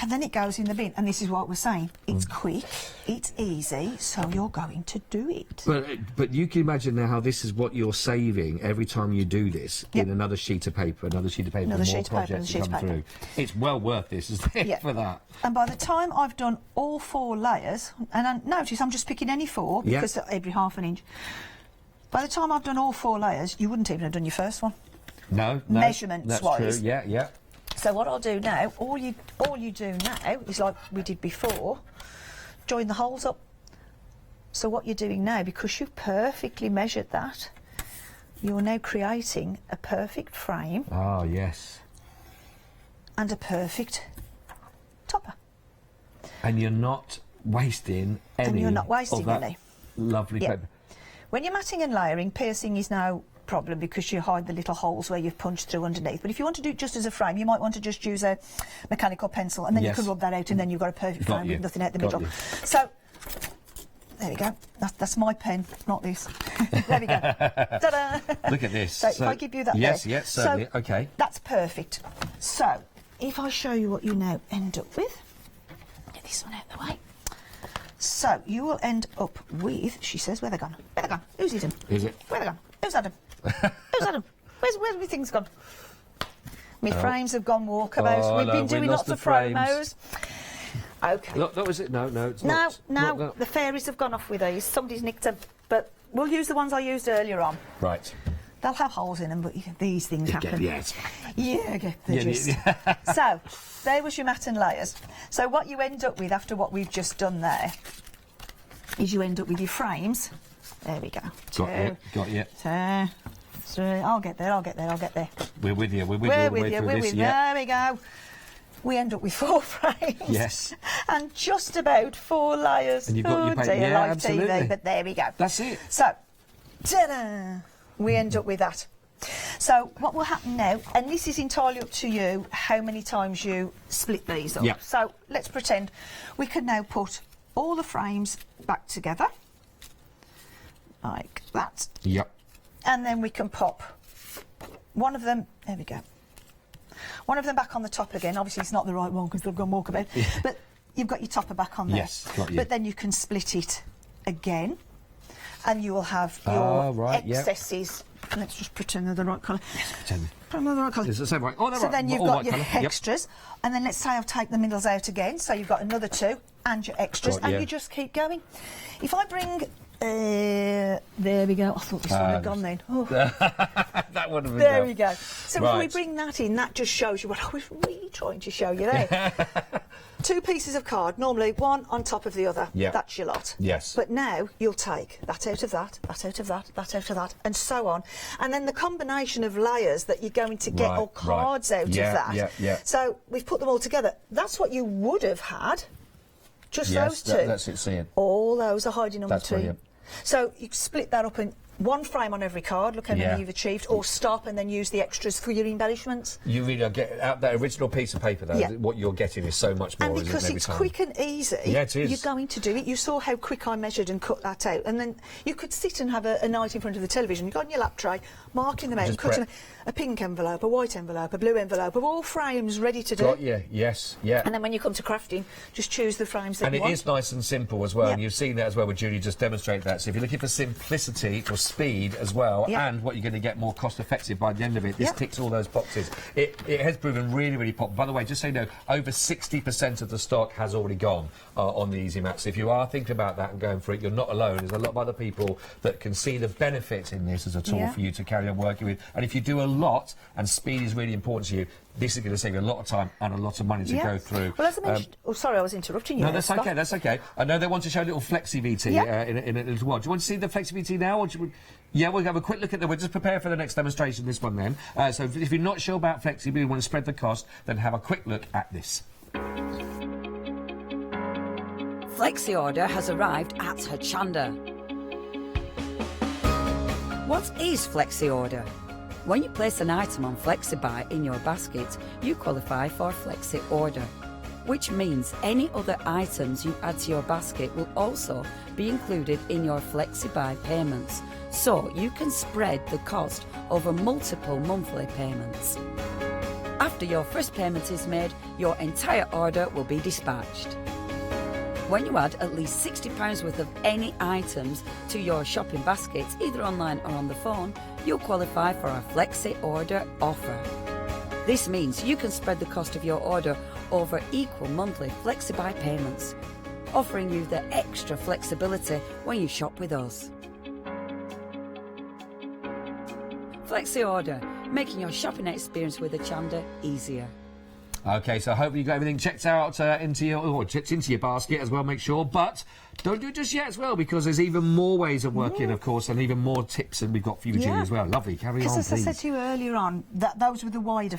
then it goes in the bin. And this is what we're saying. It's quick, it's easy, so you're going to do it. But you can imagine now how this is what you're saving every time you do this in another sheet of paper, another sheet of paper, Another more sheet of paper, projects another sheet come of paper. through. It's well worth this, isn't it, for that? And by the time I've done all 4 layers, and notice I'm just picking any 4 because every half an inch. By the time I've done all 4 layers, you wouldn't even have done your first one. No, Measurements that's wise. true. Yeah. So what I'll do now, all you do now is like we did before, join the holes up. So what you're doing now, because you've perfectly measured that, you're now creating a perfect frame. Oh, yes. And a perfect topper. And you're not wasting any. And you're not wasting of that any. Lovely paper. When you're matting and layering, piercing is no problem because you hide the little holes where you've punched through underneath. But if you want to do it just as a frame, you might want to just use a mechanical pencil, and then you can rub that out, and then you've got a perfect frame with nothing out the middle. So there we go. That's my pen, not this. There we go. Ta-da! Look at this. So if I give you that yes, there. yes, certainly. So okay. That's perfect. So if I show you what you now end up with, get this one out of the way. So you will end up with, she says, where they gone? Where they gone? Who's eaten? Is it? Where they gone? Who's had them? Who's had them? Where's my things gone? My frames have gone walkabouts. Oh, We've been we doing lost lots of the frames. promos. Okay. Look, that was it. No, it's No, not. no, Look, the fairies have gone off with these. Somebody's nicked them, but we'll use the ones I used earlier on. Right. They'll have holes in them, but these things happen. It's Yeah, I get the gist. So, there was your mat and layers. So what you end up with after what we've just done there is you end up with your frames. There we go. Got you. I'll get there. We're with you. We're with you all We're the with way you. through We're this. with you. There we go. We end up with 4 frames. Yes. And just about 4 layers. And you've got your paper. Dear, Yeah, live absolutely. TV, but there we go. That's it. So, ta-da! We end up with that. So what will happen now, and this is entirely up to you, how many times you split these up. Yeah. So let's pretend we can now put all the frames back together, like that. Yep. And then we can pop one of them, there we go. One of them back on the top again. Obviously it's not the right one because they've gone walkabout, but you've got your topper back on there. Yes, got you. But then you can split it again, and you will have your excesses. Let's just pretend they're the right colour. Yes, pretend. Pretend they're the right colour. It's the same right. Oh, they're so right. then you've all got right your colour. extras, and then let's say I've taken the middles out again, so you've got another 2 and your extras, Got and you. you just keep going. If I bring, there we go. I thought this one had gone then. Oh. That would have been There done. we go. So if we bring that in, that just shows you what I was really trying to show you there. 2 pieces of card, normally one on top of the other. Yeah. That's your lot. Yes. But now you'll take that out of that, that out of that, that out of that, and so on. And then the combination of layers that you're going to get, or cards out of that. Yeah. So we've put them all together. That's what you would have had. Just Yes, those 2. that's it, seeing. All those are hiding on That's the 2. brilliant. So you split that up, and one frame on every card, look how many you've achieved, or stop and then use the extras for your embellishments. You really get out that original piece of paper, though. What you're getting is so much more. And because every it's time. quick and easy, it is. you're going to do it. You saw how quick I measured and cut that out, and then you could sit and have a night in front of the television. You got on your lap tray, marking them out, and cutting a pink envelope, a white envelope, a blue envelope, of all frames ready to do. Got you. Yes. Yeah. And then when you come to crafting, just choose the frames that you want. And it is nice and simple as well. And you've seen that as well with Julie just demonstrate that. So if you're looking for simplicity or speed as well, and what you're going to get more cost effective by the end of it, this ticks all those boxes. It has proven really, really popular. By the way, just so you know, over 60% of the stock has already gone on the Easy Mat. So if you are thinking about that and going for it, you're not alone. There's a lot of other people that can see the benefits in this as a tool for you to carry on working with. And if you do a lot, and speed is really important to you, this is going to save you a lot of time and a lot of money to go through. Well, as I mentioned, sorry, I was interrupting you. No, that's okay. That's okay. I know they want to show a little Flexi VT in a little while. Do you want to see the Flexi VT now, or yeah, we'll have a quick look at that. We'll just prepare for the next demonstration. This one then. So if you're not sure about Flexi, but you want to spread the cost, then have a quick look at this. Flexi Order has arrived at Hochanda. What is Flexi Order? When you place an item on FlexiBuy in your basket, you qualify for Flexi Order, which means any other items you add to your basket will also be included in your FlexiBuy payments, so you can spread the cost over multiple monthly payments. After your first payment is made, your entire order will be dispatched. When you add at least £60 worth of any items to your shopping basket, either online or on the phone, you'll qualify for our Flexi Order offer. This means you can spread the cost of your order over equal monthly FlexiBuy payments, offering you the extra flexibility when you shop with us. Flexi Order, making your shopping experience with Hochanda easier. Okay, so hopefully you got everything checked out into your basket as well, make sure. But don't do it just yet as well, because there's even more ways of working, of course, and even more tips that we've got for you, Julie, as well. Lovely, carry on, Because as please. I said to you earlier on, that those were the wider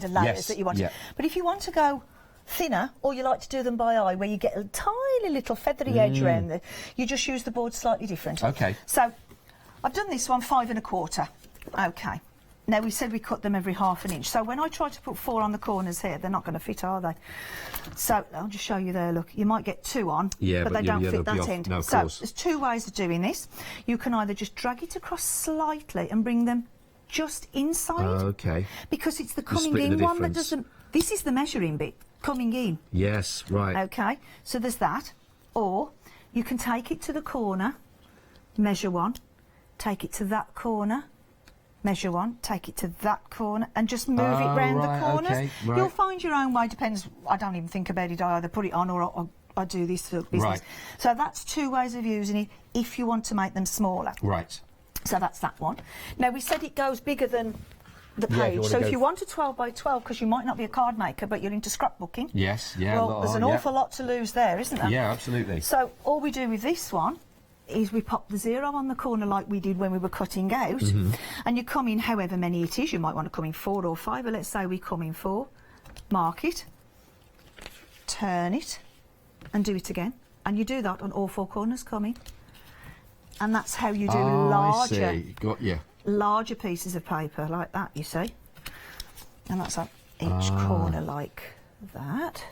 layers that you wanted. But if you want to go thinner, or you like to do them by eye, where you get a tiny little feathery edge around there, you just use the board slightly different. Okay. So I've done this one 5 1/4. Okay. Now, we said we cut them every ½ inch. So when I try to put 4 on the corners here, they're not going to fit, are they? So I'll just show you there, look. You might get 2 on, but they don't fit that end. No, so there's 2 ways of doing this. You can either just drag it across slightly and bring them just inside. Okay. Because it's the coming in one that doesn't... This is the measuring bit, coming in. Yes, right. Okay, so there's that. Or you can take it to the corner, measure 1, take it to that corner, measure 1, take it to that corner, and just move it round the corners. Okay, right. You'll find your own way, depends. I don't even think about it. I either put it on or I do this for business. Right. So that's 2 ways of using it if you want to make them smaller. Right. So that's that one. Now, we said it goes bigger than the Yeah, page. So if you want a 12 by 12, because you might not be a card maker, but you're into scrapbooking. Yes, yeah. Well, there's an awful lot to lose there, isn't there? Yeah, absolutely. So all we do with this one is we pop the 0 on the corner like we did when we were cutting out, and you come in however many it is. You might want to come in 4 or 5, but let's say we come in 4, mark it, turn it, and do it again. And you do that on all 4 corners coming. And that's how you do larger, I see. Got you. larger pieces of paper like that, you see. And that's on each corner like that.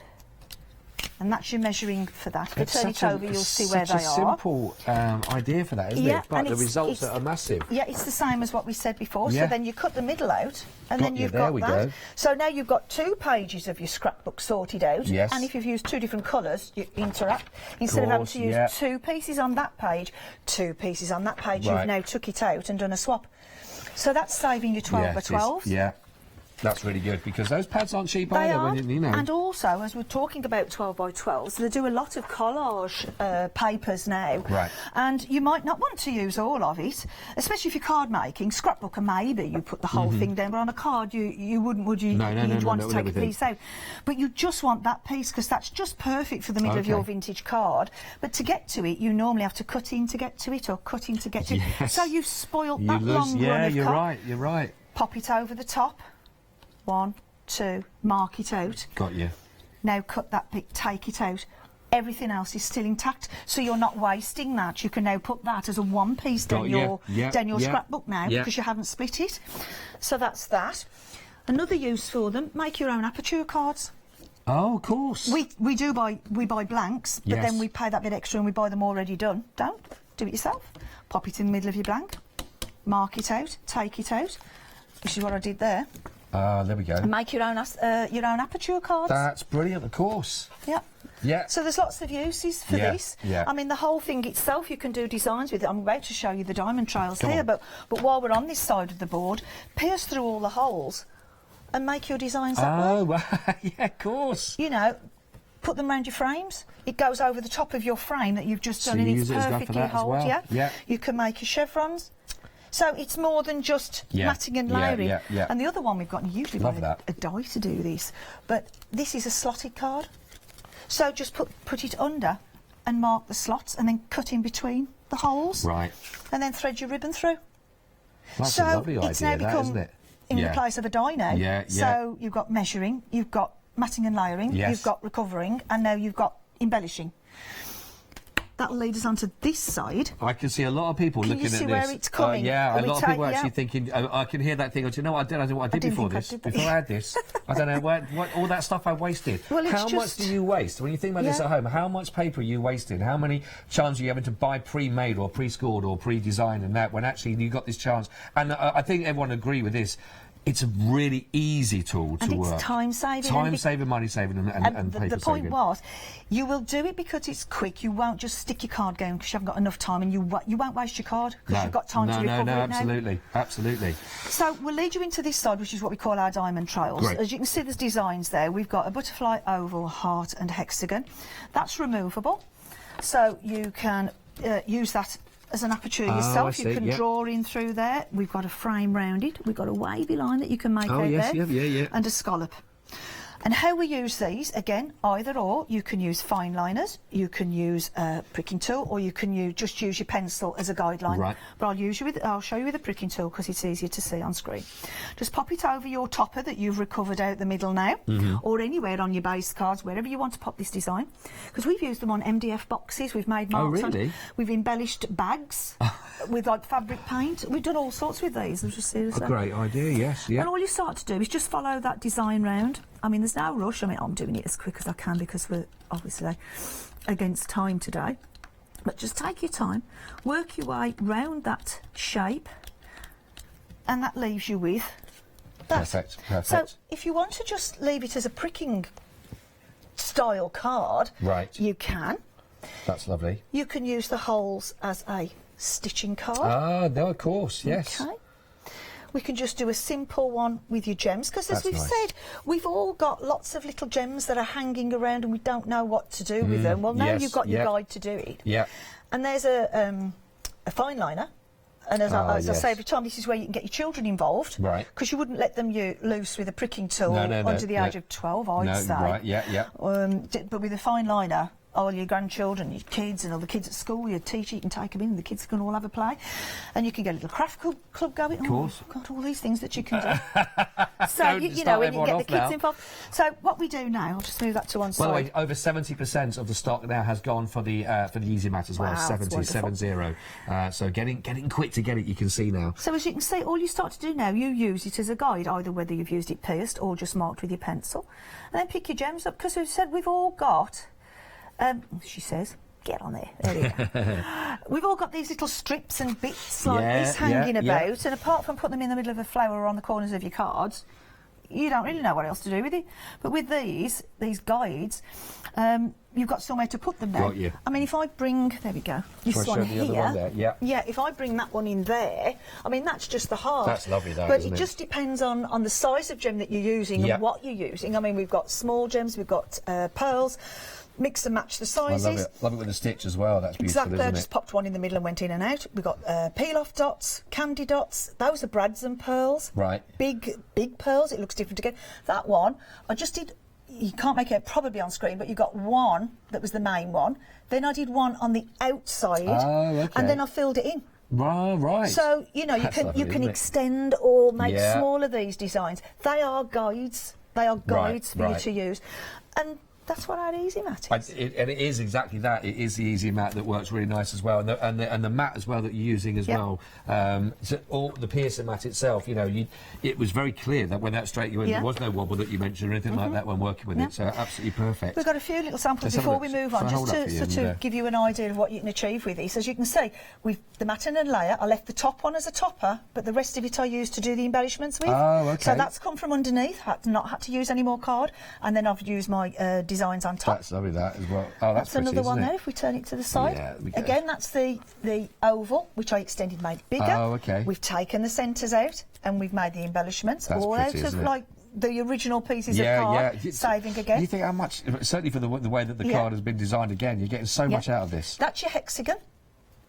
And that's your measuring for that. If you turn it over, you'll see where they are. It's such a simple idea for that, isn't it? But the results are massive. Yeah, it's the same as what we said before. Yeah. So then you cut the middle out, and then you've got that. Go. So now you've got 2 pages of your scrapbook sorted out. Yes. And if you've used 2 different colours, you interact. Instead of having to use 2 pieces on that page, 2 pieces on that page, you've now took it out and done a swap. So that's saving you 12 by 12s. Yeah. That's really good, because those pads aren't cheap either. When you know. And also, as we're talking about 12 by 12s, they do a lot of collage papers now. Right. And you might not want to use all of it, especially if you're card making. Scrapbooker, maybe you put the whole thing down, but on a card you wouldn't, would you? No, You'd want to take everything. a piece out. But you just want that piece, because that's just perfect for the middle of your vintage card. But to get to it, you normally have to cut in to get to it, or cut in to get to it. So you've spoilt that long run of card. You're right. Pop it over the top. 1, 2, mark it out. Got you. Now cut that bit, take it out. everything else is still intact, so you're not wasting that. You can now put that as a one piece down your scrapbook now because you haven't split it. So that's that. Another use for them, make your own aperture cards. Oh, of course. We buy blanks, but then we pay that bit extra and we buy them already done. Don't do it yourself. Pop it in the middle of your blank, mark it out, take it out. This is what I did there. There we go. And make your own aperture cards. That's brilliant, of course. Yeah. Yeah. So there's lots of uses for this. Yeah. I mean, the whole thing itself, you can do designs with it. I'm about to show you the diamond trails here, but while we're on this side of the board, pierce through all the holes and make your designs that way. Oh, yeah, of course. You know, put them around your frames. It goes over the top of your frame that you've just done, and it's perfectly held. Yeah. You can make your chevrons. So it's more than just matting and layering. And the other one we've got, and usually we have a die to do this, but this is a slotted card. So just put it under and mark the slots and then cut in between the holes. Right. And then thread your ribbon through. That's a lovely idea, it's now become isn't it? in the place of a die now. Yeah. So you've got measuring, you've got matting and layering, you've got recovering, and now you've got embellishing. That'll lead us onto this side. I can see a lot of people looking at this. Can you see where it's coming? Yeah, a lot of people actually thinking, I can hear that thing. Do you know what I did? I don't know what I did before this. Before I had this, I don't know what all that stuff I wasted. Well, how much do you waste? When you think about this at home, how much paper are you wasting? How many chances are you having to buy pre-made or pre-scored or pre-designed and that when actually you got this chance? And I think everyone agree with this. It's a really easy tool to work. And it's time-saving. Time-saving, money-saving and paper-saving. The point was, you will do it because it's quick. You won't just stick your card down because you haven't got enough time, and you won't waste your card because you've got time to recover it now. Absolutely, absolutely. So we'll lead you into this side, which is what we call our diamond trails. Great. As you can see, there's designs there. We've got a butterfly, oval, heart and hexagon. That's removable, so you can use that as an aperture yourself. You can draw in through there. We've got a frame round it. We've got a wavy line that you can make out there. And a scallop. And how we use these, again, either or. You can use fine liners, you can use a pricking tool, or you can just use your pencil as a guideline. Right. But I'll show you with a pricking tool because it's easier to see on screen. Just pop it over your topper that you've recovered out the middle now, or anywhere on your base cards, wherever you want to pop this design. Because we've used them on MDF boxes, we've made marks on. We've embellished bags with like fabric paint. We've done all sorts with these. A great idea, yes. And all you start to do is just follow that design round. I mean, there's no rush. I mean, I'm doing it as quick as I can because we're obviously against time today. But just take your time, work your way round that shape, and that leaves you with that. Perfect. So if you want to just leave it as a pricking style card, you can. That's lovely. You can use the holes as a stitching card. Ah, no, of course, yes. Okay. We can just do a simple one with your gems, because as we've said, we've all got lots of little gems that are hanging around and we don't know what to do with them. Well, now you've got your guide to do it. Yeah. And there's a fine liner. And as I say every time, this is where you can get your children involved. Right. Because you wouldn't let them loose with a pricking tool under the age of 12, I'd say. Right, yeah. But with a fine liner, all your grandchildren, your kids and all the kids at school, your teacher, you can take them in, the kids can all have a play. And you can get a little craft club going. Of course. Oh, God, all these things that you can do. So, you know, when you get the kids involved. So what we do now, I'll just move that to one side. By the way, over 70% of the stock now has gone for the Easy Mat as well, Wow, 70. So getting quick to get it, you can see now. So as you can see, all you start to do now, you use it as a guide, either whether you've used it pierced or just marked with your pencil. And then pick your gems up, because we've said we've all got... she says, get on there. There we go. We've all got these little strips and bits like this hanging about, and apart from putting them in the middle of a flower or on the corners of your cards, you don't really know what else to do with it. But with these guides, you've got somewhere to put them now. Got you. I mean, if I bring, there we go, this one here. The other one there? Yeah, if I bring that one in there, I mean, that's just the heart. That's lovely, though, but isn't it just depends on the size of gem that you're using and what you're using. I mean, we've got small gems, we've got pearls. Mix and match the sizes. I love it. Love it with the stitch as well. That's beautiful, exactly. isn't I it? just popped one in the middle and went in and out. We've got peel-off dots, candy dots. Those are brads and pearls. Right. Big pearls. It looks different again. That one, I just did... You can't make it probably on screen, but you got one that was the main one. Then I did one on the outside. Oh, okay. And then I filled it in. Right. So, you know, you can extend or make smaller these designs. They are guides. They are guides for you to use. And that's what our easy mat is. And it is exactly that. It is the easy mat that works really nice as well, and the mat as well that you're using as well. So all the piercing mat itself, you know, it was very clear that when that straight you in, there was no wobble that you mentioned or anything like that when working with it. So absolutely perfect. We've got a few little samples before we move on, just to sort of give you an idea of what you can achieve with this. As you can see, we've the matting and layer. I left the top one as a topper, but the rest of it I used to do the embellishments with. Oh, okay. So that's come from underneath. Not had to use any more card, and then I've used my designs on top. That's lovely, that as well. Oh, that's pretty, another one isn't it? there. If we turn it to the side, again, that's the oval, which I extended, made bigger. Oh, okay. We've taken the centres out, and we've made the embellishments all pretty, out of isn't it? like the original pieces of card, saving again. You think how much, certainly for the way that the card has been designed again, you're getting so much out of this. That's your hexagon.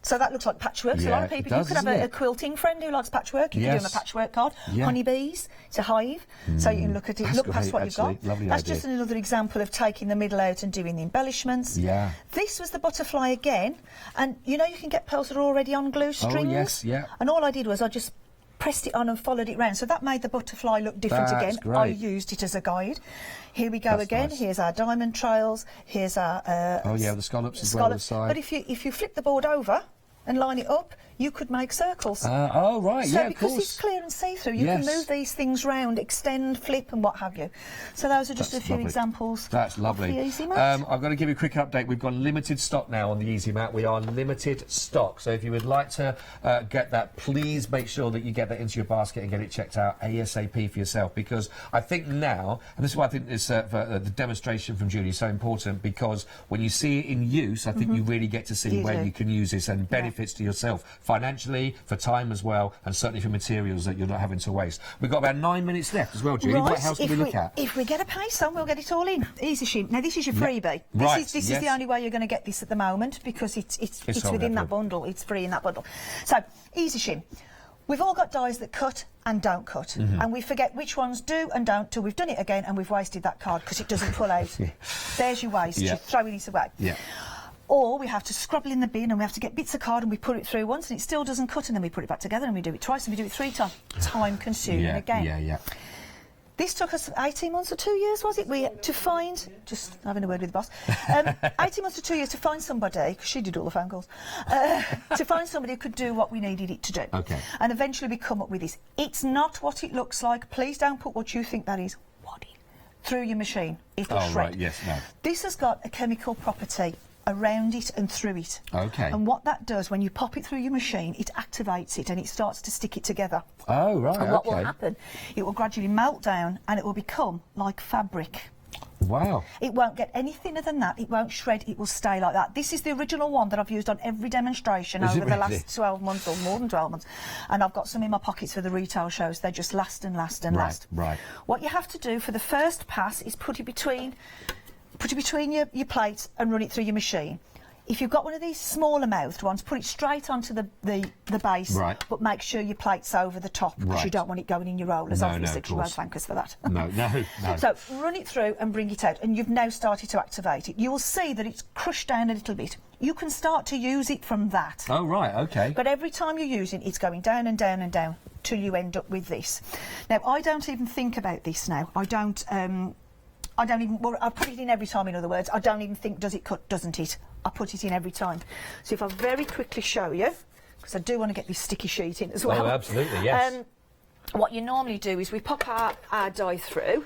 So that looks like patchwork. So a lot of people, you could have a quilting friend who likes patchwork. You can do them a patchwork card. Honeybees, it's a hive. So you can look at it, look past what you've got. Lovely That's idea. just another example of taking the middle out and doing the embellishments. Yeah. This was the butterfly again. And you know you can get pearls that are already on glue strings? Oh, yes, yeah. And all I did was I just pressed it on and followed it round. So that made the butterfly look different again. Great. I used it as a guide. Here we go again. Nice. Here's our diamond trails. Here's our... the scallops as well on the side. But if you flip the board over and line it up, you could make circles. So because it's clear and see-through, you can move these things round, extend, flip and what have you. So those are just a few examples. That's lovely. Of the Easy Mat. I've got to give you a quick update. We've got limited stock now on the Easy Mat. We are limited stock. So if you would like to get that, please make sure that you get that into your basket and get it checked out ASAP for yourself, because I think now, and this is why I think this the demonstration from Julie is so important, because when you see it in use, I think you really get to see where you can use this and benefits to yourself financially, for time as well, and certainly for materials that you're not having to waste. We've got about 9 minutes left as well, Julie. Right, what else can we look at? If we get a pace on, we'll get it all in. Easy shim. Now this is your freebie. This is the only way you're going to get this at the moment, because it's within that bundle. It's free in that bundle. So easy shim. We've all got dies that cut and don't cut, and we forget which ones do and don't till we've done it again and we've wasted that card because it doesn't pull out. There's your waste. You're throwing this away. Or we have to scrabble in the bin and we have to get bits of card and we put it through once and it still doesn't cut, and then we put it back together and we do it twice and we do it 3 times. Time consuming again. This took us 18 months or 2 years, was it? To find, just having a word with the boss, 18 months to 2 years to find somebody, because she did all the phone calls, to find somebody who could do what we needed it to do. And eventually we come up with this. It's not what it looks like. Please don't put what you think that is. Through your machine. It'll shred. This has got a chemical property around it and through it. And what that does, when you pop it through your machine, it activates it and it starts to stick it together. And what will happen, it will gradually melt down and it will become like fabric. Wow. It won't get any thinner than that. It won't shred. It will stay like that. This is the original one that I've used on every demonstration over the last 12 months or more than 12 months. And I've got some in my pockets for the retail shows. They just last and last and last. What you have to do for the first pass is put it between your plates and run it through your machine. If you've got one of these smaller mouthed ones, put it straight onto the base, but make sure your plate's over the top, because you don't want it going in your rollers, obviously, because you won't thank us for that. No. So run it through and bring it out, and you've now started to activate it. You will see that it's crushed down a little bit. You can start to use it from that. But every time you're using it, it's going down and down and down till you end up with this. Now, I don't even think about this now. I don't even, well, I put it in every time, in other words. I don't even think, does it cut, doesn't it? I put it in every time. So if I very quickly show you, because I do want to get this sticky sheet in as well. Oh, absolutely, yes. What you normally do is we pop our die through,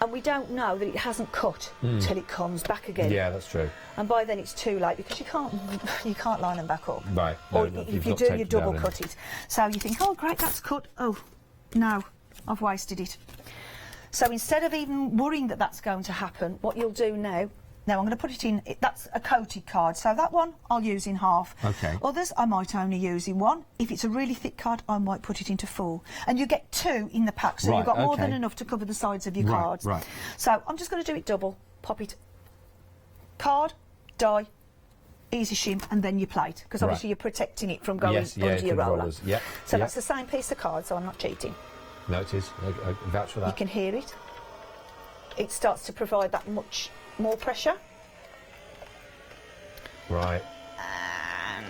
and we don't know that it hasn't cut till it comes back again. Yeah, that's true. And by then it's too late, because you can't line them back up. Or if you do, you double cut it. So you think, oh great, that's cut. Oh no, I've wasted it. So instead of even worrying that that's going to happen, what you'll do now, I'm going to put it in, that's a coated card, so that one I'll use in half. Others I might only use in 1. If it's a really thick card, I might put it into 4. And you get 2 in the pack, so you've got more than enough to cover the sides of your cards. So I'm just going to do it double, pop it, card, die, easy shim, and then your plate, because obviously you're protecting it from going under your roller. So that's the same piece of card, so I'm not cheating. No, it is. I vouch for that. You can hear it. It starts to provide that much more pressure. And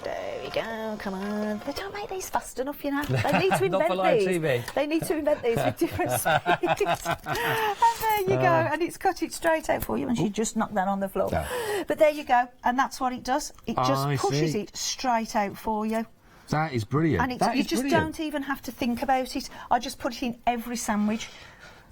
there we go, come on. They don't make these fast enough, you know. They need to invent Not for live these. TV. They need to invent these with different speeds. And there you go, and it's cut it straight out for you, and she just knocked that on the floor. No. But there you go, and that's what it does. It just I pushes see. it straight out for you. That is brilliant. And That you is just brilliant. don't even have to think about it. I just put it in every sandwich,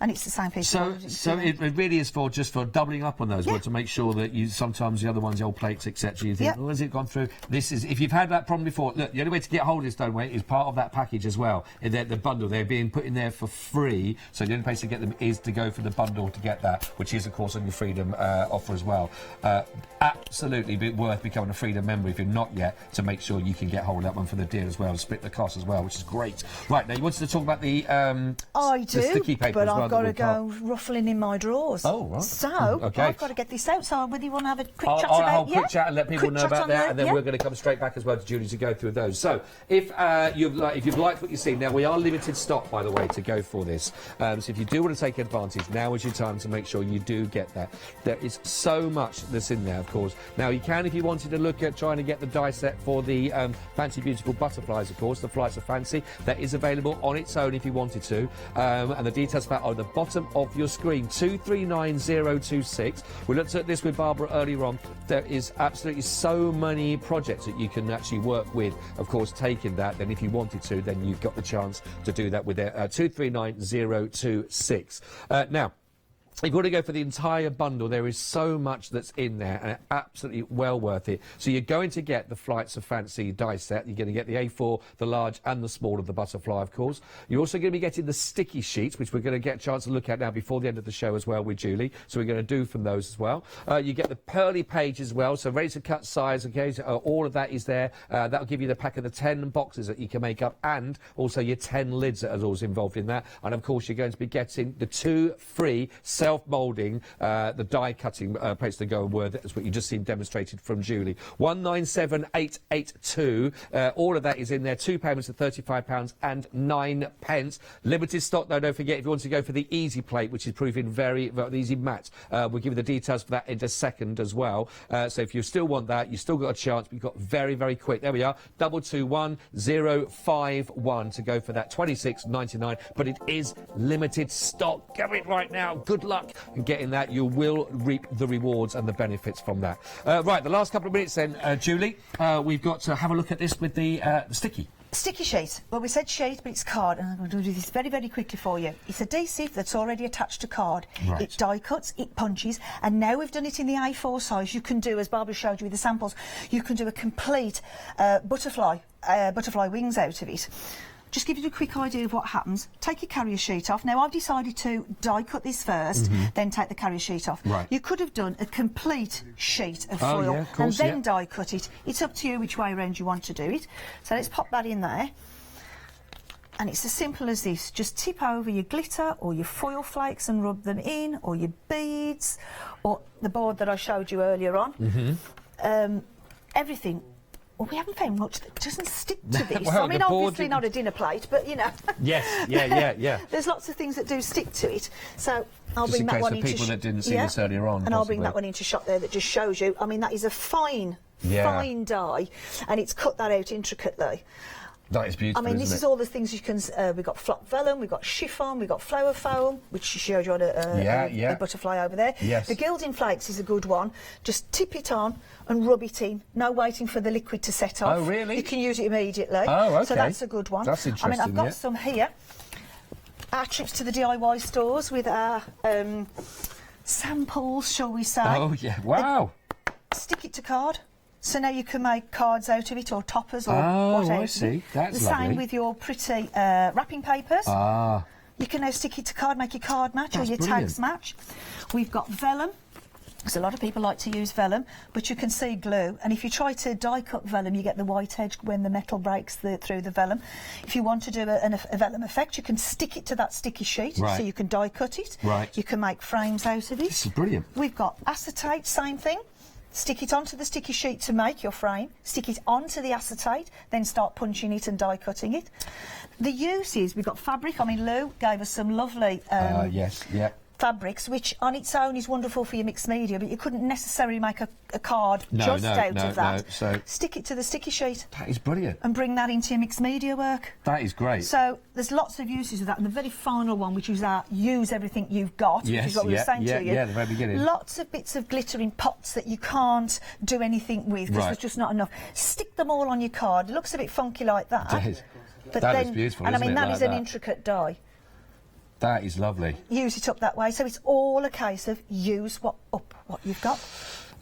and it's the same piece. So it really is for just for doubling up on those, Yeah. but to make sure that you sometimes the other ones, the old plates, etc. You think, Yeah. oh, has it gone through? This is if you've had that problem before. Look, the only way to get hold of this stoneware is part of that package as well. The bundle they're being put in there for free, so the only place to get them is to go for the bundle to get that, which is of course on your Freedom offer as well. Absolutely worth becoming a Freedom member if you're not yet, to make sure you can get hold of that one for the deal as well, and split the cost as well, which is great. Right, now you wanted to talk about the I the sticky paper but as well. I've got to go ruffling in my drawers. Oh, right. So Okay. I've got to get this out. So whether you want to have a quick chat I'll about quick chat and let people Quick know chat about on that, and then yeah. we're going to come straight back as well to Julie to go through those. So, if you've liked what you've seen, now we are limited stock, by the way, to go for this. So if you do want to take advantage, now is your time to make sure you do get that. There is so much that's in there, of course. Now you can, if you wanted to look at trying to get the die set for the Fancy Beautiful butterflies, of course, the Flights of Fancy. That is available on its own if you wanted to, and the details for that are at the bottom of your screen. 239026. We looked at this with Barbara earlier on. There is absolutely so many projects that you can actually work with. Of course, taking that, then if you wanted to, then you've got the chance to do that with it. 239026. Now, if you want to go for the entire bundle, there is so much that's in there, and absolutely well worth it. So you're going to get the Flights of Fancy die set. You're going to get the A4, the large and the small of the butterfly, of course. You're also going to be getting the sticky sheets, which we're going to get a chance to look at now before the end of the show as well with Julie. So we're going to do from those as well. You get the pearly page as well, so ready to cut size, okay, so, all of that is there. That'll give you the pack of the 10 boxes that you can make up, and also your 10 lids that are also involved in that. And of course, you're going to be getting the 2 free self-moulding, the die cutting plates to go with. That's what you just seen demonstrated from Julie. 197882. All of that is in there. 2 payments of £35 and 9 pence. Limited stock though. Don't forget, if you want to go for the easy plate, which is proving very, very easy matte, we'll give you the details for that in a second as well. So if you still want that, you've still got a chance. But you've got very, very quick. There we are. 221051 to go for that. £26.99. But it is limited stock. Get it right now. Good luck in getting that. You will reap the rewards and the benefits from that. Right, the last couple of minutes then, Julie, we've got to have a look at this with the sticky. Sticky sheet. Well, we said sheet, but it's card, and I'm going to do this very, very quickly for you. It's adhesive that's already attached to card. Right. It die cuts, it punches, and now we've done it in the A4 size. You can do, as Barbara showed you with the samples, you can do a complete butterfly wings out of it. Just give you a quick idea of what happens. Take your carrier sheet off. Now, I've decided to die cut this first, then take the carrier sheet off. Right. You could have done a complete sheet of Oh, foil yeah, of course, and then yeah. die cut it. It's up to you which way around you want to do it. So let's pop that in there. And it's as simple as this. Just tip over your glitter or your foil flakes and rub them in, or your beads, or the board that I showed you earlier on. Everything. Well, we haven't found much that doesn't stick to this. Well, I mean, the board obviously not a dinner plate, but, you know. Yes, yeah. There's lots of things that do stick to it. So I'll Just bring in that case one for into people that didn't see yeah. this earlier on, And I'll bring possibly. that one into shot there that just shows you. I mean, that is a fine die, and it's cut that out intricately. That is beautiful. I mean, this isn't is it? all the things you can. We've got flock vellum, we've got chiffon, we've got flower foam, which she showed you on a butterfly over there. Yes. The gilding flakes is a good one. Just tip it on and rub it in. No waiting for the liquid to set off. Oh, really? You can use it immediately. Oh, okay. So that's a good one. That's I mean, I've interesting, got yeah. some here. Our trips to the DIY stores with our samples, shall we say. Oh, yeah. Wow. Stick it to card. So now you can make cards out of it, or toppers, or whatever. Oh, I see. That's the lovely. same with your pretty wrapping papers. Ah. You can now stick it to card, make your card match, That's or your brilliant. tags match. We've got vellum. Because a lot of people like to use vellum, but you can see glue. And if you try to die cut vellum, you get the white edge when the metal breaks through the vellum. If you want to do a vellum effect, you can stick it to that sticky sheet, Right. so you can die cut it. Right. You can make frames out of it. This is brilliant. We've got acetate, same thing. Stick it onto the sticky sheet to make your frame, stick it onto the acetate, then start punching it and die cutting it. The uses, we've got fabric. I mean, Lou gave us some lovely Yes, yeah. fabrics, which on its own is wonderful for your mixed media, but you couldn't necessarily make a card out of that. So stick it to the sticky sheet. That is brilliant. And bring that into your mixed media work. That is great. So there's lots of uses of that. And the very final one, which is our use everything you've got, which is what we were saying to you. Yeah, the very beginning. Lots of bits of glitter in pots that you can't do anything with because there's just not enough. Stick them all on your card. It looks a bit funky like that. It is. But that then, is beautiful, and I isn't mean, it? that Like is an intricate die. That is lovely. Use it up that way. So it's all a case of use what you've got.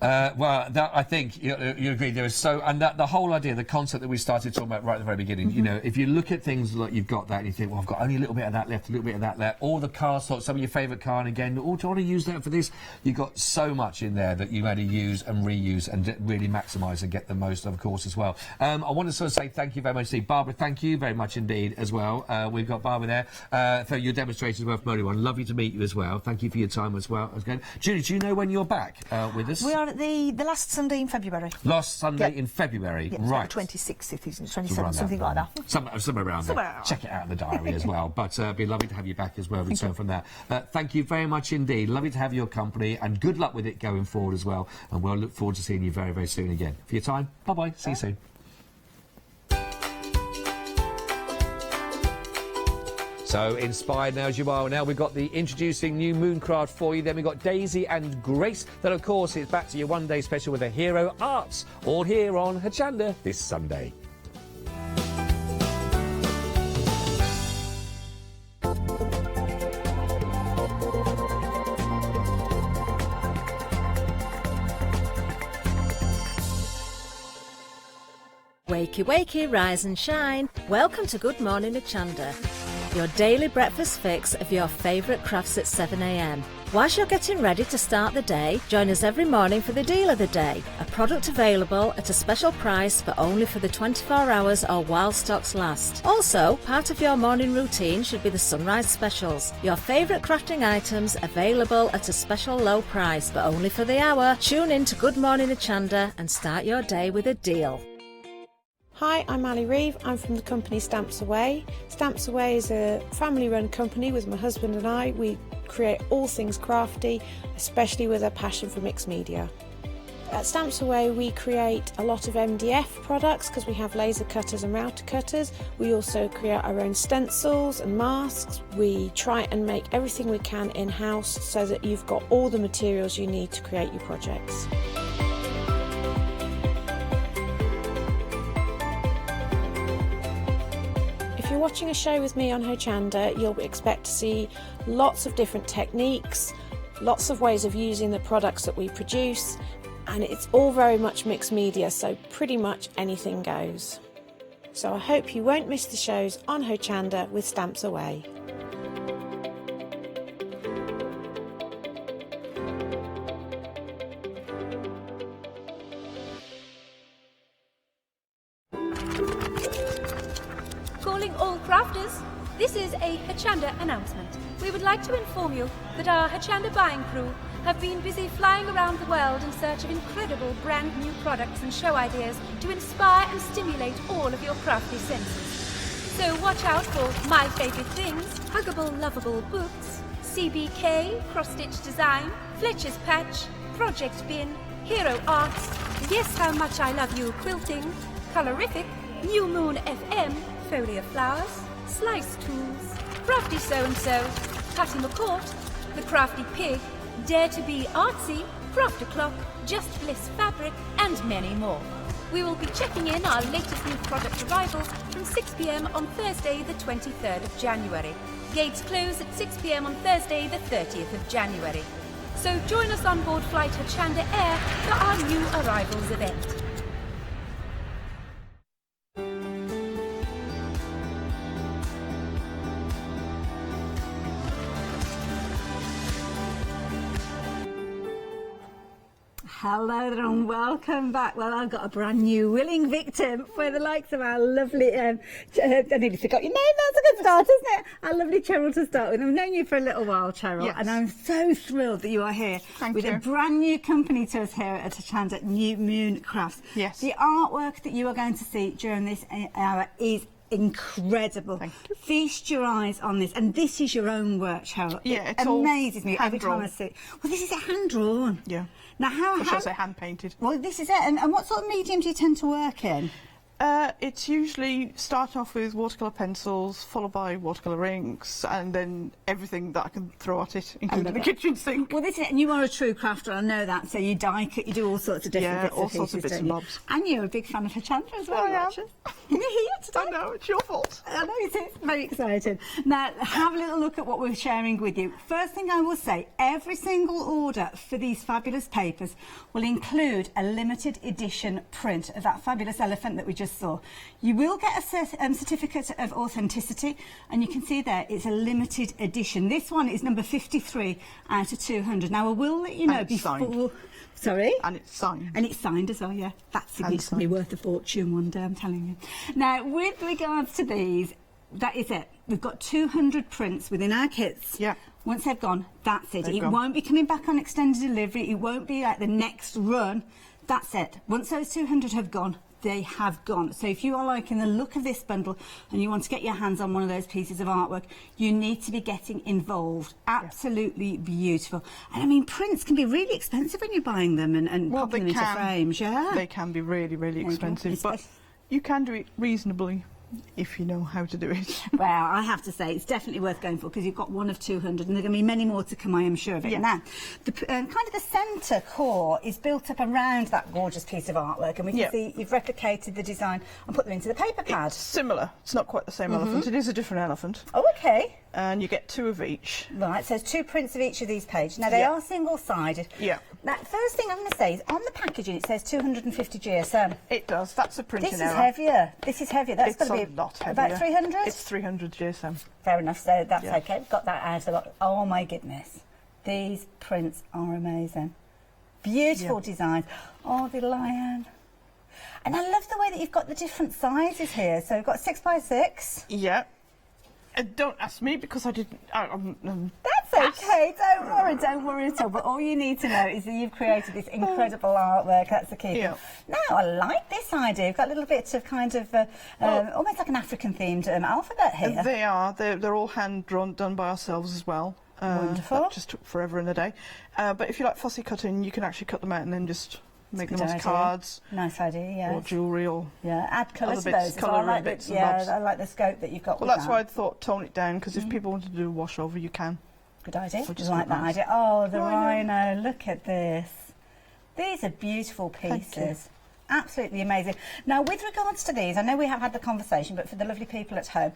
Well, I think you agree. There is and the whole idea, the concept that we started talking about right at the very beginning. You know, if you look at things like you've got that, and you think, well, I've got only a little bit of that left, a little bit of that left. All the car slots, some of your favourite car, and again, do I want to use that for this? You've got so much in there that you only use and reuse and really maximise and get the most, of course, as well. I want to sort of say thank you very much to Barbara. Thank you very much indeed as well. We've got Barbara there for your demonstration as well from earlier on. Lovely to meet you as well. Thank you for your time as well. Julie, do you know when you're back with us? We are at the last Sunday in February. Last Sunday in February, right. 26th, if it's 27th, something like that. Somewhere around there. Check it out in the diary as well. But it'd be lovely to have you back as well, return from that. Thank you very much indeed. Lovely to have your company and good luck with it going forward as well. And we'll look forward to seeing you very, very soon again. For your time, bye-bye. See you soon. So inspired now as you are. Now we've got the introducing new Mooncraft for you. Then we've got Daisy and Grace. Then of course it's back to your one-day special with the Hero Arts. All here on Hochanda this Sunday. Wakey, wakey, rise and shine. Welcome to Good Morning Hochanda, your daily breakfast fix of your favourite crafts at 7 a.m. Whilst you're getting ready to start the day, join us every morning for the deal of the day, a product available at a special price but only for the 24 hours or while stocks last. Also, part of your morning routine should be the sunrise specials, your favourite crafting items available at a special low price but only for the hour. Tune in to Good Morning Hochanda and start your day with a deal. Hi, I'm Ali Reeve. I'm from the company Stamps Away. Stamps Away is a family-run company with my husband and I. We create all things crafty, especially with a passion for mixed media. At Stamps Away we create a lot of MDF products because we have laser cutters and router cutters. We also create our own stencils and masks. We try and make everything we can in-house so that you've got all the materials you need to create your projects. If you're watching a show with me on Hochanda, you'll expect to see lots of different techniques, lots of ways of using the products that we produce, and it's all very much mixed media, so pretty much anything goes. So I hope you won't miss the shows on Hochanda with Stamps Away. Calling all crafters, this is a Hochanda announcement. We would like to inform you that our Hochanda buying crew have been busy flying around the world in search of incredible brand new products and show ideas to inspire and stimulate all of your crafty senses. So watch out for My Favourite Things, Huggable Lovable Books, CBK, Cross-Stitch Design, Fletcher's Patch, Project Bin, Hero Arts, Guess How Much I Love You Quilting, Colorific, New Moon FM, Folio Flowers, Slice Tools, Crafty So-and-So, Patty McCourt, The Crafty Pig, Dare to Be Artsy, Craft O'Clock, Just Bliss Fabric, and many more. We will be checking in our latest new product arrivals from 6 p.m. on Thursday the 23rd of January. Gates close at 6 p.m. on Thursday the 30th of January. So join us on board Flight Hochanda Air for our new arrivals event. Hello there and welcome back. Well, I've got a brand new willing victim for the likes of our lovely, I nearly forgot your name, that's a good start, isn't it? Our lovely Cheryl to start with. I've known you for a little while, Cheryl, Yes. and I'm so thrilled that you are here with a brand new company to us here at Hochanda, New Moon Crafts. Yes. The artwork that you are going to see during this hour is incredible. Feast your eyes on this. And this is your own work, Cheryl. Yeah, it it's all amazes me every time I hand-drawn. see it. Well, this is hand-drawn. Yeah. Now, Or should I say hand-painted? Well, this is it. And what sort of medium do you tend to work in? It's usually start off with watercolour pencils, followed by watercolour inks, and then everything that I can throw at it, including the kitchen sink. Well, this is it. And you are a true crafter, I know that. So you die cut, you do all sorts of different bits all and sorts of pieces, bits don't and you? bobs. And you're a big fan of Hochanda as well, I am. aren't you? You're here today. I know, it's your fault. I know it is. Very exciting. Now, have a little look at what we're sharing with you. First thing I will say, every single order for these fabulous papers will include a limited edition print of that fabulous elephant that we just saw. You will get a certificate of authenticity, and you can see there it's a limited edition. This one is number 53 out of 200. Now, I will let you know before... Signed. Sorry? And it's signed. And it's signed as well, yeah. That's going to be worth a fortune one day, I'm telling you. Now, with regards to these, that is it. We've got 200 prints within our kits. Yeah. Once they've gone, that's it. They've It gone. won't be coming back on extended delivery. It won't be like the next run. That's it. Once those 200 have gone, they have gone. So if you are liking the look of this bundle and you want to get your hands on one of those pieces of artwork, you need to be getting involved. Absolutely beautiful. And I mean, prints can be really expensive when you're buying them and popping them into frames, yeah? They can be really, really expensive, but you can do it reasonably if you know how to do it. Well, I have to say, it's definitely worth going for because you've got one of 200 and there are going to be many more to come, I am sure of it. Yeah. Now, the kind of the centre core is built up around that gorgeous piece of artwork, and we can see you've replicated the design and put them into the paper pad. It's similar. It's not quite the same elephant. It is a different elephant. Oh, okay. And you get 2 of each. Right, so there's 2 prints of each of these pages. Now, they are single-sided. Yeah. Now, first thing I'm going to say is, on the packaging, it says 250 GSM. It does. That's a printing This error. is heavier. This is heavier. That's It's got to a be lot heavier. about 300? It's 300 GSM. Fair enough, so that's okay. We've got that out of the... Oh, my goodness. These prints are amazing. Beautiful designs. Oh, the lion. And I love the way that you've got the different sizes here. So we've got 6x6. Yeah. Don't ask me because I didn't... That's okay, don't worry at all. But all you need to know is that you've created this incredible artwork. That's the key. Yeah. Now, I like this idea. We've got little bits of kind of almost like an African-themed alphabet here. They are. They're all hand-drawn, done by ourselves as well. Wonderful. That just took forever and a day. But if you like fussy cutting, you can actually cut them out and then just make them as cards. Nice idea, yeah. Or jewellery or... Yeah, add colour to other those. bits, as well. colouring I like bits the, and bobs. I like the scope that you've got Well, with that's that. why I thought tone it down, because if people want to do a washover, you can. Good idea. Which I is like quite that nice. idea. Oh, the Rhino. rhino. Look at this. These are beautiful pieces. Absolutely amazing. Now, with regards to these, I know we have had the conversation, but for the lovely people at home,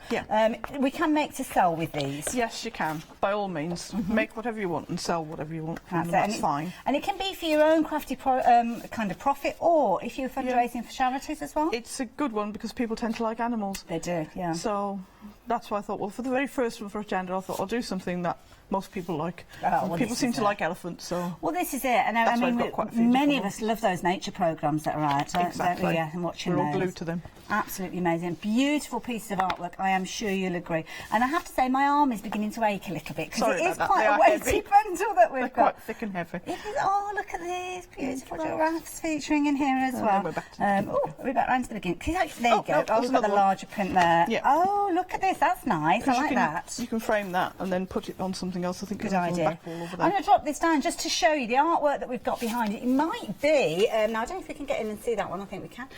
we can make to sell with these. Yes, you can, by all means. Make whatever you want and sell whatever you want. That's, That's fine. And it can be for your own crafty kind of profit, or if you're fundraising for charities as well. It's a good one because people tend to like animals. They do, yeah. So that's why I thought, well, for the very first one for Hochanda, I thought I'll do something that most people like. well, People seem to like elephants, so... Well, this is it. And I That's why mean, I've got quite a few many of different us love those nature programmes that are out, don't Exactly. we? Yeah, and watching We're all those. glued to them. Absolutely amazing. Beautiful pieces of artwork, I am sure you'll agree. And I have to say, my arm is beginning to ache a little bit, because Sorry it is about that. quite They a are weighty heavy. bundle that we've They're got. quite thick and heavy. It is, oh, look at these beautiful giraffes featuring in here as And well. then we're back to we're back round to the beginning. There you no, go. Oh, there's we've got the another one. larger print there. Yeah. Oh, look at this. That's nice. I like that. You can frame that and then put it on something else. I think Good it'll come idea. back all over I'm there. going to drop this down just to show you the artwork that we've got behind it. It might be, now I don't know if we can get in and see that one, I think we can.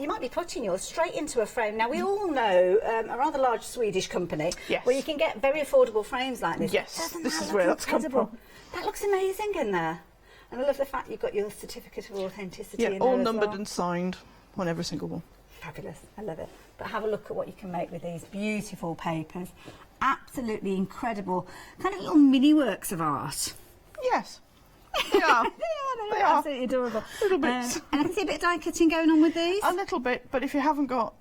You might be putting yours straight into a frame. Now we all know a rather large Swedish company where you can get very affordable frames like this. Yes, Doesn't this that is look where that's come incredible? from. That looks amazing in there. And I love the fact you've got your certificate of authenticity Yeah, in all there as numbered well. and signed on every single one. Fabulous, I love it. But have a look at what you can make with these beautiful papers. Absolutely incredible, kind of little mini works of art. Yes, they are. They are absolutely adorable. Little bits. And I can see a bit of die cutting going on with these. A little bit, but if you haven't got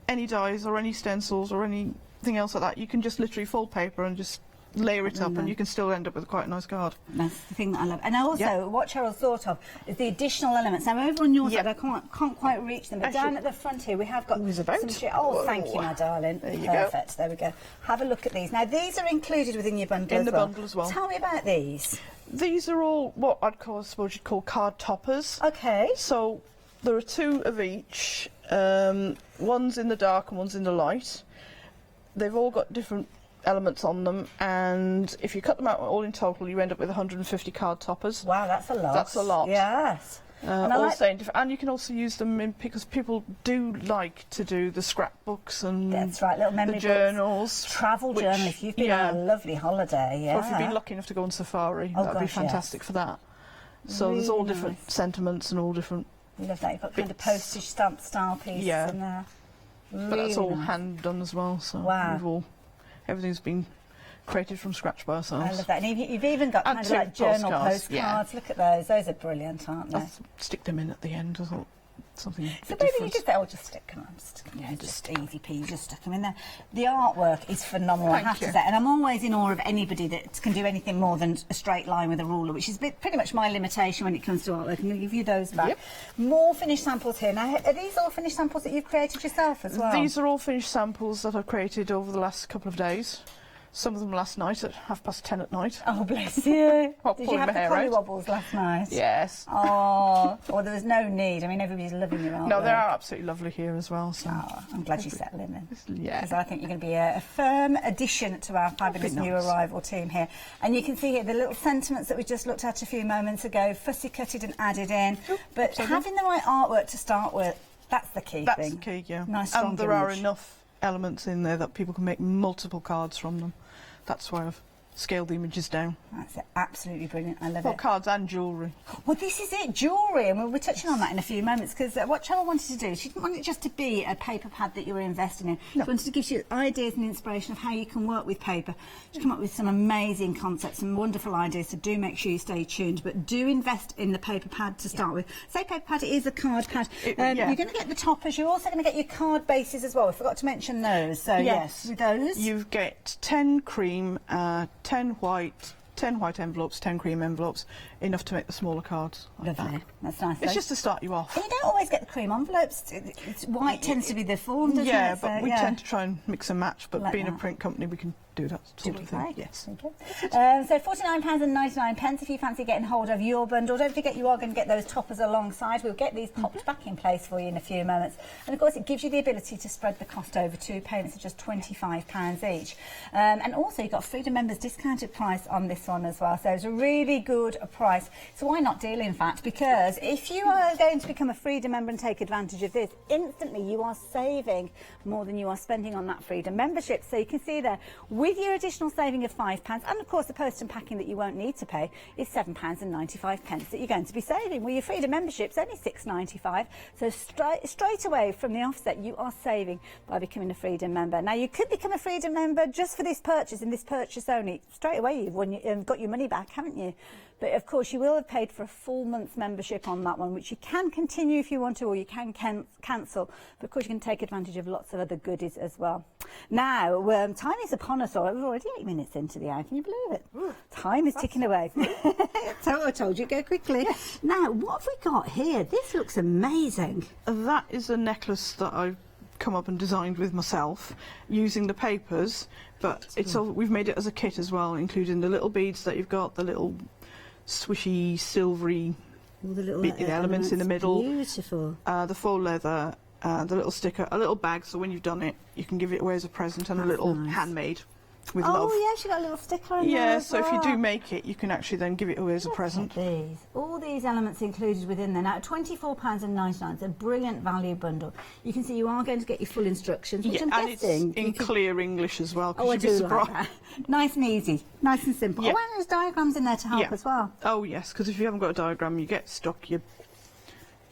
any dies or any stencils or anything else like that, you can just literally fold paper and just layer it up and you can still end up with quite a nice card. That's the thing that I love. And also, what Cheryl thought of is the additional elements. Now, over on your side, I can't quite reach them, but down at the front here, we have got some... Oh, thank you, my darling. There you Perfect. There we go. Have a look at these. Now, these are included within your bundle In the bundle as well. Tell me about these. These are all what I'd call, I suppose you'd call card toppers. Okay. So There are 2 of each. One's in the dark and one's in the light. They've all got different elements on them, and if you cut them out all in total, you end up with 150 card toppers. Wow, that's a lot. That's a lot. Yes. And you can also use them because people do like to do the scrapbooks and that's right, little memory the journals, travel journal. If you've been on a lovely holiday, or if you've been lucky enough to go on safari, that'd be fantastic for that. So Really there's all different sentiments and all different. You love that. You've got kind of postage stamp style pieces in there. But that's all hand done as well. So everything's been created from scratch by ourselves. I love that. And you've even got kind of like journal postcards. Yeah. Look at those. Those are brilliant, aren't they? I'll stick them in at the end. I thought something. So maybe you could say, "Oh, just stick them." Just easy peasy. Just stick them in there. The artwork is phenomenal, I have to say, and I'm always in awe of anybody that can do anything more than a straight line with a ruler, which is pretty much my limitation when it comes to artwork. I'm going to give you those back. More finished samples here. Now, are these all finished samples that you've created yourself as well? These are all finished samples that I've created over the last couple of days. Some of them last night at 10:30 at night. Oh, bless you. While Did you pulling have my the hair collie out. wobbles last night? Yes. Oh, well, there was no need. I mean, everybody's loving your artwork. No, they are absolutely lovely here as well. So. I'm glad you settled in then. Yeah. Because I think you're going to be a firm addition to our fabulous new arrival team here. And you can see here the little sentiments that we just looked at a few moments ago, fussy cutted and added in. But having the right artwork to start with, that's the key thing. That's the key, yeah. Nice, strong and there are image. enough elements in there that people can make multiple cards from them. That's why I've scaled the images down. That's absolutely brilliant. I love it. it. Cards and jewellery. Well, this is it, jewellery, and we'll be touching on that in a few moments, because what Cheryl wanted to do, she didn't want it just to be a paper pad that you were investing in. She wanted to give you ideas and inspiration of how you can work with paper. She's come up with some amazing concepts, some wonderful ideas, so do make sure you stay tuned, but do invest in the paper pad to start with. Say paper pad, it is a card pad. You're going to get the toppers, you're also going to get your card bases as well. We forgot to mention those, so yes, with those. You get 10 cream, 10 white, 10 white envelopes, 10 cream envelopes, enough to make the smaller cards. Lovely. That's nice. It's just to start you off. And you don't always get the cream envelopes. White tends to be the form, doesn't it? Yeah, but we tend to try and mix and match, but Like being that. a print company, we can do that sort of thing. Right. Yes. So £49.99 if you fancy getting hold of your bundle. Don't forget you are going to get those toppers alongside. We'll get these popped back in place for you in a few moments. And of course it gives you the ability to spread the cost over 2 payments of just £25 each. And also you've got a Freedom Members discounted price on this one as well. So it's a really good price. So why not deal, in fact? Because if you are going to become a Freedom member and take advantage of this, instantly you are saving more than you are spending on that Freedom membership. So you can see there, with your additional saving of £5, and of course the post and packing that you won't need to pay is £7.95 that you're going to be saving. Well, your Freedom membership's only £6.95, so straight away from the offset you are saving by becoming a Freedom member. Now you could become a Freedom member just for this purchase, and this purchase only. Straight away you've got your money back, haven't you? But of course you will have paid for a full month's membership on that one, which you can continue if you want to, or you can cancel. But of course you can take advantage of lots of other goodies as well. Now, time is upon us all. We're already 8 minutes into the hour, can you believe it? Time is ticking away. I told you, go quickly. Now, what have we got here? This looks amazing. That is a necklace that I've come up and designed with myself using the papers, but we've made it as a kit as well, including the little beads that you've got, the little swishy, silvery the little elements in the middle. Beautiful. The faux leather, the little sticker, a little bag, so when you've done it, you can give it away as a present, and a little handmade with love. Oh, yeah, she got a little sticker in there. Yeah, as so if you well. do make it, you can actually then give it away as a present. These. All these elements included within there. Now, £24.99, it's a brilliant value bundle. You can see you are going to get your full instructions, which I'm and guessing... it's in clear English as well, Oh, I because do you'd be like surprised. that. Nice and easy, nice and simple. Yeah. Oh, and there's diagrams in there to help as well. Oh, yes, because if you haven't got a diagram, you get stuck, you're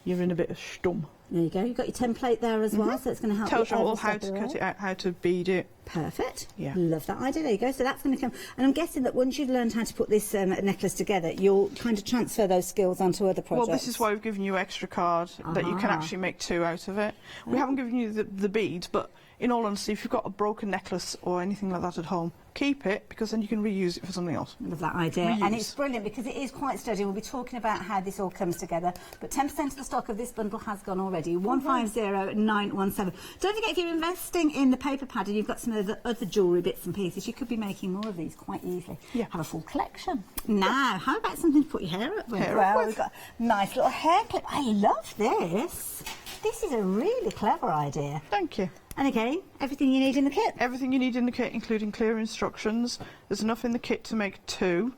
in a bit of stum. There you go. You've got your template there as well, so it's going to help Tells you you all every how step to of the cut way. it out, how to bead it. Perfect. Yeah. Love that idea. There you go. So that's going to come. And I'm guessing that once you've learned how to put this necklace together, you'll kind of transfer those skills onto other projects. Well, this is why we've given you extra card, that you can actually make 2 out of it. We haven't given you the beads, but in all honesty, if you've got a broken necklace or anything like that at home, keep it, because then you can reuse it for something else. Love that idea. Reuse. And it's brilliant because it is quite sturdy. We'll be talking about how this all comes together. But 10% of the stock of this bundle has gone already. already. 150917. Don't forget, if you're investing in the paper pad and you've got some of the other jewellery bits and pieces, you could be making more of these quite easily. Yeah. Have a full collection. Now, how about something to put your hair up with? We've got a nice little hair clip. I love this. This is a really clever idea. Thank you. And again, everything you need in the kit? Everything you need in the kit, including clear instructions. There's enough in the kit to make 2.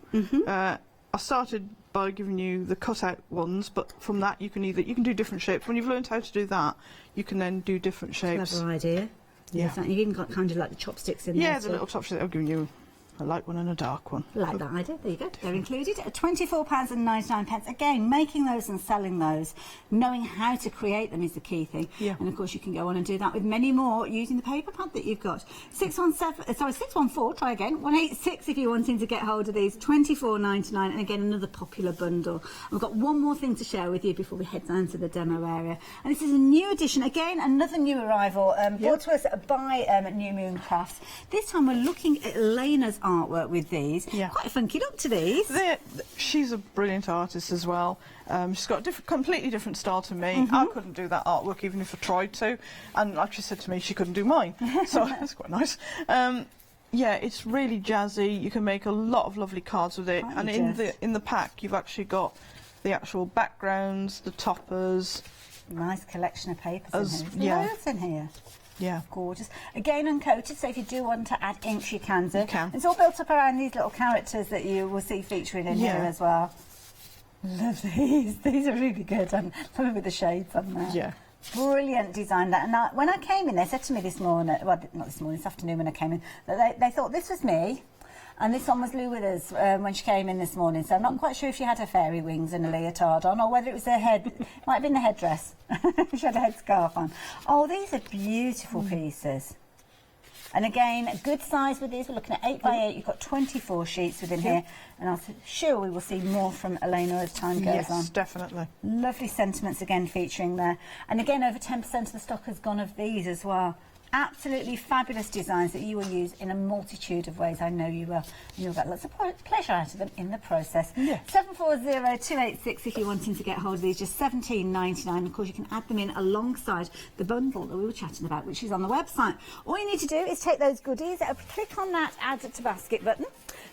I started by giving you the cut-out ones, but from that you can do different shapes. When you've learned how to do that, you can then do different shapes. Clever idea. Yeah. You've even got kind of like the chopsticks in there. Yeah, the little chopsticks. I've given you a light one and a dark one. Like that idea. There you go. They're included at £24.99. Again, making those and selling those, knowing how to create them is the key thing. Yeah. And of course, you can go on and do that with many more using the paper pad that you've got. 614. Try again. 186 if you're wanting to get hold of these. £24.99. And again, another popular bundle. I've got one more thing to share with you before we head down to the demo area. And this is a new addition. Again, another new arrival brought to us by New Moon Crafts. This time we're looking at Elena's artwork with these. Yeah. Quite a funky look to these. She's a brilliant artist as well. She's got a completely different style to me. I couldn't do that artwork even if I tried to, and like she said to me, she couldn't do mine. So that's quite nice. Yeah, it's really jazzy. You can make a lot of lovely cards with it. And in the pack, you've actually got the actual backgrounds, the toppers. Nice collection of papers in here. Yeah. Loads in here. Yeah. Gorgeous. Again, uncoated, so if you do want to add inks, you can do. It's all built up around these little characters that you will see featuring in here as well. Love these. These are really good. And probably with the shades on there. Yeah. Brilliant design. That. And when I came in, they said to me this morning, well, not this morning, this afternoon when I came in, that they thought this was me. And this one was Lou Withers when she came in this morning, so I'm not quite sure if she had her fairy wings and a leotard on, or whether it was her head. It might have been the headdress. She had a headscarf on. Oh, these are beautiful pieces. And again, a good size with these. We're looking at 8 by 8. You've got 24 sheets within here, and I'm sure we will see more from Elena as time goes on. Yes, definitely. Lovely sentiments again featuring there, and again over 10% of the stock has gone of these as well. Absolutely fabulous designs that you will use in a multitude of ways. I know you will. You'll get lots of pleasure out of them in the process. 740286 if you're wanting to get hold of these, just £17.99. Of course, you can add them in alongside the bundle that we were chatting about, which is on the website. All you need to do is take those goodies, click on that Add to Basket button.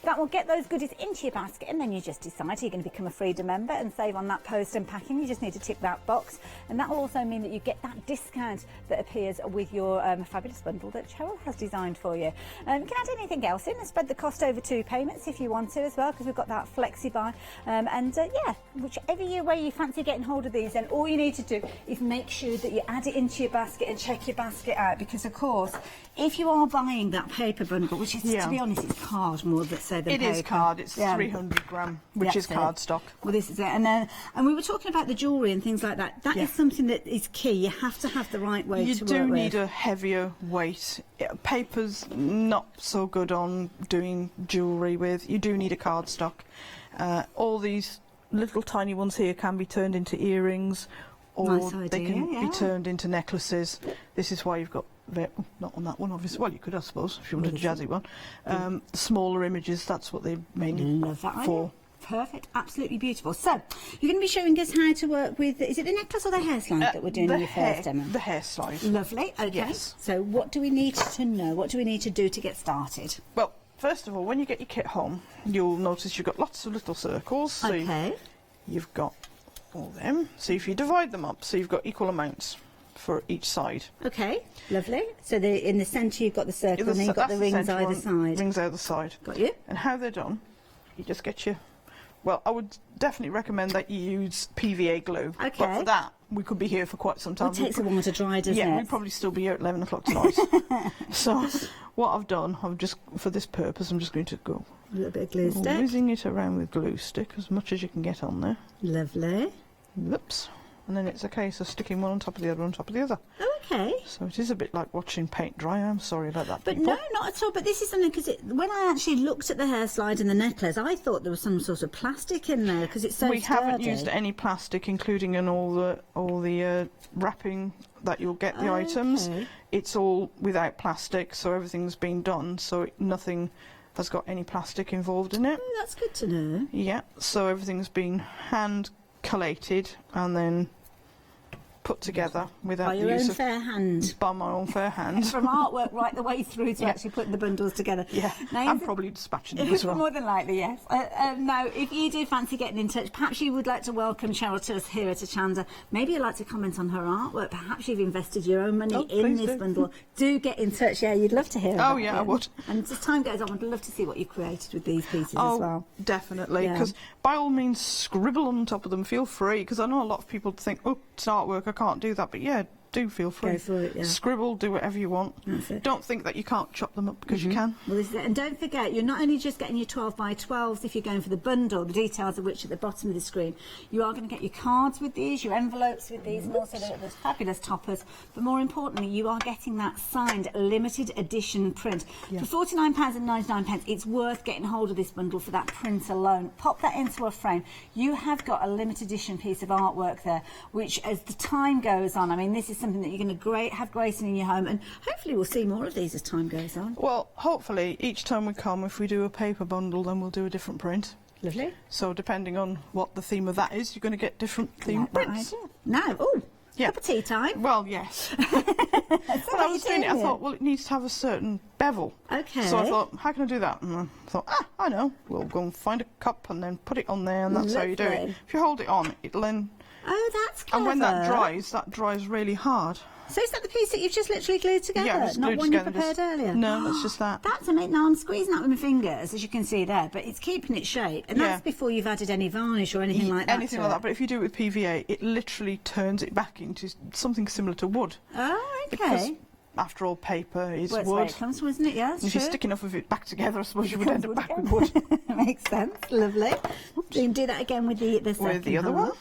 That will get those goodies into your basket, and then you just decide you're going to become a Freedom member and save on that post and packing. You just need to tick that box, and that will also mean that you get that discount that appears with your fabulous bundle that Cheryl has designed for you. You can add anything else in and spread the cost over 2 payments if you want to as well, because we've got that flexi buy. Yeah, whichever way you fancy getting hold of these, then all you need to do is make sure that you add it into your basket and check your basket out, because of course, if you are buying that paper bundle, which is, to be honest, it's card more than say than paper. It is card. It's 300 gram, which is card stock. Well, this is it. And we were talking about the jewellery and things like that. That is something that is key. You have to have the right weight to work with. You do need a heavier weight. Paper's not so good on doing jewellery with. You do need a card stock. All these little tiny ones here can be turned into earrings, or they can be turned into necklaces. This is why you've got, not on that one obviously, well you could I suppose if you wanted a jazzy one. Smaller images, that's what they mainly love that for. Idea. Perfect, absolutely beautiful. So, you're going to be showing us how to work with, is it the necklace or the hair slide that we're doing in your first demo? The hair slide. Lovely, okay. Yes. So what do we need to know? What do we need to do to get started? Well, first of all, when you get your kit home, you'll notice you've got lots of little circles. So you've got all them. So if you divide them up, so you've got equal amounts for each side. Okay, lovely. So in the centre you've got the circle, and then you've got the rings either side. Rings either side. Got you. And how they're done, you just get your... Well, I would definitely recommend that you use PVA glue. Okay. But for that, we could be here for quite some time. It takes a while to dry, doesn't it? Yeah, we'd probably still be here at 11 o'clock tonight. So what I've done, for this purpose, I'm just going to go... A little bit of glue stick. Whizzing it around with glue stick as much as you can get on there. Lovely. Whoops. And then it's a case of sticking one on top of the other on top of the other. Okay. So it is a bit like watching paint dry. I'm sorry about that, But people. no, not at all. But this is something, because when I actually looked at the hair slide and the necklace, I thought there was some sort of plastic in there, because it's so We sturdy. haven't used any plastic, including in all the wrapping that you'll get the items. It's all without plastic, so everything's been done, so nothing has got any plastic involved in it. Oh, that's good to know. Yeah, so everything's been hand collated and then put together without By the your use own of fair hand. by my own fair hand. From artwork right the way through to actually putting the bundles together. Yeah, Now, I'm probably dispatching them as well. More than likely, yes. Now, if you do fancy getting in touch, perhaps you would like to welcome Cheryl to us here at Hochanda. Maybe you'd like to comment on her artwork. Perhaps you've invested your own money in this bundle. Do get in touch. Yeah, you'd love to hear about it. I would. And as time goes on, I'd love to see what you created with these pieces as well. Definitely, Yeah. because by all means scribble on top of them, feel free, because I know a lot of people think, oh, it's artwork, I can't do that, but yeah, do feel free. Go for it, yeah. Scribble, do whatever you want. That's it. Don't think that you can't chop them up, because you can. Well, this is it. And don't forget, you're not only just getting your 12 by 12s if you're going for the bundle, the details of which are at the bottom of the screen. You are going to get your cards with these, your envelopes with these, and also the fabulous toppers. But more importantly, you are getting that signed limited edition print. Yeah. For £49.99, it's worth getting hold of this bundle for that print alone. Pop that into a frame. You have got a limited edition piece of artwork there, which as the time goes on, I mean, this is something that you're going to have gracing in your home, and hopefully we'll see more of these as time goes on. Well, hopefully, each time we come, if we do a paper bundle, then we'll do a different print. Lovely. So depending on what the theme of that is, you're going to get different theme prints. Now, cup of tea time. Well, yes. When I was doing it, I thought, well, it needs to have a certain bevel. Okay. So I thought, how can I do that? And I thought, I know. We'll go and find a cup and then put it on there, and that's how you do it. Lovely. If you hold it on, it'll then... Oh, that's clever. And when that dries really hard. So is that the piece that you've just literally glued together? Yeah, just not glued one together, you prepared earlier? No, that's just that. That's amazing. Now I'm squeezing that with my fingers, as you can see there, but it's keeping its shape. And that's before you've added any varnish or anything like that. Anything like that, but if you do it with PVA, it literally turns it back into something similar to wood. Oh, okay. Because after all, paper is Well, it's wood. where it comes from, isn't it? Yeah, that's If you true. stick enough of it back together, I suppose you would end up back with wood. Makes sense. Lovely. You can do that again with the second With the other half. one.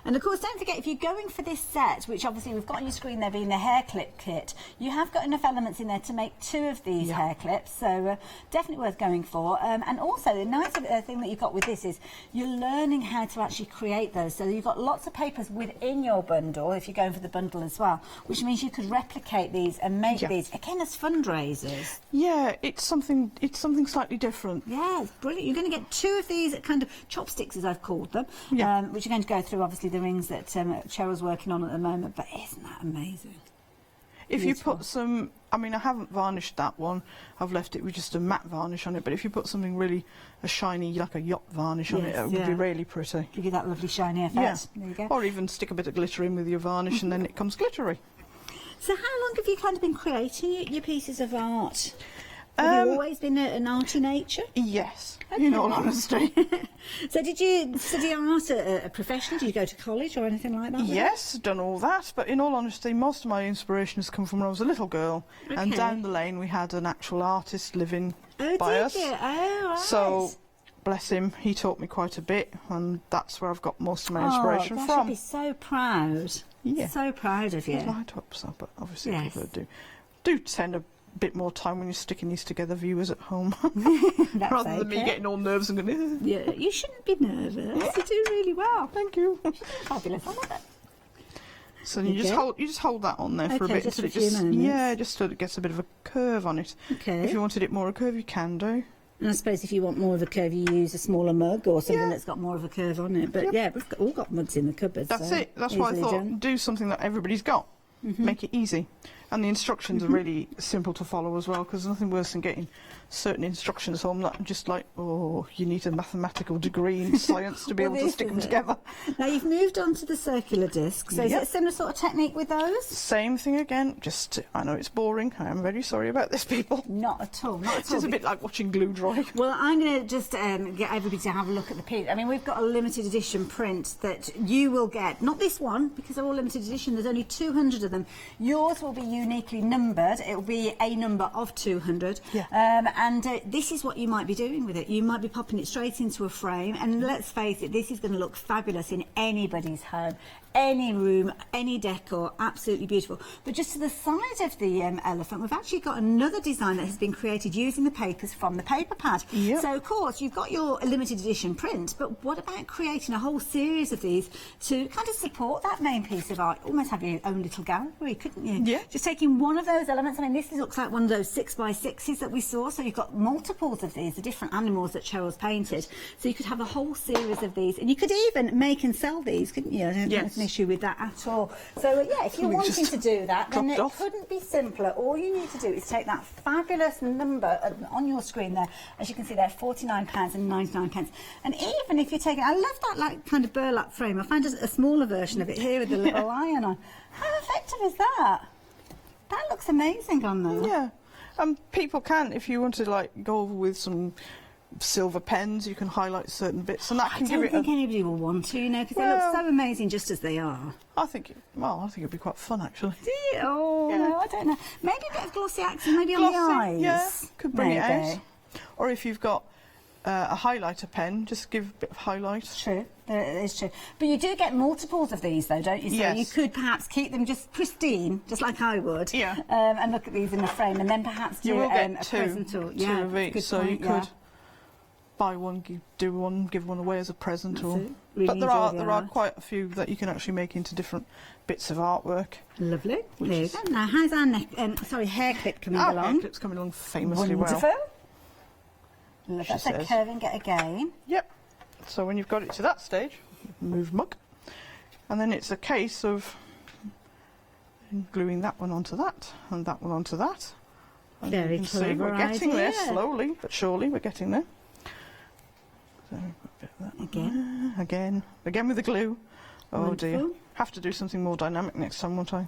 And of course, don't forget, if you're going for this set, which obviously we've got on your screen there being the hair clip kit, you have got enough elements in there to make 2 of these hair clips, so definitely worth going for. And also, the nice thing that you've got with this is you're learning how to actually create those. So you've got lots of papers within your bundle, if you're going for the bundle as well, which means you could replicate these and make these, again, as fundraisers. Yeah, it's something slightly different. Yeah, it's brilliant. You're going to get 2 of these kind of chopsticks, as I've called them, which are going to go through, obviously, the rings that Cheryl's working on at the moment. But isn't that amazing? If you put some, I mean, I haven't varnished that one. I've left it with just a matte varnish on it. But if you put something really a shiny, like a yacht varnish on it, it would be really pretty. Give you that lovely shiny effect. Yeah. There you go. Or even stick a bit of glitter in with your varnish, and then it comes glittery. So how long have you kind of been creating your pieces of art? Have you always been an arty nature? Yes, in all honesty. So did you study art professionally? Did you go to college or anything like that? Yes, done all that, but in all honesty, most of my inspiration has come from when I was a little girl, and down the lane we had an actual artist living by us. Oh, right. So, bless him, he taught me quite a bit, and that's where I've got most of my inspiration I from. should be so proud. Yeah. So proud of you. I'd like to hope so, but obviously people do tend a bit more time when you're sticking these together, viewers at home, rather than me getting all nervous and going. Yeah, you shouldn't be nervous. You do really well. Thank you. Fabulous. I love it. So you just hold that on there for a bit, just until for a few moments. yeah, just so it gets a bit of a curve on it. Okay. If you wanted it more a curve, you can do. And I suppose if you want more of a curve, you use a smaller mug or something that's got more of a curve on it. But yeah, we've all got mugs in the cupboard. That's so it. That's why I thought do something that everybody's got. Make it easy. And the instructions are really simple to follow as well, because there's nothing worse than getting certain instructions home that are just like, oh, you need a mathematical degree in science to be able to stick them together. Now you've moved on to the circular discs, so is it a similar sort of technique with those? Same thing again, just, I know it's boring, I am very sorry about this, people. Not at all, not at all. It's just a bit like watching glue dry. Well, I'm going to just get everybody to have a look at the piece. I mean, we've got a limited edition print that you will get, not this one, because they're all limited edition, there's only 200 of them. Yours will be uniquely numbered, it will be a number of 200. And this is what you might be doing with it. You might be popping it straight into a frame, and let's face it, this is going to look fabulous in anybody's home, any room, any decor, absolutely beautiful. But just to the side of the elephant, we've actually got another design that has been created using the papers from the paper pad. So, of course, you've got your limited edition print, but what about creating a whole series of these to kind of support that main piece of art? Almost have your own little gallery, couldn't you? Yeah. Just taking one of those elements. I mean, this looks like one of those 6x6s that we saw, so you've got multiples of these, the different animals that Cheryl's painted. So you could have a whole series of these, and you could even make and sell these, couldn't you? I don't know if issue with that at all. So yeah, if you're wanting to do that, then it couldn't be simpler. All you need to do is take that fabulous number on your screen there, as you can see there, £49.99. And even if you take it, I love that like kind of burlap frame. I find a smaller version of it here with the little lion on. How effective is that? That looks amazing on there. Yeah. People can, if you want to like go over with some silver pens, you can highlight certain bits, and that can give it. I don't think anybody will want to, you know, because they look so amazing just as they are. I think it'd be quite fun actually. Do you? Oh, no, I don't know. Maybe a bit of glossy accent, maybe on the eyes. Yeah, could bring it out. Or if you've got a highlighter pen, just give a bit of highlight. True, it is true. But you do get multiples of these though, don't you? So you could perhaps keep them just pristine, just like I would. Yeah. And look at these in the frame, and then perhaps do a present or two of each. So you could buy one, do one, give one away as a present. But there are quite a few that you can actually make into different bits of artwork. Lovely. There you go. Now, how's our hair clip coming along? Hair clip's coming along famously well. Wonderful. Look at that curving it again. Yep. So when you've got it to that stage, move muck, and then it's a case of gluing that one onto that and that one onto that. And very you can see we're getting there slowly but surely. We're getting there. So a bit of that. Again with the glue. Oh Wonderful. Dear. Have to do something more dynamic next time, won't I?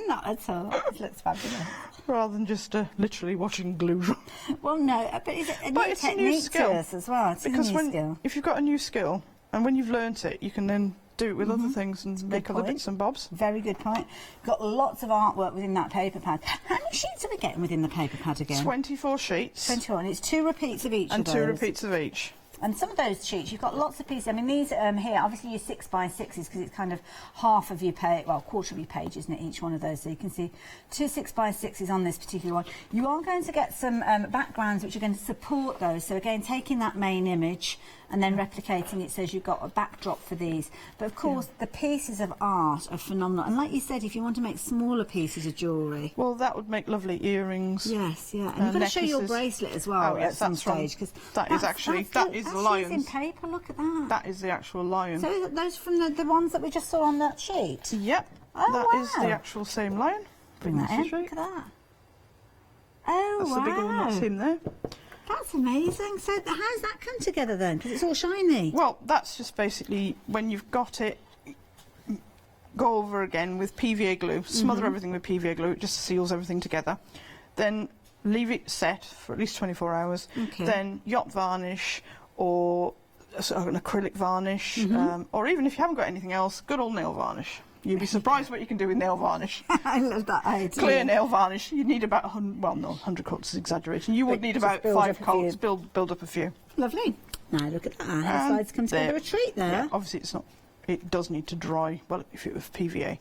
Not at all. It looks fabulous. Rather than just literally watching glue. Well, no, but is it a new technique to us as well? It's because a new skill. If you've got a new skill, and when you've learnt it, you can then do it with other things and make other bits and bobs. Very good point. Got lots of artwork within that paper pad. How many sheets are we getting within the paper pad again? 24 sheets. 24, and it's 2 repeats of each. And 2 repeats of each. And some of those sheets, you've got lots of pieces. I mean, these here, obviously your 6x6s because it's kind of half of your page, well, quarter of your page, isn't it, each one of those? So you can see 2 6x6s on this particular one. You are going to get some backgrounds which are going to support those. So again, taking that main image and then replicating it so you've got a backdrop for these. But of course, the pieces of art are phenomenal. And like you said, if you want to make smaller pieces of jewellery. Well, that would make lovely earrings. Yes, yeah. And you've got to show your bracelet as well at some stage. Because that is the lion's. In paper, look at that. That is the actual lion. So are those from the ones that we just saw on that sheet? Yep. Oh, that is the actual same lion. Bring that in. Look at that. Oh, that's the bigger one that's him there. That's amazing. So how's that come together then? Because it's all shiny. Well, that's just basically when you've got it, go over again with PVA glue, smother everything with PVA glue, it just seals everything together. Then leave it set for at least 24 hours. Okay. Then yacht varnish or an acrylic varnish, or even if you haven't got anything else, good old nail varnish. You'd be surprised what you can do with nail varnish. I love that idea. Clear nail varnish. You need about 100 coats is exaggerating. You would need about 5 coats. Build up a few. Lovely. Now look at that. Our hair slides come together a treat there. Yeah, obviously it's not. It does need to dry. Well, if it was PVA.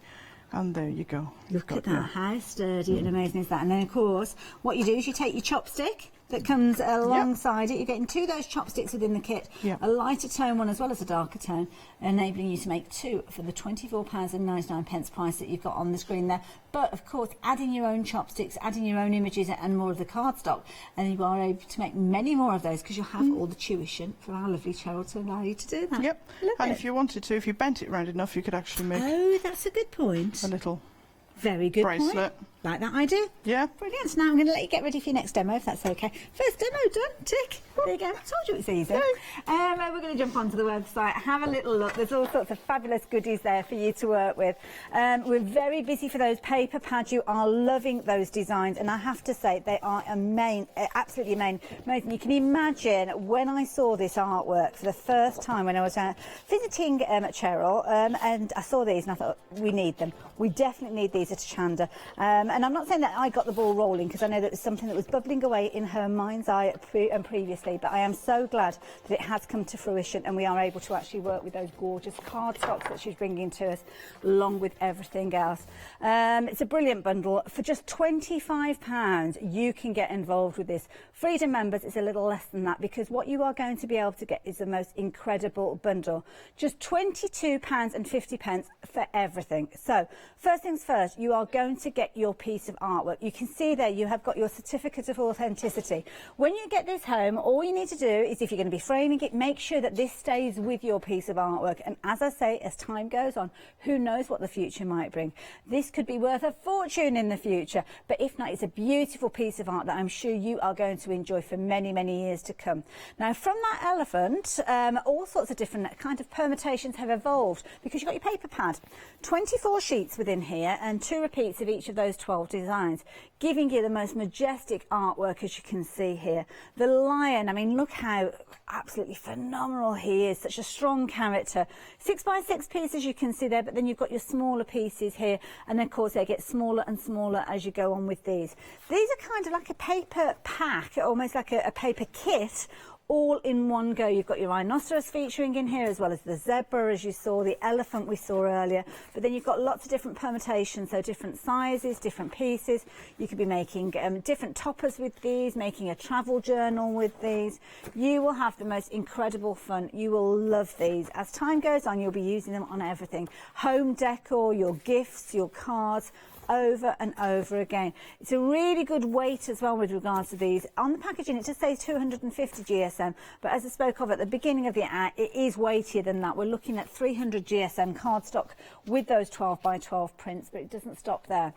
And there you go. Look at that. How sturdy and amazing is that? And then, of course, what you do is you take your chopstick that comes alongside it. You're getting 2 of those chopsticks within the kit, a lighter tone one as well as a darker tone, enabling you to make 2 for the £24.99 price that you've got on the screen there. But, of course, adding your own chopsticks, adding your own images and more of the cardstock, and you are able to make many more of those because you'll have all the tuition for our lovely Cheryl to allow you to do that. Yep. And if you wanted to, if you bent it round enough, you could actually make... Oh, that's a good point. A little... Very good bracelet. Point. Like that idea? Yeah. Brilliant. So now I'm going to let you get ready for your next demo, if that's okay. First demo done. Tick. There you go. I told you it's easy. We're going to jump onto the website, have a little look. There's all sorts of fabulous goodies there for you to work with. We're very busy for those paper pads. You are loving those designs, and I have to say they are absolutely amazing. You can imagine when I saw this artwork for the first time when I was visiting Cheryl, and I saw these and I thought, we need them. We definitely need these at Hochanda. And I'm not saying that I got the ball rolling because I know that it's something that was bubbling away in her mind's eye previously, but I am so glad that it has come to fruition and we are able to actually work with those gorgeous cardstocks that she's bringing to us along with everything else. It's a brilliant bundle. For just £25 you can get involved with this. Freedom members, it's a little less than that because what you are going to be able to get is the most incredible bundle. Just £22.50 for everything. So first things first, first, you are going to get your piece of artwork. You can see there you have got your certificate of authenticity. When you get this home, all you need to do is, if you're going to be framing it, make sure that this stays with your piece of artwork. And as I say, as time goes on, who knows what the future might bring. This could be worth a fortune in the future, but if not, it's a beautiful piece of art that I'm sure you are going to enjoy for many, many years to come. Now, from that elephant, all sorts of different kind of permutations have evolved, because you've got your paper pad, 24 sheets within here and 2 repeats of each of those 12 designs, giving you the most majestic artwork, as you can see here. The lion, I mean, look how absolutely phenomenal he is, such a strong character. 6x6 pieces you can see there, but then you've got your smaller pieces here, and of course they get smaller and smaller as you go on with these. These are kind of like a paper pack, almost like a paper kit, all in one go. You've got your rhinoceros featuring in here, as well as the zebra, as you saw, the elephant we saw earlier, but then you've got lots of different permutations, so different sizes, different pieces. You could be making different toppers with these, making a travel journal with these. You will have the most incredible fun. You will love these. As time goes on, you'll be using them on everything. Home decor, your gifts, your cards, over and over again. It's a really good weight as well with regards to these. On the packaging it just says 250 GSM, but as I spoke of at the beginning of the ad, it is weightier than that. We're looking at 300 GSM cardstock with those 12x12 prints, but it doesn't stop there.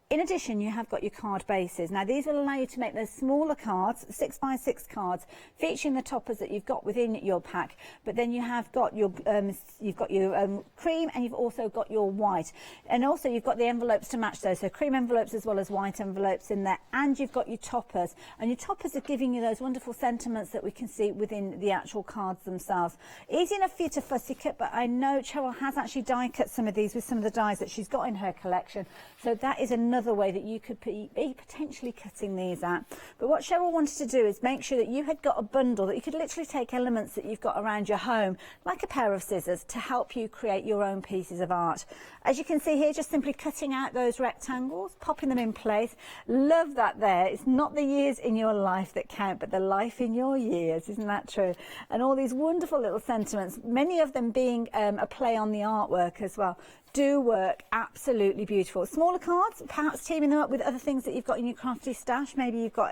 In addition, you have got your card bases. Now, these will allow you to make those smaller cards, 6x6 cards, featuring the toppers that you've got within your pack. But then you have got your cream, and you've also got your white, and also you've got the envelopes to match those. So cream envelopes as well as white envelopes in there, and you've got your toppers. And your toppers are giving you those wonderful sentiments that we can see within the actual cards themselves. Easy enough for you to fussy cut, but I know Cheryl has actually die cut some of these with some of the dies that she's got in her collection. So that is another way that you could be potentially cutting these out. But what Cheryl wanted to do is make sure that you had got a bundle that you could literally take elements that you've got around your home, like a pair of scissors, to help you create your own pieces of art. As you can see here, just simply cutting out those rectangles, popping them in place. Love that there. It's not the years in your life that count, but the life in your years. Isn't that true? And all these wonderful little sentiments, many of them being a play on the artwork as well, do work absolutely beautiful. Smaller cards, perhaps teaming them up with other things that you've got in your crafty stash. Maybe you've got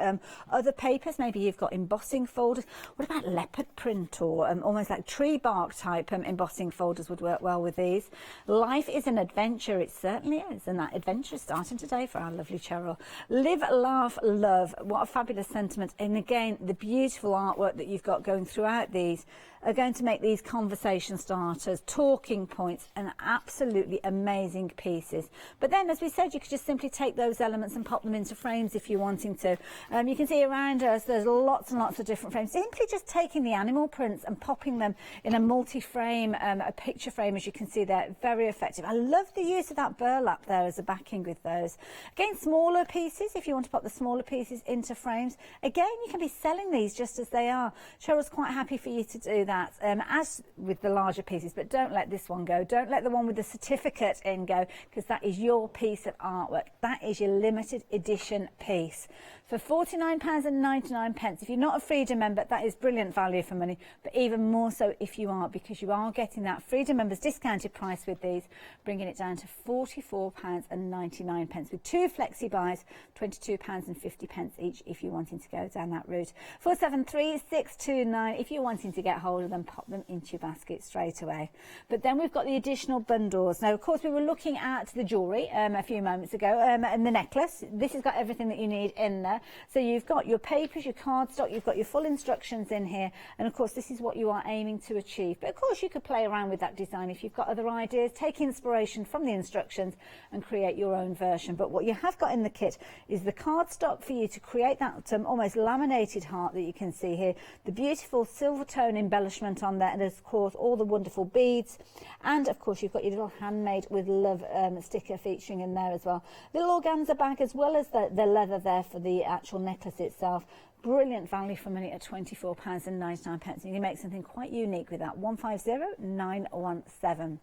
other papers, maybe you've got embossing folders. What about leopard print or almost like tree bark type embossing folders would work well with these. Life is an adventure, it certainly is, and that adventure is starting today for our lovely Cheryl. Live, laugh, love. What a fabulous sentiment. And again, the beautiful artwork that you've got going throughout these are going to make these conversation starters, talking points, and absolutely amazing pieces. But then, as we said, you could just simply take those elements and pop them into frames if you're wanting to. You can see around us there's lots and lots of different frames. Simply just taking the animal prints and popping them in a multi-frame, a picture frame, as you can see there, very effective. I love the use of that burlap there as a backing with those. Again, smaller pieces, if you want to pop the smaller pieces into frames. Again, you can be selling these just as they are. Cheryl's quite happy for you to do that, as with the larger pieces, but don't let this one go. Don't let the one with the certificate in go, because that is your piece of artwork. That is your limited edition piece. For £49.99, if you're not a Freedom member, that is brilliant value for money, but even more so if you are, because you are getting that Freedom members discounted price with these, bringing it down to £44.99 with 2 flexi buys, £22.50 each if you're wanting to go down that route. 473629, if you're wanting to get hold of them, pop them into your basket straight away. But then we've got the additional bundles. Now, of course, we were looking at the jewellery a few moments ago, and the necklace. This has got everything that you need in there. So you've got your papers, your cardstock, you've got your full instructions in here, and of course this is what you are aiming to achieve. But of course you could play around with that design if you've got other ideas, take inspiration from the instructions and create your own version. But what you have got in the kit is the cardstock for you to create that almost laminated heart that you can see here, the beautiful silver tone embellishment on there, and of course all the wonderful beads, and of course you've got your little handmade with love sticker featuring in there as well. Little organza bag, as well as the leather there for the actual necklace itself. Brilliant value for money at £24.99. You can make something quite unique with that. 150917.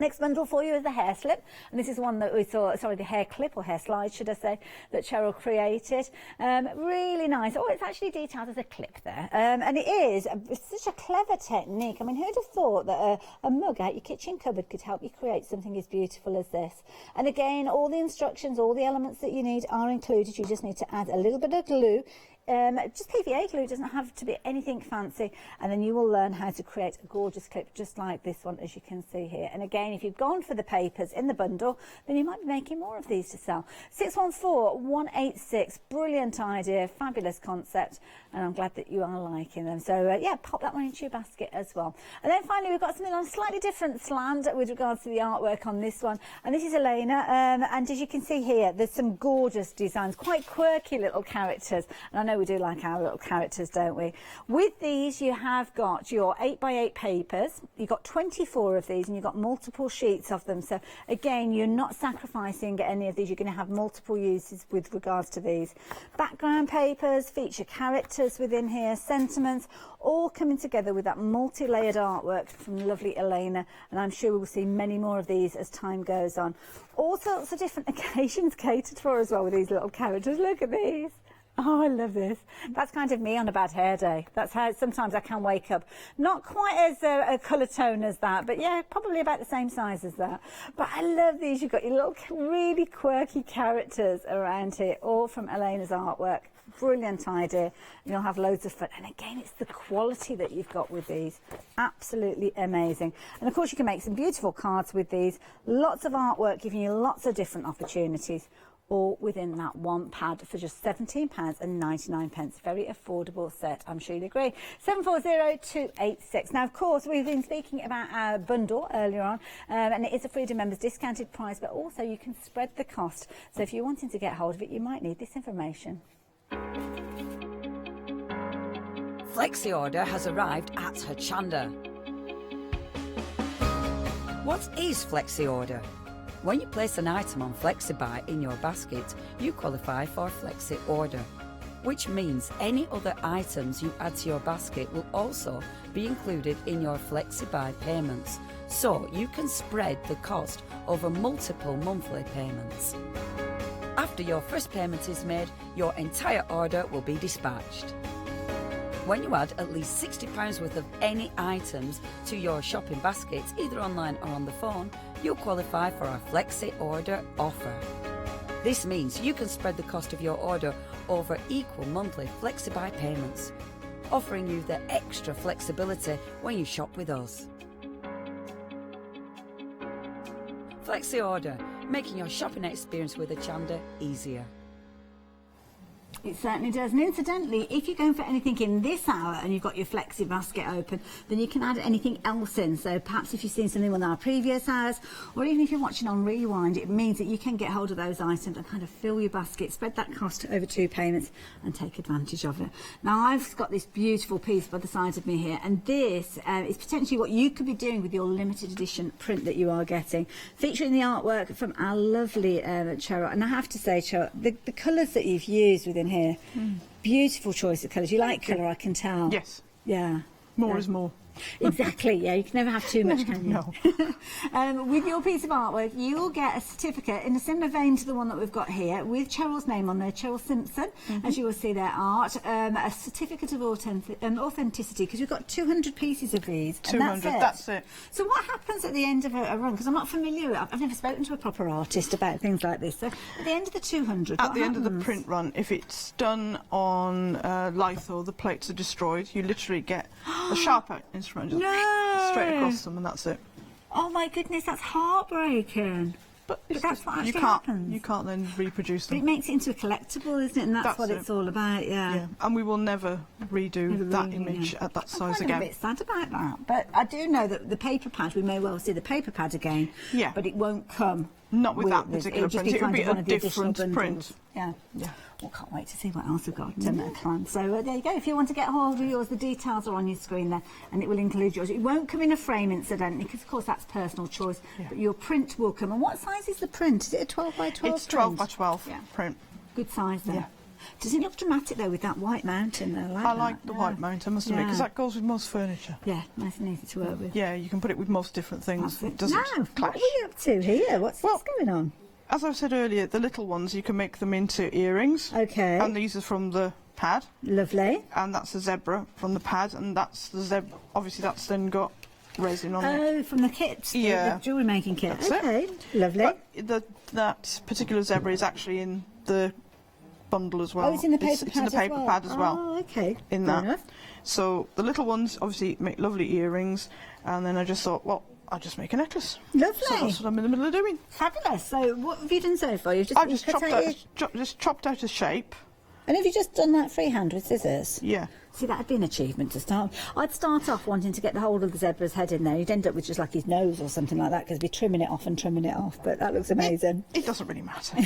Next bundle for you is the hair slip, and this is one that we saw, sorry, the hair clip or hair slide, should I say, that Cheryl created. Really nice. Oh, it's actually detailed as a clip there, and it is such a clever technique. I mean, who'd have thought that a mug out your kitchen cupboard could help you create something as beautiful as this? And again, all the instructions, all the elements that you need are included. You just need to add a little bit of glue. Just PVA glue, doesn't have to be anything fancy, and then you will learn how to create a gorgeous clip just like this one, as you can see here. And again, if you've gone for the papers in the bundle, then you might be making more of these to sell. 614-186, brilliant idea, fabulous concept, and I'm glad that you are liking them. So yeah, pop that one into your basket as well. And then finally, we've got something on a slightly different slant with regards to the artwork on this one, and this is Elena, and as you can see here, there's some gorgeous designs, quite quirky little characters, and I know we do like our little characters, don't we? With these, you have got your 8x8 papers. You've got 24 of these, and you've got multiple sheets of them. So again, you're not sacrificing any of these. You're going to have multiple uses with regards to these. Background papers feature characters within here, sentiments, all coming together with that multi-layered artwork from lovely Elena. And I'm sure we'll see many more of these as time goes on. All sorts of different occasions catered for as well with these little characters. Look at these. Oh, I love this. That's kind of me on a bad hair day. That's how sometimes I can wake up. Not quite as a colour tone as that, but yeah, probably about the same size as that. But I love these. You've got your little really quirky characters around here, all from Elena's artwork. Brilliant idea. You'll have loads of fun. And again, it's the quality that you've got with these. Absolutely amazing. And of course, you can make some beautiful cards with these. Lots of artwork, giving you lots of different opportunities, all within that one pad for just £17.99. Very affordable set, I'm sure you'll agree. 740286. Now, of course, we've been speaking about our bundle earlier on, and it is a Freedom members discounted price, but also you can spread the cost. So if you're wanting to get hold of it, you might need this information. Flexi Order has arrived at Hochanda. What is Flexi Order? When you place an item on FlexiBuy in your basket, you qualify for Flexi Order, which means any other items you add to your basket will also be included in your FlexiBuy payments, so you can spread the cost over multiple monthly payments. After your first payment is made, your entire order will be dispatched. When you add at least £60 worth of any items to your shopping baskets, either online or on the phone, you'll qualify for our Flexi Order offer. This means you can spread the cost of your order over equal monthly FlexiBuy payments, offering you the extra flexibility when you shop with us. Flexi Order, making your shopping experience with Hochanda easier. It certainly does. And incidentally, if you're going for anything in this hour and you've got your Flexi basket open, then you can add anything else in. So perhaps if you've seen something on our previous hours, or even if you're watching on Rewind, it means that you can get hold of those items and kind of fill your basket, spread that cost over 2 payments and take advantage of it. Now, I've got this beautiful piece by the side of me here, and this is potentially what you could be doing with your limited edition print that you are getting, featuring the artwork from our lovely Cheryl. And I have to say, Cheryl, the colours that you've used within here, beautiful choice of colours. You like colour, I can tell. Yes. Yeah. More is more. Exactly, yeah, you can never have too much, can you? No. With your piece of artwork, you will get a certificate in a similar vein to the one that we've got here, with Cheryl's name on there, Cheryl Simpson, as you will see their art, a certificate of authenticity, because we've got 200 pieces of these. 200, that's it. So what happens at the end of a run? Because I'm not familiar, I've never spoken to a proper artist about things like this. So at the end of the 200, At the end of the print run, if it's done on litho, the plates are destroyed, you literally get a sharper instrument just straight across them, and that's it. Oh my goodness, that's heartbreaking. But that's what actually happens. You can't then reproduce them. But it makes it into a collectible, isn't it? And that's what it's all about, yeah. And we will never redo that image at that size again. I'm a bit sad about that. But I do know that the paper pad, we may well see the paper pad again. Yeah. But it won't come. Not with that particular print. It will be a different print. Yeah. Well, can't wait to see what else we've got in that plan. So there you go. If you want to get hold of yours, the details are on your screen there, and it will include yours. It won't come in a frame, incidentally, because of course that's personal choice. But your print will come. And what size is the print? Is it a 12 by 12? It's 12 by 12 print. Good size there. Does it look dramatic though with that white mountain though? I like the white mountain, I must admit, because that goes with most furniture. Yeah, nice and easy to work with. Yeah, you can put it with most different things. It doesn't clash. What are we up to here? What's going on? As I said earlier, the little ones, you can make them into earrings. Okay. And these are from the pad. Lovely. And that's a zebra from the pad, and that's the zebra. Obviously, that's then got resin on it. Oh, from the kit, the jewellery making kit. That's okay, lovely. But that particular zebra is actually in the bundle as well. Oh, it's in the paper It's in the paper pad as well. Oh, okay. In Fair that. enough. So the little ones obviously make lovely earrings, and then I just thought, well, I'll just make a necklace. Lovely. So that's what I'm in the middle of doing. Fabulous. So what have you done so far? You've just I've just chopped out a shape. And have you just done that freehand with scissors? Yeah. See, that'd be an achievement to start. I'd start off wanting to get the whole of the zebra's head in there. You'd end up with just like his nose or something like that, because we're trimming it off and trimming it off. But that looks amazing. It doesn't really matter.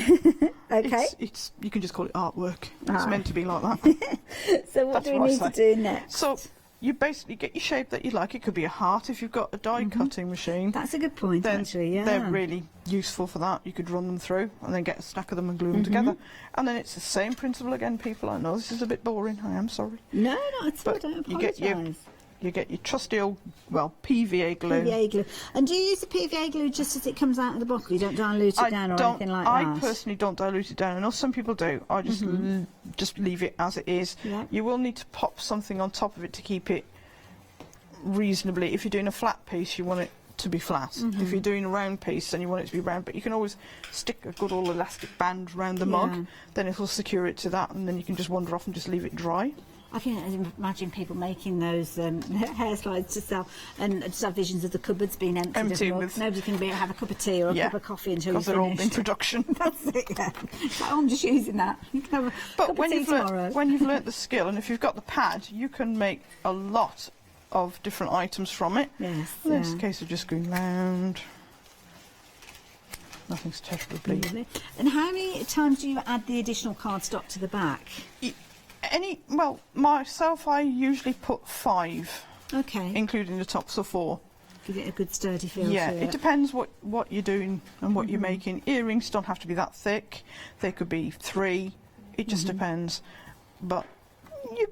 Okay. It's you can just call it artwork. It's meant to be like that. So what do we need to do next? So you basically get your shape that you like. It could be a heart if you've got a die cutting machine. That's a good point, actually, yeah. They're really useful for that. You could run them through and then get a stack of them and glue them together. And then it's the same principle again, people. I know this is a bit boring. I am sorry. No, not at all. Don't apologise. You get your trusty old, PVA glue. PVA glue. And do you use the PVA glue just as it comes out of the bottle? You don't dilute it down or anything like that? I personally don't dilute it down. I know some people do. I just just leave it as it is. Yeah. You will need to pop something on top of it to keep it reasonably. If you're doing a flat piece, you want it to be flat. If you're doing a round piece, then you want it to be round. But you can always stick a good old elastic band around the mug. Then it'll secure it to that, and then you can just wander off and just leave it dry. I can imagine people making those hair slides to sell and just have visions of the cupboards being empty. Nobody can have a cup of tea or a cup of coffee until you've they're all finished. in production. That's it, yeah. Oh, I'm just using that. You can have a cup of tea tomorrow. When you've learnt the skill, and if you've got the pad, you can make a lot of different items from it. Yes. And then it's a case of just going round. Nothing's terribly bleeding. And how many times do you add the additional cardstock to the back? Myself, I usually put 5. Okay. Including the top, so 4. Give it a good sturdy feel. Yeah, to it depends what you're doing and what you're making. Earrings don't have to be that thick. They could be 3. It just depends. But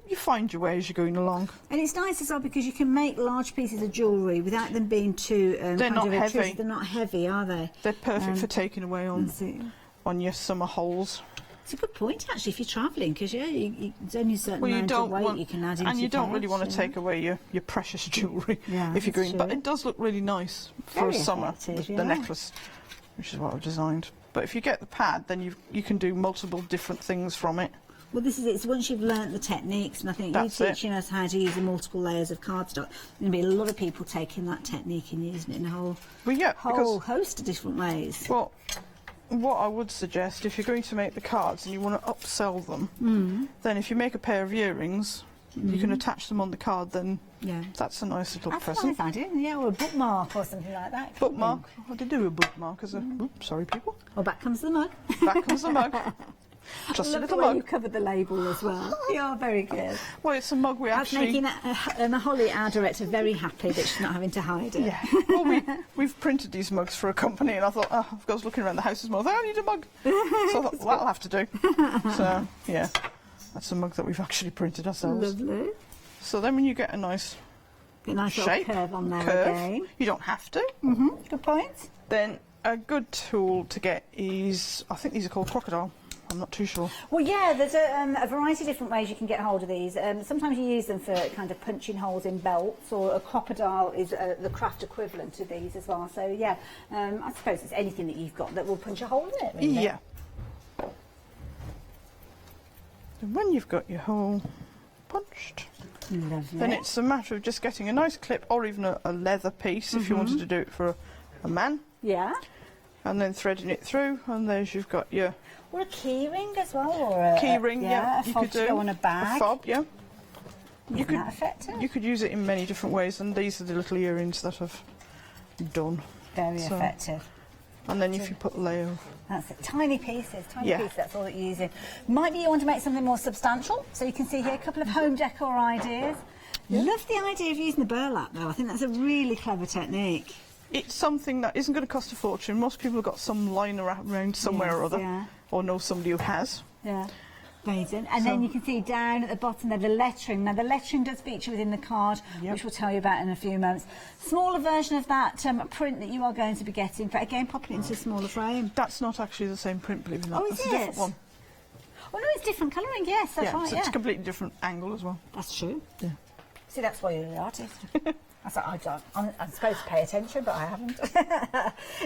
you find your way as you're going along. And it's nice as well because you can make large pieces of jewellery without them being too they're not heavy. They're not heavy, are they? They're perfect for taking away on your summer holes. It's a good point, actually, if you're travelling, because it's only a certain amount of weight you can add into and you don't really pouch, want to take away your precious jewellery Yeah, if you're that's going. But true. it does look really nice for Very summer, effective, the necklace, which is what I've designed. But if you get the pad, then you can do multiple different things from it. Well, this is it. So once you've learnt the techniques, and I think That's you it. teaching us how to use the multiple layers of cardstock, there's going to be a lot of people taking that technique and using it in a whole host of different ways. Well, what I would suggest, if you're going to make the cards and you want to upsell them, then if you make a pair of earrings, you can attach them on the card, then that's a nice little present. That's a nice idea, yeah, or a bookmark or something like that. Bookmark. I did do a bookmark as a... Oops, sorry, people. Oh, back comes the mug. Back comes the mug. Just a little mug. You covered the label as well. You are very good. Well, it's a mug we actually... That's making Holly, our director, very happy that she's not having to hide it. Yeah. Well, we've printed these mugs for a company, and I thought, I was looking around the house as well. I need a mug. So I thought, well, that'll have to do. So, yeah, that's a mug that we've actually printed ourselves. Lovely. So then when you get a nice shape, curve on there again. You don't have to. Good point. Then a good tool to get is, I think these are called crocodile. I'm not too sure. Well, yeah, there's a variety of different ways you can get hold of these. Sometimes you use them for kind of punching holes in belts, or a crocodile is the craft equivalent to these as well. So, yeah, I suppose it's anything that you've got that will punch a hole in it, really. Yeah. And when you've got your hole punched, then it's a matter of just getting a nice clip, or even a leather piece if you wanted to do it for a man. Yeah. And then threading it through, and there's you've got your... Or a key ring as well, or a... Key ring, yeah. A fob to go on a bag. A fob, yeah. Isn't that effective? You could use it in many different ways, and these are the little earrings that I've done. Very effective. And then if you put a layer of... That's it. Tiny pieces, that's all that you're using. Might be you want to make something more substantial, so you can see here a couple of home decor ideas. Yeah. Love the idea of using the burlap, though. I think that's a really clever technique. It's something that isn't going to cost a fortune. Most people have got some lying around somewhere or other, or know somebody who has. Yeah. Amazing. And then you can see down at the bottom there the lettering. Now the lettering does feature within the card, which we'll tell you about in a few moments. Smaller version of that print that you are going to be getting, but again popping it into a smaller frame. That's not actually the same print, believe it or not. Oh, That's is a different it? one. Oh no, it's different colouring, yes, that's right, so it's a completely different angle as well. That's true. Yeah. See, that's why you're an artist. I'm supposed to pay attention, but I haven't.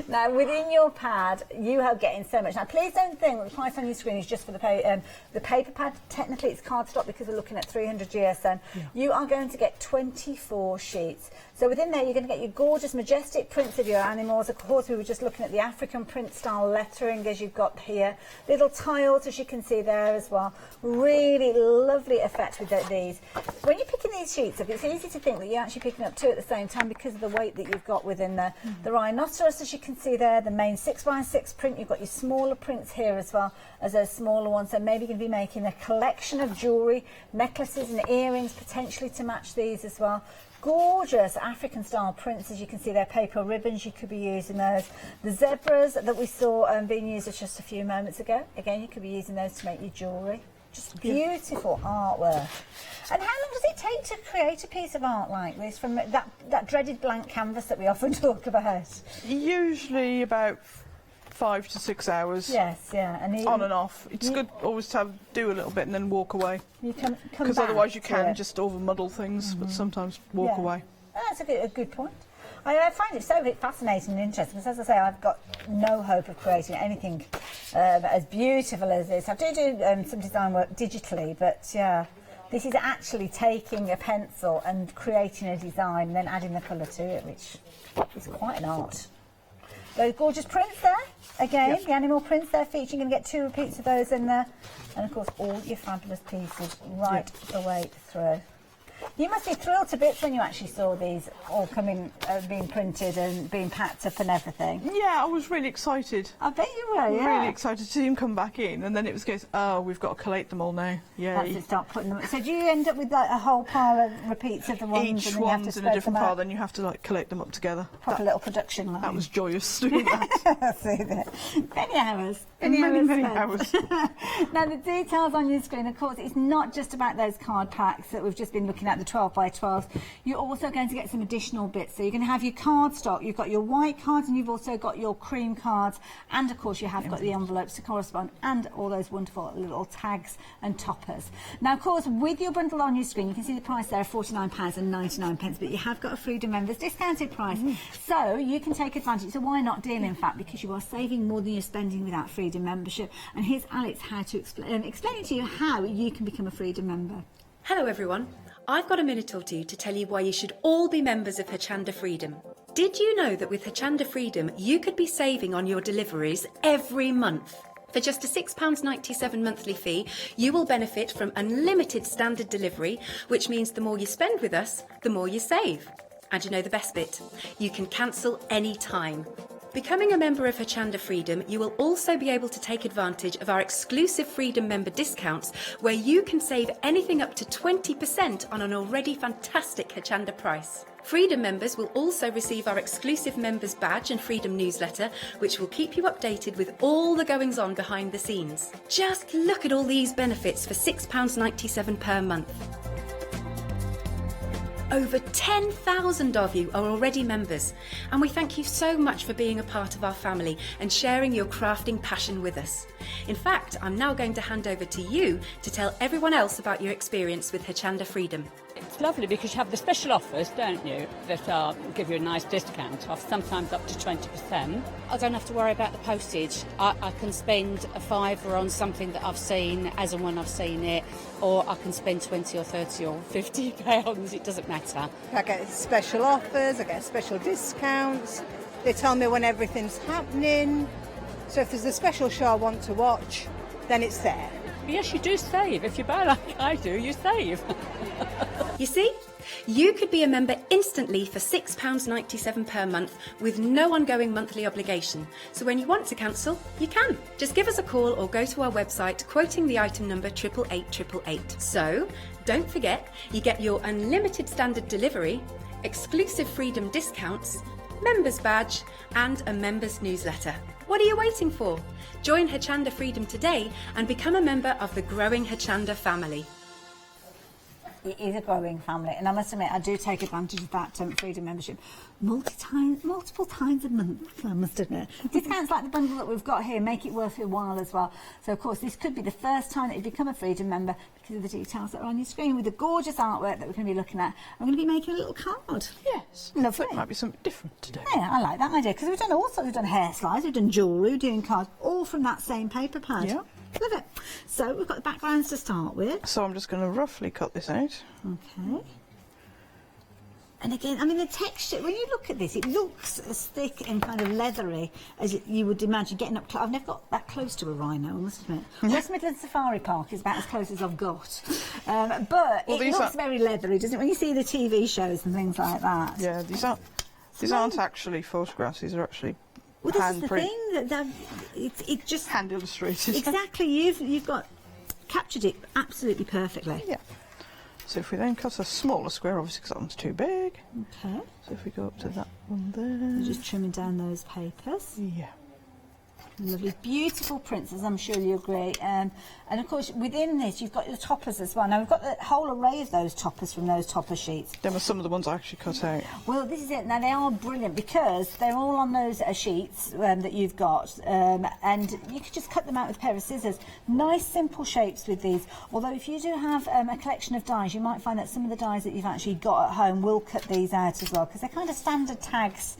Now, within your pad, you are getting so much. Now, please don't think that the price on your screen is just for the paper pad. Technically, it's cardstock because we're looking at 300 GSM. Yeah. You are going to get 24 sheets. So within there, you're going to get your gorgeous, majestic prints of your animals. Of course, we were just looking at the African print style lettering as you've got here. Little tiles, as you can see there as well. Really lovely effect with these. When you're picking these sheets up, it's easy to think that you're actually picking up two at the same time because of the weight that you've got within there. The rhinoceros, as you can see there, the main 6x6 print. You've got your smaller prints here as well as those smaller ones. So maybe you're going to be making a collection of jewellery, necklaces and earrings potentially to match these as well. Gorgeous African style prints, as you can see there, paper ribbons, you could be using those. The zebras that we saw being used just a few moments ago, again you could be using those to make your jewellery. Just beautiful artwork. And how long does it take to create a piece of art like this from that dreaded blank canvas that we often talk about? Usually about 5 to 6 hours. Yes, yeah. And on and off. It's good always to do a little bit and then walk away. You come because back otherwise you can to it. just over muddle things, but sometimes walk away. That's a good point. I find it so fascinating and interesting because, as I say, I've got no hope of creating anything as beautiful as this. I do some design work digitally, but yeah, this is actually taking a pencil and creating a design and then adding the colour to it, which is quite an art. Those gorgeous prints there, again, the animal prints there featuring. You're going to get 2 repeats of those in there. And of course, all your fabulous pieces right the way through. You must be thrilled to bits when you actually saw these all coming, being printed and being packed up and everything. Yeah, I was really excited. I bet you were, yeah. Really excited to see them come back in, and then it was goes, oh, we've got to collate them all now. Yay. Have to start putting them. So do you end up with like a whole pile of repeats of the ones? Each and then one's you have to in a different them out? pile, then you have to like collect them up together. Proper little production line. That was joyous doing that. See that. Many hours. Many spent. hours. Now the details on your screen, of course, it's not just about those card packs that we've just been looking at, the 12 by 12. You're also going to get some additional bits. So you're going to have your card stock, you've got your white cards, and you've also got your cream cards, and of course you have got the envelopes to correspond, and all those wonderful little tags and toppers. Now of course, with your bundle on your screen, you can see the price there, £49.99, but you have got a Freedom Members discounted price. So you can take advantage. It's a why not deal, in fact, because you are saving more than you're spending without Freedom membership. And here's Alex how to explain to you how you can become a Freedom member. Hello everyone. I've got a minute or two to tell you why you should all be members of Hochanda Freedom. Did you know that with Hochanda Freedom you could be saving on your deliveries every month? For just a £6.97 monthly fee, you will benefit from unlimited standard delivery, which means the more you spend with us, the more you save. And you know the best bit? You can cancel any time. Becoming a member of Hochanda Freedom, you will also be able to take advantage of our exclusive Freedom member discounts, where you can save anything up to 20% on an already fantastic Hochanda price. Freedom members will also receive our exclusive members badge and Freedom newsletter, which will keep you updated with all the goings on behind the scenes. Just look at all these benefits for £6.97 per month. Over 10,000 of you are already members, and we thank you so much for being a part of our family and sharing your crafting passion with us. In fact, I'm now going to hand over to you to tell everyone else about your experience with Hochanda Freedom. It's lovely because you have the special offers, don't you, that give you a nice discount off, sometimes up to 20%. I don't have to worry about the postage. I can spend a £5 on something that I've seen as and when I've seen it, or I can spend 20 or 30 or 50 pounds, it doesn't matter. I get special offers, I get special discounts, they tell me when everything's happening, so if there's a special show I want to watch, then it's there. Yes, you do save. If you buy like I do, you save. You see? You could be a member instantly for £6.97 per month with no ongoing monthly obligation. So when you want to cancel, you can. Just give us a call or go to our website quoting the item number 88888. So don't forget, you get your unlimited standard delivery, exclusive Freedom discounts, members badge and a members newsletter. What are you waiting for? Join Hochanda Freedom today and become a member of the growing Hochanda family. It is a growing family, and I must admit I do take advantage of that Freedom membership multiple times a month, I must admit. Discounts like the bundle that we've got here make it worth your while as well. So of course this could be the first time that you become a Freedom member because of the details that are on your screen with the gorgeous artwork that we're going to be looking at. I'm going to be making a little card. Yes. Lovely. It might be something different today. Yeah, I like that idea because we've done all sorts. We've done hair slides, we've done jewellery, we're doing cards, all from that same paper pad. Yeah. Love it. So we've got the backgrounds to start with. So I'm just going to roughly cut this out. Okay. And again, I mean, the texture, when you look at this, it looks as thick and kind of leathery as you would imagine getting up close. I've never got that close to a rhino, I must admit. West Midlands Safari Park is about as close as I've got. But it looks very leathery, doesn't it? When you see the TV shows and things like that. Yeah, these aren't actually photographs, these are actually well, this hand is the print. thing, that it just... Hand illustrated. Exactly, you've got captured it absolutely perfectly. Yeah. So if we then cut a smaller square, obviously because that one's too big. Okay. So if we go up to that one there. You're just trimming down those papers. Yeah. Lovely, beautiful prints, as I'm sure you agree. And of course, within this, you've got your toppers as well. Now, we've got the whole array of those toppers from those topper sheets. Them are some of the ones I actually cut out. Well, this is it. Now, they are brilliant because they're all on those sheets that you've got. And you could just cut them out with a pair of scissors. Nice, simple shapes with these. Although, if you do have a collection of dies, you might find that some of the dies that you've actually got at home will cut these out as well, because they're kind of standard tags.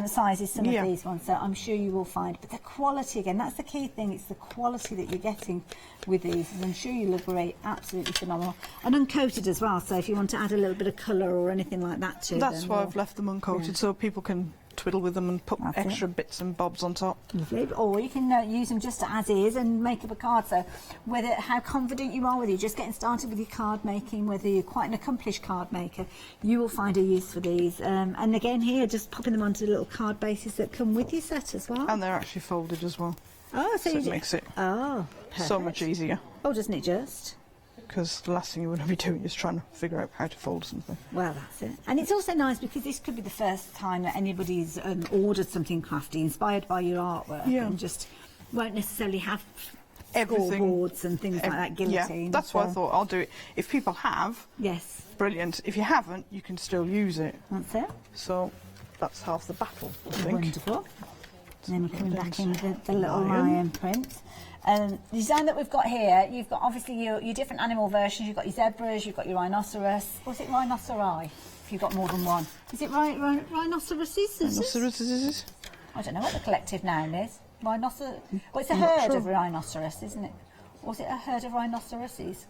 Sizes, some of these ones, so I'm sure you will find. But the quality, again, that's the key thing. It's the quality that you're getting with these. And I'm sure you'll agree, absolutely phenomenal. And uncoated as well, so if you want to add a little bit of colour or anything like that to them. That's why I've left them uncoated, so people can twiddle with them and put extra bits and bobs on top. Lovely. Or you can use them just as is and make up a card. So whether how confident you are, whether you're just getting started with your card making, whether you're quite an accomplished card maker, you will find a use for these. And again here, just popping them onto the little card bases that come with your set as well. And they're actually folded as well. Oh, so it makes it so much easier. Oh, doesn't it just? Because the last thing you want to be doing is trying to figure out how to fold something. Well, that's it. And it's also nice because this could be the first time that anybody's ordered something crafty, inspired by your artwork, and just won't necessarily have scoreboards and things like that, guillotine. Yeah, that's why I thought I'll do it. If people have, yes, brilliant. If you haven't, you can still use it. That's it. So that's half the battle, I think. Wonderful. And then we're coming back in with the little lion print. The design that we've got here, you've got obviously your different animal versions. You've got your zebras, you've got your rhinoceros. Or is it rhinoceri? If you've got more than one. Is it rhinoceroses? Rhinoceroses. I don't know what the collective noun is. Well, it's a herd of rhinoceros, isn't it? Or is it a herd of rhinoceroses?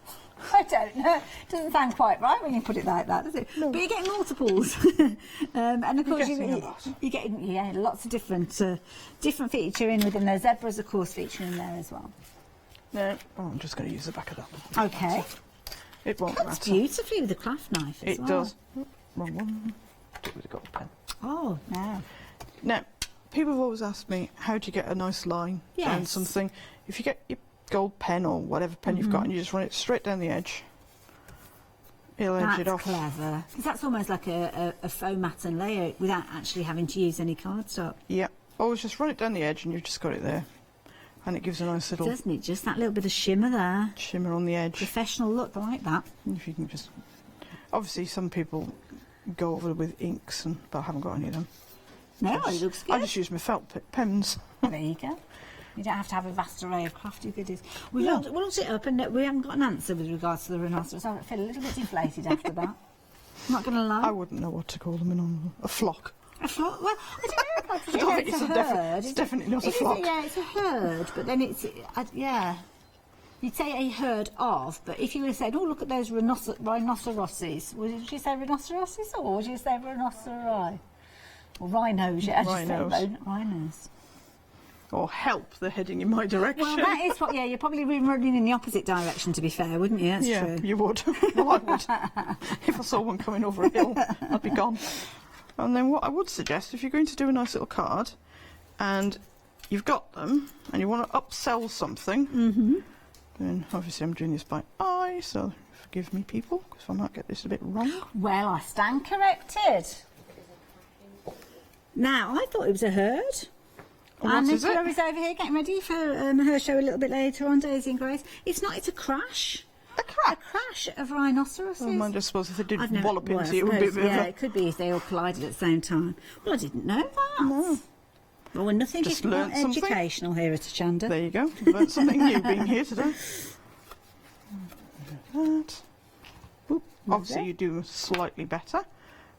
I don't know. It doesn't sound quite right when you put it like that, does it? No. But you're getting multiples. And of course you're getting lots of different featuring within those zebras, of course, featuring there as well. No, I'm just going to use the back of that one. Okay. It won't matter. It's beautifully with the craft knife as it well. does. Wrong one. Got a pen. Oh, no. Now, people have always asked me, how do you get a nice line down something? If you get your gold pen or whatever pen you've got and you just run it straight down the edge, it'll edge it off. That's clever. Because that's almost like a faux mat and layer without actually having to use any cardstock. Yeah. Always just run it down the edge and you've just got it there. And it gives a nice little... Doesn't it? Just that little bit of shimmer there. Shimmer on the edge. Professional look, I like that. And if you can just... Obviously, some people go over with inks, but I haven't got any of them. No, it looks good. I just use my felt pens. There you go. You don't have to have a vast array of crafty goodies. We'll look it up, and we haven't got an answer with regards to the rhinoceros. I feel a little bit deflated after that. I'm not going to lie. I wouldn't know what to call them in a flock. A flock? Well, I don't know. It's a herd. It's definitely not a flock. Yeah, it's a herd, but then it's You'd say a herd of, but if you were saying, oh, look at those rhinoceroses, would you say rhinoceroses or would you say rhinoceri? Or rhinos, yeah, rhinos. Or help, they're heading in my direction. Well, that is what, you're probably running in the opposite direction, to be fair, wouldn't you? That's true. You would. Well, I would. If I saw one coming over a hill, I'd be gone. And then what I would suggest, if you're going to do a nice little card, and you've got them, and you want to upsell something, then obviously I'm doing this by eye, so forgive me, people, because I might get this a bit wrong. Well, I stand corrected. Now, I thought it was a herd. And Nicola is over here getting ready for her show a little bit later on, Daisy and Grace. It's not, it's a crash. A crash of rhinoceroses. Oh, I just suppose if they did wallop into it, it would be a bit of it could be if they all collided at the same time. Well, I didn't know that. No. Well, we're nothing Just if not learnt something. educational here at Hochanda. There you go. You've learnt something new being here today. That. Oop. Obviously, you do slightly better.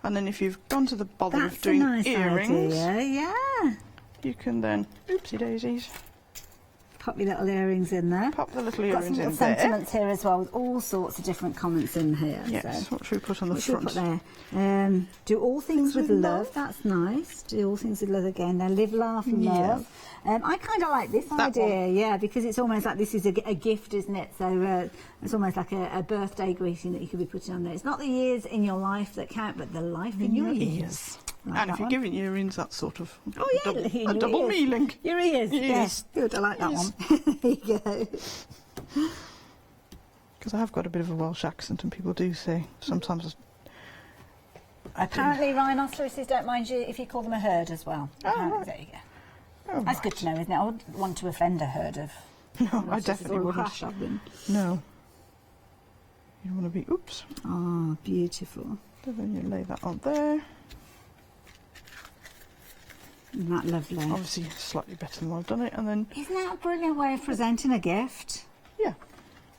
And then if you've gone to the bother of doing earrings, yeah, you can then, oopsie daisies, pop your little earrings in there. Pop the little earrings in there. Got some little sentiments here as well, with all sorts of different comments in here. Yes, so. what should we put on the front? What should we put there? Do all things with love. That's nice. Do all things with love again. Now, live, laugh, and love. I kind of like this idea, yeah, because it's almost like this is a gift, isn't it? So it's almost like a birthday greeting that you could be putting on there. It's not the years in your life that count, but the life in your ears. Like and if you're giving earrings, that's sort of a double meaning. Your ears, yes. Good, I like that one. There you go. Because I have got a bit of a Welsh accent, and people do say sometimes. Apparently, rhinoceroses don't mind you if you call them a herd as well. Oh, there you go. Oh, that's good to know, isn't it? I wouldn't want to offend a herd of. No, I definitely wouldn't. Crash of them. No. You want to be. Oops. Oh, beautiful. So then you lay that on there. Isn't that lovely? Obviously, slightly better than I've done it, and then. Isn't that a brilliant way of presenting a gift? Yeah.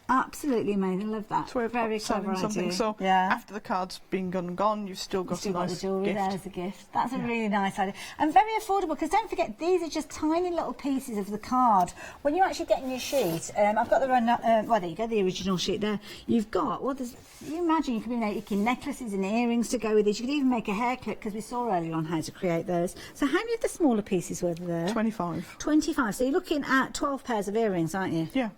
Absolutely amazing. Love that. It's a way of very clever something. idea. So after the card's been gone, you've still got got the jewellery gift. there as a gift. That's a really nice idea. And very affordable, because don't forget, these are just tiny little pieces of the card. When you're actually getting your sheet, I've got the well, there you go, the original sheet there. You've got, you imagine you could be making necklaces and earrings to go with these. You could even make a hair clip, because we saw earlier on how to create those. So how many of the smaller pieces were there? 25. 25. So you're looking at 12 pairs of earrings, aren't you? Yeah,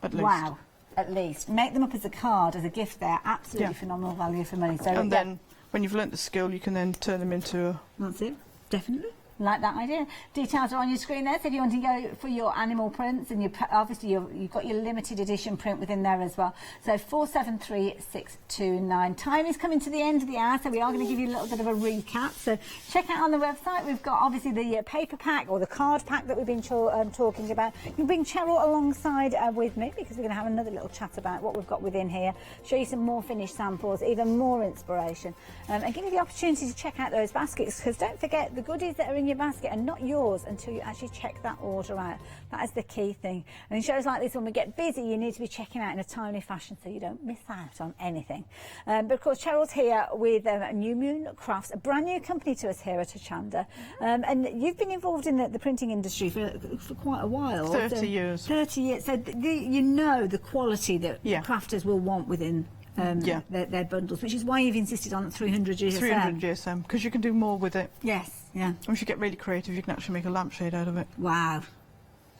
at least. Wow. At least. Make them up as a card, as a gift there. Absolutely phenomenal value for money. So, and then, when you've learnt the skill, you can then turn them into a... That's it. Definitely. Like that idea. Details are on your screen there, so if you want to go for your animal prints, and obviously you've got your limited edition print within there as well. So 473629. Time is coming to the end of the hour, so we are going to give you a little bit of a recap. So check out on the website. We've got obviously the paper pack or the card pack that we've been talking about. You can bring Cheryl alongside with me, because we're going to have another little chat about what we've got within here, show you some more finished samples, even more inspiration, and give you the opportunity to check out those baskets, because don't forget, the goodies that are in your basket are not yours until you actually check that order out. That is the key thing. And in shows like this, when we get busy, you need to be checking out in a timely fashion so you don't miss out on anything. But of course, Cheryl's here with New Moon Crafts, a brand new company to us here at Hochanda. And you've been involved in the printing industry for quite a while. 30 years. 30 years. So you know the quality that crafters will want within their bundles, which is why you've insisted on 300 GSM. 300 GSM, because you can do more with it. Yes, yeah. Once you get really creative, you can actually make a lampshade out of it. Wow.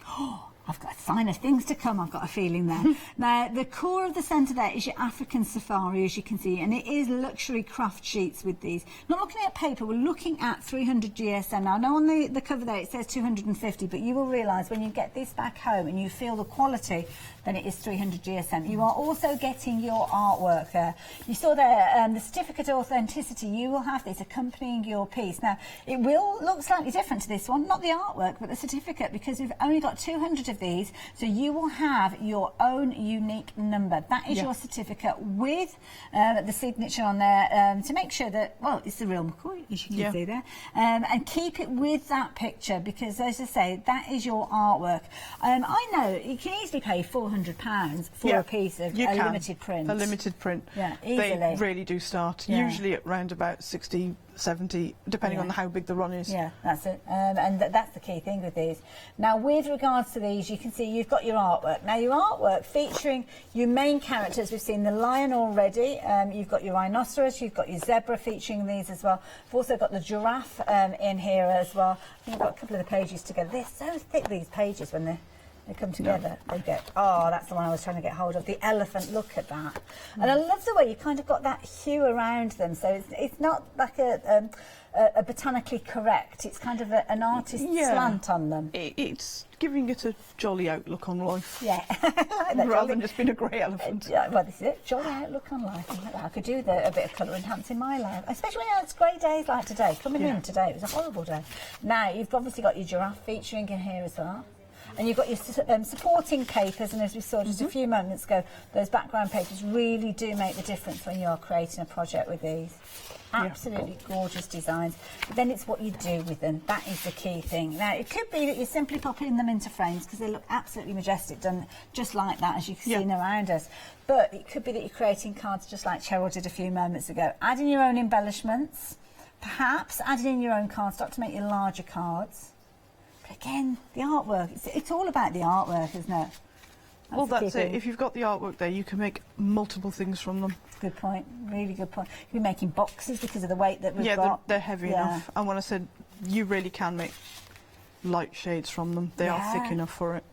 Oh, I've got a sign of things to come, I've got a feeling there. Now, the core of the centre there is your African safari, as you can see, and it is luxury craft sheets with these. Not looking at paper, we're looking at 300 GSM. Now, I know on the cover there it says 250, but you will realise when you get this back home and you feel the quality, then it is 300 GSM. You are also getting your artwork there. You saw there the certificate of authenticity. You will have this accompanying your piece. Now, it will look slightly different to this one, not the artwork, but the certificate, because we've only got 200 of these, so you will have your own unique number. That is your certificate with the signature on there to make sure that, well, it's the real McCoy, as you can see there, and keep it with that picture, because, as I say, that is your artwork. I know you can easily pay £400 for a piece of a limited print. A limited print. Yeah, easily. They really do start, usually at round about 60, 70, depending on how big the run is. Yeah, that's it. And that's the key thing with these. Now, with regards to these, you can see you've got your artwork. Now, your artwork featuring your main characters. We've seen the lion already. You've got your rhinoceros. You've got your zebra featuring these as well. We've also got the giraffe in here as well. I think we've got a couple of the pages together. They're so thick, these pages, when they come together. They get, oh, that's the one I was trying to get hold of. The elephant, look at that. And I love the way you kind of got that hue around them. So it's not like a botanically correct. It's kind of an artist's slant on them. It's giving it a jolly outlook on life. Yeah, like that, rather than just being a grey elephant. Yeah, well, this is it. Jolly outlook on life. I like that. I could do a bit of colour enhancing my life, especially when it's grey days like today. Coming in today, it was a horrible day. Now, you've obviously got your giraffe featuring in here as well. And you've got your supporting papers, and as we saw just a few moments ago, those background papers really do make the difference when you're creating a project with these. Absolutely gorgeous designs. But then it's what you do with them. That is the key thing. Now, it could be that you're simply popping them into frames because they look absolutely majestic, done just like that, as you can see around us. But it could be that you're creating cards just like Cheryl did a few moments ago. Adding your own embellishments, perhaps adding in your own cardstock to make your larger cards. But again, the artwork, it's all about the artwork, isn't it? Well, that's it. If you've got the artwork there, you can make multiple things from them. Good point. Really good point. You'll be making boxes because of the weight that we've got. Yeah, they're heavy enough. And when I said you really can make light shades from them, they are thick enough for it.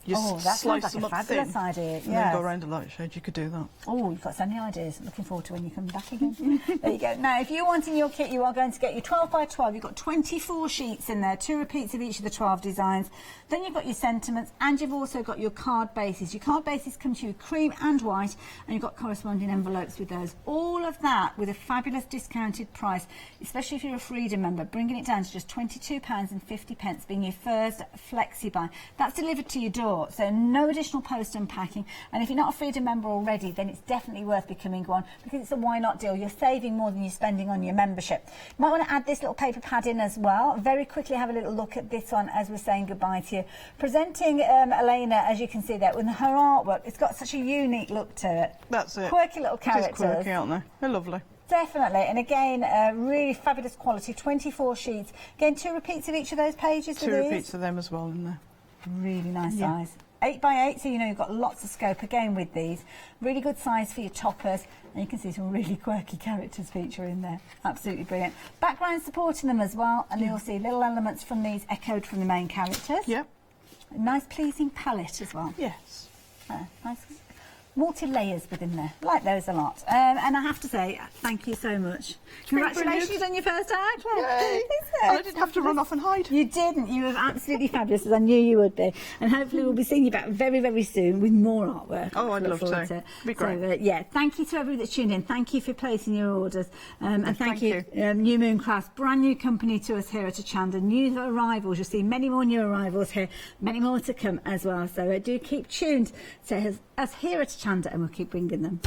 You that slice sounds them like a up fabulous thin, idea. and then go around a light shade. You could do that. Oh, you've got so many ideas. Looking forward to when you come back again. There you go. Now, if you want in your kit, you are going to get your 12 by 12. You've got 24 sheets in there, 2 repeats of each of the 12 designs. Then you've got your sentiments, and you've also got your card bases. Your card bases come to you cream and white, and you've got corresponding envelopes with those. All of that with a fabulous discounted price, especially if you're a Freedom member, bringing it down to just £22.50, being your first flexi buy. That's delivered to your door, so no additional post and packing. And if you're not a Freedom member already, then it's definitely worth becoming one, because it's a why not deal. You're saving more than you're spending on your membership. You might want to add this little paper pad in as well. Very quickly have a little look at this one as we're saying goodbye to you. Presenting Elena, as you can see there, with her artwork. It's got such a unique look to it. That's it. Quirky little characters. Just quirky, aren't they? They're lovely. Definitely, and again, really fabulous quality, 24 sheets. Again, 2 repeats of each of those pages. 2 repeats of them as well in there. Really nice size. 8 by 8, so you know you've got lots of scope again with these. Really good size for your toppers, and you can see some really quirky characters feature in there. Absolutely brilliant. Background supporting them as well, and you'll see little elements from these echoed from the main characters. Yep. A nice pleasing palette as well. Yes. Nice. Multi-layers within there. Like those a lot. And I have to say, thank you so much. Congratulations on your first art. I didn't have to run off and hide. You didn't. You were absolutely fabulous, as I knew you would be. And hopefully we'll be seeing you back very, very soon with more artwork. Oh, I'd love to. It'd be great. So, yeah, thank you to everybody that's tuned in. Thank you for placing your orders. And thank you, New Moon Crafts, brand new company to us here at Hochanda. New arrivals. You'll see many more new arrivals here, many more to come as well. So do keep tuned to us here at Hochanda, and we'll keep bringing them.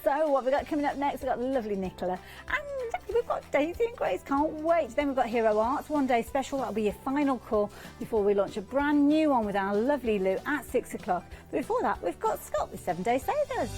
So what we've got coming up next, we've got lovely Nicola, and we've got Daisy and Grace, can't wait. Then we've got Hero Arts, one day special. That'll be your final call before we launch a brand new one with our lovely Lou at 6 o'clock. But before that, we've got Scott with 7 Day Savers.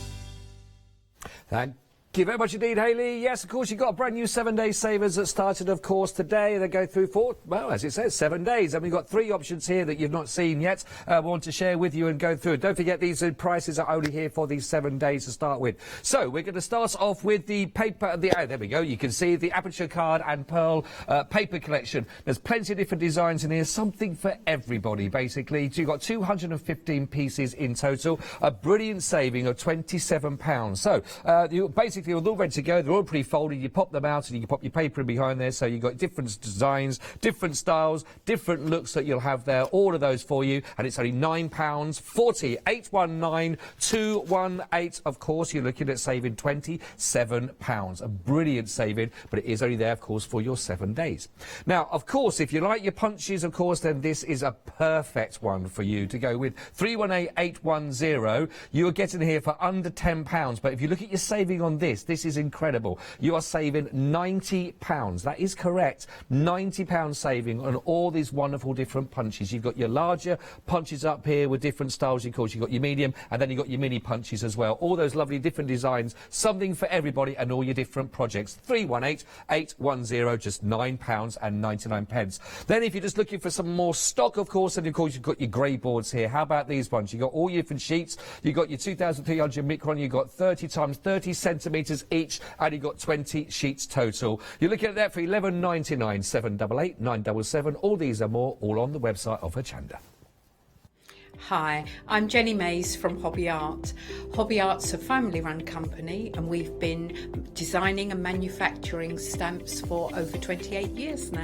Thank you very much indeed, Hayley. Yes, of course, you've got a brand new 7-day savers that started, of course, today. They go through for, well, as it says, 7 days. And we've got 3 options here that you've not seen yet. We want to share with you and go through. Don't forget, these prices are only here for these 7 days to start with. So we're going to start off with the paper. There we go. You can see the Aperture Card and Pearl paper collection. There's plenty of different designs in here. Something for everybody, basically. So you've got 215 pieces in total. A brilliant saving of £27. So you basically, they're all ready to go. They're all pre-folded. You pop them out and you can pop your paper in behind there. So you've got different designs, different styles, different looks that you'll have there. All of those for you. And it's only £9.40. 819 218. Of course, you're looking at saving £27. A brilliant saving, but it is only there, of course, for your 7 days. Now, of course, if you like your punches, of course, then this is a perfect one for you to go with. 318810. You're getting here for under £10. But if you look at your saving on this is incredible. You are saving £90. That is correct. £90 saving on all these wonderful different punches. You've got your larger punches up here with different styles, of course. You've got your medium, and then you've got your mini punches as well. All those lovely different designs. Something for everybody and all your different projects. 318810, just £9.99. Then if you're just looking for some more stock, of course, and of course you've got your grey boards here. How about these ones? You've got all your different sheets. You've got your 2300 micron. You've got 30 times 30 centimetres each, and you've got 20 sheets total. You're looking at that for £11.99, 788 977. All these are more, all on the website of Hochanda. Hi, I'm Jenny Mays from Hobby Art. Hobby Art's a family-run company, and we've been designing and manufacturing stamps for over 28 years now.